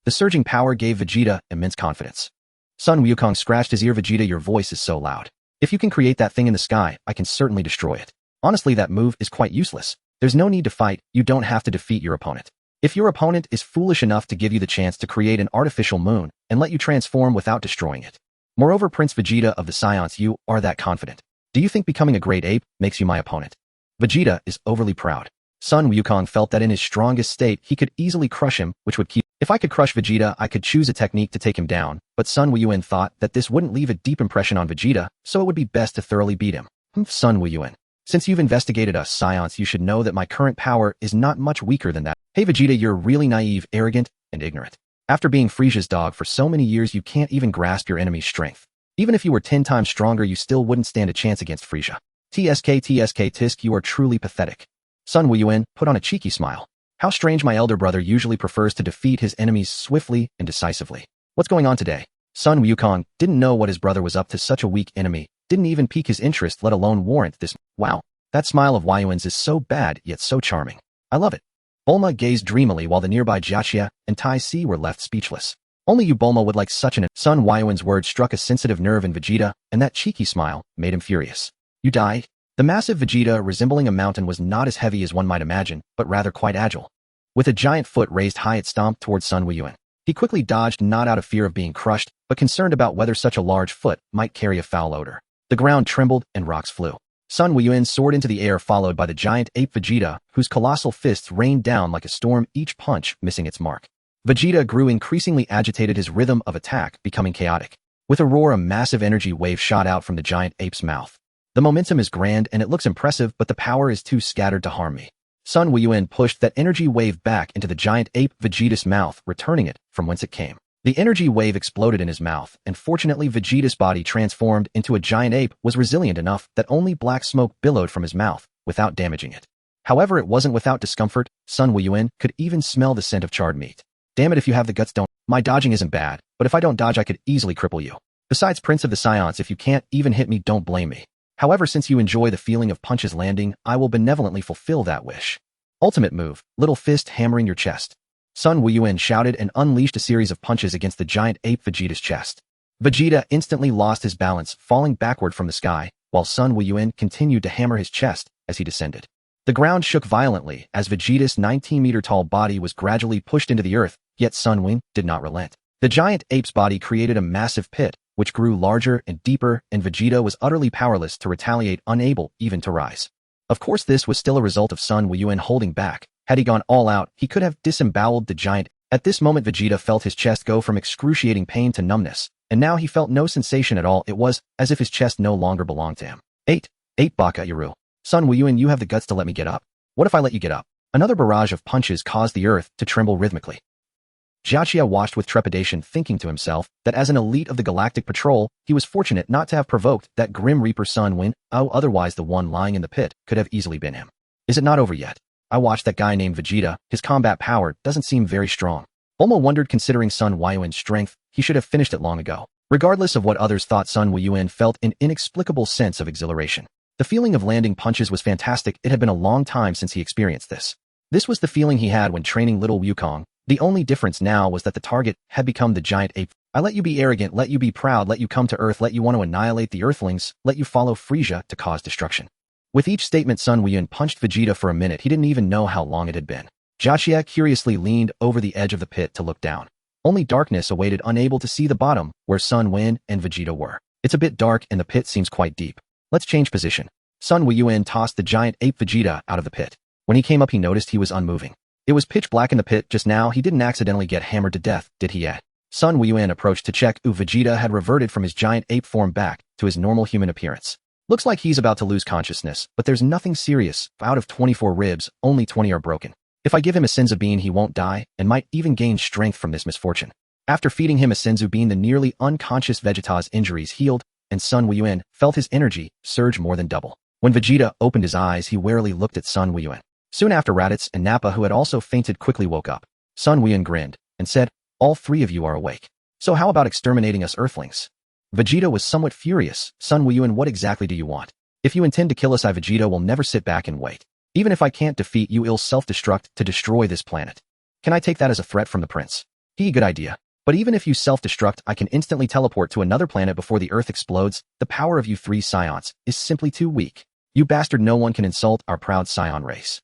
The surging power gave Vegeta immense confidence. Sun Wukong scratched his ear. Vegeta, your voice is so loud. If you can create that thing in the sky, I can certainly destroy it. Honestly, that move is quite useless. There's no need to fight, you don't have to defeat your opponent. If your opponent is foolish enough to give you the chance to create an artificial moon and let you transform without destroying it. Moreover, Prince Vegeta of the Scions, you are that confident. Do you think becoming a great ape makes you my opponent? Vegeta is overly proud. Sun Wukong felt that in his strongest state he could easily crush him, which would keep. If I could crush Vegeta, I could choose a technique to take him down, but Sun Wuyuan thought that this wouldn't leave a deep impression on Vegeta, so it would be best to thoroughly beat him. Sun Wuyuan. Since you've investigated us Scions, you should know that my current power is not much weaker than that. Hey Vegeta, you're really naive, arrogant, and ignorant. After being Frieza's dog for so many years, you can't even grasp your enemy's strength. Even if you were 10 times stronger, you still wouldn't stand a chance against Frieza. Tisk, you are truly pathetic. Sun Wuyuan put on a cheeky smile. How strange, my elder brother usually prefers to defeat his enemies swiftly and decisively. What's going on today? Sun Wukong didn't know what his brother was up to. Such a weak enemy didn't even pique his interest, let alone warrant this. Wow, that smile of Wuyuan's is so bad yet so charming. I love it. Bulma gazed dreamily while the nearby Jiaxia and Tai Si were left speechless. Only you Bulma would like such an. Sun Wuyuan's words struck a sensitive nerve in Vegeta, and that cheeky smile made him furious. You die? The massive Vegeta, resembling a mountain, was not as heavy as one might imagine, but rather quite agile. With a giant foot raised high, it stomped towards Sun Wuyuan. He quickly dodged, not out of fear of being crushed, but concerned about whether such a large foot might carry a foul odor. The ground trembled and rocks flew. Sun Wuyuan soared into the air, followed by the giant ape Vegeta, whose colossal fists rained down like a storm, each punch missing its mark. Vegeta grew increasingly agitated, his rhythm of attack becoming chaotic. With a roar, a massive energy wave shot out from the giant ape's mouth. The momentum is grand and it looks impressive, but the power is too scattered to harm me. Sun Wuyuan pushed that energy wave back into the giant ape Vegeta's mouth, returning it from whence it came. The energy wave exploded in his mouth, and fortunately Vegeta's body, transformed into a giant ape, was resilient enough that only black smoke billowed from his mouth without damaging it. However, it wasn't without discomfort. Sun Wuyuan could even smell the scent of charred meat. Damn it, if you have the guts, don't. My dodging isn't bad, but if I don't dodge, I could easily cripple you. Besides, Prince of the Scions, if you can't even hit me, don't blame me. However, since you enjoy the feeling of punches landing, I will benevolently fulfill that wish. Ultimate move, little fist hammering your chest. Sun Wuyuan shouted and unleashed a series of punches against the giant ape Vegeta's chest. Vegeta instantly lost his balance, falling backward from the sky, while Sun Wuyuan continued to hammer his chest as he descended. The ground shook violently as Vegeta's 19-meter-tall body was gradually pushed into the earth, yet Sun Wuyuan did not relent. The giant ape's body created a massive pit, which grew larger and deeper, and Vegeta was utterly powerless to retaliate, unable even to rise. Of course, this was still a result of Sun Wuyuan holding back. Had he gone all out, he could have disemboweled the giant. At this moment, Vegeta felt his chest go from excruciating pain to numbness, and now he felt no sensation at all. It was as if his chest no longer belonged to him. 8 Baka Yaru. Sun Wuyuan, you have the guts to let me get up. What if I let you get up? Another barrage of punches caused the earth to tremble rhythmically. Jiaxia watched with trepidation, thinking to himself that as an elite of the Galactic Patrol, he was fortunate not to have provoked that Grim Reaper Sun Wuyuan. Otherwise the one lying in the pit could have easily been him. Is it not over yet? I watched that guy named Vegeta. His combat power doesn't seem very strong. Bulma wondered, considering Sun Wuyuan's strength, he should have finished it long ago. Regardless of what others thought, Sun Wuyuan felt an inexplicable sense of exhilaration. The feeling of landing punches was fantastic. It had been a long time since he experienced this. This was the feeling he had when training little Wukong. The only difference now was that the target had become the giant ape. I let you be arrogant, let you be proud, let you come to Earth, let you want to annihilate the Earthlings, let you follow Frieza to cause destruction. With each statement, Sun Wuyuan punched Vegeta for a minute. He didn't even know how long it had been. Jiaxia curiously leaned over the edge of the pit to look down. Only darkness awaited, unable to see the bottom, where Sun Wuyuan and Vegeta were. It's a bit dark and the pit seems quite deep. Let's change position. Sun Wuyuan tossed the giant ape Vegeta out of the pit. When he came up, he noticed he was unmoving. It was pitch black in the pit just now. He didn't accidentally get hammered to death, did he yet? Sun Wuyuan approached to check. Vegeta had reverted from his giant ape form back to his normal human appearance. Looks like he's about to lose consciousness, but there's nothing serious. Out of 24 ribs, only 20 are broken. If I give him a Senzu Bean, he won't die, and might even gain strength from this misfortune. After feeding him a Senzu Bean, the nearly unconscious Vegeta's injuries healed, and Sun Wuyuan felt his energy surge more than double. When Vegeta opened his eyes, he warily looked at Sun Wuyuan. Soon after, Raditz and Nappa, who had also fainted, quickly woke up. Sun Wuyuan grinned and said, all three of you are awake. So how about exterminating us Earthlings? Vegeta was somewhat furious. Sun Wuyuan, what exactly do you want? If you intend to kill us, Vegeta will never sit back and wait. Even if I can't defeat you, I'll self-destruct to destroy this planet. Can I take that as a threat from the prince? Good idea. But even if you self-destruct, I can instantly teleport to another planet before the Earth explodes. The power of you three scions is simply too weak. You bastard, no one can insult our proud scion race.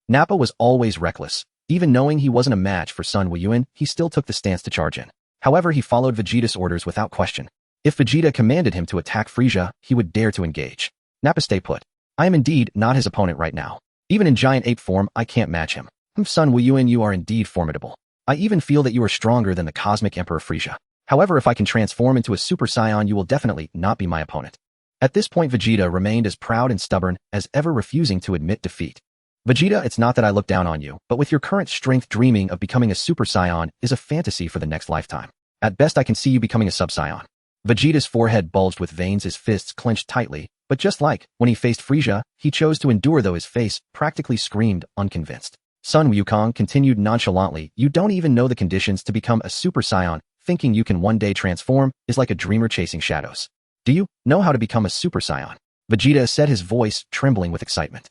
Nappa was always reckless. Even knowing he wasn't a match for Sun Wuyuan, he still took the stance to charge in. However, he followed Vegeta's orders without question. If Vegeta commanded him to attack Frieza, he would dare to engage. Nappa, stay put. I am indeed not his opponent right now. Even in giant ape form, I can't match him. Sun Wuyuan, you are indeed formidable. I even feel that you are stronger than the Cosmic Emperor Frieza. However, if I can transform into a Super Saiyan, you will definitely not be my opponent. At this point, Vegeta remained as proud and stubborn as ever, refusing to admit defeat. Vegeta, it's not that I look down on you, but with your current strength, dreaming of becoming a Super Saiyan is a fantasy for the next lifetime. At best, I can see you becoming a Sub Saiyan. Vegeta's forehead bulged with veins, his fists clenched tightly, but just like when he faced Frieza, he chose to endure, though his face practically screamed unconvinced. Sun Wukong continued nonchalantly, you don't even know the conditions to become a Super Saiyan. Thinking you can one day transform is like a dreamer chasing shadows. Do you know how to become a Super Saiyan? Vegeta said, his voice trembling with excitement.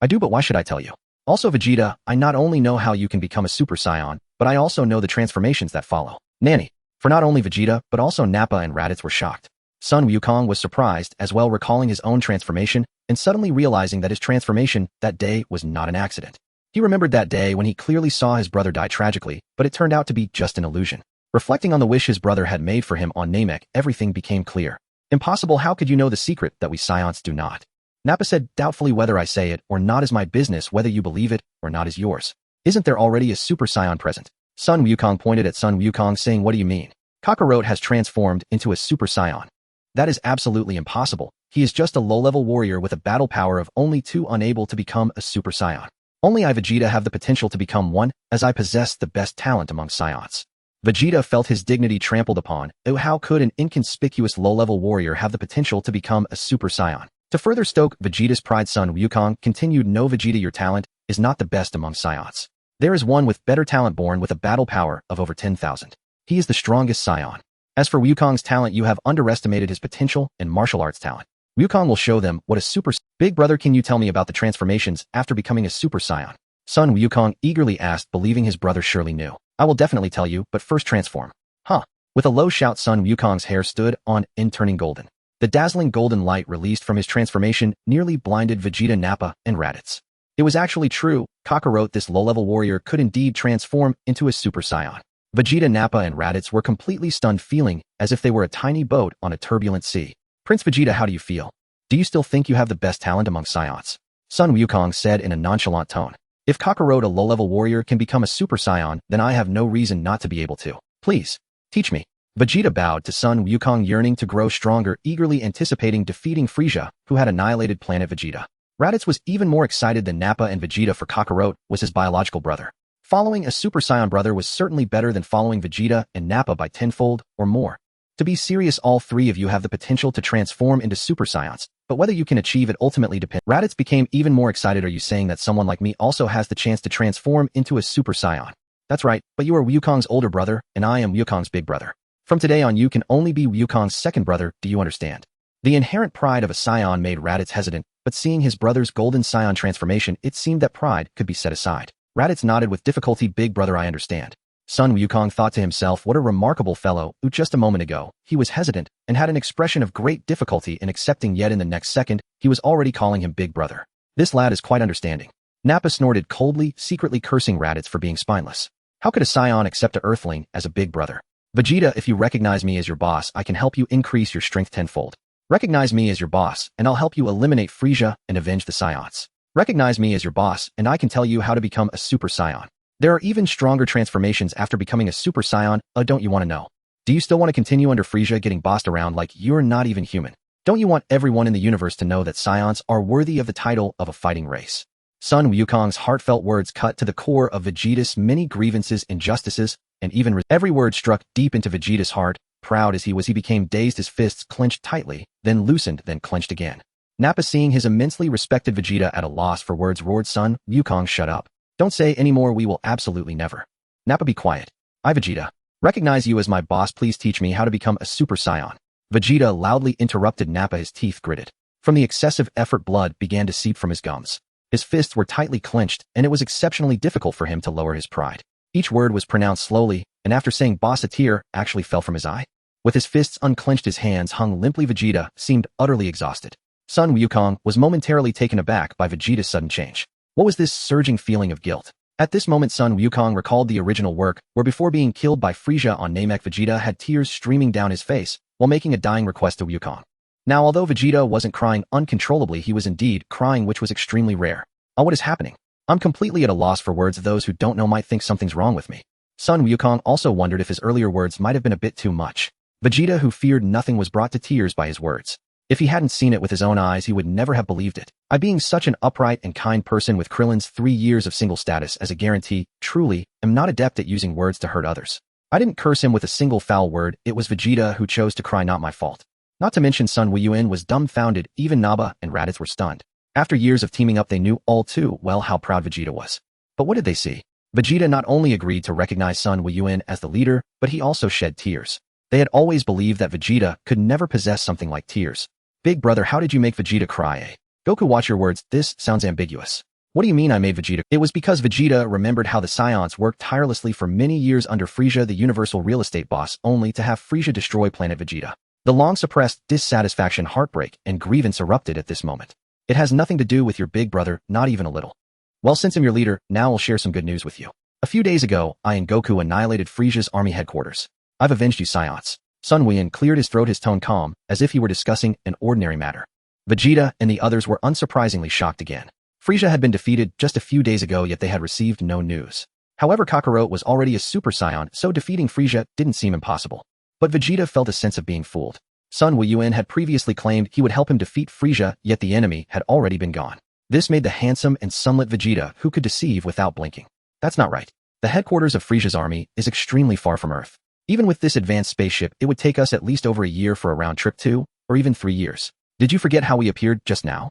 I do, but why should I tell you? Also, Vegeta, I not only know how you can become a Super Saiyan, but I also know the transformations that follow. Nanny. For not only Vegeta, but also Nappa and Raditz were shocked. Sun Wukong was surprised as well, recalling his own transformation and suddenly realizing that his transformation that day was not an accident. He remembered that day when he clearly saw his brother die tragically, but it turned out to be just an illusion. Reflecting on the wish his brother had made for him on Namek, everything became clear. Impossible, how could you know the secret that we Scions do not? Nappa said, doubtfully, whether I say it or not is my business, whether you believe it or not is yours. Isn't there already a Super Saiyan present? Sun Wukong pointed at Sun Wukong, saying, what do you mean? Kakarot has transformed into a Super Saiyan. That is absolutely impossible. He is just a low-level warrior with a battle power of only 2, unable to become a Super Saiyan. Only I, Vegeta, have the potential to become one, as I possess the best talent among Scions. Vegeta felt his dignity trampled upon. Oh, how could an inconspicuous low-level warrior have the potential to become a Super Saiyan? To further stoke Vegeta's pride, Sun Wukong continued, no, Vegeta, your talent is not the best among Scions. There is one with better talent, born with a battle power of over 10,000. He is the strongest Scion. As for Wukong's talent, you have underestimated his potential and martial arts talent. Wukong will show them what a Super... Big brother, can you tell me about the transformations after becoming a Super Saiyan? Sun Wukong eagerly asked, believing his brother surely knew. I will definitely tell you, but first transform. Huh. With a low shout, Sun Wukong's hair stood on end, turning golden. The dazzling golden light released from his transformation nearly blinded Vegeta, Nappa, and Raditz. It was actually true. Kakarot, this low-level warrior, could indeed transform into a Super Saiyan. Vegeta, Nappa, and Raditz were completely stunned, feeling as if they were a tiny boat on a turbulent sea. Prince Vegeta, how do you feel? Do you still think you have the best talent among Scions? Sun Wukong said in a nonchalant tone. If Kakarot, a low-level warrior, can become a Super Saiyan, then I have no reason not to be able to. Please, teach me. Vegeta bowed to Sun Wukong, yearning to grow stronger, eagerly anticipating defeating Frieza, who had annihilated planet Vegeta. Raditz was even more excited than Nappa and Vegeta, for Kakarot was his biological brother. Following a Super Saiyan brother was certainly better than following Vegeta and Nappa by tenfold or more. To be serious, all three of you have the potential to transform into Super Saiyans, but whether you can achieve it ultimately depends. Raditz became even more excited. Are you saying that someone like me also has the chance to transform into a Super Saiyan? That's right, but you are Wukong's older brother, and I am Wukong's big brother. From today on, you can only be Wukong's second brother, do you understand? The inherent pride of a Saiyan made Raditz hesitant, but seeing his brother's golden Saiyan transformation, it seemed that pride could be set aside. Raditz nodded with difficulty. Big brother, I understand. Sun Wukong thought to himself, what a remarkable fellow, who just a moment ago, he was hesitant and had an expression of great difficulty in accepting, yet in the next second, he was already calling him big brother. This lad is quite understanding. Nappa snorted coldly, secretly cursing Raditz for being spineless. How could a Scion accept a Earthling as a big brother? Vegeta, if you recognize me as your boss, I can help you increase your strength tenfold. Recognize me as your boss, and I'll help you eliminate Frieza and avenge the Scions. Recognize me as your boss, and I can tell you how to become a Super Saiyan. There are even stronger transformations after becoming a Super Saiyan. Don't you want to know? Do you still want to continue under Frieza, getting bossed around like you're not even human? Don't you want everyone in the universe to know that Scions are worthy of the title of a fighting race? Sun Wukong's heartfelt words cut to the core of Vegeta's many grievances, injustices, and even every word struck deep into Vegeta's heart. Proud as he was, he became dazed, his fists clenched tightly, then loosened, then clenched again. Nappa, seeing his immensely respected Vegeta at a loss for words, roared, Sun Wukong, shut up. Don't say any more, we will absolutely never. Nappa, be quiet. I, Vegeta, recognize you as my boss, please teach me how to become a Super Saiyan. Vegeta loudly interrupted Nappa, his teeth gritted. From the excessive effort, blood began to seep from his gums. His fists were tightly clenched, and it was exceptionally difficult for him to lower his pride. Each word was pronounced slowly, and after saying boss, a tear actually fell from his eye. With his fists unclenched, his hands hung limply. Vegeta seemed utterly exhausted. Sun Wuyuan was momentarily taken aback by Vegeta's sudden change. What was this surging feeling of guilt? At this moment, Sun Wuyuan recalled the original work, where before being killed by Frieza on Namek, Vegeta had tears streaming down his face while making a dying request to Wuyuan. Now, although Vegeta wasn't crying uncontrollably, he was indeed crying, which was extremely rare. Oh, what is happening? I'm completely at a loss for words. Those who don't know might think something's wrong with me. Sun Wuyuan also wondered if his earlier words might have been a bit too much. Vegeta, who feared nothing, was brought to tears by his words. If he hadn't seen it with his own eyes, he would never have believed it. I, being such an upright and kind person with Krillin's 3 years of single status as a guarantee, truly am not adept at using words to hurt others. I didn't curse him with a single foul word. It was Vegeta who chose to cry, not my fault. Not to mention Sun Wuyuan was dumbfounded. Even Nappa and Raditz were stunned. After years of teaming up, they knew all too well how proud Vegeta was. But what did they see? Vegeta not only agreed to recognize Sun Wuyuan as the leader, but he also shed tears. They had always believed that Vegeta could never possess something like tears. Big brother, how did you make Vegeta cry, eh? Goku, watch your words. This sounds ambiguous. What do you mean I made Vegeta? It was because Vegeta remembered how the Scions worked tirelessly for many years under Frieza, the universal real estate boss, only to have Frieza destroy planet Vegeta. The long-suppressed dissatisfaction, heartbreak, and grievance erupted at this moment. It has nothing to do with your big brother, not even a little. Well, since I'm your leader, now I'll share some good news with you. A few days ago, I and Goku annihilated Frieza's army headquarters. I've avenged you, Scions. Sun Wuyuan cleared his throat, his tone calm, as if he were discussing an ordinary matter. Vegeta and the others were unsurprisingly shocked again. Frieza had been defeated just a few days ago, yet they had received no news. However, Kakarot was already a Super Saiyan, so defeating Frieza didn't seem impossible. But Vegeta felt a sense of being fooled. Sun Wuyuan had previously claimed he would help him defeat Frieza, yet the enemy had already been gone. This made the handsome and sunlit Vegeta who could deceive without blinking. That's not right. The headquarters of Frieza's army is extremely far from Earth. Even with this advanced spaceship, it would take us at least over a year for a round trip, 2 or even 3 years. Did you forget how we appeared just now?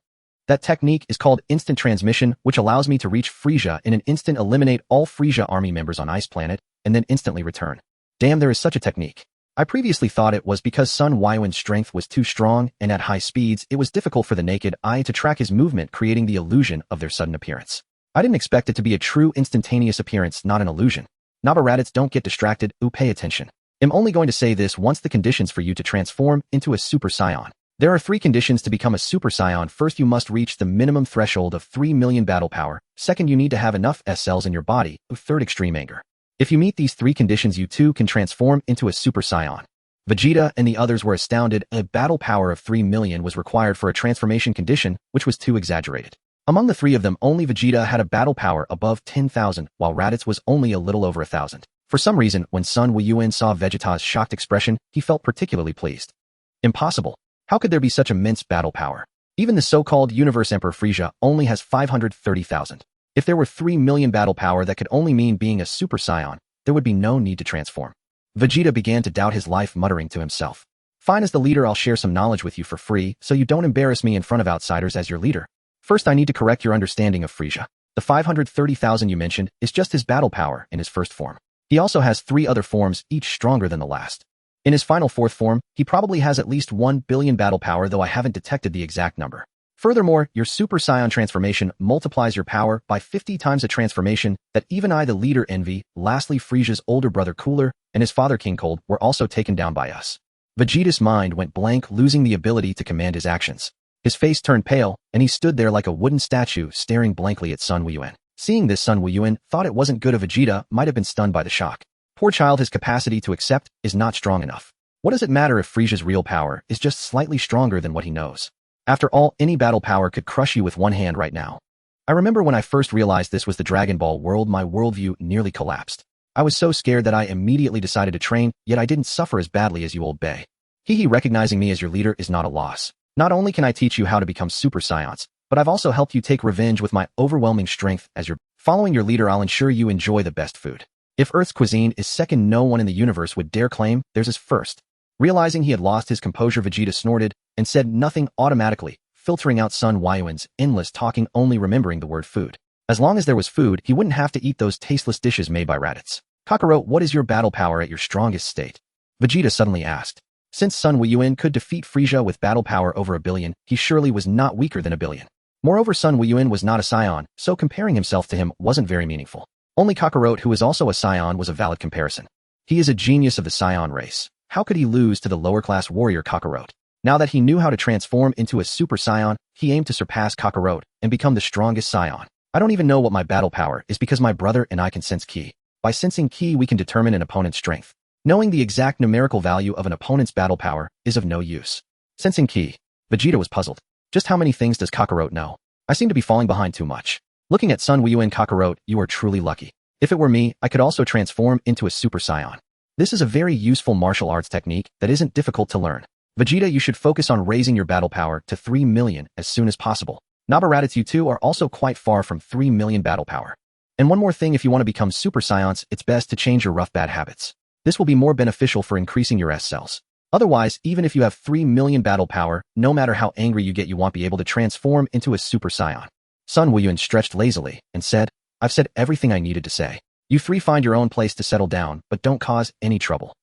That technique is called instant transmission, which allows me to reach Frieza in an instant, eliminate all Frieza army members on Ice Planet, and then instantly return. Damn, there is such a technique. I previously thought it was because Sun Wuyuan's strength was too strong, and at high speeds, it was difficult for the naked eye to track his movement, creating the illusion of their sudden appearance. I didn't expect it to be a true instantaneous appearance, not an illusion. Nappa, Raditz, don't get distracted. Pay attention. I'm only going to say this once: the conditions for you to transform into a Super Saiyan. There are 3 conditions to become a Super Saiyan. First, you must reach the minimum threshold of 3 million battle power. Second, you need to have enough S cells in your body. Third, extreme anger. If you meet these 3 conditions, you too can transform into a Super Saiyan. Vegeta and the others were astounded. A battle power of 3 million was required for a transformation condition, which was too exaggerated. Among the 3 of them, only Vegeta had a battle power above 10,000, while Raditz was only a little over 1,000. For some reason, when Sun Wuyuan saw Vegeta's shocked expression, he felt particularly pleased. Impossible. How could there be such immense battle power? Even the so-called Universe Emperor Frieza only has 530,000. If there were 3 million battle power, that could only mean being a Super Saiyan. There would be no need to transform. Vegeta began to doubt his life, muttering to himself. Fine, as the leader, I'll share some knowledge with you for free, so you don't embarrass me in front of outsiders as your leader. First, I need to correct your understanding of Frieza. The 530,000 you mentioned is just his battle power in his first form. He also has 3 other forms, each stronger than the last. In his final 4th form, he probably has at least 1 billion battle power, though I haven't detected the exact number. Furthermore, your Super Saiyan transformation multiplies your power by 50 times, a transformation that even I, the leader, envy. Lastly, Frieza's older brother Cooler and his father King Cold were also taken down by us. Vegeta's mind went blank, losing the ability to command his actions. His face turned pale, and he stood there like a wooden statue, staring blankly at Sun Wuyuan. Seeing this, Sun Wuyuan thought it wasn't good of Vegeta, might have been stunned by the shock. Poor child, his capacity to accept is not strong enough. What does it matter if Frieza's real power is just slightly stronger than what he knows? After all, any battle power could crush you with one hand right now. I remember when I first realized this was the Dragon Ball world, my worldview nearly collapsed. I was so scared that I immediately decided to train, yet I didn't suffer as badly as you, old Bay. Recognizing me as your leader is not a loss. Not only can I teach you how to become Super Saiyans, but I've also helped you take revenge with my overwhelming strength. As your following your leader, I'll ensure you enjoy the best food. If Earth's cuisine is second, no one in the universe would dare claim theirs is first. Realizing he had lost his composure, Vegeta snorted and said nothing, automatically filtering out Sun Wuyuan's endless talking, only remembering the word food. As long as there was food, he wouldn't have to eat those tasteless dishes made by Raditz. Kakarot, what is your battle power at your strongest state? Vegeta suddenly asked. Since Sun Wuyuan could defeat Frieza with battle power over 1 billion, he surely was not weaker than 1 billion. Moreover, Sun Wuyuan was not a scion, so comparing himself to him wasn't very meaningful. Only Kakarot, who is also a scion, was a valid comparison. He is a genius of the scion race. How could he lose to the lower-class warrior Kakarot? Now that he knew how to transform into a super scion, he aimed to surpass Kakarot and become the strongest scion. I don't even know what my battle power is because my brother and I can sense ki. By sensing ki, we can determine an opponent's strength. Knowing the exact numerical value of an opponent's battle power is of no use. Sensing ki. Vegeta was puzzled. Just how many things does Kakarot know? I seem to be falling behind too much. Looking at Sun Wuyuan Kakarot, you are truly lucky. If it were me, I could also transform into a super scion. This is a very useful martial arts technique that isn't difficult to learn. Vegeta, you should focus on raising your battle power to 3 million as soon as possible. Naba, Raditz, you two are also quite far from 3 million battle power. And one more thing, if you want to become super scions, it's best to change your rough bad habits. This will be more beneficial for increasing your S cells. Otherwise, even if you have 3 million battle power, no matter how angry you get, you won't be able to transform into a super scion. Sun Wuyuan stretched lazily and said, I've said everything I needed to say. You three find your own place to settle down, but don't cause any trouble.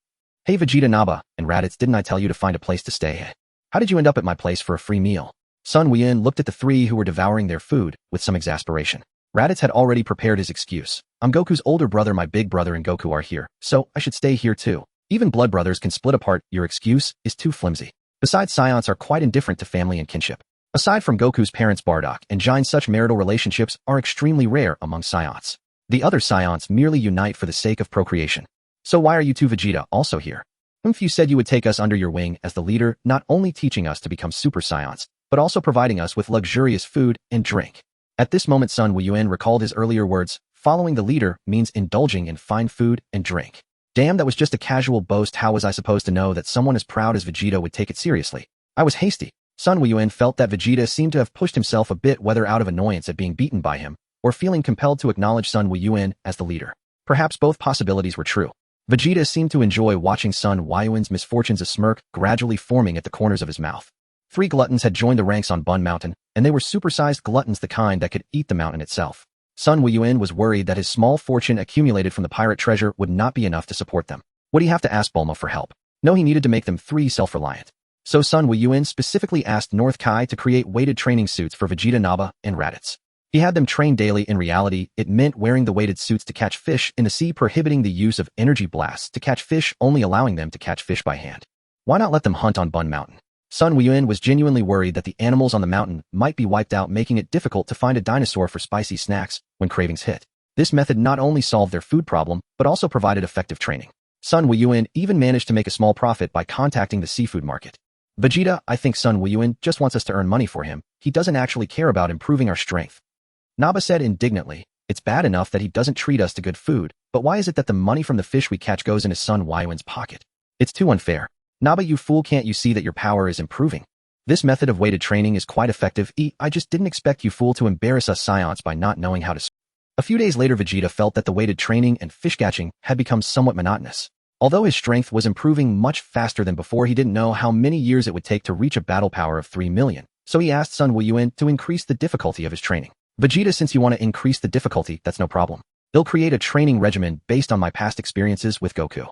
Hey Vegeta, Naba, and Raditz, didn't I tell you to find a place to stay? How did you end up at my place for a free meal? Sun Wuyuan looked at the three who were devouring their food with some exasperation. Raditz had already prepared his excuse. I'm Goku's older brother, my big brother and Goku are here, so I should stay here too. Even blood brothers can split apart, your excuse is too flimsy. Besides, scions are quite indifferent to family and kinship. Aside from Goku's parents Bardock and Jine, such marital relationships are extremely rare among scions. The other scions merely unite for the sake of procreation. So why are you two, Vegeta, also here? You said you would take us under your wing as the leader, not only teaching us to become super scions, but also providing us with luxurious food and drink. At this moment, Sun Wuyuan recalled his earlier words, following the leader means indulging in fine food and drink. Damn, that was just a casual boast. How was I supposed to know that someone as proud as Vegeta would take it seriously? I was hasty. Sun Wuyuan felt that Vegeta seemed to have pushed himself a bit, whether out of annoyance at being beaten by him, or feeling compelled to acknowledge Sun Wuyuan as the leader. Perhaps both possibilities were true. Vegeta seemed to enjoy watching Sun Wuyuan's misfortunes, a smirk gradually forming at the corners of his mouth. 3 gluttons had joined the ranks on Bun Mountain, and they were supersized gluttons, the kind that could eat the mountain itself. Sun Wuyuan was worried that his small fortune accumulated from the pirate treasure would not be enough to support them. Would he have to ask Bulma for help? No, he needed to make them 3 self-reliant. So Sun Wuyuan specifically asked North Kai to create weighted training suits for Vegeta, Naba, and Raditz. He had them train daily. In reality, it meant wearing the weighted suits to catch fish in the sea, prohibiting the use of energy blasts to catch fish, only allowing them to catch fish by hand. Why not let them hunt on Bun Mountain? Sun Wuyuan was genuinely worried that the animals on the mountain might be wiped out, making it difficult to find a dinosaur for spicy snacks when cravings hit. This method not only solved their food problem, but also provided effective training. Sun Wuyuan even managed to make a small profit by contacting the seafood market. Vegeta, I think Sun Wuyuan just wants us to earn money for him. He doesn't actually care about improving our strength. Naba said indignantly, it's bad enough that he doesn't treat us to good food, but why is it that the money from the fish we catch goes into Sun Wuyuan's pocket? It's too unfair. Naba, you fool, can't you see that your power is improving? This method of weighted training is quite effective. I just didn't expect you fool to embarrass us scions by not knowing how to swim. A few days later, Vegeta felt that the weighted training and fish catching had become somewhat monotonous. Although his strength was improving much faster than before, he didn't know how many years it would take to reach a battle power of 3 million, so he asked Sun Wuyuan to increase the difficulty of his training. Vegeta, since you want to increase the difficulty, that's no problem. They'll create a training regimen based on my past experiences with Goku.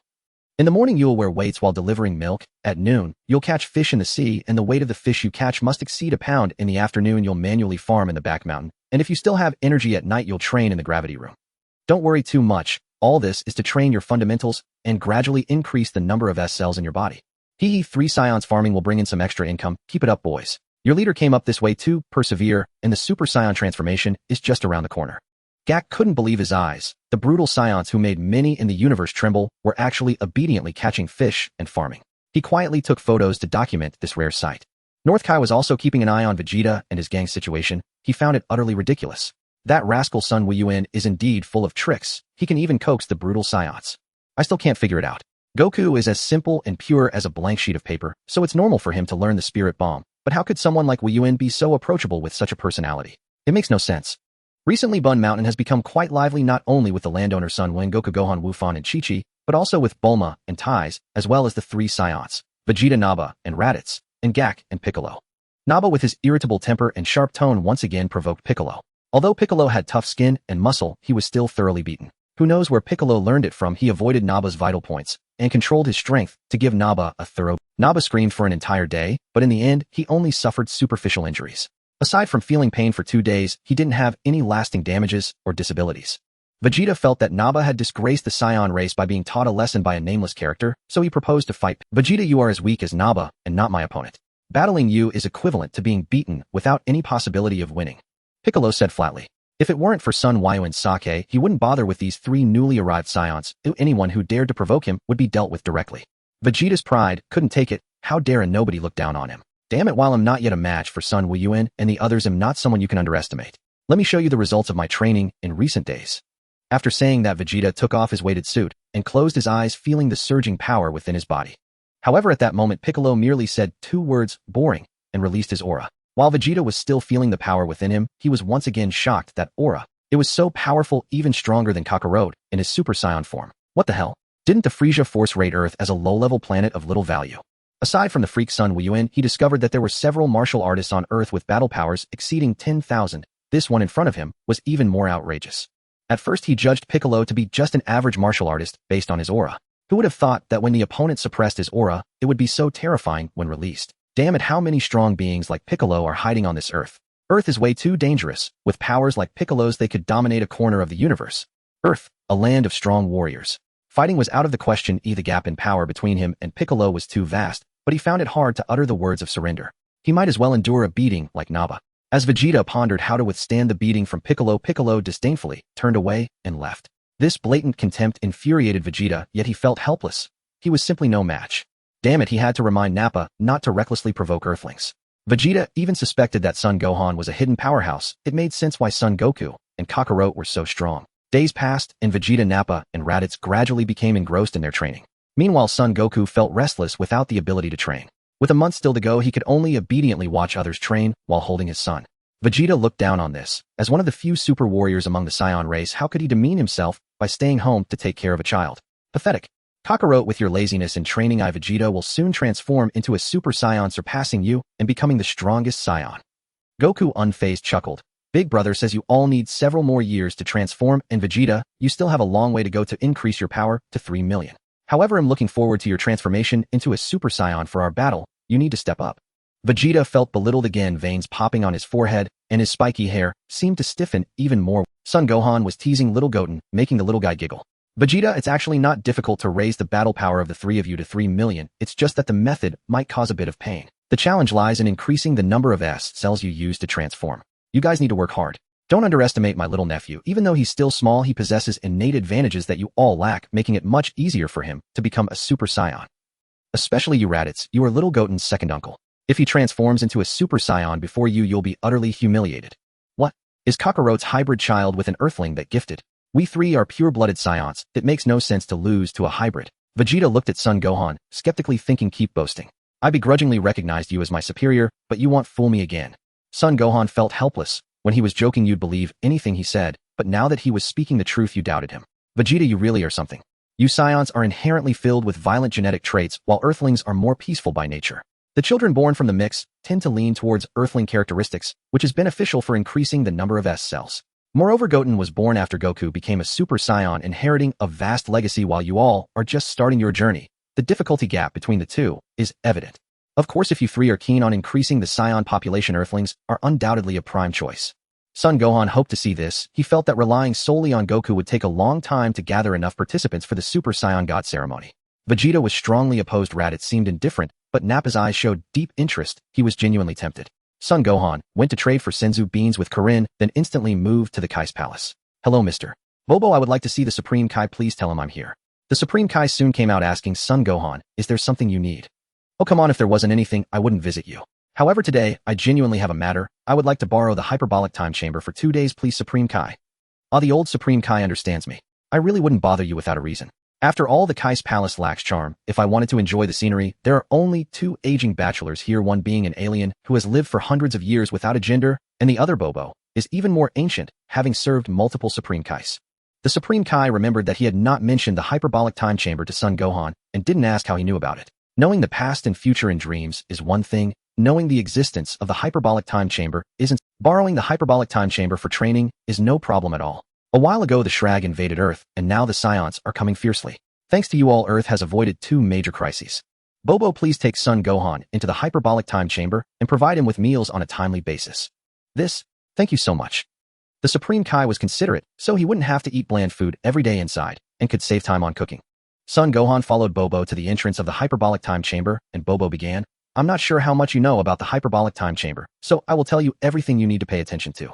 In the morning, you'll wear weights while delivering milk. At noon, you'll catch fish in the sea, and the weight of the fish you catch must exceed 1 pound. In the afternoon, you'll manually farm in the back mountain, and if you still have energy at night, you'll train in the gravity room. Don't worry too much. All this is to train your fundamentals and gradually increase the number of S cells in your body. 3 scions farming will bring in some extra income. Keep it up, boys. Your leader came up this way too. Persevere, and the Super Saiyan transformation is just around the corner. Gak couldn't believe his eyes. The brutal scions who made many in the universe tremble were actually obediently catching fish and farming. He quietly took photos to document this rare sight. North Kai was also keeping an eye on Vegeta and his gang's situation. He found it utterly ridiculous. That rascal Sun Wuyuan is indeed full of tricks. He can even coax the brutal scions. I still can't figure it out. Goku is as simple and pure as a blank sheet of paper, so it's normal for him to learn the spirit bomb. But how could someone like Wuyuan be so approachable with such a personality? It makes no sense. Recently, Bun Mountain has become quite lively, not only with the landowner Sun Wuyuan, Goku, Gohan, Wufan, and Chi-Chi, but also with Bulma and Tais, as well as the 3 scions, Vegeta, Naba, and Raditz, and Gak and Piccolo. Naba, with his irritable temper and sharp tone, once again provoked Piccolo. Although Piccolo had tough skin and muscle, he was still thoroughly beaten. Who knows where Piccolo learned it from? He avoided Naba's vital points and controlled his strength to give Naba a thorough. Naba screamed for an entire day, but in the end, he only suffered superficial injuries. Aside from feeling pain for 2 days, he didn't have any lasting damages or disabilities. Vegeta felt that Nappa had disgraced the Saiyan race by being taught a lesson by a nameless character, so he proposed to fight. Vegeta, you are as weak as Nappa and not my opponent. Battling you is equivalent to being beaten without any possibility of winning. Piccolo said flatly. If it weren't for Sun Wuyuan's sake, he wouldn't bother with these 3 newly arrived Saiyans. Anyone who dared to provoke him would be dealt with directly. Vegeta's pride couldn't take it. How dare nobody look down on him. Damn it, while I'm not yet a match for Sun Wuyuan and the others, am not someone you can underestimate. Let me show you the results of my training in recent days. After saying that, Vegeta took off his weighted suit and closed his eyes, feeling the surging power within his body. However, at that moment, Piccolo merely said 2 words, boring, and released his aura. While Vegeta was still feeling the power within him, he was once again shocked that aura. It was so powerful, even stronger than Kakarot in his Super Saiyan form. What the hell? Didn't the Frisia Force rate Earth as a low-level planet of little value? Aside from the freak Sun Wuyuan, he discovered that there were several martial artists on Earth with battle powers exceeding 10,000. This one in front of him was even more outrageous. At first, he judged Piccolo to be just an average martial artist based on his aura. Who would have thought that when the opponent suppressed his aura, it would be so terrifying when released? Damn it, how many strong beings like Piccolo are hiding on this Earth? Earth is way too dangerous. With powers like Piccolo's, they could dominate a corner of the universe. Earth, a land of strong warriors. Fighting was out of the question. The gap in power between him and Piccolo was too vast, but he found it hard to utter the words of surrender. He might as well endure a beating like Nappa. As Vegeta pondered how to withstand the beating from Piccolo, Piccolo disdainfully turned away and left. This blatant contempt infuriated Vegeta, yet he felt helpless. He was simply no match. Damn it, he had to remind Nappa not to recklessly provoke Earthlings. Vegeta even suspected that Son Gohan was a hidden powerhouse. It made sense why Son Goku and Kakarot were so strong. Days passed, and Vegeta, Nappa, and Raditz gradually became engrossed in their training. Meanwhile, Son Goku felt restless without the ability to train. With a month still to go, he could only obediently watch others train while holding his son. Vegeta looked down on this. As one of the few super warriors among the Saiyan race, how could he demean himself by staying home to take care of a child? Pathetic. Kakarot, with your laziness in training, Vegeta will soon transform into a Super Saiyan, surpassing you and becoming the strongest Saiyan. Goku unfazed chuckled. Big brother says you all need several more years to transform, and Vegeta, you still have a long way to go to increase your power to 3 million. However, I'm looking forward to your transformation into a Super Saiyan. For our battle, you need to step up. Vegeta felt belittled again, veins popping on his forehead, and his spiky hair seemed to stiffen even more. Son Gohan was teasing little Goten, making the little guy giggle. Vegeta, it's actually not difficult to raise the battle power of the 3 of you to 3 million, it's just that the method might cause a bit of pain. The challenge lies in increasing the number of S cells you use to transform. You guys need to work hard. Don't underestimate my little nephew. Even though he's still small, he possesses innate advantages that you all lack, making it much easier for him to become a Super Saiyan. Especially you, Raditz, you are little Goten's second uncle. If he transforms into a Super Saiyan before you, you'll be utterly humiliated. What? Is Kakarot's hybrid child with an Earthling that gifted? We 3 are pure-blooded Saiyans. It makes no sense to lose to a hybrid. Vegeta looked at Son Gohan, skeptically thinking, keep boasting. I begrudgingly recognized you as my superior, but you won't fool me again. Son Gohan felt helpless. When he was joking, you'd believe anything he said, but now that he was speaking the truth, you doubted him. Vegeta, you really are something. You Saiyans are inherently filled with violent genetic traits, while Earthlings are more peaceful by nature. The children born from the mix tend to lean towards Earthling characteristics, which is beneficial for increasing the number of S cells. Moreover, Goten was born after Goku became a Super Saiyan, inheriting a vast legacy while you all are just starting your journey. The difficulty gap between the two is evident. Of course, if you 3 are keen on increasing the Saiyan population, Earthlings are undoubtedly a prime choice. Son Gohan hoped to see this. He felt that relying solely on Goku would take a long time to gather enough participants for the Super Saiyan God ceremony. Vegeta was strongly opposed. Raditz seemed indifferent, but Nappa's eyes showed deep interest. He was genuinely tempted. Son Gohan went to trade for Senzu Beans with Krillin, then instantly moved to the Kai's palace. Hello, Mr. Bobo, I would like to see the Supreme Kai. Please tell him I'm here. The Supreme Kai soon came out, asking Son Gohan, is there something you need? Oh, come on, if there wasn't anything, I wouldn't visit you. However, today, I genuinely have a matter. I would like to borrow the hyperbolic time chamber for 2 days, please, Supreme Kai. The old Supreme Kai understands me. I really wouldn't bother you without a reason. After all, the Kai's palace lacks charm. If I wanted to enjoy the scenery, there are only 2 aging bachelors here, one being an alien who has lived for hundreds of years without a gender, and the other, Bobo, is even more ancient, having served multiple Supreme Kais. The Supreme Kai remembered that he had not mentioned the hyperbolic time chamber to Son Gohan, and didn't ask how he knew about it. Knowing the past and future in dreams is one thing, knowing the existence of the hyperbolic time chamber isn't. Borrowing the hyperbolic time chamber for training is no problem at all. A while ago, the Shrag invaded Earth, and now the Saiyans are coming fiercely. Thanks to you all, Earth has avoided 2 major crises. Bobo, please take Son Gohan into the hyperbolic time chamber and provide him with meals on a timely basis. Thank you so much. The Supreme Kai was considerate, so he wouldn't have to eat bland food every day inside, and could save time on cooking. Sun Gohan followed Bobo to the entrance of the hyperbolic time chamber, and Bobo began, I'm not sure how much you know about the hyperbolic time chamber, so I will tell you everything you need to pay attention to.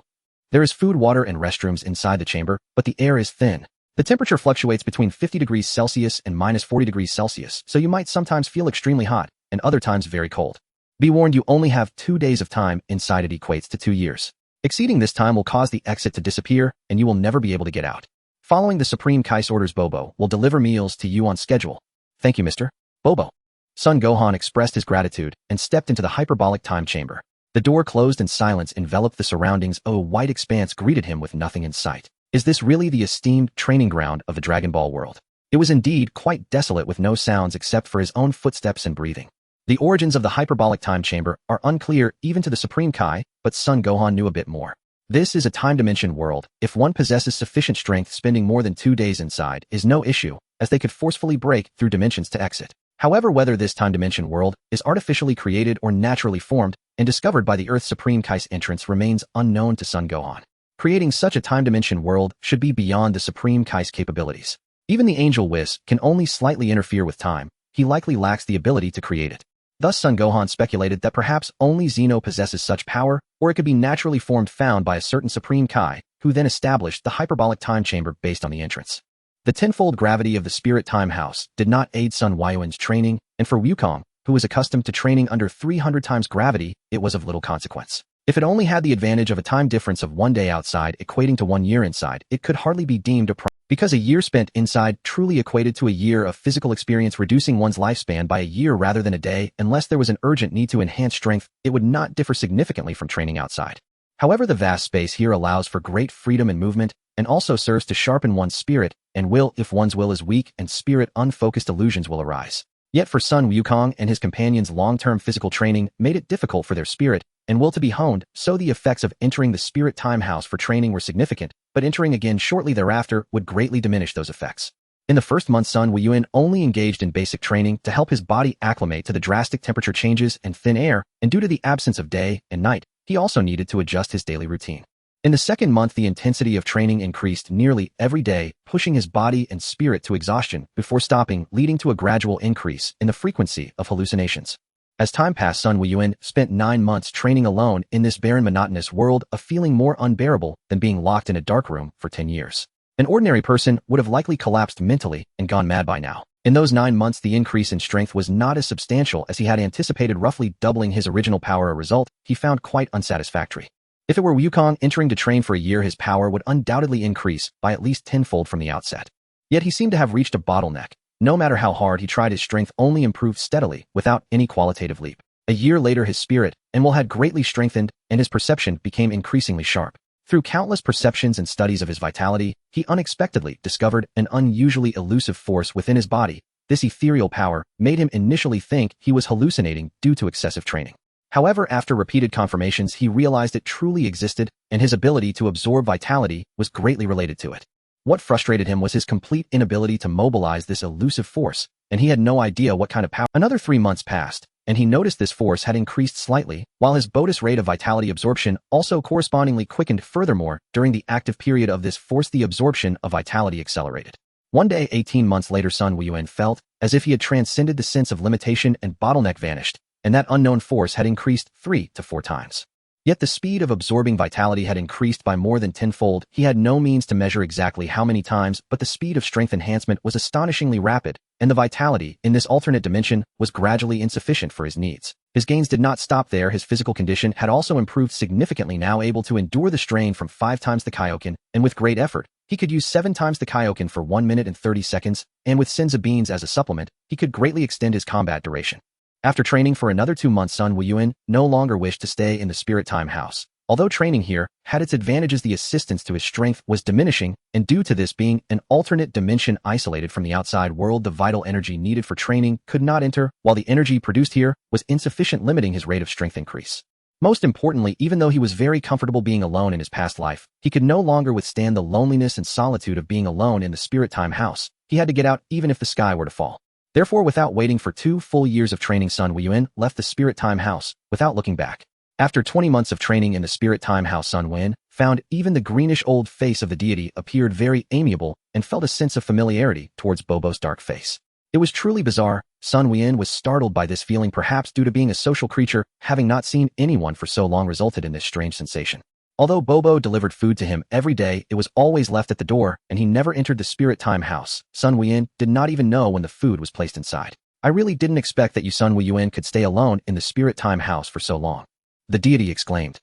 There is food, water, and restrooms inside the chamber, but the air is thin. The temperature fluctuates between 50 degrees Celsius and minus 40 degrees Celsius, so you might sometimes feel extremely hot, and other times very cold. Be warned, you only have 2 days of time inside. It equates to 2 years. Exceeding this time will cause the exit to disappear, and you will never be able to get out. Following the Supreme Kai's orders, Bobo will deliver meals to you on schedule. Thank you, Mr. Bobo. Sun Gohan expressed his gratitude and stepped into the hyperbolic time chamber. The door closed and silence enveloped the surroundings. A white expanse greeted him with nothing in sight. Is this really the esteemed training ground of the Dragon Ball world? It was indeed quite desolate, with no sounds except for his own footsteps and breathing. The origins of the hyperbolic time chamber are unclear even to the Supreme Kai, but Sun Gohan knew a bit more. This is a time dimension world. If one possesses sufficient strength, spending more than 2 days inside is no issue, as they could forcefully break through dimensions to exit. However, whether this time dimension world is artificially created or naturally formed and discovered by the Earth Supreme Kai's entrance remains unknown to Sun Gohan. Creating such a time dimension world should be beyond the Supreme Kai's capabilities. Even the Angel Whis can only slightly interfere with time. He likely lacks the ability to create it. Thus Sun Gohan speculated that perhaps only Zeno possesses such power, or it could be naturally formed, found by a certain Supreme Kai, who then established the hyperbolic time chamber based on the entrance. The tenfold gravity of the Spirit Time House did not aid Sun Wuyuan's training, and for Wukong, who was accustomed to training under 300 times gravity, it was of little consequence. If it only had the advantage of a time difference of 1 day outside equating to 1 year inside, it could hardly be deemed a problem, because a year spent inside truly equated to a year of physical experience, reducing one's lifespan by a year rather than a day. Unless there was an urgent need to enhance strength, it would not differ significantly from training outside. However, the vast space here allows for great freedom and movement, and also serves to sharpen one's spirit and will. If one's will is weak and spirit unfocused, illusions will arise. Yet for Sun Wukong and his companions, long-term physical training made it difficult for their spirit and will to be honed, so the effects of entering the Spirit Time House for training were significant, but entering again shortly thereafter would greatly diminish those effects. In the first month, Sun Wuyuan only engaged in basic training to help his body acclimate to the drastic temperature changes and thin air, and due to the absence of day and night, he also needed to adjust his daily routine. In the second month, the intensity of training increased nearly every day, pushing his body and spirit to exhaustion before stopping, leading to a gradual increase in the frequency of hallucinations. As time passed, Sun Wuyuan spent 9 months training alone in this barren, monotonous world, a feeling more unbearable than being locked in a dark room for 10 years. An ordinary person would have likely collapsed mentally and gone mad by now. In those 9 months, the increase in strength was not as substantial as he had anticipated, roughly doubling his original power, a result he found quite unsatisfactory. If it were Wukong entering to train for a year, his power would undoubtedly increase by at least tenfold from the outset. Yet he seemed to have reached a bottleneck. No matter how hard he tried, his strength only improved steadily without any qualitative leap. A year later, his spirit and will had greatly strengthened, and his perception became increasingly sharp. Through countless perceptions and studies of his vitality, he unexpectedly discovered an unusually elusive force within his body. This ethereal power made him initially think he was hallucinating due to excessive training. However, after repeated confirmations, he realized it truly existed, and his ability to absorb vitality was greatly related to it. What frustrated him was his complete inability to mobilize this elusive force, and he had no idea what kind of power. Another 3 months passed, and he noticed this force had increased slightly, while his bonus rate of vitality absorption also correspondingly quickened. Furthermore, during the active period of this force, the absorption of vitality accelerated. One day, 18 months later, Sun Wuyuan felt as if he had transcended the sense of limitation, and bottleneck vanished, and that unknown force had increased 3 to 4 times. Yet the speed of absorbing vitality had increased by more than tenfold. He had no means to measure exactly how many times, but the speed of strength enhancement was astonishingly rapid, and the vitality in this alternate dimension was gradually insufficient for his needs. His gains did not stop there. His physical condition had also improved significantly, now able to endure the strain from 5 times the Kaioken, and with great effort, he could use 7 times the Kaioken for 1 minute and 30 seconds, and with Senzu Beans as a supplement, he could greatly extend his combat duration. After training for another 2 months, Sun Wuyuan no longer wished to stay in the Spirit Time House. Although training here had its advantages, the assistance to his strength was diminishing, and due to this being an alternate dimension isolated from the outside world, the vital energy needed for training could not enter, while the energy produced here was insufficient, limiting his rate of strength increase. Most importantly, even though he was very comfortable being alone in his past life, he could no longer withstand the loneliness and solitude of being alone in the Spirit Time House. He had to get out, even if the sky were to fall. Therefore, without waiting for 2 full years of training, Sun Wuyuan left the Spirit Time House without looking back. After 20 months of training in the spirit time house, Sun Wuyuan found even the greenish old face of the deity appeared very amiable and felt a sense of familiarity towards Bobo's dark face. It was truly bizarre. Sun Wuyuan was startled by this feeling, perhaps due to being a social creature, having not seen anyone for so long resulted in this strange sensation. Although Bobo delivered food to him every day, it was always left at the door, and he never entered the spirit time house. Sun Wuyuan did not even know when the food was placed inside. I really didn't expect that you Sun Wuyuan could stay alone in the spirit time house for so long. The deity exclaimed.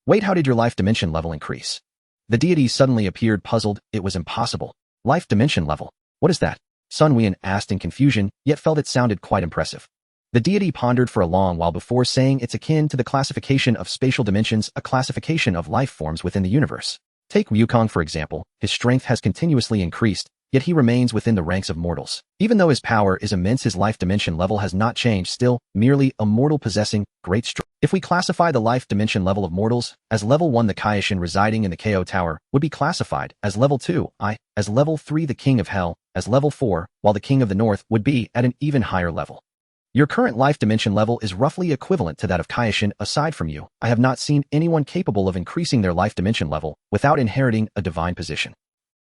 Wait, how did your life dimension level increase? The deity suddenly appeared puzzled. It was impossible. Life dimension level? What is that? Sun Wuyuan asked in confusion, yet felt it sounded quite impressive. The deity pondered for a long while before saying it's akin to the classification of spatial dimensions, a classification of life forms within the universe. Take Wukong for example. His strength has continuously increased, yet he remains within the ranks of mortals. Even though his power is immense, his life dimension level has not changed, still merely a mortal possessing great strength. If we classify the life dimension level of mortals as level 1, the Kaioshin residing in the KO Tower would be classified as level 2, as level 3, the King of Hell as level 4, while the King of the North would be at an even higher level. Your current life dimension level is roughly equivalent to that of Kaioshin. Aside from you, I have not seen anyone capable of increasing their life dimension level without inheriting a divine position.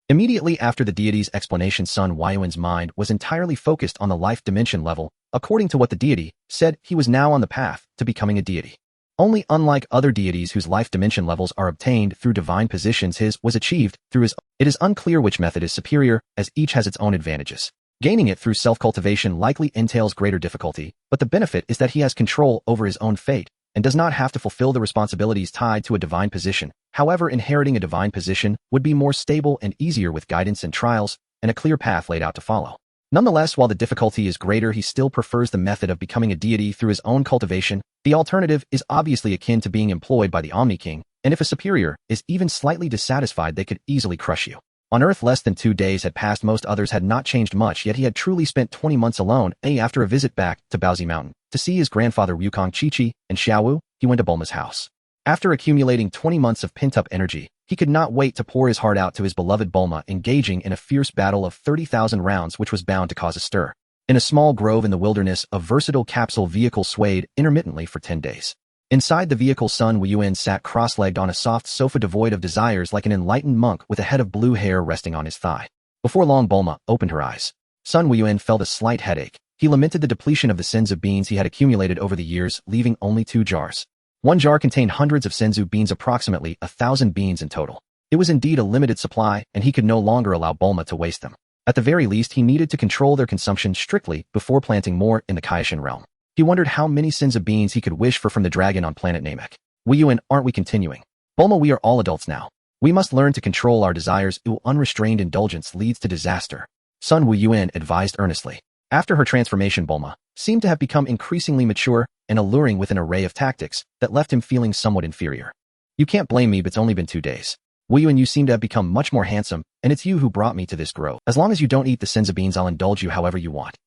Immediately after the deity's explanation, Sun Wuyuan's mind was entirely focused on the life dimension level. According to what the deity said, he was now on the path to becoming a deity. Only unlike other deities whose life dimension levels are obtained through divine positions, his was achieved through his own. It is unclear which method is superior, as each has its own advantages. Gaining it through self-cultivation likely entails greater difficulty, but the benefit is that he has control over his own fate and does not have to fulfill the responsibilities tied to a divine position. However, inheriting a divine position would be more stable and easier with guidance and trials and a clear path laid out to follow. Nonetheless, while the difficulty is greater, he still prefers the method of becoming a deity through his own cultivation. The alternative is obviously akin to being employed by the Omni King, and if a superior is even slightly dissatisfied, they could easily crush you. On Earth, less than 2 days had passed. Most others had not changed much, yet he had truly spent 20 months alone. After a visit back to Paozu Mountain to see his grandfather Wukong, Chi-Chi, and Xiaowu, he went to Bulma's house. After accumulating 20 months of pent-up energy, he could not wait to pour his heart out to his beloved Bulma, engaging in a fierce battle of 30,000 rounds which was bound to cause a stir. In a small grove in the wilderness, a versatile capsule vehicle swayed intermittently for 10 days. Inside the vehicle, Sun Wuyuan sat cross-legged on a soft sofa devoid of desires, like an enlightened monk with a head of blue hair resting on his thigh. Before long, Bulma opened her eyes. Sun Wuyuan felt a slight headache. He lamented the depletion of the Senzu Beans he had accumulated over the years, leaving only 2 jars. One jar contained hundreds of Senzu Beans, approximately 1,000 beans in total. It was indeed a limited supply, and he could no longer allow Bulma to waste them. At the very least, he needed to control their consumption strictly before planting more in the Kaioshin realm. He wondered how many Senzu Beans he could wish for from the dragon on planet Namek. Wuyuan, aren't we continuing? Bulma, we are all adults now. We must learn to control our desires. Unrestrained indulgence leads to disaster. Sun Wuyuan advised earnestly. After her transformation, Bulma seemed to have become increasingly mature and alluring with an array of tactics that left him feeling somewhat inferior. You can't blame me, but it's only been 2 days. Wuyuan, you seem to have become much more handsome, and it's you who brought me to this grove. As long as you don't eat the Senzu Beans, I'll indulge you however you want.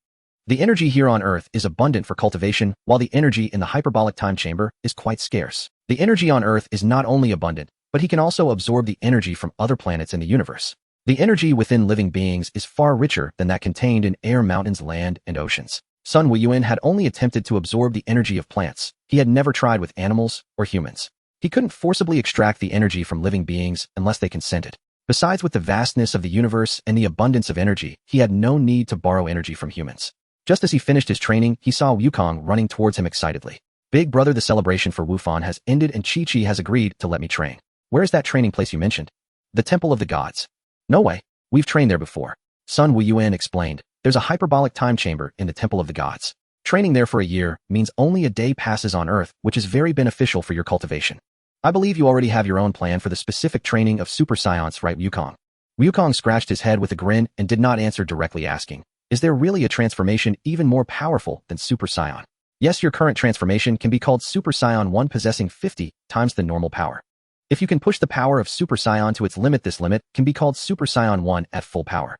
The energy here on Earth is abundant for cultivation, while the energy in the hyperbolic time chamber is quite scarce. The energy on Earth is not only abundant, but he can also absorb the energy from other planets in the universe. The energy within living beings is far richer than that contained in air, mountains, land, and oceans. Sun Wuyuan had only attempted to absorb the energy of plants. He had never tried with animals or humans. He couldn't forcibly extract the energy from living beings unless they consented. Besides, with the vastness of the universe and the abundance of energy, he had no need to borrow energy from humans. Just as he finished his training, he saw Wukong running towards him excitedly. Big brother, the celebration for Wufan has ended and Chi-Chi has agreed to let me train. Where's that training place you mentioned? The Temple of the Gods. No way. We've trained there before. Sun Wuyuan explained. There's a hyperbolic time chamber in the Temple of the Gods. Training there for a year means only a day passes on Earth, which is very beneficial for your cultivation. I believe you already have your own plan for the specific training of Super Saiyan, right, Wukong? Wukong scratched his head with a grin and did not answer directly, asking, is there really a transformation even more powerful than Super Saiyan? Yes, your current transformation can be called Super Saiyan 1, possessing 50 times the normal power. If you can push the power of Super Saiyan to its limit, this limit can be called Super Saiyan 1 at full power.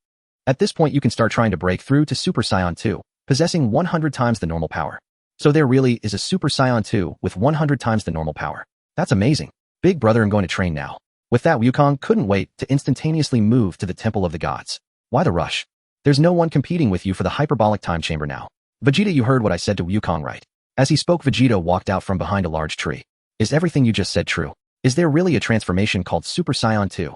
At this point, you can start trying to break through to Super Saiyan 2, possessing 100 times the normal power. So there really is a Super Saiyan 2 with 100 times the normal power. That's amazing. Big brother, I'm going to train now. With that, Wukong couldn't wait to instantaneously move to the Temple of the Gods. Why the rush? There's no one competing with you for the hyperbolic time chamber now. Vegeta, you heard what I said to Wukong, right? As he spoke, Vegeta walked out from behind a large tree. Is everything you just said true? Is there really a transformation called Super Saiyan 2?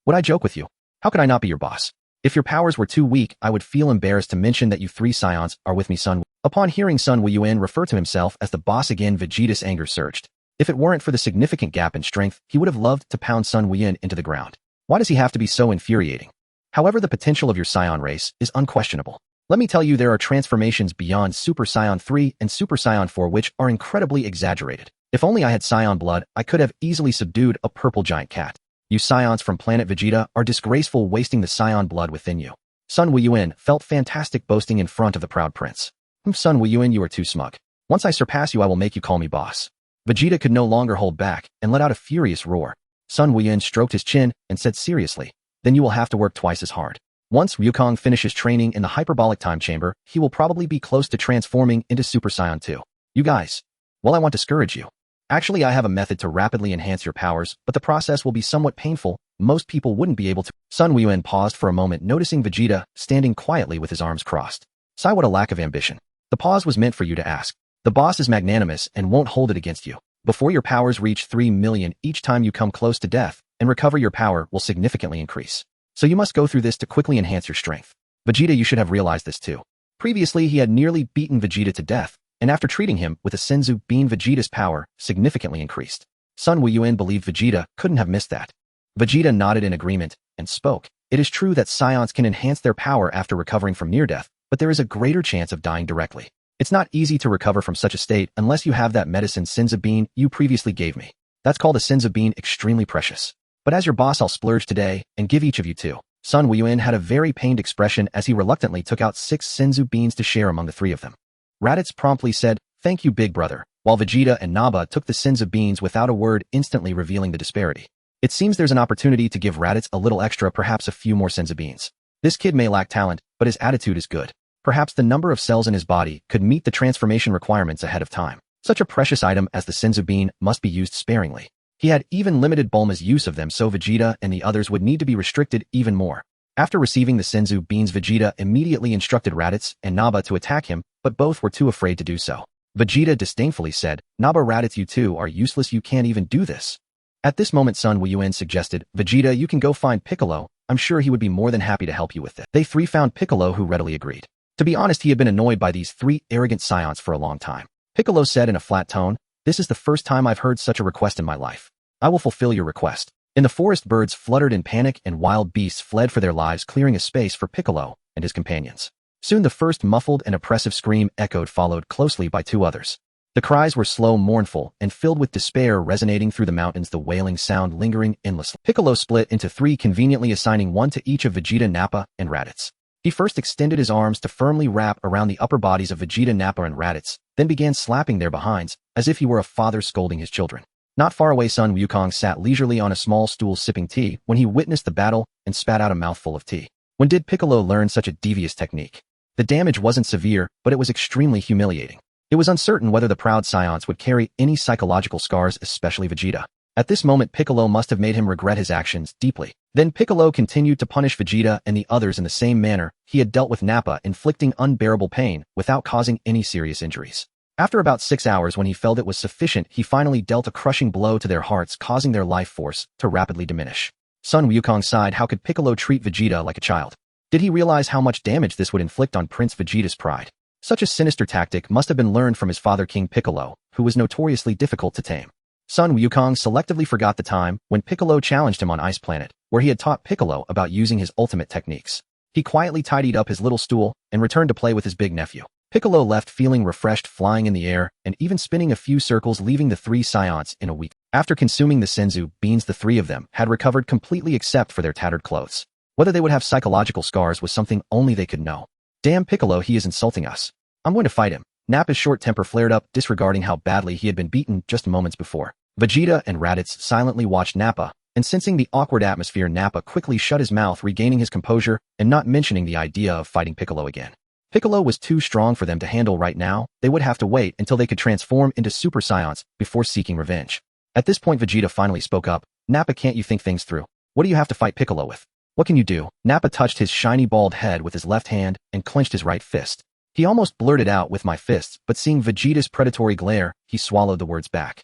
Would I joke with you? How could I not be your boss? If your powers were too weak, I would feel embarrassed to mention that you 3 Saiyans are with me, Sun. Upon hearing Sun Wuyuan refer to himself as the boss again, Vegeta's anger surged. If it weren't for the significant gap in strength, he would have loved to pound Sun Wuyuan into the ground. Why does he have to be so infuriating? However, the potential of your Saiyan race is unquestionable. Let me tell you, there are transformations beyond Super Saiyan 3 and Super Saiyan 4 which are incredibly exaggerated. If only I had Saiyan blood, I could have easily subdued a purple giant cat. You Saiyans from planet Vegeta are disgraceful, wasting the Saiyan blood within you. Sun Wuyuan felt fantastic boasting in front of the proud prince. Sun Wuyuan, you are too smug. Once I surpass you, I will make you call me boss. Vegeta could no longer hold back and let out a furious roar. Sun Wuyuan stroked his chin and said seriously, then you will have to work twice as hard. Once Ryukong finishes training in the hyperbolic time chamber, he will probably be close to transforming into Super Saiyan 2. You guys, well, I want to discourage you. Actually, I have a method to rapidly enhance your powers, but the process will be somewhat painful. Most people wouldn't be able to. Sun Wuyuan paused for a moment, noticing Vegeta standing quietly with his arms crossed. Sigh, what a lack of ambition. The pause was meant for you to ask. The boss is magnanimous and won't hold it against you. Before your powers reach 3 million, each time you come close to death and recover, your power will significantly increase. So you must go through this to quickly enhance your strength. Vegeta, you should have realized this too. Previously, he had nearly beaten Vegeta to death, and after treating him with a Senzu Bean, Vegeta's power significantly increased. Sun Wuyuan believed Vegeta couldn't have missed that. Vegeta nodded in agreement and spoke. It is true that Saiyans can enhance their power after recovering from near death, but there is a greater chance of dying directly. It's not easy to recover from such a state unless you have that medicine Senzu Bean you previously gave me. That's called a Senzu Bean, extremely precious. But as your boss, I'll splurge today and give each of you 2. Sun Wuyuan had a very pained expression as he reluctantly took out 6 Senzu Beans to share among the 3 of them. Raditz promptly said, thank you, big brother, while Vegeta and Nappa took the Senzu Beans without a word, instantly revealing the disparity. It seems there's an opportunity to give Raditz a little extra, perhaps a few more Senzu Beans. This kid may lack talent, but his attitude is good. Perhaps the number of cells in his body could meet the transformation requirements ahead of time. Such a precious item as the Senzu Bean must be used sparingly. He had even limited Bulma's use of them, so Vegeta and the others would need to be restricted even more. After receiving the Senzu Beans, Vegeta immediately instructed Raditz and Nappa to attack him, but both were too afraid to do so. Vegeta disdainfully said, Nappa, Raditz, you two are useless, you can't even do this. At this moment, Sun Wuyuan suggested, Vegeta, you can go find Piccolo, I'm sure he would be more than happy to help you with it. They 3 found Piccolo, who readily agreed. To be honest, he had been annoyed by these 3 arrogant Saiyans for a long time. Piccolo said in a flat tone, this is the first time I've heard such a request in my life. I will fulfill your request. In the forest, birds fluttered in panic and wild beasts fled for their lives, clearing a space for Piccolo and his companions. Soon the first muffled and oppressive scream echoed, followed closely by 2 others. The cries were slow, mournful, and filled with despair, resonating through the mountains, the wailing sound lingering endlessly. Piccolo split into 3, conveniently assigning 1 to each of Vegeta, Nappa, and Raditz. He first extended his arms to firmly wrap around the upper bodies of Vegeta, Nappa, and Raditz, then began slapping their behinds, as if he were a father scolding his children. Not far away, Sun Wukong sat leisurely on a small stool sipping tea when he witnessed the battle and spat out a mouthful of tea. When did Piccolo learn such a devious technique? The damage wasn't severe, but it was extremely humiliating. It was uncertain whether the proud Saiyans would carry any psychological scars, especially Vegeta. At this moment, Piccolo must have made him regret his actions deeply. Then Piccolo continued to punish Vegeta and the others in the same manner he had dealt with Nappa, inflicting unbearable pain without causing any serious injuries. After about 6 hours, when he felt it was sufficient, he finally dealt a crushing blow to their hearts, causing their life force to rapidly diminish. Sun Wukong sighed. How could Piccolo treat Vegeta like a child? Did he realize how much damage this would inflict on Prince Vegeta's pride? Such a sinister tactic must have been learned from his father, King Piccolo, who was notoriously difficult to tame. Sun Wukong selectively forgot the time when Piccolo challenged him on Ice Planet, where he had taught Piccolo about using his ultimate techniques. He quietly tidied up his little stool and returned to play with his big nephew. Piccolo left feeling refreshed, flying in the air and even spinning a few circles, leaving the 3 Saiyans in a week. After consuming the Senzu Beans, the 3 of them had recovered completely except for their tattered clothes. Whether they would have psychological scars was something only they could know. Damn Piccolo, he is insulting us. I'm going to fight him. Nappa's short temper flared up, disregarding how badly he had been beaten just moments before. Vegeta and Raditz silently watched Nappa, and sensing the awkward atmosphere, Nappa quickly shut his mouth, regaining his composure and not mentioning the idea of fighting Piccolo again. Piccolo was too strong for them to handle right now. They would have to wait until they could transform into Super Saiyans before seeking revenge. At this point, Vegeta finally spoke up. Nappa, can't you think things through? What do you have to fight Piccolo with? What can you do? Nappa touched his shiny bald head with his left hand and clenched his right fist. He almost blurted out, with my fists, but seeing Vegeta's predatory glare, he swallowed the words back.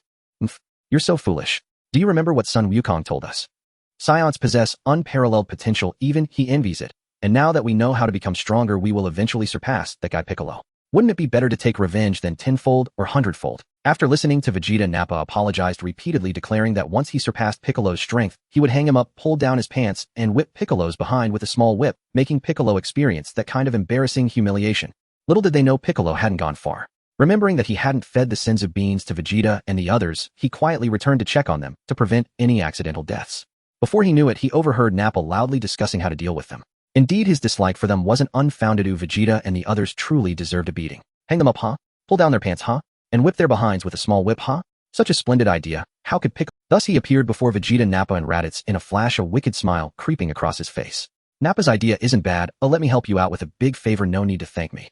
You're so foolish. Do you remember what Sun Wukong told us? Scions possess unparalleled potential, even he envies it. And now that we know how to become stronger, we will eventually surpass that guy Piccolo. Wouldn't it be better to take revenge than tenfold or hundredfold? After listening to Vegeta, Nappa apologized repeatedly, declaring that once he surpassed Piccolo's strength, he would hang him up, pull down his pants, and whip Piccolo's behind with a small whip, making Piccolo experience that kind of embarrassing humiliation. Little did they know Piccolo hadn't gone far. Remembering that he hadn't fed the Senzu Beans to Vegeta and the others, he quietly returned to check on them to prevent any accidental deaths. Before he knew it, he overheard Nappa loudly discussing how to deal with them. Indeed, his dislike for them wasn't unfounded. Vegeta and the others truly deserved a beating. Hang them up, huh? Pull down their pants, huh? And whip their behinds with a small whip, huh? Such a splendid idea. How could Piccolo? Thus he appeared before Vegeta, Nappa, and Raditz in a flash, a wicked smile creeping across his face. Nappa's idea isn't bad. Let me help you out with a big favor. No need to thank me.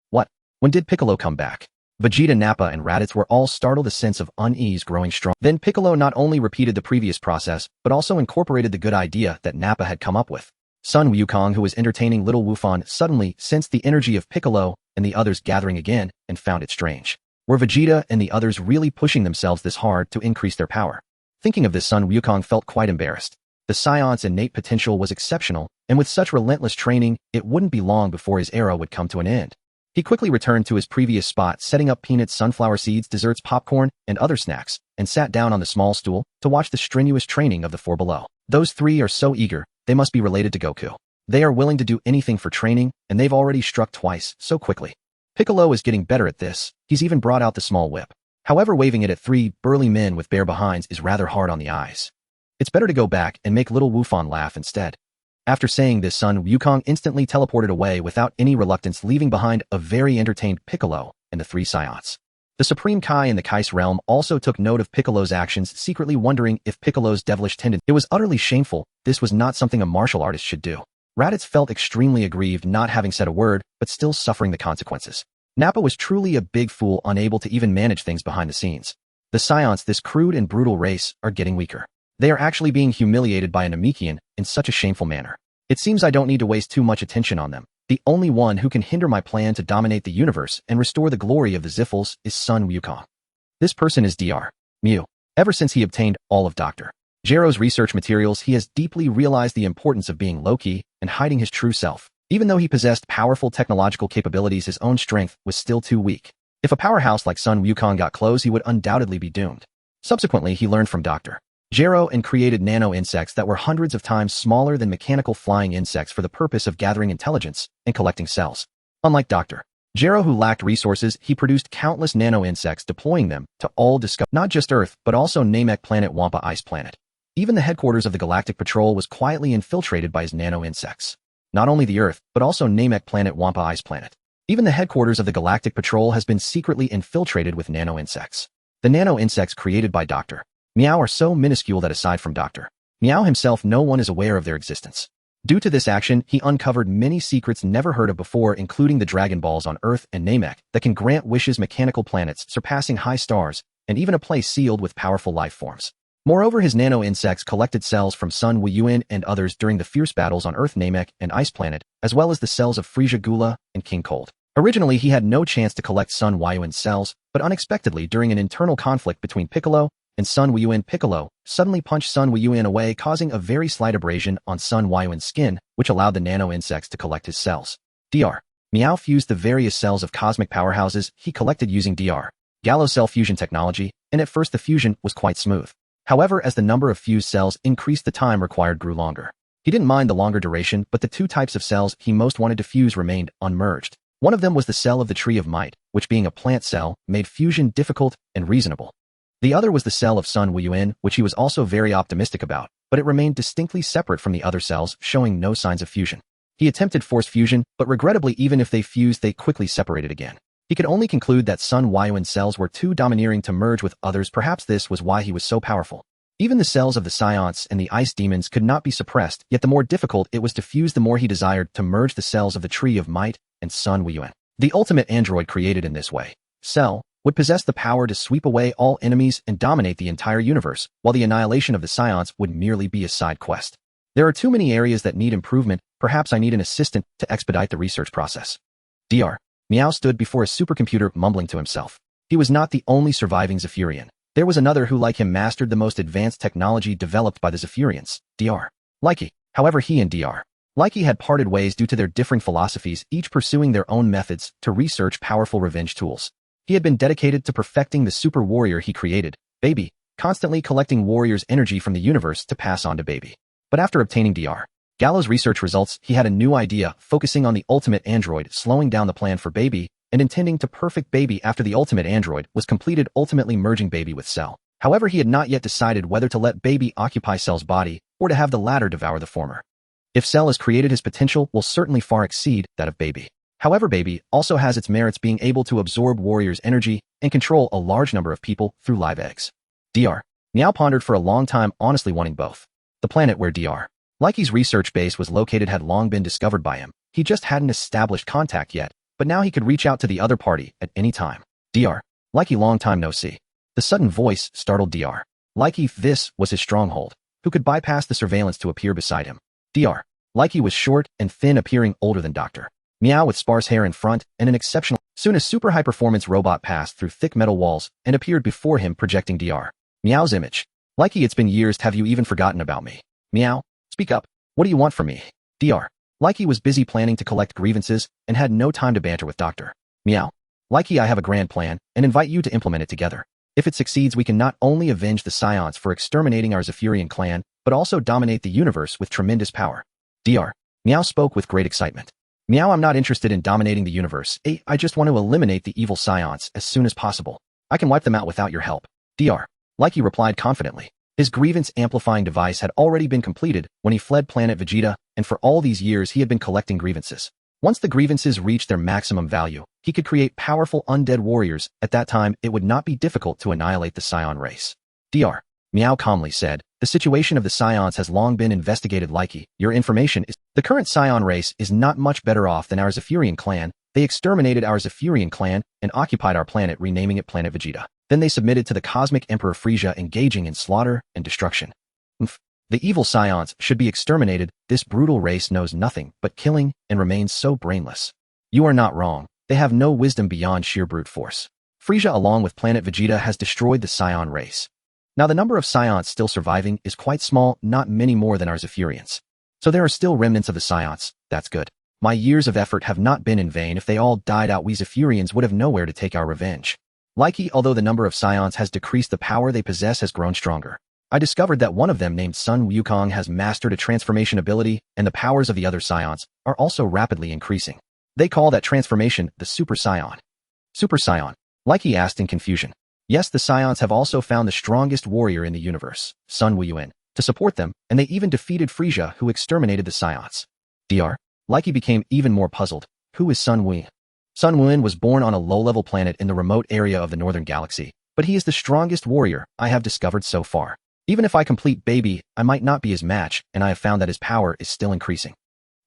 What? When did Piccolo come back? Vegeta, Nappa, and Raditz were all startled, a sense of unease growing strong. Then Piccolo not only repeated the previous process, but also incorporated the good idea that Nappa had come up with. Sun Wukong, who was entertaining little Wufan, suddenly sensed the energy of Piccolo and the others gathering again and found it strange. Were Vegeta and the others really pushing themselves this hard to increase their power? Thinking of this, Sun Wukong felt quite embarrassed. The Scion's innate potential was exceptional, and with such relentless training, it wouldn't be long before his era would come to an end. He quickly returned to his previous spot, setting up peanuts, sunflower seeds, desserts, popcorn, and other snacks, and sat down on the small stool to watch the strenuous training of the four below. Those three are so eager, they must be related to Goku. They are willing to do anything for training, and they've already struck twice, so quickly. Piccolo is getting better at this. He's even brought out the small whip. However, waving it at three burly men with bare behinds is rather hard on the eyes. It's better to go back and make little Wufan laugh instead. After saying this, Sun Wukong instantly teleported away without any reluctance, leaving behind a very entertained Piccolo and the three Scions. The Supreme Kai in the Kai's realm also took note of Piccolo's actions, secretly wondering if Piccolo's devilish tendency. It was utterly shameful. This was not something a martial artist should do. Raditz felt extremely aggrieved, not having said a word, but still suffering the consequences. Nappa was truly a big fool, unable to even manage things behind the scenes. The Scions, this crude and brutal race, are getting weaker. They are actually being humiliated by a Namekian in such a shameful manner. It seems I don't need to waste too much attention on them. The only one who can hinder my plan to dominate the universe and restore the glory of the Ziffles is Sun Wukong. This person is Dr. Mew. Ever since he obtained all of Dr. Gero's research materials, he has deeply realized the importance of being low-key and hiding his true self. Even though he possessed powerful technological capabilities, his own strength was still too weak. If a powerhouse like Sun Wukong got close, he would undoubtedly be doomed. Subsequently, he learned from Dr. Gero and created nano-insects that were hundreds of times smaller than mechanical flying insects for the purpose of gathering intelligence and collecting cells. Unlike Dr. Gero, who lacked resources, he produced countless nano-insects, deploying them to all discover not just Earth, but also Namek planet, Wampa Ice Planet. Even the headquarters of the Galactic Patrol was quietly infiltrated by his nano-insects. Not only the Earth, but also Namek planet, Wampa Ice Planet. Even the headquarters of the Galactic Patrol has been secretly infiltrated with nano-insects. The nano-insects created by Dr. Meow are so minuscule that aside from Dr. Meow himself, no one is aware of their existence. Due to this action, he uncovered many secrets never heard of before, including the Dragon Balls on Earth and Namek that can grant wishes, mechanical planets surpassing high stars, and even a place sealed with powerful life forms. Moreover, his nano-insects collected cells from Sun Wuyuan and others during the fierce battles on Earth, Namek, and Ice Planet, as well as the cells of Frieza Gula and King Cold. Originally, he had no chance to collect Sun Wuyuan's cells, but unexpectedly, during an internal conflict between Piccolo and Sun Wuyuan, Piccolo suddenly punched Sun Wuyuan away, causing a very slight abrasion on Sun Wuyuan's skin, which allowed the nano-insects to collect his cells. Dr. Meow fused the various cells of cosmic powerhouses he collected using Dr. Gallo cell fusion technology, and at first the fusion was quite smooth. However, as the number of fused cells increased, the time required grew longer. He didn't mind the longer duration, but the two types of cells he most wanted to fuse remained unmerged. One of them was the cell of the Tree of Might, which being a plant cell, made fusion difficult and reasonable. The other was the cell of Sun Wuyuan, which he was also very optimistic about, but it remained distinctly separate from the other cells, showing no signs of fusion. He attempted force fusion, but regrettably, even if they fused, they quickly separated again. He could only conclude that Sun Wuyuan's cells were too domineering to merge with others. Perhaps this was why he was so powerful. Even the cells of the Scions and the Ice Demons could not be suppressed, yet the more difficult it was to fuse, the more he desired to merge the cells of the Tree of Might and Sun Wuyuan. The ultimate android created in this way, Cell, would possess the power to sweep away all enemies and dominate the entire universe, while the annihilation of the Scions would merely be a side quest. There are too many areas that need improvement. Perhaps I need an assistant to expedite the research process. Dr. Meow stood before a supercomputer, mumbling to himself. He was not the only surviving Zephyrian. There was another who like him mastered the most advanced technology developed by the Zephyrians, Dr. Likey. However, he and Dr. Likey had parted ways due to their differing philosophies, each pursuing their own methods to research powerful revenge tools. He had been dedicated to perfecting the super warrior he created, Baby, constantly collecting warriors' energy from the universe to pass on to Baby. But after obtaining Dr. Gallo's research results, he had a new idea, focusing on the ultimate android, slowing down the plan for Baby, and intending to perfect Baby after the ultimate android was completed, ultimately merging Baby with Cell. However, he had not yet decided whether to let Baby occupy Cell's body or to have the latter devour the former. If Cell has created, his potential will certainly far exceed that of Baby. However, Baby also has its merits, being able to absorb warriors' energy and control a large number of people through live eggs. Dr. Meow pondered for a long time, honestly wanting both. The planet where Dr. Likey's research base was located had long been discovered by him. He just hadn't established contact yet, but now he could reach out to the other party at any time. Dr. Likey, long time no see. The sudden voice startled Dr. Likey. This was his stronghold, who could bypass the surveillance to appear beside him. Dr. Likey was short and thin, appearing older than Dr. Meow, with sparse hair in front and an exceptional. Soon a super high-performance robot passed through thick metal walls and appeared before him, projecting Dr. Meow's image. Likey, it's been years. Have you even forgotten about me? Meow, speak up. What do you want from me? Dr. Likey was busy planning to collect grievances and had no time to banter with Dr. Meow. Likey, I have a grand plan and invite you to implement it together. If it succeeds, we can not only avenge the Scions for exterminating our Zephyrian clan, but also dominate the universe with tremendous power. Dr. Meow spoke with great excitement. Meow, I'm not interested in dominating the universe. I just want to eliminate the evil Scions as soon as possible. I can wipe them out without your help. Dr. Likey replied confidently. His grievance-amplifying device had already been completed when he fled planet Vegeta, and for all these years he had been collecting grievances. Once the grievances reached their maximum value, he could create powerful undead warriors. At that time, it would not be difficult to annihilate the Scion race. Dr. Meow calmly said, the situation of the Scions has long been investigated. Likey, your information is... The current Scion race is not much better off than our Zephyrian clan. They exterminated our Zephyrian clan and occupied our planet, renaming it Planet Vegeta. Then they submitted to the Cosmic Emperor Frieza, engaging in slaughter and destruction. The evil Scions should be exterminated. This brutal race knows nothing but killing and remains so brainless. You are not wrong. They have no wisdom beyond sheer brute force. Frieza, along with Planet Vegeta, has destroyed the Scion race. Now the number of Scions still surviving is quite small, not many more than our Zephyrians. So there are still remnants of the Scions. That's good. My years of effort have not been in vain. If they all died out, we Zephyrians would have nowhere to take our revenge. Likey, although the number of Scions has decreased, the power they possess has grown stronger. I discovered that one of them, named Sun Wuyuan, has mastered a transformation ability, and the powers of the other Scions are also rapidly increasing. They call that transformation the Super Scion. Super Scion? Likey asked in confusion. Yes, the Scions have also found the strongest warrior in the universe, Sun Wuyuan, to support them, and they even defeated Frieza, who exterminated the Scions. Dr. Likey became even more puzzled. Who is Sun Wuyuan? Sun Wuyuan was born on a low-level planet in the remote area of the northern galaxy, but he is the strongest warrior I have discovered so far. Even if I complete Baby, I might not be his match, and I have found that his power is still increasing.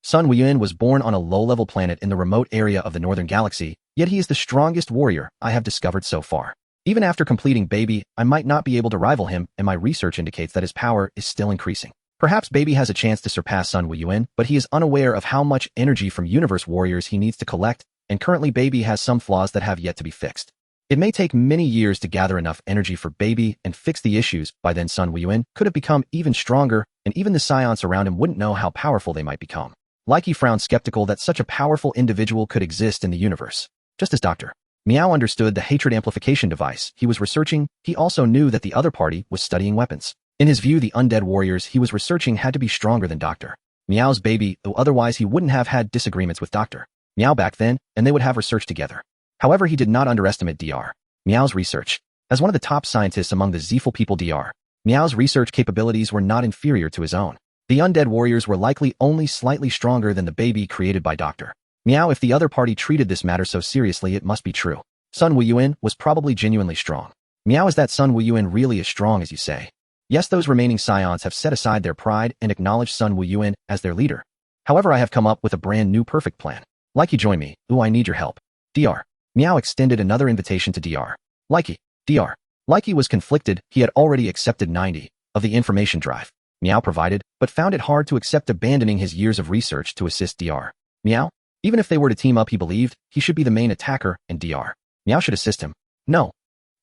Sun Wuyuan was born on a low-level planet in the remote area of the northern galaxy, yet he is the strongest warrior I have discovered so far. Even after completing Baby, I might not be able to rival him, and my research indicates that his power is still increasing. Perhaps Baby has a chance to surpass Sun Wuyuan, but he is unaware of how much energy from universe warriors he needs to collect, and currently Baby has some flaws that have yet to be fixed. It may take many years to gather enough energy for Baby and fix the issues. By then Sun Wuyuan could have become even stronger, and even the Scions around him wouldn't know how powerful they might become. Likey frowned, skeptical that such a powerful individual could exist in the universe. Just as Dr. Meow understood the hatred amplification device he was researching, he also knew that the other party was studying weapons. In his view, the undead warriors he was researching had to be stronger than Dr. Meow's Baby, though otherwise he wouldn't have had disagreements with Dr. Meow back then, and they would have research together. However, he did not underestimate Dr. Meow's research. As one of the top scientists among the Zeful people, Dr. Meow's research capabilities were not inferior to his own. The undead warriors were likely only slightly stronger than the Baby created by Dr. Meow. If the other party treated this matter so seriously, it must be true. Sun Wuyuan was probably genuinely strong. Meow, is that Sun Wuyuan really as strong as you say? Yes, those remaining Scions have set aside their pride and acknowledged Sun Wuyuan as their leader. However, I have come up with a brand new perfect plan. Likey, join me. Ooh, I need your help. Dr. Meow extended another invitation to Dr. Likey. Dr. Likey was conflicted. He had already accepted 90 of the information drive Meow provided, but found it hard to accept abandoning his years of research to assist Dr. Meow. Even if they were to team up, he believed he should be the main attacker and Dr. Meow should assist him. No.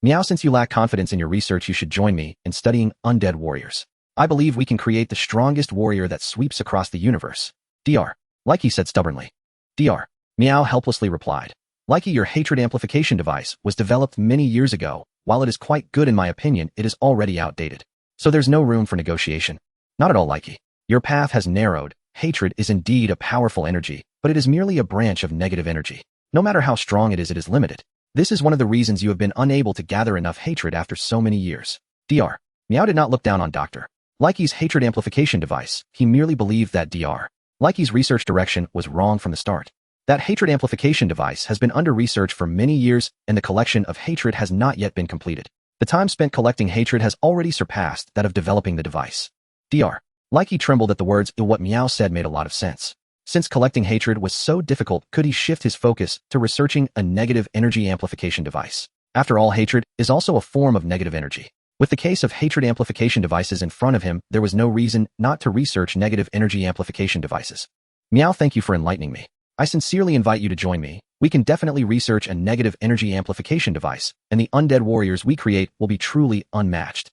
Meow, since you lack confidence in your research, you should join me in studying undead warriors. I believe we can create the strongest warrior that sweeps across the universe. Dr. Likey said stubbornly. Dr. Meow helplessly replied. Likey, your hatred amplification device was developed many years ago. While it is quite good in my opinion, it is already outdated. So there's no room for negotiation. Not at all, Likey. Your path has narrowed. Hatred is indeed a powerful energy, but it is merely a branch of negative energy. No matter how strong it is limited. This is one of the reasons you have been unable to gather enough hatred after so many years. Dr. Meow did not look down on Dr. Likey's hatred amplification device. He merely believed that Dr. Likey's research direction was wrong from the start. That hatred amplification device has been under research for many years, and the collection of hatred has not yet been completed. The time spent collecting hatred has already surpassed that of developing the device. Dr. Likey trembled at the words. What Meow said made a lot of sense. Since collecting hatred was so difficult, could he shift his focus to researching a negative energy amplification device? After all, hatred is also a form of negative energy. With the case of hatred amplification devices in front of him, there was no reason not to research negative energy amplification devices. Meow, thank you for enlightening me. I sincerely invite you to join me. We can definitely research a negative energy amplification device, and the undead warriors we create will be truly unmatched.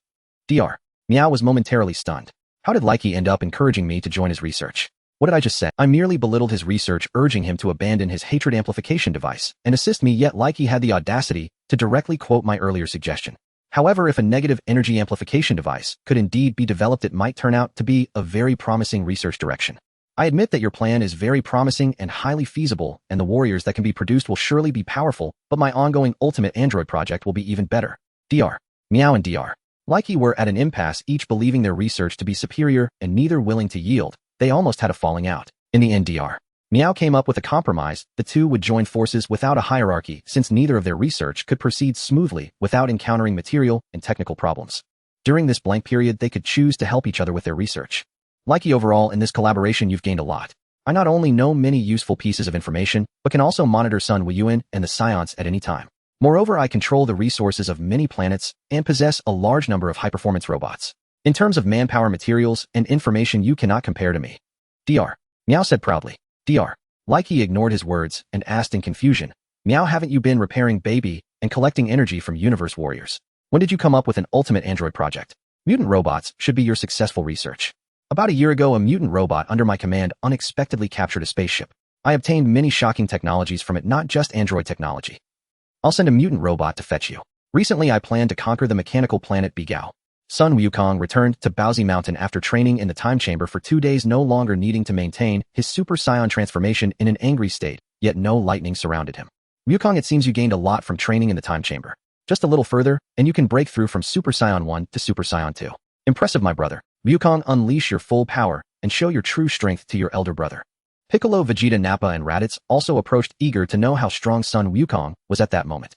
Dr. Meow was momentarily stunned. How did Likey end up encouraging me to join his research? What did I just say? I merely belittled his research, urging him to abandon his hatred amplification device and assist me, yet Likey had the audacity to directly quote my earlier suggestion. However, if a negative energy amplification device could indeed be developed, it might turn out to be a very promising research direction. I admit that your plan is very promising and highly feasible, and the warriors that can be produced will surely be powerful, but my ongoing ultimate android project will be even better. Dr. Meow and Dr. Likey were at an impasse, each believing their research to be superior and neither willing to yield. They almost had a falling out. In the end, Dr. Meow came up with a compromise. The two would join forces without a hierarchy, since neither of their research could proceed smoothly without encountering material and technical problems. During this blank period, they could choose to help each other with their research. Likey, overall, in this collaboration, you've gained a lot. I not only know many useful pieces of information, but can also monitor Sun Wuyuan and the science at any time. Moreover, I control the resources of many planets and possess a large number of high-performance robots. In terms of manpower, materials, and information, you cannot compare to me. Dr. Meow said proudly. Dr. Likey ignored his words and asked in confusion, Meow, haven't you been repairing baby and collecting energy from universe warriors? When did you come up with an ultimate android project? Mutant robots should be your successful research. About a year ago, a mutant robot under my command unexpectedly captured a spaceship. I obtained many shocking technologies from it, not just android technology. I'll send a mutant robot to fetch you. Recently, I planned to conquer the mechanical planet Bigao. Sun Wuyuan returned to Paozu Mountain after training in the time chamber for 2 days, no longer needing to maintain his Super Saiyan transformation in an angry state, yet no lightning surrounded him. Wukong, it seems you gained a lot from training in the time chamber. Just a little further, and you can break through from Super Saiyan 1 to Super Saiyan 2. Impressive, my brother. Wukong, unleash your full power and show your true strength to your elder brother. Piccolo, Vegeta, Nappa, and Raditz also approached, eager to know how strong Sun Wukong was at that moment.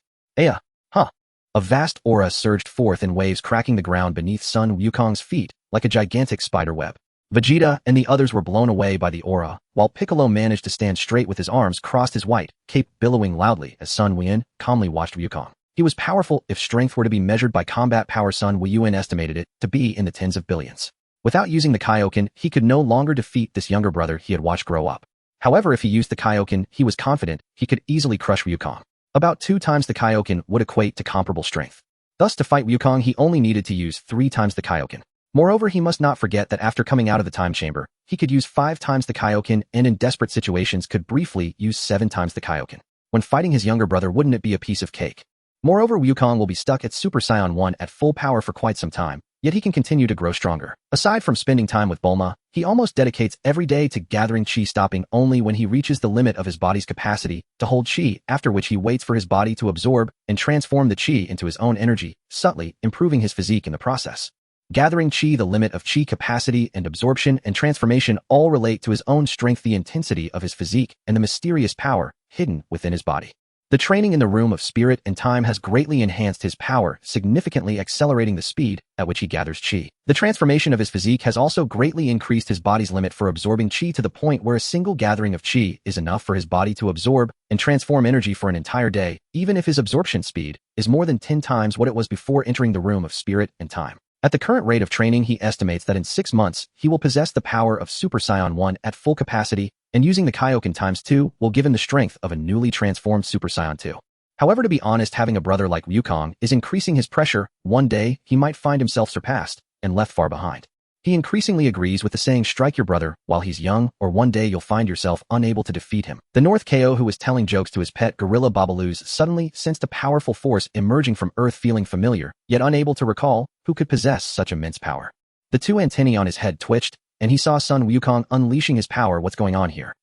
A vast aura surged forth in waves, cracking the ground beneath Sun Wukong's feet like a gigantic spider web. Vegeta and the others were blown away by the aura, while Piccolo managed to stand straight with his arms crossed, his white cape billowing loudly as Sun Wuyuan calmly watched Wukong. He was powerful. If strength were to be measured by combat power, Sun Wuyuan estimated it to be in the tens of billions. Without using the Kaioken, he could no longer defeat this younger brother he had watched grow up. However, if he used the Kaioken, he was confident he could easily crush Wukong. About 2 times the Kaioken would equate to comparable strength. Thus, to fight Wukong, he only needed to use 3 times the Kaioken. Moreover, he must not forget that after coming out of the time chamber, he could use 5 times the Kaioken, and in desperate situations could briefly use 7 times the Kaioken. When fighting his younger brother, wouldn't it be a piece of cake? Moreover, Wukong will be stuck at Super Saiyan 1 at full power for quite some time, yet he can continue to grow stronger. Aside from spending time with Bulma, he almost dedicates every day to gathering chi, stopping only when he reaches the limit of his body's capacity to hold chi, after which he waits for his body to absorb and transform the chi into his own energy, subtly improving his physique in the process. Gathering chi, the limit of chi capacity, and absorption and transformation all relate to his own strength, the intensity of his physique, and the mysterious power hidden within his body. The training in the room of spirit and time has greatly enhanced his power, significantly accelerating the speed at which he gathers chi. The transformation of his physique has also greatly increased his body's limit for absorbing chi, to the point where a single gathering of chi is enough for his body to absorb and transform energy for an entire day, even if his absorption speed is more than 10 times what it was before entering the room of spirit and time. At the current rate of training, he estimates that in 6 months, he will possess the power of Super Saiyan 1 at full capacity, and using the Kaioken times 2 will give him the strength of a newly transformed Super Saiyan 2. However, to be honest, having a brother like Wukong is increasing his pressure. One day, he might find himself surpassed and left far behind. He increasingly agrees with the saying, strike your brother while he's young, or one day you'll find yourself unable to defeat him. The North KO, who was telling jokes to his pet gorilla Babaloo's, suddenly sensed a powerful force emerging from Earth, feeling familiar, yet unable to recall who could possess such immense power. The two antennae on his head twitched, and he saw Sun Wukong unleashing his power. What's going on here?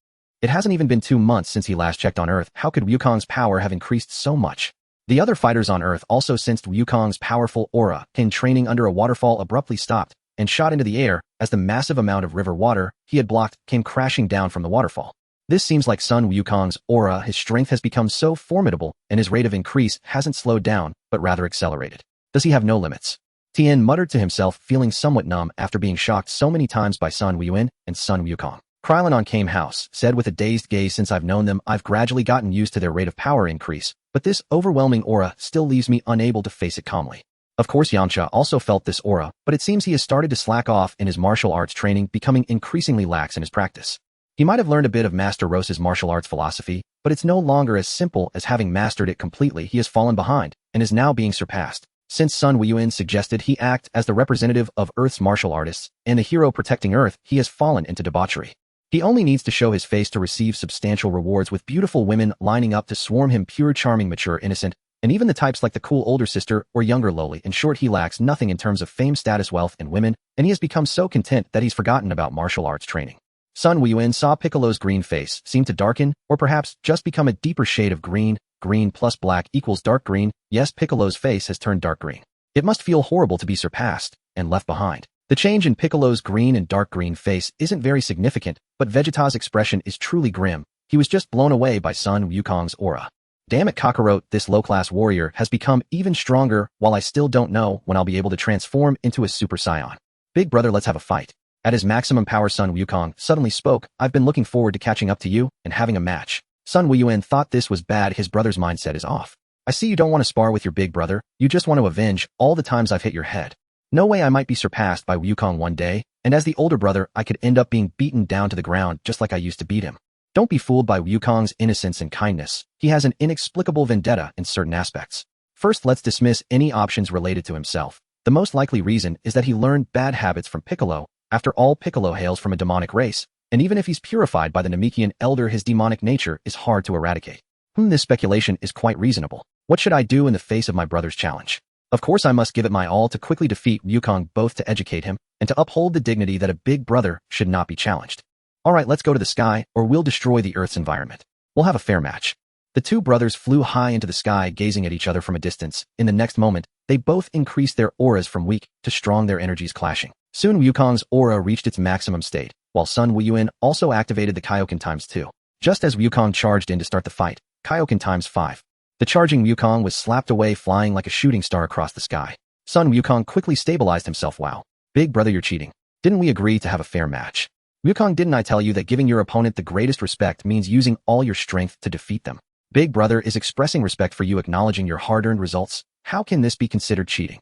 It hasn't even been 2 months since he last checked on Earth. How could Wukong's power have increased so much? The other fighters on Earth also sensed Wukong's powerful aura. Kin, training under a waterfall, abruptly stopped and shot into the air as the massive amount of river water he had blocked came crashing down from the waterfall. This seems like Sun Wukong's aura. His strength has become so formidable, and his rate of increase hasn't slowed down, but rather accelerated. Does he have no limits? Tien muttered to himself, feeling somewhat numb after being shocked so many times by Sun Wuyuan and Sun Wukong. Krillin on Came House said with a dazed gaze, since I've known them, I've gradually gotten used to their rate of power increase, but this overwhelming aura still leaves me unable to face it calmly. Of course, Yamcha also felt this aura, but it seems he has started to slack off in his martial arts training, becoming increasingly lax in his practice. He might have learned a bit of Master Rose's martial arts philosophy, but it's no longer as simple as having mastered it completely. He has fallen behind and is now being surpassed. Since Sun Wuyuan suggested he act as the representative of Earth's martial artists and the hero protecting Earth, he has fallen into debauchery. He only needs to show his face to receive substantial rewards, with beautiful women lining up to swarm him, pure, charming, mature, innocent, and even the types like the cool older sister or younger lowly. In short, he lacks nothing in terms of fame, status, wealth, and women, and he has become so content that he's forgotten about martial arts training. Sun Wuyuan saw Piccolo's green face seem to darken, or perhaps just become a deeper shade of green. Green plus black equals dark green. Yes, Piccolo's face has turned dark green. It must feel horrible to be surpassed and left behind. The change in Piccolo's green and dark green face isn't very significant, but Vegeta's expression is truly grim. He was just blown away by Sun Wukong's aura. Damn it, Kakarot, this low-class warrior has become even stronger, while I still don't know when I'll be able to transform into a Super Saiyan. Big brother, let's have a fight. At his maximum power, Sun Wukong suddenly spoke. I've been looking forward to catching up to you and having a match. Sun Wuyuan thought this was bad. His brother's mindset is off. I see you don't want to spar with your big brother. You just want to avenge all the times I've hit your head. No way I might be surpassed by Wukong one day, and as the older brother, I could end up being beaten down to the ground just like I used to beat him. Don't be fooled by Wukong's innocence and kindness. He has an inexplicable vendetta in certain aspects. First, let's dismiss any options related to himself. The most likely reason is that he learned bad habits from Piccolo. After all, Piccolo hails from a demonic race, and even if he's purified by the Namekian elder, his demonic nature is hard to eradicate. This speculation is quite reasonable. What should I do in the face of my brother's challenge? Of course, I must give it my all to quickly defeat Wukong, both to educate him and to uphold the dignity that a big brother should not be challenged. Alright, let's go to the sky, or we'll destroy the Earth's environment. We'll have a fair match. The two brothers flew high into the sky, gazing at each other from a distance. In the next moment, they both increased their auras from weak to strong, their energies clashing. Soon Wukong's aura reached its maximum state, while Sun Wuyuan also activated the Kaioken ×2. Just as Wukong charged in to start the fight, Kaioken ×5. The charging Wukong was slapped away, flying like a shooting star across the sky. Sun Wukong quickly stabilized himself. Wow. Big brother, you're cheating. Didn't we agree to have a fair match? Wukong, didn't I tell you that giving your opponent the greatest respect means using all your strength to defeat them? Big brother is expressing respect for you, acknowledging your hard-earned results. How can this be considered cheating?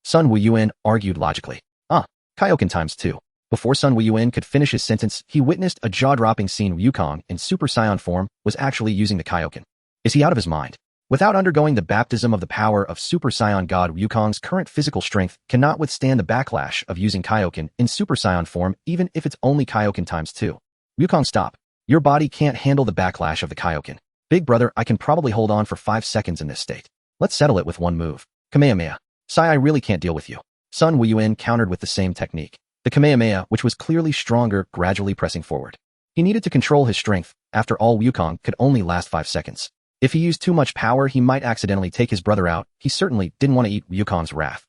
Sun Wuyuan argued logically. Kaioken ×2. Before Sun Wuyuan could finish his sentence, he witnessed a jaw-dropping scene. Wukong, in Super Saiyan form, was actually using the Kaioken. Is he out of his mind? Without undergoing the baptism of the power of Super Saiyan God, Wukong's current physical strength cannot withstand the backlash of using Kaioken in Super Saiyan form, even if it's only Kaioken ×2. Wukong, stop. Your body can't handle the backlash of the Kaioken. Big brother, I can probably hold on for 5 seconds in this state. Let's settle it with one move. Kamehameha. Sai, I really can't deal with you. Sun Wuyuan countered with the same technique. The Kamehameha, which was clearly stronger, gradually pressing forward. He needed to control his strength. After all, Wukong could only last 5 seconds. If he used too much power, he might accidentally take his brother out. He certainly didn't want to eat Wukong's wrath.